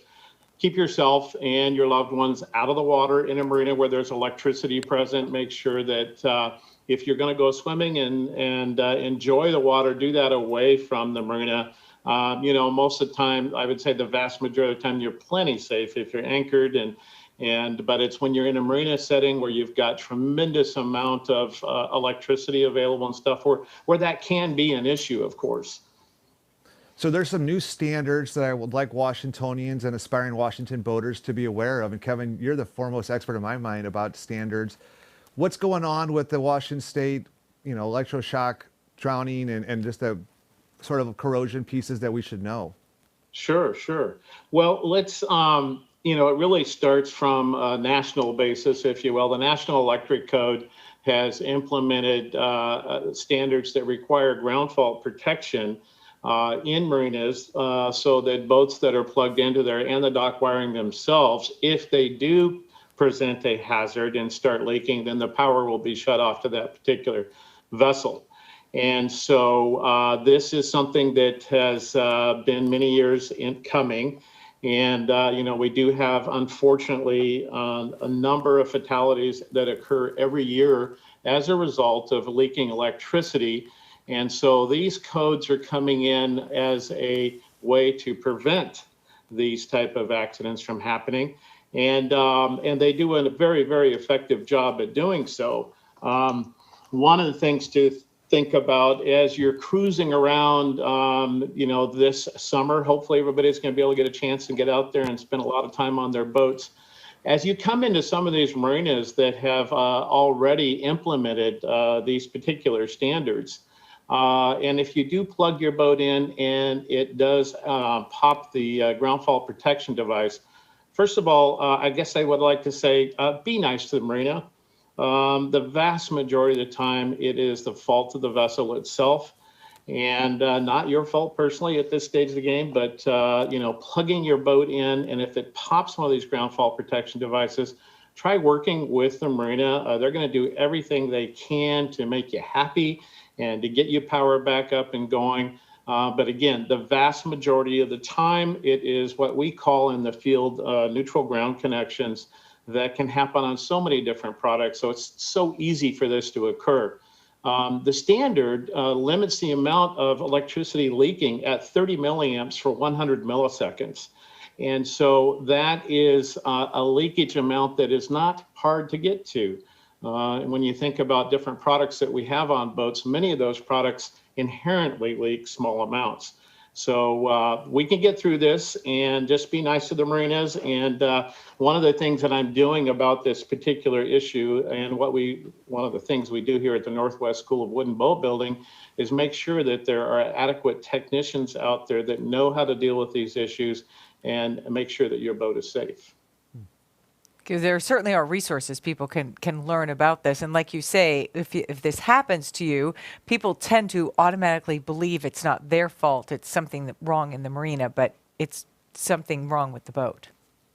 keep yourself and your loved ones out of the water in a marina where there's electricity present. Make sure that if you're going to go swimming and enjoy the water, do that away from the marina. Most of the time, I would say the vast majority of the time, you're plenty safe if you're anchored but it's when you're in a marina setting where you've got tremendous amount of electricity available and stuff where that can be an issue, of course. So there's some new standards that I would like Washingtonians and aspiring Washington boaters to be aware of. And Kevin, you're the foremost expert in my mind about standards. What's going on with the Washington State, electroshock drowning and just the sort of corrosion pieces that we should know? Sure. Well, let's, it really starts from a national basis, if you will. The National Electric Code has implemented standards that require ground fault protection in marinas so that boats that are plugged into there and the dock wiring themselves, if they do present a hazard and start leaking, then the power will be shut off to that particular vessel. And so this is something that has been many years in coming. And, we do have, unfortunately, a number of fatalities that occur every year as a result of leaking electricity. And so these codes are coming in as a way to prevent these type of accidents from happening. And they do a very, very effective job at doing so. One of the things to think about as you're cruising around, this summer, hopefully everybody's going to be able to get a chance to get out there and spend a lot of time on their boats. As you come into some of these marinas that have already implemented these particular standards, and if you do plug your boat in and it does pop the ground fault protection device, First of all, I guess I would like to say, be nice to the marina. The vast majority of the time, it is the fault of the vessel itself, and not your fault personally at this stage of the game, but plugging your boat in, and if it pops one of these ground fault protection devices, try working with the marina. They're going to do everything they can to make you happy and to get you power back up and going. But again, the vast majority of the time, it is what we call in the field neutral ground connections that can happen on so many different products. So it's so easy for this to occur. The standard limits the amount of electricity leaking at 30 milliamps for 100 milliseconds. And so that is a leakage amount that is not hard to get to. When you think about different products that we have on boats, many of those products inherently leak small amounts. So we can get through this, and just be nice to the marinas. And one of the things that I'm doing about this particular issue, and one of the things we do here at the Northwest School of Wood and Boat Building, is make sure that there are adequate technicians out there that know how to deal with these issues and make sure that your boat is safe. Because there certainly are resources people can learn about this. And like you say, if this happens to you, people tend to automatically believe it's not their fault. It's something wrong in the marina, but it's something wrong with the boat.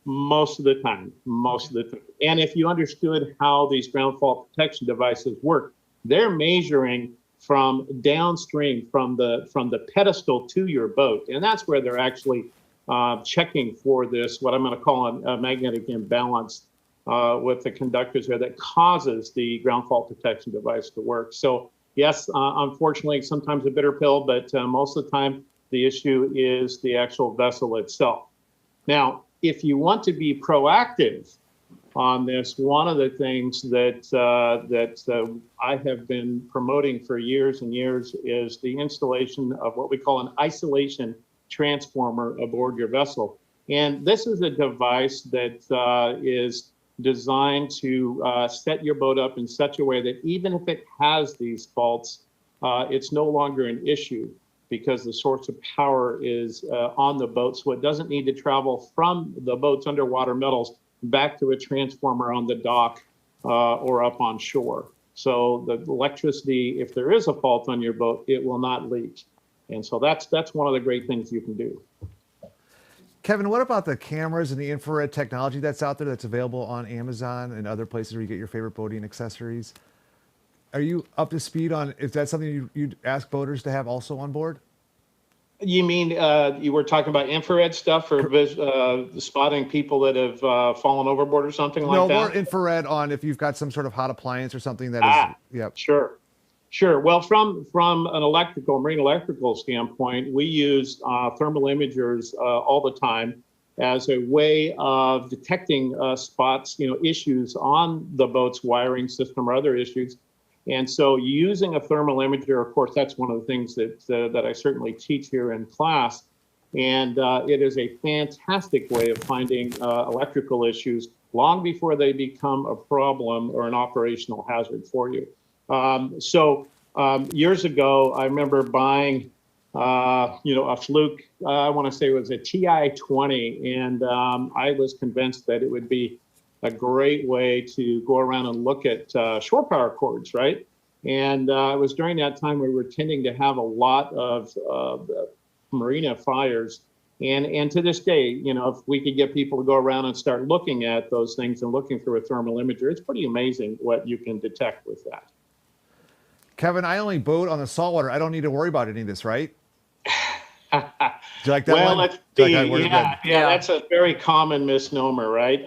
Most of the time. And if you understood how these ground fault protection devices work, they're measuring from downstream, from the pedestal to your boat. And that's where they're actually checking for this, what I'm going to call a magnetic imbalance with the conductors there that causes the ground fault detection device to work. So yes, unfortunately, sometimes a bitter pill, but most of the time the issue is the actual vessel itself. Now, if you want to be proactive on this, one of the things that I have been promoting for years and years is the installation of what we call an isolation transformer aboard your vessel. And this is a device that is designed to set your boat up in such a way that even if it has these faults, it's no longer an issue because the source of power is on the boat. So it doesn't need to travel from the boat's underwater metals back to a transformer on the dock or up on shore. So the electricity, if there is a fault on your boat, it will not leak. And so that's one of the great things you can do. Kevin, what about the cameras and the infrared technology that's out there that's available on Amazon and other places where you get your favorite boating accessories? Are you up to speed on, is that something you'd ask boaters to have also on board? You mean you were talking about infrared stuff or spotting people that have fallen overboard or something like that? No, more infrared on if you've got some sort of hot appliance or something that is, yeah. Sure. Well, from an marine electrical standpoint, we use thermal imagers all the time as a way of detecting spots, issues on the boat's wiring system or other issues. And so using a thermal imager, of course, that's one of the things that I certainly teach here in class. And it is a fantastic way of finding electrical issues long before they become a problem or an operational hazard for you. Years ago, I remember buying, a Fluke, I want to say it was a TI-20, and I was convinced that it would be a great way to go around and look at shore power cords, right? And it was during that time we were tending to have a lot of marina fires. And to this day, if we could get people to go around and start looking at those things and looking through a thermal imager, it's pretty amazing what you can detect with that. Kevin, I only boat on the saltwater. I don't need to worry about any of this, right? Do you like that one? Let's see. Yeah, that's a very common misnomer, right?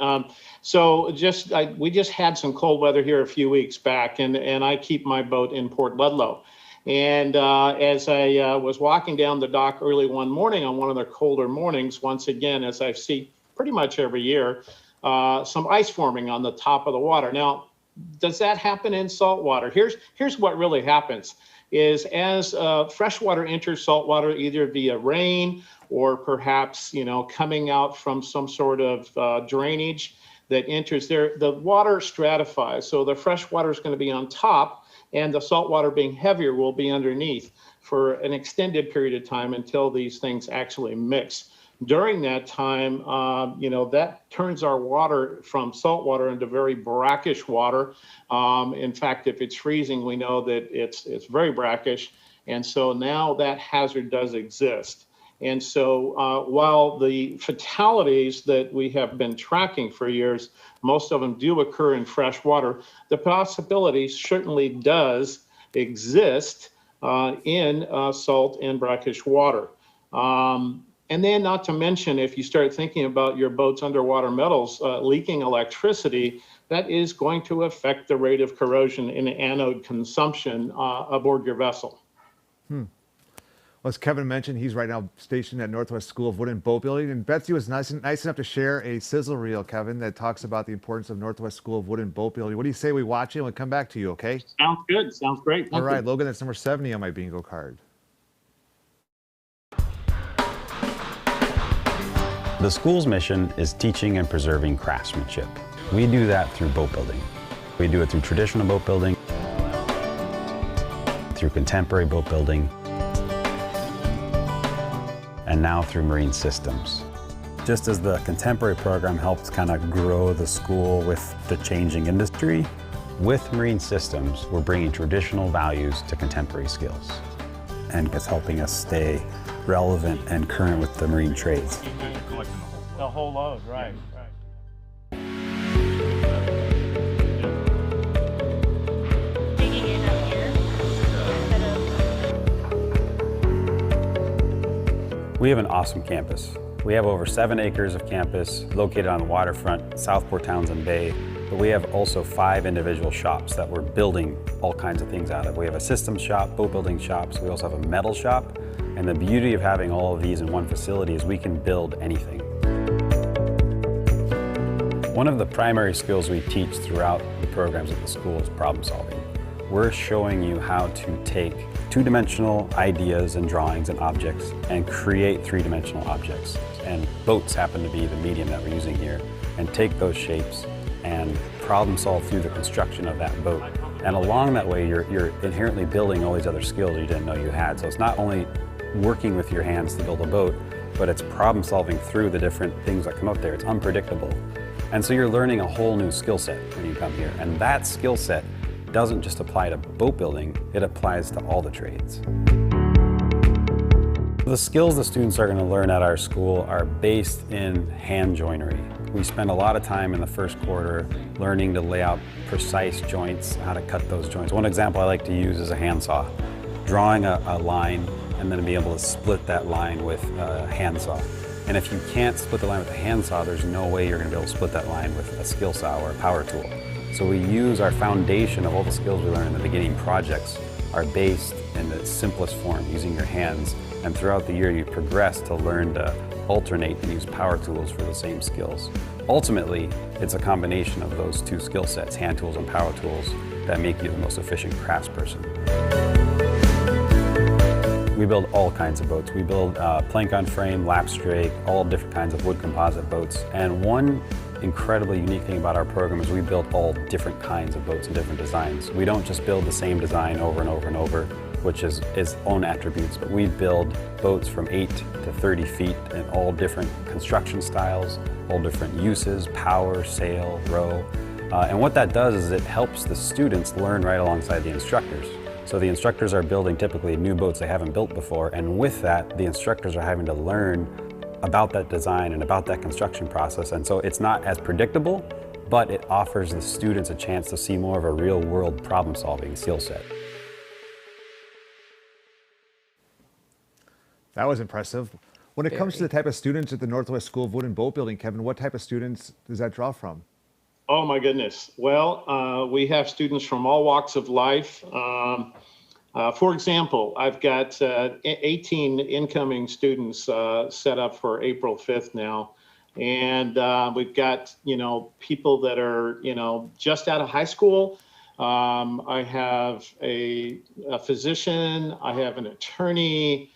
We just had some cold weather here a few weeks back, and I keep my boat in Port Ludlow. And as I was walking down the dock early one morning on one of the colder mornings, once again, as I see pretty much every year, some ice forming on the top of the water. Now, does that happen in saltwater? Here's what really happens is as freshwater enters saltwater, either via rain or perhaps, coming out from some sort of drainage that enters there, the water stratifies. So the fresh water is going to be on top and the saltwater being heavier will be underneath for an extended period of time until these things actually mix. During that time, that turns our water from salt water into very brackish water. In fact, if it's freezing, we know that it's very brackish. And so now that hazard does exist. And so while the fatalities that we have been tracking for years, most of them do occur in fresh water, the possibility certainly does exist in salt and brackish water. And then not to mention, if you start thinking about your boat's underwater metals leaking electricity, that is going to affect the rate of corrosion in anode consumption aboard your vessel. Well, as Kevin mentioned, he's right now stationed at Northwest School of Wood and Boat Building. And Betsy was nice enough to share a sizzle reel, Kevin, that talks about the importance of Northwest School of Wood and Boat Building. What do you say we watch it and we'll come back to you, okay? Sounds good. Sounds great. All right, Logan, that's number 70 on my bingo card. The school's mission is teaching and preserving craftsmanship. We do that through boat building. We do it through traditional boat building, through contemporary boat building, and now through marine systems. Just as the contemporary program helps kind of grow the school with the changing industry, with marine systems, we're bringing traditional values to contemporary skills. And it's helping us stay relevant and current with the marine trades. The whole load, right. We have an awesome campus. We have over 7 acres of campus located on the waterfront, Southport Townsend Bay, but we have also 5 individual shops that we're building all kinds of things out of. We have a systems shop, boat building shops, we also have a metal shop, and the beauty of having all of these in one facility is we can build anything. One of the primary skills we teach throughout the programs at the school is problem solving. We're showing you how to take two-dimensional ideas and drawings and objects and create three-dimensional objects. And boats happen to be the medium that we're using here, and take those shapes and problem solve through the construction of that boat. And along that way, you're inherently building all these other skills you didn't know you had. So it's not only working with your hands to build a boat, but it's problem solving through the different things that come out there. It's unpredictable. And so you're learning a whole new skill set when you come here. And that skill set doesn't just apply to boat building, it applies to all the trades. The skills the students are going to learn at our school are based in hand joinery. We spend a lot of time in the first quarter learning to lay out precise joints, how to cut those joints. One example I like to use is a handsaw. Drawing a line and then be able to split that line with a handsaw. And if you can't split the line with a handsaw, there's no way you're going to be able to split that line with a skill saw or a power tool. So we use our foundation of all the skills we learn in the beginning projects are based in the simplest form, using your hands. And throughout the year, you progress to learn to alternate and use power tools for the same skills. Ultimately, it's a combination of those two skill sets, hand tools and power tools, that make you the most efficient craftsperson. We build all kinds of boats. We build plank on frame, lap strake, all different kinds of wood composite boats. And one incredibly unique thing about our program is we build all different kinds of boats and different designs. We don't just build the same design over and over and over, which is its own attributes, but we build boats from 8 to 30 feet in all different construction styles, all different uses, power, sail, row. And what that does is it helps the students learn right alongside the instructors. So the instructors are building typically new boats they haven't built before, and with that, the instructors are having to learn about that design and about that construction process. And so it's not as predictable, but it offers the students a chance to see more of a real-world problem-solving skill set. That was impressive. When it comes to the type of students at the Northwest School of Wood and Boat Building, Kevin, what type of students does that draw from? Oh my goodness. Well, we have students from all walks of life. For example, I've got 18 incoming students set up for April 5th now. And we've got, people that are, just out of high school. I have a physician, I have an attorney,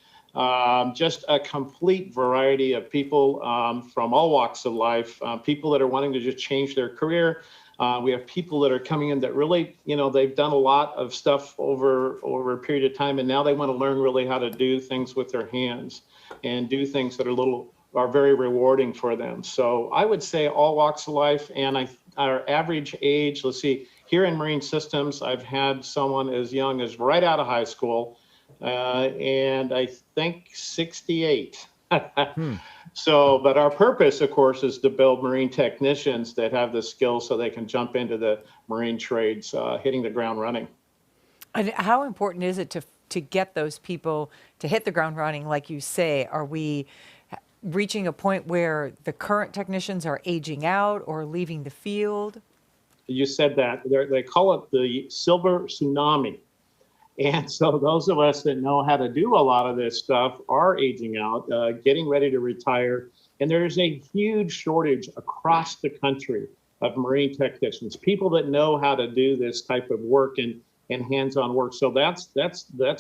just a complete variety of people from all walks of life, people that are wanting to just change their career. We have people that are coming in that really, they've done a lot of stuff over a period of time, and now they want to learn really how to do things with their hands and do things that are a little are very rewarding for them. So I would say all walks of life, and our average age, let's see, here in Marine Systems, I've had someone as young as right out of high school, and I think 68. So, but our purpose, of course, is to build marine technicians that have the skills so they can jump into the marine trades, hitting the ground running. And how important is it to get those people to hit the ground running, like you say? Are we reaching a point where the current technicians are aging out or leaving the field? You said that. They call it the silver tsunami. And so those of us that know how to do a lot of this stuff are aging out, getting ready to retire. And there's a huge shortage across the country of marine technicians, people that know how to do this type of work and hands-on work. So that's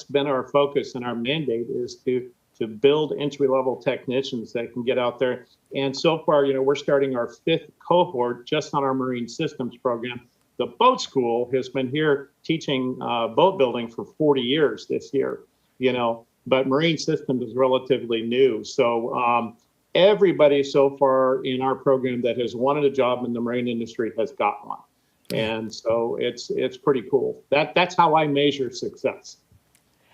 been our focus, and our mandate is to build entry-level technicians that can get out there. And so far, we're starting our 5th cohort just on our marine systems program. The boat school has been here teaching boat building for 40 years this year, but marine systems is relatively new. So everybody so far in our program that has wanted a job in the marine industry has got one. And so it's pretty cool. That's how I measure success.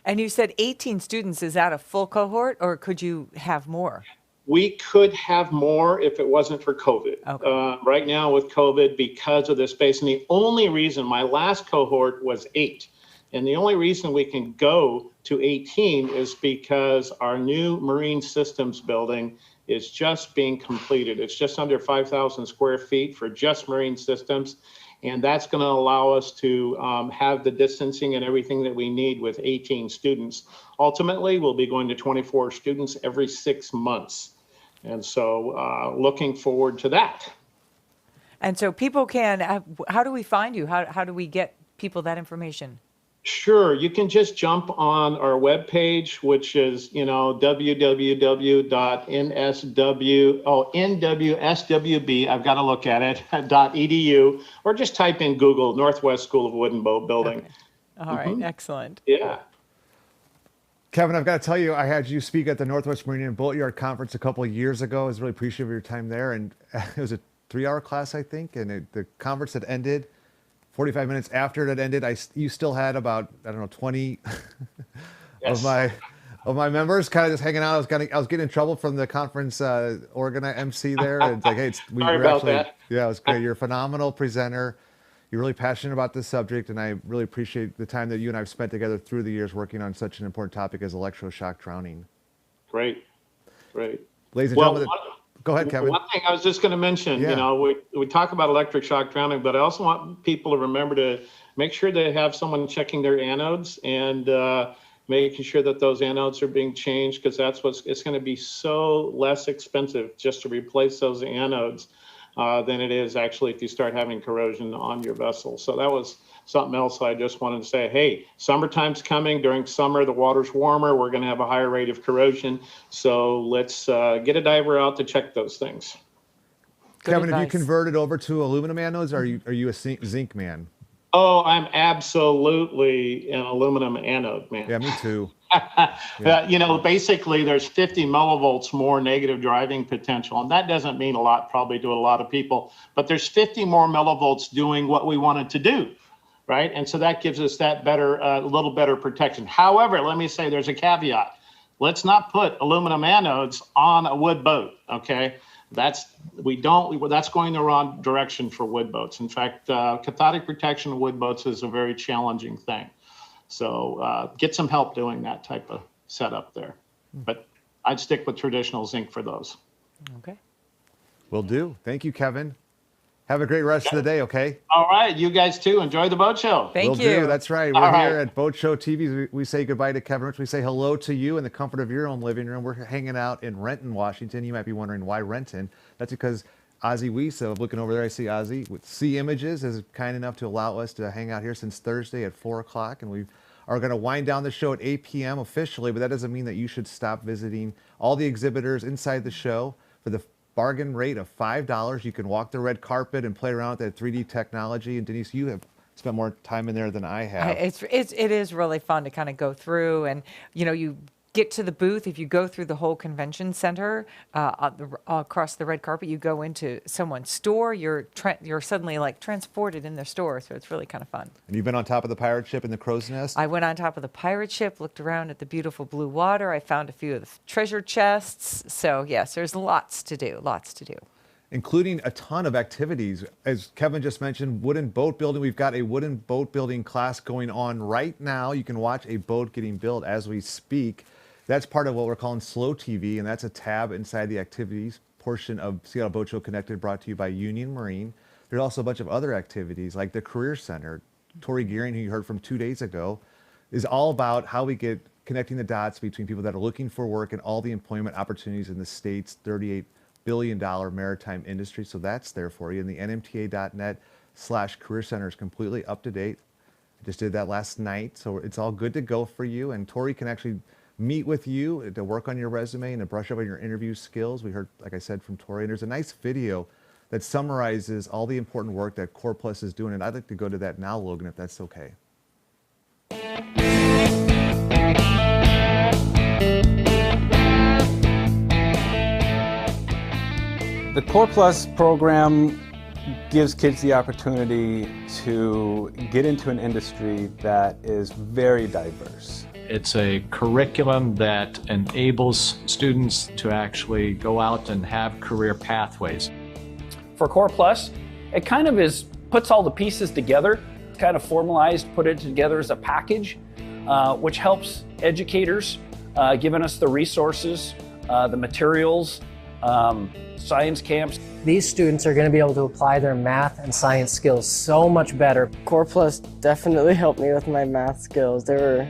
And you said 18 students. Is that a full cohort, or could you have more? We could have more if it wasn't for COVID. Okay. Right now with COVID, because of the space, and the only reason my last cohort was 8, and the only reason we can go to 18 is because our new marine systems building is just being completed. It's just under 5,000 square feet for just marine systems. And that's going to allow us to have the distancing and everything that we need with 18 students. Ultimately, we'll be going to 24 students every 6 months. And so looking forward to that. And so people can, how do we find you? How do we get people that information? Sure, you can just jump on our webpage, which is, nwswb, I've got to look at it, .edu, or just type in Google, Northwest School of Wood and Boat Building. Okay. All right, excellent. Yeah. Kevin, I've got to tell you, I had you speak at the Northwest Marine and Boat Yard Conference a couple of years ago. I was really appreciative of your time there. And it was a 3-hour class, I think. And the conference had ended. 45 minutes after it ended, you still had about, 20 Yes. of my members kind of just hanging out. I was getting in trouble from the conference organizer MC there. And it's like, hey, Sorry about that. Yeah, it was great. You're a phenomenal presenter. You're really passionate about this subject, and I really appreciate the time that you and I have spent together through the years working on such an important topic as electroshock drowning. Great. Ladies and gentlemen, go ahead, Kevin. One thing I was just going to mention, we talk about electric shock drowning, but I also want people to remember to make sure they have someone checking their anodes and making sure that those anodes are being changed, because it's going to be so less expensive just to replace those anodes than it is actually if you start having corrosion on your vessel. So that was something else I just wanted to say. Hey, summertime's coming. During summer, the water's warmer. We're going to have a higher rate of corrosion. So let's get a diver out to check those things. Kevin, have you converted over to aluminum anodes, or are you a zinc man? Oh, I'm absolutely an aluminum anode man. Yeah, me too. Basically there's 50 millivolts more negative driving potential, and that doesn't mean a lot probably to a lot of people, but there's 50 more millivolts doing what we wanted to do, right? And so that gives us that better, a little better protection. However, let me say there's a caveat. Let's not put aluminum anodes on a wood boat, okay? That's going the wrong direction for wood boats. In fact, cathodic protection of wood boats is a very challenging thing. So get some help doing that type of setup there. But I'd stick with traditional zinc for those. Okay. Will do. Thank you, Kevin. Have a great rest of the day, okay? All right. You guys too. Enjoy the boat show. Thank you. Will do. That's right. We're here at Boat Show TV. We say goodbye to Kevin Rich. We say hello to you in the comfort of your own living room. We're hanging out in Renton, Washington. You might be wondering why Renton. That's because Ozzie Wiesa, looking over there, I see Ozzie with Sea Images, is kind enough to allow us to hang out here since Thursday at 4 o'clock. And we are going to wind down the show at 8 p.m. officially, but that doesn't mean that you should stop visiting all the exhibitors inside the show for the bargain rate of $5. You can walk the red carpet and play around with that 3D technology. And Denise, you have spent more time in there than I have. It is really fun to kind of go through, and you get to the booth, if you go through the whole convention center across the red carpet, you go into someone's store, you're suddenly like transported in their store. So it's really kind of fun. And you've been on top of the pirate ship in the crow's nest? I went on top of the pirate ship, looked around at the beautiful blue water. I found a few of the treasure chests. So yes, there's lots to do, Including a ton of activities. As Kevin just mentioned, wooden boat building. We've got a wooden boat building class going on right now. You can watch a boat getting built as we speak. That's part of what we're calling Slow TV, and that's a tab inside the activities portion of Seattle Boat Show Connected, brought to you by Union Marine. There's also a bunch of other activities like the Career Center. Tori Gearing, who you heard from 2 days ago, is all about how we get connecting the dots between people that are looking for work and all the employment opportunities in the state's $38 billion maritime industry. So that's there for you. And the nmta.net/career center is completely up to date. I just did that last night. So it's all good to go for you. And Tori can actually meet with you to work on your resume and to brush up on your interview skills. We heard, like I said, from Tori. And there's a nice video that summarizes all the important work that Core Plus is doing. And I'd like to go to that now, Logan, if that's okay. The Core Plus program gives kids the opportunity to get into an industry that is very diverse. It's a curriculum that enables students to actually go out and have career pathways. For Core Plus, it kind of puts all the pieces together, kind of formalized, put it together as a package, which helps educators, giving us the resources, the materials, science camps. These students are going to be able to apply their math and science skills so much better. Core Plus definitely helped me with my math skills. They were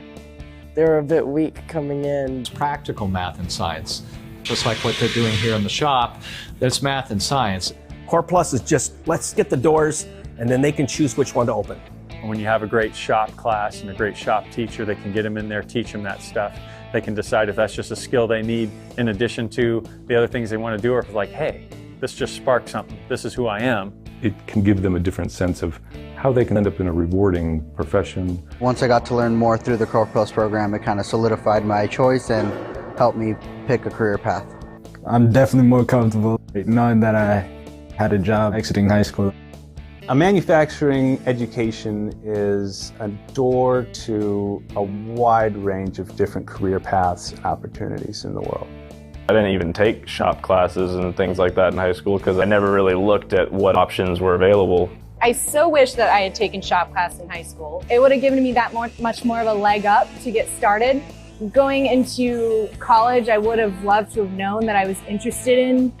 a bit weak coming in. It's practical math and science, just like what they're doing here in the shop. That's math and science. Core Plus is just, let's get the doors, and then they can choose which one to open. When you have a great shop class and a great shop teacher that can get them in there, teach them that stuff, they can decide if that's just a skill they need in addition to the other things they want to do, or if it's like, hey, this just sparked something, this is who I am. It can give them a different sense of how they can end up in a rewarding profession. Once I got to learn more through the Core Plus program, it kind of solidified my choice and helped me pick a career path. I'm definitely more comfortable knowing that I had a job exiting high school. A manufacturing education is a door to a wide range of different career paths and opportunities in the world. I didn't even take shop classes and things like that in high school because I never really looked at what options were available. I so wish that I had taken shop class in high school. It would have given me that much more of a leg up to get started. Going into college, I would have loved to have known that I was interested in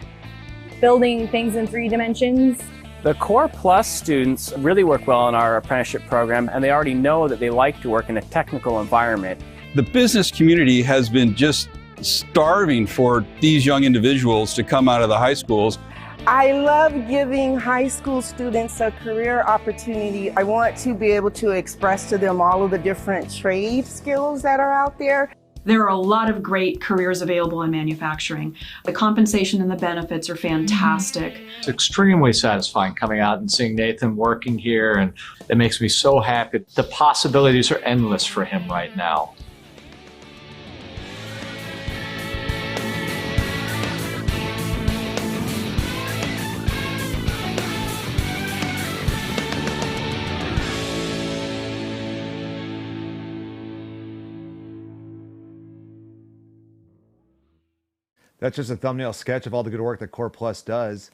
building things in 3 dimensions. The Core Plus students really work well in our apprenticeship program, and they already know that they like to work in a technical environment. The business community has been just starving for these young individuals to come out of the high schools. I love giving high school students a career opportunity. I want to be able to express to them all of the different trade skills that are out there. There are a lot of great careers available in manufacturing. The compensation and the benefits are fantastic. It's extremely satisfying coming out and seeing Nathan working here, and it makes me so happy. The possibilities are endless for him right now. That's just a thumbnail sketch of all the good work that Core Plus does.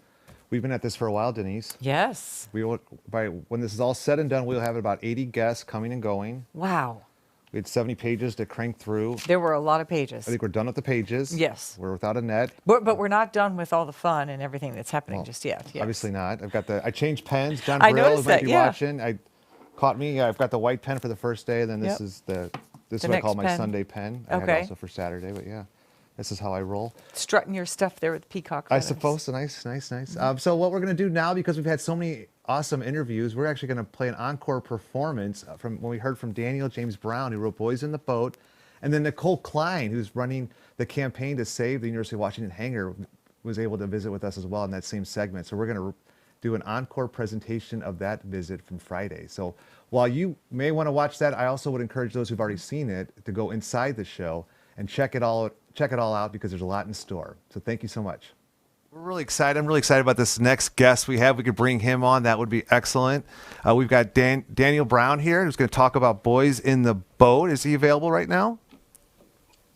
We've been at this for a while, Denise. Yes. When this is all said and done, we'll have about 80 guests coming and going. Wow. We had 70 pages to crank through. There were a lot of pages. I think we're done with the pages. Yes. We're without a net. But we're not done with all the fun and everything that's happening just yet. Yes. Obviously not. I changed pens. John I Brill, noticed who might that, be watching, caught me. I've got the white pen for the first day, and then this is what I call my Sunday pen. I had also for Saturday, but yeah. This is how I roll. Strutting your stuff there with the peacock feathers. I suppose. So nice. So what we're going to do now, because we've had so many awesome interviews, we're actually going to play an encore performance from when we heard from Daniel James Brown, who wrote Boys in the Boat, and then Nicole Klein, who's running the campaign to save the University of Washington hangar, was able to visit with us as well in that same segment. So we're going to do an encore presentation of that visit from Friday. So while you may want to watch that, I also would encourage those who've already seen it to go inside the show and check it all out because there's a lot in store. So thank you so much. We're really excited. I'm really excited about this next guest we have. We could bring him on. That would be excellent. We've got Daniel Brown here, who's going to talk about Boys in the Boat. Is he available right now?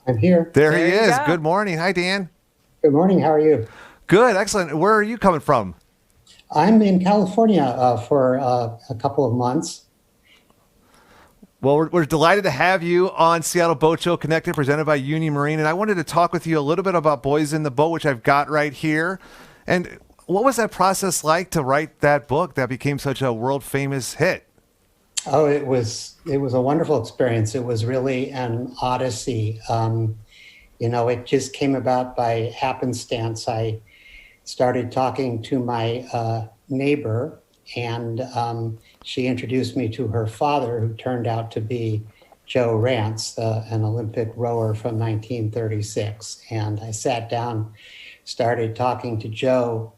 I'm here. There he is. Good morning. Hi, Dan. Good morning. How are you? Good. Excellent. Where are you coming from? I'm in California for a couple of months. Well, we're delighted to have you on Seattle Boat Show Connected, presented by Union Marine. And I wanted to talk with you a little bit about Boys in the Boat, which I've got right here. And what was that process like to write that book that became such a world famous hit? Oh, it was a wonderful experience. It was really an odyssey. It just came about by happenstance. I started talking to my neighbor, and she introduced me to her father, who turned out to be Joe Rance, an Olympic rower from 1936. And I sat down, started talking to Joe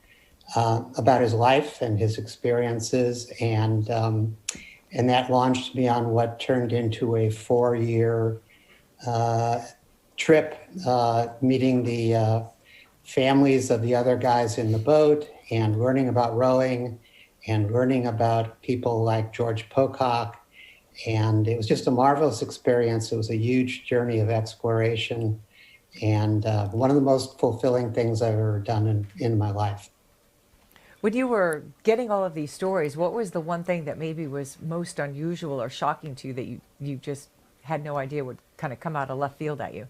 about his life and his experiences, and that launched me on what turned into a 4-year trip, meeting the families of the other guys in the boat and learning about rowing and learning about people like George Pocock. And it was just a marvelous experience. It was a huge journey of exploration and one of the most fulfilling things I've ever done in my life. When you were getting all of these stories, what was the one thing that maybe was most unusual or shocking to you that you just had no idea would kind of come out of left field at you?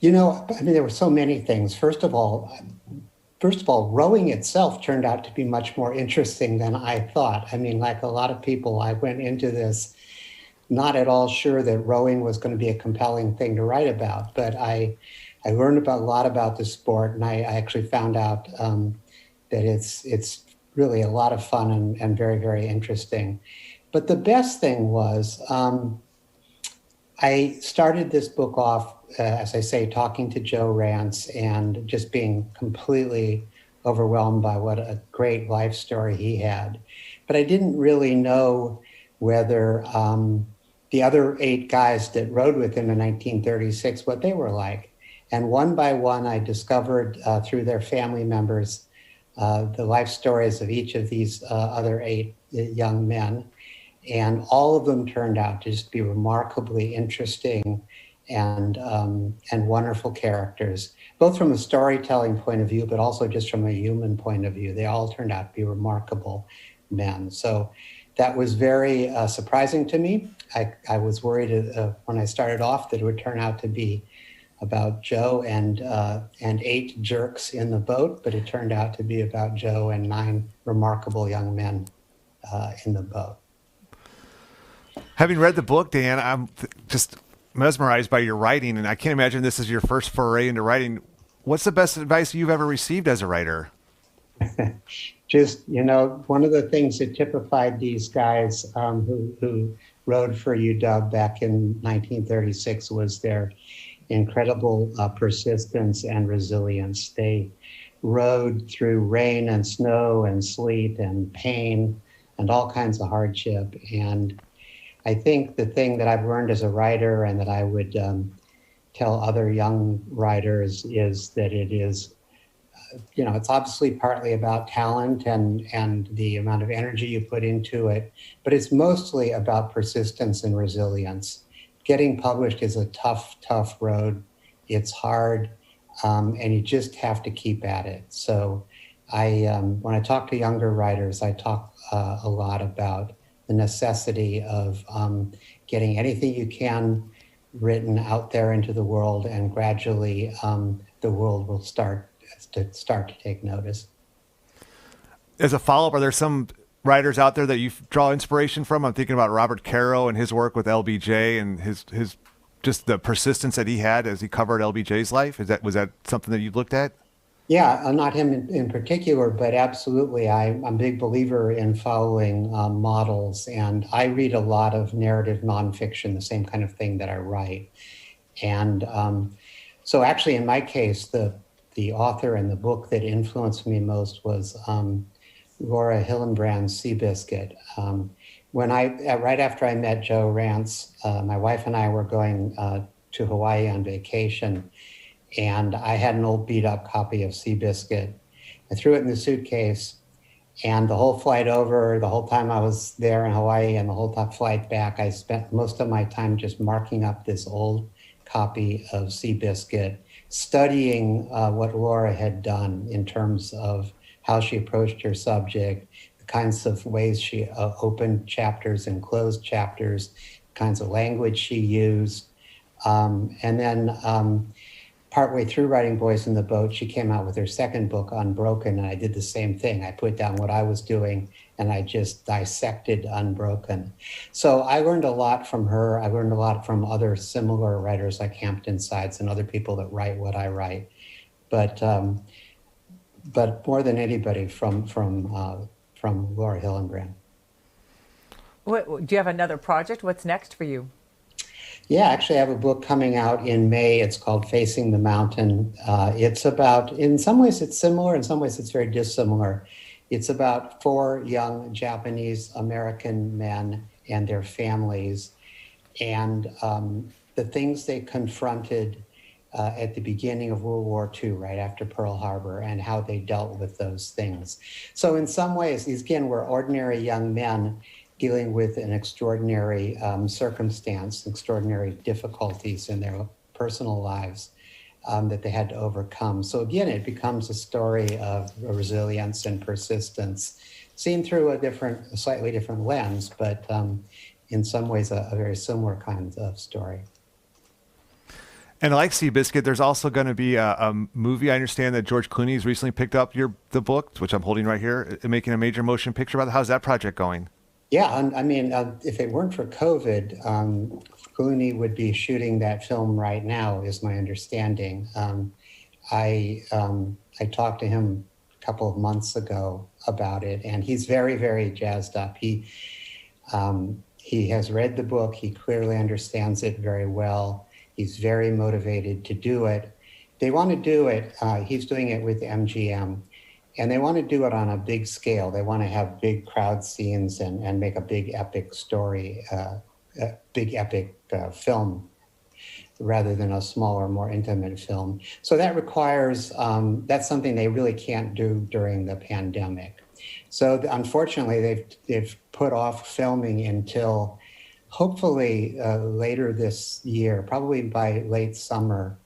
There were so many things. First of all, rowing itself turned out to be much more interesting than I thought. Like a lot of people, I went into this not at all sure that rowing was going to be a compelling thing to write about, but I learned a lot about the sport, and I actually found out that it's really a lot of fun and very, very interesting. But the best thing was I started this book off, as I say, talking to Joe Rance and just being completely overwhelmed by what a great life story he had. But I didn't really know whether the other 8 guys that rowed with him in 1936, what they were like. And one by one, I discovered through their family members the life stories of each of these other 8 young men. And all of them turned out to just be remarkably interesting and wonderful characters, both from a storytelling point of view, but also just from a human point of view. They all turned out to be remarkable men. So that was very surprising to me. I was worried when I started off that it would turn out to be about Joe and 8 jerks in the boat, but it turned out to be about Joe and 9 remarkable young men in the boat. Having read the book, Dan, I'm just mesmerized by your writing, and I can't imagine this is your first foray into writing. What's the best advice you've ever received as a writer? Just, one of the things that typified these guys who rowed for UW back in 1936 was their incredible persistence and resilience. They rowed through rain and snow and sleet and pain and all kinds of hardship. And I think the thing that I've learned as a writer and that I would tell other young writers is that it is, it's obviously partly about talent and the amount of energy you put into it, but it's mostly about persistence and resilience. Getting published is a tough, tough road. It's hard, and you just have to keep at it. So when I talk to younger writers, I talk a lot about the necessity of getting anything you can written out there into the world, and gradually the world will start to take notice. As a follow-up, are there some writers out there that you draw inspiration from? I'm thinking about Robert Caro and his work with LBJ and his just the persistence that he had as he covered LBJ's life. Was that something that you looked at? Yeah, not him in particular, but absolutely. I'm a big believer in following models, and I read a lot of narrative nonfiction, the same kind of thing that I write. And so actually, in my case, the author and the book that influenced me most was Laura Hillenbrand's Seabiscuit. Right after I met Joe Rance, my wife and I were going to Hawaii on vacation, and I had an old beat up copy of Seabiscuit. I threw it in the suitcase, and the whole flight over, the whole time I was there in Hawaii and the whole flight back, I spent most of my time just marking up this old copy of Seabiscuit, studying what Laura had done in terms of how she approached her subject, the kinds of ways she opened chapters and closed chapters, kinds of language she used. And then partway through writing Boys in the Boat, she came out with her second book, Unbroken, and I did the same thing. I put down what I was doing and I just dissected Unbroken. So I learned a lot from her. I learned a lot from other similar writers like Hampton Sides and other people that write what I write. But more than anybody from Laura Hillenbrand. Do you have another project? What's next for you? Yeah, actually I have a book coming out in May. It's called Facing the Mountain. It's about, in some ways it's similar, in some ways it's very dissimilar. It's about 4 young Japanese American men and their families and the things they confronted at the beginning of World War II, right after Pearl Harbor, and how they dealt with those things. So in some ways, these again were ordinary young men dealing with an extraordinary circumstance, extraordinary difficulties in their personal lives that they had to overcome. So again, it becomes a story of resilience and persistence, seen through a slightly different lens, but in some ways a very similar kind of story. And like Seabiscuit, there's also going to be a movie. I understand that George Clooney has recently picked up the book, which I'm holding right here, making a major motion picture about it. How's that project going? Yeah, I mean, if it weren't for COVID, Clooney would be shooting that film right now, is my understanding. I talked to him a couple of months ago about it, and he's very, very jazzed up. He has read the book. He clearly understands it very well. He's very motivated to do it. They want to do it. He's doing it with MGM. And they want to do it on a big scale. They want to have big crowd scenes and make a big epic story, a big epic film, rather than a smaller, more intimate film. So that requires, that's something they really can't do during the pandemic. So unfortunately, they've put off filming until hopefully later this year, probably by late summer.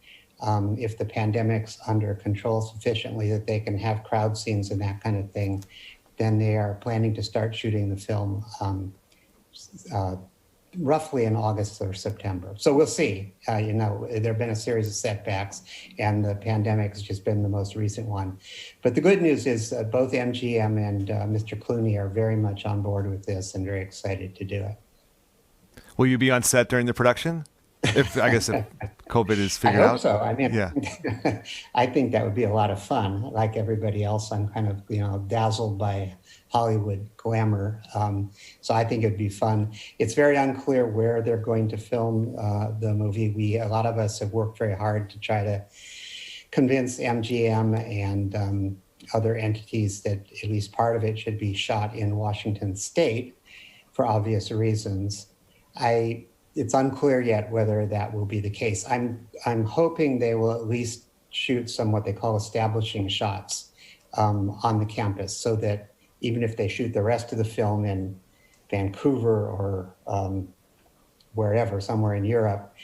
If the pandemic's under control sufficiently that they can have crowd scenes and that kind of thing, then they are planning to start shooting the film roughly in August or September. So we'll see. You know, there have been a series of setbacks and the pandemic has just been the most recent one. But the good news is both MGM and Mr. Clooney are very much on board with this and very excited to do it. Will you be on set during the production? If COVID is figured out. I hope so. I mean, yeah. I think that would be a lot of fun. Like everybody else, I'm kind of, dazzled by Hollywood glamour. So I think it'd be fun. It's very unclear where they're going to film the movie. A lot of us have worked very hard to try to convince MGM and other entities that at least part of it should be shot in Washington State for obvious reasons. It's unclear yet whether that will be the case. I'm hoping they will at least shoot some what they call establishing shots on the campus, so that even if they shoot the rest of the film in Vancouver or wherever, somewhere in Europe,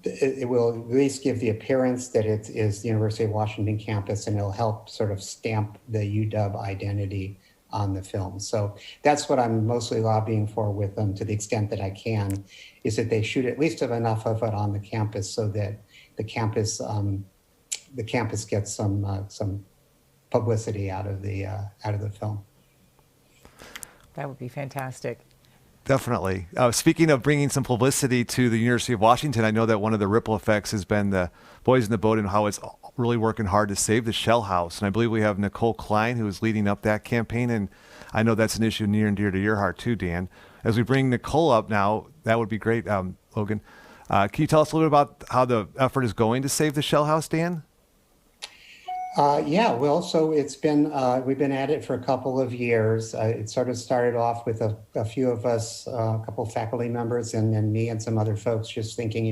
it will at least give the appearance that it is the University of Washington campus, and it'll help sort of stamp the UW identity on the film. So that's what I'm mostly lobbying for with them, to the extent that I can, is that they shoot at least enough of it on the campus so that the campus gets some publicity out of the film. That would be fantastic. Definitely. Speaking of bringing some publicity to the University of Washington, I know that one of the ripple effects has been the Boys in the Boat and how it's really working hard to save the Shell House. And I believe we have Nicole Klein, who is leading up that campaign. And I know that's an issue near and dear to your heart too, Dan. As we bring Nicole up now, that would be great, Logan. Can you tell us a little bit about how the effort is going to save the Shell House, Dan? Yeah, well, so it's been, we've been at it for a couple of years. It sort of started off with a few of us, a couple of faculty members and me and some other folks just thinking,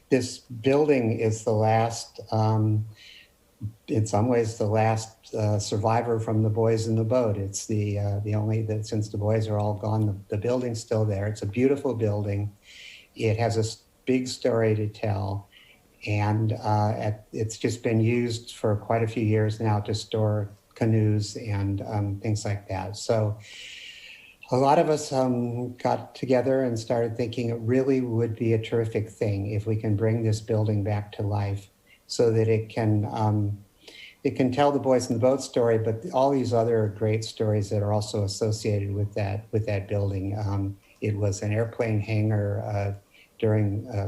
this building is the last, in some ways, the last survivor from the boys in the boat. It's the only that, since the boys are all gone, the building's still there. It's a beautiful building. It has a big story to tell, and it's just been used for quite a few years now to store canoes and things like that. So a lot of us got together and started thinking it really would be a terrific thing if we can bring this building back to life, so that it can tell the boys in the boat story, but all these other great stories that are also associated with that building. It was an airplane hangar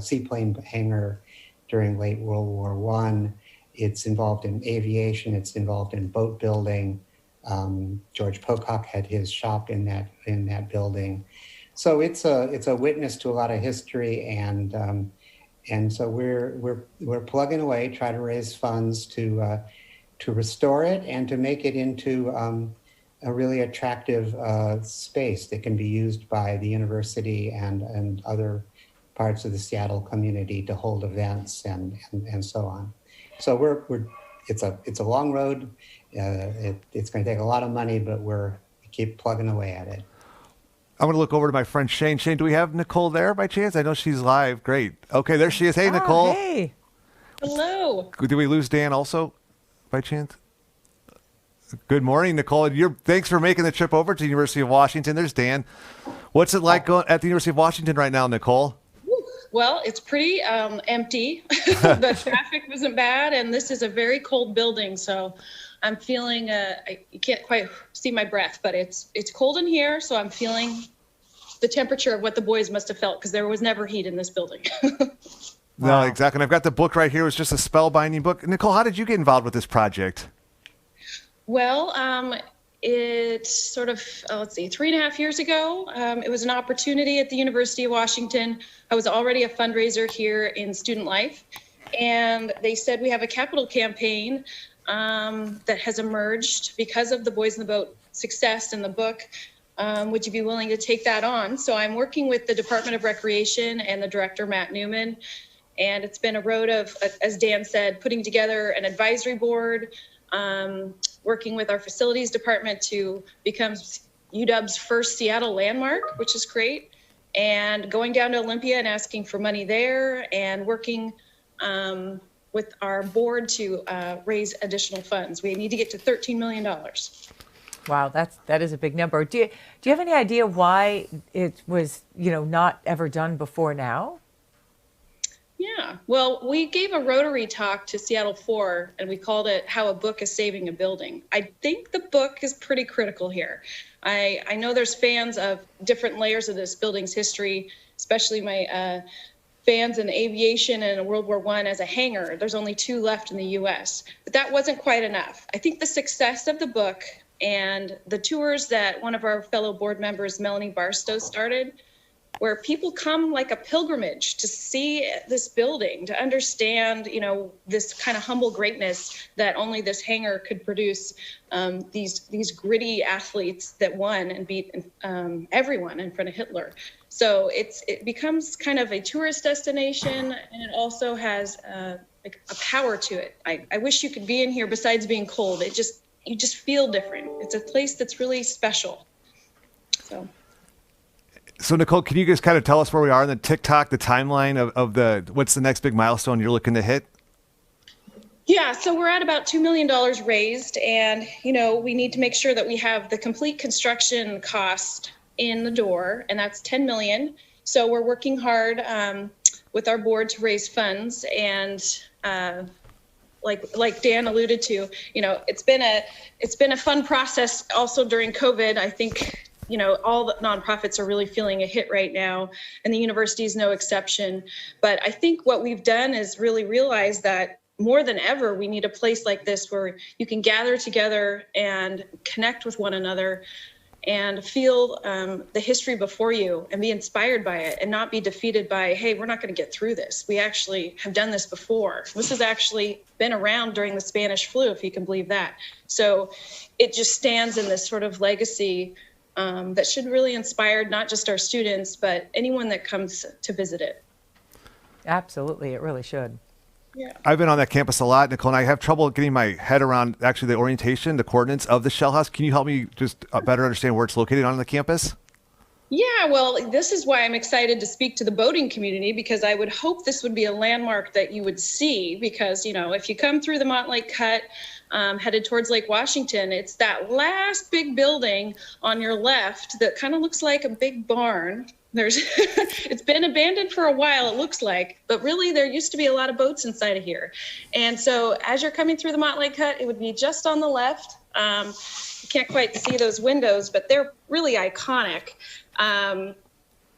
seaplane hangar during late World War I. It's involved in aviation. It's involved in boat building. George Pocock had his shop in that building. So it's a witness to a lot of history, and so we're plugging away, trying to raise funds to restore it and to make it into a really attractive space that can be used by the university and other parts of the Seattle community to hold events and so on. So it's a long road. It's going to take a lot of money, but we keep plugging away at it. I'm going to look over to my friend Shane. Shane, do we have Nicole there by chance? I know she's live. Great. Okay, there she is. Hey, Nicole. Hey. Hello. Did we lose Dan also by chance? Good morning, Nicole. Thanks for making the trip over to the University of Washington. There's Dan. What's it like going at the University of Washington right now, Nicole? Well, it's pretty empty. The traffic wasn't bad, and this is a very cold building, so I'm feeling, you can't quite see my breath, but it's cold in here, so I'm feeling the temperature of what the boys must have felt, because there was never heat in this building. No, exactly. And I've got the book right here. It's just a spellbinding book. Nicole, how did you get involved with this project? Well, it's sort of, let's see, 3.5 years ago. It was an opportunity at the University of Washington. I was already a fundraiser here in student life, and they said we have a capital campaign that has emerged because of the Boys in the Boat success in the book. Would you be willing to take that on? So I'm working with the Department of Recreation and the director, Matt Newman. And it's been a road of, as Dan said, putting together an advisory board, working with our facilities department to become UW's first Seattle landmark, which is great, and going down to Olympia and asking for money there, and working with our board to raise additional funds. We need to get to $13 million. Wow, that is a big number. Do you have any idea why it was not ever done before now? Yeah, well, we gave a Rotary talk to Seattle 4, and we called it How a Book is Saving a Building. I think the book is pretty critical here. I know there's fans of different layers of this building's history, especially my fans in aviation and World War I as a hangar. There's only 2 left in the US, but that wasn't quite enough. I think the success of the book and the tours that one of our fellow board members, Melanie Barstow, started, where people come like a pilgrimage to see this building, to understand, this kind of humble greatness that only this hangar could produce, these gritty athletes that won and beat everyone in front of Hitler. So it becomes kind of a tourist destination, and it also has like a power to it. I wish you could be in here besides being cold. You just feel different. It's a place that's really special. So Nicole, can you just kind of tell us where we are in the TikTok, the timeline of what's the next big milestone you're looking to hit? Yeah, so we're at about $2 million raised, and we need to make sure that we have the complete construction cost in the door, and that's $10 million. So we're working hard with our board to raise funds, and like Dan alluded to, it's been a fun process also during COVID. I think all the nonprofits are really feeling a hit right now, and the university is no exception. But I think what we've done is really realize that more than ever, we need a place like this where you can gather together and connect with one another and feel the history before you and be inspired by it, and not be defeated by, hey, we're not going to get through this. We actually have done this before. This has actually been around during the Spanish flu, if you can believe that. So it just stands in this sort of legacy that should really inspire not just our students, but anyone that comes to visit it. Absolutely, it really should. Yeah. I've been on that campus a lot, Nicole, and I have trouble getting my head around actually the orientation, the coordinates of the shell house. Can you help me just better understand where it's located on the campus? Yeah, well, this is why I'm excited to speak to the boating community, because I would hope this would be a landmark that you would see, because, you know, if you come through the Montlake Cut, headed towards Lake Washington, it's that last big building on your left that kind of looks like a big barn. It's been abandoned for a while, it looks like, but really there used to be a lot of boats inside of here. And so as you're coming through the Montlake Cut, it would be just on the left. You can't quite see those windows, but they're really iconic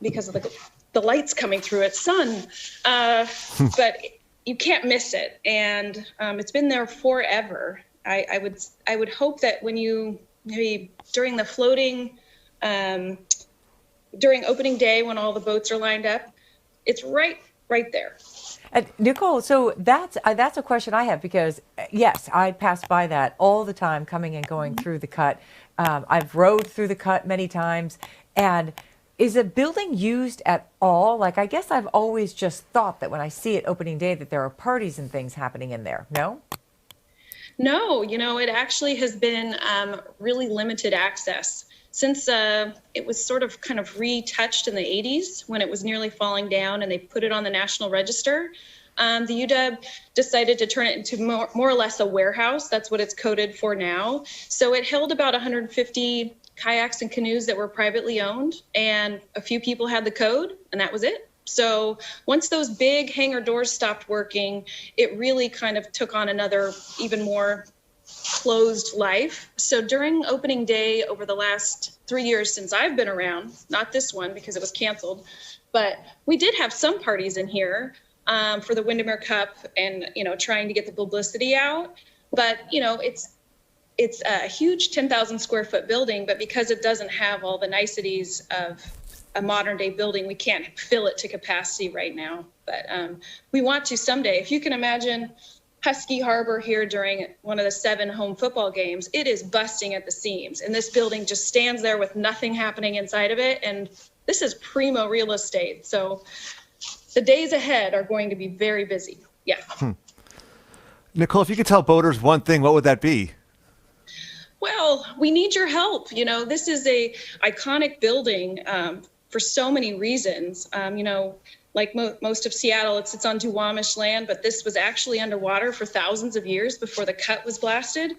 because of the lights coming through it, sun. But you can't miss it. And it's been there forever. I would hope that when you, maybe during the floating, during opening day when all the boats are lined up, it's right there. Nicole, so that's a question I have, because yes, I pass by that all the time, coming and going through the Cut. I've rode through the Cut many times. And is the building used at all? Like, I guess I've always just thought that when I see it opening day that there are parties and things happening in there. No? No, you know, it actually has been really limited access. Since it was sort of kind of retouched in the 80s when it was nearly falling down and they put it on the National Register, the UW decided to turn it into more or less a warehouse. That's what it's coded for now. So it held about 150 kayaks and canoes that were privately owned, and a few people had the code, and that was it. So once those big hangar doors stopped working, it really kind of took on another even more closed life. So during opening day over the last 3 years since I've been around, not this one because it was canceled, but we did have some parties in here for the Windermere Cup and, you know, trying to get the publicity out. But, you know, it's a huge 10,000 square foot building, but because it doesn't have all the niceties of a modern day building, we can't fill it to capacity right now. But we want to someday. If you can imagine Husky Harbor here during one of the 7 home football games, it is busting at the seams. And this building just stands there with nothing happening inside of it. And this is primo real estate. So the days ahead are going to be very busy. Yeah. Nicole, if you could tell boaters one thing, what would that be? Well, we need your help. You know, this is a iconic building for so many reasons. You know, like most of Seattle, it sits on Duwamish land, but this was actually underwater for thousands of years before the Cut was blasted.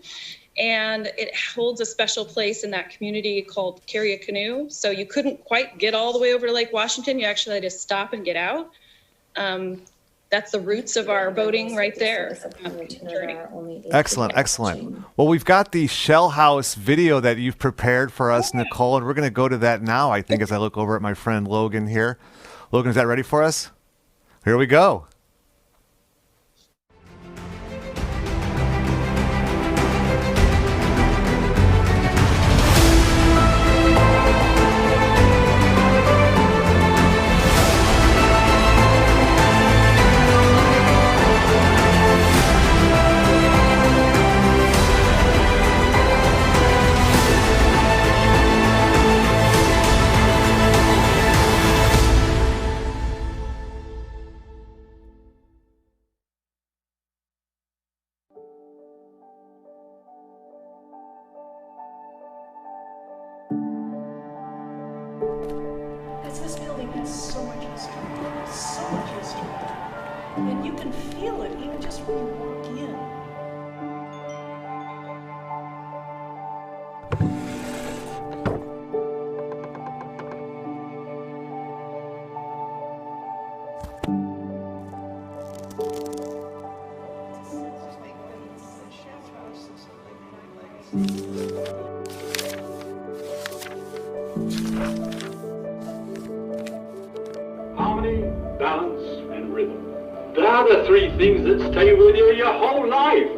And it holds a special place in that community called Carry a Canoe. So you couldn't quite get all the way over to Lake Washington. You actually had to stop and get out. That's the roots of our boating right there. Excellent, excellent. Well, we've got the Shell House video that you've prepared for us, Nicole, and we're going to go to that now, I think, as I look over at my friend Logan here. Logan, is that ready for us? Here we go. This building has so much history, and you can feel it even just when you walk in. Harmony, balance, and rhythm. They are the 3 things that stay with you your whole life.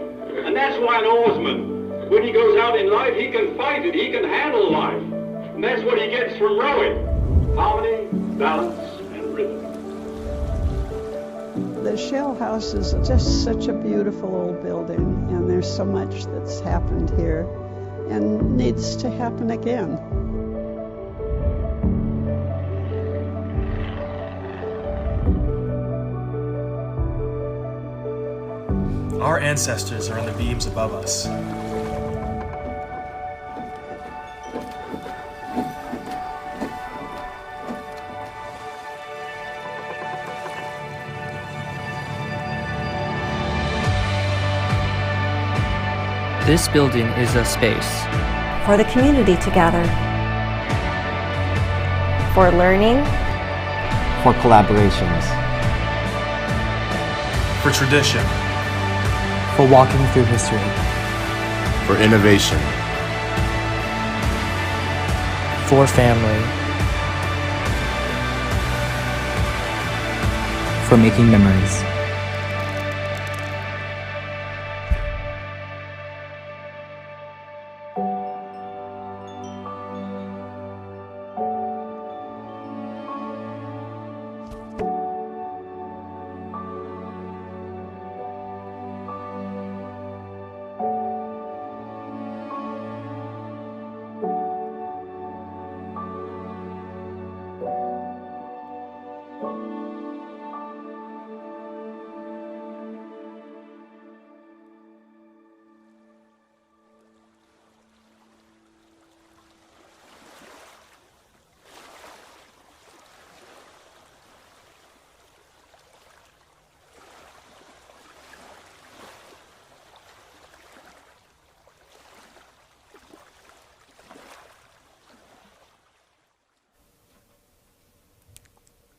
And that's why an oarsman, when he goes out in life, he can fight it, he can handle life. And that's what he gets from rowing. Harmony, balance, and rhythm. The Shell House is just such a beautiful old building, and there's so much that's happened here and needs to happen again. Our ancestors are on the beams above us. This building is a space for the community to gather, for learning, for collaborations, for tradition, for walking through history, for innovation, for family, for making memories.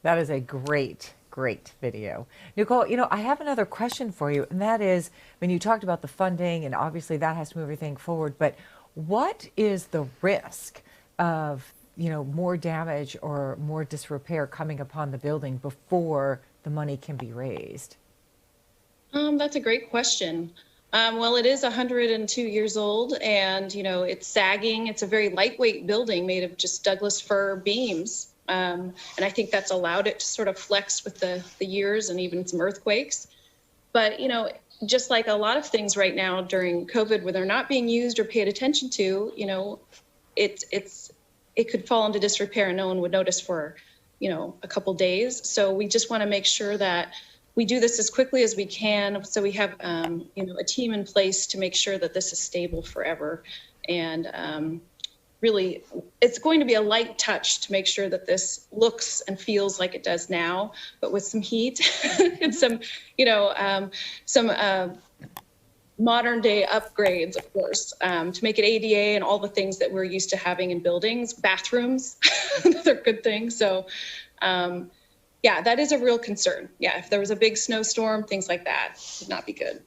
That is a great, great video. Nicole, you know, I have another question for you, and that is, when you talked about the funding, and obviously that has to move everything forward, but what is the risk of, you know, more damage or more disrepair coming upon the building before the money can be raised? That's a great question. Well, it is 102 years old, and, you know, it's sagging. It's a very lightweight building made of just Douglas fir beams. And I think that's allowed it to sort of flex with the years and even some earthquakes. But, you know, just like a lot of things right now during COVID where they're not being used or paid attention to, you know, it could fall into disrepair and no one would notice for, you know, a couple days. So we just want to make sure that we do this as quickly as we can. So we have, you know, a team in place to make sure that this is stable forever. And, really, it's going to be a light touch to make sure that this looks and feels like it does now, but with some heat and some, you know, some modern day upgrades, of course, to make it ADA and all the things that we're used to having in buildings. Bathrooms, they're good things. So, yeah, that is a real concern. Yeah, if there was a big snowstorm, things like that would not be good.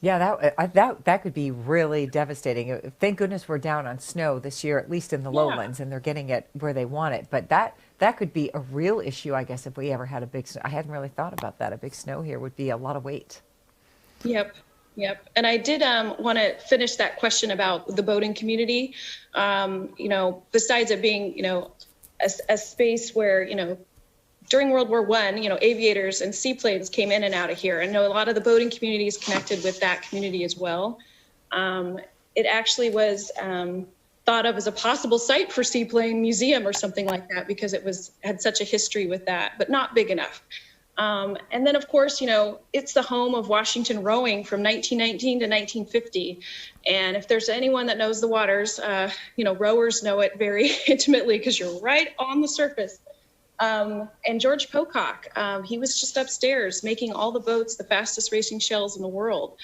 Yeah, that could be really devastating. Thank goodness we're down on snow this year, at least in the lowlands, and they're getting it where they want it. But that could be a real issue, I guess, if we ever had a big snow. I hadn't really thought about that. A big snow here would be a lot of weight. Yep. And I did want to finish that question about the boating community. You know, besides it being, you know, a space where, you know, during World War I, you know, aviators and seaplanes came in and out of here. I know a lot of the boating community is connected with that community as well. It actually was thought of as a possible site for Seaplane Museum or something like that because it had such a history with that, but not big enough. And then, of course, you know, it's the home of Washington rowing from 1919 to 1950. And if there's anyone that knows the waters, you know, rowers know it very intimately because you're right on the surface. And George Pocock, he was just upstairs making all the boats, the fastest racing shells in the world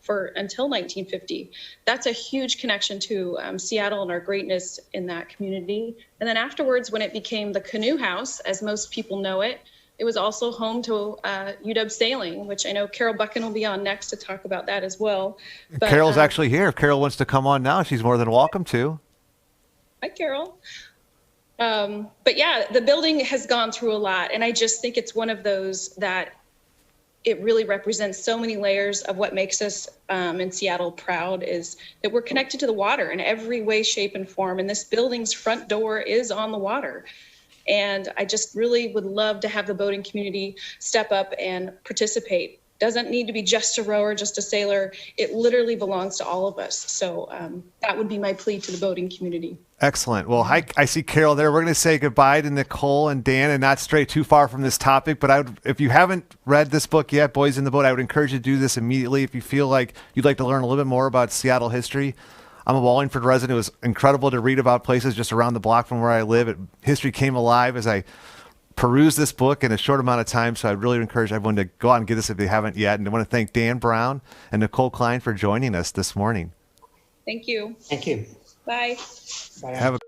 until 1950. That's a huge connection to Seattle and our greatness in that community. And then afterwards, when it became the Canoe House, as most people know it, it was also home to UW Sailing, which I know Carol Buchan will be on next to talk about that as well. But, Carol's actually here. If Carol wants to come on now, she's more than welcome to. Hi, Carol. But yeah, the building has gone through a lot, and I just think it's one of those that it really represents so many layers of what makes us in Seattle proud is that we're connected to the water in every way, shape, and form, and this building's front door is on the water. And I just really would love to have the boating community step up and participate doesn't need to be just a rower, just a sailor. It literally belongs to all of us. So that would be my plea to the boating community. Excellent. Well, I see Carol there. We're going to say goodbye to Nicole and Dan and not stray too far from this topic. But if you haven't read this book yet, Boys in the Boat, I would encourage you to do this immediately. If you feel like you'd like to learn a little bit more about Seattle history. I'm a Wallingford resident. It was incredible to read about places just around the block from where I live. History came alive as I perused this book in a short amount of time. So I really encourage everyone to go out and get this if they haven't yet. And I want to thank Dan Brown and Nicole Klein for joining us this morning. Thank you. Thank you. Bye. Bye. Have a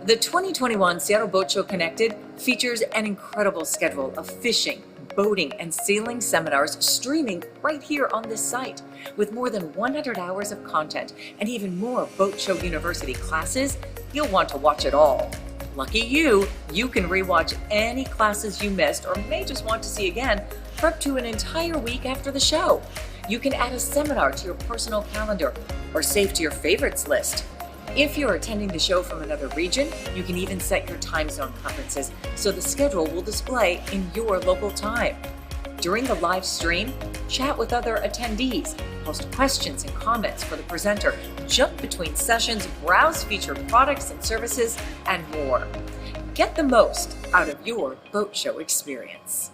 The 2021 Seattle Boat Show Connected features an incredible schedule of fishing, boating, and sailing seminars streaming right here on this site. With more than 100 hours of content and even more Boat Show University classes, you'll want to watch it all. Lucky you can rewatch any classes you missed or may just want to see again for up to an entire week after the show. You can add a seminar to your personal calendar or save to your favorites list. If you're attending the show from another region, you can even set your time zone preferences so the schedule will display in your local time. During the live stream, chat with other attendees, post questions and comments for the presenter, jump between sessions, browse featured products and services, and more. Get the most out of your boat show experience.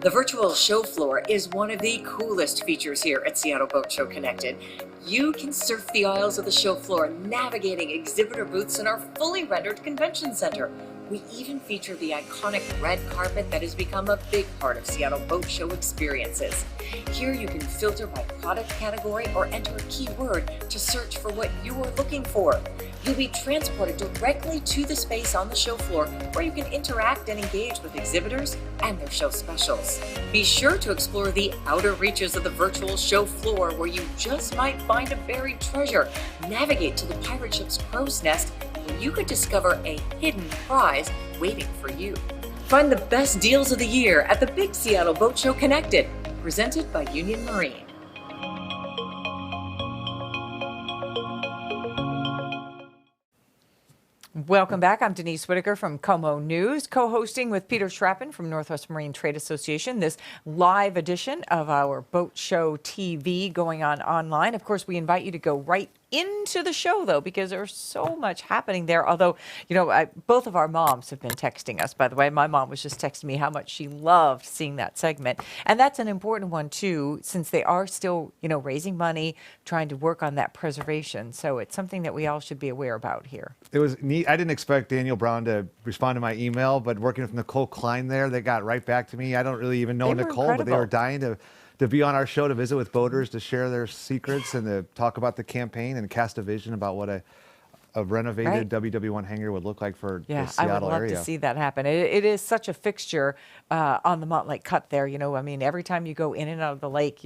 The virtual show floor is one of the coolest features here at Seattle Boat Show Connected. You can surf the aisles of the show floor, navigating exhibitor booths in our fully rendered convention center. We even feature the iconic red carpet that has become a big part of Seattle Boat Show experiences. Here you can filter by product category or enter a keyword to search for what you are looking for. You'll be transported directly to the space on the show floor where you can interact and engage with exhibitors and their show specials. Be sure to explore the outer reaches of the virtual show floor where you just might find a buried treasure. Navigate to the pirate ship's crow's nest where you could discover a hidden prize waiting for you. Find the best deals of the year at the Big Seattle Boat Show Connected, presented by Union Marine. Welcome back. I'm Denise Whitaker from Como News, co-hosting with Peter Schrappen from Northwest Marine Trade Association, this live edition of our Boat Show TV going on online. Of course, we invite you to go right into the show, though, because there's so much happening there. Although, both of our moms have been texting us, by the way. My mom was just texting me how much she loved seeing that segment. And that's an important one, too, since they are still, raising money, trying to work on that preservation. So it's something that we all should be aware about here. It was neat. I didn't expect Daniel Brown to respond to my email, but working with Nicole Klein there, they got right back to me. I don't really even know Nicole, but they were dying to be on our show, to visit with boaters, to share their secrets and to talk about the campaign and cast a vision about what a renovated WW1 hangar would look like for the Seattle area. I would love to see that happen. It is such a fixture on the Montlake Cut there. Every time you go in and out of the lake,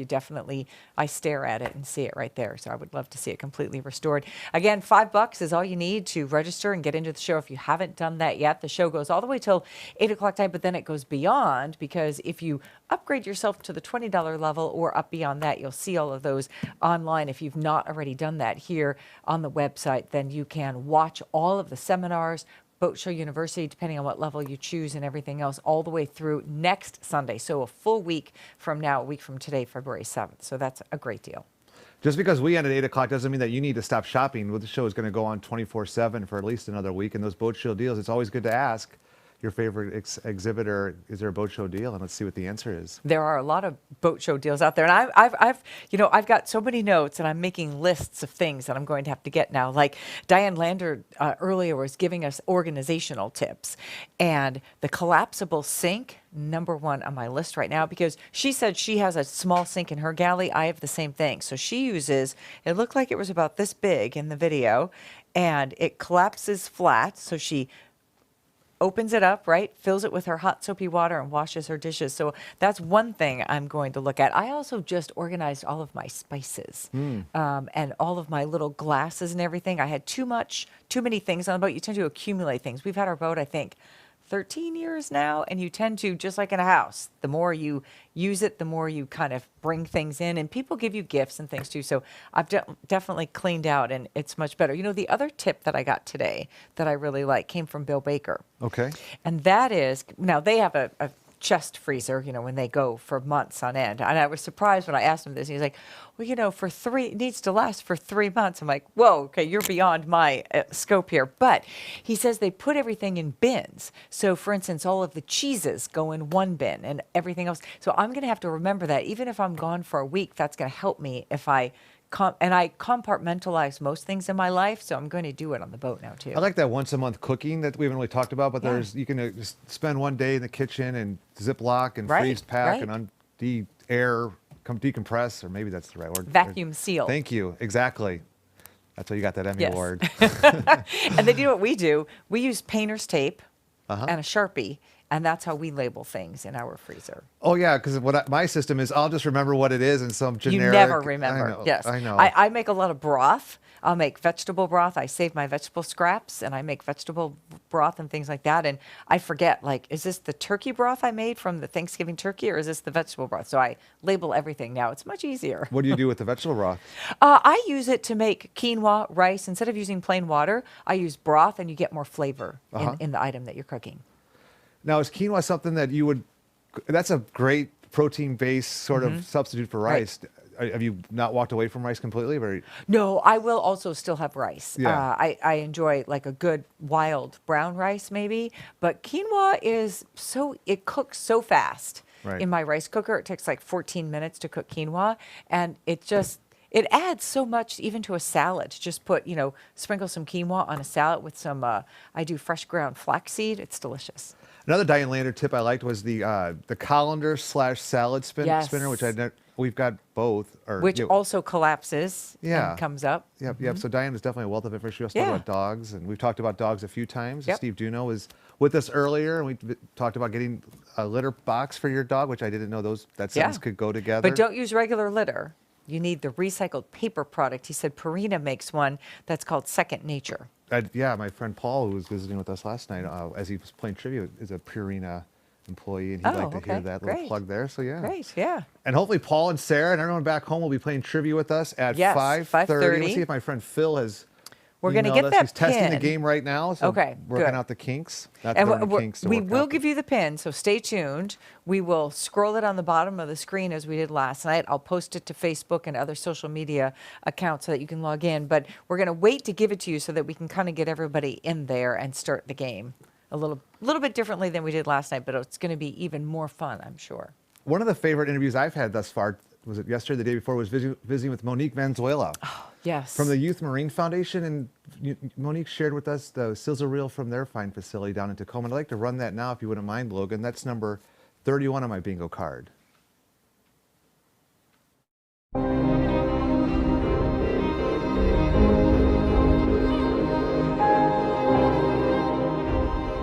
I stare at it and see it right there. So I would love to see it completely restored. Again, $5 is all you need to register and get into the show if you haven't done that yet. The show goes all the way till 8 o'clock tonight, but then it goes beyond, because if you upgrade yourself to the $20 level or up beyond that, you'll see all of those online. If you've not already done that here on the website, then you can watch all of the seminars, Boat Show University, depending on what level you choose, and everything else, all the way through next Sunday. So a full week from now, a week from today, February 7th. So that's a great deal. Just because we end at 8 o'clock doesn't mean that you need to stop shopping. Well, the show is going to go on 24/7 for at least another week. And those boat show deals, it's always good to ask your favorite exhibitor, is there a boat show deal? And let's see what the answer is. There are a lot of boat show deals out there. And I've got so many notes, and I'm making lists of things that I'm going to have to get now. Like Diane Lander earlier was giving us organizational tips. And the collapsible sink, #1 on my list right now, because she said she has a small sink in her galley. I have the same thing. So she uses, it looked like it was about this big in the video, and it collapses flat. So she opens it up, right, fills it with her hot soapy water and washes her dishes. So that's one thing I'm going to look at. I also just organized all of my spices and all of my little glasses and everything. I had too many things on the boat. You tend to accumulate things. We've had our boat, I think, 13 years now, and you tend to, just like in a house, the more you use it, the more you kind of bring things in, and people give you gifts and things too. So I've definitely cleaned out, and it's much better. You know, the other tip that I got today that I really like came from Bill Baker. Okay. And that is, now they have a chest freezer, you know, when they go for months on end. And I was surprised when I asked him this. He's like, well, you know, it needs to last for 3 months. I'm like, whoa, okay, you're beyond my scope here. But he says they put everything in bins. So, for instance, all of the cheeses go in one bin and everything else. So I'm going to have to remember that. Even if I'm gone for a week, that's going to help me if I and I compartmentalize most things in my life, so I'm going to do it on the boat now too. I like that once a month cooking that we haven't really talked about, but you can just spend one day in the kitchen and Ziploc and freeze pack and decompress, or maybe that's the right word. Vacuum seal. Thank you. Exactly. That's why you got that Emmy award. And then you know what we do? We use painter's tape and a Sharpie. And that's how we label things in our freezer. Oh, yeah, because my system is I'll just remember what it is in some generic... You never remember. I know, yes. I know. I make a lot of broth. I'll make vegetable broth. I save my vegetable scraps, and I make vegetable broth and things like that. And I forget, like, is this the turkey broth I made from the Thanksgiving turkey, or is this the vegetable broth? So I label everything now. It's much easier. What do you do with the vegetable broth? I use it to make quinoa, rice. Instead of using plain water, I use broth, and you get more flavor in the item that you're cooking. Now, is quinoa something that you would... That's a great protein-based sort of substitute for rice. Right. Have you not walked away from rice completely? No, I will also still have rice. Yeah. I enjoy like a good wild brown rice maybe, but quinoa it cooks so fast in my rice cooker. It takes like 14 minutes to cook quinoa, and it adds so much even to a salad. Just put, sprinkle some quinoa on a salad with some, I do fresh ground flaxseed. It's delicious. Another Diane Lander tip I liked was the colander / salad spinner, which we've got both. Which also collapses and comes up. Yep. So Diane is definitely a wealth of information. We also talked about dogs, and we've talked about dogs a few times. Yep. Steve Duno was with us earlier, and we talked about getting a litter box for your dog, which I didn't know that sentence could go together. But don't use regular litter. You need the recycled paper product. He said Purina makes one that's called Second Nature. My friend Paul, who was visiting with us last night, as he was playing trivia, is a Purina employee, and he'd like to hear that little plug there. So Great, yeah. And hopefully Paul and Sarah and everyone back home will be playing trivia with us at 5:30. Let's see if my friend Phil has... We're going to get that He's testing the game right now, so working out the kinks. We will give you the pin, so stay tuned. We will scroll it on the bottom of the screen as we did last night. I'll post it to Facebook and other social media accounts so that you can log in. But we're going to wait to give it to you so that we can kind of get everybody in there and start the game a little bit differently than we did last night, but it's going to be even more fun, I'm sure. One of the favorite interviews I've had thus far, was it yesterday, the day before, was visiting with Monique Vanzuela. Oh, yes. From the Youth Marine Foundation. And Monique shared with us the sizzle reel from their fine facility down in Tacoma. I'd like to run that now, if you wouldn't mind, Logan. That's number 31 on my bingo card.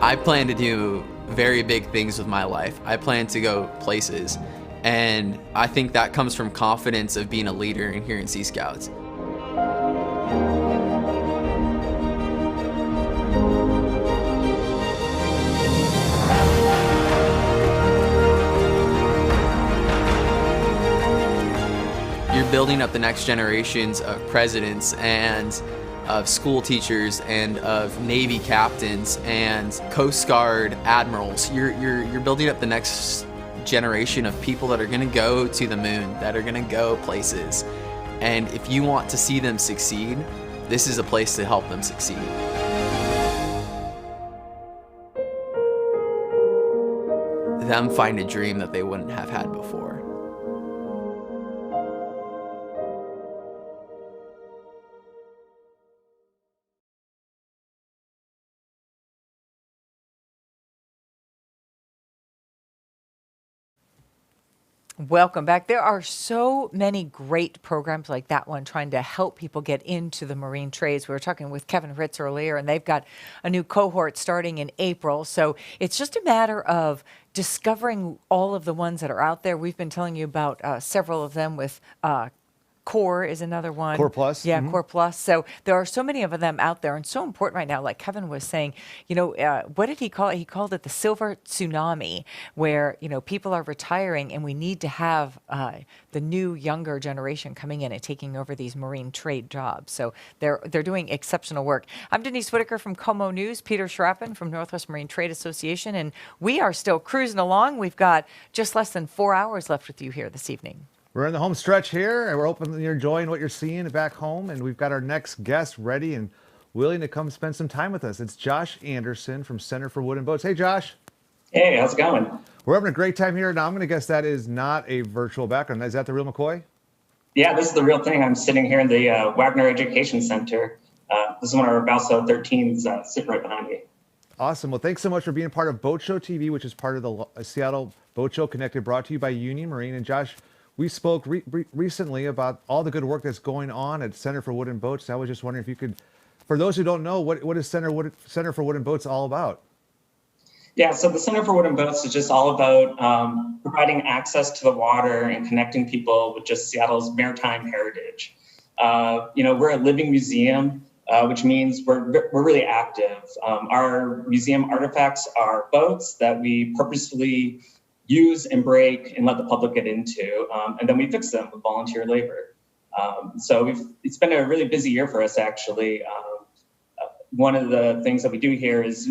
I plan to do very big things with my life. I plan to go places. And I think that comes from confidence of being a leader in here in Sea Scouts. You're building up the next generations of presidents and of school teachers and of Navy captains and Coast Guard admirals. You're building up the next generation of people that are going to go to the moon, that are going to go places. And if you want to see them succeed, this is a place to help them succeed. Them find a dream that they wouldn't have had before. Welcome back. There are so many great programs like that one trying to help people get into the marine trades. We were talking with Kevin Ritz earlier, and they've got a new cohort starting in April. So it's just a matter of discovering all of the ones that are out there. We've been telling you about several of them with Core is another one. Core Plus. Yeah, Core Plus. So there are so many of them out there and so important right now. Like Kevin was saying, what did he call it? He called it the silver tsunami, where, people are retiring and we need to have the new younger generation coming in and taking over these marine trade jobs. So they're doing exceptional work. I'm Denise Whitaker from Como News, Peter Schrappen from Northwest Marine Trade Association, and we are still cruising along. We've got just less than 4 hours left with you here this evening. We're in the home stretch here, and we're hoping you're enjoying what you're seeing back home. And we've got our next guest ready and willing to come spend some time with us. It's Josh Anderson from Center for Wooden Boats. Hey, Josh. Hey, how's it going? We're having a great time here. Now, I'm going to guess that is not a virtual background. Is that the real McCoy? Yeah, this is the real thing. I'm sitting here in the Wagner Education Center. This is one of our Balso 13s sitting right behind me. Awesome. Well, thanks so much for being part of Boat Show TV, which is part of the Seattle Boat Show Connected, brought to you by Union Marine. And Josh, we spoke recently about all the good work that's going on at Center for Wooden Boats. I was just wondering if you could, for those who don't know, what is Center for Wooden Boats all about? Yeah, so the Center for Wooden Boats is just all about providing access to the water and connecting people with just Seattle's maritime heritage. We're a living museum, which means we're really active. Our museum artifacts are boats that we purposefully use and break and let the public get into, and then we fix them with volunteer labor. So it's been a really busy year for us, actually. One of the things that we do here is,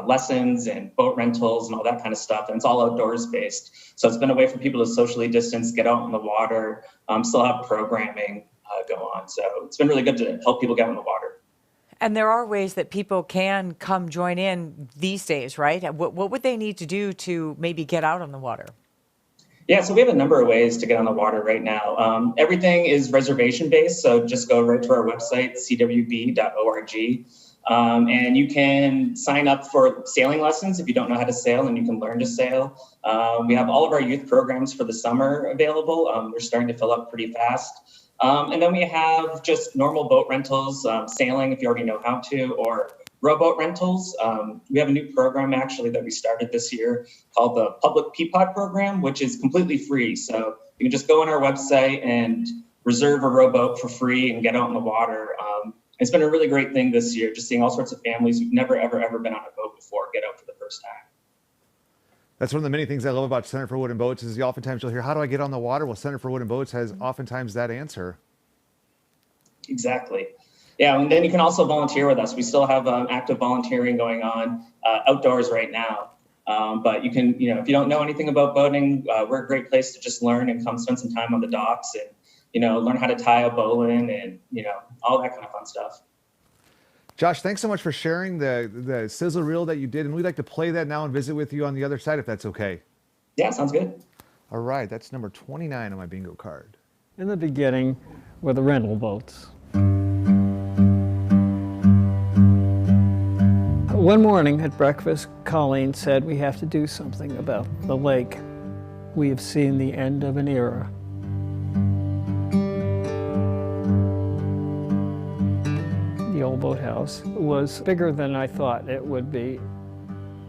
lessons and boat rentals and all that kind of stuff, and it's all outdoors based. So it's been a way for people to socially distance, get out on the water, still have programming go on. So it's been really good to help people get on the water. And there are ways that people can come join in these days, right? What would they need to do to maybe get out on the water? Yeah, so we have a number of ways to get on the water right now. Everything is reservation based, so just go right to our website, cwb.org. And you can sign up for sailing lessons if you don't know how to sail, and you can learn to sail. We have all of our youth programs for the summer available. They're starting to fill up pretty fast. And then we have just normal boat rentals, sailing if you already know how to, or rowboat rentals. We have a new program actually that we started this year called the Public Peapod Program, which is completely free. So you can just go on our website and reserve a rowboat for free and get out on the water. It's been a really great thing this year, just seeing all sorts of families who've never, ever been on a boat before get out for the first time. That's one of the many things I love about Center for Wooden Boats is oftentimes you'll hear, how do I get on the water? Well, Center for Wooden Boats has oftentimes that answer. Exactly. Yeah, and then you can also volunteer with us. We still have active volunteering going on outdoors right now. But you can, if you don't know anything about boating, we're a great place to just learn and come spend some time on the docks and, learn how to tie a bowline and, all that kind of fun stuff. Josh, thanks so much for sharing the sizzle reel that you did. And we'd like to play that now and visit with you on the other side, if that's okay. Yeah, sounds good. All right, that's number 29 on my bingo card. In the beginning were the rental boats. One morning at breakfast, Colleen said, we have to do something about the lake. We have seen the end of an era. The old boathouse was bigger than I thought it would be.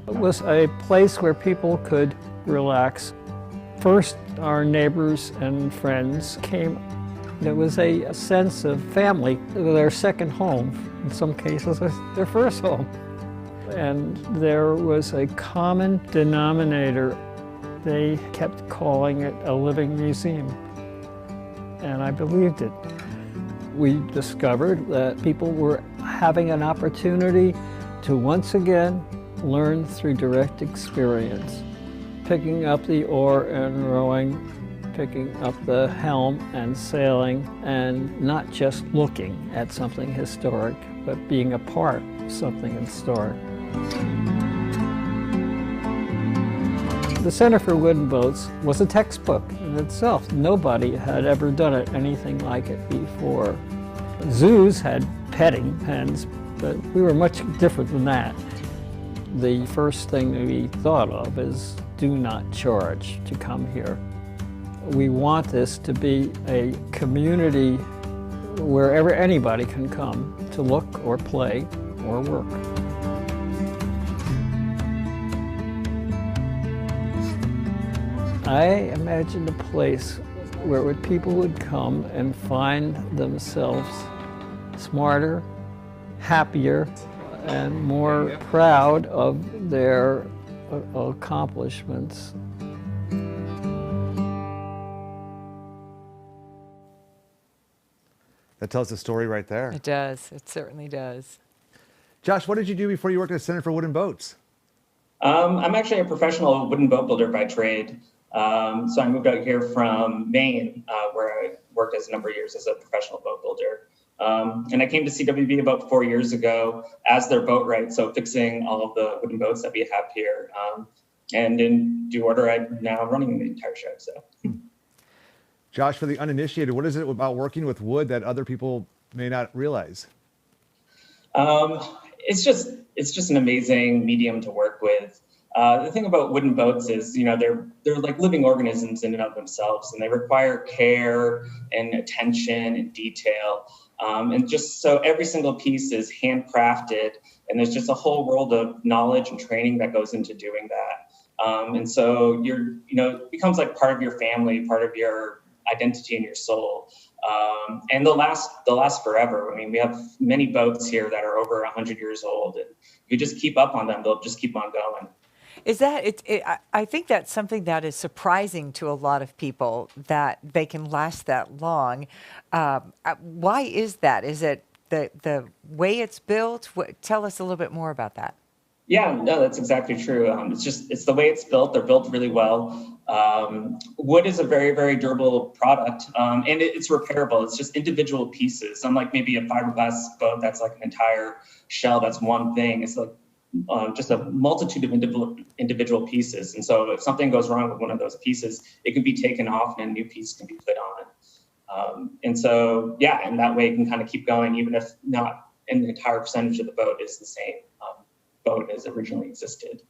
It was a place where people could relax. First, our neighbors and friends came. There was a sense of family, their second home, in some cases their first home. And there was a common denominator. They kept calling it a living museum, and I believed it. We discovered that people were having an opportunity to once again learn through direct experience, picking up the oar and rowing, picking up the helm and sailing, and not just looking at something historic, but being a part of something historic. The Center for Wooden Boats was a textbook in itself. Nobody had ever done anything like it before. Zoos had petting pens, but we were much different than that. The first thing that we thought of is do not charge to come here. We want this to be a community wherever anybody can come to look or play or work. I imagined a place where people would come and find themselves smarter, happier, and more proud of their accomplishments. That tells the story right there. It does. It certainly does. Josh, what did you do before you worked at the Center for Wooden Boats? I'm actually a professional wooden boat builder by trade. So I moved out here from Maine, where I worked as a number of years as a professional boat builder. And I came to CWB about 4 years ago as their boat right, so fixing all of the wooden boats that we have here. And in due order, I'm now running the entire show. So, Josh, for the uninitiated, what is it about working with wood that other people may not realize? It's just an amazing medium to work with. The thing about wooden boats is, they're like living organisms in and of themselves, and they require care and attention and detail. And just so every single piece is handcrafted, and there's just a whole world of knowledge and training that goes into doing that. And so it becomes like part of your family, part of your identity and your soul. And they'll last forever. I mean, we have many boats here that are over 100 years old, and if you just keep up on them, they'll just keep on going. Is that I think that's something that is surprising to a lot of people, that they can last that long. Why is that? Is it the way it's built? Tell us a little bit more about that. Yeah, no, that's exactly true. It's the way it's built. They're built really well. Wood is a very, very durable product, and it's repairable. It's just individual pieces. Unlike maybe a fiberglass boat that's like an entire shell, that's one thing. It's like just a multitude of individual pieces. And so if something goes wrong with one of those pieces, it can be taken off and a new piece can be put on. And so, yeah, and that way it can kind of keep going, even if not an entire percentage of the boat is the same boat as originally existed.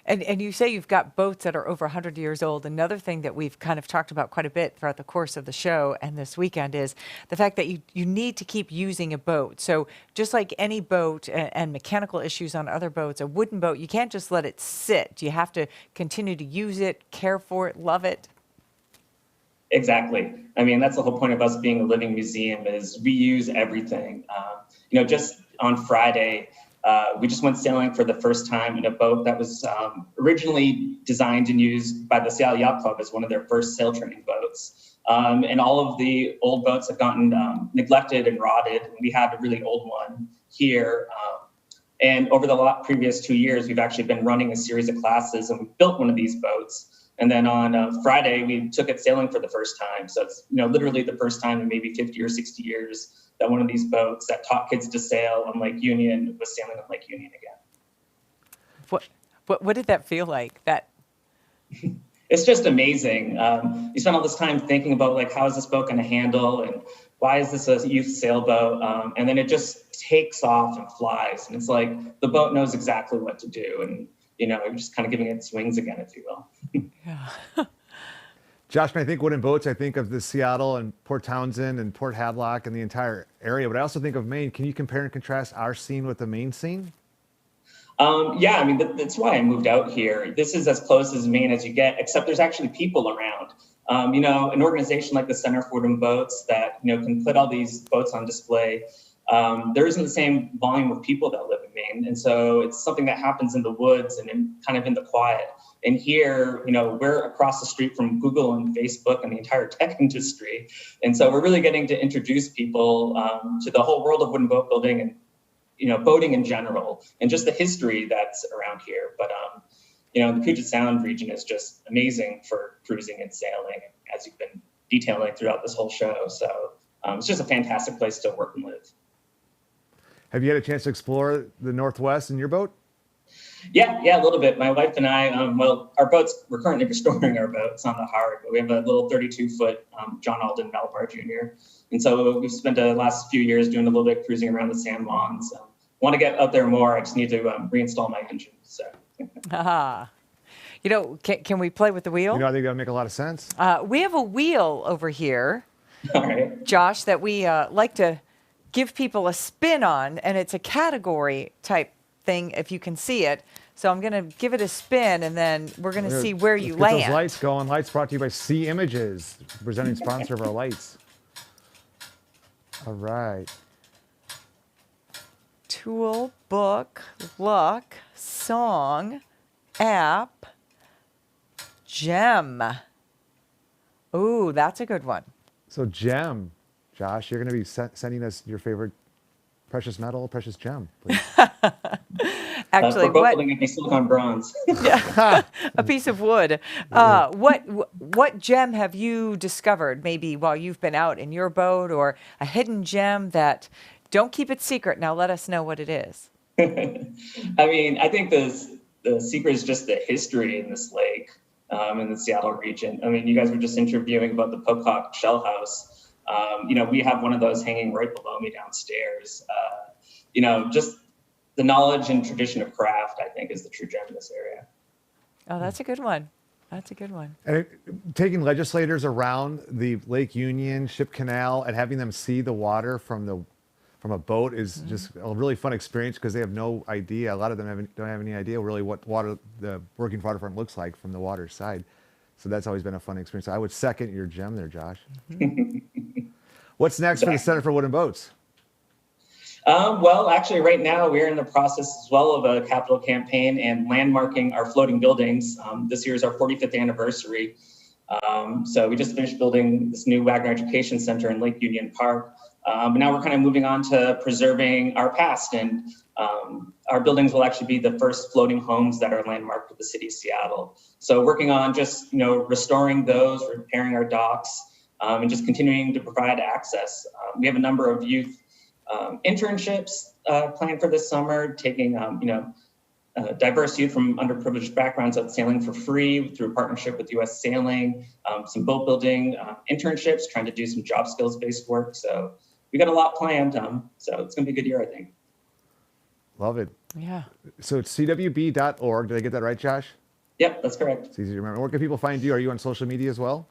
And you say you've got boats that are over 100 years old. Another thing that we've kind of talked about quite a bit throughout the course of the show and this weekend is the fact that you need to keep using a boat. So just like any boat and mechanical issues on other boats, a wooden boat, you can't just let it sit. You have to continue to use it, care for it, love it. Exactly. I mean, that's the whole point of us being a living museum, is we use everything. Just on Friday, we just went sailing for the first time in a boat that was originally designed and used by the Seattle Yacht Club as one of their first sail training boats. And all of the old boats have gotten neglected and rotted. We had a really old one here. And over the previous 2 years, we've actually been running a series of classes, and we built one of these boats. And then on Friday, we took it sailing for the first time. So it's literally the first time in maybe 50 or 60 years that one of these boats that taught kids to sail on Lake Union was sailing on Lake Union again. What did that feel like? It's just amazing. You spend all this time thinking about, like, how is this boat going to handle, and why is this a youth sailboat? And then it just takes off and flies, and it's like the boat knows exactly what to do, and you're just kind of giving it its wings again, if you will. Yeah. Josh, when I think wooden boats, I think of the Seattle and Port Townsend and Port Havelock and the entire area, but I also think of Maine. Can you compare and contrast our scene with the Maine scene? Yeah, I mean, that's why I moved out here. This is as close as Maine as you get, except there's actually people around. An organization like the Center for Wooden Boats that, can put all these boats on display. There isn't the same volume of people that live in Maine. And so it's something that happens in the woods and kind of in the quiet. And here, we're across the street from Google and Facebook and the entire tech industry. And so we're really getting to introduce people to the whole world of wooden boat building and, boating in general, and just the history that's around here. But, the Puget Sound region is just amazing for cruising and sailing, as you've been detailing throughout this whole show. So it's just a fantastic place to work and live. Have you had a chance to explore the Northwest in your boat? Yeah, a little bit. My wife and I, our boats, we're currently restoring our boat. It's on the Hard, but we have a little 32-foot John Alden Malabar Jr. And so we've spent the last few years doing a little bit of cruising around the San Juan. So want to get out there more. I just need to reinstall my engine. So. Can we play with the wheel? I think that would make a lot of sense. We have a wheel over here, all right, Josh, that we like to give people a spin on, and it's a category type thing, if you can see it. So I'm going to give it a spin, and then we're going to see where you Let's get land. those lights going. Lights brought to you by C Images, presenting sponsor of our lights. All right. Tool, book, look, song, app, gem. Ooh, that's a good one. So gem, Josh, you're going to be sending us your favorite precious metal, precious gem, please. Actually, we're both looking at silicon bronze. A piece of wood. What gem have you discovered maybe while you've been out in your boat, or a hidden gem that, don't keep it secret, now let us know what it is. I mean, I think the secret is just the history in this lake, in the Seattle region. I mean, you guys were just interviewing about the Pocock Shell House. You know, we have one of those hanging right below me downstairs. You know, just the knowledge and tradition of craft, I think, is the true gem in this area. Oh, that's a good one. That's a good one. And taking legislators around the Lake Union, Ship Canal, and having them see the water from a boat is just a really fun experience, because they have no idea. A lot of them don't have any idea really what the working waterfront looks like from the water side. So that's always been a fun experience. I would second your gem there, Josh. What's next for the Center for Wooden Boats? Well, actually, right now we're in the process as well of a capital campaign and landmarking our floating buildings. This year is our 45th anniversary. So we just finished building this new Wagner Education Center in Lake Union Park. But now we're kind of moving on to preserving our past, and our buildings will actually be the first floating homes that are landmarked for the city of Seattle. So working on just, restoring those, repairing our docks, and just continuing to provide access. We have a number of youth internships planned for this summer, taking diverse youth from underprivileged backgrounds out sailing for free through a partnership with U.S. Sailing, some boat building internships, trying to do some job skills based work. So we got a lot planned. So it's going to be a good year, I think. Love it. Yeah. So it's cwb.org. Did I get that right, Josh? Yep, that's correct. It's easy to remember. Where can people find you? Are you on social media as well?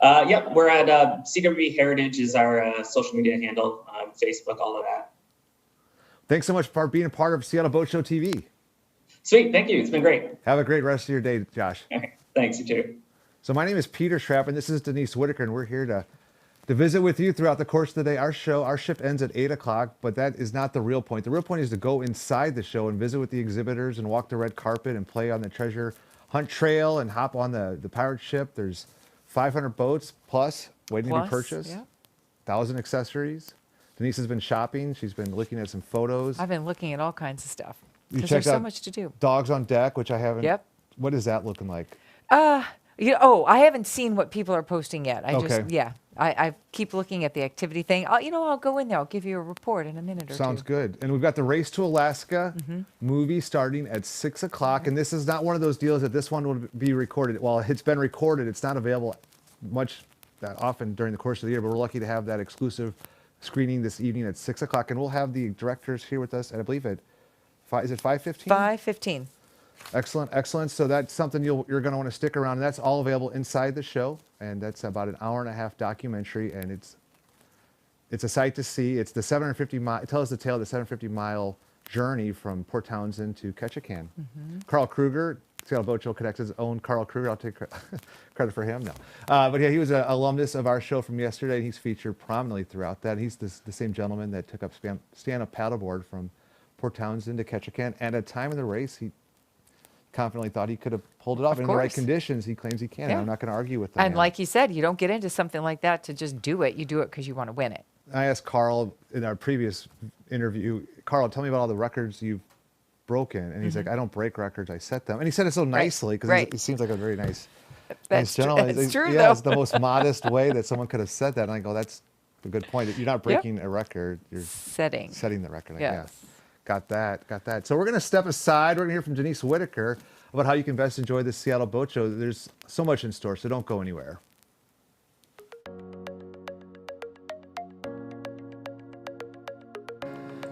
Yep, we're at CWB Heritage is our social media handle, Facebook, all of that. Thanks so much for being a part of Seattle Boat Show TV. Sweet, thank you. It's been great. Have a great rest of your day, Josh. Okay, thanks, you too. So my name is Peter Schrapp, and this is Denise Whitaker, and we're here to visit with you throughout the course of the day. Our shift ends at 8 o'clock, but that is not the real point. The real point is to go inside the show and visit with the exhibitors and walk the red carpet and play on the treasure hunt trail and hop on the pirate ship. There's 500 boats plus waiting to be purchased, 1,000 accessories. Denise has been shopping. She's been looking at some photos. I've been looking at all kinds of stuff, You because checked there's so out much to do. Dogs on Deck, which I haven't. Yep. What is that looking like? I haven't seen what people are posting yet. I keep looking at the activity thing. I'll go in there. I'll give you a report in a minute or two. Sounds good. And we've got the Race to Alaska movie starting at 6 o'clock. And this is not one of those deals that this one will be recorded. Well, it's been recorded. It's not available much that often during the course of the year, but we're lucky to have that exclusive screening this evening at 6 o'clock. And we'll have the directors here with us, and I believe at 5:15? 5:15. Excellent, excellent. So that's something you're going to want to stick around. And that's all available inside the show. And that's about an hour-and-a-half documentary. And it's a sight to see. It's the 750-mile. It tells the tale of the 750-mile journey from Port Townsend to Ketchikan. Carl Kruger, Seattle Boat Show Connected's own Carl Kruger. I'll take credit for him. No. But yeah, he was an alumnus of our show from yesterday. And he's featured prominently throughout that. He's the same gentleman that took up stand-up paddleboard from Port Townsend to Ketchikan. And at the time of the race, he confidently thought he could have pulled it off in the right conditions. He claims he can. Yeah. I'm not going to argue with that. And like you said, you don't get into something like that to just do it. You do it because you want to win it. I asked Carl in our previous interview, Carl, tell me about all the records you've broken. And he's like, I don't break records, I set them. And he said it so nicely, because he seems like a very nice gentleman. That's true, yeah, though. It's the most modest way that someone could have said that. And I go, that's a good point. You're not breaking a record, you're setting the record. Yeah. Got that. So we're going to step aside. We're going to hear from Denise Whitaker about how you can best enjoy the Seattle Boat Show. There's so much in store, so don't go anywhere.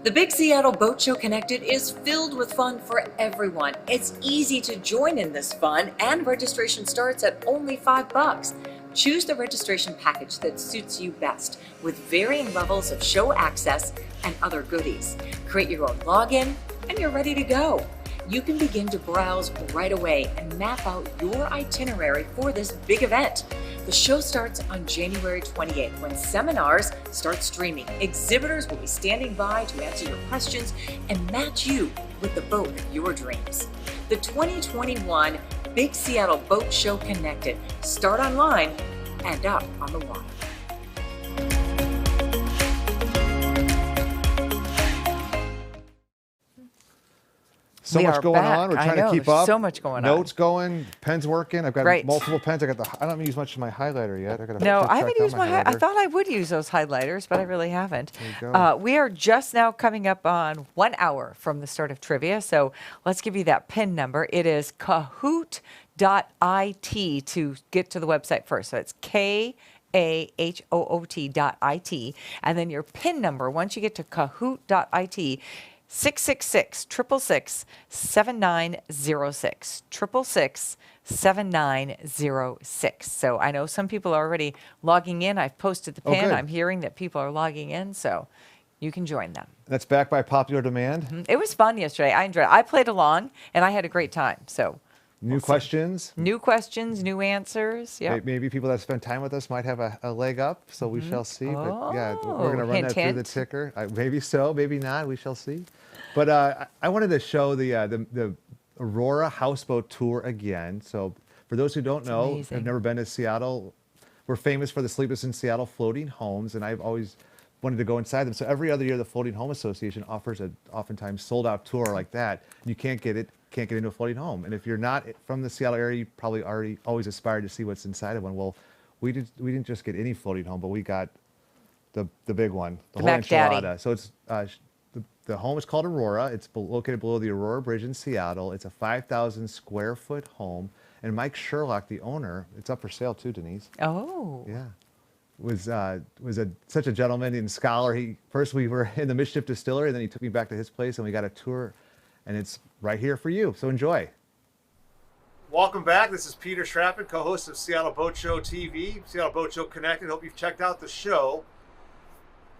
The Big Seattle Boat Show Connected is filled with fun for everyone. It's easy to join in this fun, and registration starts at only $5. Choose the registration package that suits you best, with varying levels of show access and other goodies. Create your own login, and you're ready to go. You can begin to browse right away and map out your itinerary for this big event. The show starts on January 28th when seminars start streaming. Exhibitors will be standing by to answer your questions and match you with the boat of your dreams. The 2021 Big Seattle Boat Show Connected. Start online and out on the water. So We much are going back. on. We're I trying know, to keep there's up. so much going on. Notes going, pens working. I've got Right. multiple pens. I don't use much of my highlighter yet. No, I haven't used my. I thought I would use those highlighters, but I really haven't. There you go. We are just now coming up on 1 hour from the start of trivia, so let's give you that PIN number. It is Kahoot.it to get to the website first. So it's KAHOOT.it, and then your PIN number. Once you get to Kahoot.it. 666-666-7906. 666-7906. So I know some people are already logging in. I've posted the pin. good. I'm hearing that people are logging in, so you can join them. That's backed by popular demand. It was fun yesterday. I enjoyed it. I played along, and I had a great time. So New questions. new questions, new answers. Yeah. Maybe people that spend time with us might have a leg up, so we shall see. But yeah, we're going to run hint, that through the hint. ticker. Maybe so, maybe not. We shall see. But I wanted to show the Aurora houseboat tour again. So for those who don't know, amazing. have never been to Seattle, we're famous for the Sleepless in Seattle floating homes, and I've always wanted to go inside them. So every other year, the Floating Home Association offers a oftentimes sold out tour like that. You can't get into a floating home. And if you're not from the Seattle area, you probably always aspired to see what's inside of one. Well, we didn't just get any floating home, but we got the big one, the whole Mac Daddy. enchilada. So it's the home is called Aurora. It's located below the Aurora Bridge in Seattle. It's a 5,000 square foot home. And Mike Sherlock, the owner, it's up for sale too, Denise. Oh. Yeah. Was such a gentleman and scholar. First we were in the Mischief Distillery, and then he took me back to his place, and we got a tour, and it's right here for you. So enjoy. Welcome back. This is Peter Schrappen, co-host of Seattle Boat Show TV, Seattle Boat Show Connected. Hope you've checked out the show.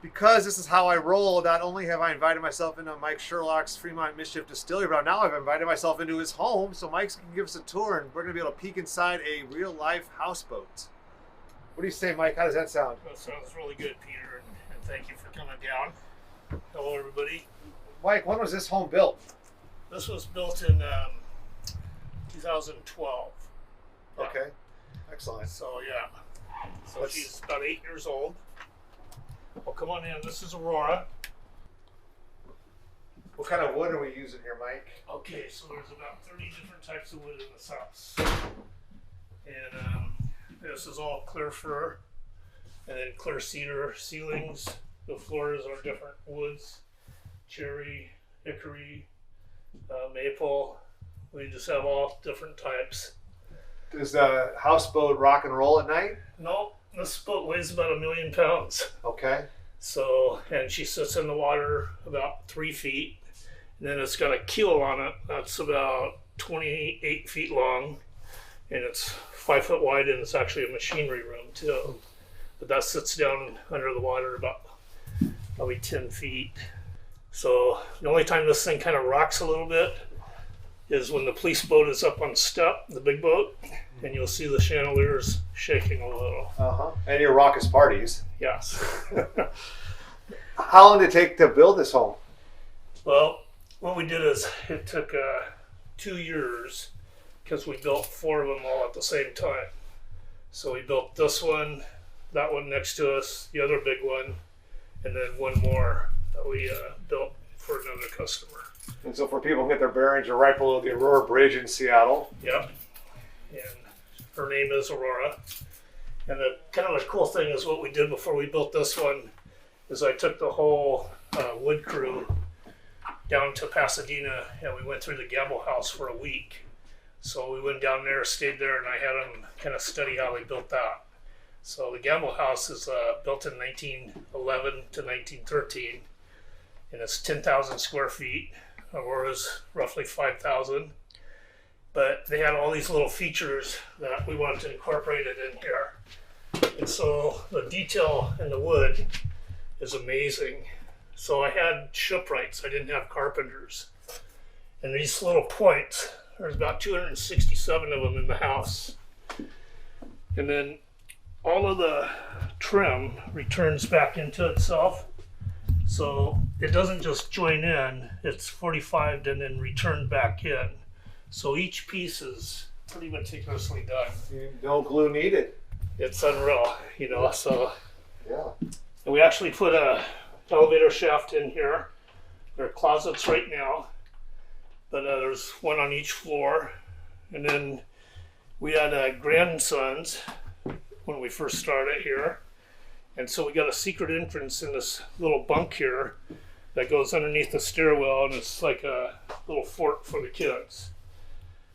Because this is how I roll, not only have I invited myself into Mike Sherlock's Fremont Mischief Distillery, but now I've invited myself into his home, so Mike's going to give us a tour, and we're going to be able to peek inside a real-life houseboat. What do you say, Mike? How does that sound? That sounds really good, Peter, and thank you for coming down. Hello, everybody. Mike, when was this home built? This was built in 2012. Okay, excellent. So, yeah. So she's about 8 years old. Well, come on in. This is Aurora. What kind of wood are we using here, Mike? Okay, so there's about 30 different types of wood in this house. And this is all clear fir, and then clear cedar ceilings. The floors are different woods, cherry, hickory, maple. We just have all different types. Does the houseboat rock and roll at night? No, this boat weighs about 1 million pounds. Okay. So, and she sits in the water about 3 feet. And then it's got a keel on it that's about 28 feet long, and it's 5 foot wide, and it's actually a machinery room too. But that sits down under the water about probably 10 feet. So the only time this thing kind of rocks a little bit is when the police boat is up on step, the big boat, and you'll see the chandeliers shaking a little. Uh-huh. And your raucous parties. Yes. How long did it take to build this home? Well, what we did is it took 2 years because we built 4 of them all at the same time. So we built this one, that one next to us, the other big one, and then one more that we built for another customer. And so for people who get their bearings, are right below the Aurora Bridge in Seattle. Yep. And her name is Aurora. And the kind of the cool thing is what we did before we built this one is I took the whole wood crew down to Pasadena, and we went through the Gamble House for a week. So we went down there, stayed there, and I had them kind of study how they built that. So the Gamble House is built in 1911 to 1913, and it's 10,000 square feet. Aurora's roughly 5,000. But they had all these little features that we wanted to incorporate it in here. And so the detail in the wood is amazing. So I had shipwrights, I didn't have carpenters. And these little points, there's about 267 of them in the house. And then all of the trim returns back into itself. So it doesn't just join in, it's 45'd and then returned back in. So each piece is pretty meticulously done. No glue needed. It's unreal, you know, so. Yeah. And we actually put a elevator shaft in here. There are closets right now, but there's one on each floor. And then we had grandsons when we first started here. And so we got a secret entrance in this little bunk here that goes underneath the stairwell, and it's like a little fort for the kids.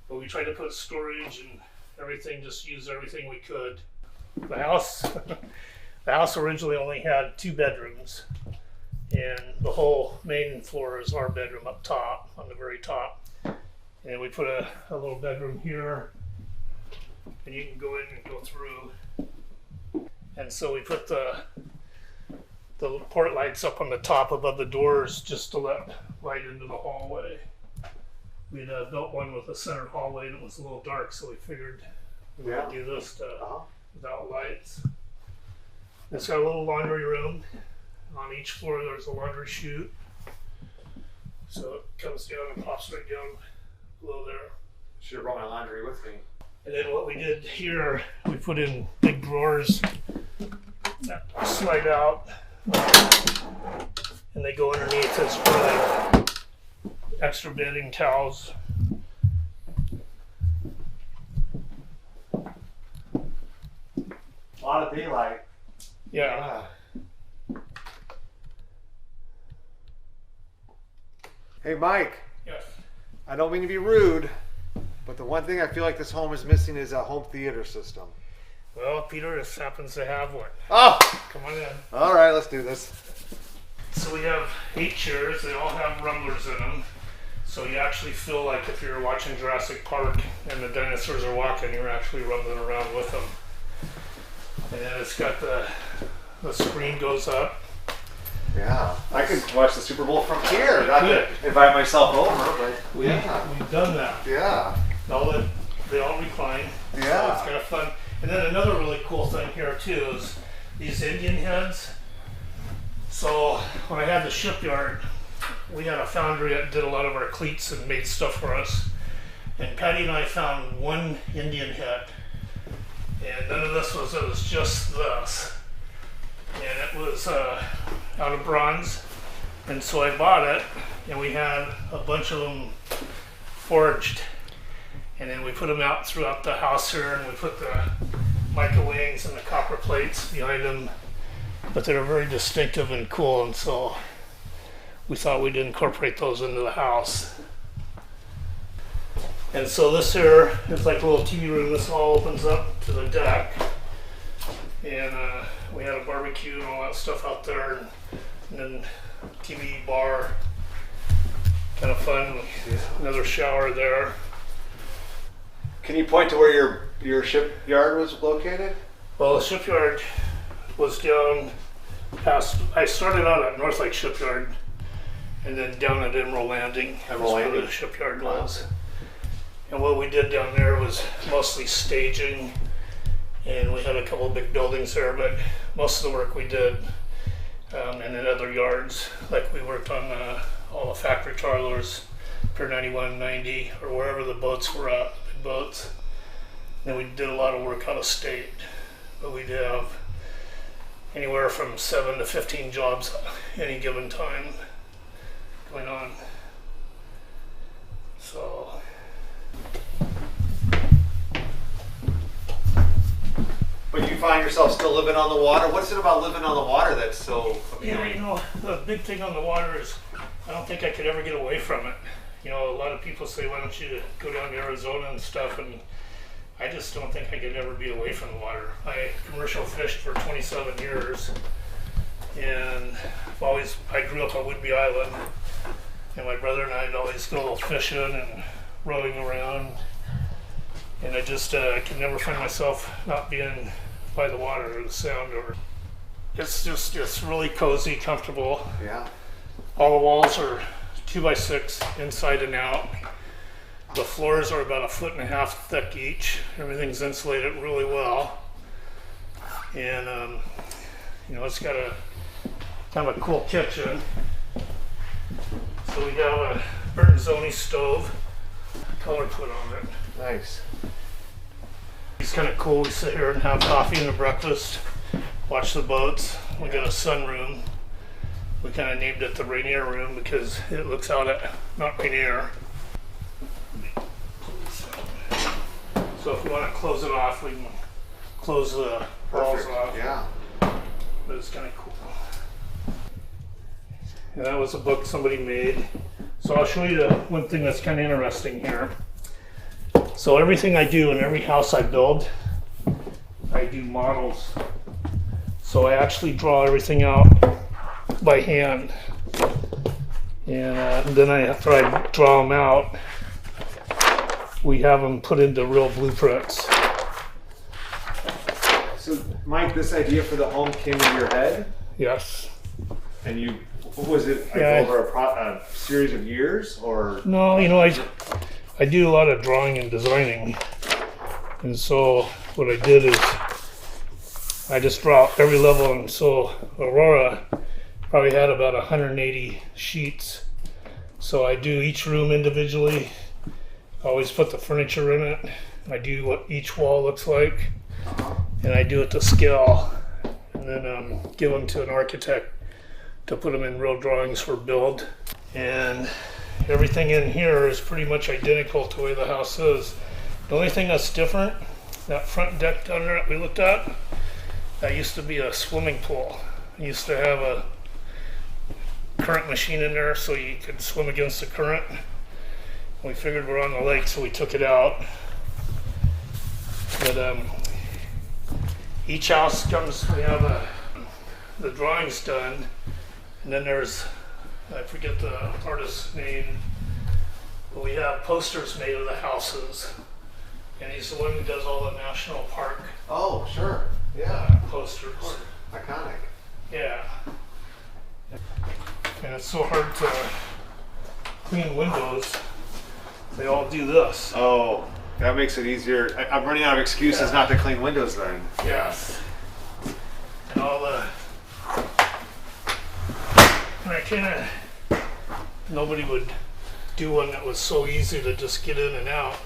But we tried to put storage and everything, just use everything we could. The house, the house originally only had 2 bedrooms, and the whole main floor is our bedroom up top, on the very top. And we put a little bedroom here, and you can go in and go through. And so we put the port lights up on the top above the doors just to let light into the hallway. We'd built one with a center hallway and it was a little dark, so we figured we would do this without lights. It's got a little laundry room. On each floor there's a laundry chute. So it comes down and pops right down below there. Should have brought my laundry with me. And then what we did here, we put in big drawers that slide out and they go underneath as for like extra bedding, towels. A lot of daylight. Yeah. Hey, Mike. Yes. I don't mean to be rude, but the one thing I feel like this home is missing is a home theater system. Well, Peter just happens to have one. Oh! Come on in. All right, let's do this. So we have 8 chairs. They all have rumblers in them. So you actually feel like if you're watching Jurassic Park and the dinosaurs are walking, you're actually rumbling around with them. And then it's got the screen goes up. Yeah, I could watch the Super Bowl from here. Not to invite myself over, but we've done that. Yeah. They all recline. Yeah. So it's kind of fun. And then another really cool thing here too is these Indian heads. So when I had the shipyard, we had a foundry that did a lot of our cleats and made stuff for us. And Patty and I found one Indian head. And none of this was, it was just this. And it was out of bronze. And so I bought it, and we had a bunch of them forged. And then we put them out throughout the house here, and we put the mica wings and the copper plates behind them. But they're very distinctive and cool, and so we thought we'd incorporate those into the house. And so this here is like a little TV room. This all opens up to the deck. And we had a barbecue and all that stuff out there, and then TV bar, kind of fun. Another shower there. Can you point to where your shipyard was located? Well, the shipyard was down past, I started out at North Lake Shipyard and then down at Emerald Landing. Emerald Landing. Where the shipyard was. And what we did down there was mostly staging, and we had a couple of big buildings there, but most of the work we did and in other yards, like we worked on all the factory trawlers, Pier 91, 90, or wherever the boats were at, big boats. Then we did a lot of work out of state, but we'd have anywhere from 7 to 15 jobs at any given time going on. So. But you find yourself still living on the water? What is it about living on the water that's so appealing? Yeah, you know, the big thing on the water is I don't think I could ever get away from it. You know, a lot of people say, why don't you go down to Arizona and stuff, and I just don't think I could ever be away from the water. I commercial fished for 27 years, and I grew up on Whidbey Island, and my brother and I'd always go fishing and rowing around, and I just could never find myself not being by the water or the sound. Or it's really cozy, comfortable. Yeah. All the walls are 2x6 inside and out. The floors are about 1.5 feet thick each. Everything's insulated really well. And you know, it's got a kind of a cool kitchen. So we have a Bertenzoni stove, color put on it. Nice. It's kind of cool. We sit here and have coffee and a breakfast, watch the boats. We got a sunroom. We kind of named it the Rainier Room because it looks out at Mount Rainier. So if we want to close it off, we can close the walls off. Yeah. But it's kind of cool. And that was a book somebody made. So I'll show you the one thing that's kind of interesting here. So everything I do in every house I build, I do models. So I actually draw everything out by hand. And then after I draw them out, we have them put into real blueprints. So, Mike, this idea for the home came into your head? Yes. And you, what was it, like Yeah, over a series of years, or? No, you know, I do a lot of drawing and designing. And so what I did is I just draw every level. And so Aurora probably had about 180 sheets. So I do each room individually. I always put the furniture in it. I do what each wall looks like. And I do it to scale. And then give them to an architect to put them in real drawings for build. And everything in here is pretty much identical to the way the house is. The only thing that's different, that front deck down there that we looked at, that used to be a swimming pool. It used to have a current machine in there so you could swim against the current. We figured we're on the lake, so we took it out. But each house comes, we have the drawings done, and then there's, I forget the artist's name, but we have posters made of the houses. And he's the one who does all the national park. Oh, sure. Yeah. Posters. Iconic. Yeah. And it's so hard to clean windows. They all do this. Oh, that makes it easier. I'm running out of excuses not to clean windows then. Yes. And all the, and I kind of, nobody would do one that was so easy to just get in and out.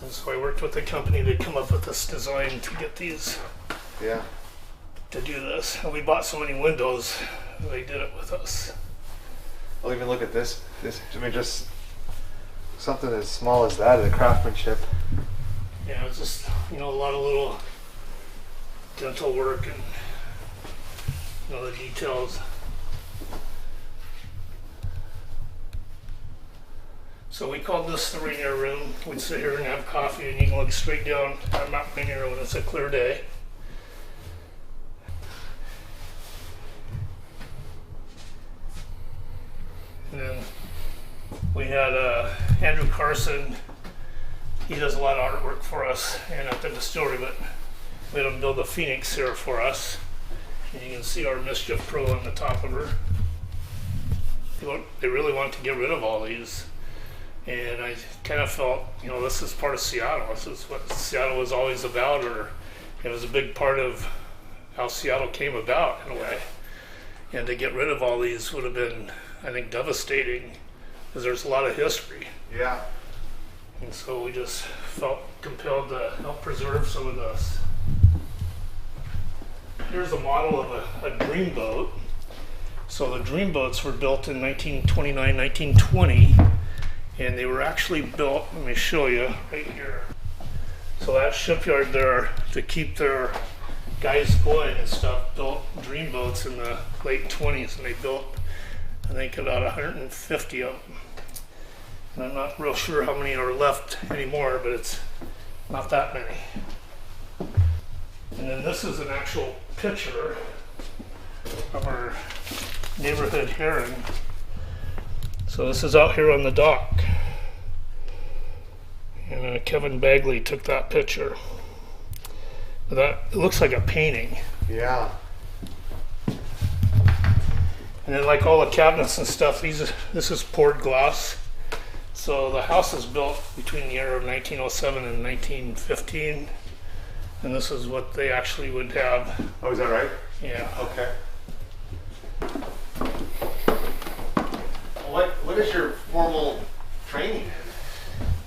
And so I worked with the company to come up with this design to get these. Yeah. To do this. And we bought so many windows, they did it with us. I'll even look at this. I mean, just something as small as that, the craftsmanship. Yeah, it's just, you know, a lot of little dental work and, you know, the details. So we called this the Rainier Room. We'd sit here and have coffee, and you can look straight down at Mount Rainier when it's a clear day. And then we had Andrew Carson. He does a lot of artwork for us and at the distillery, but we had him build a Phoenix here for us. And you can see our Mischief Pro on the top of her. They really want to get rid of all these. And I kind of felt, you know, this is part of Seattle. This is what Seattle was always about, or it was a big part of how Seattle came about in a way. And to get rid of all these would have been, I think, devastating, because there's a lot of history. Yeah. And so we just felt compelled to help preserve some of this. Here's a model of a dreamboat. So the dreamboats were built in 1929, 1920, and they were actually built, let me show you right here. So that shipyard there, to keep their guys going and stuff, built dreamboats in the late 20s, and they built, I think, about 150 of them. And I'm not real sure how many are left anymore, but it's not that many. And then this is an actual picture of our neighborhood heron. So this is out here on the dock. And Kevin Bagley took that picture. It looks like a painting. Yeah. And then like all the cabinets and stuff, this is poured glass. So the house is built between the year of 1907 and 1915. And this is what they actually would have. Oh, is that right? Yeah. Okay. What is your formal training?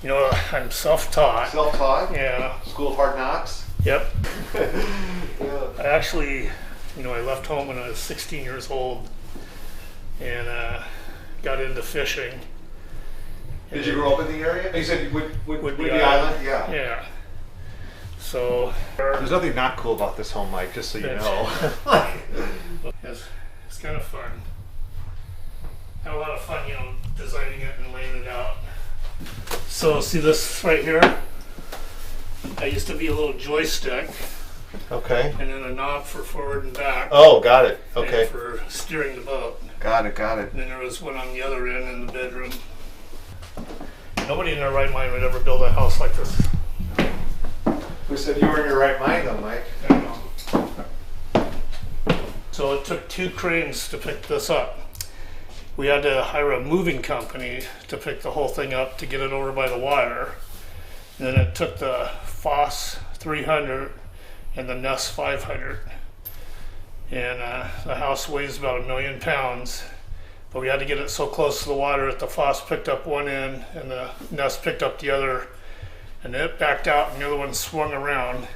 You know, I'm self-taught. Self-taught? Yeah. School of Hard Knocks? Yep. Yeah. I actually, I left home when I was 16 years old and got into fishing. Did you grow up in the area? You said Whidbey Island? Island? Yeah. Yeah. So there's nothing not cool about this home, Mike, just so you know. It's kind of fun. Had a lot of fun, designing it and laying it out. So see this right here? That used to be a little joystick. Okay. And then a knob for forward and back. Oh, got it. Okay. And for steering the boat. Got it. And then there was one on the other end in the bedroom. Nobody in their right mind would ever build a house like this. Who said you were in your right mind though, Mike? I know. So it took 2 cranes to pick this up. We had to hire a moving company to pick the whole thing up to get it over by the water. And then it took the Foss 300 and the Ness 500. And the house weighs about 1 million pounds. But we had to get it so close to the water that the Foss picked up one end and the Ness picked up the other. And then it backed out and the other one swung around.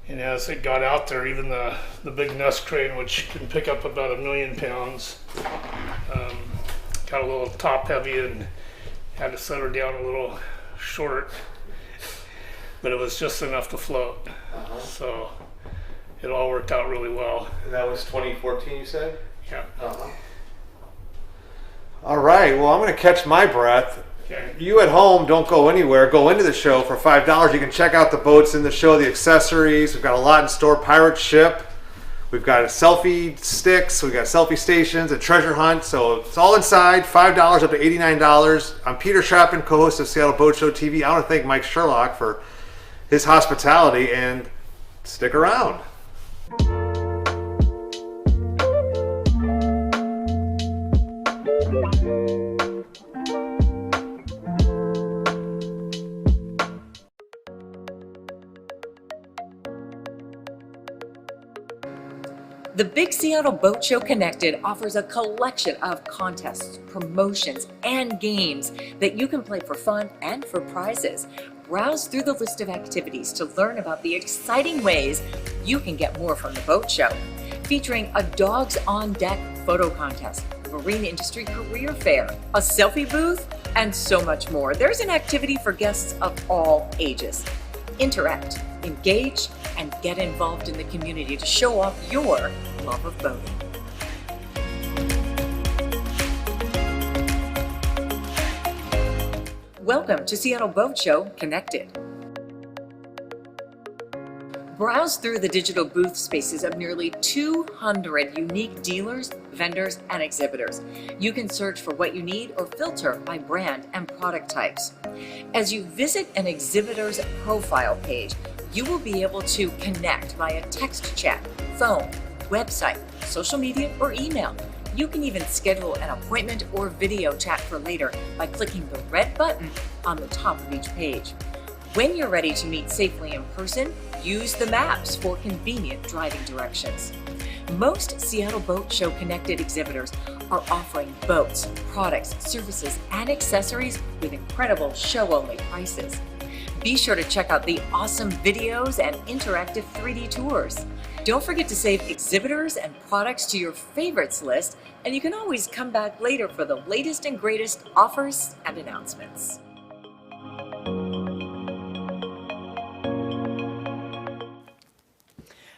And as it got out there, even the big Ness crane, which can pick up about 1 million pounds, got a little top heavy and had to set her down a little short. But it was just enough to float. So it all worked out really well. And that was 2014, you said? Yeah. All right, well, I'm going to catch my breath. Okay. You at home, don't go anywhere. Go into the show for $5. You can check out the boats in the show, the accessories. We've got a lot in store. Pirate ship. We've got selfie sticks. We've got selfie stations, a treasure hunt. So it's all inside. $5 up to $89. I'm Peter Schrappen, co-host of Seattle Boat Show TV. I want to thank Mike Sherlock for his hospitality, and stick around. The Big Seattle Boat Show Connected offers a collection of contests, promotions, and games that you can play for fun and for prizes. Browse through the list of activities to learn about the exciting ways you can get more from the boat show. Featuring a Dogs on Deck photo contest, marine industry career fair, a selfie booth, and so much more. There's an activity for guests of all ages. Interact, engage, and get involved in the community to show off your love of boating. Welcome to Seattle Boat Show Connected. Browse through the digital booth spaces of nearly 200 unique dealers, vendors, and exhibitors. You can search for what you need or filter by brand and product types. As you visit an exhibitor's profile page, you will be able to connect via text chat, phone, website, social media, or email. You can even schedule an appointment or video chat for later by clicking the red button on the top of each page. When you're ready to meet safely in person, use the maps for convenient driving directions. Most Seattle Boat Show Connected exhibitors are offering boats, products, services, and accessories with incredible show-only prices. Be sure to check out the awesome videos and interactive 3D tours. Don't forget to save exhibitors and products to your favorites list, and you can always come back later for the latest and greatest offers and announcements.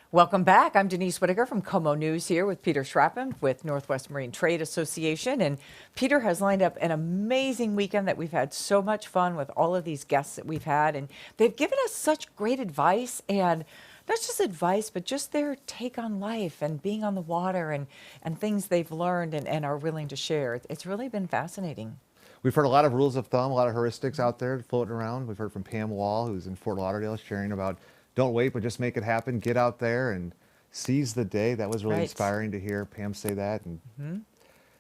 Welcome back. I'm Denise Whitaker from Como News here with Peter Schrappen with Northwest Marine Trade Association. And Peter has lined up an amazing weekend that we've had so much fun with all of these guests that we've had. And they've given us such great advice, and not just advice, but just their take on life and being on the water and things they've learned and are willing to share. It's really been fascinating. We've heard a lot of rules of thumb, a lot of heuristics out there floating around. We've heard from Pam Wall, who's in Fort Lauderdale, sharing about don't wait, but just make it happen. Get out there and seize the day. That was really Right. inspiring to hear Pam say that. And Mhm.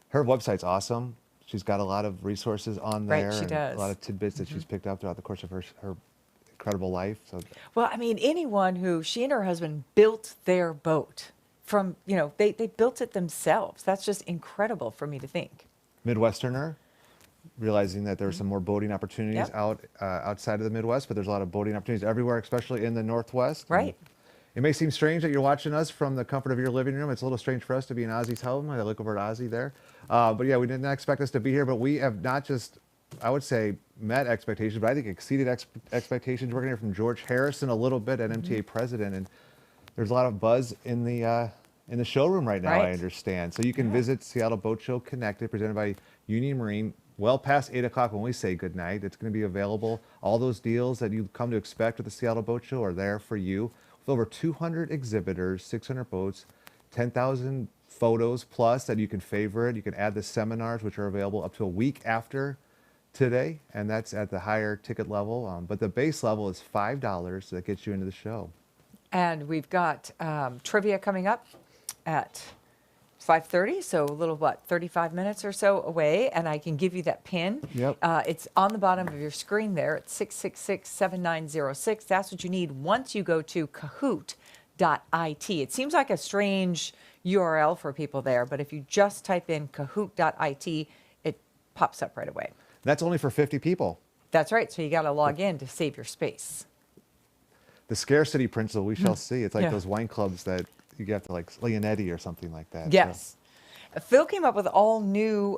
her website's awesome. She's got a lot of resources on Right, there. she and does. A lot of tidbits that she's picked up throughout the course of her incredible life. So Well, I mean, anyone who, she and her husband built their boat from, they built it themselves. That's just incredible for me to think. Midwesterner, realizing that there's some more boating opportunities Yep. outside of the Midwest, but there's a lot of boating opportunities everywhere, especially in the Northwest. And Right. it may seem strange that you're watching us from the comfort of your living room. It's a little strange for us to be in Ozzy's home. I look over at Ozzy there. But yeah, we did not expect us to be here, but we have not just, I would say, met expectations, but I think exceeded expectations. We're going to hear from George Harrison a little bit, at MTA president, and there's a lot of buzz in the showroom right now, I Right. understand. So you can visit Seattle Boat Show Connected, presented by Union Marine, well past 8 o'clock when we say goodnight. It's going to be available. All those deals that you come to expect with the Seattle Boat Show are there for you. With over 200 exhibitors, 600 boats, 10,000 photos plus that you can favorite. You can add the seminars, which are available up to a week after today, and that's at the higher ticket level. But the base level is $5, so that gets you into the show. And we've got trivia coming up at 5:30, so a little, 35 minutes or so away, and I can give you that pin. Yep. It's on the bottom of your screen there. It's 666-7906. That's what you need once you go to kahoot.it. It seems like a strange URL for people there, but if you just type in kahoot.it, it pops up right away. That's only for 50 people. That's right, so you got to log in to save your space. The scarcity principle, we shall see. It's like Yeah. those wine clubs that you have to, like Leonetti or something like that. Yes. Phil came up with all new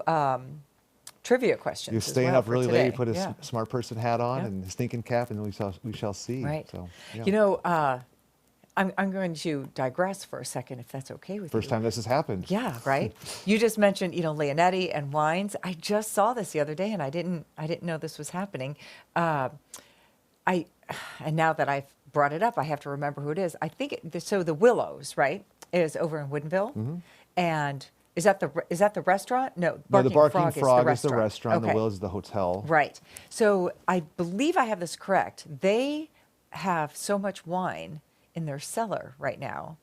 trivia questions. You're as staying well up for really today. late, put a Yeah. smart person hat on Yeah. and his thinking cap, and we shall see. Right. So, yeah. I'm going to digress for a second, if that's okay with you. First time this has happened. Yeah, right. You just mentioned, Leonetti and wines. I just saw this the other day, and I didn't know this was happening. And now that I've brought it up, I have to remember who it is. I think so. The Willows, right, is over in Woodinville, and is that the restaurant? No, No, the Barking Frog is the restaurant. The Willows is the hotel. Right. So I believe I have this correct. They have so much wine in their cellar right now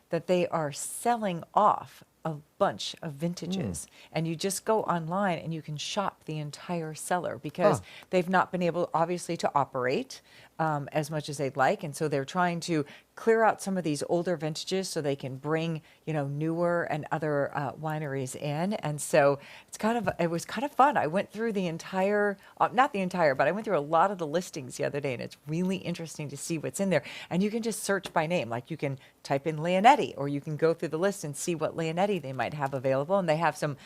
that they are selling off a bunch of vintages. And you just go online and you can shop the entire cellar because they've not been able, obviously, to operate as much as they'd like. And so they're trying to clear out some of these older vintages so they can bring, newer and other wineries in. And so it was kind of fun. I went through the entire, not the entire, but I went through a lot of the listings the other day, and it's really interesting to see what's in there. And you can just search by name. Like you can type in Leonetti, or you can go through the list and see what Leonetti they might have available. And they have some,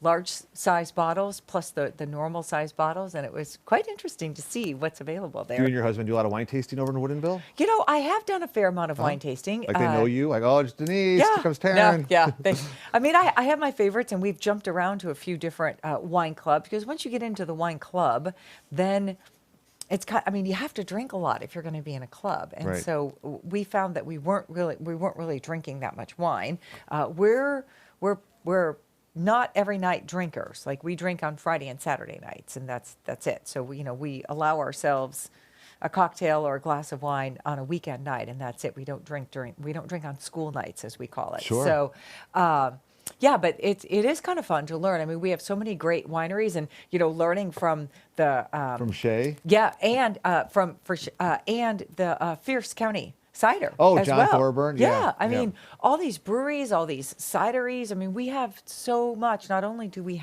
large size bottles plus the normal size bottles. And it was quite interesting to see what's available there. You and your husband do a lot of wine tasting over in Woodinville? I have done a fair amount of wine tasting. Like they know you? Like, oh, it's Denise, Yeah, here comes Taryn. yeah. I have my favorites, and we've jumped around to a few different wine clubs, because once you get into the wine club, then it's you have to drink a lot if you're going to be in a club. And Right. so we found that we weren't really drinking that much wine. We're not every night drinkers. Like we drink on Friday and Saturday nights, and that's it. So we allow ourselves a cocktail or a glass of wine on a weekend night, and that's it. We don't drink on school nights, as we call it. Sure. So, but it is kind of fun to learn. We have so many great wineries, and learning from the From Shea? yeah, and and the Fierce County cider. Oh, as John well. Thorburn? Yeah, Yeah. all these breweries, all these cideries. We have so much. Not only do we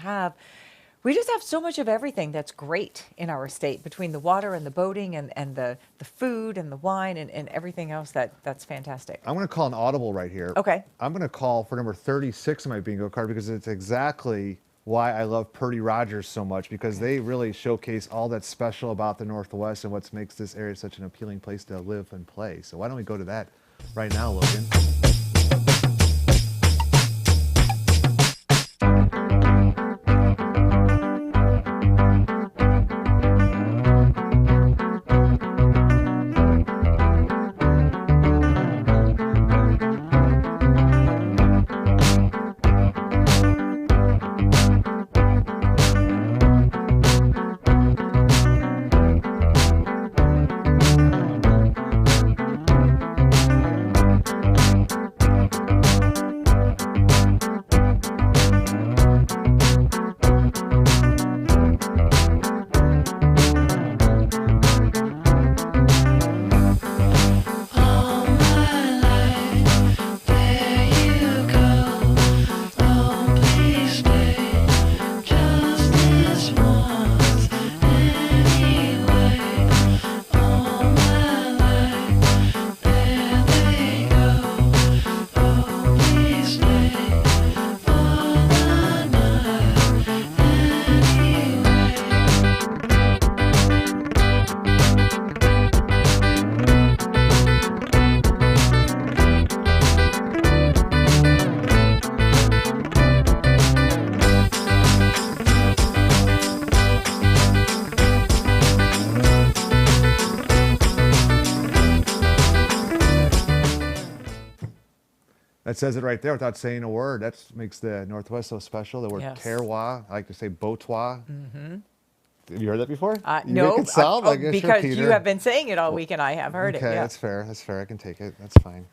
just have so much of everything that's great in our state, between the water and the boating and the food and the wine and everything else that's fantastic. I'm going to call an audible right here. Okay. I'm going to call for number 36 on my bingo card, because it's exactly why I love Purdy Rogers so much, because they really showcase all that's special about the Northwest and what makes this area such an appealing place to live and play. So why don't we go to that right now, Logan? That says it right there without saying a word. That makes the Northwest so special. The word Yes. terroir, I like to say botois. Mm-hmm. Have you heard that before? You No, make it sound like sure, because Peter. you have been saying it all week and I have heard Okay, it. Yeah. that's fair. That's fair. I can take it. That's fine.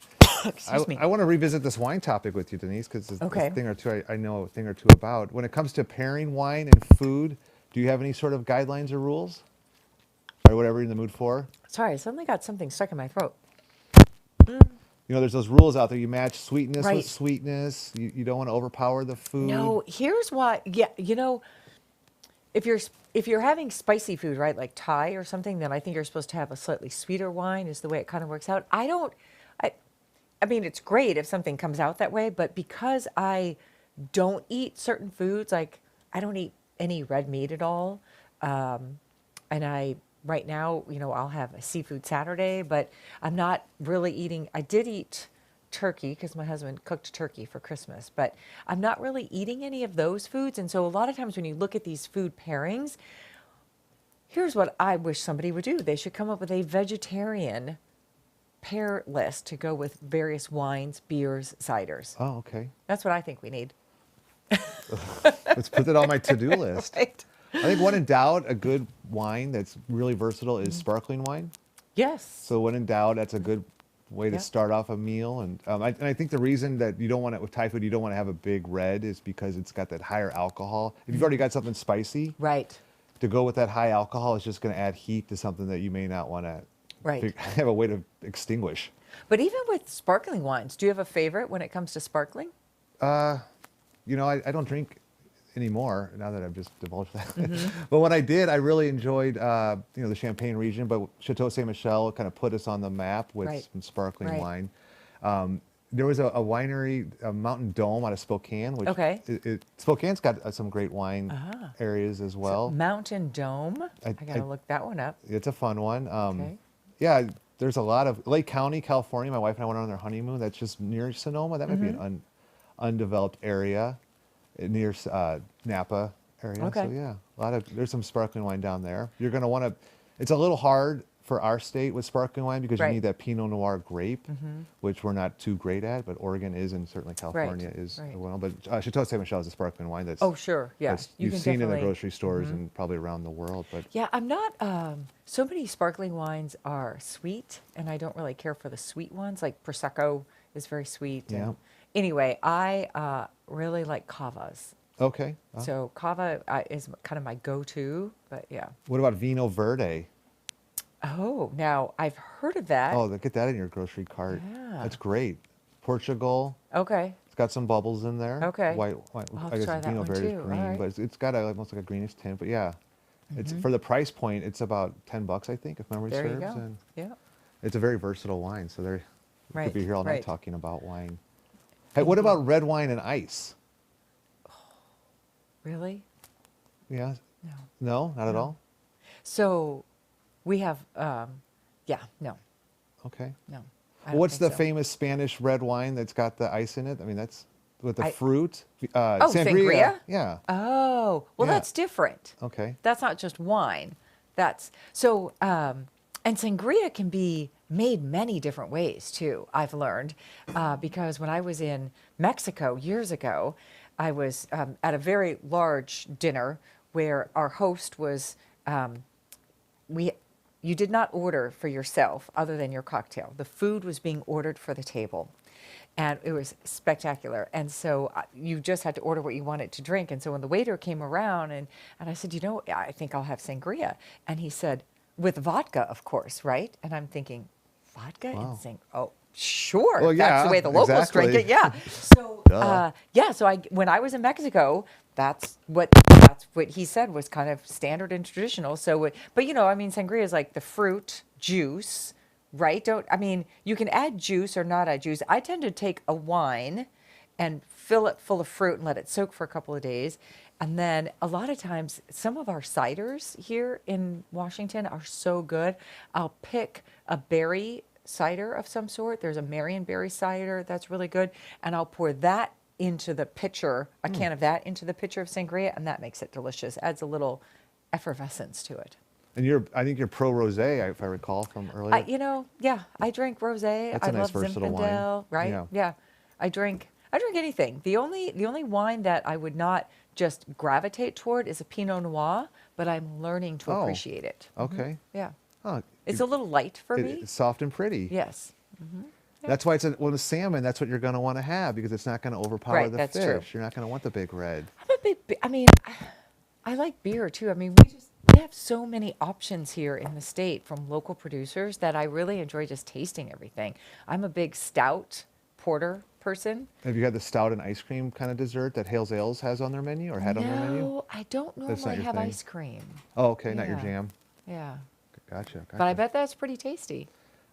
Excuse me. I want to revisit this wine topic with you, Denise, because Okay. a thing or two I know a thing or two about. When it comes to pairing wine and food, do you have any sort of guidelines or rules, or whatever you're in the mood for? Sorry, I suddenly got something stuck in my throat. You know, there's those rules out there. You match sweetness Right. with sweetness. You don't want to overpower the food. No, here's why. Yeah, you know, if you're having spicy food, right, like Thai or something, then I think you're supposed to have a slightly sweeter wine. Is the way it kind of works out. I mean, it's great if something comes out that way, but because I don't eat certain foods, like I don't eat any red meat at all, and right now, you know, I'll have a seafood Saturday, but I'm not really eating. I did eat turkey because my husband cooked turkey for Christmas, but I'm not really eating any of those foods. And so a lot of times when you look at these food pairings, here's what I wish somebody would do. They should come up with a vegetarian pair list to go with various wines, beers, ciders. Oh, okay. That's what I think we need. Let's put that on my to-do list. Right. I think when in doubt, a good wine that's really versatile is sparkling wine. Yes. So when in doubt, that's a good way to Yeah. start off a meal. And I think the reason that you don't want it with Thai food, you don't want to have a big red is because it's got that higher alcohol. If you've already got something spicy, right, to go with that high alcohol is just going to add heat to something that you may not want to Right. have a way to extinguish. But even with sparkling wines, do you have a favorite when it comes to sparkling? You know, I don't drink anymore now that I've just divulged that. But when I did, I really enjoyed, you know, the Champagne region. But Chateau Ste. Michelle kind of put us on the map with Right. some sparkling Right. wine. There was a winery, a Mountain Dome out of Spokane. Which Okay. Spokane's got some great wine areas as well. Mountain Dome. I gotta look that one up. It's a fun one. Okay. Yeah, there's a lot of Lake County, California. My wife and I went on their honeymoon. That's just near Sonoma. That might be an undeveloped area near Napa area. Okay. So yeah, there's some sparkling wine down there. You're going to want to. It's a little hard for our state with sparkling wine because Right. you need that Pinot Noir grape, which we're not too great at, but Oregon is, and certainly California is right. well. But Chateau Ste. Michelle is a sparkling wine that's Oh, sure. Yeah. you've can seen in the definitely- grocery stores and probably around the world. But Yeah, I'm not. So many sparkling wines are sweet, and I don't really care for the sweet ones. Like Prosecco is very sweet. Yeah. Anyway, I really like cavas. okay. So cava is kind of my go-to. But yeah. What about Vino Verde? Oh, now I've heard of that. Oh, get that in your grocery cart. Yeah. That's great. Portugal. Okay. It's got some bubbles in there. Okay. White I'll have I to guess try that Vino one Verde is too. green, All right. but it's got almost like a greenish tint. But yeah, it's for the price point. It's about $10, I think, if memory There you serves. go. And Yeah. it's a very versatile wine. So we Right, could be here all night right. talking about wine. Hey, what about red wine and ice? Really? Yeah. No. No, not at No. all. So we have. Yeah. No. Okay. No. I Well, don't what's the think so. famous Spanish red wine that's got the ice in it? I mean, that's with the I- fruit. Oh, sangria? Yeah. Oh, well, Yeah. that's different. Okay. That's not just wine. That's so. And sangria can be made many different ways too. I've learned because when I was in Mexico years ago, I was at a very large dinner where our host was. You did not order for yourself other than your cocktail. The food was being ordered for the table. And it was spectacular. And so you just had to order what you wanted to drink. And so when the waiter came around and I said, you know, I think I'll have sangria. And he said, with vodka, of course, right? And I'm thinking, vodka and sangria? Oh, sure. Well, That's yeah, the way the locals drink exactly. it. Yeah. So, Duh. so when I was in Mexico, that's what he said was kind of standard and traditional. So, but you know, I mean, sangria is like the fruit juice, right? You can add juice or not add juice. I tend to take a wine and fill it full of fruit and let it soak for a couple of days. And then a lot of times, some of our ciders here in Washington are so good. I'll pick a berry cider of some sort. There's a Marionberry cider that's really good. And I'll pour that into the pitcher, a can of that into the pitcher of sangria, and that makes it delicious. Adds a little effervescence to it. And I think you're pro rosé, if I recall from earlier. I drink rosé. That's I a nice love versatile wine. Zinfandel, right? Yeah. Yeah. I drink anything. The only wine that I would not just gravitate toward is a Pinot Noir, but I'm learning to appreciate it. Okay. Yeah. Oh, It's a little light for me. It's soft and pretty. Yes. That's why it's a salmon. That's what you're going to want to have because it's not going to overpower the that's fish. true. You're not going to want the big red. I like beer too. I mean, we have so many options here in the state from local producers that I really enjoy just tasting everything. I'm a big stout porter person. Have you had the stout and ice cream kind of dessert that Hales Ales has on their menu or had on their menu? No, I don't That's not normally your have thing? ice cream. Oh, okay, not your Yeah. jam. Yeah. Gotcha. But I bet that's pretty tasty.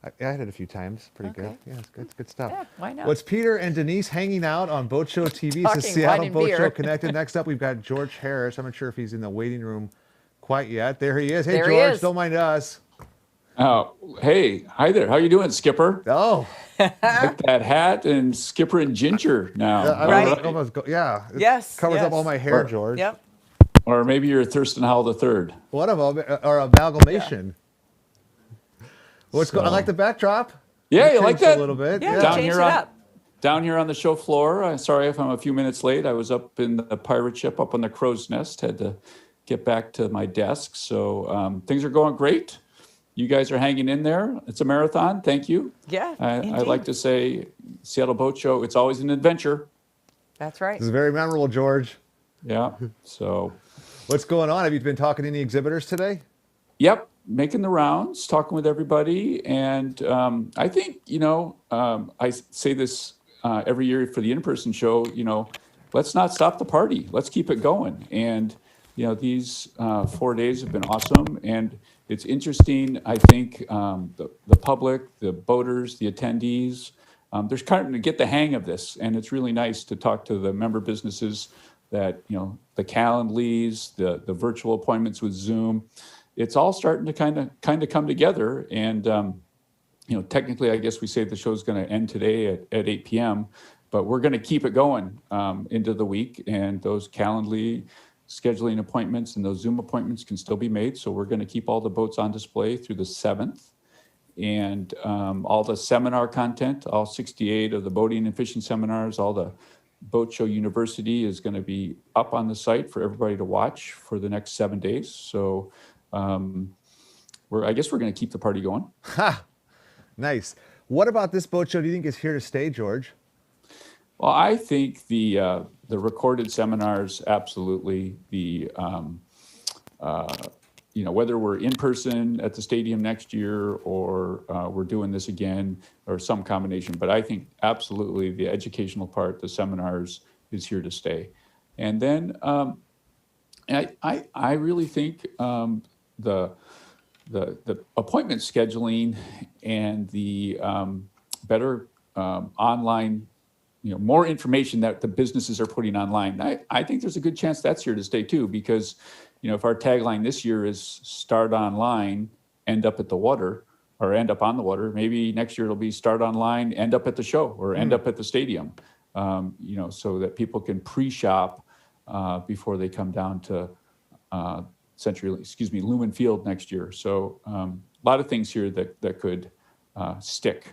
I had it a few times. Pretty good. Yeah, it's good. It's good stuff. Yeah, why not? Well, it's Peter and Denise hanging out on Boat Show TV. It's Talking the Seattle wine and Boat beer. Show Connected. Next up, we've got George Harris. I'm not sure if he's in the waiting room quite yet. There he is. Hey, There he George, is. don't mind us. Hey, hi there. How you doing, Skipper? Oh, like that hat and Skipper and Ginger now. Yeah. It Yes. covers up yes. all my hair, Or- George. Yep. Or maybe you're Thurston Howell III. One of them, or amalgamation. I like the backdrop. Yeah, It you like changed that? a little bit. Yeah, Down change here it on up. down here on the show floor. Sorry if I'm a few minutes late. I was up in the pirate ship up on the Crow's Nest. Had to get back to my desk. So things are going great. You guys are hanging in there. It's a marathon. Thank you. Yeah, I indeed. like to say, Seattle Boat Show, it's always an adventure. That's right. This is very memorable, George. Yeah. So, What's going on? Have you been talking to any exhibitors today? yep, making the rounds, talking with everybody. And I think, I say this every year for the in-person show, let's not stop the party. Let's keep it going. And, these 4 days have been awesome. And it's interesting, I think, the public, the boaters, the attendees, they're starting to get the hang of this. And it's really nice to talk to the member businesses that, the Calendlys, the virtual appointments with Zoom. It's all starting to kind of come together. And, technically, I guess we say the show's going to end today at 8 p.m., but we're going to keep it going into the week. And those Calendly scheduling appointments and those Zoom appointments can still be made. So we're going to keep all the boats on display through the 7th. And all the seminar content, all 68 of the boating and fishing seminars, all the Boat Show University is going to be up on the site for everybody to watch for the next 7 days. So I guess we're going to keep the party going. Ha! Nice. What about this boat show do you think is here to stay, George? Well, I think the recorded seminars, absolutely. Whether we're in person at the stadium next year or we're doing this again or some combination, but I think absolutely the educational part, the seminars, is here to stay. And then I really think the appointment scheduling and the better online, more information that the businesses are putting online. I think there's a good chance that's here to stay too, because, if our tagline this year is start online, end up at the water, or end up on the water, maybe next year it'll be start online, end up at the show, or end up at the stadium, so that people can pre-shop before they come down to Lumen Field next year. So a lot of things here that could stick.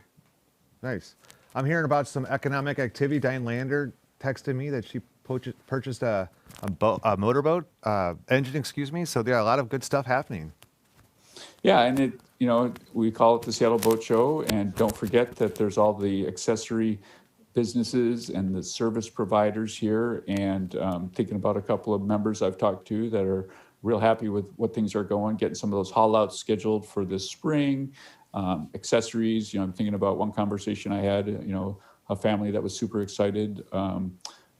Nice. I'm hearing about some economic activity. Diane Lander texted me that she purchased a motorboat engine, So there are a lot of good stuff happening. Yeah, and we call it the Seattle Boat Show, and don't forget that there's all the accessory businesses and the service providers here, and thinking about a couple of members I've talked to that are real happy with what things are going, getting some of those haul outs scheduled for this spring. Accessories, I'm thinking about one conversation I had, a family that was super excited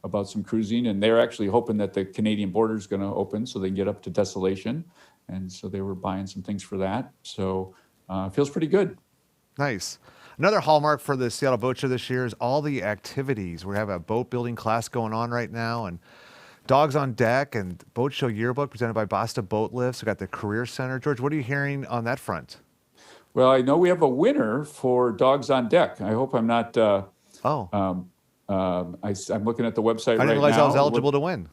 about some cruising, and they're actually hoping that the Canadian border is going to open so they can get up to Desolation. And so they were buying some things for that. So it feels pretty good. Nice. Another hallmark for the Seattle Boat Show this year is all the activities. We have a boat building class going on right now, and Dogs on Deck and Boat Show Yearbook presented by Basta Boat Lifts. We got the Career Center. George, what are you hearing on that front? Well, I know we have a winner for Dogs on Deck. I hope I'm not. I'm looking at the website right now. I didn't realize I was eligible to win.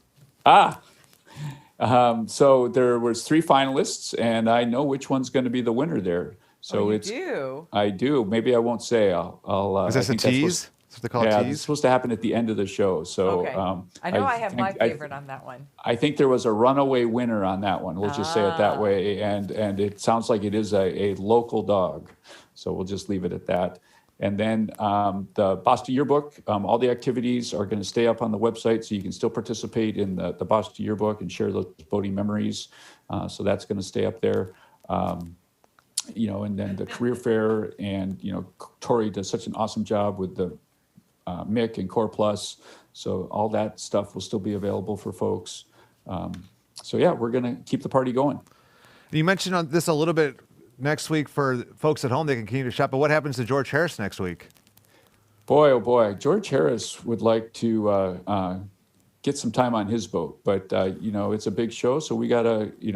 So there was 3 finalists, and I know which one's going to be the winner there. So you do? I do. Maybe I won't say. I'll. Is this a tease? So they call Yeah, teas? it's supposed to happen at the end of the show. So Okay. I know I have my favorite on that one. I think there was a runaway winner on that one. We'll just say it that way. And it sounds like it is a local dog. So we'll just leave it at that. And then the Boston Yearbook, all the activities are going to stay up on the website, so you can still participate in the Boston Yearbook and share those boating memories. So that's going to stay up there. And then the career fair, and Tori does such an awesome job with the MIC and Core Plus. So all that stuff will still be available for folks. We're going to keep the party going. You mentioned on this a little bit next week for folks at home. They can continue to shop. But what happens to George Harris next week? Boy, oh boy, George Harris would like to get some time on his boat. But, it's a big show. So we got to, you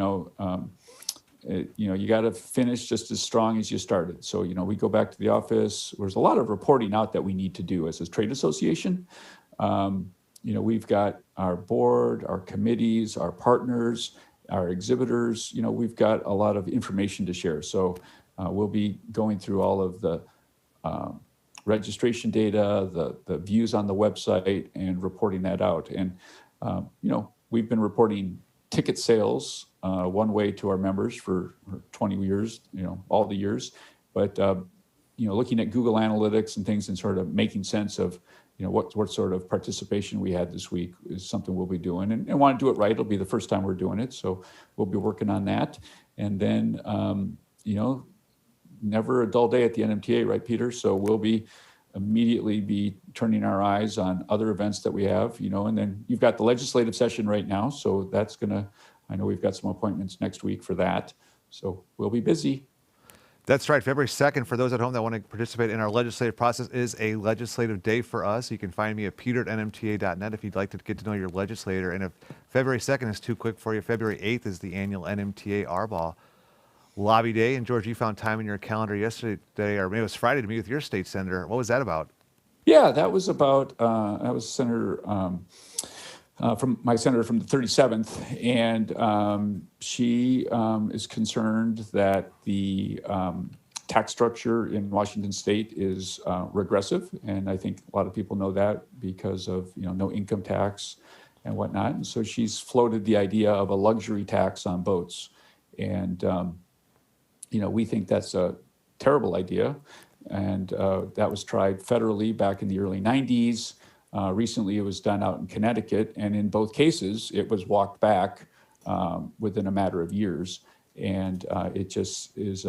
got to finish just as strong as you started. So, we go back to the office. There's a lot of reporting out that we need to do as a trade association. We've got our board, our committees, our partners, our exhibitors. We've got a lot of information to share. So we'll be going through all of the registration data, the views on the website, and reporting that out. And, we've been reporting ticket sales one way to our members for 20 years, all the years. But, looking at Google Analytics and things and sort of making sense of, what sort of participation we had this week is something we'll be doing, and want to do it right. It'll be the first time we're doing it. So we'll be working on that. And then, never a dull day at the NMTA, right, Peter? So we'll be immediately turning our eyes on other events that we have, and then you've got the legislative session right now. So that's I know we've got some appointments next week for that. So we'll be busy. That's right. February 2nd, for those at home that want to participate in our legislative process, is a legislative day for us. You can find me at peter@nmta.net if you'd like to get to know your legislator. And if February 2nd is too quick for you, February 8th is the annual NMTA R-Ball Lobby Day. And George, you found time in your calendar yesterday, or maybe it was Friday, to meet with your state senator. What was that about? Yeah, that was about, that was Senator, from my senator from the 37th, and she is concerned that the tax structure in Washington State is regressive, and I think a lot of people know that because of no income tax and whatnot. And so she's floated the idea of a luxury tax on boats, and we think that's a terrible idea, and that was tried federally back in the early 90s. Recently, it was done out in Connecticut, and in both cases, it was walked back within a matter of years. And it just is,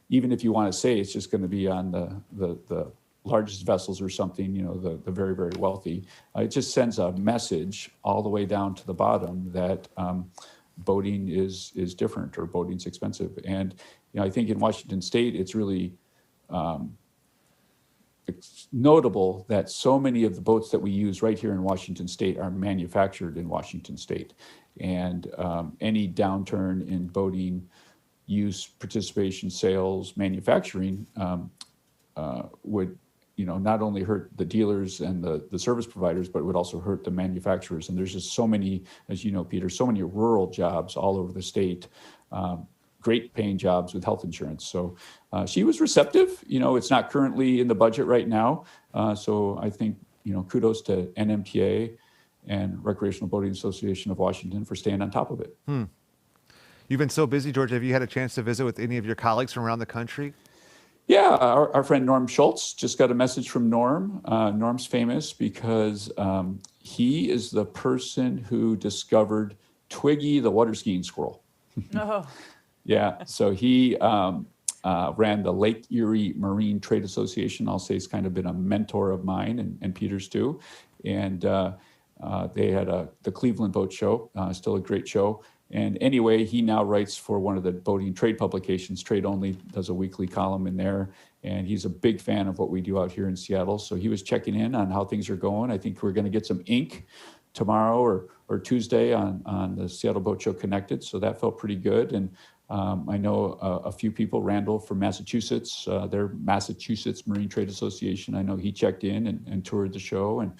even if you want to say it's just going to be on the largest vessels or something, the very, very wealthy, it just sends a message all the way down to the bottom that boating is different, or boating's expensive. And I think in Washington State, it's really it's notable that so many of the boats that we use right here in Washington State are manufactured in Washington State. And any downturn in boating use, participation, sales, manufacturing would not only hurt the dealers and the service providers, but would also hurt the manufacturers. And there's just so many, as you know, Peter, so many rural jobs all over the state, great paying jobs with health insurance. So she was receptive. It's not currently in the budget right now. So I think, kudos to NMTA and Recreational Boating Association of Washington for staying on top of it. You've been so busy, George. Have you had a chance to visit with any of your colleagues from around the country? Yeah, our friend Norm Schultz, just got a message from Norm. Norm's famous because he is the person who discovered Twiggy the water skiing squirrel. Oh. Yeah, so he ran the Lake Erie Marine Trade Association. I'll say he's kind of been a mentor of mine and Peter's too. And they had the Cleveland Boat Show, still a great show. And anyway, he now writes for one of the boating trade publications, Trade Only, does a weekly column in there. And he's a big fan of what we do out here in Seattle. So he was checking in on how things are going. I think we're going to get some ink tomorrow or Tuesday on the Seattle Boat Show Connected. So that felt pretty good. And I know a few people, Randall from Massachusetts, their Massachusetts Marine Trade Association. I know he checked in and toured the show. And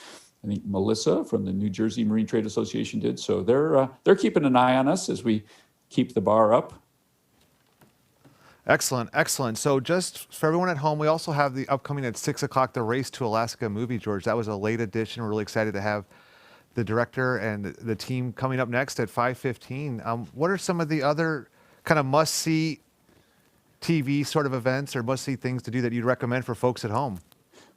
I think Melissa from the New Jersey Marine Trade Association did. So they're keeping an eye on us as we keep the bar up. Excellent, excellent. So just for everyone at home, we also have the upcoming at 6 o'clock, the Race to Alaska movie, George. That was a late edition. We're really excited to have the director and the team coming up next at 5:15. What are some of the other kind of must-see TV sort of events or must-see things to do that you'd recommend for folks at home?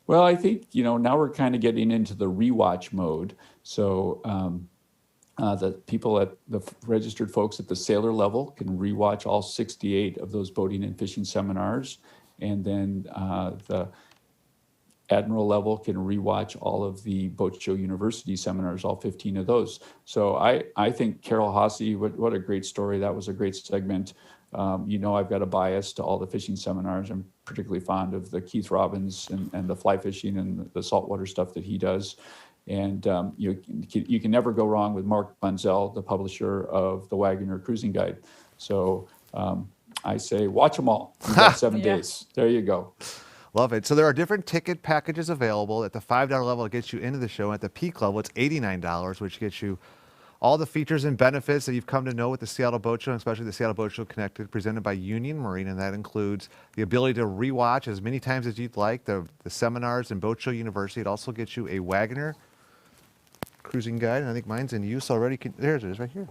Well, I think, now we're kind of getting into the rewatch mode. So the people registered folks at the sailor level can rewatch all 68 of those boating and fishing seminars. And then the admiral level can rewatch all of the Boat Show University seminars, all 15 of those. So I think Carol Hasse, what a great story. That was a great segment. I've got a bias to all the fishing seminars. I'm particularly fond of the Keith Robbins and the fly fishing and the saltwater stuff that he does. And you can never go wrong with Mark Bunzel, the publisher of the Wagoner Cruising Guide. So I say watch them all. You've got 7 days. There you go. Love it. So there are different ticket packages available. At the $5 level, it gets you into the show. At the peak level, it's $89, which gets you all the features and benefits that you've come to know with the Seattle Boat Show, and especially the Seattle Boat Show Connected, presented by Union Marine, and that includes the ability to rewatch as many times as you'd like the seminars in Boat Show University. It also gets you a Wagoner Cruising Guide, and I think mine's in use already. There it is, right here.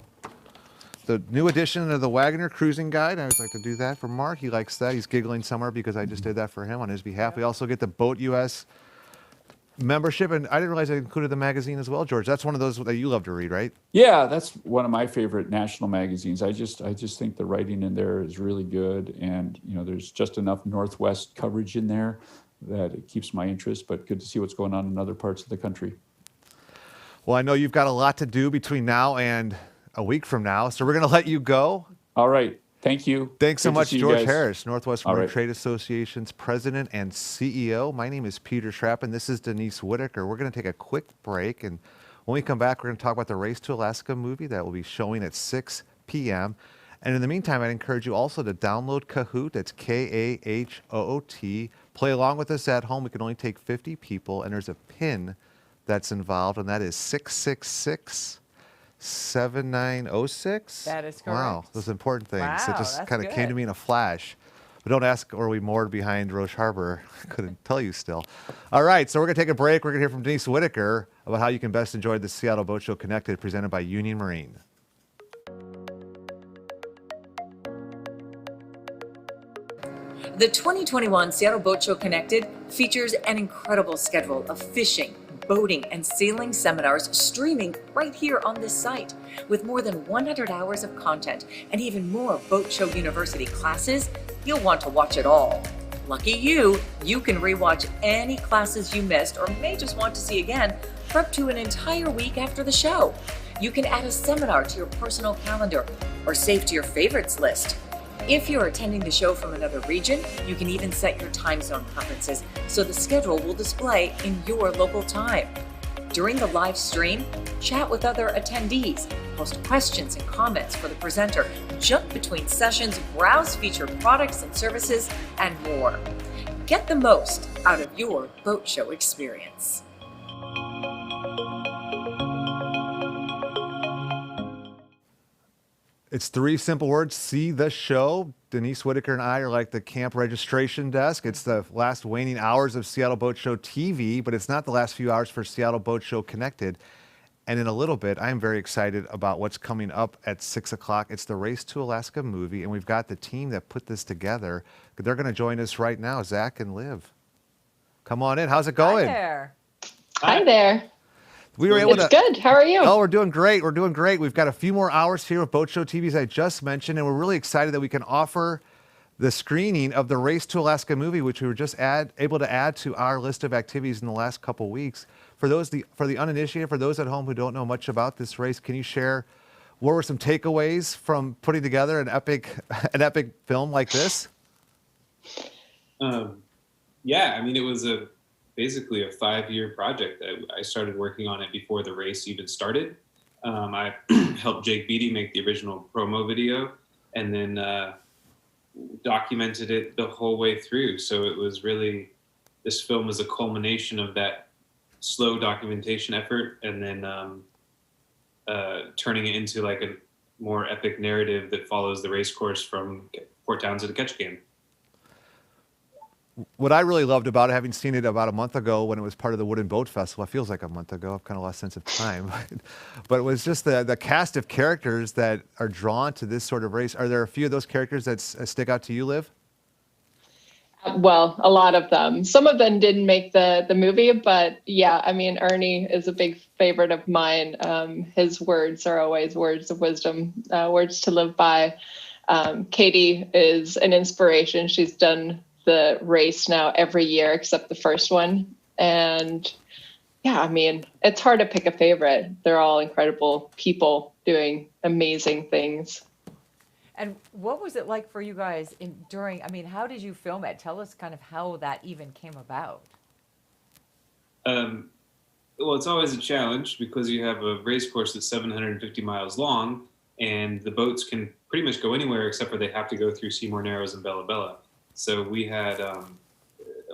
The new edition of the Wagoner Cruising Guide. I always like to do that for Mark. He likes that. He's giggling somewhere because I just did that for him on his behalf. We also get the Boat US membership, and I didn't realize I included the magazine as well, George. That's one of those that you love to read, right? Yeah, that's one of my favorite national magazines. I just think the writing in there is really good, and there's just enough Northwest coverage in there that it keeps my interest, but good to see what's going on in other parts of the country. Well, I know you've got a lot to do between now and a week from now, so we're going to let you go. All right. Thank you. Thanks so Good to much, see you George guys. Harris, Northwest Marine All right. Trade Association's president and CEO. My name is Peter Schrapp, and this is Denise Whitaker. We're going to take a quick break, and when we come back, we're going to talk about the Race to Alaska movie that will be showing at 6 p.m. And in the meantime, I'd encourage you also to download Kahoot. That's Kahoot. Play along with us at home. We can only take 50 people, and there's a pin that's involved, and that is 666-7906. That is correct. Wow, those important things. Wow, it just that's kind of came to good. me in a flash. But don't ask, are we moored behind Roche Harbor? I couldn't tell you still. All right, so we're going to take a break. We're going to hear from Denise Whitaker about how you can best enjoy the Seattle Boat Show Connected, presented by Union Marine. The 2021 Seattle Boat Show Connected features an incredible schedule of fishing, boating, and sailing seminars streaming right here on this site. With more than 100 hours of content and even more Boat Show University classes, you'll want to watch it all. Lucky you can rewatch any classes you missed or may just want to see again for up to an entire week after the show. You can add a seminar to your personal calendar or save to your favorites list. If you're attending the show from another region, you can even set your time zone preferences so the schedule will display in your local time. During the live stream, chat with other attendees, post questions and comments for the presenter, jump between sessions, browse featured products and services, and more. Get the most out of your boat show experience. It's 3 simple words. See the show. Denise Whitaker and I are like the camp registration desk. It's the last waning hours of Seattle Boat Show TV, but it's not the last few hours for Seattle Boat Show Connected. And in a little bit, I'm very excited about what's coming up at 6 o'clock. It's the Race to Alaska movie, and we've got the team that put this together. They're going to join us right now, Zach and Liv. Come on in. How's it going? Hi there. Hi there. We were able It's good. How are you? Oh, we're doing great. We're doing great. We've got a few more hours here with Boat Show TV, as I just mentioned, and we're really excited that we can offer the screening of the Race to Alaska movie, which we were just able to add to our list of activities in the last couple weeks. For the uninitiated, for those at home who don't know much about this race, can you share what were some takeaways from putting together an epic film like this? Yeah, I mean, it was basically a 5-year project. I started working on it before the race even started. I helped Jake Beatty make the original promo video, and then documented it the whole way through. So it was really, this film was a culmination of that slow documentation effort, and then turning it into like a more epic narrative that follows the race course from Port Townsend to Ketchikan. What I really loved about it, having seen it about a month ago when it was part of the Wooden Boat Festival, it feels like a month ago. I've kind of lost sense of time. But it was just the cast of characters that are drawn to this sort of race. Are there a few of those characters that stick out to you, Liv? Well, a lot of them. Some of them didn't make the movie, but yeah, I mean, Ernie is a big favorite of mine. His words are always words of wisdom, words to live by. Katie is an inspiration. She's done the race now every year except the first one. And yeah, I mean, it's hard to pick a favorite. They're all incredible people doing amazing things. And what was it like for you guys how did you film it? Tell us kind of how that even came about. Well, it's always a challenge because you have a race course that's 750 miles long, and the boats can pretty much go anywhere except for they have to go through Seymour Narrows and Bella Bella. So we had a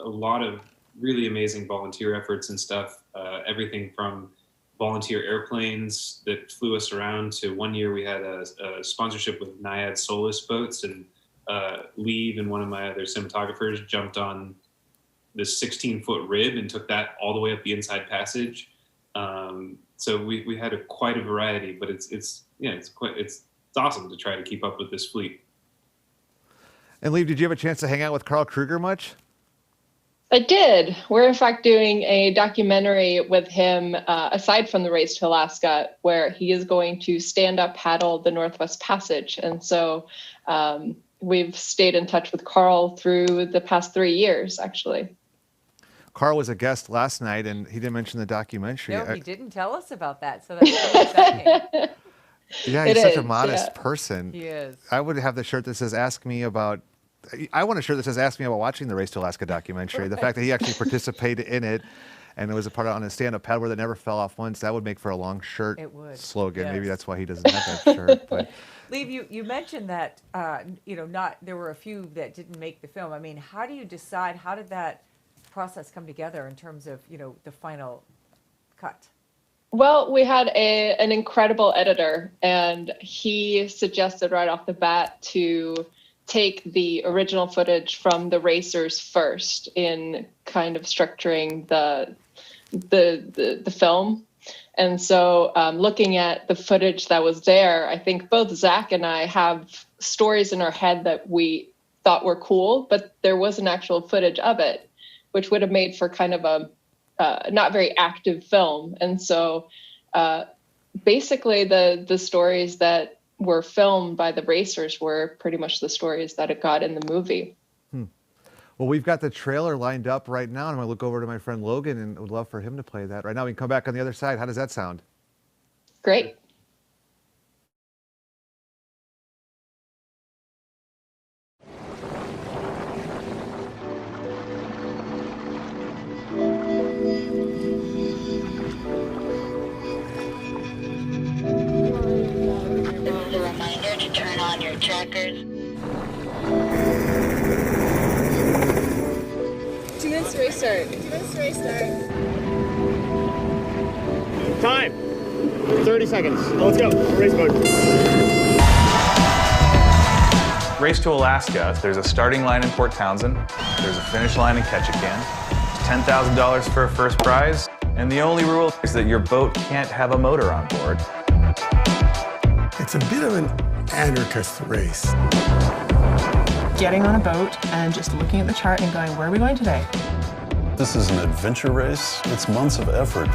lot of really amazing volunteer efforts and stuff, everything from volunteer airplanes that flew us around to one year we had a sponsorship with Naiad Solus boats, and Lee and one of my other cinematographers jumped on this 16-foot rib and took that all the way up the inside passage. So we had quite a variety, but it's awesome to try to keep up with this fleet. And Lee, did you have a chance to hang out with Carl Kruger much? I did. We're in fact doing a documentary with him, aside from the race to Alaska, where he is going to stand up paddle the Northwest Passage. And so we've stayed in touch with Carl through the past 3 years, actually. Carl was a guest last night, and he didn't mention the documentary. No, he didn't tell us about that, so that's really exciting. Yeah, he's such a modest person. He is. I would have the shirt that says "Ask me about." I want a shirt that says "Ask me about watching the Race to Alaska" documentary. Right. The fact that he actually participated in it, and it was a part on a stand-up paddle that never fell off once. That would make for a long shirt slogan. Yes. Maybe that's why he doesn't have that shirt. But Lee, you mentioned that there were a few that didn't make the film. I mean, how do you decide? How did that process come together in terms of the final cut? Well, we had an incredible editor, and he suggested right off the bat to take the original footage from the racers first in kind of structuring the film. And so looking at the footage that was there, I think both Zach and I have stories in our head that we thought were cool, but there wasn't actual footage of it, which would have made for kind of a not very active film. And so basically the stories that were filmed by the racers were pretty much the stories that it got in the movie. Well, we've got the trailer lined up right now, and I'm going to look over to my friend Logan and would love for him to play that. Right now, we can come back on the other side. How does that sound? Great. Turn on your trackers. 2 minutes to race start. 2 minutes to race start. Time. 30 seconds. Let's go. Race mode. Race to Alaska. There's a starting line in Port Townsend. There's a finish line in Ketchikan. $10,000 for a first prize. And the only rule is that your boat can't have a motor on board. It's a bit of an anarchist race. Getting on a boat and just looking at the chart and going, where are we going today? This is an adventure race. It's months of effort.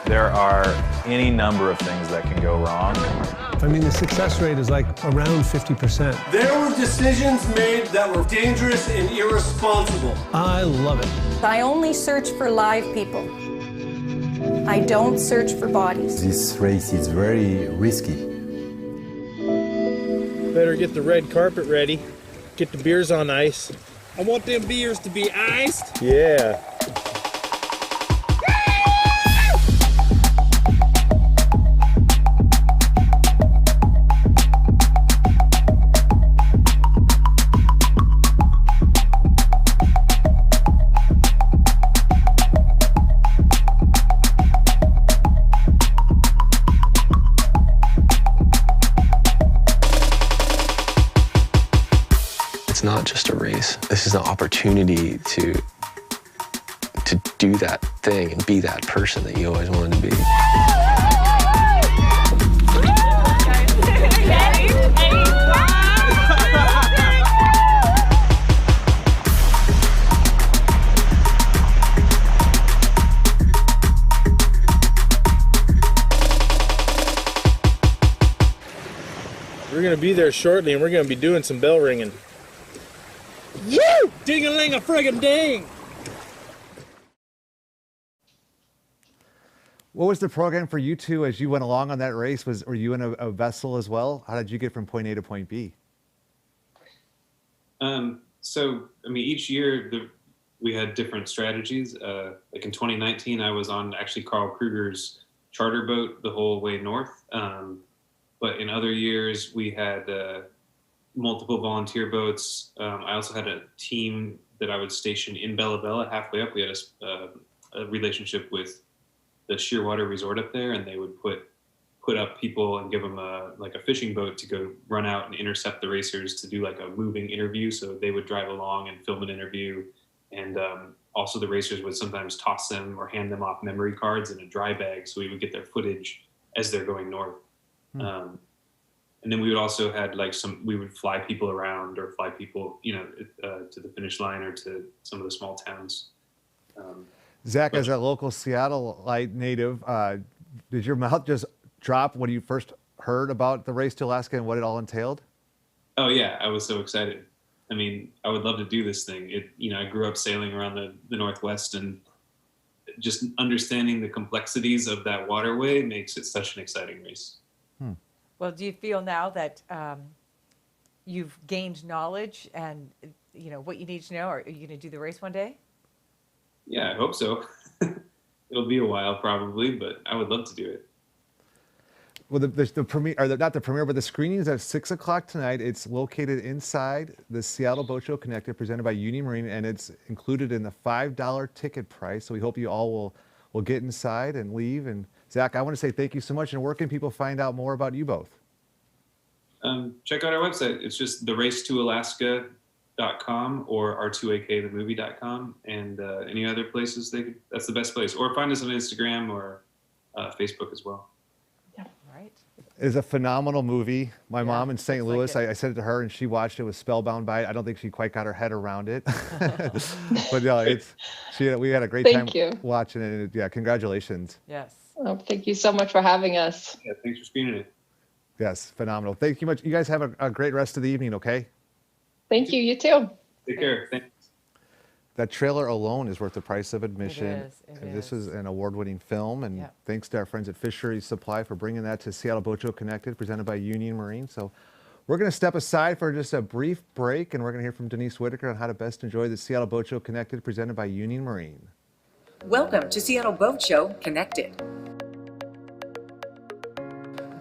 There are any number of things that can go wrong. I mean, the success rate is like around 50%. There were decisions made that were dangerous and irresponsible. I love it. I only search for live people. I don't search for bodies. This race is very risky. Better get the red carpet ready. Get the beers on ice. I want them beers to be iced. Yeah. It's not not just a race. This is an opportunity to do that thing and be that person that you always wanted to be. We're gonna be there shortly, and we're gonna be doing some bell ringing. You ding-a-ling-a-friggin' What was the program for you two as you went along on that race? Were you in a vessel as well? How did you get from point A to point B? So, I mean, each year we had different strategies. Like in 2019, I was on actually Carl Kruger's charter boat the whole way north. But in other years, we had multiple volunteer boats. I also had a team that I would station in Bella Bella halfway up. We had a relationship with the Shearwater Resort up there, and they would put up people and give them a fishing boat to go run out and intercept the racers to do like a moving interview. So they would drive along and film an interview. And also the racers would sometimes toss them or hand them off memory cards in a dry bag. So we would get their footage as they're going north. And then we would also had we would fly people around or fly people, to the finish line or to some of the small towns. Zach, as a local Seattle-lite native, did your mouth just drop when you first heard about the race to Alaska and what it all entailed? Oh yeah, I was so excited. I mean, I would love to do this thing. I grew up sailing around the Northwest, and just understanding the complexities of that waterway makes it such an exciting race. Well, do you feel now that you've gained knowledge and what you need to know? Are you going to do the race one day? Yeah, I hope so. It'll be a while probably, but I would love to do it. Well, the premiere, or not the premiere, but the screening is at 6 o'clock tonight. It's located inside the Seattle Boat Show Connected, presented by Union Marine, and it's included in the $5 ticket price. So we hope you all will get inside and leave. And Zach, I want to say thank you so much. And where can people find out more about you both? Check out our website. It's just theracetoalaska.com or r2akthemovie.com, and any other places that's the best place. Or find us on Instagram or Facebook as well. It is a phenomenal movie. My mom in St. Louis, I said it to her, and she watched it, was spellbound by it. I don't think she quite got her head around it. But we had a great time watching it. And, congratulations. Yes. Oh, thank you so much for having us. Yeah, thanks for screening it. Yes, phenomenal. Thank you much. You guys have a great rest of the evening, okay? Thank you. You too. Take care. Thanks. That trailer alone is worth the price of admission. It is. This is an award-winning film, and thanks to our friends at Fisheries Supply for bringing that to Seattle Boat Show Connected, presented by Union Marine. So we're going to step aside for just a brief break, and we're going to hear from Denise Whitaker on how to best enjoy the Seattle Boat Show Connected, presented by Union Marine. Welcome to Seattle Boat Show Connected.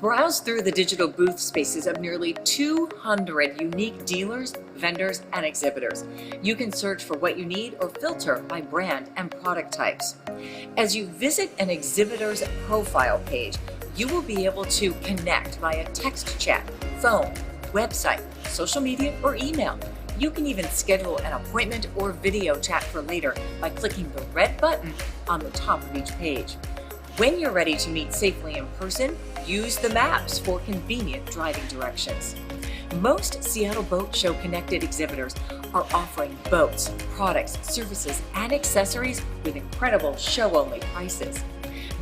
Browse through the digital booth spaces of nearly 200 unique dealers, vendors, and exhibitors. You can search for what you need or filter by brand and product types. As you visit an exhibitor's profile page, you will be able to connect via text chat, phone, website, social media, or email. You can even schedule an appointment or video chat for later by clicking the red button on the top of each page. When you're ready to meet safely in person, use the maps for convenient driving directions. Most Seattle Boat Show Connected exhibitors are offering boats, products, services, and accessories with incredible show-only prices.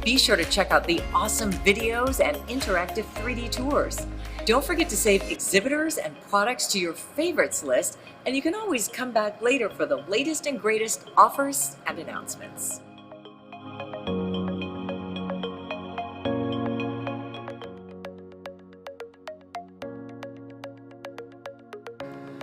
Be sure to check out the awesome videos and interactive 3D tours. Don't forget to save exhibitors and products to your favorites list, and you can always come back later for the latest and greatest offers and announcements.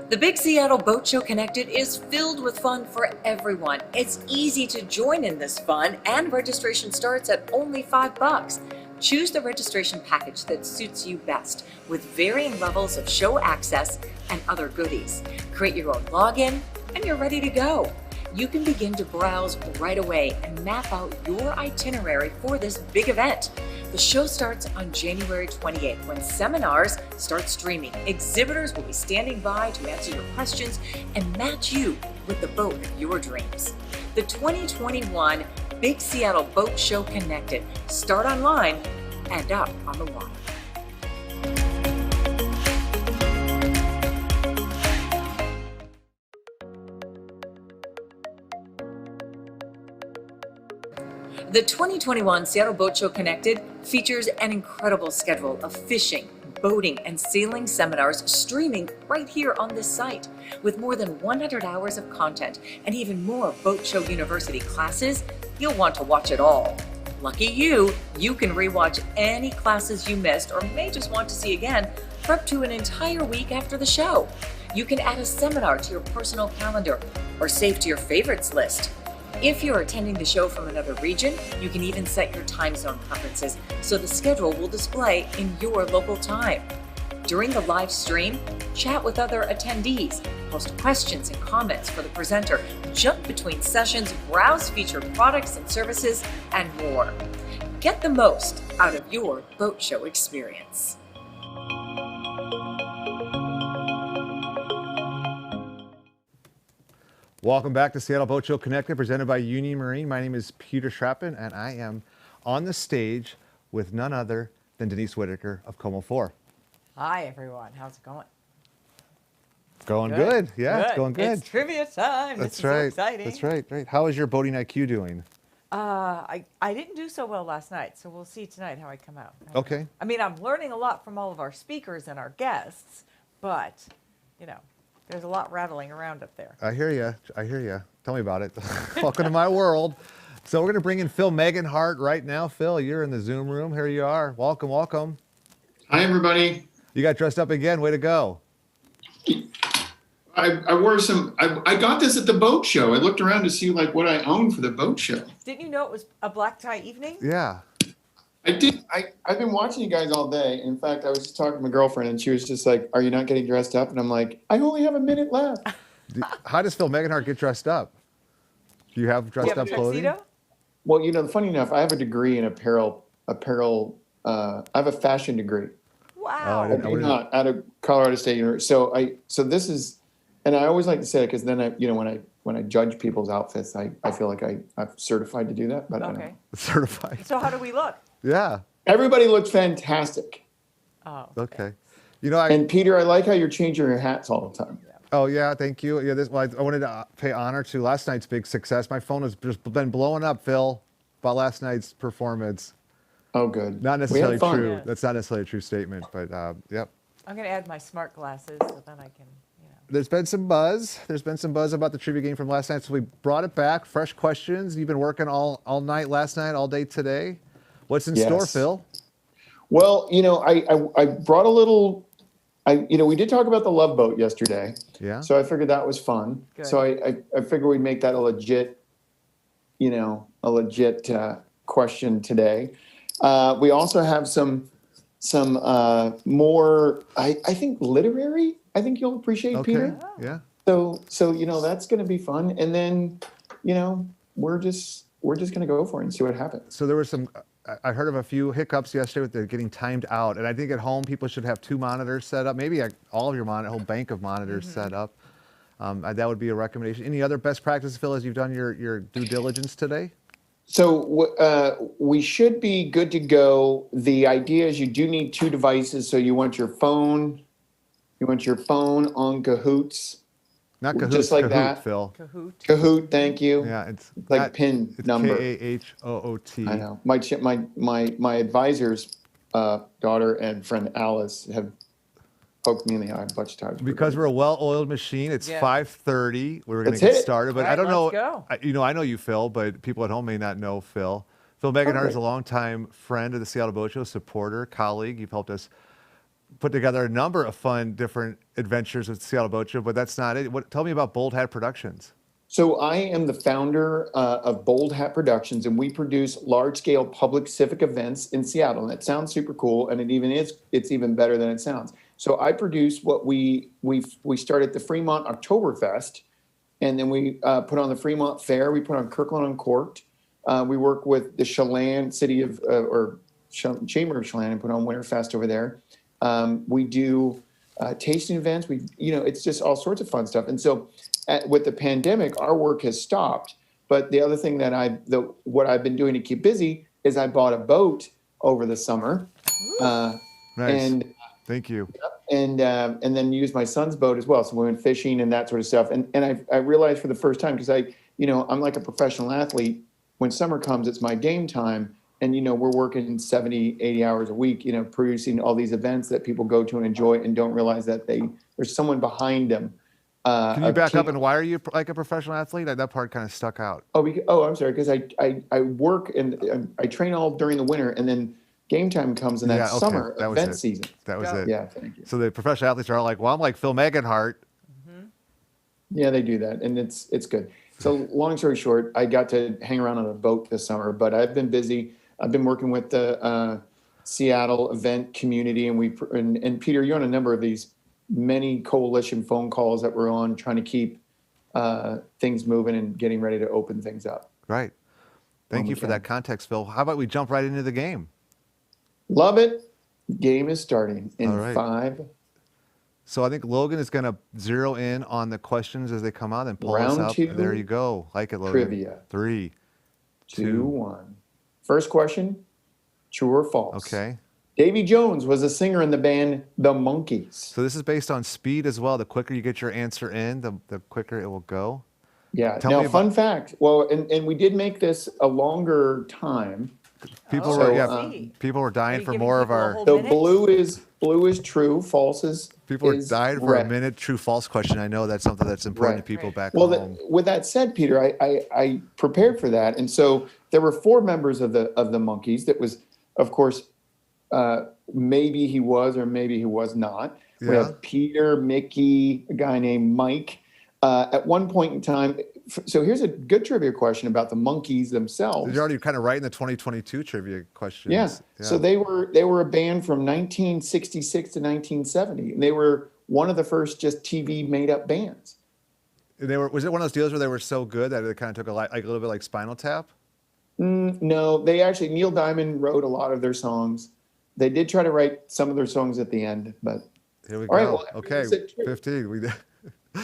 The Big Seattle Boat Show Connected is filled with fun for everyone. It's easy to join in this fun, and registration starts at only $5. Choose the registration package that suits you best, with varying levels of show access and other goodies. Create your own login, and you're ready to go. You can begin to browse right away and map out your itinerary for this big event. The show starts on January 28th when seminars start streaming. Exhibitors will be standing by to answer your questions and match you with the boat of your dreams. The 2021 Big Seattle Boat Show Connected. Start online and up on the water. The 2021 Seattle Boat Show Connected features an incredible schedule of fishing, boating, and sailing seminars streaming right here on this site. With more than 100 hours of content and even more Boat Show University classes, you'll want to watch it all. Lucky you can rewatch any classes you missed or may just want to see again for up to an entire week after the show. You can add a seminar to your personal calendar or save to your favorites list. If you're attending the show from another region, you can even set your time zone preferences so the schedule will display in your local time. During the live stream, chat with other attendees, post questions and comments for the presenter, jump between sessions, browse featured products and services, and more. Get the most out of your boat show experience. Welcome back to Seattle Boat Show Connected, presented by Union Marine. My name is Peter Schrappen, and I am on the stage with none other than Denise Whitaker of Como 4. Hi, everyone. How's it going? Going good. Yeah, Good. it's going good. It's trivia time. That's This right. is so exciting. That's right. Right. How is your boating IQ doing? I didn't do so well last night, so we'll see tonight how I come out. Okay. I mean, I'm learning a lot from all of our speakers and our guests, but, you know, there's a lot rattling around up there. I hear you. I hear you. Tell me about it. Welcome to my world. So we're going to bring in Phil Meganhart right now. Phil, you're in the Zoom room. Here you are. Welcome, welcome. Hi, everybody. You got dressed up again. Way to go. I wore some, I got this at the boat show. I looked around to see like what I owned for the boat show. Didn't you know it was a black tie evening? Yeah. I did. I've been watching you guys all day. In fact, I was just talking to my girlfriend and she was just like, are you not getting dressed up? And I'm like, I only have a minute left. How does Phil Meganhart get dressed up? Do you have dressed up clothing? Well, you know, funny enough, I have a degree in apparel. I have a fashion degree. Wow. I do not, out of Colorado State University. So this is, and I always like to say it because then when I judge people's outfits, I feel like I'm certified to do that, but I don't know. Certified. So how do we look? Yeah. Everybody looks fantastic. Oh. Okay. You know, and Peter, I like how you're changing your hats all the time. Oh yeah, thank you. Yeah, I wanted to pay honor to last night's big success. My phone has just been blowing up, Phil, about last night's performance. Oh, good. Not necessarily fun. true. Yeah. That's not necessarily a true statement, but yep. I'm going to add my smart glasses so then I can, you know. There's been some buzz. There's been some buzz about the trivia game from last night, so we brought it back. Fresh questions. You've been working all night last night, all day today. What's in store, Phil? Well, you know, I brought a little. We did talk about the Love Boat yesterday. Yeah. So I figured that was fun. Good. So I figured we'd make that a legit question today. We also have some more, I think literary. I think you'll appreciate, Peter. Yeah. So that's going to be fun. And then, we're just going to go for it and see what happens. So there was some. I heard of a few hiccups yesterday with the getting timed out, and I think at home people should have 2 monitors set up, maybe all of your whole bank of monitors set up. That would be a recommendation. Any other best practices, Phil, as you've done your due diligence today? So we should be good to go. The idea is you do need 2 devices. So you want your phone on Cahoots. Not Cahoots, just like Kahoot, that. Phil. Kahoot, thank you. Yeah, it's like PIN number. K-A-H-O-O-T. I know. My advisor's daughter and friend Alice have poked me in the eye a bunch of times. Because we're a well-oiled machine, it's 5:30. We're going to get started, but All I don't right, know. let's go. I know you, Phil, but people at home may not know Phil. Phil Meganhart is a longtime friend of the Seattle Boat Show, supporter, colleague. You've helped us put together a number of fun, different adventures with the Seattle Boat Show, but that's not it. Tell me about Bold Hat Productions. So I am the founder of Bold Hat Productions, and we produce large-scale public civic events in Seattle. And it sounds super cool, and it's even better than it sounds. So I produce what we started the Fremont Oktoberfest, and then we put on the Fremont Fair. We put on Kirkland Uncorked. We work with the Chelan Chamber of Chelan and put on Winterfest over there. We do tasting events. It's just all sorts of fun stuff. And so with the pandemic, our work has stopped. But the other thing that what I've been doing to keep busy is I bought a boat over the summer. Nice. And thank you. And then used my son's boat as well. So we went fishing and that sort of stuff. And I realized for the first time, because I'm like a professional athlete. When summer comes, it's my game time. And, we're working 70, 80 hours a week, producing all these events that people go to and enjoy and don't realize that there's someone behind them. Can you back up, and why are you like a professional athlete? That part kind of stuck out. I'm sorry, because I work and I train all during the winter, and then game time comes in that summer event season. That was it. Yeah, thank you. So the professional athletes are all like, well, I'm like Phil Meganhart. Yeah, they do that, and it's good. So long story short, I got to hang around on a boat this summer, but I've been busy. I've been working with the Seattle event community, and Peter, you're on a number of these many coalition phone calls that we're on, trying to keep things moving and getting ready to open things up. Right. Thank you for that context, Phil. How about we jump right into the game? Love it. Game is starting in 5. So I think Logan is going to zero in on the questions as they come out and pull Round us up. 2. There you go. Like it, Logan. Trivia. 3, 2, 1. First question, true or false? Okay. Davy Jones was a singer in the band The Monkees. So this is based on speed as well. The quicker you get your answer in, the quicker it will go. Yeah. Tell me fun fact. Well, and we did make this a longer time. People were dying for more of our. So blue is true. False is. People are dying for a minute true false question. I know that's something that's important to people back home. With that said, Peter, I prepared for that, and so there were 4 members of the Monkees. That was, of course, maybe he was or maybe he was not. Yeah. We have Peter, Mickey, a guy named Mike. At one point in time, so here's a good trivia question about the Monkees themselves. You're already kind of right in the 2022 trivia questions. Yeah. So they were a band from 1966 to 1970. And they were one of the first just TV made up bands. Was it one of those deals where they were so good that it kind of took a little bit like Spinal Tap? No, Neil Diamond wrote a lot of their songs. They did try to write some of their songs at the end, but here we go. Right, well, okay, 15.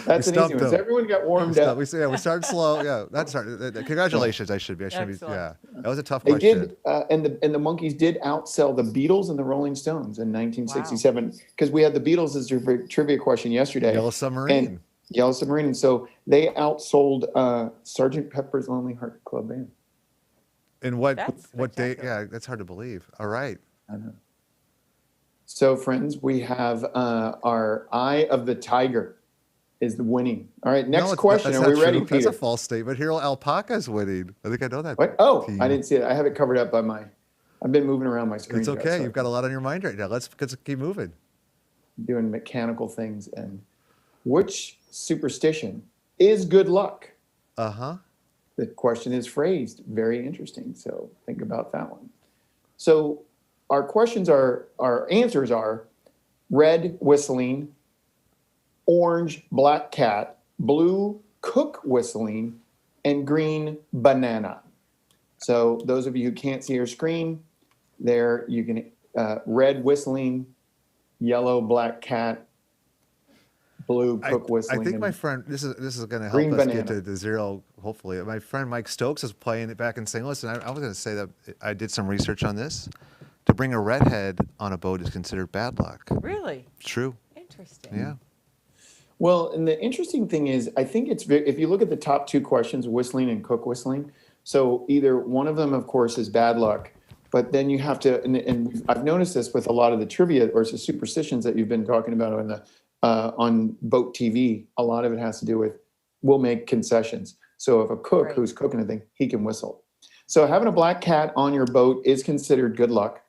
That's an easy one. So everyone got warmed up. We started slow. Yeah, that's hard. Congratulations. I should be. Yeah, that was a tough they question. Did, and the Monkees did outsell the Beatles and the Rolling Stones in 1967 because we had the Beatles as your trivia question yesterday. Yellow Submarine. And so they outsold Sgt. Pepper's Lonely Hearts Club Band. And what day? Yeah, that's hard to believe. All right. I know. So friends, we have our Eye of the Tiger is the winning. All right, next question. Are we ready, Peter? That's a false statement. Hero Alpaca's winning. I think I know that. What? Oh, I didn't see it. I have it covered up by I've been moving around my screen. It's okay. So. You've got a lot on your mind right now. Let's keep moving. Doing mechanical things. And which superstition is good luck? Uh-huh. The question is phrased very interesting. So think about that one. So our answers are red whistling, orange black cat, blue cook whistling, and green banana. So those of you who can't see your screen, there you can red whistling, yellow black cat, blue cook whistling. I think my friend, this is going to help us get to the zero. Hopefully, my friend Mike Stokes is playing it back in St. Louis, and I was going to say that I did some research on this. To bring a redhead on a boat is considered bad luck. Really? It's true. Interesting. Yeah. Well, and the interesting thing is, I think if you look at the top 2 questions, whistling and cook whistling, so either one of them, of course, is bad luck, but then you have to, and I've noticed this with a lot of the trivia or the superstitions that you've been talking about on boat TV. A lot of it has to do with, we'll make concessions. So if a cook who's cooking a thing, he can whistle. So having a black cat on your boat is considered good luck.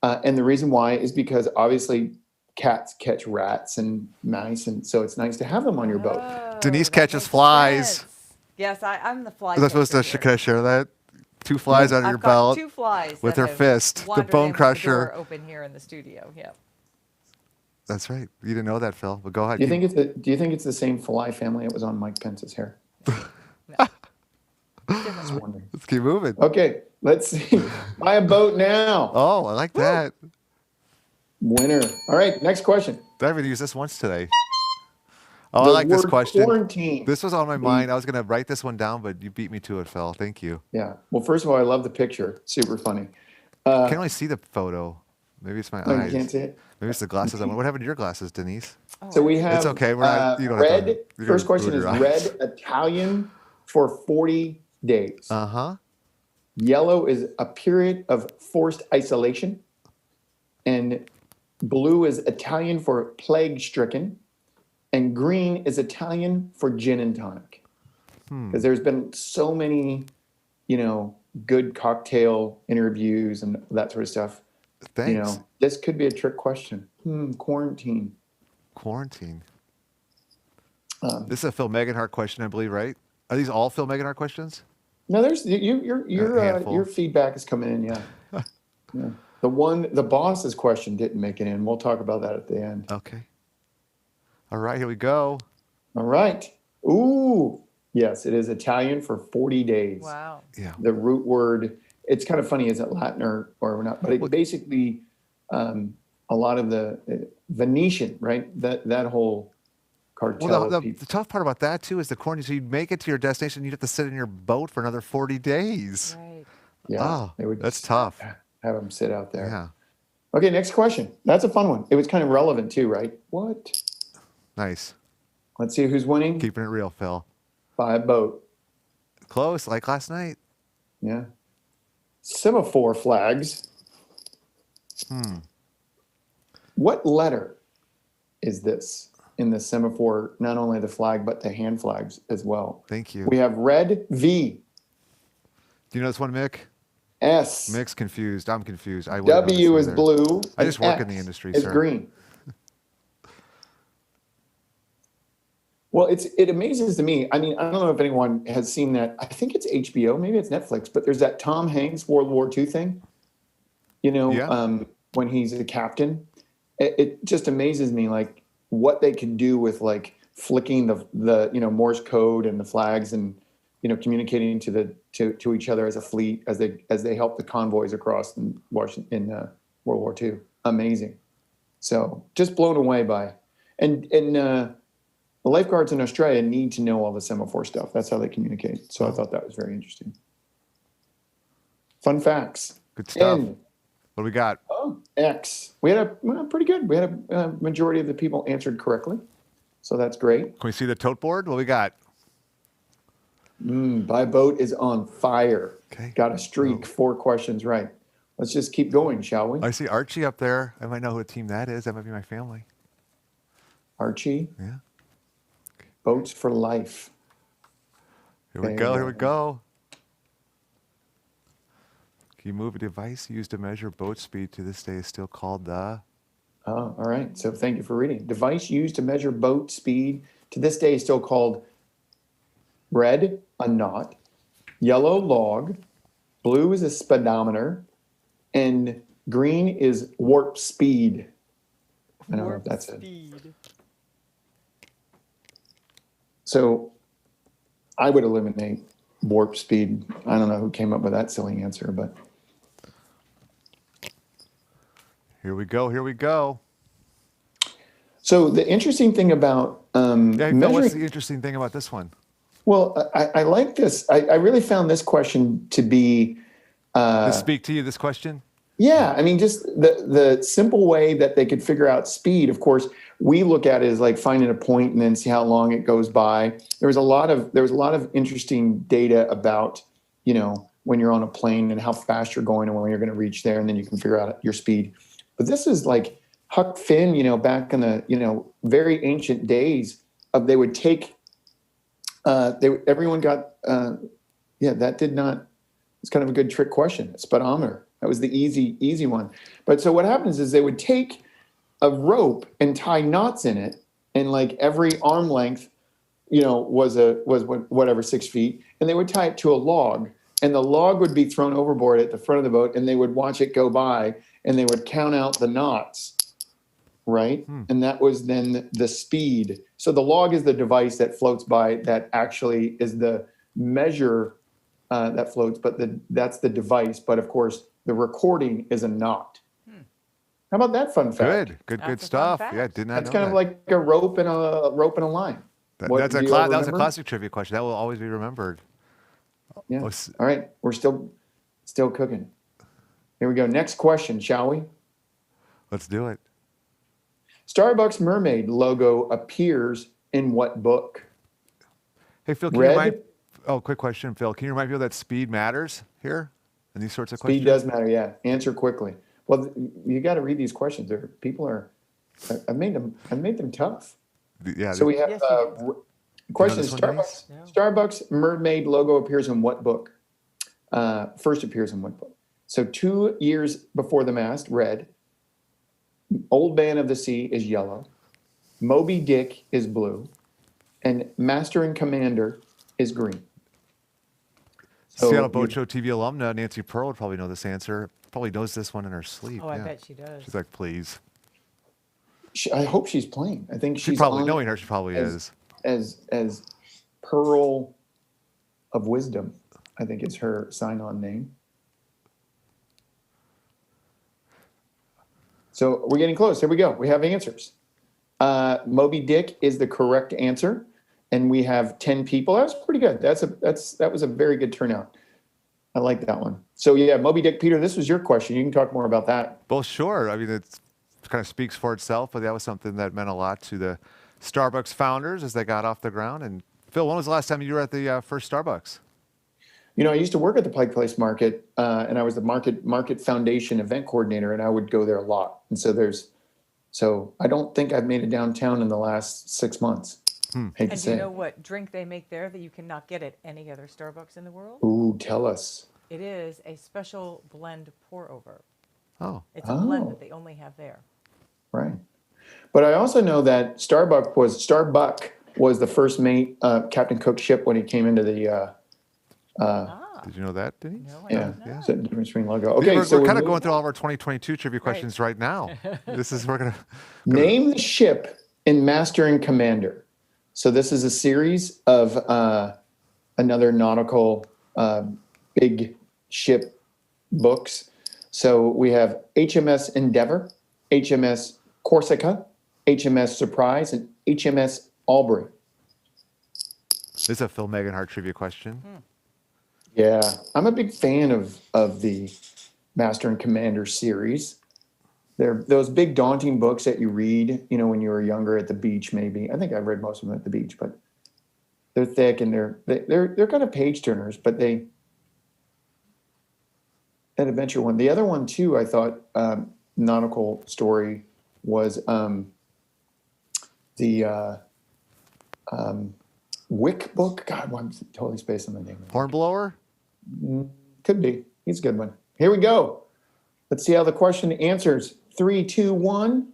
And the reason why is because obviously cats catch rats and mice, and so it's nice to have them on your boat. Denise catches flies. Sense. Yes, I'm the fly. Was I supposed to? Can I share that? 2 flies out of your belt. 2 flies with her fist. The bone crusher. Open here in the studio. Yeah. That's right. You didn't know that, Phil. But go ahead. Do you think it's the same fly family that was on Mike Pence's hair? Let's keep moving. Okay, let's see. Buy a boat now. Oh, I like that. Winner. All right, next question. I haven't used this once today. Oh, The I like this word question. quarantine. This was on my mind. I was going to write this one down, but you beat me to it, Phil. Thank you. Yeah. Well, first of all, I love the picture. Super funny. I can't really see the photo. Maybe it's my No, you eyes. can't see it? Maybe it's the glasses. What happened to your glasses, Denise? So we have It's okay. We're not. You don't red. have to, First question is red Italian for 40 days. Yellow is a period of forced isolation. And blue is Italian for plague-stricken. And green is Italian for gin and tonic. Because there's been so many, good cocktail interviews and that sort of stuff. Thanks. This could be a trick question. Quarantine. This is a Phil Meganhart question, I believe, right? Are these all Phil Meganhart questions? No, there's your feedback is coming in. Yeah. Yeah. The boss's question didn't make it in. We'll talk about that at the end. Okay. All right, here we go. All right. Ooh, yes, it is Italian for 40 days. Wow. Yeah. The root word, it's kind of funny, is it Latin or not? But it basically, a lot of the Venetian, right? That whole cartel. Well, the tough part about that, too, is the quarantine. So you'd make it to your destination, you'd have to sit in your boat for another 40 days. Right. Yeah. Oh, that's tough. Have them sit out there. Yeah. Okay, next question. That's a fun one. It was kind of relevant, too, right? What? Nice. Let's see who's winning. Keeping it real, Phil. Buy a boat. Close, like last night. Yeah. Semaphore flags. What letter is this in the semaphore? Not only the flag, but the hand flags as well. Thank you. We have red V. Do you know this one, Mick? S. Mick's confused. I'm confused. I wouldn't know W this is either. blue. I just and work in X the industry, is sir. green. Well, it amazes to me. I mean, I don't know if anyone has seen that. I think it's HBO, maybe it's Netflix, but there's that Tom Hanks World War II thing. When he's a captain, it just amazes me, like what they can do with like flicking the Morse code and the flags and communicating to each other as a fleet as they help the convoys across in Washington in World War II. Amazing. So just blown away by, and the lifeguards in Australia need to know all the semaphore stuff. That's how they communicate. So I thought that was very interesting. Fun facts. Good stuff. And, what do we got? Oh, X. We had pretty good. We had a majority of the people answered correctly. So that's great. Can we see the tote board? What we got? Buy boat is on fire. Okay. Got a streak. 4 questions right. Let's just keep going, shall we? I see Archie up there. I might know who team that is. That might be my family. Archie? Yeah. Boats for life. Here we go. Here we go. Can you move a device used to measure boat speed to this day is still called the... Oh, all right. So thank you for reading. Device used to measure boat speed to this day is still called red, a knot, yellow, log, blue is a speedometer, and green is warp speed. I don't know if that's it. So I would eliminate warp speed. I don't know who came up with that silly answer, but. Here we go. Here we go. So the interesting thing about measuring. What's the interesting thing about this one? Well, I like this. I really found this question to be. To speak to you, this question? Yeah, I mean, just the simple way that they could figure out speed. Of course, we look at it as like finding a point and then see how long it goes by. There was a lot of interesting data about, when you're on a plane and how fast you're going and when you're going to reach there, and then you can figure out your speed. But this is like Huck Finn, back in the very ancient days of they would take. Everyone got. That did not. It's kind of a good trick question. Speedometer. That was the easy one. But so what happens is they would take a rope and tie knots in it, and like every arm length, was whatever 6 feet, and they would tie it to a log, and the log would be thrown overboard at the front of the boat, and they would watch it go by, and they would count out the knots, right? And that was then the speed. So the log is the device that floats by that actually is the measure that floats, but that's the device. But of course, the recording is a knot. How about that fun fact? Good stuff. Yeah, did not That's know kind that. of like a rope and a line. That What, was a remember? classic trivia question. That will always be remembered. Yeah. All right, we're still cooking. Here we go. Next question, shall we? Let's do it. Starbucks mermaid logo appears in what book? Hey, Phil, can you remind... Oh, quick question, Phil. Can you remind people that speed matters here in these sorts of questions? Speed does matter, yeah. Answer quickly. Well, you got to read these questions. People are... I've made them tough. Yeah. So we have question is Starbucks mermaid logo appears in what book? First appears in what book? So 2 years before the mast, red. Old Man of the Sea is yellow. Moby Dick is blue. And Master and Commander is green. So Seattle Boat Show TV alumna Nancy Pearl would probably know this answer. Probably knows this one in her sleep. Oh, I bet she does. She's like, please. I hope she's playing. I think she's probably, on knowing her, she probably is. As Pearl of Wisdom, I think is her sign-on name. So we're getting close. Here we go. We have answers. Moby Dick is the correct answer, and we have 10 people. That was pretty good. That was a very good turnout. I like that one. So yeah, Moby Dick, Peter, this was your question. You can talk more about that. Well, sure. I mean, it kind of speaks for itself, but that was something that meant a lot to the Starbucks founders as they got off the ground. And Phil, when was the last time you were at the first Starbucks? You know, I used to work at the Pike Place Market, and I was the Market Foundation event coordinator, and I would go there a lot. And so I don't think I've made it downtown in the last 6 months. Hate to And do say you it. know what drink they make there that you cannot get at any other Starbucks in the world? Ooh, tell us. It is a special blend pour over. Oh. It's a blend that they only have there. Right. But I also know that Starbuck was the first mate Captain Cook ship when he came into the. Did you know that, Denise? No, yeah. It's the difference between logo. Okay, we're so kind of going through all of our 2022 trivia questions right now. We're gonna name the ship in Master and Commander. So this is a series of another nautical big ship books. So we have HMS Endeavour, HMS Corsica, HMS Surprise, and HMS Albury. This is a Phil Meganhart trivia question. Yeah, I'm a big fan of the Master and Commander series. They're those big daunting books that you read, you know, when you were younger at the beach, maybe. I think I read most of them at the beach, but they're thick and they're kind of page turners, but that adventure one. The other one too, I thought, nautical story was the Wick book. God, I'm totally spaced on the name. Hornblower? Could be. He's a good one. Here we go. Let's see how the question answers. 3, 2, 1.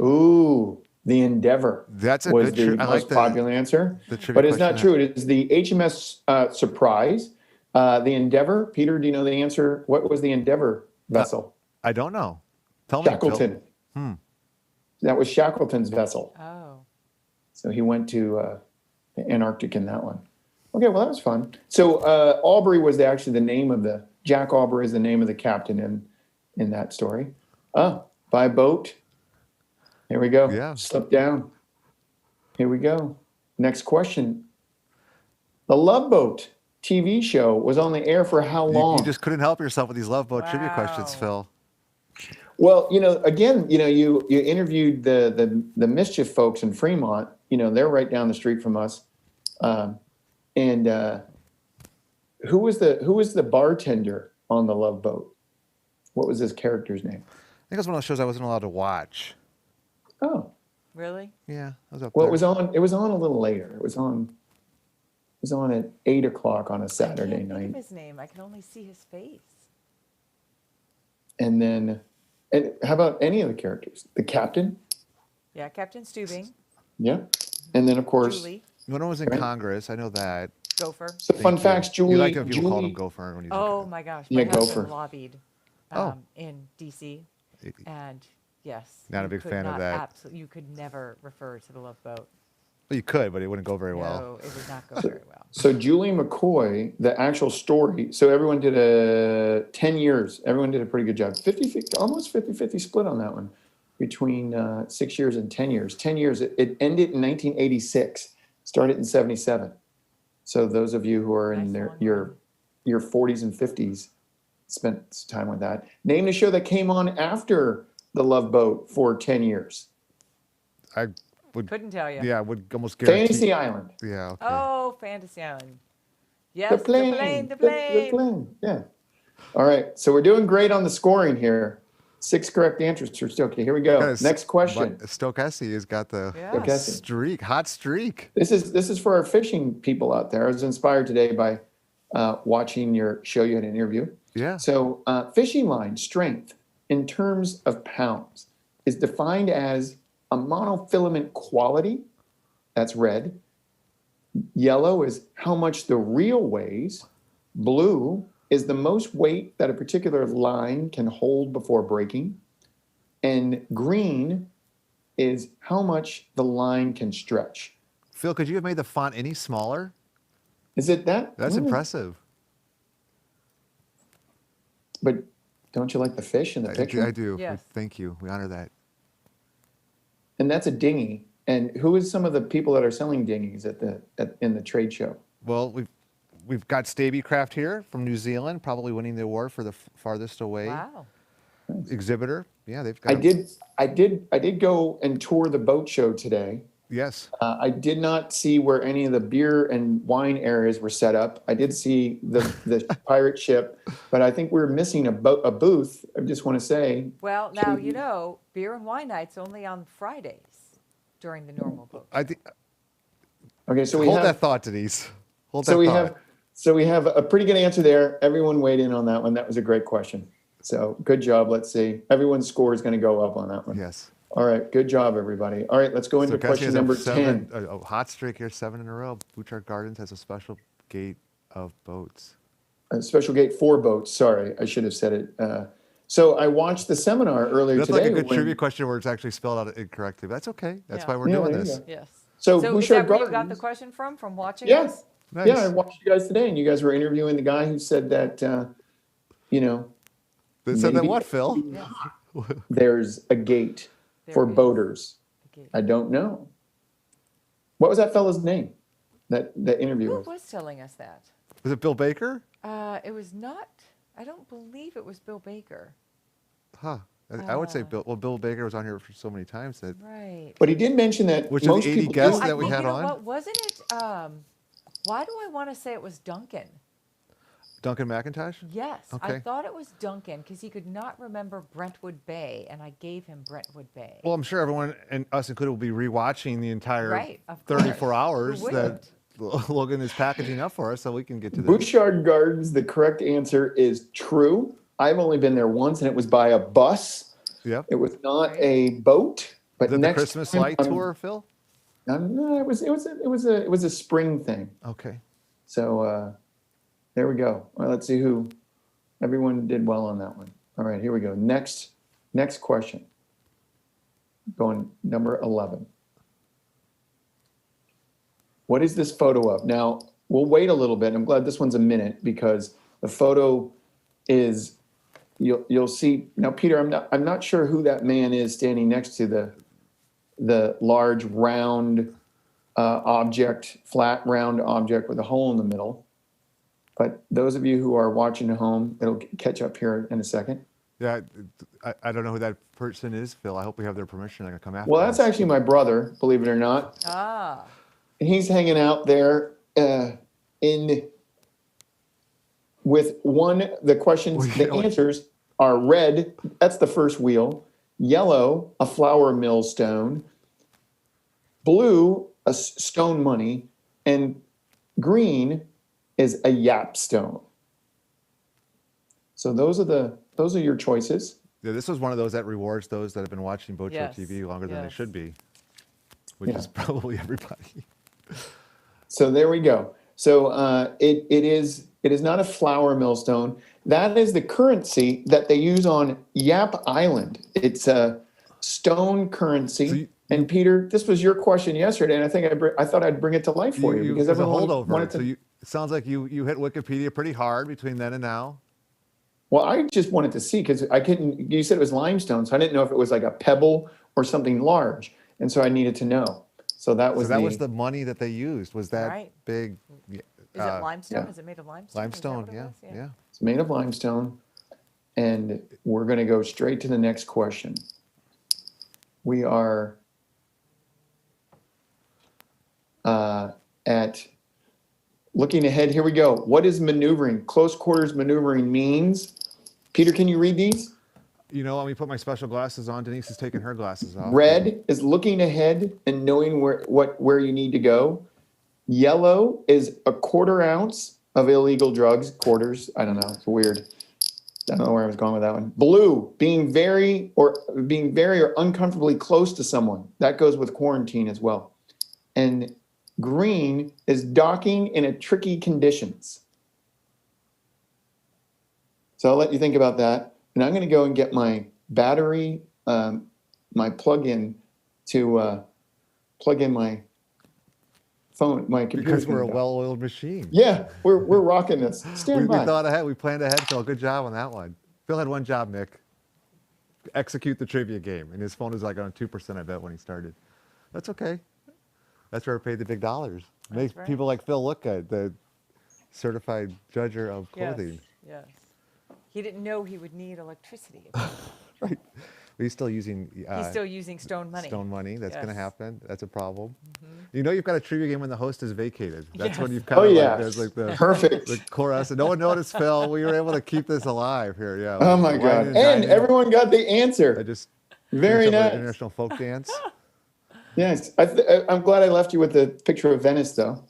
Ooh, the Endeavor. That's a was good the most popular answer. trivia But it's not question. true. It is the HMS Surprise. The Endeavor. Peter, do you know the answer? What was the Endeavor vessel? I don't know. Tell me, Shackleton. Phil. That was Shackleton's vessel. Oh. So he went to the Antarctic in that one. Okay, well, that was fun. So Albury was actually the name of the, Jack Albury is the name of the captain in that story. By boat. Here we go. Yeah. Slip down. Here we go. Next question. The Love Boat TV show was on the air for how long? You just couldn't help yourself with these Love Boat trivia questions, Phil. Well, you know, again, you know, you interviewed the Mischief folks in Fremont. You know, they're right down the street from us. Who was the bartender on the Love Boat? What was his character's name? I think it was one of those shows I wasn't allowed to watch. Oh, Really? Yeah, I was up well, there. it was on a little later. It was on at 8 o'clock on a Saturday I can't think night. of his name. I can only see his face. And then, how about any of the characters? The captain? Yeah, Captain Stubing. Yeah. And then, of course, Julie. When I was in Right. Congress, I know that. Gopher. So fun facts, Julie. You like if people called Julie- him Gopher when he's Oh my gosh. Yeah, My husband Gopher. lobbied Oh. in DC. And yes. Not a you big could fan of not that. You could never refer to the Love Boat. Well, you could, but it wouldn't go very well. No, it would not go very well. So Julie McCoy, the actual story, so everyone did 10 years. Everyone did a pretty good job. 50, almost 50-50 split on that one between 6 years and 10 years. 10 years, it ended in 1986, started in 77. So those of you who are in your 40s and 50s spent time with that. Name the show that came on after The Love Boat for 10 years. I couldn't tell you. Yeah, I would almost guarantee. Fantasy Island. Yeah. Okay. Oh, Fantasy Island. Yes, The plane. Yeah. All right. So we're doing great on the scoring here. 6 correct answers for Stokey. Here we go. Yes, Next question. but Stokessi has got the Stokessi. streak, hot streak. This is for our fishing people out there. I was inspired today by watching your show. You had an interview. Yeah. So fishing line strength in terms of pounds is defined as a monofilament quality. That's red. Yellow is how much the reel weighs. Blue is the most weight that a particular line can hold before breaking. And green is how much the line can stretch. Phil, could you have made the font any smaller? Is it that? That's impressive. But don't you like the fish in the picture? I do. Yes. Thank you. We honor that. And that's a dinghy. And who is some of the people that are selling dinghies in the trade show? Well, we've got Stabbycraft here from New Zealand, probably winning the award for the farthest away exhibitor. Yeah, they've got. I did go and tour the boat show today. Yes. I did not see where any of the beer and wine areas were set up. I did see the pirate ship, but I think we're missing a booth. I just want to say. Well, now you know, beer and wine night's only on Fridays during the normal boat. I think. Okay, so we hold have that thought, Denise. Hold that thought. So we have a pretty good answer there. Everyone weighed in on that one. That was a great question. So good job. Let's see. Everyone's score is going to go up on that one. Yes. All right. Good job, everybody. All right. Let's go into question number 10. A hot streak here, 7 in a row. Bouchard Gardens has a special gate of boats. A special gate for boats. Sorry, I should have said it. So I watched the seminar earlier That's today. like a good trivia question where it's actually spelled out incorrectly. But that's okay. That's why we're doing this. Yes. So is Bouchard that where you Gardens. got the question from watching Yeah. us? Nice. Yeah, I watched you guys today, and you guys were interviewing the guy who said that, They said that maybe what, Phil? there's a gate for boaters. I don't know. What was that fella's name? That interviewer. Who was telling us that? Was it Bill Baker? It was not. I don't believe it was Bill Baker. Huh. I would say Bill. Well, Bill Baker was on here for so many times that. Right. But he did mention that Which most of the 80 people guests do. that we had on? What wasn't it? Why do I want to say it was Duncan? Duncan McIntosh? Yes, Okay. I thought it was Duncan because he could not remember Brentwood Bay, and I gave him Brentwood Bay. Well, I'm sure everyone, and us included, will be rewatching the entire Right, of 34 course. hours Who that Logan is packaging up for us, so we can get to this. Bouchard Gardens, the correct answer is true. I've only been there once, and it was by a bus. Yep. It was not a boat. But Is it the next Christmas time, light tour, Phil? No, it was a spring thing. Okay. So there we go. All right, let's see who. Everyone did well on that one. All right, here we go. Next question. Going number 11. What is this photo of? Now, we'll wait a little bit. I'm glad this one's a minute because the photo is, you'll see. Now, Peter, I'm not sure who that man is standing next to the large round object, flat round object with a hole in the middle. But those of you who are watching at home, it'll catch up here in a second. Yeah, I don't know who that person is, Phil. I hope we have their permission. I can come after. Well, that's actually my brother, believe it or not. Ah. He's hanging out there with the questions, the answers are red, that's the first wheel, yellow, a flour millstone, blue, a stone money, and green is a yap stone. So those are your choices. Yeah, this was one of those that rewards those that have been watching Boat Show TV longer than they should be, which is probably everybody. So there we go. So it is not a flour millstone. That is the currency that they use on Yap Island. It's a stone currency. And Peter, this was your question yesterday, and I think I thought I'd bring it to life for you because it was a everyone holdover. wanted to. So it sounds like you hit Wikipedia pretty hard between then and now. Well, I just wanted to see because I couldn't. You said it was limestone, so I didn't know if it was like a pebble or something large, and so I needed to know. So that was the money that they used. Was that big? Is it limestone? Yeah. Is it made of limestone? Limestone, yeah. It's made of limestone, and we're going to go straight to the next question. We are at looking ahead. Here we go. What is maneuvering? Close quarters maneuvering means. Peter, can you read these? You know, let me put my special glasses on. Denise is taking her glasses off. Red is looking ahead and knowing where you need to go. Yellow is a 1/4 ounce of illegal drugs. Quarters, I don't know. It's weird. I don't know where I was going with that one. Blue, being very or uncomfortably close to someone. That goes with quarantine as well. And green is docking in a tricky conditions. So I'll let you think about that. And I'm going to go and get my battery, my plug-in to plug in my phone, my computer. Because we're a well-oiled machine. Yeah, we're rocking this. Stand by. We thought ahead. We planned ahead, Phil. Good job on that one. Phil had one job, Mick. Execute the trivia game. And his phone was like on 2%, I bet, when he started. That's okay. That's where I paid the big dollars. Make people like Phil look good, the certified judger of clothing. Yes. He didn't know he would need electricity. Right. But he's still using... he's still using stone money. Stone money. That's going to happen. That's a problem. You know you've got a trivia game when the host is vacated. That's when you've kind of there's like the perfect the chorus. And no one noticed, Phil. We were able to keep this alive here. Yeah. Oh my God! And everyone got the answer. I just very nice. International folk dance. Yes, I'm glad I left you with the picture of Venice, though.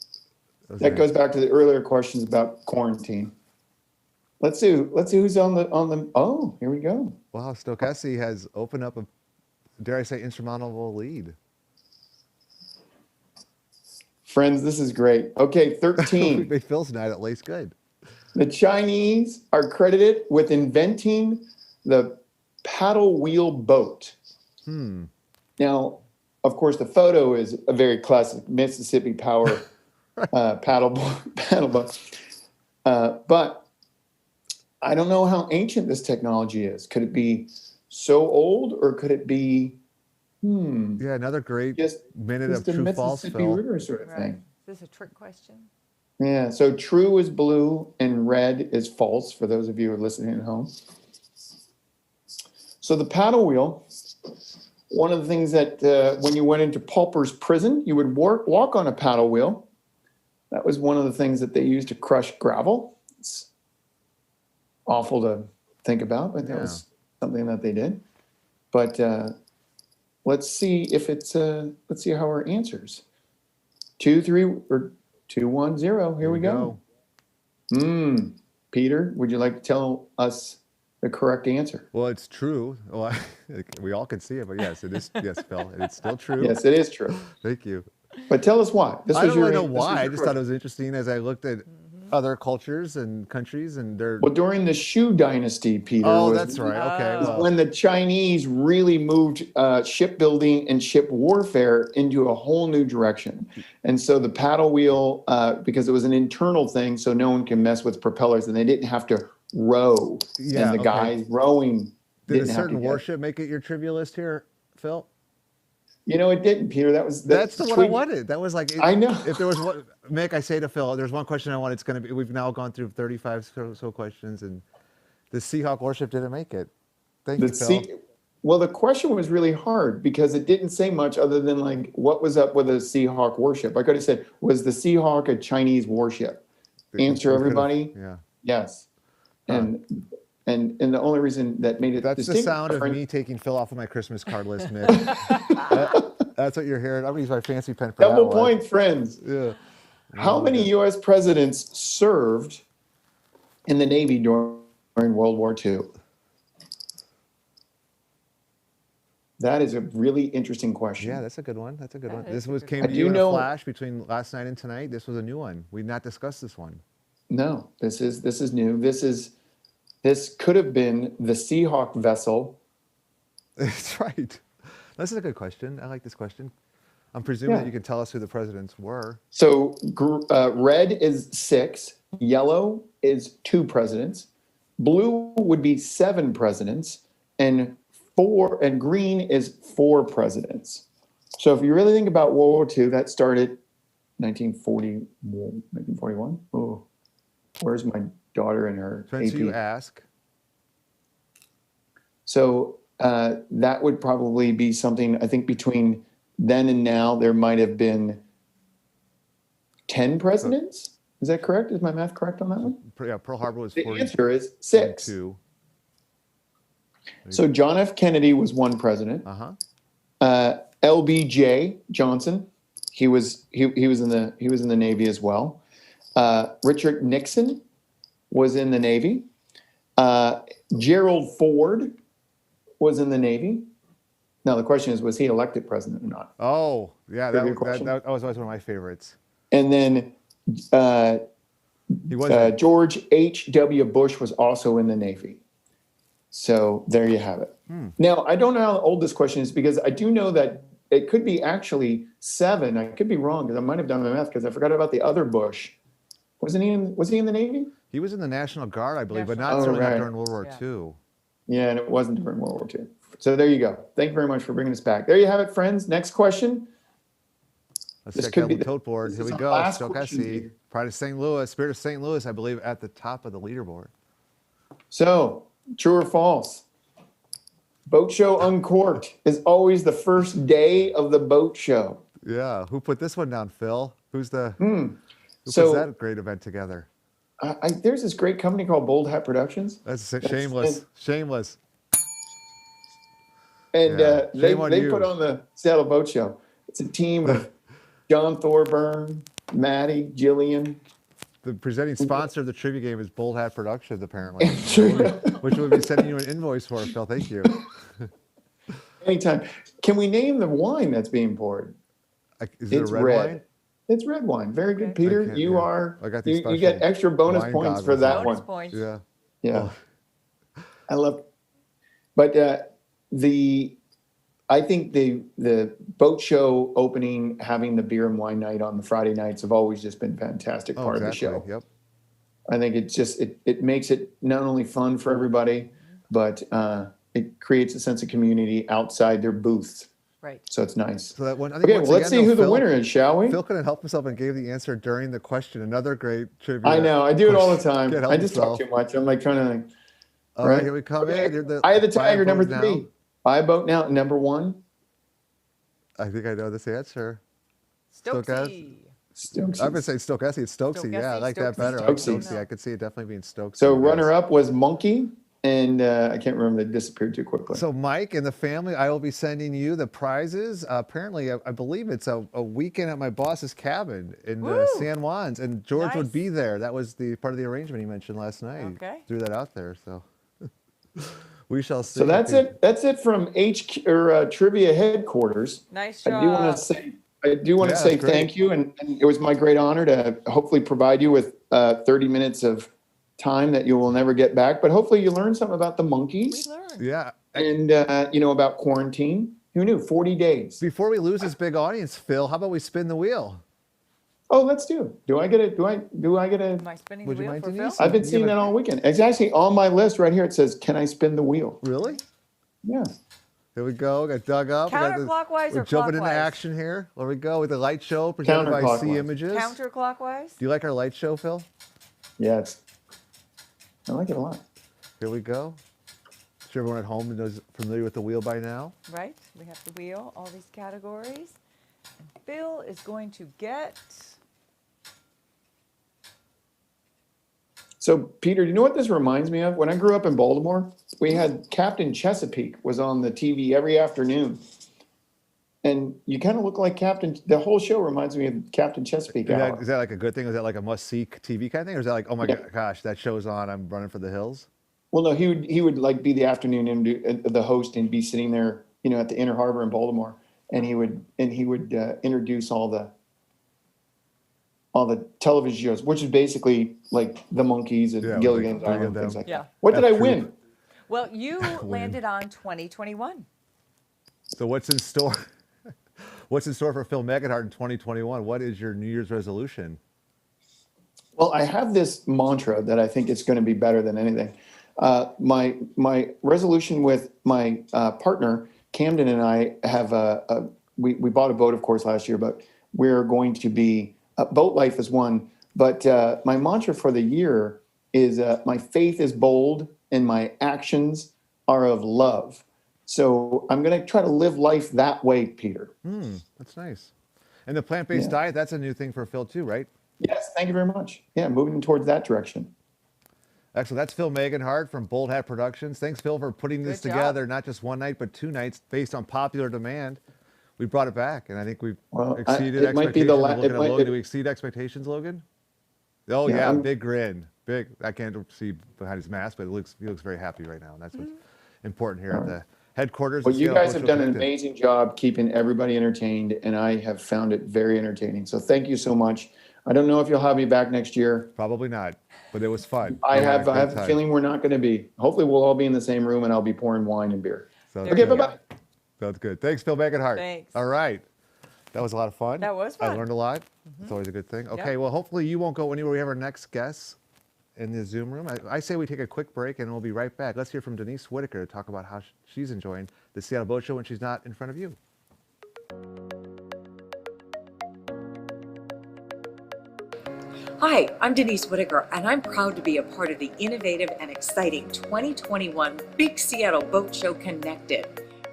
That goes back to the earlier questions about quarantine. Let's see who's on the. Oh, here we go. Wow, Stokessi has opened up a, dare I say, insurmountable lead. Friends, this is great. Okay, 13. Phil's night at least good. The Chinese are credited with inventing the paddle wheel boat. Now, of course, the photo is a very classic Mississippi Power paddle boat. But I don't know how ancient this technology is. Could it be so old, or could it be? Yeah, another great minute of true false, Phil. River sort of thing. Is this a trick question? Yeah. So true is blue and red is false. For those of you who are listening at home. So the paddle wheel. One of the things that when you went into Pauper's prison, you would walk on a paddle wheel. That was one of the things that they used to crush gravel. It's awful to think about, but that was something that they did. But let's see if it's let's see how our answers. 2, 3, or 2, 1, 0. Here we go. Peter, would you like to tell us the correct answer? Well, it's true. Well, we all can see it, but yes, it is. Yes, Phil, it's still true. Yes, it is true. Thank you. But tell us why. I don't really know why. I just thought it was interesting as I looked at other cultures and countries and their. Well, during the Shu dynasty, Peter. Oh, that's right. Okay. Well, when the Chinese really moved shipbuilding and ship warfare into a whole new direction. And so the paddle wheel, because it was an internal thing, so no one can mess with propellers, and they didn't have to row. Yeah, and the guys rowing. Did a certain warship make it your trivia list here, Phil? You know, it didn't, Peter. That's the one I wanted. That was like, I know. If there was one, Mick, I say to Phil, there's one question I want. It's going to be, we've now gone through 35 so questions, and the Seahawk warship didn't make it. Thank you, Phil. Well, the question was really hard because it didn't say much other than like, what was up with a Seahawk warship? I could have said, was the Seahawk a Chinese warship? Answer, everybody. Yeah. Yes. And the only reason that made it that's the sound of me taking Phil off of my Christmas card list, Mick. That's what you're hearing. I'm gonna use my fancy pen for double that point, one. friends. Yeah. How many U.S. presidents served in the Navy during World War II? That is a really interesting question. Yeah, that's a good one. That's a good one. This came to you in a flash between last night and tonight. This was a new one. We'd not discussed this one. No, this is new. This could have been the Seahawk vessel. That's right. This is a good question. I like this question. I'm presuming that you can tell us who the presidents were. So red is 6, yellow is 2 presidents, blue would be 7 presidents, and green is 4 presidents. So if you really think about World War II, that started 1941. Oh, where's my daughter and her Depends AP? who you ask. So that would probably be something, I think between then and now, there might have been 10 presidents. Is that correct? Is my math correct on that one? Yeah, Pearl Harbor was The 40, answer is 6. 42. So John F. Kennedy was 1 president. LBJ Johnson, he was in the Navy as well. Richard Nixon was in the Navy. Gerald Ford was in the Navy. Now the question is, was he elected president or not? Oh, yeah, that was always one of my favorites. And then George H.W. Bush was also in the Navy. So there you have it. Now, I don't know how old this question is because I do know that it could be actually 7. I could be wrong because I might have done my math because I forgot about the other Bush. Was he in the Navy? He was in the National Guard, I believe, but not certainly not during World War II. Yeah, and it wasn't during World War II. So there you go. Thank you very much for bringing us back. There you have it, friends. Next question. Let's check out the tote board. Here we go. Stokesy, Pride of St. Louis, Spirit of St. Louis, I believe, at the top of the leaderboard. So, true or false? Boat Show Uncorked is always the first day of the boat show. Yeah. Who put this one down, Phil? Who puts that great event together? There's this great company called Bold Hat Productions. That's shameless. Shameless. And they put on the Seattle Boat Show. It's a team of John Thorburn, Maddie, Jillian. The presenting sponsor of the trivia game is Bold Hat Productions, apparently, which we'll be sending you an invoice for, Phil. Thank you. Anytime. Can we name the wine that's being poured? Is it a red wine? It's red wine. Very good, Peter. You get extra bonus points for that one. Points. Yeah. Yeah. I love. But I think the boat show opening, having the beer and wine night on the Friday nights have always just been a fantastic part of the show. Yep. I think it makes it not only fun for everybody, but it creates a sense of community outside their booth. Right. So it's nice. So that one, let's see who the winner is, shall we? Phil couldn't help himself and gave the answer during the question. Another great trivia. I know. I do it all the time. I just talk too much. I'm like trying to. All right, here we come in. Eye of the Tiger, number 3. Buy a boat now, number 1. I think I know this answer. Stokesy. I've been saying Stokesy. It's Stokesy. Yeah, I like that better. Stokesy. I could see it definitely being Stokesy. So runner-up was Monkey, and I can't remember. They disappeared too quickly. So Mike and the family, I will be sending you the prizes. Apparently, I believe it's a weekend at my boss's cabin in San Juan's, and George would be there. That was the part of the arrangement he mentioned last night. Okay. Threw that out there. So we shall see. So that's it. That's it from Trivia headquarters. Nice job. I do want to say thank you, and it was my great honor to hopefully provide you with 30 minutes of time that you will never get back. But hopefully you learned something about the monkeys. We learned. Yeah. And about quarantine. Who knew? 40 days. Before we lose this big audience, Phil, how about we spin the wheel? Oh, let's do. Do I get it? Do I get a? Am I spinning the wheel for Phil? I've been seeing that all weekend. It's actually on my list right here. It says, "Can I spin the wheel?" Really? Yeah. Here we go. Got dug up. Counterclockwise We're or jumping into clockwise? action here. There we go with the light show presented by C Images. Counterclockwise? Do you like our light show, Phil? Yeah, I like it a lot. Here we go. Sure, everyone at home is familiar with the wheel by now. Right. We have the wheel, all these categories. And Phil is going to get... So, Peter, do you know what this reminds me of? When I grew up in Baltimore, we had Captain Chesapeake was on the TV every afternoon. And you kind of look like the whole show reminds me of Captain Chesapeake. Is that like a good thing? Is that like a must-see TV kind of thing? Or is that like, oh my gosh, that show's on, I'm running for the hills? Well, no, he would like be the afternoon the host and be sitting there, at the Inner Harbor in Baltimore. And he would introduce all the television shows, which is basically like the Monkees and Gilligan's Island, things like that. What did I win? Well, you landed on 2021. So what's in store? What's in store for Phil Megenhart in 2021? What is your New Year's resolution? Well, I have this mantra that I think it's going to be better than anything. My resolution with my partner Camden and I have we bought a boat, of course, last year, but we're going to be boat life is one. But my mantra for the year is my faith is bold and my actions are of love. So I'm going to try to live life that way, Peter. That's nice. And the plant-based diet, that's a new thing for Phil too, right? Yes, thank you very much. Yeah, moving towards that direction. Excellent. That's Phil Megenhart from Bold Hat Productions. Thanks, Phil, for putting this together, not just one night, but 2 nights based on popular demand. We brought it back, and I think we've exceeded expectations. Might be the do we exceed expectations, Logan? Oh, yeah, big grin. Big. I can't see behind his mask, but he looks very happy right now, and that's what's important here at the headquarters. Well, you guys have done an amazing job keeping everybody entertained, and I have found it very entertaining. So thank you so much. I don't know if you'll have me back next year. Probably not, but it was fun. I have a feeling we're not going to be. Hopefully, we'll all be in the same room, and I'll be pouring wine and beer. Okay, bye-bye. Sounds good. Thanks, Phil Megenhart. Thanks. All right. That was a lot of fun. That was fun. I learned a lot. It's always a good thing. Okay, well, hopefully you won't go anywhere. We have our next guest in the Zoom room. I say we take a quick break, and we'll be right back. Let's hear from Denise Whitaker to talk about how she's enjoying the Seattle Boat Show when she's not in front of you. Hi, I'm Denise Whitaker, and I'm proud to be a part of the innovative and exciting 2021 Big Seattle Boat Show Connected.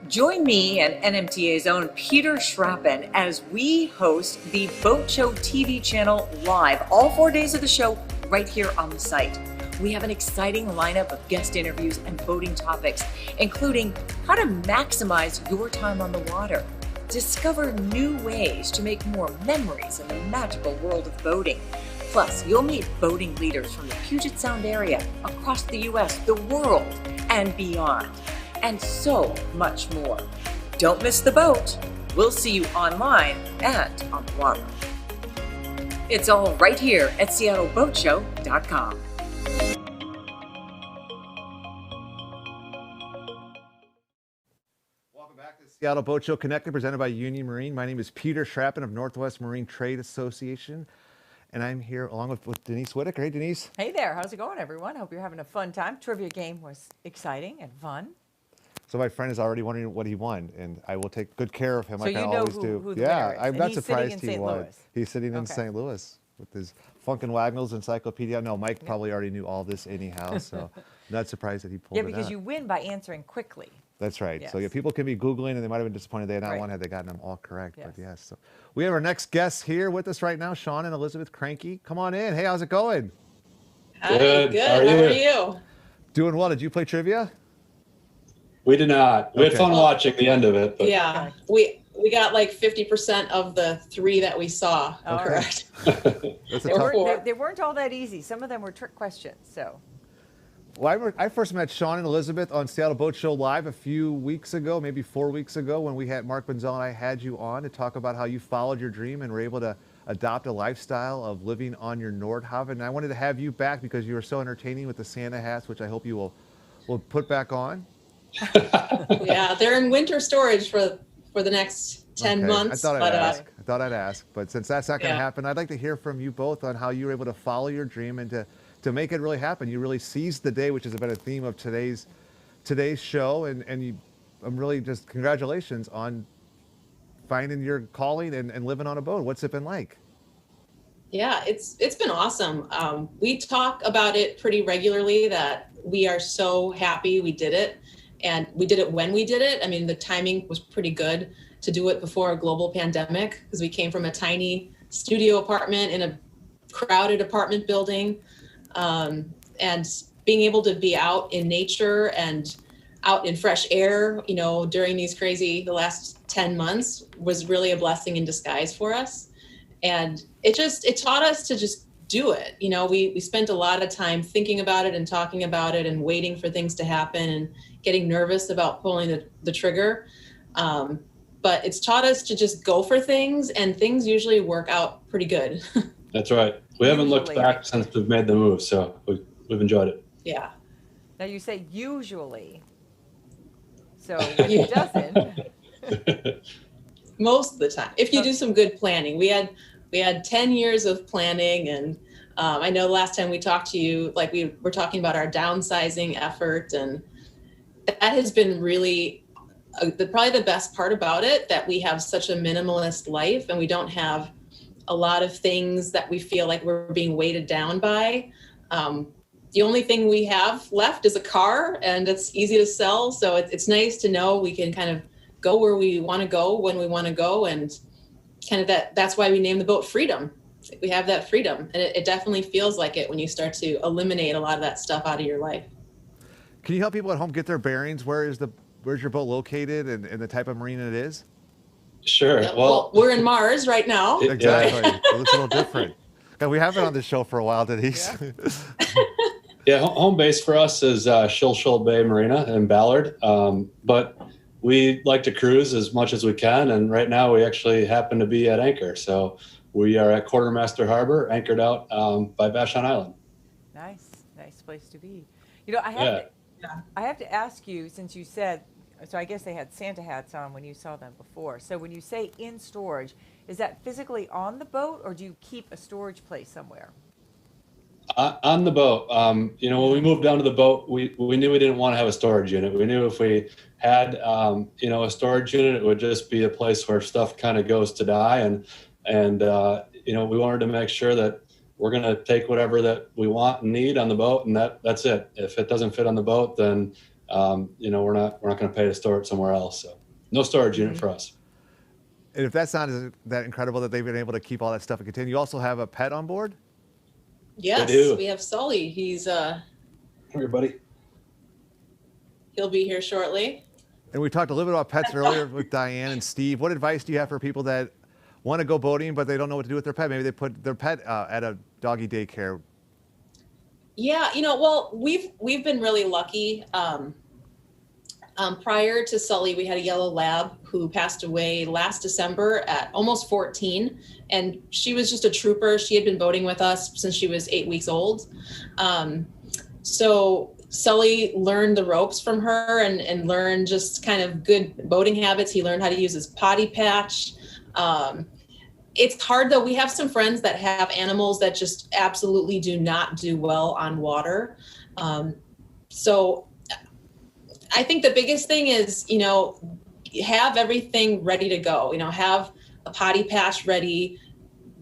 Join me and NMTA's own Peter Schrappen as we host the Boat Show TV channel live all 4 days of the show right here on the site. We have an exciting lineup of guest interviews and boating topics, including how to maximize your time on the water, discover new ways to make more memories in the magical world of boating. Plus, you'll meet boating leaders from the Puget Sound area, across the U.S., the world, and beyond. And so much more. Don't miss the boat. We'll see you online and on the water. It's all right here at SeattleBoatShow.com. Welcome back to Seattle Boat Show Connected, presented by Union Marine. My name is Peter Schrappen of Northwest Marine Trade Association, and I'm here along with Denise Whitaker. Hey, Denise. Hey there. How's it going, everyone? Hope you're having a fun time. Trivia game was exciting and fun. So my friend is already wondering what he won, and I will take good care of him like I always do. Who the winner is. I'm not surprised he won. He's sitting in St. Louis with his Funkin' Wagnalls encyclopedia. No, Mike probably already knew all this anyhow, so not surprised that he pulled it out. Yeah, because you win by answering quickly. That's right. Yes. So yeah, people can be Googling, and they might have been disappointed they had not won had they gotten them all correct. Yes. But yes, so we have our next guests here with us right now, Sean and Elizabeth Cranky. Come on in. Hey, how's it going? Hi, good. How are you? Doing well. Did you play trivia? We did not. We had fun watching the end of it. But. Yeah, we got like 50% of the 3 that we saw. Correct. They weren't all that easy. Some of them were trick questions. So. Well, I first met Sean and Elizabeth on Seattle Boat Show Live a few weeks ago, maybe 4 weeks ago, when we had Mark Benzel and I had you on to talk about how you followed your dream and were able to adopt a lifestyle of living on your Nordhaven. And I wanted to have you back because you were so entertaining with the Santa hats, which I hope you will put back on. Yeah, they're in winter storage for the next 10 months. I thought I'd ask, but since that's not going to happen, I'd like to hear from you both on how you were able to follow your dream and to make it really happen. You really seized the day, which has been a theme of today's show, and I'm really just congratulations on finding your calling and living on a boat. What's it been like? Yeah, it's been awesome. We talk about it pretty regularly that we are so happy we did it. And we did it when we did it. I mean, the timing was pretty good to do it before a global pandemic because we came from a tiny studio apartment in a crowded apartment building. And being able to be out in nature and out in fresh air, during the last 10 months was really a blessing in disguise for us. And it taught us to just do it. We spent a lot of time thinking about it and talking about it and waiting for things to happen and getting nervous about pulling the trigger. But it's taught us to just go for things, and things usually work out pretty good. That's right. We haven't looked back since we've made the move, so we've enjoyed it. Yeah. Now you say usually. So when it doesn't. Most of the time, if you do some good planning. We had 10 years of planning, and I know last time we talked to you, like we were talking about our downsizing effort, and that has been really probably the best part about it, that we have such a minimalist life and we don't have a lot of things that we feel like we're being weighted down by. The only thing we have left is a car, and it's easy to sell. So it's nice to know we can kind of go where we want to go when we want to go, and kind of that's why we named the boat Freedom. We have that freedom, and it definitely feels like it when you start to eliminate a lot of that stuff out of your life. Can you help people at home get their bearings? Where's your boat located, and the type of marina it is? Sure. Yeah, well, we're in Mars right now. Exactly. It looks a little different. Yeah, we have it on the show for a while, Denise. Yeah, home base for us is Shoal Bay Marina in Ballard. But we like to cruise as much as we can. And right now we actually happen to be at anchor. So we are at Quartermaster Harbor, anchored out by Vashon Island. Nice place to be. You know, I have to ask you, since you said, so I guess they had Santa hats on when you saw them before. So when you say in storage, is that physically on the boat, or do you keep a storage place somewhere? On the boat. You know, when we moved down to the boat, we knew we didn't want to have a storage unit. We knew if we had, you know, a storage unit, it would just be a place where stuff kind of goes to die. And you know, we wanted to make sure that we're going to take whatever that we want and need on the boat, and that's it. If it doesn't fit on the boat, then you know, we're not going to pay to store it somewhere else. So no storage unit for us. And if that's not that incredible that they've been able to keep all that stuff and continue, you also have a pet on board? Yes, we have Sully. He's here, buddy. He'll be here shortly. And we talked a little bit about pets earlier with Diane and Steve. What advice do you have for people that want to go boating but they don't know what to do with their pet? Maybe they put their pet at a doggy daycare. Yeah, you know, well, we've been really lucky. Prior to Sully, we had a yellow lab who passed away last December at almost 14. And she was just a trooper. She had been boating with us since she was 8 weeks old. So Sully learned the ropes from her and learned just kind of good boating habits. He learned how to use his potty patch. It's hard though. We have some friends that have animals that just absolutely do not do well on water. So I think the biggest thing is, you know, have everything ready to go, you know, have a potty patch ready,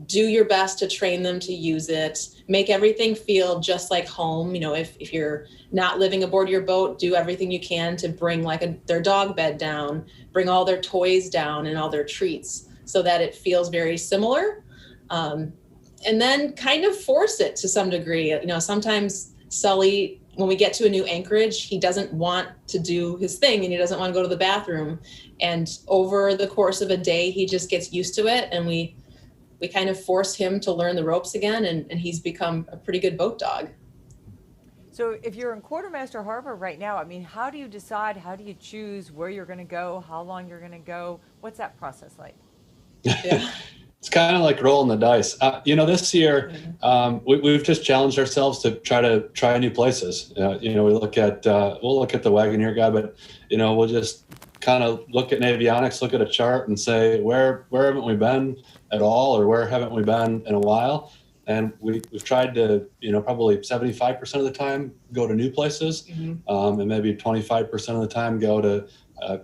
do your best to train them to use it, make everything feel just like home. You know, if you're not living aboard your boat, do everything you can to bring like their dog bed down, bring all their toys down and all their treats so that it feels very similar. And then kind of force it to some degree. You know, sometimes Sully, when we get to a new anchorage, he doesn't want to do his thing and he doesn't want to go to the bathroom. And over the course of a day, he just gets used to it. And we kind of force him to learn the ropes again. And he's become a pretty good boat dog. So if you're in Quartermaster Harbor right now, I mean, how do you decide, how do you choose where you're going to go, how long you're going to go? What's that process like? Yeah. It's kind of like rolling the dice. You know, this year we've just challenged ourselves to try new places. You know, we'll look at the Wagoneer guy, but you know, we'll just kind of look at Navionics, look at a chart, and say where haven't we been at all, or where haven't we been in a while? And we've tried to, you know, probably 75% of the time go to new places, and maybe 25% of the time go to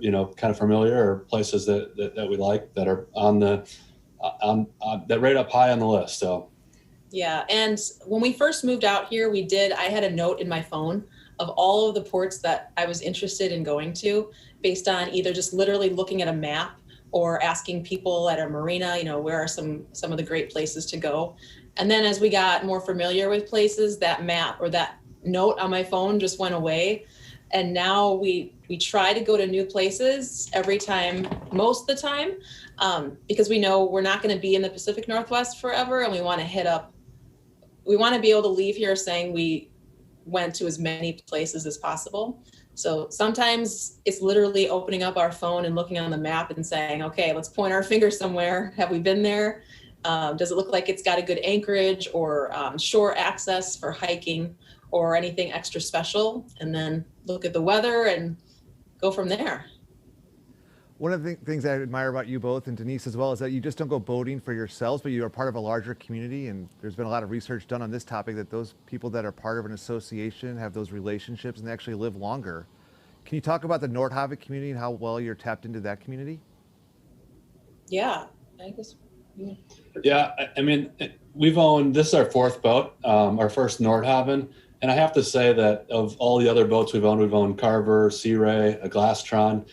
you know, kind of familiar or places that we like that are on the that rate up high on the list. So yeah, and when we first moved out here, I had a note in my phone of all of the ports that I was interested in going to, based on either just literally looking at a map or asking people at a marina, you know, where are some of the great places to go. And then as we got more familiar with places, that map or that note on my phone just went away. And now we try to go to new places every time, most of the time, because we know we're not going to be in the Pacific Northwest forever, and we want to be able to leave here saying we went to as many places as possible. So sometimes it's literally opening up our phone and looking on the map and saying, okay, let's point our finger somewhere. Have we been there? Does it look like it's got a good anchorage or shore access for hiking or anything extra special? And then look at the weather and go from there. One of the things I admire about you both and Denise as well is that you just don't go boating for yourselves, but you are part of a larger community. And there's been a lot of research done on this topic that those people that are part of an association have those relationships and they actually live longer. Can you talk about the Nordhavn community and how well you're tapped into that community? Yeah, I guess. Yeah, I mean, this is our fourth boat, our first Nordhavn. And I have to say that of all the other boats we've owned Carver, Sea Ray, a Glastron.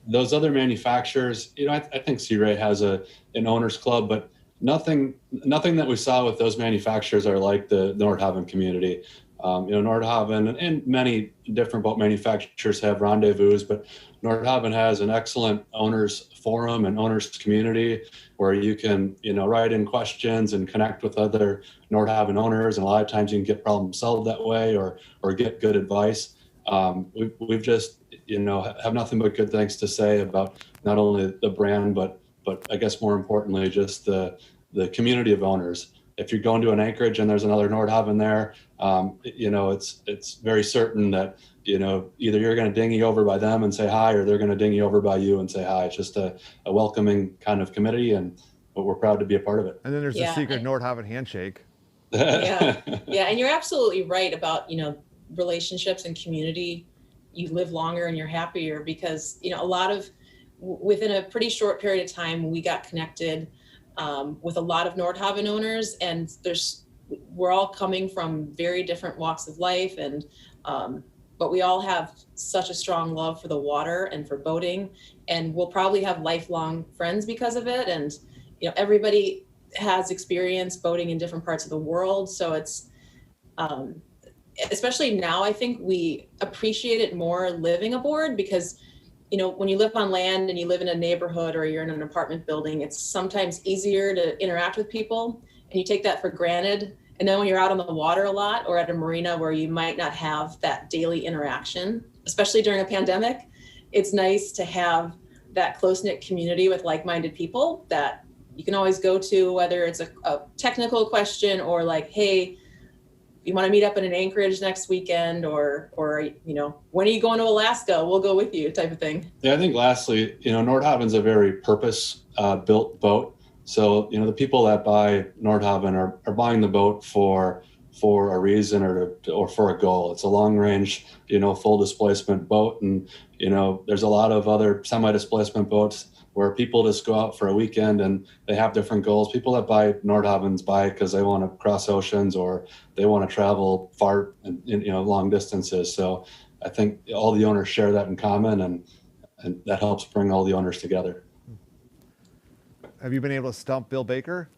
Those other manufacturers, I think Sea Ray has an owners club, but nothing that we saw with those manufacturers are like the Nordhavn community. Nordhavn and many different boat manufacturers have rendezvous, but Nordhavn has an excellent owners forum and owners community where you can, write in questions and connect with other Nordhavn owners. And a lot of times you can get problems solved that way or get good advice. We've just, have nothing but good things to say about not only the brand, but I guess more importantly, just the community of owners. If you're going to an anchorage and there's another Nordhavn there, it's very certain that, either you're going to dinghy over by them and say hi, or they're going to dinghy over by you and say hi. It's just a welcoming kind of committee, but we're proud to be a part of it. And then there's the secret Nordhavn handshake. Yeah, and you're absolutely right about, relationships and community. You live longer and you're happier because, within a pretty short period of time, we got connected with a lot of Nordhavn owners, and we're all coming from very different walks of life, and but we all have such a strong love for the water and for boating, and we'll probably have lifelong friends because of it. And everybody has experience boating in different parts of the world, so it's especially now, I think we appreciate it more living aboard because when you live on land and you live in a neighborhood or you're in an apartment building, it's sometimes easier to interact with people and you take that for granted. And then when you're out on the water a lot or at a marina where you might not have that daily interaction, especially during a pandemic, it's nice to have that close-knit community with like-minded people that you can always go to, whether it's a technical question or like, hey, you want to meet up in an anchorage next weekend or when are you going to Alaska? We'll go with you type of thing. Yeah, I think lastly, Nordhavn's a very purpose built boat. So, the people that buy Nordhavn are buying the boat for a reason or for a goal. It's a long range, full displacement boat. And, there's a lot of other semi-displacement boats where people just go out for a weekend and they have different goals. People that buy Nordhavns buy because they want to cross oceans or they want to travel far, long distances. So I think all the owners share that in common, and that helps bring all the owners together. Have you been able to stump Bill Baker?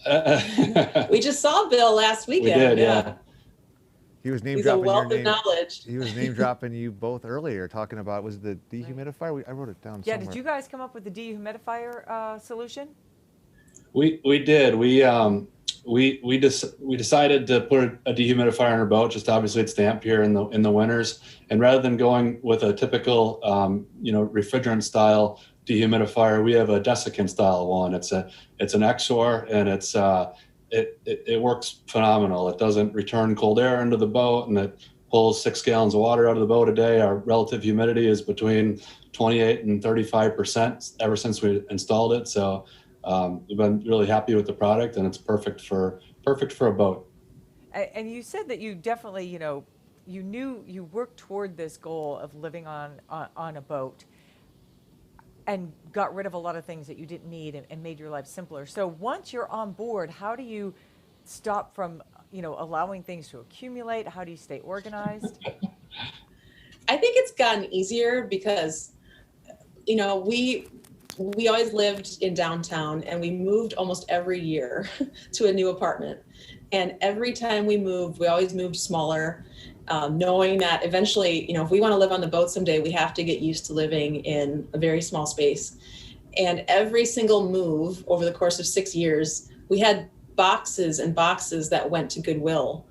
We just saw Bill last weekend. We did, yeah. He was name He's dropping a wealth your of name. knowledge. He was name dropping you both earlier, talking about was it the dehumidifier? I wrote it down. Yeah, somewhere. did you guys come up with the dehumidifier solution? We did. We decided to put a dehumidifier in our boat. Just obviously it's damp here in the winters, and rather than going with a typical refrigerant style dehumidifier, we have a desiccant style one. It's an Exor, and it works phenomenal. It doesn't return cold air into the boat, and it pulls 6 gallons of water out of the boat a day. Our relative humidity is between 28 and 35% ever since we installed it. So we've been really happy with the product, and it's perfect for a boat. And you said that you definitely, you knew you worked toward this goal of living on a boat and got rid of a lot of things that you didn't need and made your life simpler. So once you're on board, how do you stop from, allowing things to accumulate? How do you stay organized? I think it's gotten easier because, we always lived in downtown and we moved almost every year to a new apartment. And every time we moved, we always moved smaller, knowing that eventually, if we want to live on the boat someday, we have to get used to living in a very small space. And every single move over the course of 6 years, we had boxes and boxes that went to Goodwill.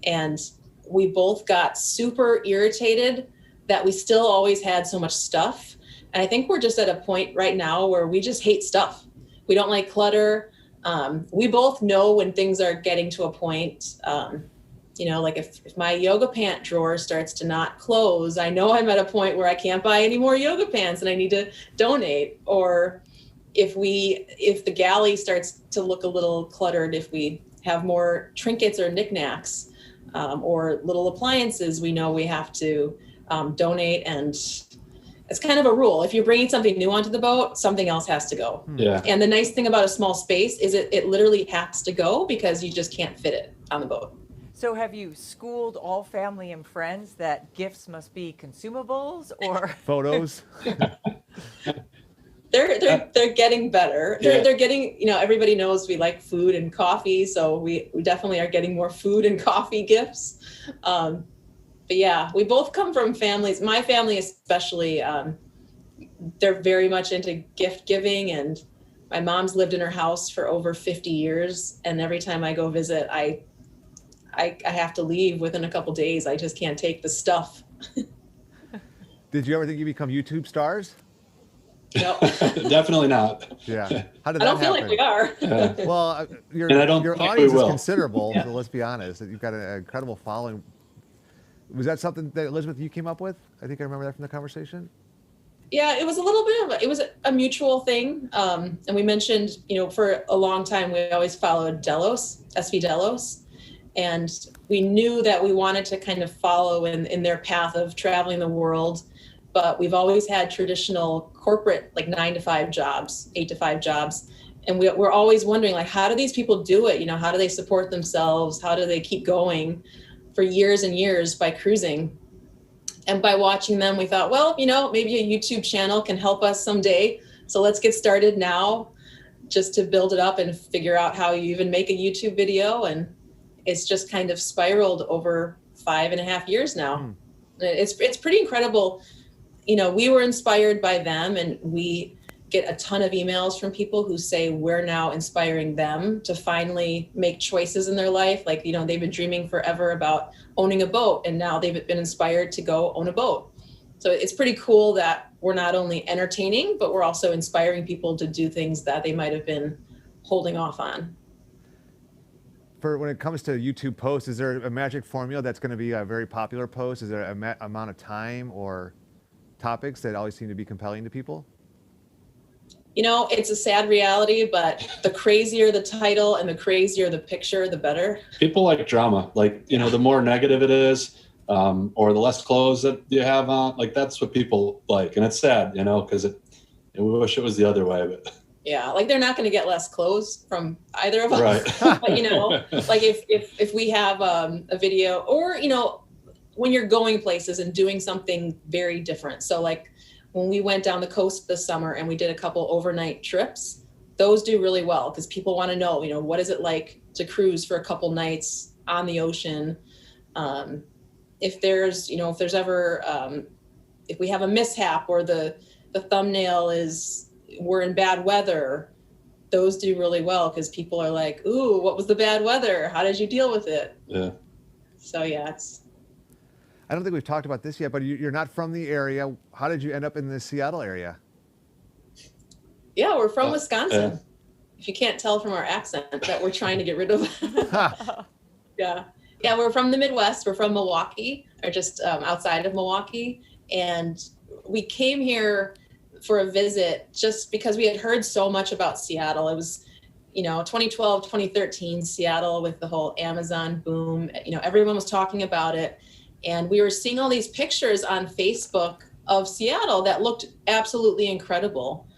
And we both got super irritated that we still always had so much stuff. And I think we're just at a point right now where we just hate stuff. We don't like clutter. We both know when things are getting to a point, Like if my yoga pant drawer starts to not close, I know I'm at a point where I can't buy any more yoga pants and I need to donate. Or if the galley starts to look a little cluttered, if we have more trinkets or knickknacks or little appliances, we know we have to donate. And it's kind of a rule. If you're bringing something new onto the boat, something else has to go. Yeah. And the nice thing about a small space is it literally has to go because you just can't fit it on the boat. So have you schooled all family and friends that gifts must be consumables or photos? They're getting better. They're getting, everybody knows we like food and coffee, so we definitely are getting more food and coffee gifts. But yeah, we both come from families. My family especially, they're very much into gift giving, and my mom's lived in her house for over 50 years. And every time I go visit, I have to leave within a couple days. I just can't take the stuff. Did you ever think you'd become YouTube stars? No. Definitely not. Yeah. How did I don't that feel happen? like we are. Well, your think audience we is will. considerable, Yeah. so let's be honest. You've got an incredible following. Was that something that, Elizabeth, you came up with? I think I remember that from the conversation. Yeah, it was a little bit of a mutual thing. And we mentioned, for a long time, we always followed Delos, SV Delos. And we knew that we wanted to kind of follow in their path of traveling the world. But we've always had traditional corporate, like 9 to 5 jobs, 8 to 5 jobs. And we're always wondering, like, how do these people do it? How do they support themselves? How do they keep going for years and years by cruising? And by watching them, we thought, well, maybe a YouTube channel can help us someday. So let's get started now just to build it up and figure out how you even make a YouTube video. And it's just kind of spiraled over 5.5 years now. It's pretty incredible. We were inspired by them, and we get a ton of emails from people who say we're now inspiring them to finally make choices in their life. Like, they've been dreaming forever about owning a boat, and now they've been inspired to go own a boat. So it's pretty cool that we're not only entertaining, but we're also inspiring people to do things that they might have been holding off on. For when it comes to YouTube posts, is there a magic formula that's going to be a very popular post? Is there an amount of time or topics that always seem to be compelling to people? It's a sad reality, but the crazier the title and the crazier the picture, the better. People like drama. Like, the more negative it is, or the less clothes that you have on, like, that's what people like. And it's sad, because we wish it was the other way, but. Yeah, like, they're not going to get less clothes from either of us. Right. But, like, if we have a video, or, when you're going places and doing something very different. So, like, when we went down the coast this summer and we did a couple overnight trips, those do really well because people want to know, what is it like to cruise for a couple nights on the ocean? If there's ever, if we have a mishap or the thumbnail is we're in bad weather, those do really well because people are like, ooh, what was the bad weather? How did you deal with it? Yeah. So yeah, I don't think we've talked about this yet, but you're not from the area. How did you end up in the Seattle area? Yeah, we're from Wisconsin. If you can't tell from our accent that we're trying to get rid of. Yeah, we're from the Midwest. We're from Milwaukee, or just outside of Milwaukee. And we came here for a visit just because we had heard so much about Seattle. It was, 2012, 2013, Seattle with the whole Amazon boom. Everyone was talking about it. And we were seeing all these pictures on Facebook of Seattle that looked absolutely incredible.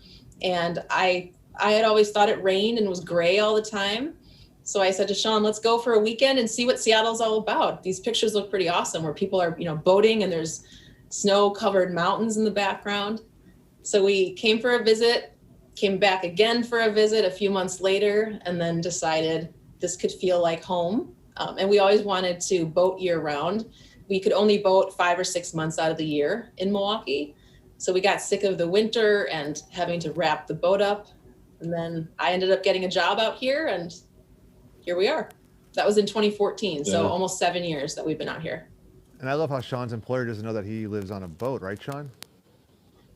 And I had always thought it rained and was gray all the time. So I said to Sean, let's go for a weekend and see what Seattle's all about. These pictures look pretty awesome where people are, boating and there's snow-covered mountains in the background. So we came for a visit, came back again for a visit a few months later, and then decided this could feel like home. And we always wanted to boat year-round. We could only boat 5 or 6 months out of the year in Milwaukee. So we got sick of the winter and having to wrap the boat up. And then I ended up getting a job out here, and here we are. That was in 2014, so almost 7 years that we've been out here. And I love how Sean's employer doesn't know that he lives on a boat, right, Sean?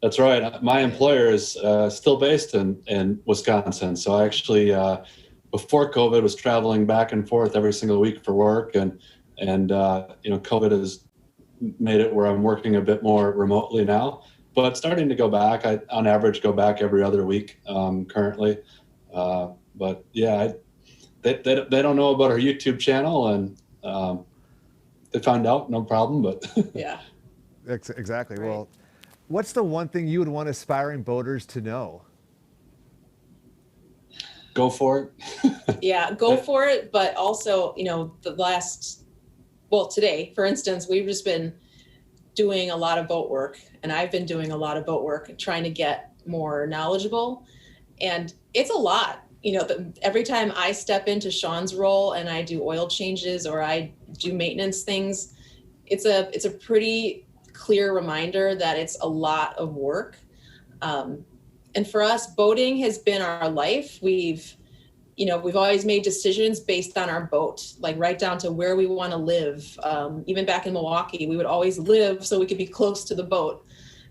That's right. My employer is still based in Wisconsin. So I actually, before COVID, was traveling back and forth every single week for work. And And COVID has made it where I'm working a bit more remotely now, but starting to go back. I, on average, go back every other week currently. But yeah, they don't know about our YouTube channel, and they find out, no problem. But yeah, exactly. Right. Well, what's the one thing you would want aspiring boaters to know? Go for it. Yeah, go for it. But also, today, for instance, we've just been doing a lot of boat work, and I've been doing a lot of boat work, trying to get more knowledgeable. And it's a lot. Every time I step into Sean's role and I do oil changes or I do maintenance things, it's a pretty clear reminder that it's a lot of work. And for us, boating has been our life. We've always made decisions based on our boat, like right down to where we want to live. Even back in Milwaukee, we would always live so we could be close to the boat.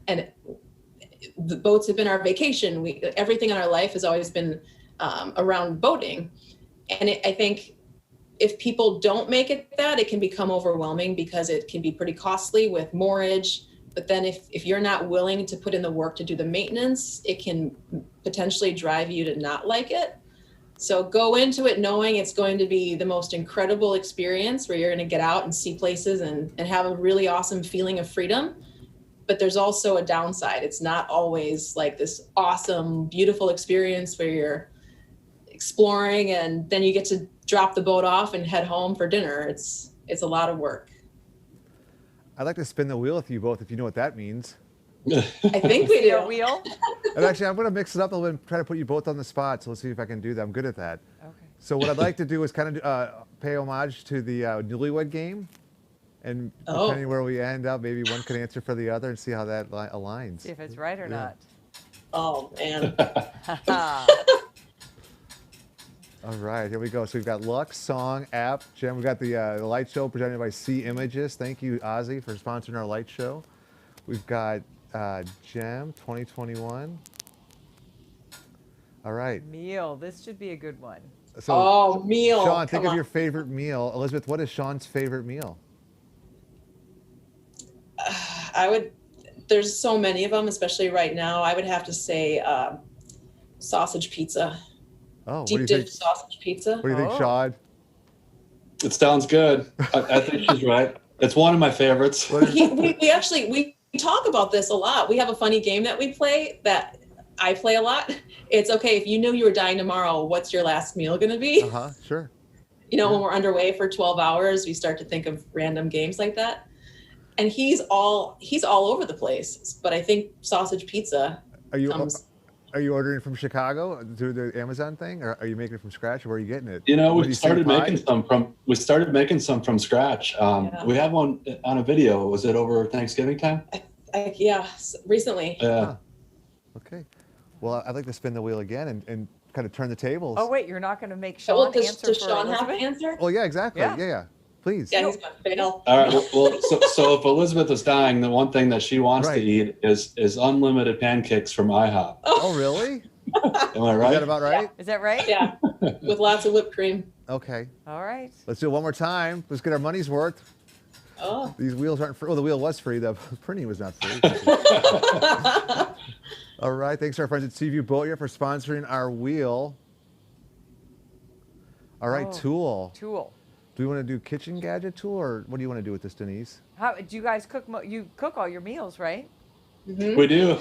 And the boats have been our vacation. Everything in our life has always been around boating. And I think if people don't make it that, it can become overwhelming because it can be pretty costly with moorage. But then if you're not willing to put in the work to do the maintenance, it can potentially drive you to not like it. So go into it knowing it's going to be the most incredible experience where you're going to get out and see places and have a really awesome feeling of freedom. But there's also a downside. It's not always like this awesome, beautiful experience where you're exploring and then you get to drop the boat off and head home for dinner. It's a lot of work. I'd like to spin the wheel with you both, if you know what that means. I think we do. Wheel? And actually, I'm going to mix it up a little bit and try to put you both on the spot. So let's see if I can do that. I'm good at that. Okay. So what I'd like to do is kind of pay homage to the Newlywed Game. And depending where we end up, maybe one can answer for the other and see how that aligns. See if it's right or not. Oh, man. All right, here we go. So we've got Lux, Song, App, Jen. We've got the light show presented by C Images. Thank you, Ozzy, for sponsoring our light show. We've got Gem 2021. All right. Meal. This should be a good one. So, meal. Sean, think of your favorite meal. Elizabeth, what is Sean's favorite meal? There's so many of them, especially right now. I would have to say sausage pizza. Oh, deep dish sausage pizza. What do you think, Sean? It sounds good. I think she's right. It's one of my favorites. We talk about this a lot. We have a funny game that we play that I play a lot. It's okay, if you knew you were dying tomorrow, what's your last meal going to be? Sure. When we're underway for 12 hours, we start to think of random games like that. And he's all over the place. But I think sausage pizza Are you ordering from Chicago through the Amazon thing, or are you making it from scratch, or where are you getting it? We started making some from scratch. We have one on a video. Was it over Thanksgiving time? Yeah, recently. Yeah. Okay. Well, I'd like to spin the wheel again and kind of turn the tables. Oh wait, you're not going to make Sean answer does for Sean Elizabeth? have to answer? Oh yeah, exactly. Yeah. Please. Yeah, he's going to fail. All right. Well, so if Elizabeth is dying, the one thing that she wants to eat is unlimited pancakes from IHOP. Oh, really? Am I right? Is that about right? Yeah. Is that right? Yeah, with lots of whipped cream. Okay. All right. Let's do it one more time. Let's get our money's worth. Oh. These wheels aren't free. Well, the wheel was free. The printing was not free. All right. Thanks to our friends at Seaview Boatyard for sponsoring our wheel. All right, Tool. Do we want to do kitchen gadget tool, or what do you want to do with this, Denise? How do you guys cook? You cook all your meals, right? Mm-hmm. We do.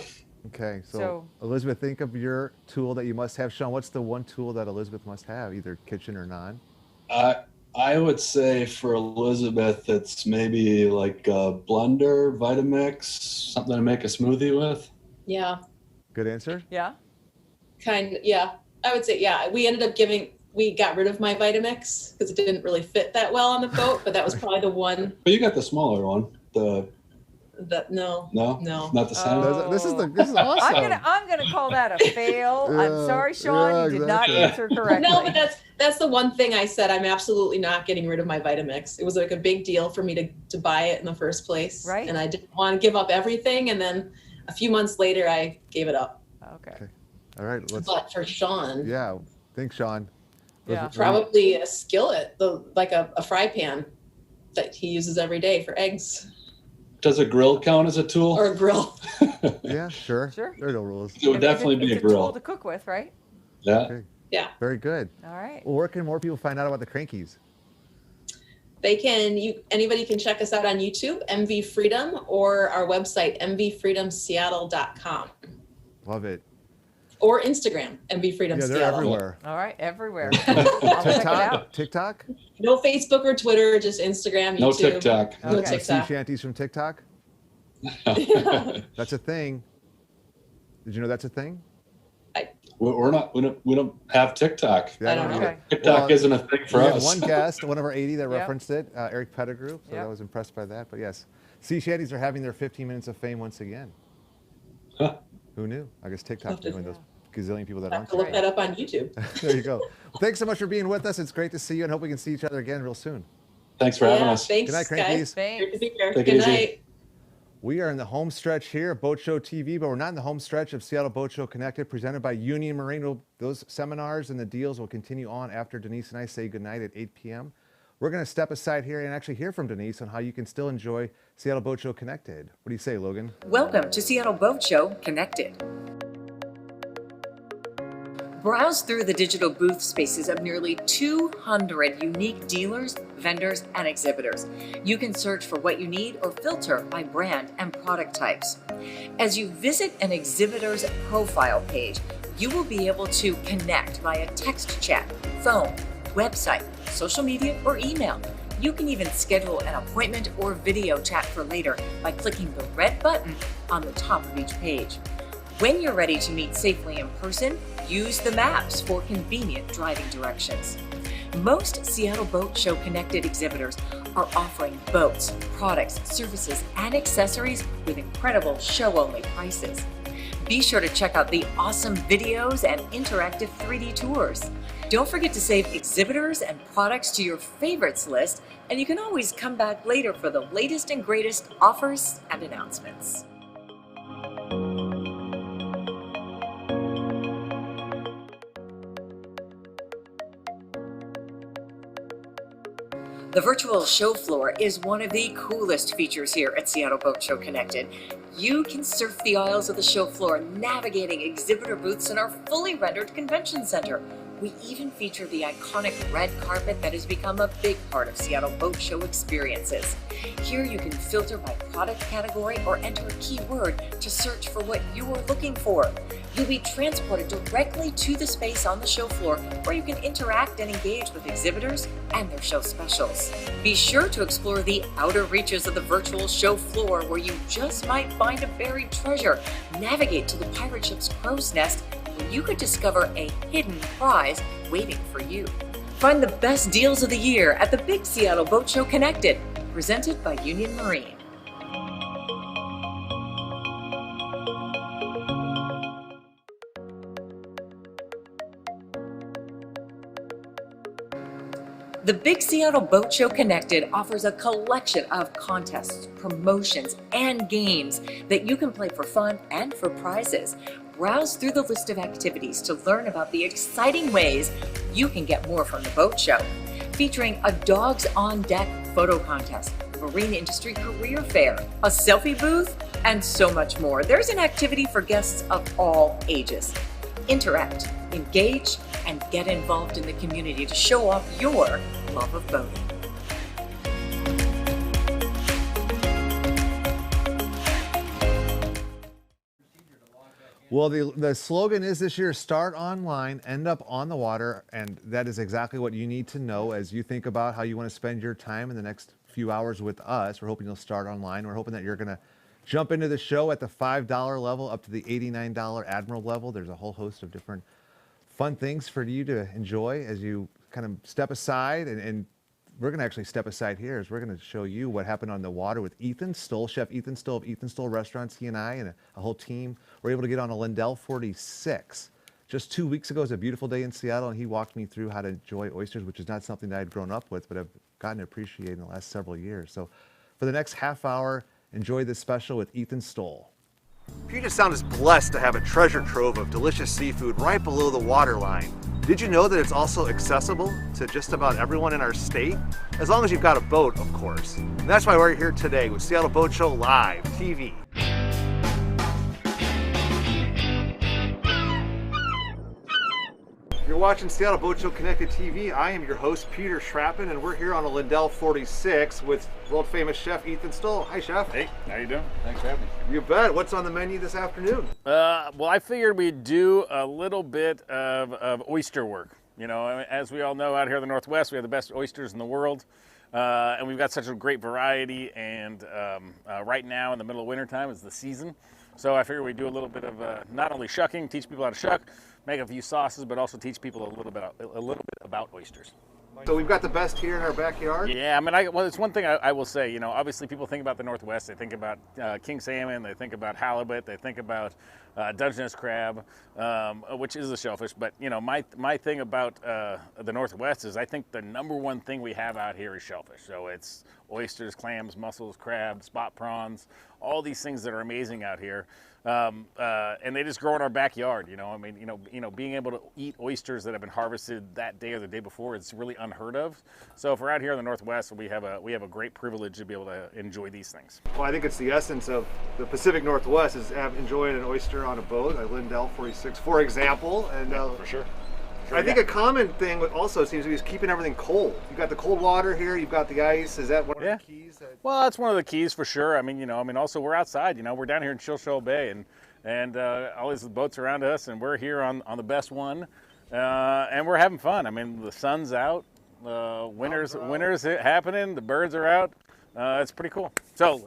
Okay, so Elizabeth, think of your tool that you must have. Sean, what's the one tool that Elizabeth must have, either kitchen or non? I would say for Elizabeth, it's maybe like a blender, Vitamix, something to make a smoothie with. Yeah. Good answer? Yeah. Yeah. I would say, yeah. We got rid of my Vitamix because it didn't really fit that well on the boat, but that was probably the one. But you got the smaller one. No. Not the same. This is awesome. I'm gonna call that a fail. I'm sorry, Sean, you did not answer correctly. No, but that's the one thing I said. I'm absolutely not getting rid of my Vitamix. It was like a big deal for me to buy it in the first place, right? And I didn't want to give up everything. And then a few months later, I gave it up. Okay. All right. But for Sean. Yeah. Think, Sean. Yeah. Probably a skillet, like a fry pan. that he uses every day for eggs. Does a grill count as a tool? Or a grill. Yeah, sure. Sure. There are no rules. It would definitely be a It's a tool grill. to cook with, right? Yeah. Okay. Yeah. Very good. All right. Well, where can more people find out about the Crankies? Anybody can check us out on YouTube, MV Freedom, or our website, mvfreedomseattle.com. Love it. Or Instagram, MV Freedom Yeah, they're Seattle. everywhere. All right, everywhere. I'll check it out. TikTok? No Facebook or Twitter, just Instagram, YouTube. No TikTok. No Okay. Sea TikTok. shanties from TikTok? That's a thing. Did you know that's a thing? We're not. We don't have TikTok. Yeah, I don't know. Okay. TikTok Well, isn't a thing for we had us. one guest, one of our 80 that Yep. referenced it, Eric Pettigrew. So Yep. I was impressed by that. But yes, sea shanties are having their 15 minutes of fame once again. Huh. Who knew? I guess TikTok's Love to- doing those gazillion people that I'll aren't. have to look that up on YouTube. There you go. Well, thanks so much for being with us. It's great to see you and hope we can see each other again real soon. Thanks for having Yeah, us. thanks, Good night, guys. Crankies. Great to Thanks. be here. Take it Good easy. night. We are in the home stretch here at Boat Show TV, but we're not in the home stretch of Seattle Boat Show Connected, presented by Union Marine. Those seminars and the deals will continue on after Denise and I say goodnight at 8 p.m. We're going to step aside here and actually hear from Denise on how you can still enjoy Seattle Boat Show Connected. What do you say, Logan? Welcome to Seattle Boat Show Connected. Browse through the digital booth spaces of nearly 200 unique dealers, vendors, and exhibitors. You can search for what you need or filter by brand and product types. As you visit an exhibitor's profile page, you will be able to connect via text chat, phone, website, social media, or email. You can even schedule an appointment or video chat for later by clicking the red button on the top of each page. When you're ready to meet safely in person, use the maps for convenient driving directions. Most Seattle Boat Show Connected exhibitors are offering boats, products, services, and accessories with incredible show-only prices. Be sure to check out the awesome videos and interactive 3D tours. Don't forget to save exhibitors and products to your favorites list, and you can always come back later for the latest and greatest offers and announcements. The virtual show floor is one of the coolest features here at Seattle Boat Show Connected. You can surf the aisles of the show floor, navigating exhibitor booths in our fully rendered convention center. We even feature the iconic red carpet that has become a big part of Seattle Boat Show experiences. Here you can filter by product category or enter a keyword to search for what you are looking for. You'll be transported directly to the space on the show floor where you can interact and engage with exhibitors and their show specials. Be sure to explore the outer reaches of the virtual show floor where you just might find a buried treasure. Navigate to the pirate ship's crow's nest where you could discover a hidden prize waiting for you. Find the best deals of the year at the Big Seattle Boat Show Connected, presented by Union Marine. The Big Seattle Boat Show Connected offers a collection of contests, promotions, and games that you can play for fun and for prizes. Browse through the list of activities to learn about the exciting ways you can get more from the boat show. Featuring a Dogs on Deck photo contest, marine industry career fair, a selfie booth, and so much more. There's an activity for guests of all ages. Interact, engage, and get involved in the community to show off your love of boating. Well, the slogan is this year, start online, end up on the water, and that is exactly what you need to know as you think about how you want to spend your time in the next few hours with us. We're hoping you'll start online. We're hoping that you're going to jump into the show at the $5 level up to the $89 Admiral level. There's a whole host of different fun things for you to enjoy as you kind of step aside, and we're going to actually step aside here as we're going to show you what happened on the water with Ethan Stoll, Chef Ethan Stoll of Ethan Stoll Restaurants. He and I and a whole team were able to get on a Lindell 46 just 2 weeks ago. It was a beautiful day in Seattle, and he walked me through how to enjoy oysters, which is not something that I'd grown up with, but I've gotten to appreciate in the last several years. So for the next half hour, enjoy this special with Ethan Stoll. Puget Sound is blessed to have a treasure trove of delicious seafood right below the waterline. Did you know that it's also accessible to just about everyone in our state? As long as you've got a boat, of course. And that's why we're here today with Seattle Boat Show Live TV. You're watching Seattle Boat Show Connected TV. I am your host, Peter Schrappen, and we're here on a Lindell 46 with world-famous chef Ethan Stoll. Hi, Chef. Hey, how you doing? Thanks for having me. You bet. What's on the menu this afternoon? Well, I figured we'd do a little bit of oyster work. You know, as we all know, out here in the Northwest, we have the best oysters in the world, and we've got such a great variety. And right now, in the middle of wintertime, is the season. So I figured we'd do a little bit of not only shucking, teach people how to shuck, make a few sauces, but also teach people a little bit about oysters. So we've got the best here in our backyard? Yeah, I mean, well, it's one thing I will say, you know, obviously people think about the Northwest, they think about king salmon, they think about halibut, they think about Dungeness crab, which is a shellfish, but, you know, my thing about the Northwest is I think the number one thing we have out here is shellfish. So it's oysters, clams, mussels, crabs, spot prawns, all these things that are amazing out here. And they just grow in our backyard, you know. I mean, you know, being able to eat oysters that have been harvested that day or the day before, it's really unheard of. So if we're out here in the Northwest, we have a great privilege to be able to enjoy these things. Well, I think it's the essence of the Pacific Northwest is enjoying an oyster on a boat, like Lindell 46, for example. And for sure. I think a common thing also seems to be is keeping everything cold. You've got the cold water here, you've got the ice. Is that one of the keys? Well, that's one of the keys for sure. I mean, also we're outside, you know, we're down here in Shoal Bay and all these boats around us, and we're here on the best one, and we're having fun. I mean, the sun's out, winter's happening, the birds are out. It's pretty cool. So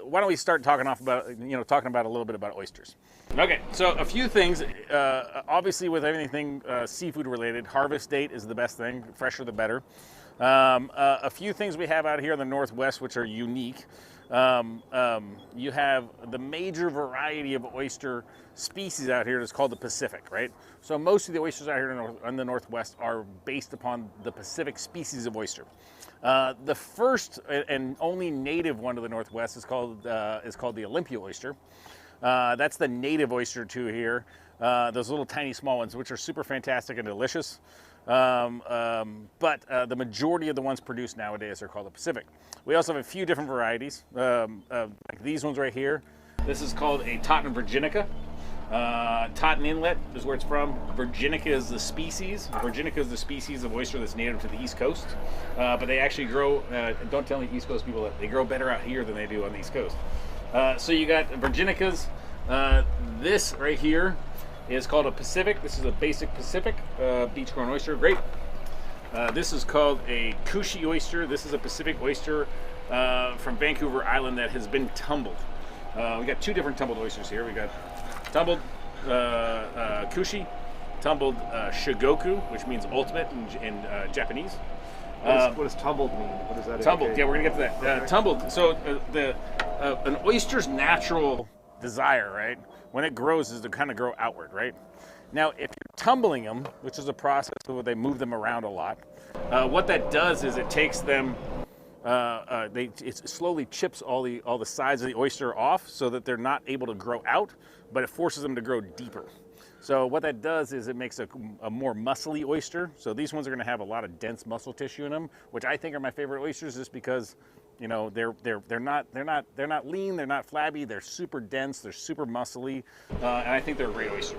why don't we start talking about a little bit about oysters. Okay, so a few things. Obviously, with anything seafood related, harvest date is the best thing. Fresher the better. A few things we have out here in the Northwest which are unique. You have the major variety of oyster species out here is called the Pacific, right? So most of the oysters out here in the Northwest are based upon the Pacific species of oyster. The first and only native one to the Northwest is called the Olympia oyster. That's the native oyster to here. Those little tiny small ones, which are super fantastic and delicious. But the majority of the ones produced nowadays are called the Pacific. We also have a few different varieties, like these ones right here. This is called a Totten Virginica. Totten Inlet is where it's from. Virginica is the species. Virginica is the species of oyster that's native to the East Coast. But they actually grow, don't tell the East Coast people that they grow better out here than they do on the East Coast. So you got Virginicas. This right here is called a Pacific. This is a basic Pacific beach grown oyster. Great. This is called a Cushy oyster. This is a Pacific oyster from Vancouver Island that has been tumbled. We got two different tumbled oysters here. We got tumbled Cushy, tumbled Shigoku, which means ultimate in Japanese. What does tumbled mean? What does that tumbled, indicate? yeah, we're gonna get to that. Tumbled, so an oyster's natural desire, right, when it grows is to kind of grow outward, right? Now, if you're tumbling them, which is a process where they move them around a lot, what that does is it takes them, it slowly chips all the sides of the oyster off so that they're not able to grow out, but it forces them to grow deeper. So what that does is it makes a more muscly oyster. So these ones are going to have a lot of dense muscle tissue in them, which I think are my favorite oysters, just because, you know, they're not lean, they're not flabby, they're super dense, they're super muscly, and I think they're a great oyster.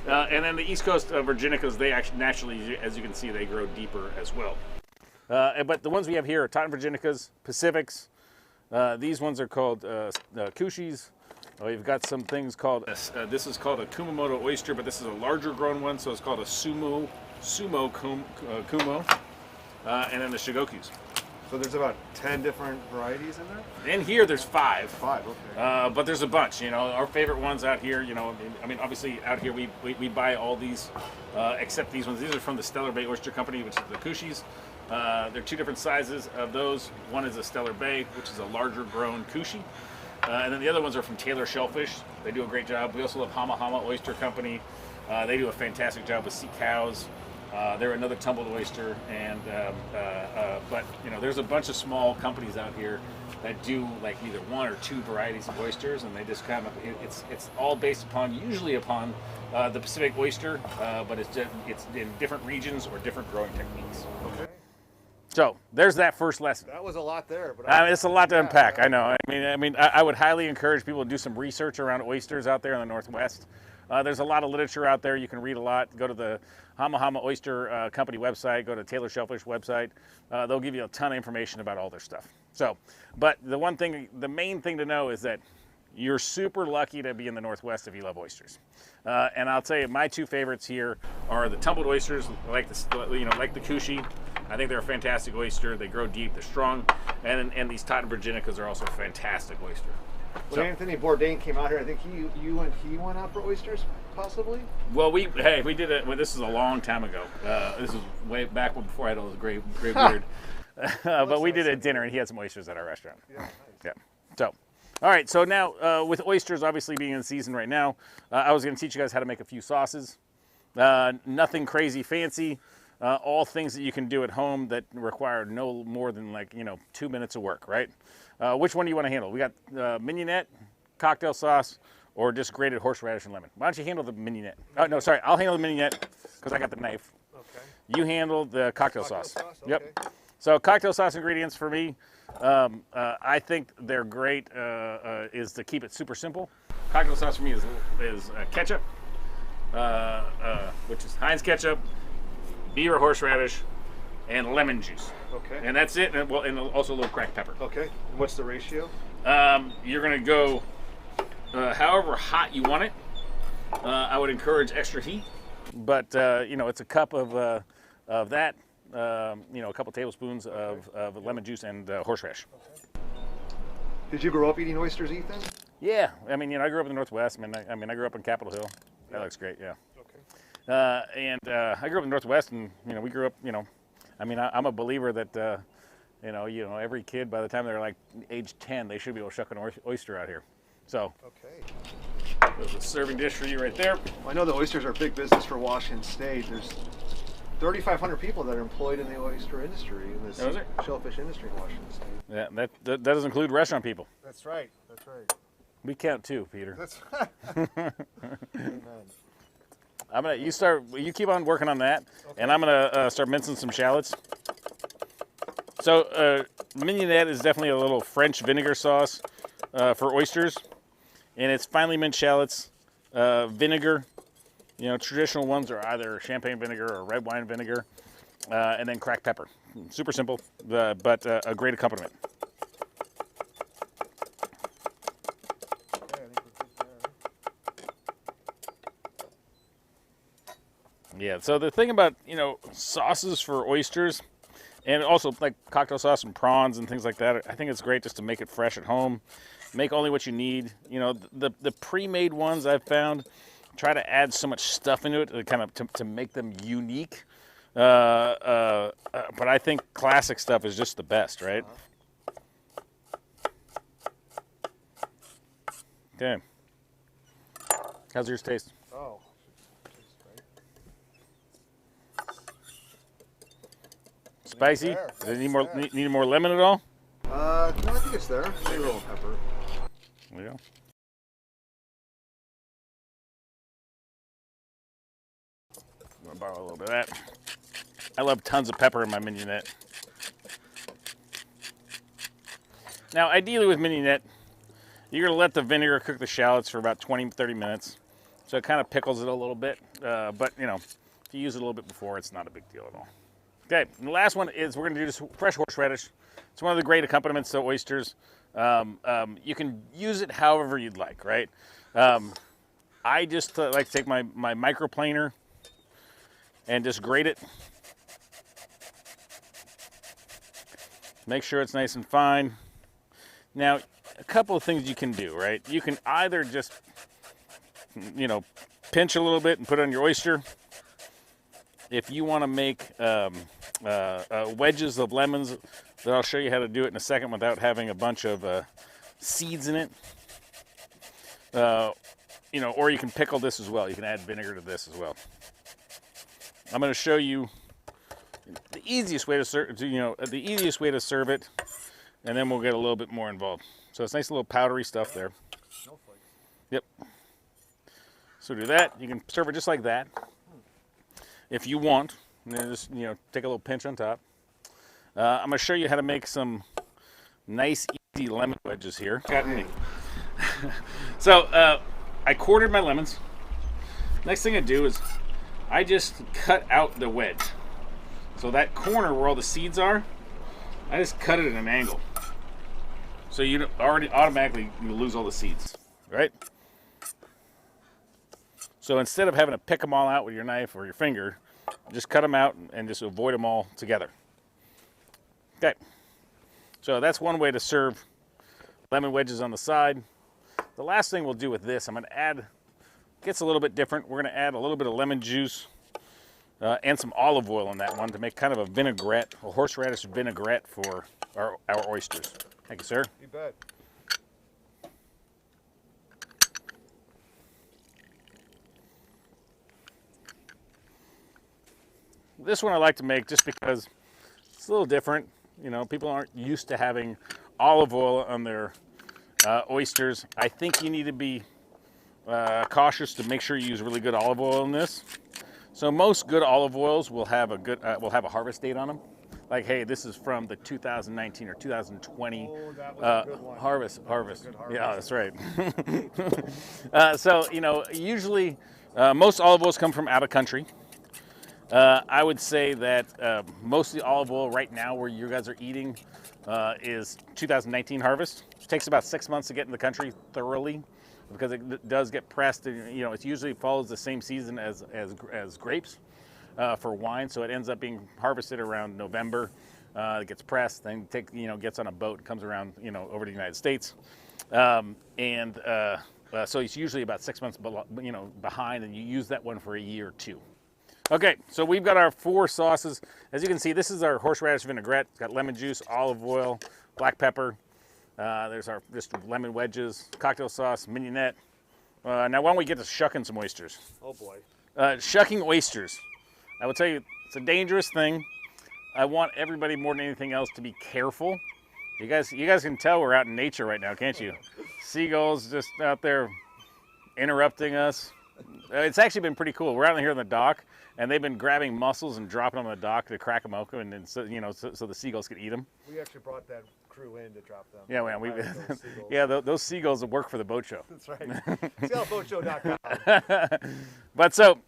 And then the East Coast Virginicas, they actually naturally, as you can see, they grow deeper as well. But the ones we have here are Totten Virginicas, Pacifics. These ones are called Cushis. We've got some things called, this is called a Kumamoto oyster, but this is a larger grown one, so it's called a Sumo Kumo, and then the Shigokus. So there's about 10 different varieties in there? In here, there's 5. 5, okay. But there's a bunch, you know. Our favorite ones out here, you know, I mean, obviously out here we buy all these, except these ones. These are from the Stellar Bay Oyster Company, which is the Cushis. They're 2 different sizes of those. One is a Stellar Bay, which is a larger grown Cushi. And then the other ones are from Taylor Shellfish. They do a great job. We also love Hama Hama Oyster Company. They do a fantastic job with sea cows. They're another tumbled oyster, and but there's a bunch of small companies out here that do like either one or two varieties of oysters, and they just kind of it's all based usually upon the Pacific oyster, but it's in different regions or different growing techniques. Okay. So there's that first lesson. That was a lot there, but it's a lot to unpack. I know. I would highly encourage people to do some research around oysters out there in the Northwest. There's a lot of literature out there. You can read a lot. Go to the Hama Hama Oyster Company website. Go to Taylor Shellfish website. They'll give you a ton of information about all their stuff. So, but the main thing to know is that you're super lucky to be in the Northwest if you love oysters. And I'll tell you, my two favorites here are the tumbled oysters, like the Cushy. I think they're a fantastic oyster. They grow deep, they're strong, and these Totten Virginicas are also a fantastic oyster. When Anthony Bourdain came out here, I think he went out for oysters, possibly. Well, we did it. Well, this is a long time ago. This is way back before I had all this great beard. But we did a dinner, and he had some oysters at our restaurant. Yeah, nice. Yeah. So, all right. So now, with oysters obviously being in season right now, I was going to teach you guys how to make a few sauces. Nothing crazy fancy. All things that you can do at home that require no more than 2 minutes of work, right? Which one do you want to handle? We got mignonette, cocktail sauce, or just grated horseradish and lemon. Why don't you handle the mignonette? Oh, no, sorry. I'll handle the mignonette because I got the knife. Okay. You handle the cocktail sauce. Okay. Yep. So cocktail sauce ingredients for me, I think they're great, is to keep it super simple. Cocktail sauce for me is ketchup, which is Heinz ketchup, beaver horseradish, and lemon juice. Okay. And that's it, and also a little cracked pepper. Okay. And what's the ratio? You're gonna go however hot you want it. I would encourage extra heat, but it's a cup of that. A couple tablespoons of lemon juice and horseradish. Okay. Did you grow up eating oysters, Ethan? Yeah. I grew up in the Northwest. I grew up in Capitol Hill. That looks great. Yeah. Okay. I grew up in the Northwest, and we grew up. I'm a believer that every kid by the time they're like age 10, they should be able to shuck an oyster out here. So. Okay. There's a serving dish for you right there. Well, I know the oysters are big business for Washington State. There's 3,500 people that are employed in the oyster industry, in this shellfish industry in Washington State. Yeah, that does include restaurant people. That's right. That's right. We count too, Peter. That's right. Amen. You keep on working on that, okay. And I'm gonna start mincing some shallots. So mignonette is definitely a little French vinegar sauce for oysters, and it's finely minced shallots, vinegar. Traditional ones are either champagne vinegar or red wine vinegar, and then cracked pepper. Super simple, but a great accompaniment. Yeah, so the thing about, sauces for oysters, and also like cocktail sauce and prawns and things like that, I think it's great just to make it fresh at home. Make only what you need. The pre-made ones I've found try to add so much stuff into it to make them unique. But I think classic stuff is just the best, right? Okay. How's yours taste? Oh. Spicy? Does it need more lemon at all? No, I think it's there. Maybe a little pepper. There you go. I'm gonna borrow a little bit of that. I love tons of pepper in my mignonette. Now, ideally with mignonette, you're gonna let the vinegar cook the shallots for about 20-30 minutes. So it kind of pickles it a little bit. But if you use it a little bit before, it's not a big deal at all. Okay, and the last one is we're going to do this fresh horseradish. It's one of the great accompaniments to oysters. You can use it however you'd like, right? I just like to take my microplaner and just grate it. Make sure it's nice and fine. Now, a couple of things you can do, right? You can either just, pinch a little bit and put it on your oyster. If you want to make wedges of lemons, that I'll show you how to do it in a second without having a bunch of seeds in it. Or you can pickle this as well. You can add vinegar to this as well. I'm going to show you the easiest way to serve, it, and then we'll get a little bit more involved. So it's nice little powdery stuff there. Yep. So do that. You can serve it just like that, if you want. And then just take a little pinch on top. I'm going to show you how to make some nice, easy lemon wedges here. So I quartered my lemons. Next thing I do is I just cut out the wedge. So that corner where all the seeds are, I just cut it at an angle. So you automatically lose all the seeds, right? So instead of having to pick them all out with your knife or your finger, just cut them out and just avoid them all together. Okay, so that's one way to serve lemon wedges on the side. The last thing we'll do with this, I'm going to add, gets a little bit different. We're going to add a little bit of lemon juice and some olive oil on that one to make kind of a vinaigrette, a horseradish vinaigrette for our oysters. Thank you, sir. You bet. This one I like to make just because it's a little different. People aren't used to having olive oil on their oysters. I think you need to be cautious to make sure you use really good olive oil in this. So most good olive oils will have a harvest date on them. Like, hey, this is from the 2019 or 2020 harvest. Yeah, that's right. So usually most olive oils come from out of country. I would say that most of the olive oil right now where you guys are eating is 2019 harvest. It takes about 6 months to get in the country thoroughly because it does get pressed. And, it usually follows the same season as grapes for wine, so it ends up being harvested around November. It gets pressed, then gets on a boat, comes around over to the United States, so it's usually about 6 months behind, and you use that one for a year or two. Okay, so we've got our 4 sauces. As you can see, this is our horseradish vinaigrette. It's got lemon juice, olive oil, black pepper. There's our just lemon wedges, cocktail sauce, mignonette. Now why don't we get to shucking some oysters? Oh boy. Shucking oysters. I will tell you, it's a dangerous thing. I want everybody more than anything else to be careful. You guys can tell we're out in nature right now, can't you? Seagulls just out there interrupting us. It's actually been pretty cool. We're out here on the dock, and they've been grabbing mussels and dropping them on the dock to crack them open, and then so the seagulls could eat them. We actually brought that crew in to drop them. Yeah, man, those seagulls will work for the boat show. That's right. SeattleBoatShow.com. But so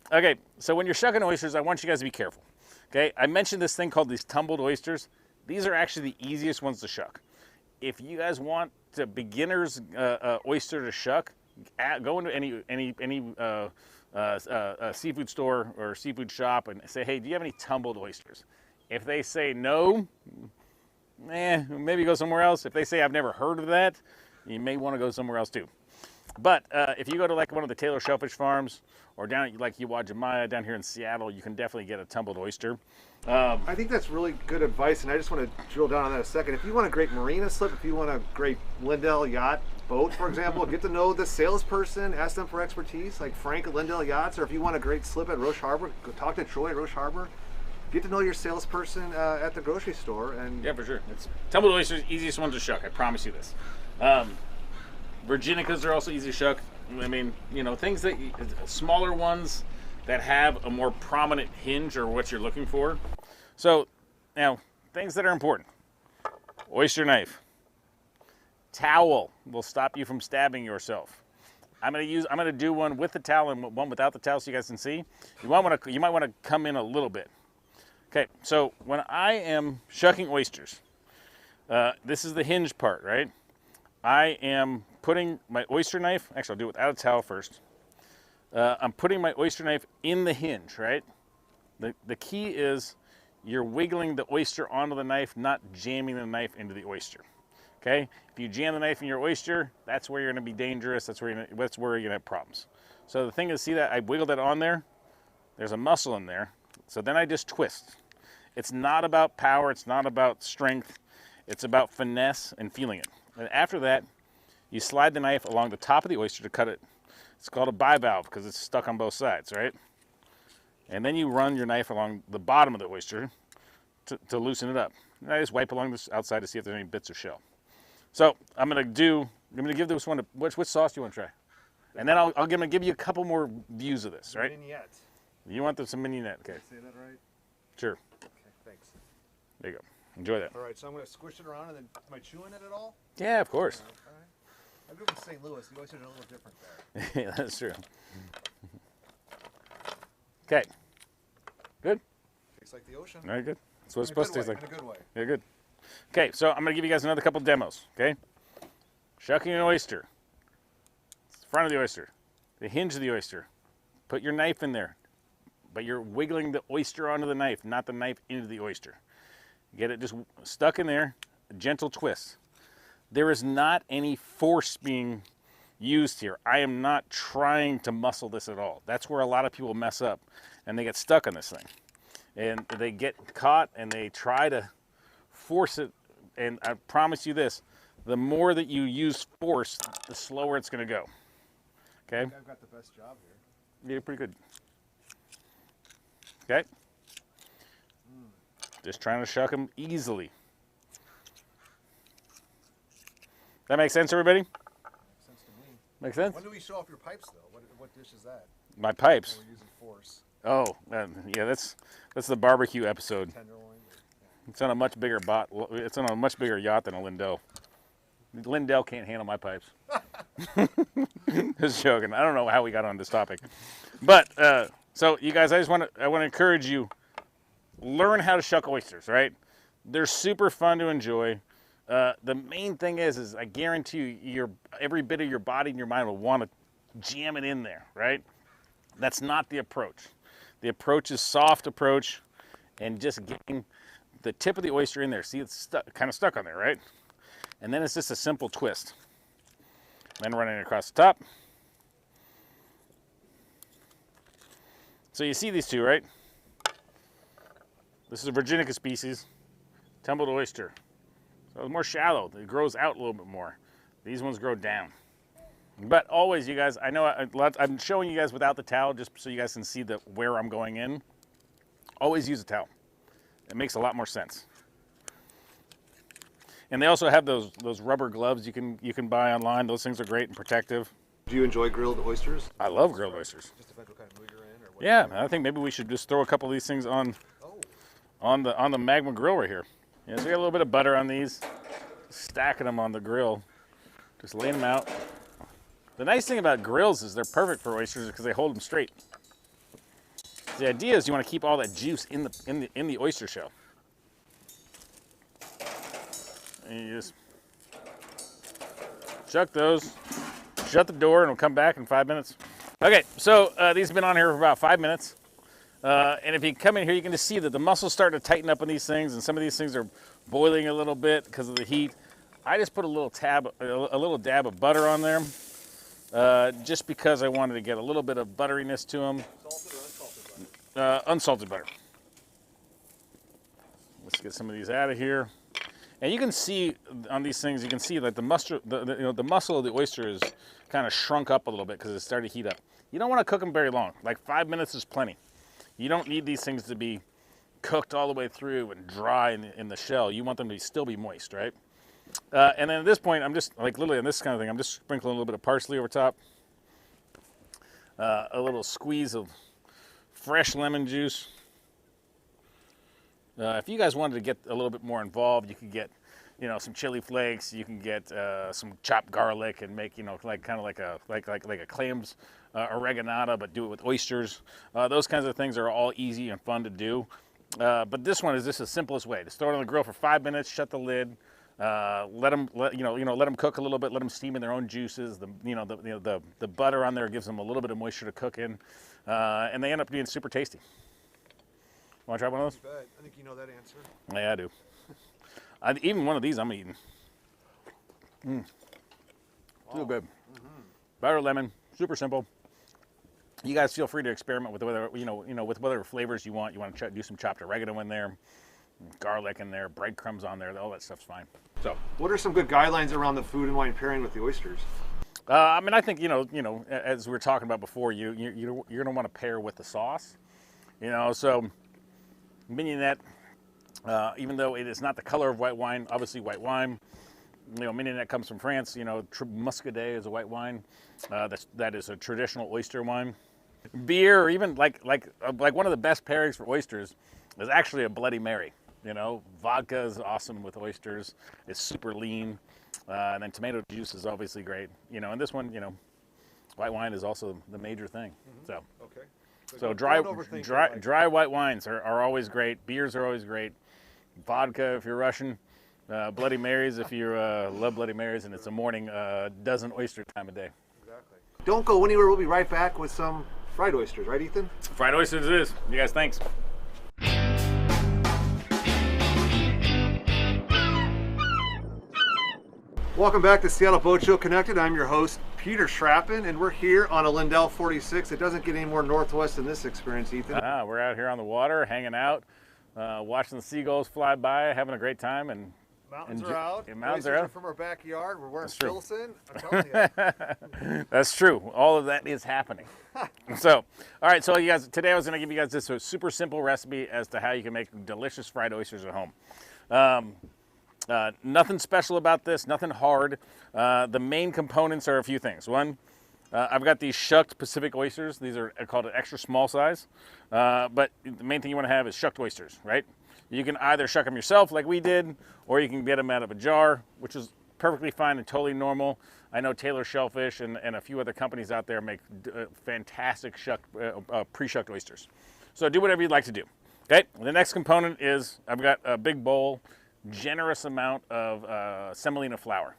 when you're shucking oysters, I want you guys to be careful. Okay, I mentioned this thing called these tumbled oysters. These are actually the easiest ones to shuck. If you guys want a beginner's oyster to shuck, go into any seafood store or seafood shop and say, hey, do you have any tumbled oysters? If they say no, maybe go somewhere else. If they say I've never heard of that, you may want to go somewhere else too. But if you go to like one of the Taylor Shellfish Farms or down at like Uwajimaya down here in Seattle, you can definitely get a tumbled oyster. I think that's really good advice, and I just want to drill down on that a second. If you want a great marina slip, if you want a great Lindell yacht boat, for example, get to know the salesperson, ask them for expertise, like Frank at Lindell Yachts, or if you want a great slip at Roche Harbor, go talk to Troy at Roche Harbor. Get to know your salesperson at the grocery store. And yeah, for sure. Tumbled oysters, easiest one to shuck. I promise you this. Virginicas are also easy to shuck. I mean, things that smaller ones that have a more prominent hinge are what you're looking for. So now, things that are important: oyster knife, towel will stop you from stabbing yourself. I'm gonna do one with the towel and one without the towel so you guys can see. You might want to come in a little bit. Okay, so when I am shucking oysters, this is the hinge part, right? I am putting my oyster knife, actually I'll do it without a towel first. I'm putting my oyster knife in the hinge, right? The key is you're wiggling the oyster onto the knife, not jamming the knife into the oyster. Okay? If you jam the knife in your oyster, that's where you're gonna be dangerous, that's where you're gonna have problems. So the thing is, see that I wiggled that on there? There's a muscle in there. So then I just twist. It's not about power, it's not about strength, it's about finesse and feeling it. And after that, you slide the knife along the top of the oyster to cut it. It's called a bivalve because it's stuck on both sides, right? And then you run your knife along the bottom of the oyster to loosen it up. And I just wipe along this outside to see if there's any bits of shell. So I'm gonna give this one which sauce do you want to try? And then I'm gonna give you a couple more views of this, right? Mignonette. You want some mignonette, okay? Did I say that right? Sure. Okay, thanks. There you go. Enjoy that. All right, so I'm gonna squish it around, and then am I chewing it at all? Yeah, of course. All right. I grew up in St. Louis. The oysters are a little different there. Yeah, that's true. Okay. Good? Tastes like the ocean. All right, good. That's what it's supposed to taste like. In a good way. Yeah, good. Okay, so I'm going to give you guys another couple demos, okay? Shucking an oyster. Front of the oyster. The hinge of the oyster. Put your knife in there, but you're wiggling the oyster onto the knife, not the knife into the oyster. Get it just stuck in there, a gentle twist. There is not any force being used here. I am not trying to muscle this at all. That's where a lot of people mess up, and they get stuck on this thing. And they get caught, and they try to force it, and I promise you this, the more that you use force, the slower it's going to go. Okay? I think I've got the best job here. You did pretty good. Okay? Just trying to shuck them easily. That makes sense, everybody? Makes sense to me. Makes sense? When do we show off your pipes, though? What dish is that? My pipes. When we're using force. Oh, yeah, that's the barbecue episode. Tenderloin. It's on a much bigger It's on a much bigger yacht than a Lindell. Lindell can't handle my pipes. Just joking. I don't know how we got on this topic, but so you guys, I want to encourage you. Learn how to shuck oysters. Right? They're super fun to enjoy. The main thing is I guarantee you, every bit of your body and your mind will want to jam it in there. Right? That's not the approach. The approach is soft approach, and just getting the tip of the oyster in there. See, it's kind of stuck on there, right? And then it's just a simple twist. Then running it across the top. So you see these two, right? This is a Virginica species, tumbled oyster. So it's more shallow. It grows out a little bit more. These ones grow down. But always, you guys, I know I'm showing you guys without the towel just so you guys can see where I'm going in. Always use a towel. It makes a lot more sense. And they also have those rubber gloves you can buy online. Those things are great and protective. Do you enjoy grilled oysters? I love grilled oysters. Just depends what kind of mood you're in, or what? Yeah, I think maybe we should just throw a couple of these things on the Magma grill right here. Yeah, so we got a little bit of butter on these, stacking them on the grill, just laying them out. The nice thing about grills is they're perfect for oysters because they hold them straight. The idea is you want to keep all that juice in the oyster shell. And you just chuck those, shut the door, and we'll come back in 5 minutes. Okay, so these have been on here for about 5 minutes. And if you come in here, you can just see that the muscles start to tighten up on these things, and some of these things are boiling a little bit because of the heat. I just put a little dab of butter on there, just because I wanted to get a little bit of butteriness to them. Salted or unsalted butter? Unsalted butter. Let's get some of these out of here. And you can see on these things, you can see that the muscle of the oyster is kind of shrunk up a little bit because it's starting to heat up. You don't want to cook them very long. Like 5 minutes is plenty. You don't need these things to be cooked all the way through and dry in the shell. You want them to still be moist, right? And then at this point, I'm just, like literally on this kind of thing, I'm just sprinkling a little bit of parsley over top. A little squeeze of fresh lemon juice. If you guys wanted to get a little bit more involved, you could get, some chili flakes. You can get some chopped garlic and make, like a clams oreganata, but do it with oysters. Those kinds of things are all easy and fun to do. But this one is just the simplest way. Just throw it on the grill for 5 minutes, shut the lid, let them cook a little bit, let them steam in their own juices. The butter on there gives them a little bit of moisture to cook in, and they end up being super tasty. Want to try one of those? I think you know that answer. Yeah, I do. Even one of these I'm eating. Feel good. Butter, lemon, super simple. You guys feel free to experiment with whether with whatever flavors you want. You want to do some chopped oregano in there, garlic in there, breadcrumbs on there. All that stuff's fine. So, what are some good guidelines around the food and wine pairing with the oysters? I think as we were talking about before, you're gonna want to pair with the sauce. You know, so mignonette, even though it is not the color of white wine, obviously white wine, you know, mignonette comes from France. You know, Muscadet is a white wine. That is a traditional oyster wine. Beer, or even like one of the best pairings for oysters is actually a Bloody Mary. You know, vodka is awesome with oysters. It's super lean. And then tomato juice is obviously great. You know, and this one, you know, white wine is also the major thing. So, okay. So dry white wines are always great. Beers are always great. Vodka if you're Russian. Bloody Marys if you love Bloody Marys and it's a morning dozen oyster time of day. Exactly. Don't go anywhere. We'll be right back with some fried oysters, right, Ethan? Fried oysters it is. You guys, thanks. Welcome back to Seattle Boat Show Connected. I'm your host, Peter Schrappen, and we're here on a Lindell 46. It doesn't get any more northwest than this experience, Ethan. We're out here on the water, hanging out, watching the seagulls fly by, having a great time, and mountains are out. Mountains are out from our backyard. We're wearing Pilsen. I'm telling you. That's true. All of that is happening. So, all right. So, you guys, today I was going to give you guys this super simple recipe as to how you can make delicious fried oysters at home. Nothing special about this, nothing hard. The main components are a few things. One, I've got these shucked Pacific oysters. These are called an extra small size. But the main thing you want to have is shucked oysters, right? You can either shuck them yourself like we did, or you can get them out of a jar, which is perfectly fine and totally normal. I know Taylor Shellfish and a few other companies out there make fantastic pre-shucked oysters. So do whatever you'd like to do. Okay, the next component is I've got a big bowl, generous amount of semolina flour.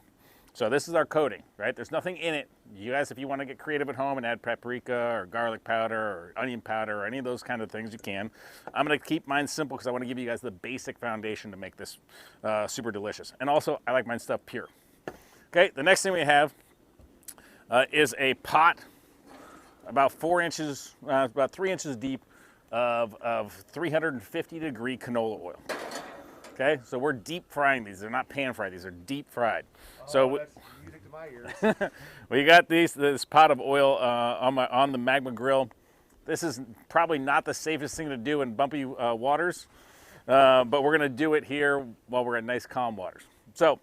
So this is our coating, right? There's nothing in it. You guys, if you want to get creative at home and add paprika or garlic powder or onion powder or any of those kind of things, you can. I'm going to keep mine simple because I want to give you guys the basic foundation to make this super delicious. And also, I like mine stuffed pure. Okay, the next thing we have is a pot about 4 inches, about 3 inches deep of 350 degree canola oil. Okay, so we're deep frying these. They're not pan fried. These are deep fried. So that's music to my ears. we got this pot of oil on the Magma grill. This is probably not the safest thing to do in bumpy waters, but we're going to do it here while we're in nice calm waters. So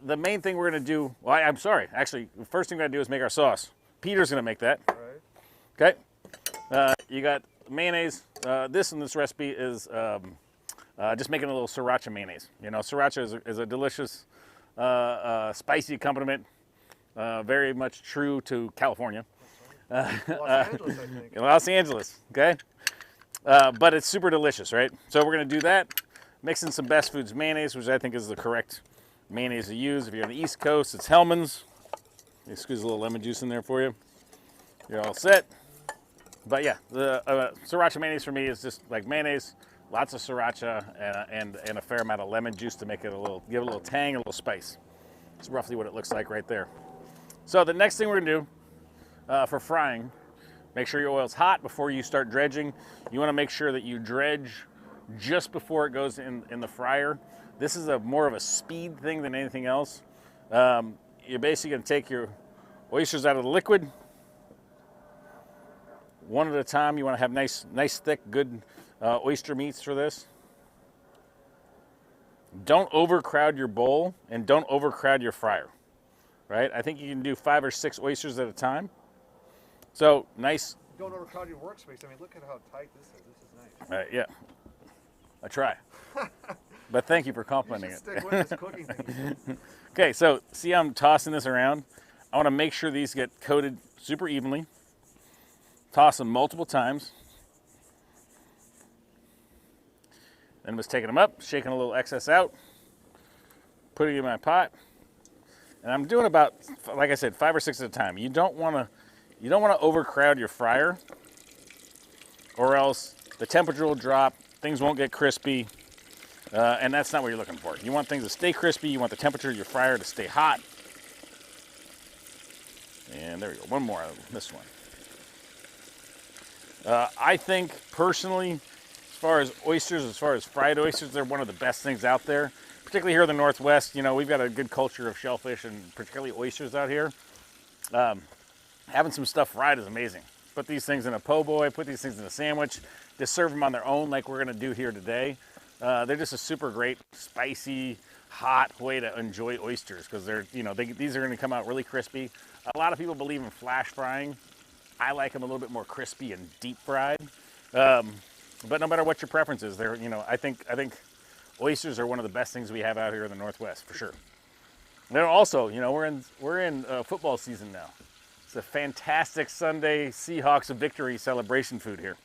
the main thing we're going to do, well, I'm sorry, actually, the first thing we're going to do is make our sauce. Peter's going to make that. All right. Okay, you got mayonnaise. This in this recipe is just making a little sriracha mayonnaise. You know, sriracha is a delicious spicy accompaniment, very much true to California. Los Angeles, I think. Los Angeles, okay? But it's super delicious, right? So we're going to do that. Mix in some Best Foods mayonnaise, which I think is the correct mayonnaise to use. If you're on the East Coast, it's Hellman's. Let me squeeze a little lemon juice in there for you. You're all set. But yeah, the sriracha mayonnaise for me is just like mayonnaise, lots of sriracha, and a fair amount of lemon juice to make it give it a little tang, a little spice. It's roughly what it looks like right there. So the next thing we're gonna do for frying, make sure your oil's hot before you start dredging. You wanna make sure that you dredge just before it goes in the fryer. This is more of a speed thing than anything else. You're basically gonna take your oysters out of the liquid, one at a time. You wanna have nice thick, good oyster meats for this. Don't overcrowd your bowl and don't overcrowd your fryer, right? I think you can do 5 or 6 oysters at a time. So nice. Don't overcrowd your workspace. I mean, look at how tight this is. This is nice. Yeah, I try. But thank you for complimenting it. Stick with this cooking thing. Okay, so see how I'm tossing this around? I want to make sure these get coated super evenly. Toss them multiple times. Then was taking them up, shaking a little excess out, putting it in my pot, and I'm doing about, like I said, 5 or 6 at a time. You don't want to overcrowd your fryer, or else the temperature will drop, things won't get crispy, and that's not what you're looking for. You want things to stay crispy. You want the temperature of your fryer to stay hot. And there we go. One more on this one. I think personally, as far as oysters, as far as fried oysters, they're one of the best things out there. Particularly here in the Northwest, you know, we've got a good culture of shellfish and particularly oysters out here. Having some stuff fried is amazing. Put these things in a po' boy, put these things in a sandwich. serve them on their own like we're gonna do here today. They're just a super great, spicy, hot way to enjoy oysters because they're, these are gonna come out really crispy. A lot of people believe in flash frying. I like them a little bit more crispy and deep fried. But no matter what your preference is, they're, I think oysters are one of the best things we have out here in the Northwest for sure. Then also, we're in football season now. It's a fantastic Sunday Seahawks victory celebration food here.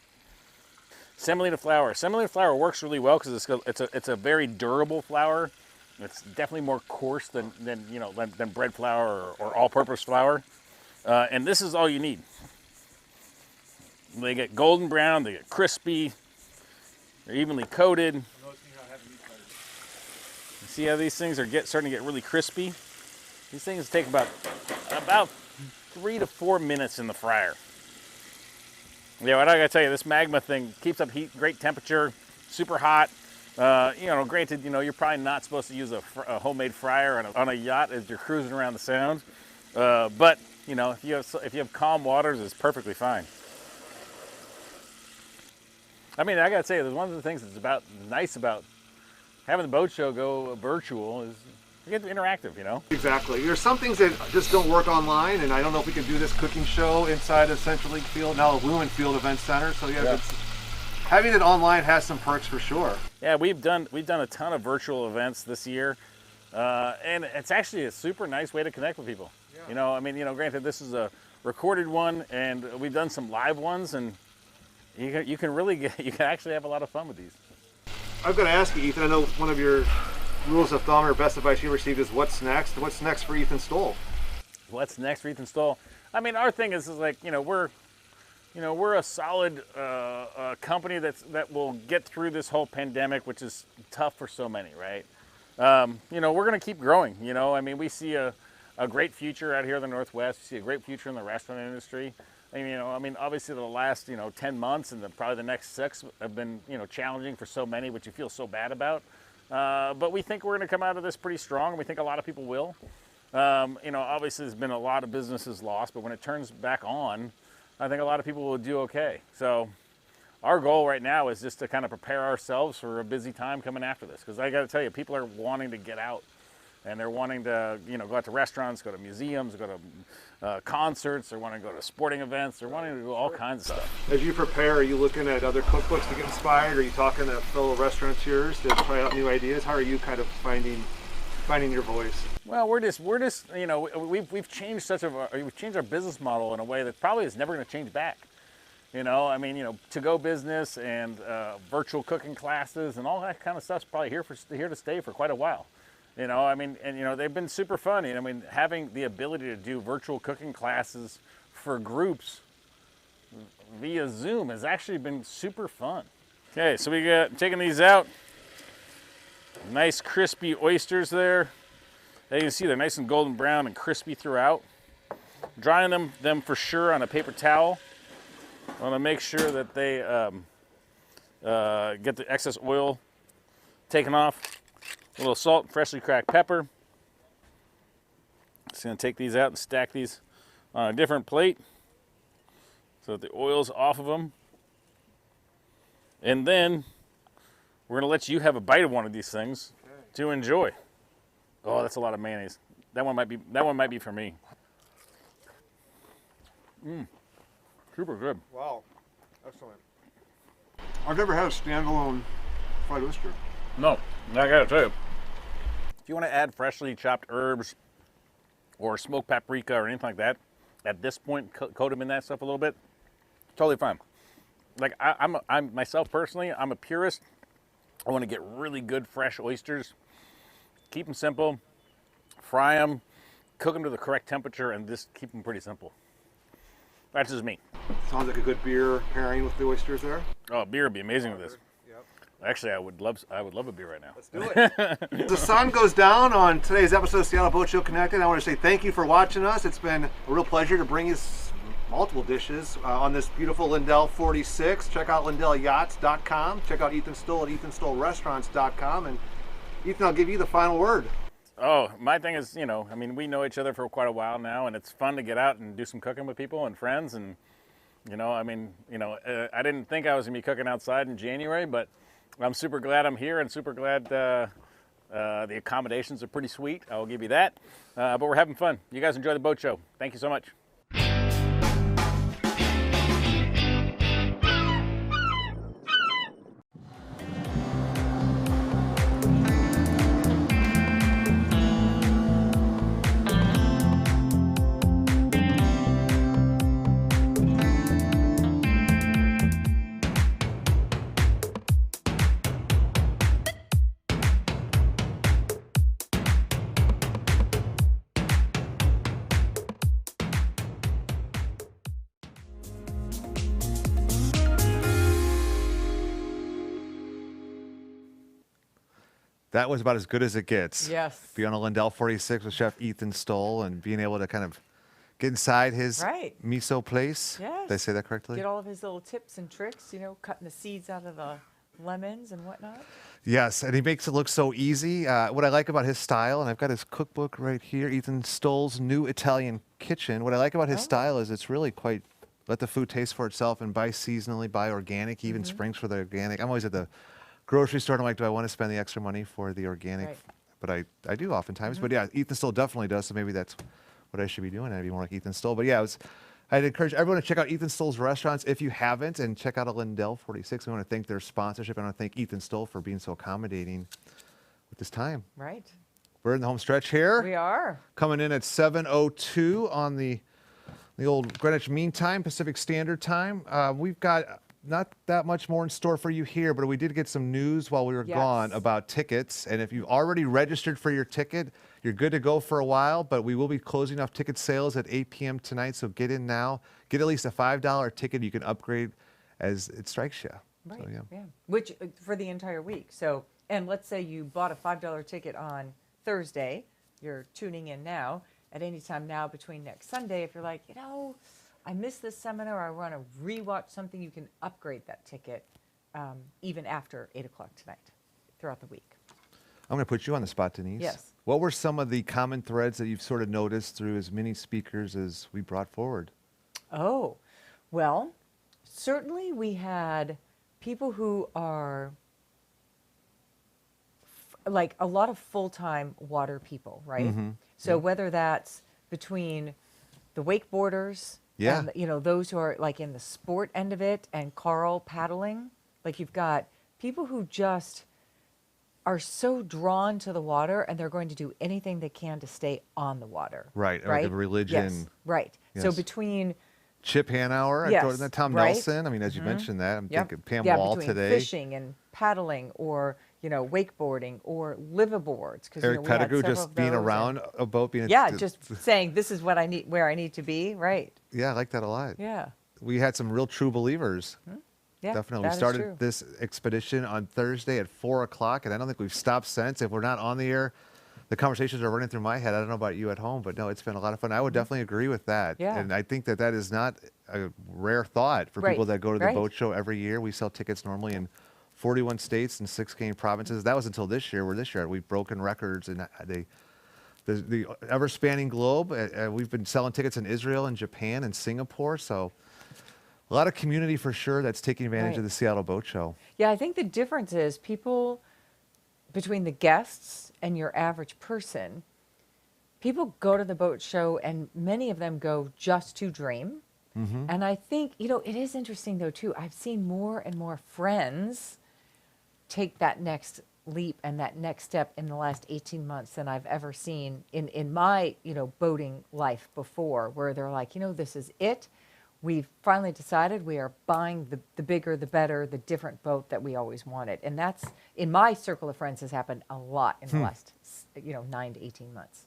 Semolina flour. Semolina flour works really well because it's a very durable flour. It's definitely more coarse than bread flour or all-purpose flour. And this is all you need. They get golden brown, they get crispy, they're evenly coated. You see how these things are starting to get really crispy? These things take about 3 to 4 minutes in the fryer. Yeah, what I gotta tell you, this Magma thing keeps up heat, great temperature, super hot. Granted, you're probably not supposed to use a homemade fryer on a yacht as you're cruising around the Sound. But if you have calm waters, it's perfectly fine. I mean, I gotta say, there's one of the things that's nice about having the boat show go virtual is you get interactive, Exactly. There's some things that just don't work online, and I don't know if we can do this cooking show inside of Central League Field, now Lumen Field Event Center. So yeah. Having it online has some perks for sure. Yeah, we've done a ton of virtual events this year, and it's actually a super nice way to connect with people. Yeah. Granted, this is a recorded one, and we've done some live ones, and you can actually have a lot of fun with these. I've got to ask you, Ethan. I know one of your rules of thumb or best advice you received is what's next. What's next for Ethan Stoll? What's next for Ethan Stoll? I mean, our thing is like we're a solid company that will get through this whole pandemic, which is tough for so many, right? We're going to keep growing. We see a great future out here in the Northwest. We see a great future in the restaurant industry. Obviously the last 10 months and probably the next 6 have been challenging for so many, which you feel so bad about. But we think we're going to come out of this pretty strong, and we think a lot of people will. Obviously there's been a lot of businesses lost, but when it turns back on, I think a lot of people will do okay. So our goal right now is just to kind of prepare ourselves for a busy time coming after this. Because I got to tell you, people are wanting to get out, and they're wanting to, go out to restaurants, go to museums, go to concerts, they're wanting to go to sporting events, they're wanting to do all kinds of stuff. As you prepare, are you looking at other cookbooks to get inspired? Are you talking to fellow restaurateurs to try out new ideas? How are you kind of finding your voice? Well, we've changed we've changed our business model in a way that probably is never going to change back. To-go business and virtual cooking classes and all that kind of stuff's probably here to stay for quite a while. They've been super fun. Having the ability to do virtual cooking classes for groups via Zoom has actually been super fun. Okay, so we got taking these out. Nice crispy oysters there. As you can see, they're nice and golden brown and crispy throughout. Drying them for sure on a paper towel. I want to make sure that they get the excess oil taken off. A little salt, freshly cracked pepper. Just going to take these out and stack these on a different plate so that the oil's off of them. And then we're going to let you have a bite of one of these things to enjoy. Oh, that's a lot of mayonnaise. That one might be for me. Super good. Wow, excellent. I've never had a standalone fried oyster. No, I gotta tell you. If you want to add freshly chopped herbs or smoked paprika or anything like that, at this point, coat them in that stuff a little bit, totally fine. Like I'm myself personally, I'm a purist. I want to get really good fresh oysters. Keep them simple, fry them, cook them to the correct temperature, and just keep them pretty simple. That's just me. Sounds like a good beer pairing with the oysters there. Oh, beer would be amazing with this. Yep. Actually, I would love a beer right now. Let's do it. The sun goes down on today's episode of Seattle Boat Show Connected. I want to say thank you for watching us. It's been a real pleasure to bring you multiple dishes on this beautiful Lindell 46. Check out LindellYachts.com. Check out Ethan Stoll at EthanStollRestaurants.com. And Ethan, I'll give you the final word. Oh, my thing is, we know each other for quite a while now, and it's fun to get out and do some cooking with people and friends, and You know, I mean, you know, I didn't think I was gonna be cooking outside in January, but I'm super glad I'm here and super glad the accommodations are pretty sweet. I will give you that. But we're having fun. You guys enjoy the boat show. Thank you so much. That was about as good as it gets. Yes. Be on a Lindell 46 with Chef Ethan Stoll and being able to kind of get inside his miso place. Yes. Did I say that correctly? Get all of his little tips and tricks, you know, cutting the seeds out of the lemons and whatnot. Yes, and he makes it look so easy. What I like about his style, and I've got his cookbook right here, Ethan Stoll's New Italian Kitchen. What I like about his style is it's really quite, let the food taste for itself and buy seasonally, buy organic. He even springs for the organic. I'm always at the grocery store and I'm like, do I want to spend the extra money for the organic? Right. But I do oftentimes. But yeah, Ethan Stoll definitely does, so maybe that's what I should be doing. I'd be more like Ethan Stoll. But yeah, I'd encourage everyone to check out Ethan Stoll's restaurants if you haven't, and check out a Lindell 46. We want to thank their sponsorship, and I want to thank Ethan Stoll for being so accommodating with this time. Right. We're in the home stretch here. We are. Coming in at 7:02 on the old Greenwich Mean Time, Pacific Standard Time. We've got not that much more in store for you here, but we did get some news while we were gone about tickets. And if you've already registered for your ticket, you're good to go for a while, but we will be closing off ticket sales at 8 p.m. tonight. So get in now. Get at least a $5 ticket. You can upgrade as it strikes you. Right, So, yeah. Which, for the entire week. So, and let's say you bought a $5 ticket on Thursday. You're tuning in now. At any time now between next Sunday, if you're like, you know, I missed this seminar, I want to rewatch something, you can upgrade that ticket even after 8 o'clock tonight, throughout the week. I'm going to put you on the spot, Denise. Yes. What were some of the common threads that you've sort of noticed through as many speakers as we brought forward? Oh, well, certainly we had people who are like a lot of full-time water people, right? Mm-hmm. So whether that's between the wakeboarders, and, you know, those who are like in the sport end of it, and Carl paddling, like you've got people who just are so drawn to the water and they're going to do anything they can to stay on the water. Right. Right. Like a religion. Yes. Right. Yes. So between Chip Hanauer, Yes, Tom right. Nelson. I mean, as you mentioned that, I'm thinking Pam yeah, Wall between today. fishing and paddling, or you know, wakeboarding or liveaboards. Eric Pettigrew just being around a boat, being just saying this is what I need, where I need to be. Right. Yeah, I like that a lot. Yeah. We had some real true believers. Yeah, definitely. that We is started true. this expedition on Thursday at 4 o'clock, and I don't think we've stopped since. If we're not on the air, the conversations are running through my head. I don't know about you at home, but no, it's been a lot of fun. I would definitely agree with that. Yeah. And I think that that is not a rare thought for people that go to the boat show every year. We sell tickets normally in 41 states and 6 Canadian provinces. That was until this year. Where this year we've broken records and the ever-spanning globe. We've been selling tickets in Israel and Japan and Singapore. So a lot of community for sure that's taking advantage of the Seattle Boat Show. Yeah, I think the difference is people, between the guests and your average person, people go to the boat show and many of them go just to dream. Mm-hmm. And I think, you know, it is interesting though too. I've seen more and more friends take that next leap and that next step in the last 18 months than I've ever seen in my, you know, boating life before, where they're like, you know, this is it. We've finally decided we are buying the bigger, the better, the different boat that we always wanted. And that's, in my circle of friends, has happened a lot in the last, you know, 9 to 18 months.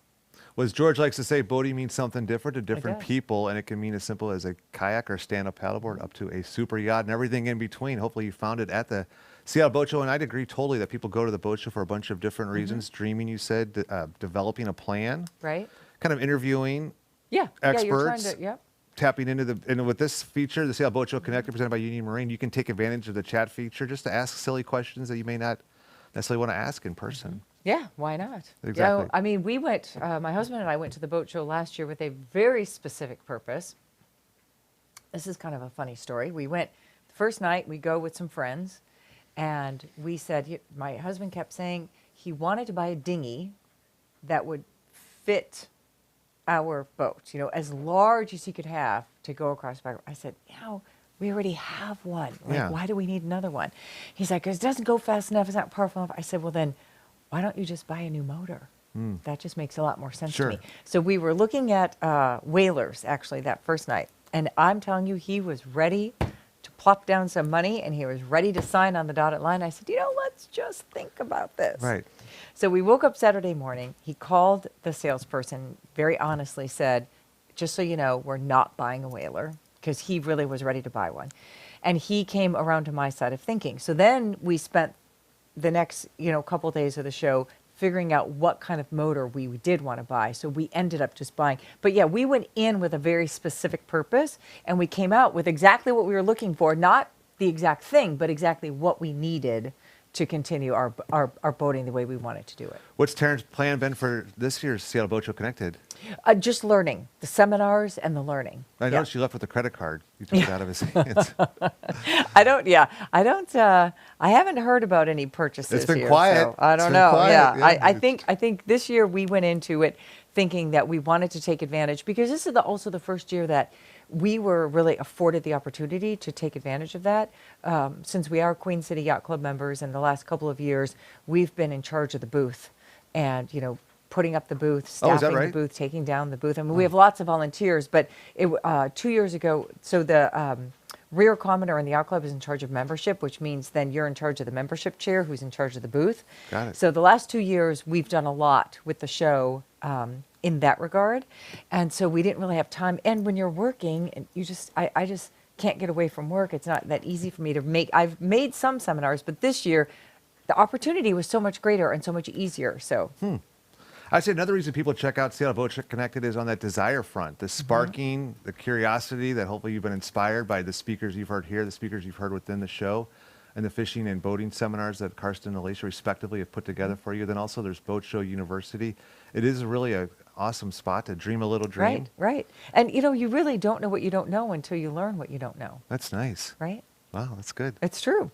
Well, as George likes to say, boating means something different to different does. people, and it can mean as simple as a kayak or stand-up paddleboard up to a super yacht and everything in between. Hopefully you found it at the Seattle Boat Show, and I'd agree totally that people go to the boat show for a bunch of different reasons. Dreaming, you said, developing a plan. Right. Kind of interviewing experts. experts. Yeah, you're trying to, Tapping into and with this feature, the Seattle Boat Show Connected, presented by Union Marine, you can take advantage of the chat feature just to ask silly questions that you may not necessarily want to ask in person. Yeah, why not? Exactly. You know, I mean, we went, my husband and I went to the boat show last year with a very specific purpose. This is kind of a funny story. We went, the first night, we go with some friends, and we said, my husband kept saying he wanted to buy a dinghy that would fit our boat, as large as he could have to go across. I said, we already have one. Why do we need another one? He's like, 'cause it doesn't go fast enough. It's not powerful enough. I said, well, then why don't you just buy a new motor? That just makes a lot more sense to me. So we were looking at whalers, actually, that first night. And I'm telling you, he was ready to plop down some money, and he was ready to sign on the dotted line. I said, let's just think about this. Right. So we woke up Saturday morning. He called the salesperson, very honestly said, just so you know, we're not buying a whaler, because he really was ready to buy one. And he came around to my side of thinking. So then we spent the next, couple days of the show figuring out what kind of motor we did want to buy. So we ended up just buying. But yeah, we went in with a very specific purpose, and we came out with exactly what we were looking for. Not the exact thing, but exactly what we needed to continue our boating the way we wanted to do it. What's Taryn's plan been for this year's Seattle Boat Show Connected? Just learning, the seminars and the learning. I noticed you left with a credit card. You took it out of his hands. I haven't heard about any purchases. It's been here, quiet. So I don't know. I think this year we went into it thinking that we wanted to take advantage, because this is also the first year that we were really afforded the opportunity to take advantage of that. Since we are Queen City Yacht Club members, in the last couple of years, we've been in charge of the booth and, putting up the booth, staffing the booth, taking down the booth. I mean, we have lots of volunteers, but 2 years ago, so the rear commoner in the yacht club is in charge of membership, which means then you're in charge of the membership chair, who's in charge of the booth. Got it. So the last 2 years, we've done a lot with the show in that regard. And so we didn't really have time. And when you're working, and I just can't get away from work. It's not that easy for me to make. I've made some seminars, but this year, the opportunity was so much greater and so much easier. So. I'd say another reason people check out Seattle Boat Show Connected is on that desire front, the sparking, the curiosity that hopefully you've been inspired by the speakers you've heard here, the speakers you've heard within the show, and the fishing and boating seminars that Karsten and Alicia respectively have put together for you. Then also there's Boat Show University. It is really an awesome spot to dream a little dream. Right. And you really don't know what you don't know until you learn what you don't know. That's nice. Right? Wow, that's good. It's true.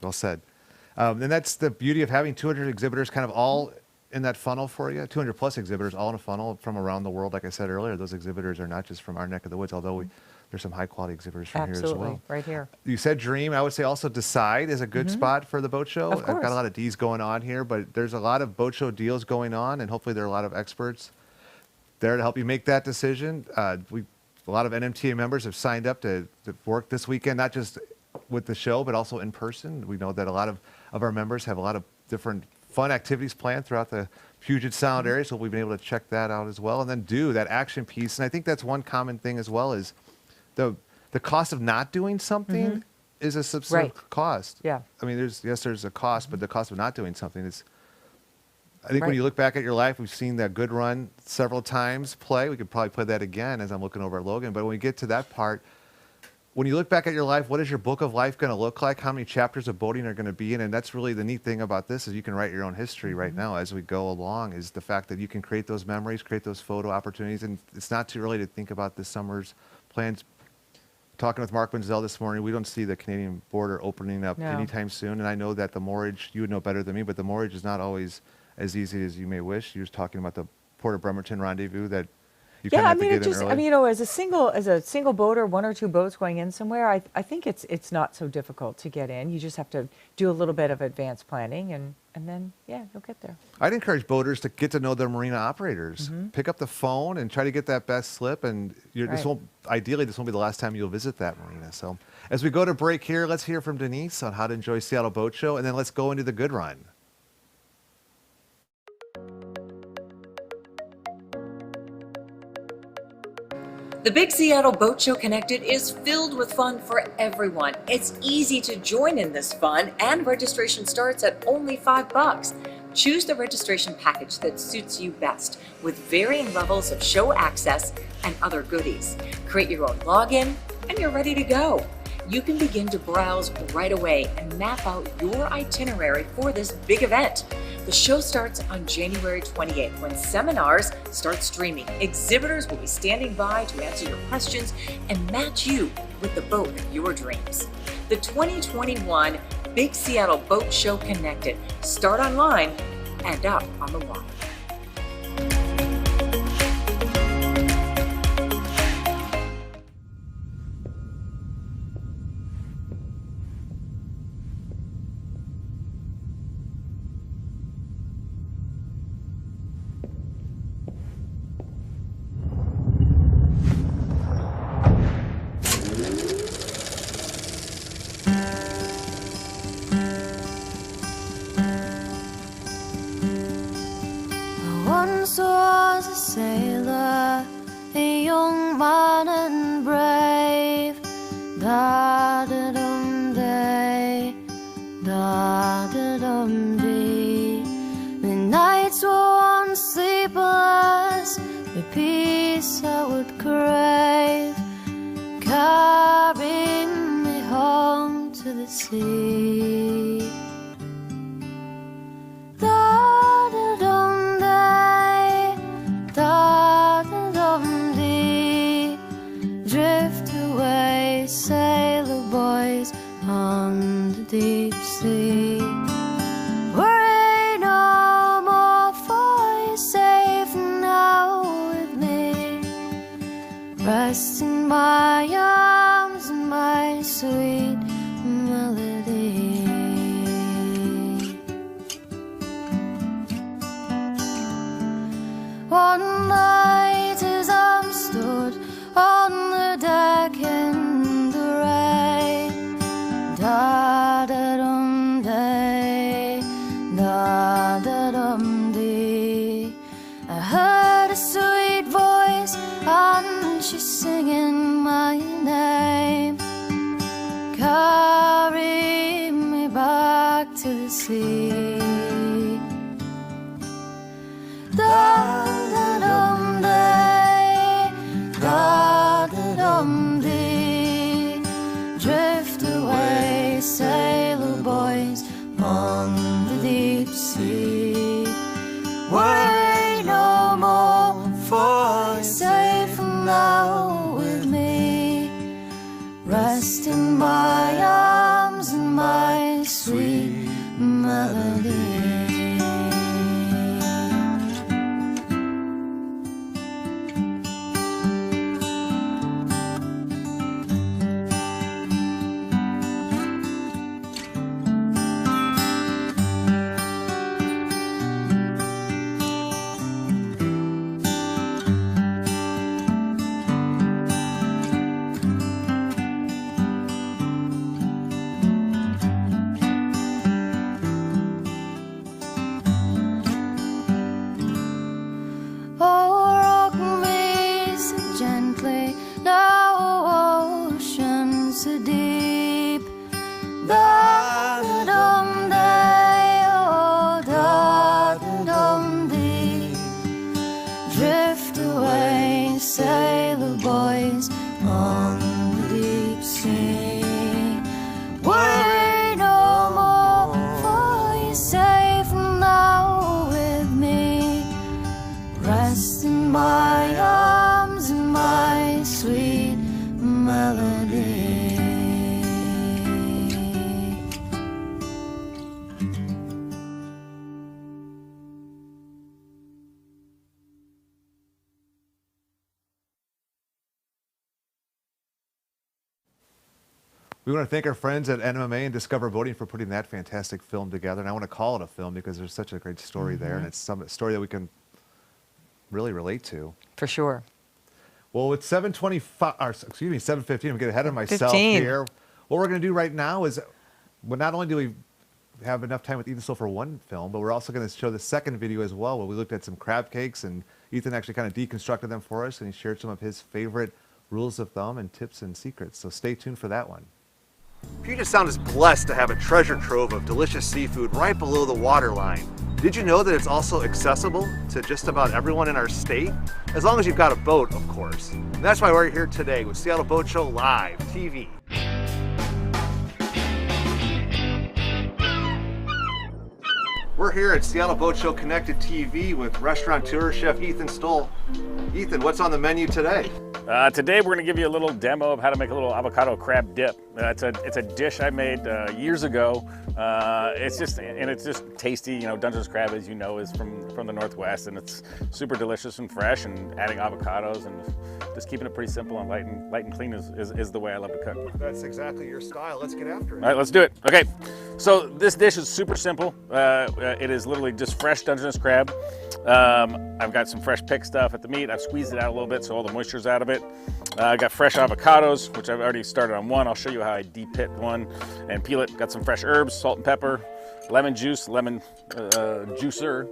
Well said. And that's the beauty of having 200 exhibitors kind of all in that funnel for you, 200 plus exhibitors all in a funnel from around the world. Like I said earlier, those exhibitors are not just from our neck of the woods, although there's some high quality exhibitors from here as well. Right here. You said dream. I would say also decide is a good spot for the boat show. Of course. I've got a lot of D's going on here, but there's a lot of boat show deals going on, and hopefully there are a lot of experts there to help you make that decision. A lot of NMTA members have signed up to work this weekend, not just with the show, but also in person. We know that a lot of our members have a lot of different fun activities planned throughout the Puget Sound area, so we've been able to check that out as well, and then do that action piece. And I think that's one common thing as well, is the cost of not doing something is a substantial cost. Yeah. I mean, there's a cost, but the cost of not doing something is. I think when you look back at your life, we've seen that good run several times play. We could probably play that again as I'm looking over at Logan. But when we get to that part, when you look back at your life, what is your book of life going to look like? How many chapters of boating are going to be in? And that's really the neat thing about this, is you can write your own history right now as we go along, is the fact that you can create those memories, create those photo opportunities. And it's not too early to think about this summer's plans. Talking with Mark Wenzel this morning, we don't see the Canadian border opening up anytime soon. And I know that the moorage, you would know better than me, but the moorage is not always as easy as you may wish. You were talking about the Port of Bremerton rendezvous that you kind of have to get in early. As a single boater, one or two boats going in somewhere, I think it's not so difficult to get in. You just have to do a little bit of advanced planning, and then you'll get there. I'd encourage boaters to get to know their marina operators. Pick up the phone and try to get that best slip, and this won't be the last time you'll visit that marina. So as we go to break here, let's hear from Denise on how to enjoy Seattle Boat Show, and then let's go into the good run. The Big Seattle Boat Show Connected is filled with fun for everyone. It's easy to join in this fun, and registration starts at only $5. Choose the registration package that suits you best, with varying levels of show access and other goodies. Create your own login, and you're ready to go. You can begin to browse right away and map out your itinerary for this big event. The The show starts on January 28th when seminars start streaming. Exhibitors will be standing by to answer your questions and match you with the boat of your dreams. The 2021 Big Seattle Boat Show Connected. Start online and up on the water. Once was a sailor, a young man and brave. Da-da-dum-day, da-da-dum-dee. The nights were unsleepless, the peace I would crave, carrying me home to the sea. Da-da-dum-day, da-da-dum-dee. Drift away, sailor boys, on the deep sea. Worry no more, for you're safe now with me. Rest in my arms and my sweet melody. One night as I stood on the deck in the rain, da-da-dum-day, da-da-dum-dee. I heard a sweet voice and she's singing my name, carry me back to the sea. Da-da-dum-day, da-da-dum-dee. Drift away, sailor boys, on the deep sea. Worry no more, for you're safe now with me. Rest in my arms and my sweet melody. We want to thank our friends at NMA and Discover Boating for putting that fantastic film together. And I want to call it a film because there's such a great story there, and it's some story that we can really relate to. For sure. Well, it's 7:25, or excuse me, 7:15. I'm getting ahead of myself 15. here. What we're going to do right now is, well, not only do we have enough time with Ethan still for one film, but we're also going to show the second video as well, where we looked at some crab cakes, and Ethan actually kind of deconstructed them for us, and he shared some of his favorite rules of thumb and tips and secrets. So stay tuned for that one. Puget Sound is blessed to have a treasure trove of delicious seafood right below the waterline. Did you know that it's also accessible to just about everyone in our state? As long as you've got a boat, of course. And that's why we're here today with Seattle Boat Show Live TV. We're here at Seattle Boat Show Connected TV with restaurateur chef Ethan Stoll. Ethan, what's on the menu today? Today we're going to give you a little demo of how to make a little avocado crab dip. It's a dish I made years ago. It's just tasty. You know, Dungeness crab, as you know, is from the Northwest, and it's super delicious and fresh. And adding avocados and just keeping it pretty simple and light and clean is the way I love to cook. That's exactly your style. Let's get after it. All right, let's do it. Okay, so this dish is super simple. It is literally just fresh Dungeness crab. I've got some fresh picked stuff at the meat. I've squeezed it out a little bit so all the moisture's out of it. I got fresh avocados, which I've already started on one. I'll show you how I de-pit one and peel it. Got some fresh herbs, salt and pepper, lemon juice, lemon juicer,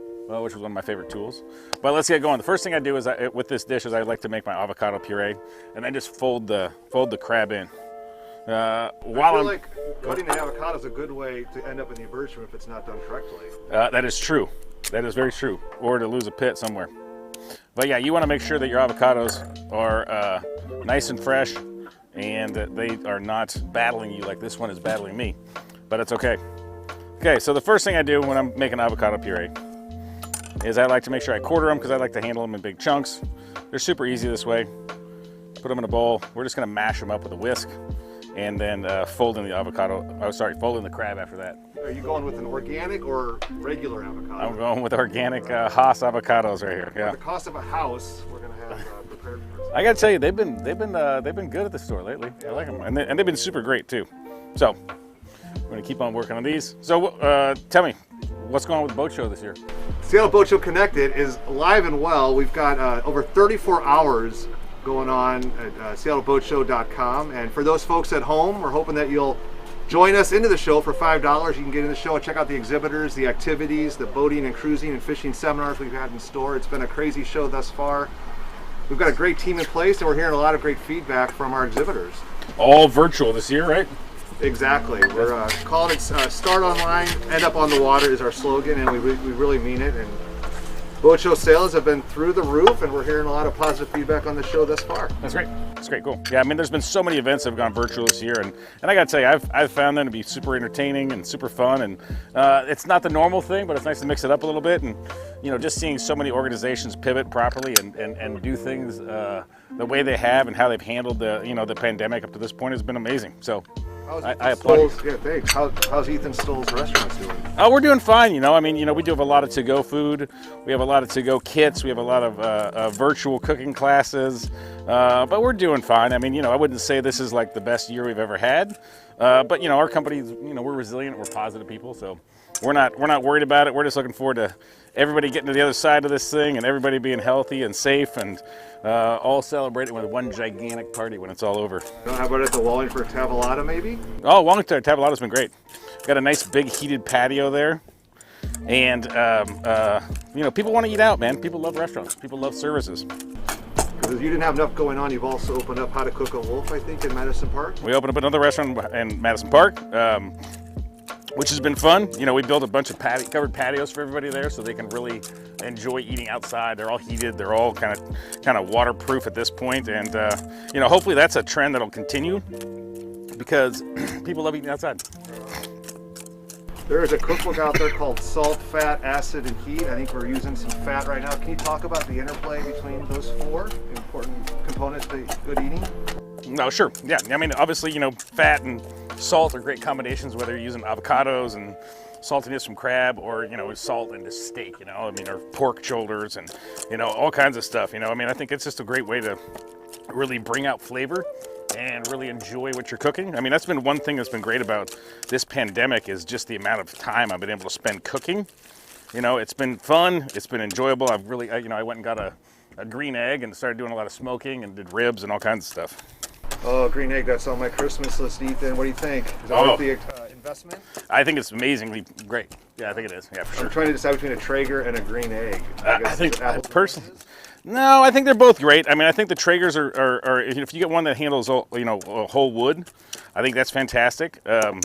which was one of my favorite tools. But let's get going. The first thing I do is with this dish is I like to make my avocado puree and then just fold the crab in. I feel like cutting the avocado is a good way to end up in the average room if it's not done correctly. That is true. That is very true. Or to lose a pit somewhere. But yeah, you want to make sure that your avocados are nice and fresh and that they are not battling you like this one is battling me. But it's okay. Okay, so the first thing I do when I'm making avocado puree is I like to make sure I quarter them because I like to handle them in big chunks. They're super easy this way. Put them in a bowl. We're just going to mash them up with a whisk and then fold in the fold in the crab after that. Are you going with an organic or regular avocado? I'm going with organic Haas avocados right here. Yeah. For the cost of a house, we're going to have prepared for us. I got to tell you, they've been good at the store lately. I like them, and they've been super great too. So we're going to keep on working on these. So tell me, what's going on with the boat show this year? Seattle Boat Show Connected is alive and well. We've got over 34 hours going on at seattleboatshow.com, and for those folks at home, we're hoping that you'll join us into the show for $5. You can get in the show and check out the exhibitors, the activities, the boating and cruising and fishing seminars we've had in store. It's been a crazy show thus far. We've got a great team in place and we're hearing a lot of great feedback from our exhibitors. All virtual this year, right? Exactly. We're calling it Start Online, End Up on the Water is our slogan, and we really mean it. And boat show sales have been through the roof, and we're hearing a lot of positive feedback on the show thus far. That's great. That's great. Cool. Yeah, I mean, there's been so many events that have gone virtual this year, and I got to tell you, I've found them to be super entertaining and super fun. And it's not the normal thing, but it's nice to mix it up a little bit. And you know, just seeing so many organizations pivot properly and do things the way they have and how they've handled the pandemic up to this point has been amazing. So. I applaud. Yeah, thanks. How's Ethan Stoll's restaurants doing? Oh, we're doing fine. You know, I mean, we do have a lot of to-go food. We have a lot of to-go kits. We have a lot of virtual cooking classes. But we're doing fine. I mean, I wouldn't say this is like the best year we've ever had. But our company's, we're resilient. We're positive people, so we're not worried about it. We're just looking forward to everybody getting to the other side of this thing and everybody being healthy and safe and all celebrating with one gigantic party when it's all over. How about at the Wallingford Tavolata, maybe? Oh, Wallingford Tavolata's been great. Got a nice big heated patio there. And, people want to eat out, man. People love restaurants. People love services. Because you didn't have enough going on, you've also opened up How to Cook a Wolf, I think, in Madison Park. We opened up another restaurant in Madison Park. Which has been fun. We built a bunch of covered patios for everybody there so they can really enjoy eating outside. They're all heated. They're all kind of waterproof at this point. And, hopefully that's a trend that'll continue because people love eating outside. There is a cookbook out there called Salt, Fat, Acid, and Heat. I think we're using some fat right now. Can you talk about the interplay between those four important components to good eating? No, sure. Yeah, I mean, obviously, fat and salt are great combinations, whether you're using avocados and saltiness from crab or, salt into steak, or pork shoulders and, all kinds of stuff, I think it's just a great way to really bring out flavor and really enjoy what you're cooking. I mean, that's been one thing that's been great about this pandemic is just the amount of time I've been able to spend cooking. It's been fun. It's been enjoyable. I've really, I went and got a green egg and started doing a lot of smoking and did ribs and all kinds of stuff. Oh, green egg, that's on my Christmas list, Ethan. What do you think? Is that worth the investment? I think it's amazingly great. Yeah, I think it is. Yeah, for sure. I'm trying to decide between a Traeger and a green egg. I think personally, no, I think they're both great. I mean, I think the Traegers are if you get one that handles a whole wood, I think that's fantastic. The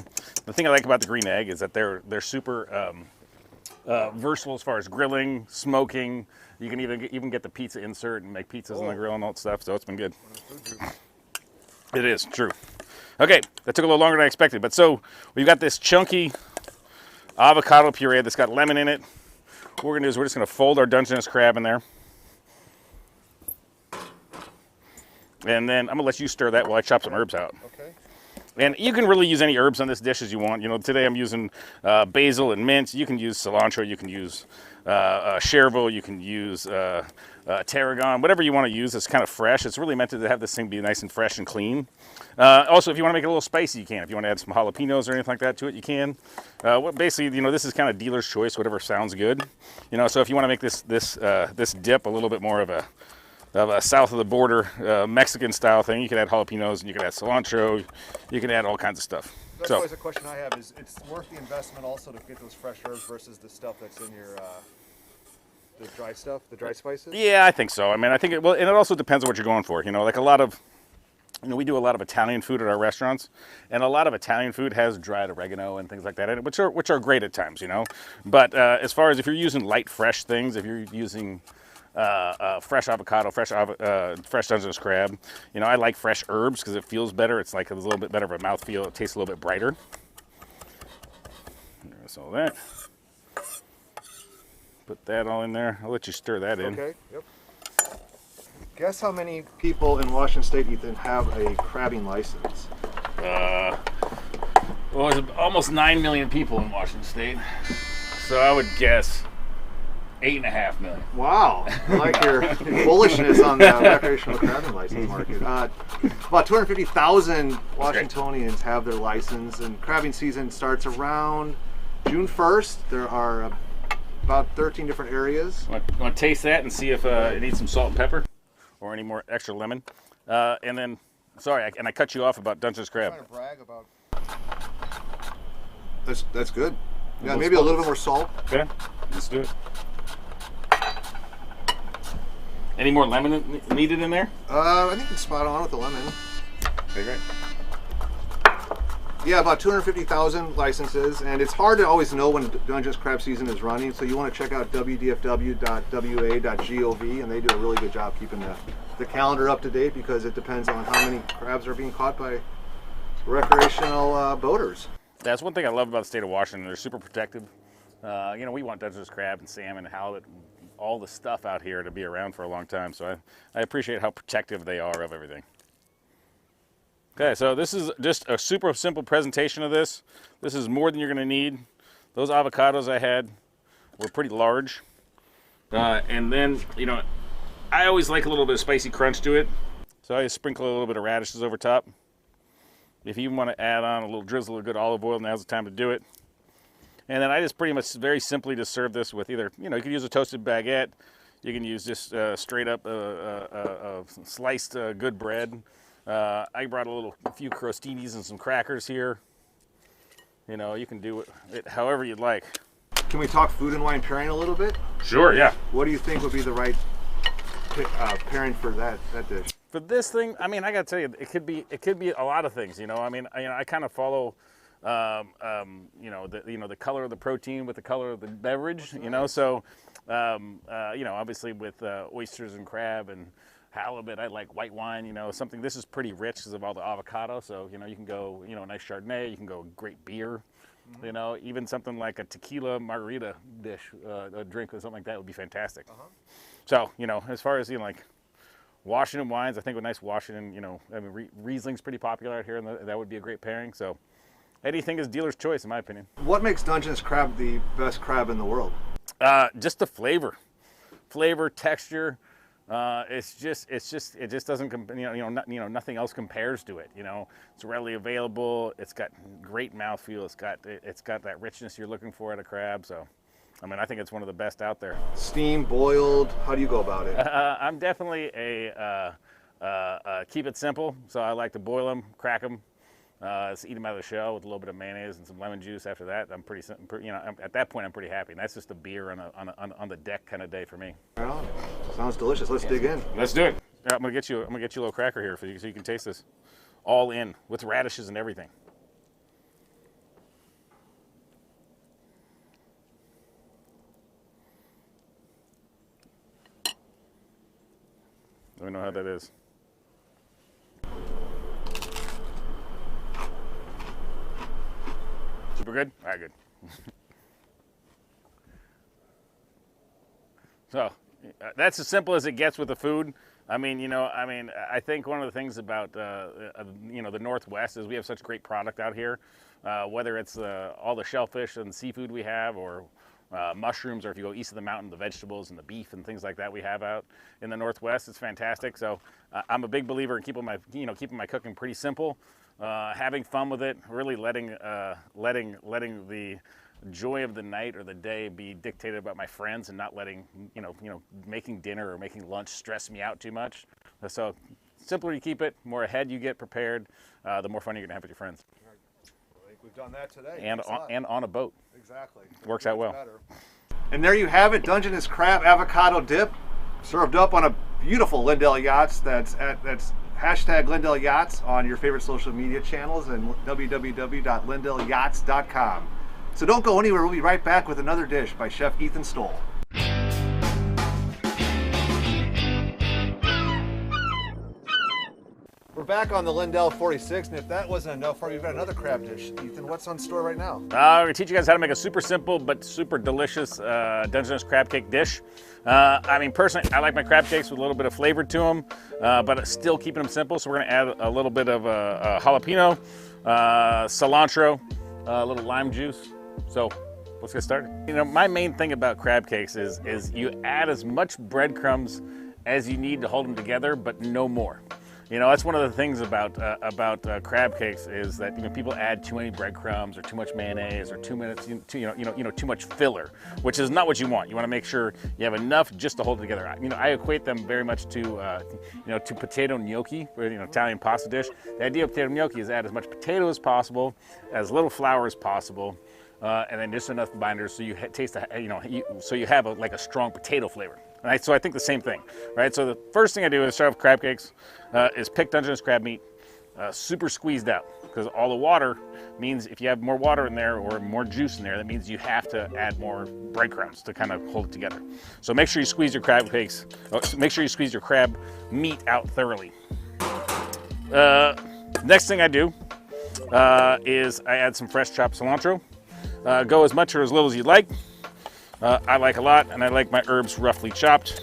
thing I like about the green egg is that they're super versatile as far as grilling, smoking. You can even get the pizza insert and make pizzas on the grill and all that stuff. So it's been good. It is true. Okay, that took a little longer than I expected, but so we've got this chunky avocado puree that's got lemon in it. What we're gonna do is we're just gonna fold our Dungeness crab in there. And then I'm gonna let you stir that while I chop some herbs out. Okay. And you can really use any herbs on this dish as you want. You know, today I'm using basil and mint. You can use cilantro. You can use chervil. You can use tarragon. Whatever you want to use that's kind of fresh. It's really meant to have this thing be nice and fresh and clean. Also, if you want to make it a little spicy, you can. If you want to add some jalapenos or anything like that to it, you can. Basically, you know, this is kind of dealer's choice. Whatever sounds good. You know, so if you want to make this dip a little bit more of a south of the border Mexican style thing, you can add jalapenos and you can add cilantro. You can add all kinds of stuff. That's So always a question I have: is it's worth the investment also to get those fresh herbs versus the stuff that's in your the dry stuff, the dry spices? yeah, I think so. I mean, I think and it also depends on what you're going for. You know, like we do a lot of Italian food at our restaurants, and a lot of Italian food has dried oregano and things like that in it, which are great at times, you know. But as far as if you're using light, fresh things, if you're using fresh avocado, fresh Dungeness crab, you know, I like fresh herbs because it feels better. It's like a little bit better of a mouthfeel. It tastes a little bit brighter. There's all that. Put that all in there. I'll let you stir that in. Okay. Yep. Guess how many people in Washington State, Ethan, have a crabbing license? Well, there's almost 9 million people in Washington State, so I would guess 8.5 million. Wow, I like your bullishness on the recreational crabbing license market. About 250,000 Washingtonians have their license, and crabbing season starts around June 1st. There are about 13 different areas. Want to taste that and see if it needs some salt and pepper or any more extra lemon? And then, sorry, I cut you off about Dungeness crab. I'm trying to brag about. That's good. Yeah, maybe a little bit more salt. Okay, let's do it. Any more lemon needed in there? I think it's spot on with the lemon. Okay, great. Yeah, about 250,000 licenses, and it's hard to always know when Dungeness crab season is running, so you want to check out wdfw.wa.gov, and they do a really good job keeping the calendar up to date because it depends on how many crabs are being caught by recreational boaters. That's one thing I love about the state of Washington. They're super protective. You know, we want Dungeness crab and salmon and halibut, and all the stuff out here to be around for a long time, so I appreciate how protective they are of everything. Okay, so this is just a super simple presentation of this. This is more than you're going to need. Those avocados I had were pretty large. And then, you know, I always like a little bit of spicy crunch to it, so I just sprinkle a little bit of radishes over top. If you want to add on a little drizzle of good olive oil, now's the time to do it. And then I just pretty much very simply just serve this with either, you know, you can use a toasted baguette. You can use just straight up sliced good bread. I brought a few crostinis and some crackers here. You know, you can do it however you'd like. Can we talk food and wine pairing a little bit? Sure, yeah. What do you think would be the right pairing for that dish? For this thing, I mean, I gotta tell you, it could be a lot of things. You know, I mean, I kind of follow, you know, the color of the protein with the color of the beverage. You know, so you know, obviously with oysters and crab and halibut, I like white wine, you know, something. This is pretty rich because of all the avocado, so, you know, you can go, you know, a nice Chardonnay, you can go great beer, you know, even something like a tequila margarita dish, a drink or something like that would be fantastic. So, you know, as far as, you know, like Washington wines, I think a nice Washington, you know, I mean, Riesling's pretty popular out here, and that would be a great pairing, so anything is dealer's choice, in my opinion. What makes Dungeness crab the best crab in the world? Just the flavor, texture. It just doesn't, nothing else compares to it. You know, it's readily available. It's got great mouthfeel. It's got that richness you're looking for at a crab. So, I mean, I think it's one of the best out there. Steam, boiled. How do you go about it? I'm definitely keep it simple. So I like to boil them, crack them, eat them out of the shell with a little bit of mayonnaise and some lemon juice. After that, I'm pretty, you know, at that point I'm pretty happy. And that's just a beer on the deck kind of day for me. Right on. Sounds delicious. Let's dig in. Let's do it. I'm gonna get you a little cracker here for you so you can taste this, all in with radishes and everything. Let me know how that is. Super good? All right, good. So that's as simple as it gets with the food. I mean, I think one of the things about, the Northwest is we have such great product out here, whether it's all the shellfish and seafood we have, or mushrooms, or if you go east of the mountain, the vegetables and the beef and things like that we have out in the Northwest. It's fantastic. So I'm a big believer in keeping my cooking pretty simple, having fun with it, really letting the joy of the night or the day be dictated by my friends, and not letting making dinner or making lunch stress me out too much. So simpler you keep it, more ahead you get prepared, the more fun you're gonna have with your friends. I think we've done that today. And on a boat. Exactly. Works out well. Better. And there you have it, Dungeness crab avocado dip, served up on a beautiful Lindell Yachts. That's hashtag Lindell Yachts on your favorite social media channels, and www.lindellyachts.com. So don't go anywhere. We'll be right back with another dish by Chef Ethan Stoll. We're back on the Lindell 46, and if that wasn't enough for you, we've got another crab dish. Ethan, what's on store right now? We're going to teach you guys how to make a super simple but super delicious Dungeness crab cake dish. Personally, I like my crab cakes with a little bit of flavor to them, but still keeping them simple. So we're going to add a little bit of jalapeno, cilantro, a little lime juice. So let's get started. My main thing about crab cakes is you add as much breadcrumbs as you need to hold them together, but no more. That's one of the things about crab cakes is that people add too many breadcrumbs or too much mayonnaise or too much filler, which is not what you want. You want to make sure you have enough just to hold it together. I equate them very much to potato gnocchi, or Italian pasta dish. The idea of potato gnocchi is add as much potato as possible, as little flour as possible, and then just enough binders so you taste so you have a strong potato flavor. Right, so I think the same thing, right? So the first thing I do is start with crab cakes, is pick Dungeness crab meat, super squeezed out, because all the water means if you have more water in there or more juice in there, that means you have to add more breadcrumbs to kind of hold it together. So make sure you squeeze your crab cakes, make sure you squeeze your crab meat out thoroughly. Next thing I do is I add some fresh chopped cilantro. Go as much or as little as you like. I like a lot, and I like my herbs roughly chopped.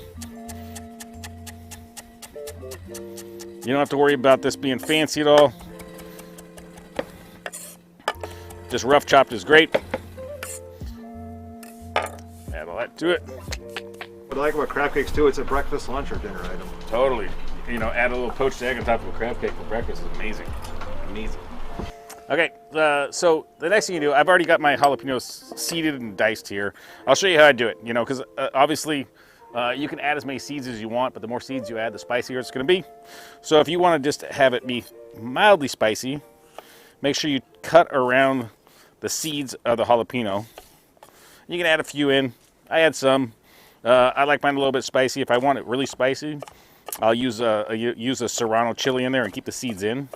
You don't have to worry about this being fancy at all. Just rough chopped is great. Add all that to it. What I like about crab cakes too, it's a breakfast, lunch, or dinner item. Totally. Add a little poached egg on top of a crab cake for breakfast is amazing. Amazing. Okay, so the next thing you do, I've already got my jalapenos seeded and diced here. I'll show you how I do it, because obviously you can add as many seeds as you want, but the more seeds you add, the spicier it's going to be. So if you want to just have it be mildly spicy, make sure you cut around the seeds of the jalapeno. You can add a few in. I add some. I like mine a little bit spicy. If I want it really spicy, I'll use a serrano chili in there and keep the seeds in.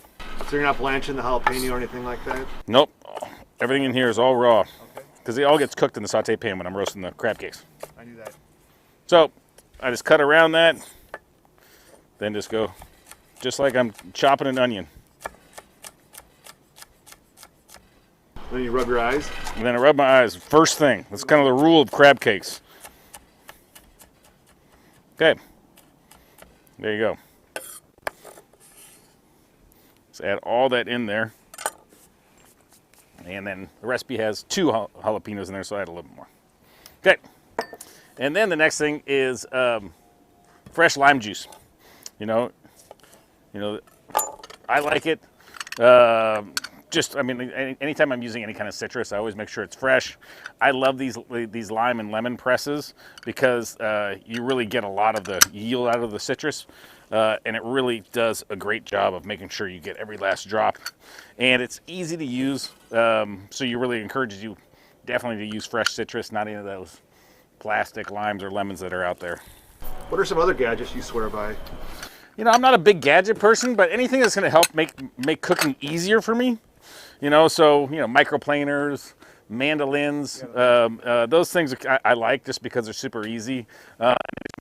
So you're not blanching the jalapeno or anything like that? Nope. Everything in here is all raw. Because it all gets cooked in the saute pan when I'm roasting the crab cakes. I knew that. So I just cut around that. Then just go just like I'm chopping an onion. Then you rub your eyes? And then I rub my eyes. First thing. That's kind of the rule of crab cakes. Okay. There you go. Let's add all that in there. And then the recipe has 2 jalapenos in there, so I add a little bit more. Okay. And then the next thing is fresh lime juice. I like it. Anytime I'm using any kind of citrus, I always make sure it's fresh. I love these lime and lemon presses because you really get a lot of the yield out of the citrus. And it really does a great job of making sure you get every last drop. And it's easy to use, so you really encourages you definitely to use fresh citrus, not any of those plastic limes or lemons that are out there. What are some other gadgets you swear by? I'm not a big gadget person, but anything that's going to help make cooking easier for me. Microplaners, mandolins, those things I like just because they're super easy.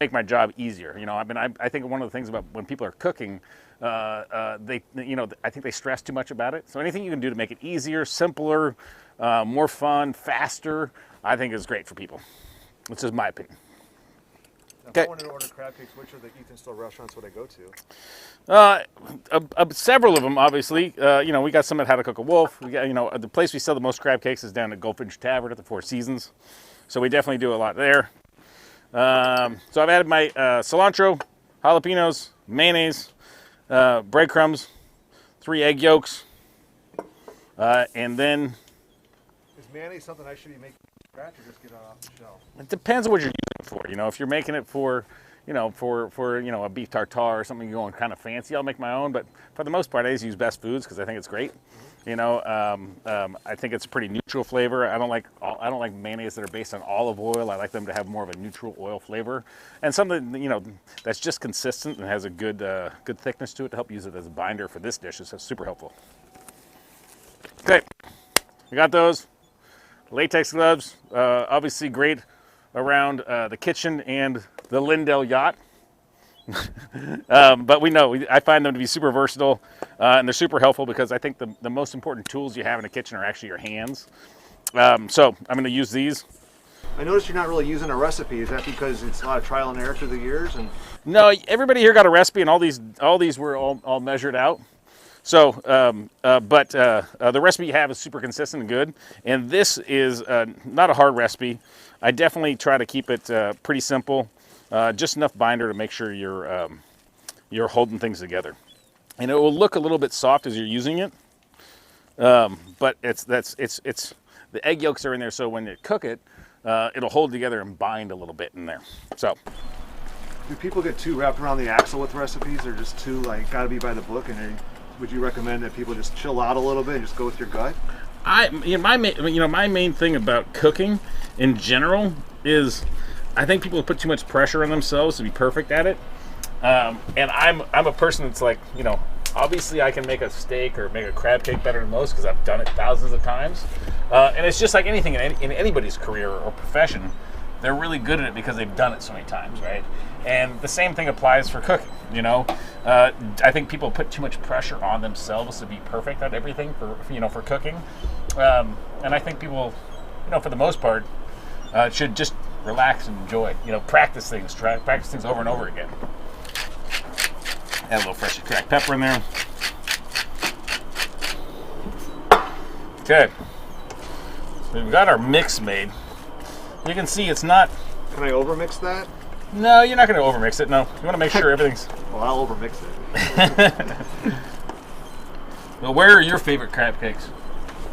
Make my job easier. I think one of the things about when people are cooking, I think they stress too much about it. So anything you can do to make it easier, simpler, more fun, faster, I think is great for people. This is my opinion. If I wanted to order crab cakes, which of the Ethan Still restaurants would I go to? Several of them, obviously. We got some at How to Cook a Wolf. We got, the place we sell the most crab cakes is down at Goldfinch Tavern at the Four Seasons. So we definitely do a lot there. So I've added my cilantro, jalapenos, mayonnaise, breadcrumbs, 3 egg yolks, and then... Is mayonnaise something I should be making from scratch or just get it off the shelf? It depends on what you're using it for. If you're making it for, for a beef tartare or something going kind of fancy, I'll make my own. But for the most part, I just use Best Foods because I think it's great. I think it's a pretty neutral flavor. I don't like mayonnaise that are based on olive oil. I like them to have more of a neutral oil flavor and something that's just consistent and has a good thickness to it to help use it as a binder for this dish. It's super helpful. Okay, we got those latex gloves. Obviously great around the kitchen and the Lindell yacht. But I find them to be super versatile and they're super helpful because I think the most important tools you have in a kitchen are actually your hands. So I'm going to use these. I noticed you're not really using a recipe. Is that because it's a lot of trial and error through the years? No, everybody here got a recipe and all these were all measured out. So, but the recipe you have is super consistent and good. And this is not a hard recipe. I definitely try to keep it pretty simple. Just enough binder to make sure you're holding things together, and it will look a little bit soft as you're using it. But it's the egg yolks are in there, so when you cook it, it'll hold together and bind a little bit in there. So, do people get too wrapped around the axle with recipes? They're just too gotta be by the book? And would you recommend that people just chill out a little bit and just go with your gut? My main thing about cooking in general is, I think people put too much pressure on themselves to be perfect at it, and I'm a person that's like, obviously I can make a steak or make a crab cake better than most because I've done it thousands of times, and it's just like anything in anybody's career or profession. They're really good at it because they've done it so many times, right? And the same thing applies for cooking. I think people put too much pressure on themselves to be perfect at everything for cooking, and I think people, for the most part, should just relax and enjoy. Practice things over and over again. Add a little freshly cracked pepper in there. Okay, so we've got our mix made. You can see it's not... Can I overmix that? No, you're not going to overmix it. No, you want to make sure everything's... Well, I'll overmix it. Well, where are your favorite crab cakes?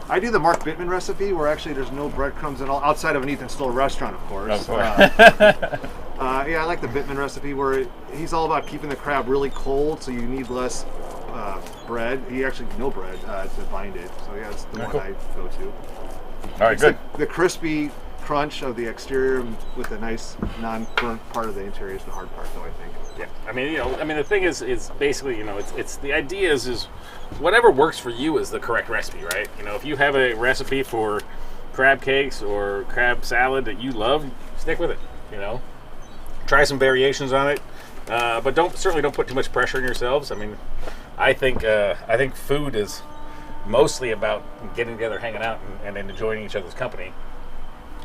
I do the Mark Bittman recipe, where actually there's no breadcrumbs at all, outside of an Ethan Still restaurant, of course. Of course. Yeah, I like the Bittman recipe, where he's all about keeping the crab really cold, so you need less bread. No bread to bind it. So yeah, that's the one I go to. All right, good. The crispy crunch of the exterior with the nice non-burnt part of the interior is the hard part, though, I think. Yeah, the thing is basically, it's the idea is whatever works for you is the correct recipe, right? If you have a recipe for crab cakes or crab salad that you love, stick with it. Try some variations on it, but certainly don't put too much pressure on yourselves. I think food is mostly about getting together, hanging out, and enjoying each other's company.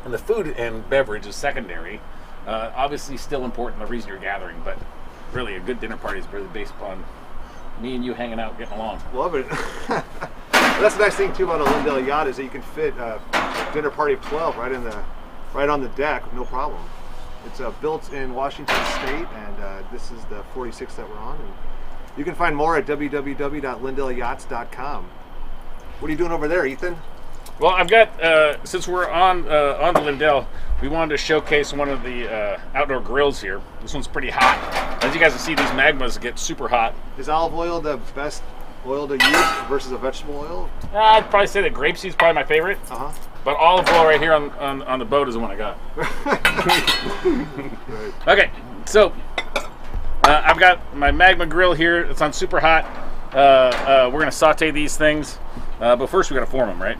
And the food and beverage is secondary. Obviously still important, the reason you're gathering, but really a good dinner party is really based upon me and you hanging out, getting along. Love it. That's the nice thing too about a Lindell yacht, is that you can fit a dinner party of 12 right on the deck with no problem. It's built in Washington State, and this is the 46th that we're on. And you can find more at www.lindellyachts.com. What are you doing over there, Ethan? Well, I've got, since we're on the Lindell, we wanted to showcase one of the outdoor grills here. This one's pretty hot. As you guys can see, these magmas get super hot. Is olive oil the best oil to use versus a vegetable oil? I'd probably say that grapeseed is probably my favorite. But olive oil right here on the boat is the one I got. Okay, so I've got my magma grill here. It's on super hot. We're going to saute these things. But first we got to form them, right?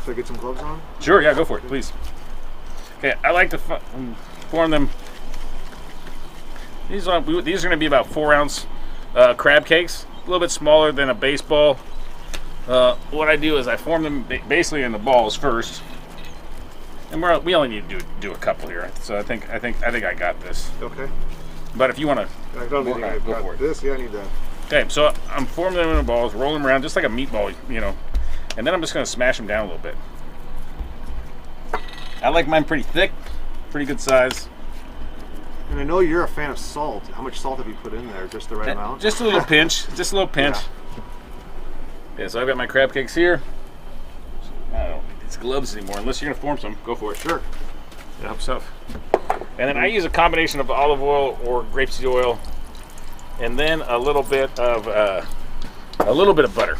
Should I get some gloves on? Sure, yeah, go for it, please. Okay, I like to form them. These are going to be about 4-ounce crab cakes, a little bit smaller than a baseball. What I do is I form them basically in the balls first. And we only need to do a couple here, so I think I got this. Okay. But if you want to, I don't think I've go got for it. this. Yeah, I need that. Okay, so I'm forming them into balls, rolling them around just like a meatball, you know, and then I'm just going to smash them down a little bit. I like mine pretty thick, pretty good size. And I know you're a fan of salt. How much salt have you put in there? Just the right amount? Just a little pinch. Just a little pinch. Yeah, so I've got my crab cakes here. I don't need these gloves anymore. Unless you're going to form some, go for it. Sure. It helps out. And then I use a combination of olive oil or grapeseed oil, and then a little bit of butter.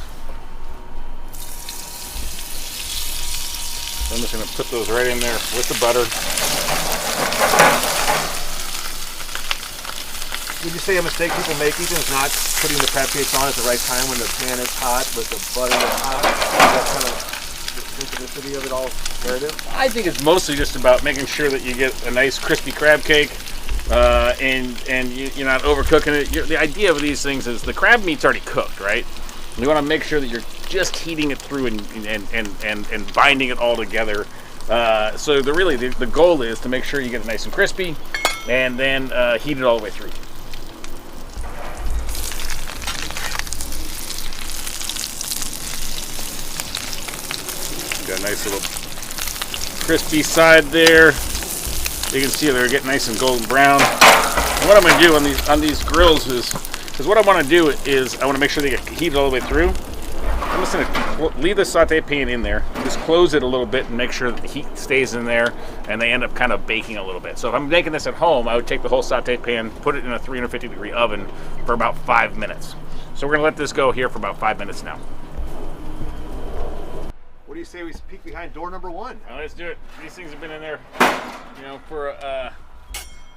I'm just going to put those right in there with the butter. Would you say a mistake people make, Ethan, is not putting the crab cakes on at the right time when the pan is hot, but the butter is hot? Is that kind of the synchronicity of it all narrative? I think it's mostly just about making sure that you get a nice crispy crab cake, and you're not overcooking it. The idea of these things is the crab meat's already cooked, right? And you want to make sure that you're just heating it through and binding it all together. So the goal is to make sure you get it nice and crispy, and then heat it all the way through. Got a nice little crispy side there. You can see they're getting nice and golden brown. And what I'm going to do on these grills is what I want to do is I want to make sure they get heated all the way through. I'm just going to leave the saute pan in there, just close it a little bit and make sure that the heat stays in there, and they end up kind of baking a little bit. So if I'm making this at home, I would take the whole saute pan, put it in a 350-degree oven for about 5 minutes. So we're going to let this go here for about 5 minutes now. What do you say we peek behind door number 1? Well, let's do it. These things have been in there, for a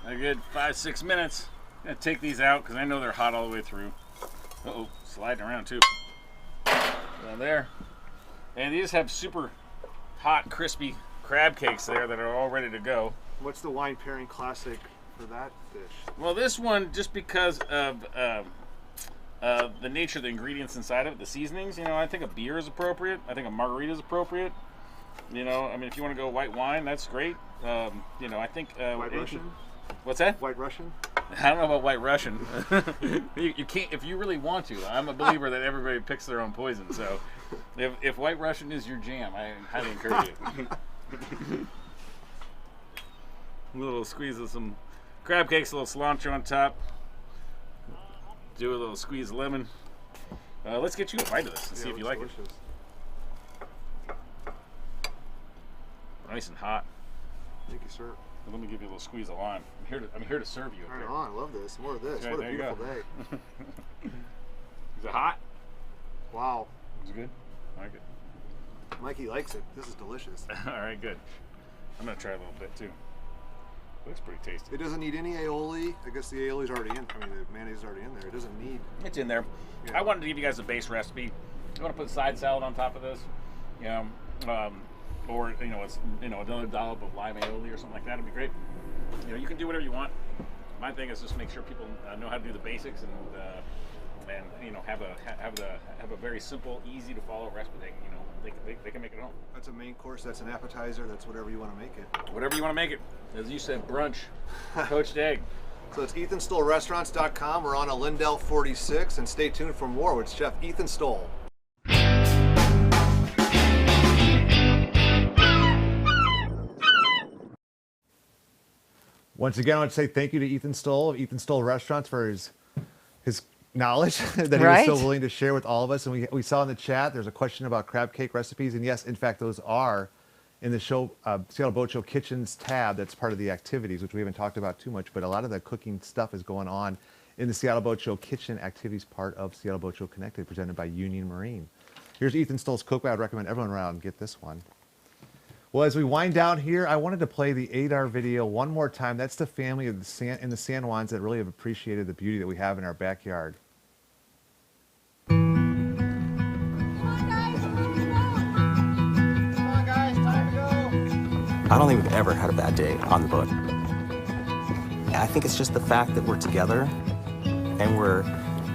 good 5-6 minutes. I'm gonna take these out because I know they're hot all the way through. Uh-oh, sliding around too. Down there. And these have super hot, crispy crab cakes there that are all ready to go. What's the wine pairing classic for that dish? Well, this one, just because of the nature of the ingredients inside of it, the seasonings, I think a beer is appropriate. I think a margarita is appropriate. If you want to go white wine, that's great. I think White Russian? What's that? White Russian? I don't know about White Russian. you can't if you really want to. I'm a believer that everybody picks their own poison. So if White Russian is your jam, I highly encourage it. A little squeeze of some crab cakes, a little cilantro on top. Do a little squeeze of lemon. Let's get you a bite of this and see if you like delicious. it. Nice and hot. Thank you, sir. Let me give you a little squeeze of lime. I'm here to serve you. Right on. I love this. More of this. Okay, What a beautiful day. Is it hot? Wow. Is it good? I like it. Mikey likes it. This is delicious. All right, good. I'm going to try a little bit too. Looks pretty tasty. It doesn't need any aioli. I guess the aioli's already in. The mayonnaise is already in there. It doesn't need. It's in there. Yeah. I wanted to give you guys a base recipe. You want to put side salad on top of this, or another dollop of lime aioli or something like that would be great. You can do whatever you want. My thing is just make sure people know how to do the basics and have a very simple, easy to follow recipe. They can make it at home. That's a main course. That's an appetizer. That's whatever you want to make it. Whatever you want to make it. As you said, brunch, poached egg. So it's EthanStollRestaurants.com. We're on a Lindell 46, and stay tuned for more with Chef Ethan Stoll. Once again, I want to say thank you to Ethan Stoll of Ethan Stoll Restaurants for his knowledge that he was so willing to share with all of us. And we saw in the chat, there's a question about crab cake recipes. And yes, in fact, those are in the show Seattle Boat Show Kitchens tab. That's part of the activities, which we haven't talked about too much. But a lot of the cooking stuff is going on in the Seattle Boat Show Kitchen activities part of Seattle Boat Show Connected, presented by Union Marine. Here's Ethan Stoll's cookbook. I'd recommend everyone around get this one. Well, as we wind down here, I wanted to play the ADAR video one more time. That's the family of the San Juans that really have appreciated the beauty that we have in our backyard. I don't think we've ever had a bad day on the boat. I think it's just the fact that we're together and we're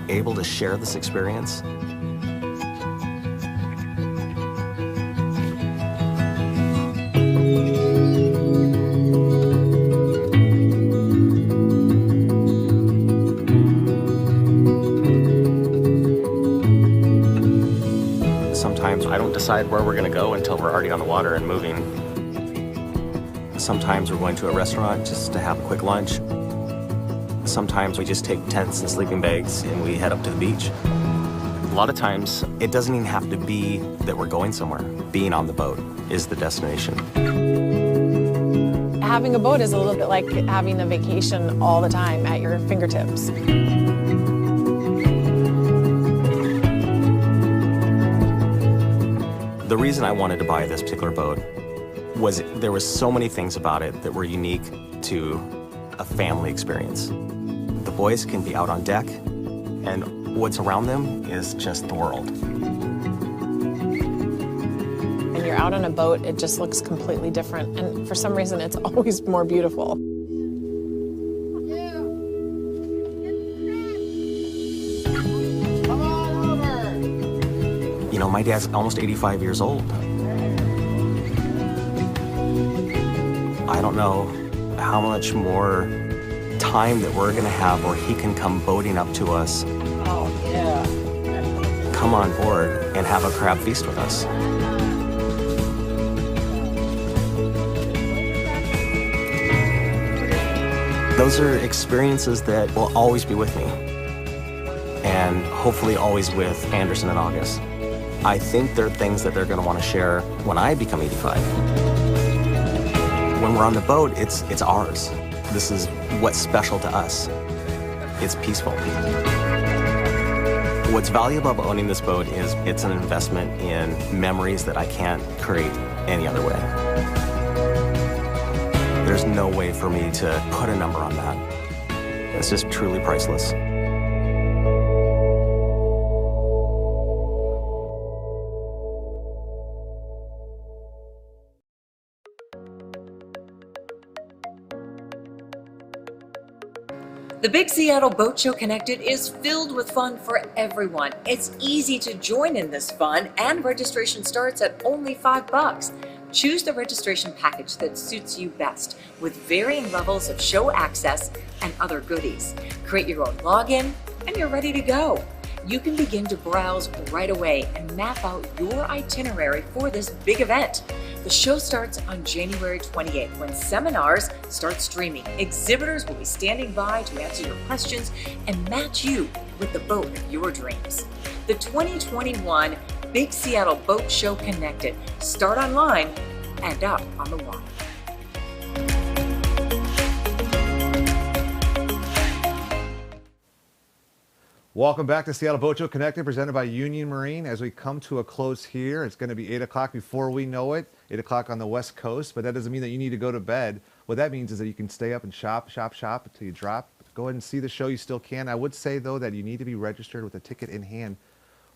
able to share this experience. Sometimes I don't decide where we're going to go until we're already on the water and moving. Sometimes we're going to a restaurant just to have a quick lunch. Sometimes we just take tents and sleeping bags and we head up to the beach. A lot of times, it doesn't even have to be that we're going somewhere. Being on the boat is the destination. Having a boat is a little bit like having a vacation all the time at your fingertips. The reason I wanted to buy this particular boat was there was so many things about it that were unique to a family experience. The boys can be out on deck, and what's around them is just the world. When you're out on a boat, it just looks completely different, and for some reason, it's always more beautiful. You know, my dad's almost 85 years old. I don't know how much more time that we're gonna have where he can come boating up to us. Oh, yeah. Come on board and have a crab feast with us. Those are experiences that will always be with me. And hopefully always with Anderson and August. I think they're things that they're gonna wanna share when I become 85. When we're on the boat, it's ours. This is what's special to us. It's peaceful. What's valuable about owning this boat is it's an investment in memories that I can't create any other way. There's no way for me to put a number on that. It's just truly priceless. The Big Seattle Boat Show Connected is filled with fun for everyone. It's easy to join in this fun, and registration starts at only $5. Choose the registration package that suits you best, with varying levels of show access and other goodies. Create your own login, and you're ready to go. You can begin to browse right away and map out your itinerary for this big event. The show starts on January 28th when seminars start streaming. Exhibitors will be standing by to answer your questions and match you with the boat of your dreams. The 2021 Big Seattle Boat Show Connected. Start online and up on the water. Welcome back to Seattle Boat Show Connected, presented by Union Marine. As we come to a close here, it's going to be 8 o'clock before we know it, 8 o'clock on the West Coast, but that doesn't mean that you need to go to bed. What that means is that you can stay up and shop until you drop. Go ahead and see the show. You still can. I would say, though, that you need to be registered with a ticket in hand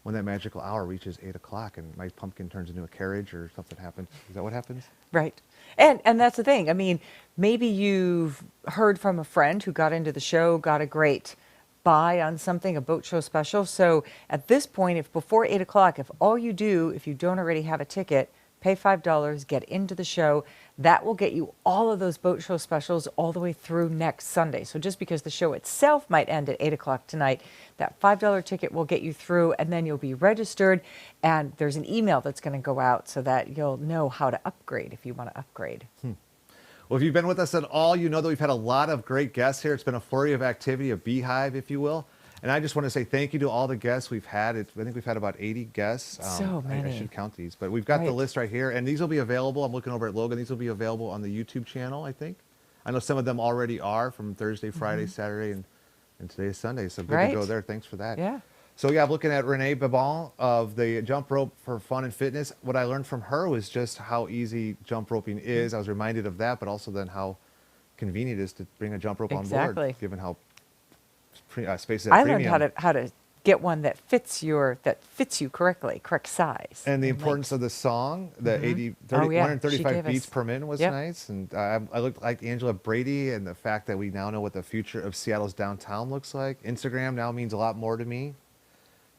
when that magical hour reaches 8 o'clock and my pumpkin turns into a carriage or something happens. Is that what happens? Right. And that's the thing. I mean, maybe you've heard from a friend who got into the show, got a great buy on something, a boat show special. So at this point, if before 8 o'clock, if all you do, if you don't already have a ticket, pay $5, get into the show, that will get you all of those boat show specials all the way through next Sunday. So just because the show itself might end at 8 o'clock tonight, that $5 ticket will get you through, and then you'll be registered, and there's an email that's going to go out so that you'll know how to upgrade if you want to upgrade. Well, if you've been with us at all, you know that we've had a lot of great guests here. It's been a flurry of activity, a beehive, if you will. And I just want to say thank you to all the guests we've had. I think we've had about 80 guests. So many. I should count these, but we've got the list right here. And these will be available. I'm looking over at Logan. These will be available on the YouTube channel, I think. I know some of them already are from Thursday, Friday, Saturday, and today's Sunday. So good to go there. Thanks for that. Yeah. So yeah, I'm looking at Renee Babon of the Jump Rope for Fun and Fitness. What I learned from her was just how easy jump roping is. I was reminded of that, but also then how convenient it is to bring a jump rope on board, given how space is at premium. I learned how to get one that fits you correctly, correct size. And the importance of the song, the 135 beats per minute was nice. And I looked like Angela Brady, and the fact that we now know what the future of Seattle's downtown looks like. Instagram now means a lot more to me.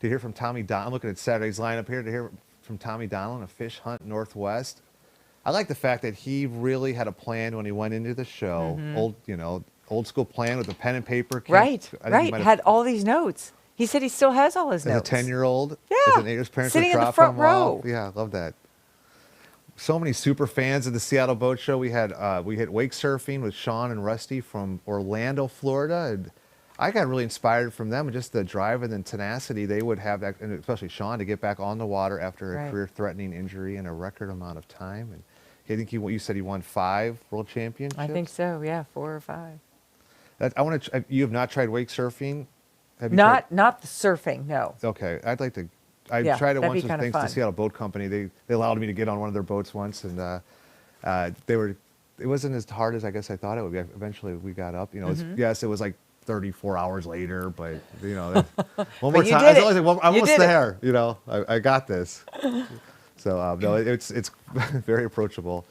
To hear from Tommy Don, I'm looking at Saturday's lineup here, to hear from Tommy Donald, a fish hunt Northwest. I like the fact that he really had a plan when he went into the show. Old school plan with a pen and paper. Right. Had all these notes. He said he still has all his As notes. a 10-year-old, Yeah. as his parents Sitting would in the drop front him row. off. Yeah, I love that. So many super fans of the Seattle Boat Show. We hit wake surfing with Sean and Rusty from Orlando, Florida, and I got really inspired from them, and just the drive and the tenacity they would have, and especially Sean, to get back on the water after a career-threatening injury in a record amount of time. And I think you said he won 5 world championships. I think so. Yeah, 4 or 5. I want to. You have not tried wake surfing? Have you Not the surfing. No. Okay, I'd like to. I Yeah, tried it that'd be once with kinda thanks to fun. Seattle Boat Company. They allowed me to get on one of their boats once, and it wasn't as hard as I guess I thought it would be. Eventually, we got up. You know, yes, it was like 34 hours later, but you know, one more you time. did it. I'm You almost did it. there. You know, I got this. So no, it's very approachable.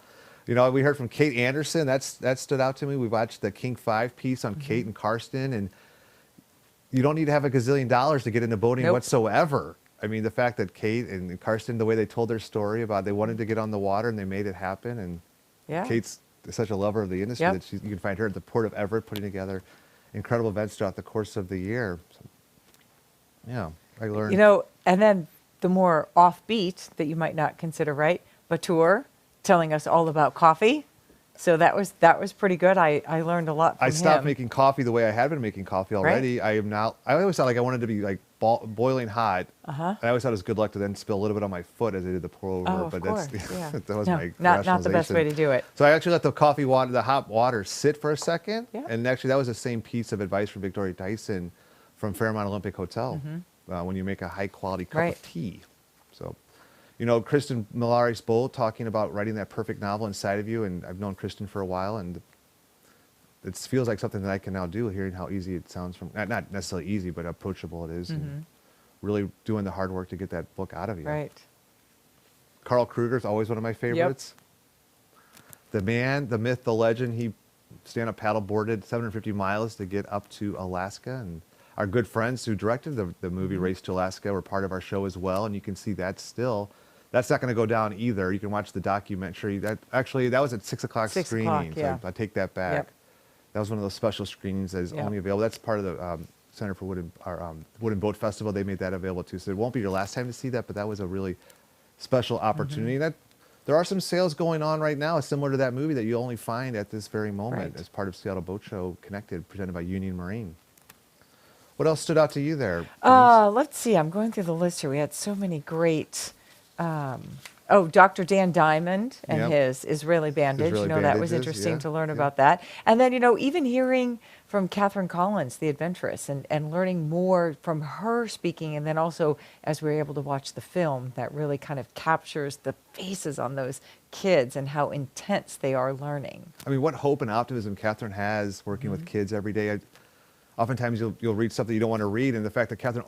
You know, we heard from Kate Anderson. That stood out to me. We watched the King 5 piece on Kate and Karsten, and you don't need to have a gazillion dollars to get into boating whatsoever. I mean, the fact that Kate and Karsten, the way they told their story about they wanted to get on the water and they made it happen, and Kate's such a lover of the industry that you can find her at the Port of Everett putting together incredible events throughout the course of the year. So, yeah, I learned. You know, and then the more offbeat that you might not consider right, Batur telling us all about coffee. So that was pretty good. I learned a lot from him. I stopped making coffee the way I had been making coffee already. I am now. I always thought like I wanted to be like boiling hot. I always thought it was good luck to then spill a little bit on my foot as I did the pour over. Oh, of but course, that's yeah. that was No, my not the best way to do it. So I actually let the the hot water sit for a second. And actually that was the same piece of advice from Victoria Dyson from Fairmont Olympic Hotel when you make a high quality cup of tea. So. You know, Kristen Millares-Bowl talking about writing that perfect novel inside of you, and I've known Kristen for a while, and it feels like something that I can now do, hearing how easy it sounds from, not necessarily easy, but approachable it is, and really doing the hard work to get that book out of you. Right. Carl Kruger's always one of my favorites. The man, the myth, the legend, he stand-up paddle boarded 750 miles to get up to Alaska, and our good friends who directed the movie Race to Alaska were part of our show as well, and you can see that still. That's not going to go down either. You can watch the documentary. That was at 6 o'clock screening. So I take that back. That was one of those special screenings that is only available. That's part of the Center for Wood and Boat Festival. They made that available too. So it won't be your last time to see that, but that was a really special opportunity. There are some sales going on right now similar to that movie that you only find at this very moment as part of Seattle Boat Show Connected, presented by Union Marine. What else stood out to you there? Let's see. I'm going through the list here. We had so many great. Dr. Dan Diamond and his Israeli bandage. Israeli that was bandages, interesting to learn about that. And then, even hearing from Catherine Collins, the adventuress, and learning more from her speaking. And then also, as we were able to watch the film, that really kind of captures the faces on those kids and how intense they are learning. I mean, what hope and optimism Catherine has working with kids every day. Oftentimes you'll read something you don't want to read, and the fact that Catherine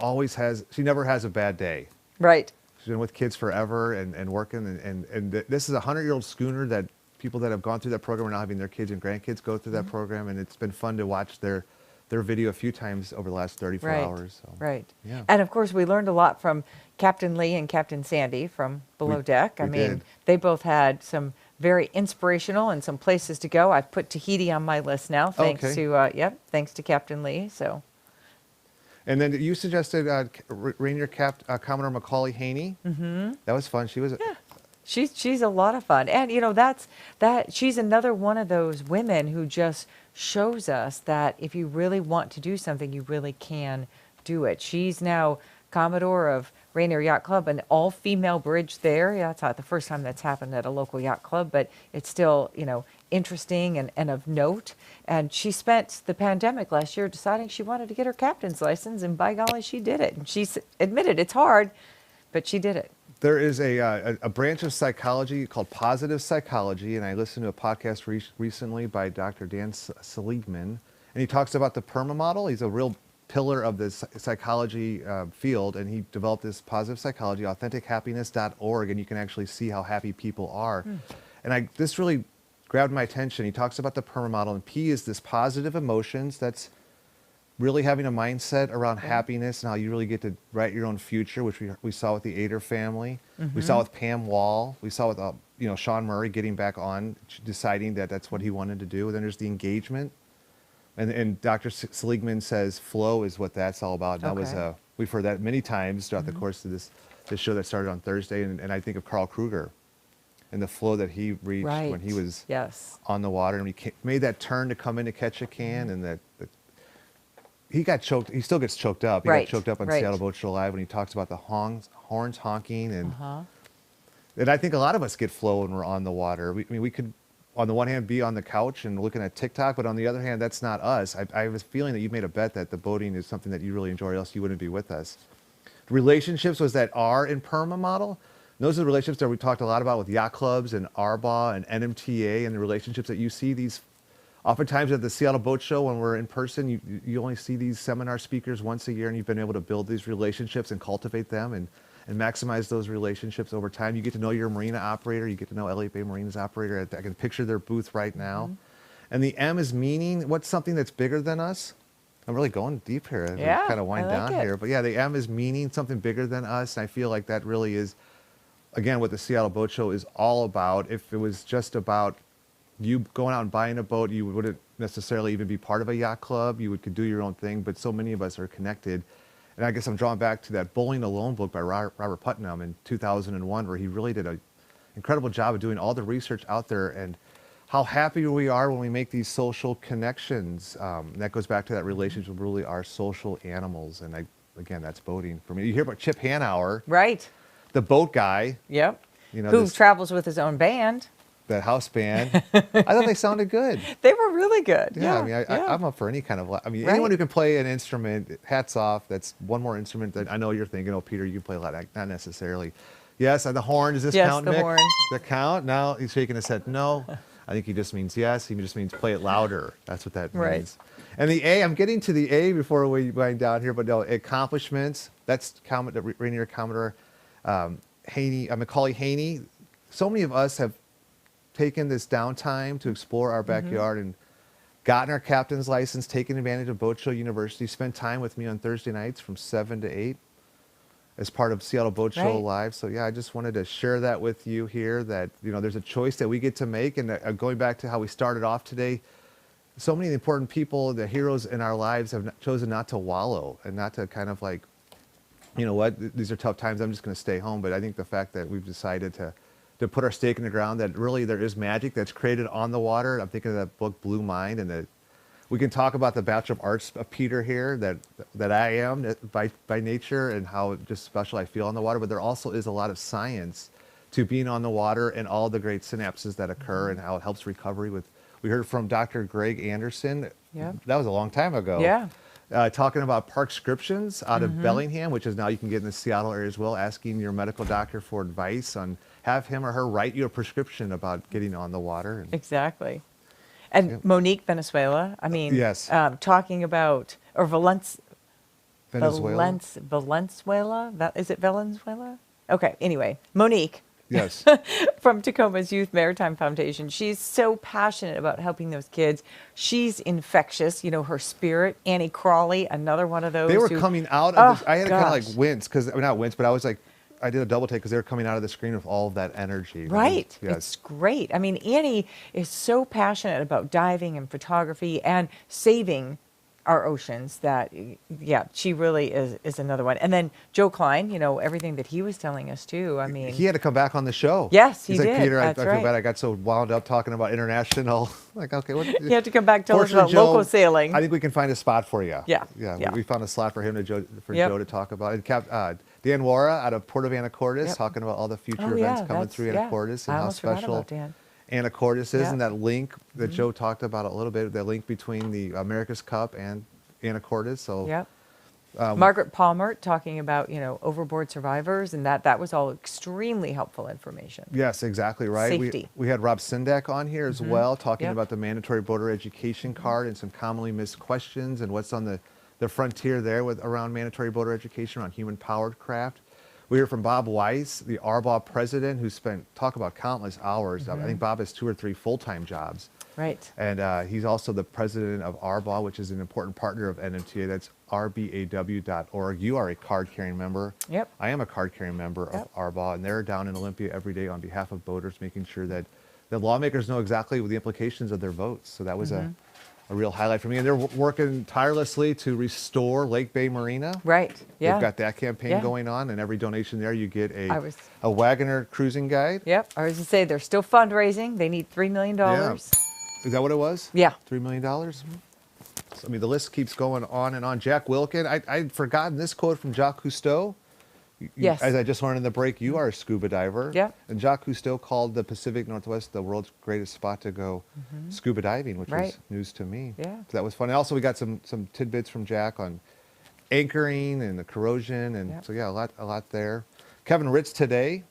she never has a bad day. Right. She's been with kids forever and working, and this is a 100-year-old schooner that people that have gone through that program are now having their kids and grandkids go through that program, and it's been fun to watch their video a few times over the last 34 hours. So. Right. Yeah. And of course, we learned a lot from Captain Lee and Captain Sandy from Below Deck. I mean, they both had some very inspirational and some places to go. I've put Tahiti on my list now, thanks to Captain Lee. So. And then you suggested Rainier Commodore Macaulay Haney. That was fun. She was. She's a lot of fun, and she's another one of those women who just shows us that if you really want to do something, you really can do it. She's now Commodore of Rainier Yacht Club, an all-female bridge there. Yeah, it's not the first time that's happened at a local yacht club, but it's still interesting and of note. And she spent the pandemic last year deciding she wanted to get her captain's license, and by golly, she did it. And she admitted it's hard, but she did it. There is a branch of psychology called positive psychology, and I listened to a podcast recently by Dr. Dan Seligman, and he talks about the PERMA model. He's a real pillar of this psychology field, and he developed this positive psychology, AuthenticHappiness.org, and you can actually see how happy people are. And this really grabbed my attention. He talks about the PERMA model, and P is this positive emotions. That's really having a mindset around happiness and how you really get to write your own future, which we saw with the Ader family. We saw with Pam Wall. We saw with Sean Murray getting back on, deciding that that's what he wanted to do. And then there's the engagement, And Dr. Seligman says flow is what that's all about. And that was Okay. we've heard that many times throughout the course of this show that started on Thursday. And I think of Carl Kruger and the flow that he reached when he was on the water, and he made that turn to come in to catch a can, and that he got choked. He still gets choked up. He got choked up on Seattle Boat Show Live when he talks about the horns honking, and I think a lot of us get flow when we're on the water. We could, on the one hand, be on the couch and looking at TikTok, but on the other hand, that's not us. I have a feeling that you made a bet that the boating is something that you really enjoy, or else you wouldn't be with us. Relationships was that R in PERMA model. And those are the relationships that we talked a lot about with yacht clubs and RBA and NMTA, and the relationships that you see these oftentimes at the Seattle Boat Show when we're in person. You only see these seminar speakers once a year, and you've been able to build these relationships and cultivate them and maximize those relationships over time. You get to know your marina operator. You get to know Elliott Bay Marinas operator. I can picture their booth right now. And the M is meaning. What's something that's bigger than us? I'm really going deep here. As we kind of wind down here. But yeah, the M is meaning, something bigger than us. And I feel like that really is, again, what the Seattle Boat Show is all about. If it was just about you going out and buying a boat, you wouldn't necessarily even be part of a yacht club. You could do your own thing. But so many of us are connected. And I guess I'm drawn back to that Bowling Alone book by Robert Putnam in 2001, where he really did an incredible job of doing all the research out there, and how happy we are when we make these social connections. That goes back to that relationship. We really are social animals. And again, that's boating for me. You hear about Chip Hanauer. Right. The boat guy. Yep. You know, who travels with his own band. That house band. I thought they sounded good. They were really good. Yeah, I mean, I'm up for any kind of, anyone who can play an instrument, hats off. That's one more instrument that I know you're thinking, oh, Peter, you play a lot. Not necessarily. Yes, and the horn, does this count, the Mick? horn. The count? No, he's shaking his head no. I think he just means yes. He just means play it louder. That's what that means. And the A, I'm getting to the A before we wind down here, but no, accomplishments. That's Rainier Commodore Macaulay Haney. So many of us have taken this downtime to explore our backyard and gotten our captain's license, taken advantage of Boat Show University, spent time with me on Thursday nights from 7 to 8 as part of Seattle Boat Show Live. So yeah, I just wanted to share that with you here, that there's a choice that we get to make. And going back to how we started off today, so many important people, the heroes in our lives, have chosen not to wallow and not to kind of like, you know what, these are tough times, I'm just going to stay home. But I think the fact that we've decided to put our stake in the ground, that really there is magic that's created on the water. I'm thinking of that book Blue Mind, and that we can talk about the Bachelor of Arts of Peter here, that I am by nature, and how just special I feel on the water. But there also is a lot of science to being on the water and all the great synapses that occur and how it helps recovery. We heard from Dr. Greg Anderson. Yeah. That was a long time ago. Yeah. Talking about Parkscriptions out of Bellingham, which is now you can get in the Seattle area as well, asking your medical doctor for advice on have him or her write you a prescription about getting on the water. Exactly. And Monique Venezuela, talking about, or Valenzuela? Is it Valenzuela? Okay, anyway, Monique. Yes. From Tacoma's Youth Maritime Foundation. She's so passionate about helping those kids. She's infectious, her spirit. Annie Crawley, another one of those. They were coming out of this. I had to kind of like wince, not wince, but I was like, I did a double take because they were coming out of the screen with all of that energy. Right. Yes. It's great. I mean, Annie is so passionate about diving and photography and saving our oceans that, she really is another one. And then Joe Klein, everything that he was telling us too. I mean, he had to come back on the show. Yes, He's he like, did. Peter, I That's feel bad. I got so wound up talking about international. Like, okay, what? You have to come back, tell us about local sailing. I think we can find a spot for you. Yeah. We found a slot for him Joe to talk about. And Dan Wara out of Port of Anacortes talking about all the future events coming through Anacortes and how special Anacortes is, and that link that Joe talked about a little bit, the link between the America's Cup and Anacortes. So Margaret Palmer talking about overboard survivors, and that was all extremely helpful information. Yes, exactly right. Safety. We had Rob Sindak on here as well, talking about the mandatory boater education card and some commonly missed questions and what's on the frontier there around mandatory boater education around human powered craft. We heard from Bob Weiss, the RBA president, who talk about countless hours. I think Bob has 2 or 3 full-time jobs. Right. And he's also the president of RBA, which is an important partner of NMTA. That's rbaw.org. You are a card-carrying member. Yep. I am a card-carrying member of RBA, and they're down in Olympia every day on behalf of boaters, making sure that the lawmakers know exactly the implications of their votes. So that was a real highlight for me. And they're working tirelessly to restore Lake Bay Marina. Right. Yeah. They've got that campaign Yeah. going on, and every donation there you get a Wagoner cruising guide. Yep. I was going to say they're still fundraising. They need $3 million. Yeah. Is that what it was? Yeah. $3 million? So, I mean, the list keeps going on and on. Jack Wilkin, I'd forgotten this quote from Jacques Cousteau. Yes. As I just learned in the break, you are a scuba diver. Yeah. And Jacques Cousteau called the Pacific Northwest the world's greatest spot to go scuba diving, which was news to me. Yeah. So that was fun. Also, we got some tidbits from Jack on anchoring and the corrosion, and so yeah, a lot there. Kevin Ritz today.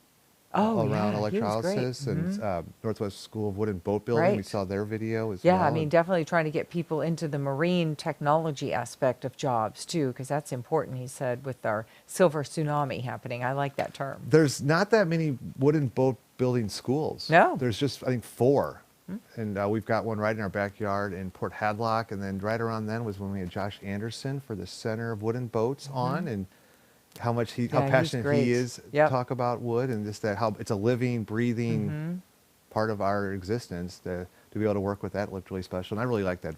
Around electrolysis and Northwest School of Wood and Boat Building. We saw their video as well. Yeah, I mean, definitely trying to get people into the marine technology aspect of jobs too, because that's important, he said, with our silver tsunami happening. I like that term. There's not that many wooden boat building schools. No. There's just, I think, 4. And we've got one right in our backyard in Port Hadlock. And then right around then was when we had Josh Anderson for the Center of Wooden Boats on. And how much how passionate he is to talk about wood, and just that how it's a living, breathing part of our existence. To be able to work with that looked really special. And I really like the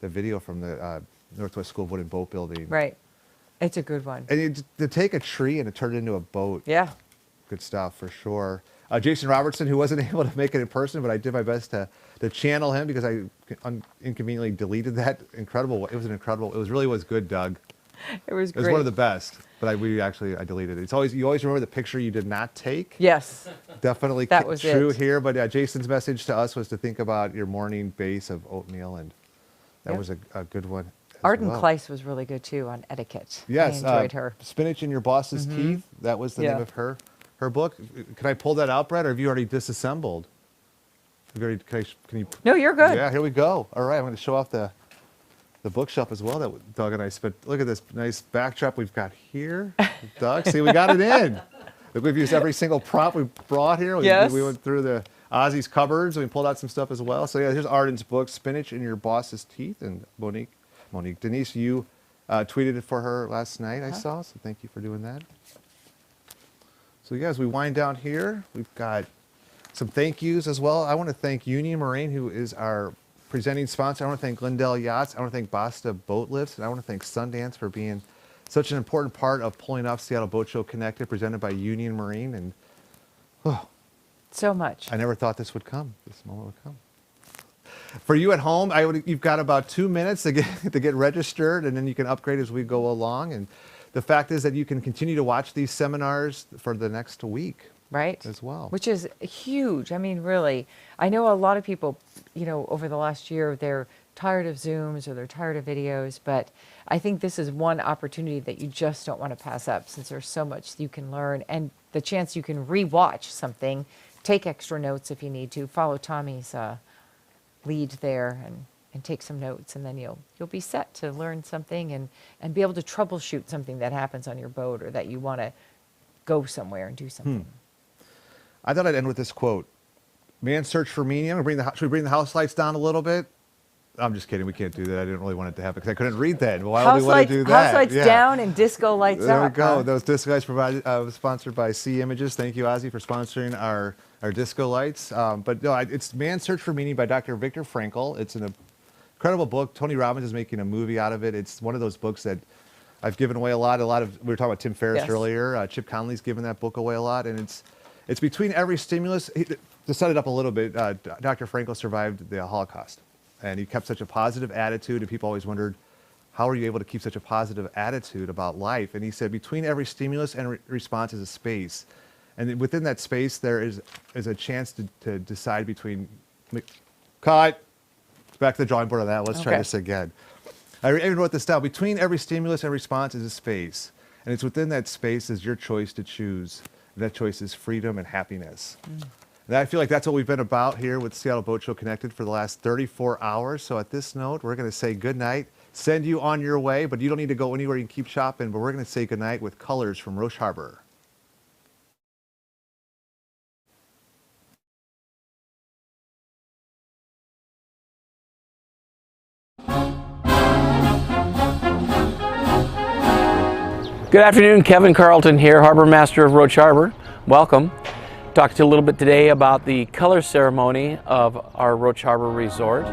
video from the Northwest School of Wood and Boat Building. Right. It's a good one. And to take a tree and to turn it into a boat. Yeah. Good stuff for sure. Jason Robertson, who wasn't able to make it in person, but I did my best to channel him because I inconveniently deleted that. Incredible. It really was good, Doug. It was great. It was one of the best, but I deleted it. You always remember the picture you did not take. Yes. Definitely that was true it. here. But Jason's message to us was to think about your morning base of oatmeal, and that was a good one. Arden Kleiss was really good too on etiquette. Yes, I enjoyed her. Spinach in Your Boss's Teeth. That was the name of her book. Can I pull that out, Brett, or have you already disassembled? Can you? No, you're good. Yeah, here we go. All right, I'm going to show off the bookshelf as well that Doug and I spent. Look at this nice backdrop we've got here. Doug, see, we got it in. Look, we've used every single prop we brought here. We went through the Ozzy's cupboards and we pulled out some stuff as well. So yeah, here's Arden's book, Spinach in Your Boss's Teeth. And Denise, you tweeted it for her last night, I saw. So thank you for doing that. So yeah, as we wind down here, we've got some thank yous as well. I want to thank Union Marine, who is our presenting sponsor. I want to thank Glendale Yachts. I want to thank Basta Boat Lifts. And I want to thank Sundance for being such an important part of pulling off Seattle Boat Show Connected, presented by Union Marine. And so much. I never thought this would come. This moment would come. For you at home, you've got about 2 minutes to get registered, and then you can upgrade as we go along. And the fact is that you can continue to watch these seminars for the next week. Right. As well. Which is huge. I mean, really, I know a lot of people, over the last year, they're tired of Zooms or they're tired of videos, but I think this is one opportunity that you just don't want to pass up, since there's so much you can learn, and the chance you can re-watch something, take extra notes if you need to, follow Tommy's lead there and take some notes, and then you'll be set to learn something and be able to troubleshoot something that happens on your boat, or that you want to go somewhere and do something. I thought I'd end with this quote. Man's search for meaning. Should we bring the house lights down a little bit? I'm just kidding. We can't do that. I didn't really want it to happen because I couldn't read that. Why would we want to do that? House lights down and disco lights up. There we go. Those disco lights sponsored by C Images. Thank you, Ozzy, for sponsoring our disco lights. But no, it's Man's Search for Meaning by Dr. Viktor Frankl. It's an incredible book. Tony Robbins is making a movie out of it. It's one of those books that I've given away a lot. We were talking about Tim Ferriss earlier. Chip Conley's given that book away a lot, and it's between every stimulus. To set it up a little bit, Dr. Frankl survived the Holocaust, and he kept such a positive attitude, and people always wondered, how are you able to keep such a positive attitude about life? And he said, between every stimulus and response is a space, and within that space there is a chance to decide between. Cut. Back to the drawing board on that. Let's try this again. I even wrote this down. Between every stimulus and response is a space, and it's within that space is your choice to choose. That choice is freedom and happiness. And I feel like that's what we've been about here with Seattle Boat Show Connected for the last 34 hours. So at this note, we're going to say good night, send you on your way, but you don't need to go anywhere. You can keep shopping, but we're going to say good night with Colors from Roche Harbor. Good afternoon, Kevin Carlton here, Harbor Master of Roche Harbor. Welcome. Talk to you a little bit today about the color ceremony of our Roche Harbor Resort.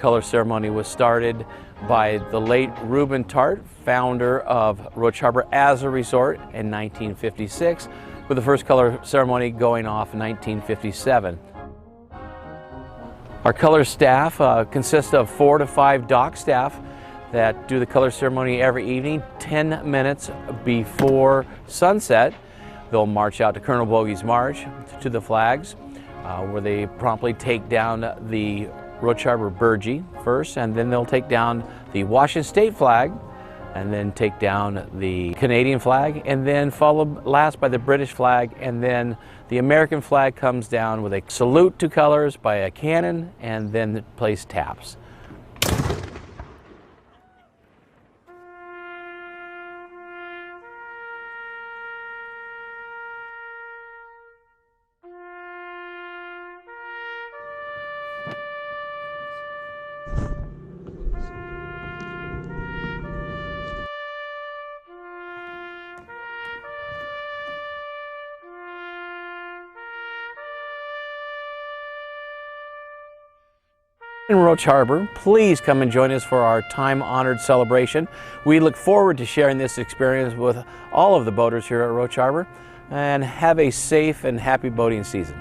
color ceremony was started by the late Reuben Tart, founder of Roach Harbor as a resort in 1956, with the first color ceremony going off in 1957. Our color staff consists of 4 to 5 dock staff that do the color ceremony every evening, 10 minutes before sunset. They'll march out to Colonel Bogey's March to the flags, where they promptly take down the Roach Harbor Burgee first, and then they'll take down the Washington State flag, and then take down the Canadian flag, and then followed last by the British flag, and then the American flag comes down with a salute to colors by a cannon, and then plays taps. In Roach Harbor, please come and join us for our time-honored celebration. We look forward to sharing this experience with all of the boaters here at Roach Harbor, and have a safe and happy boating season.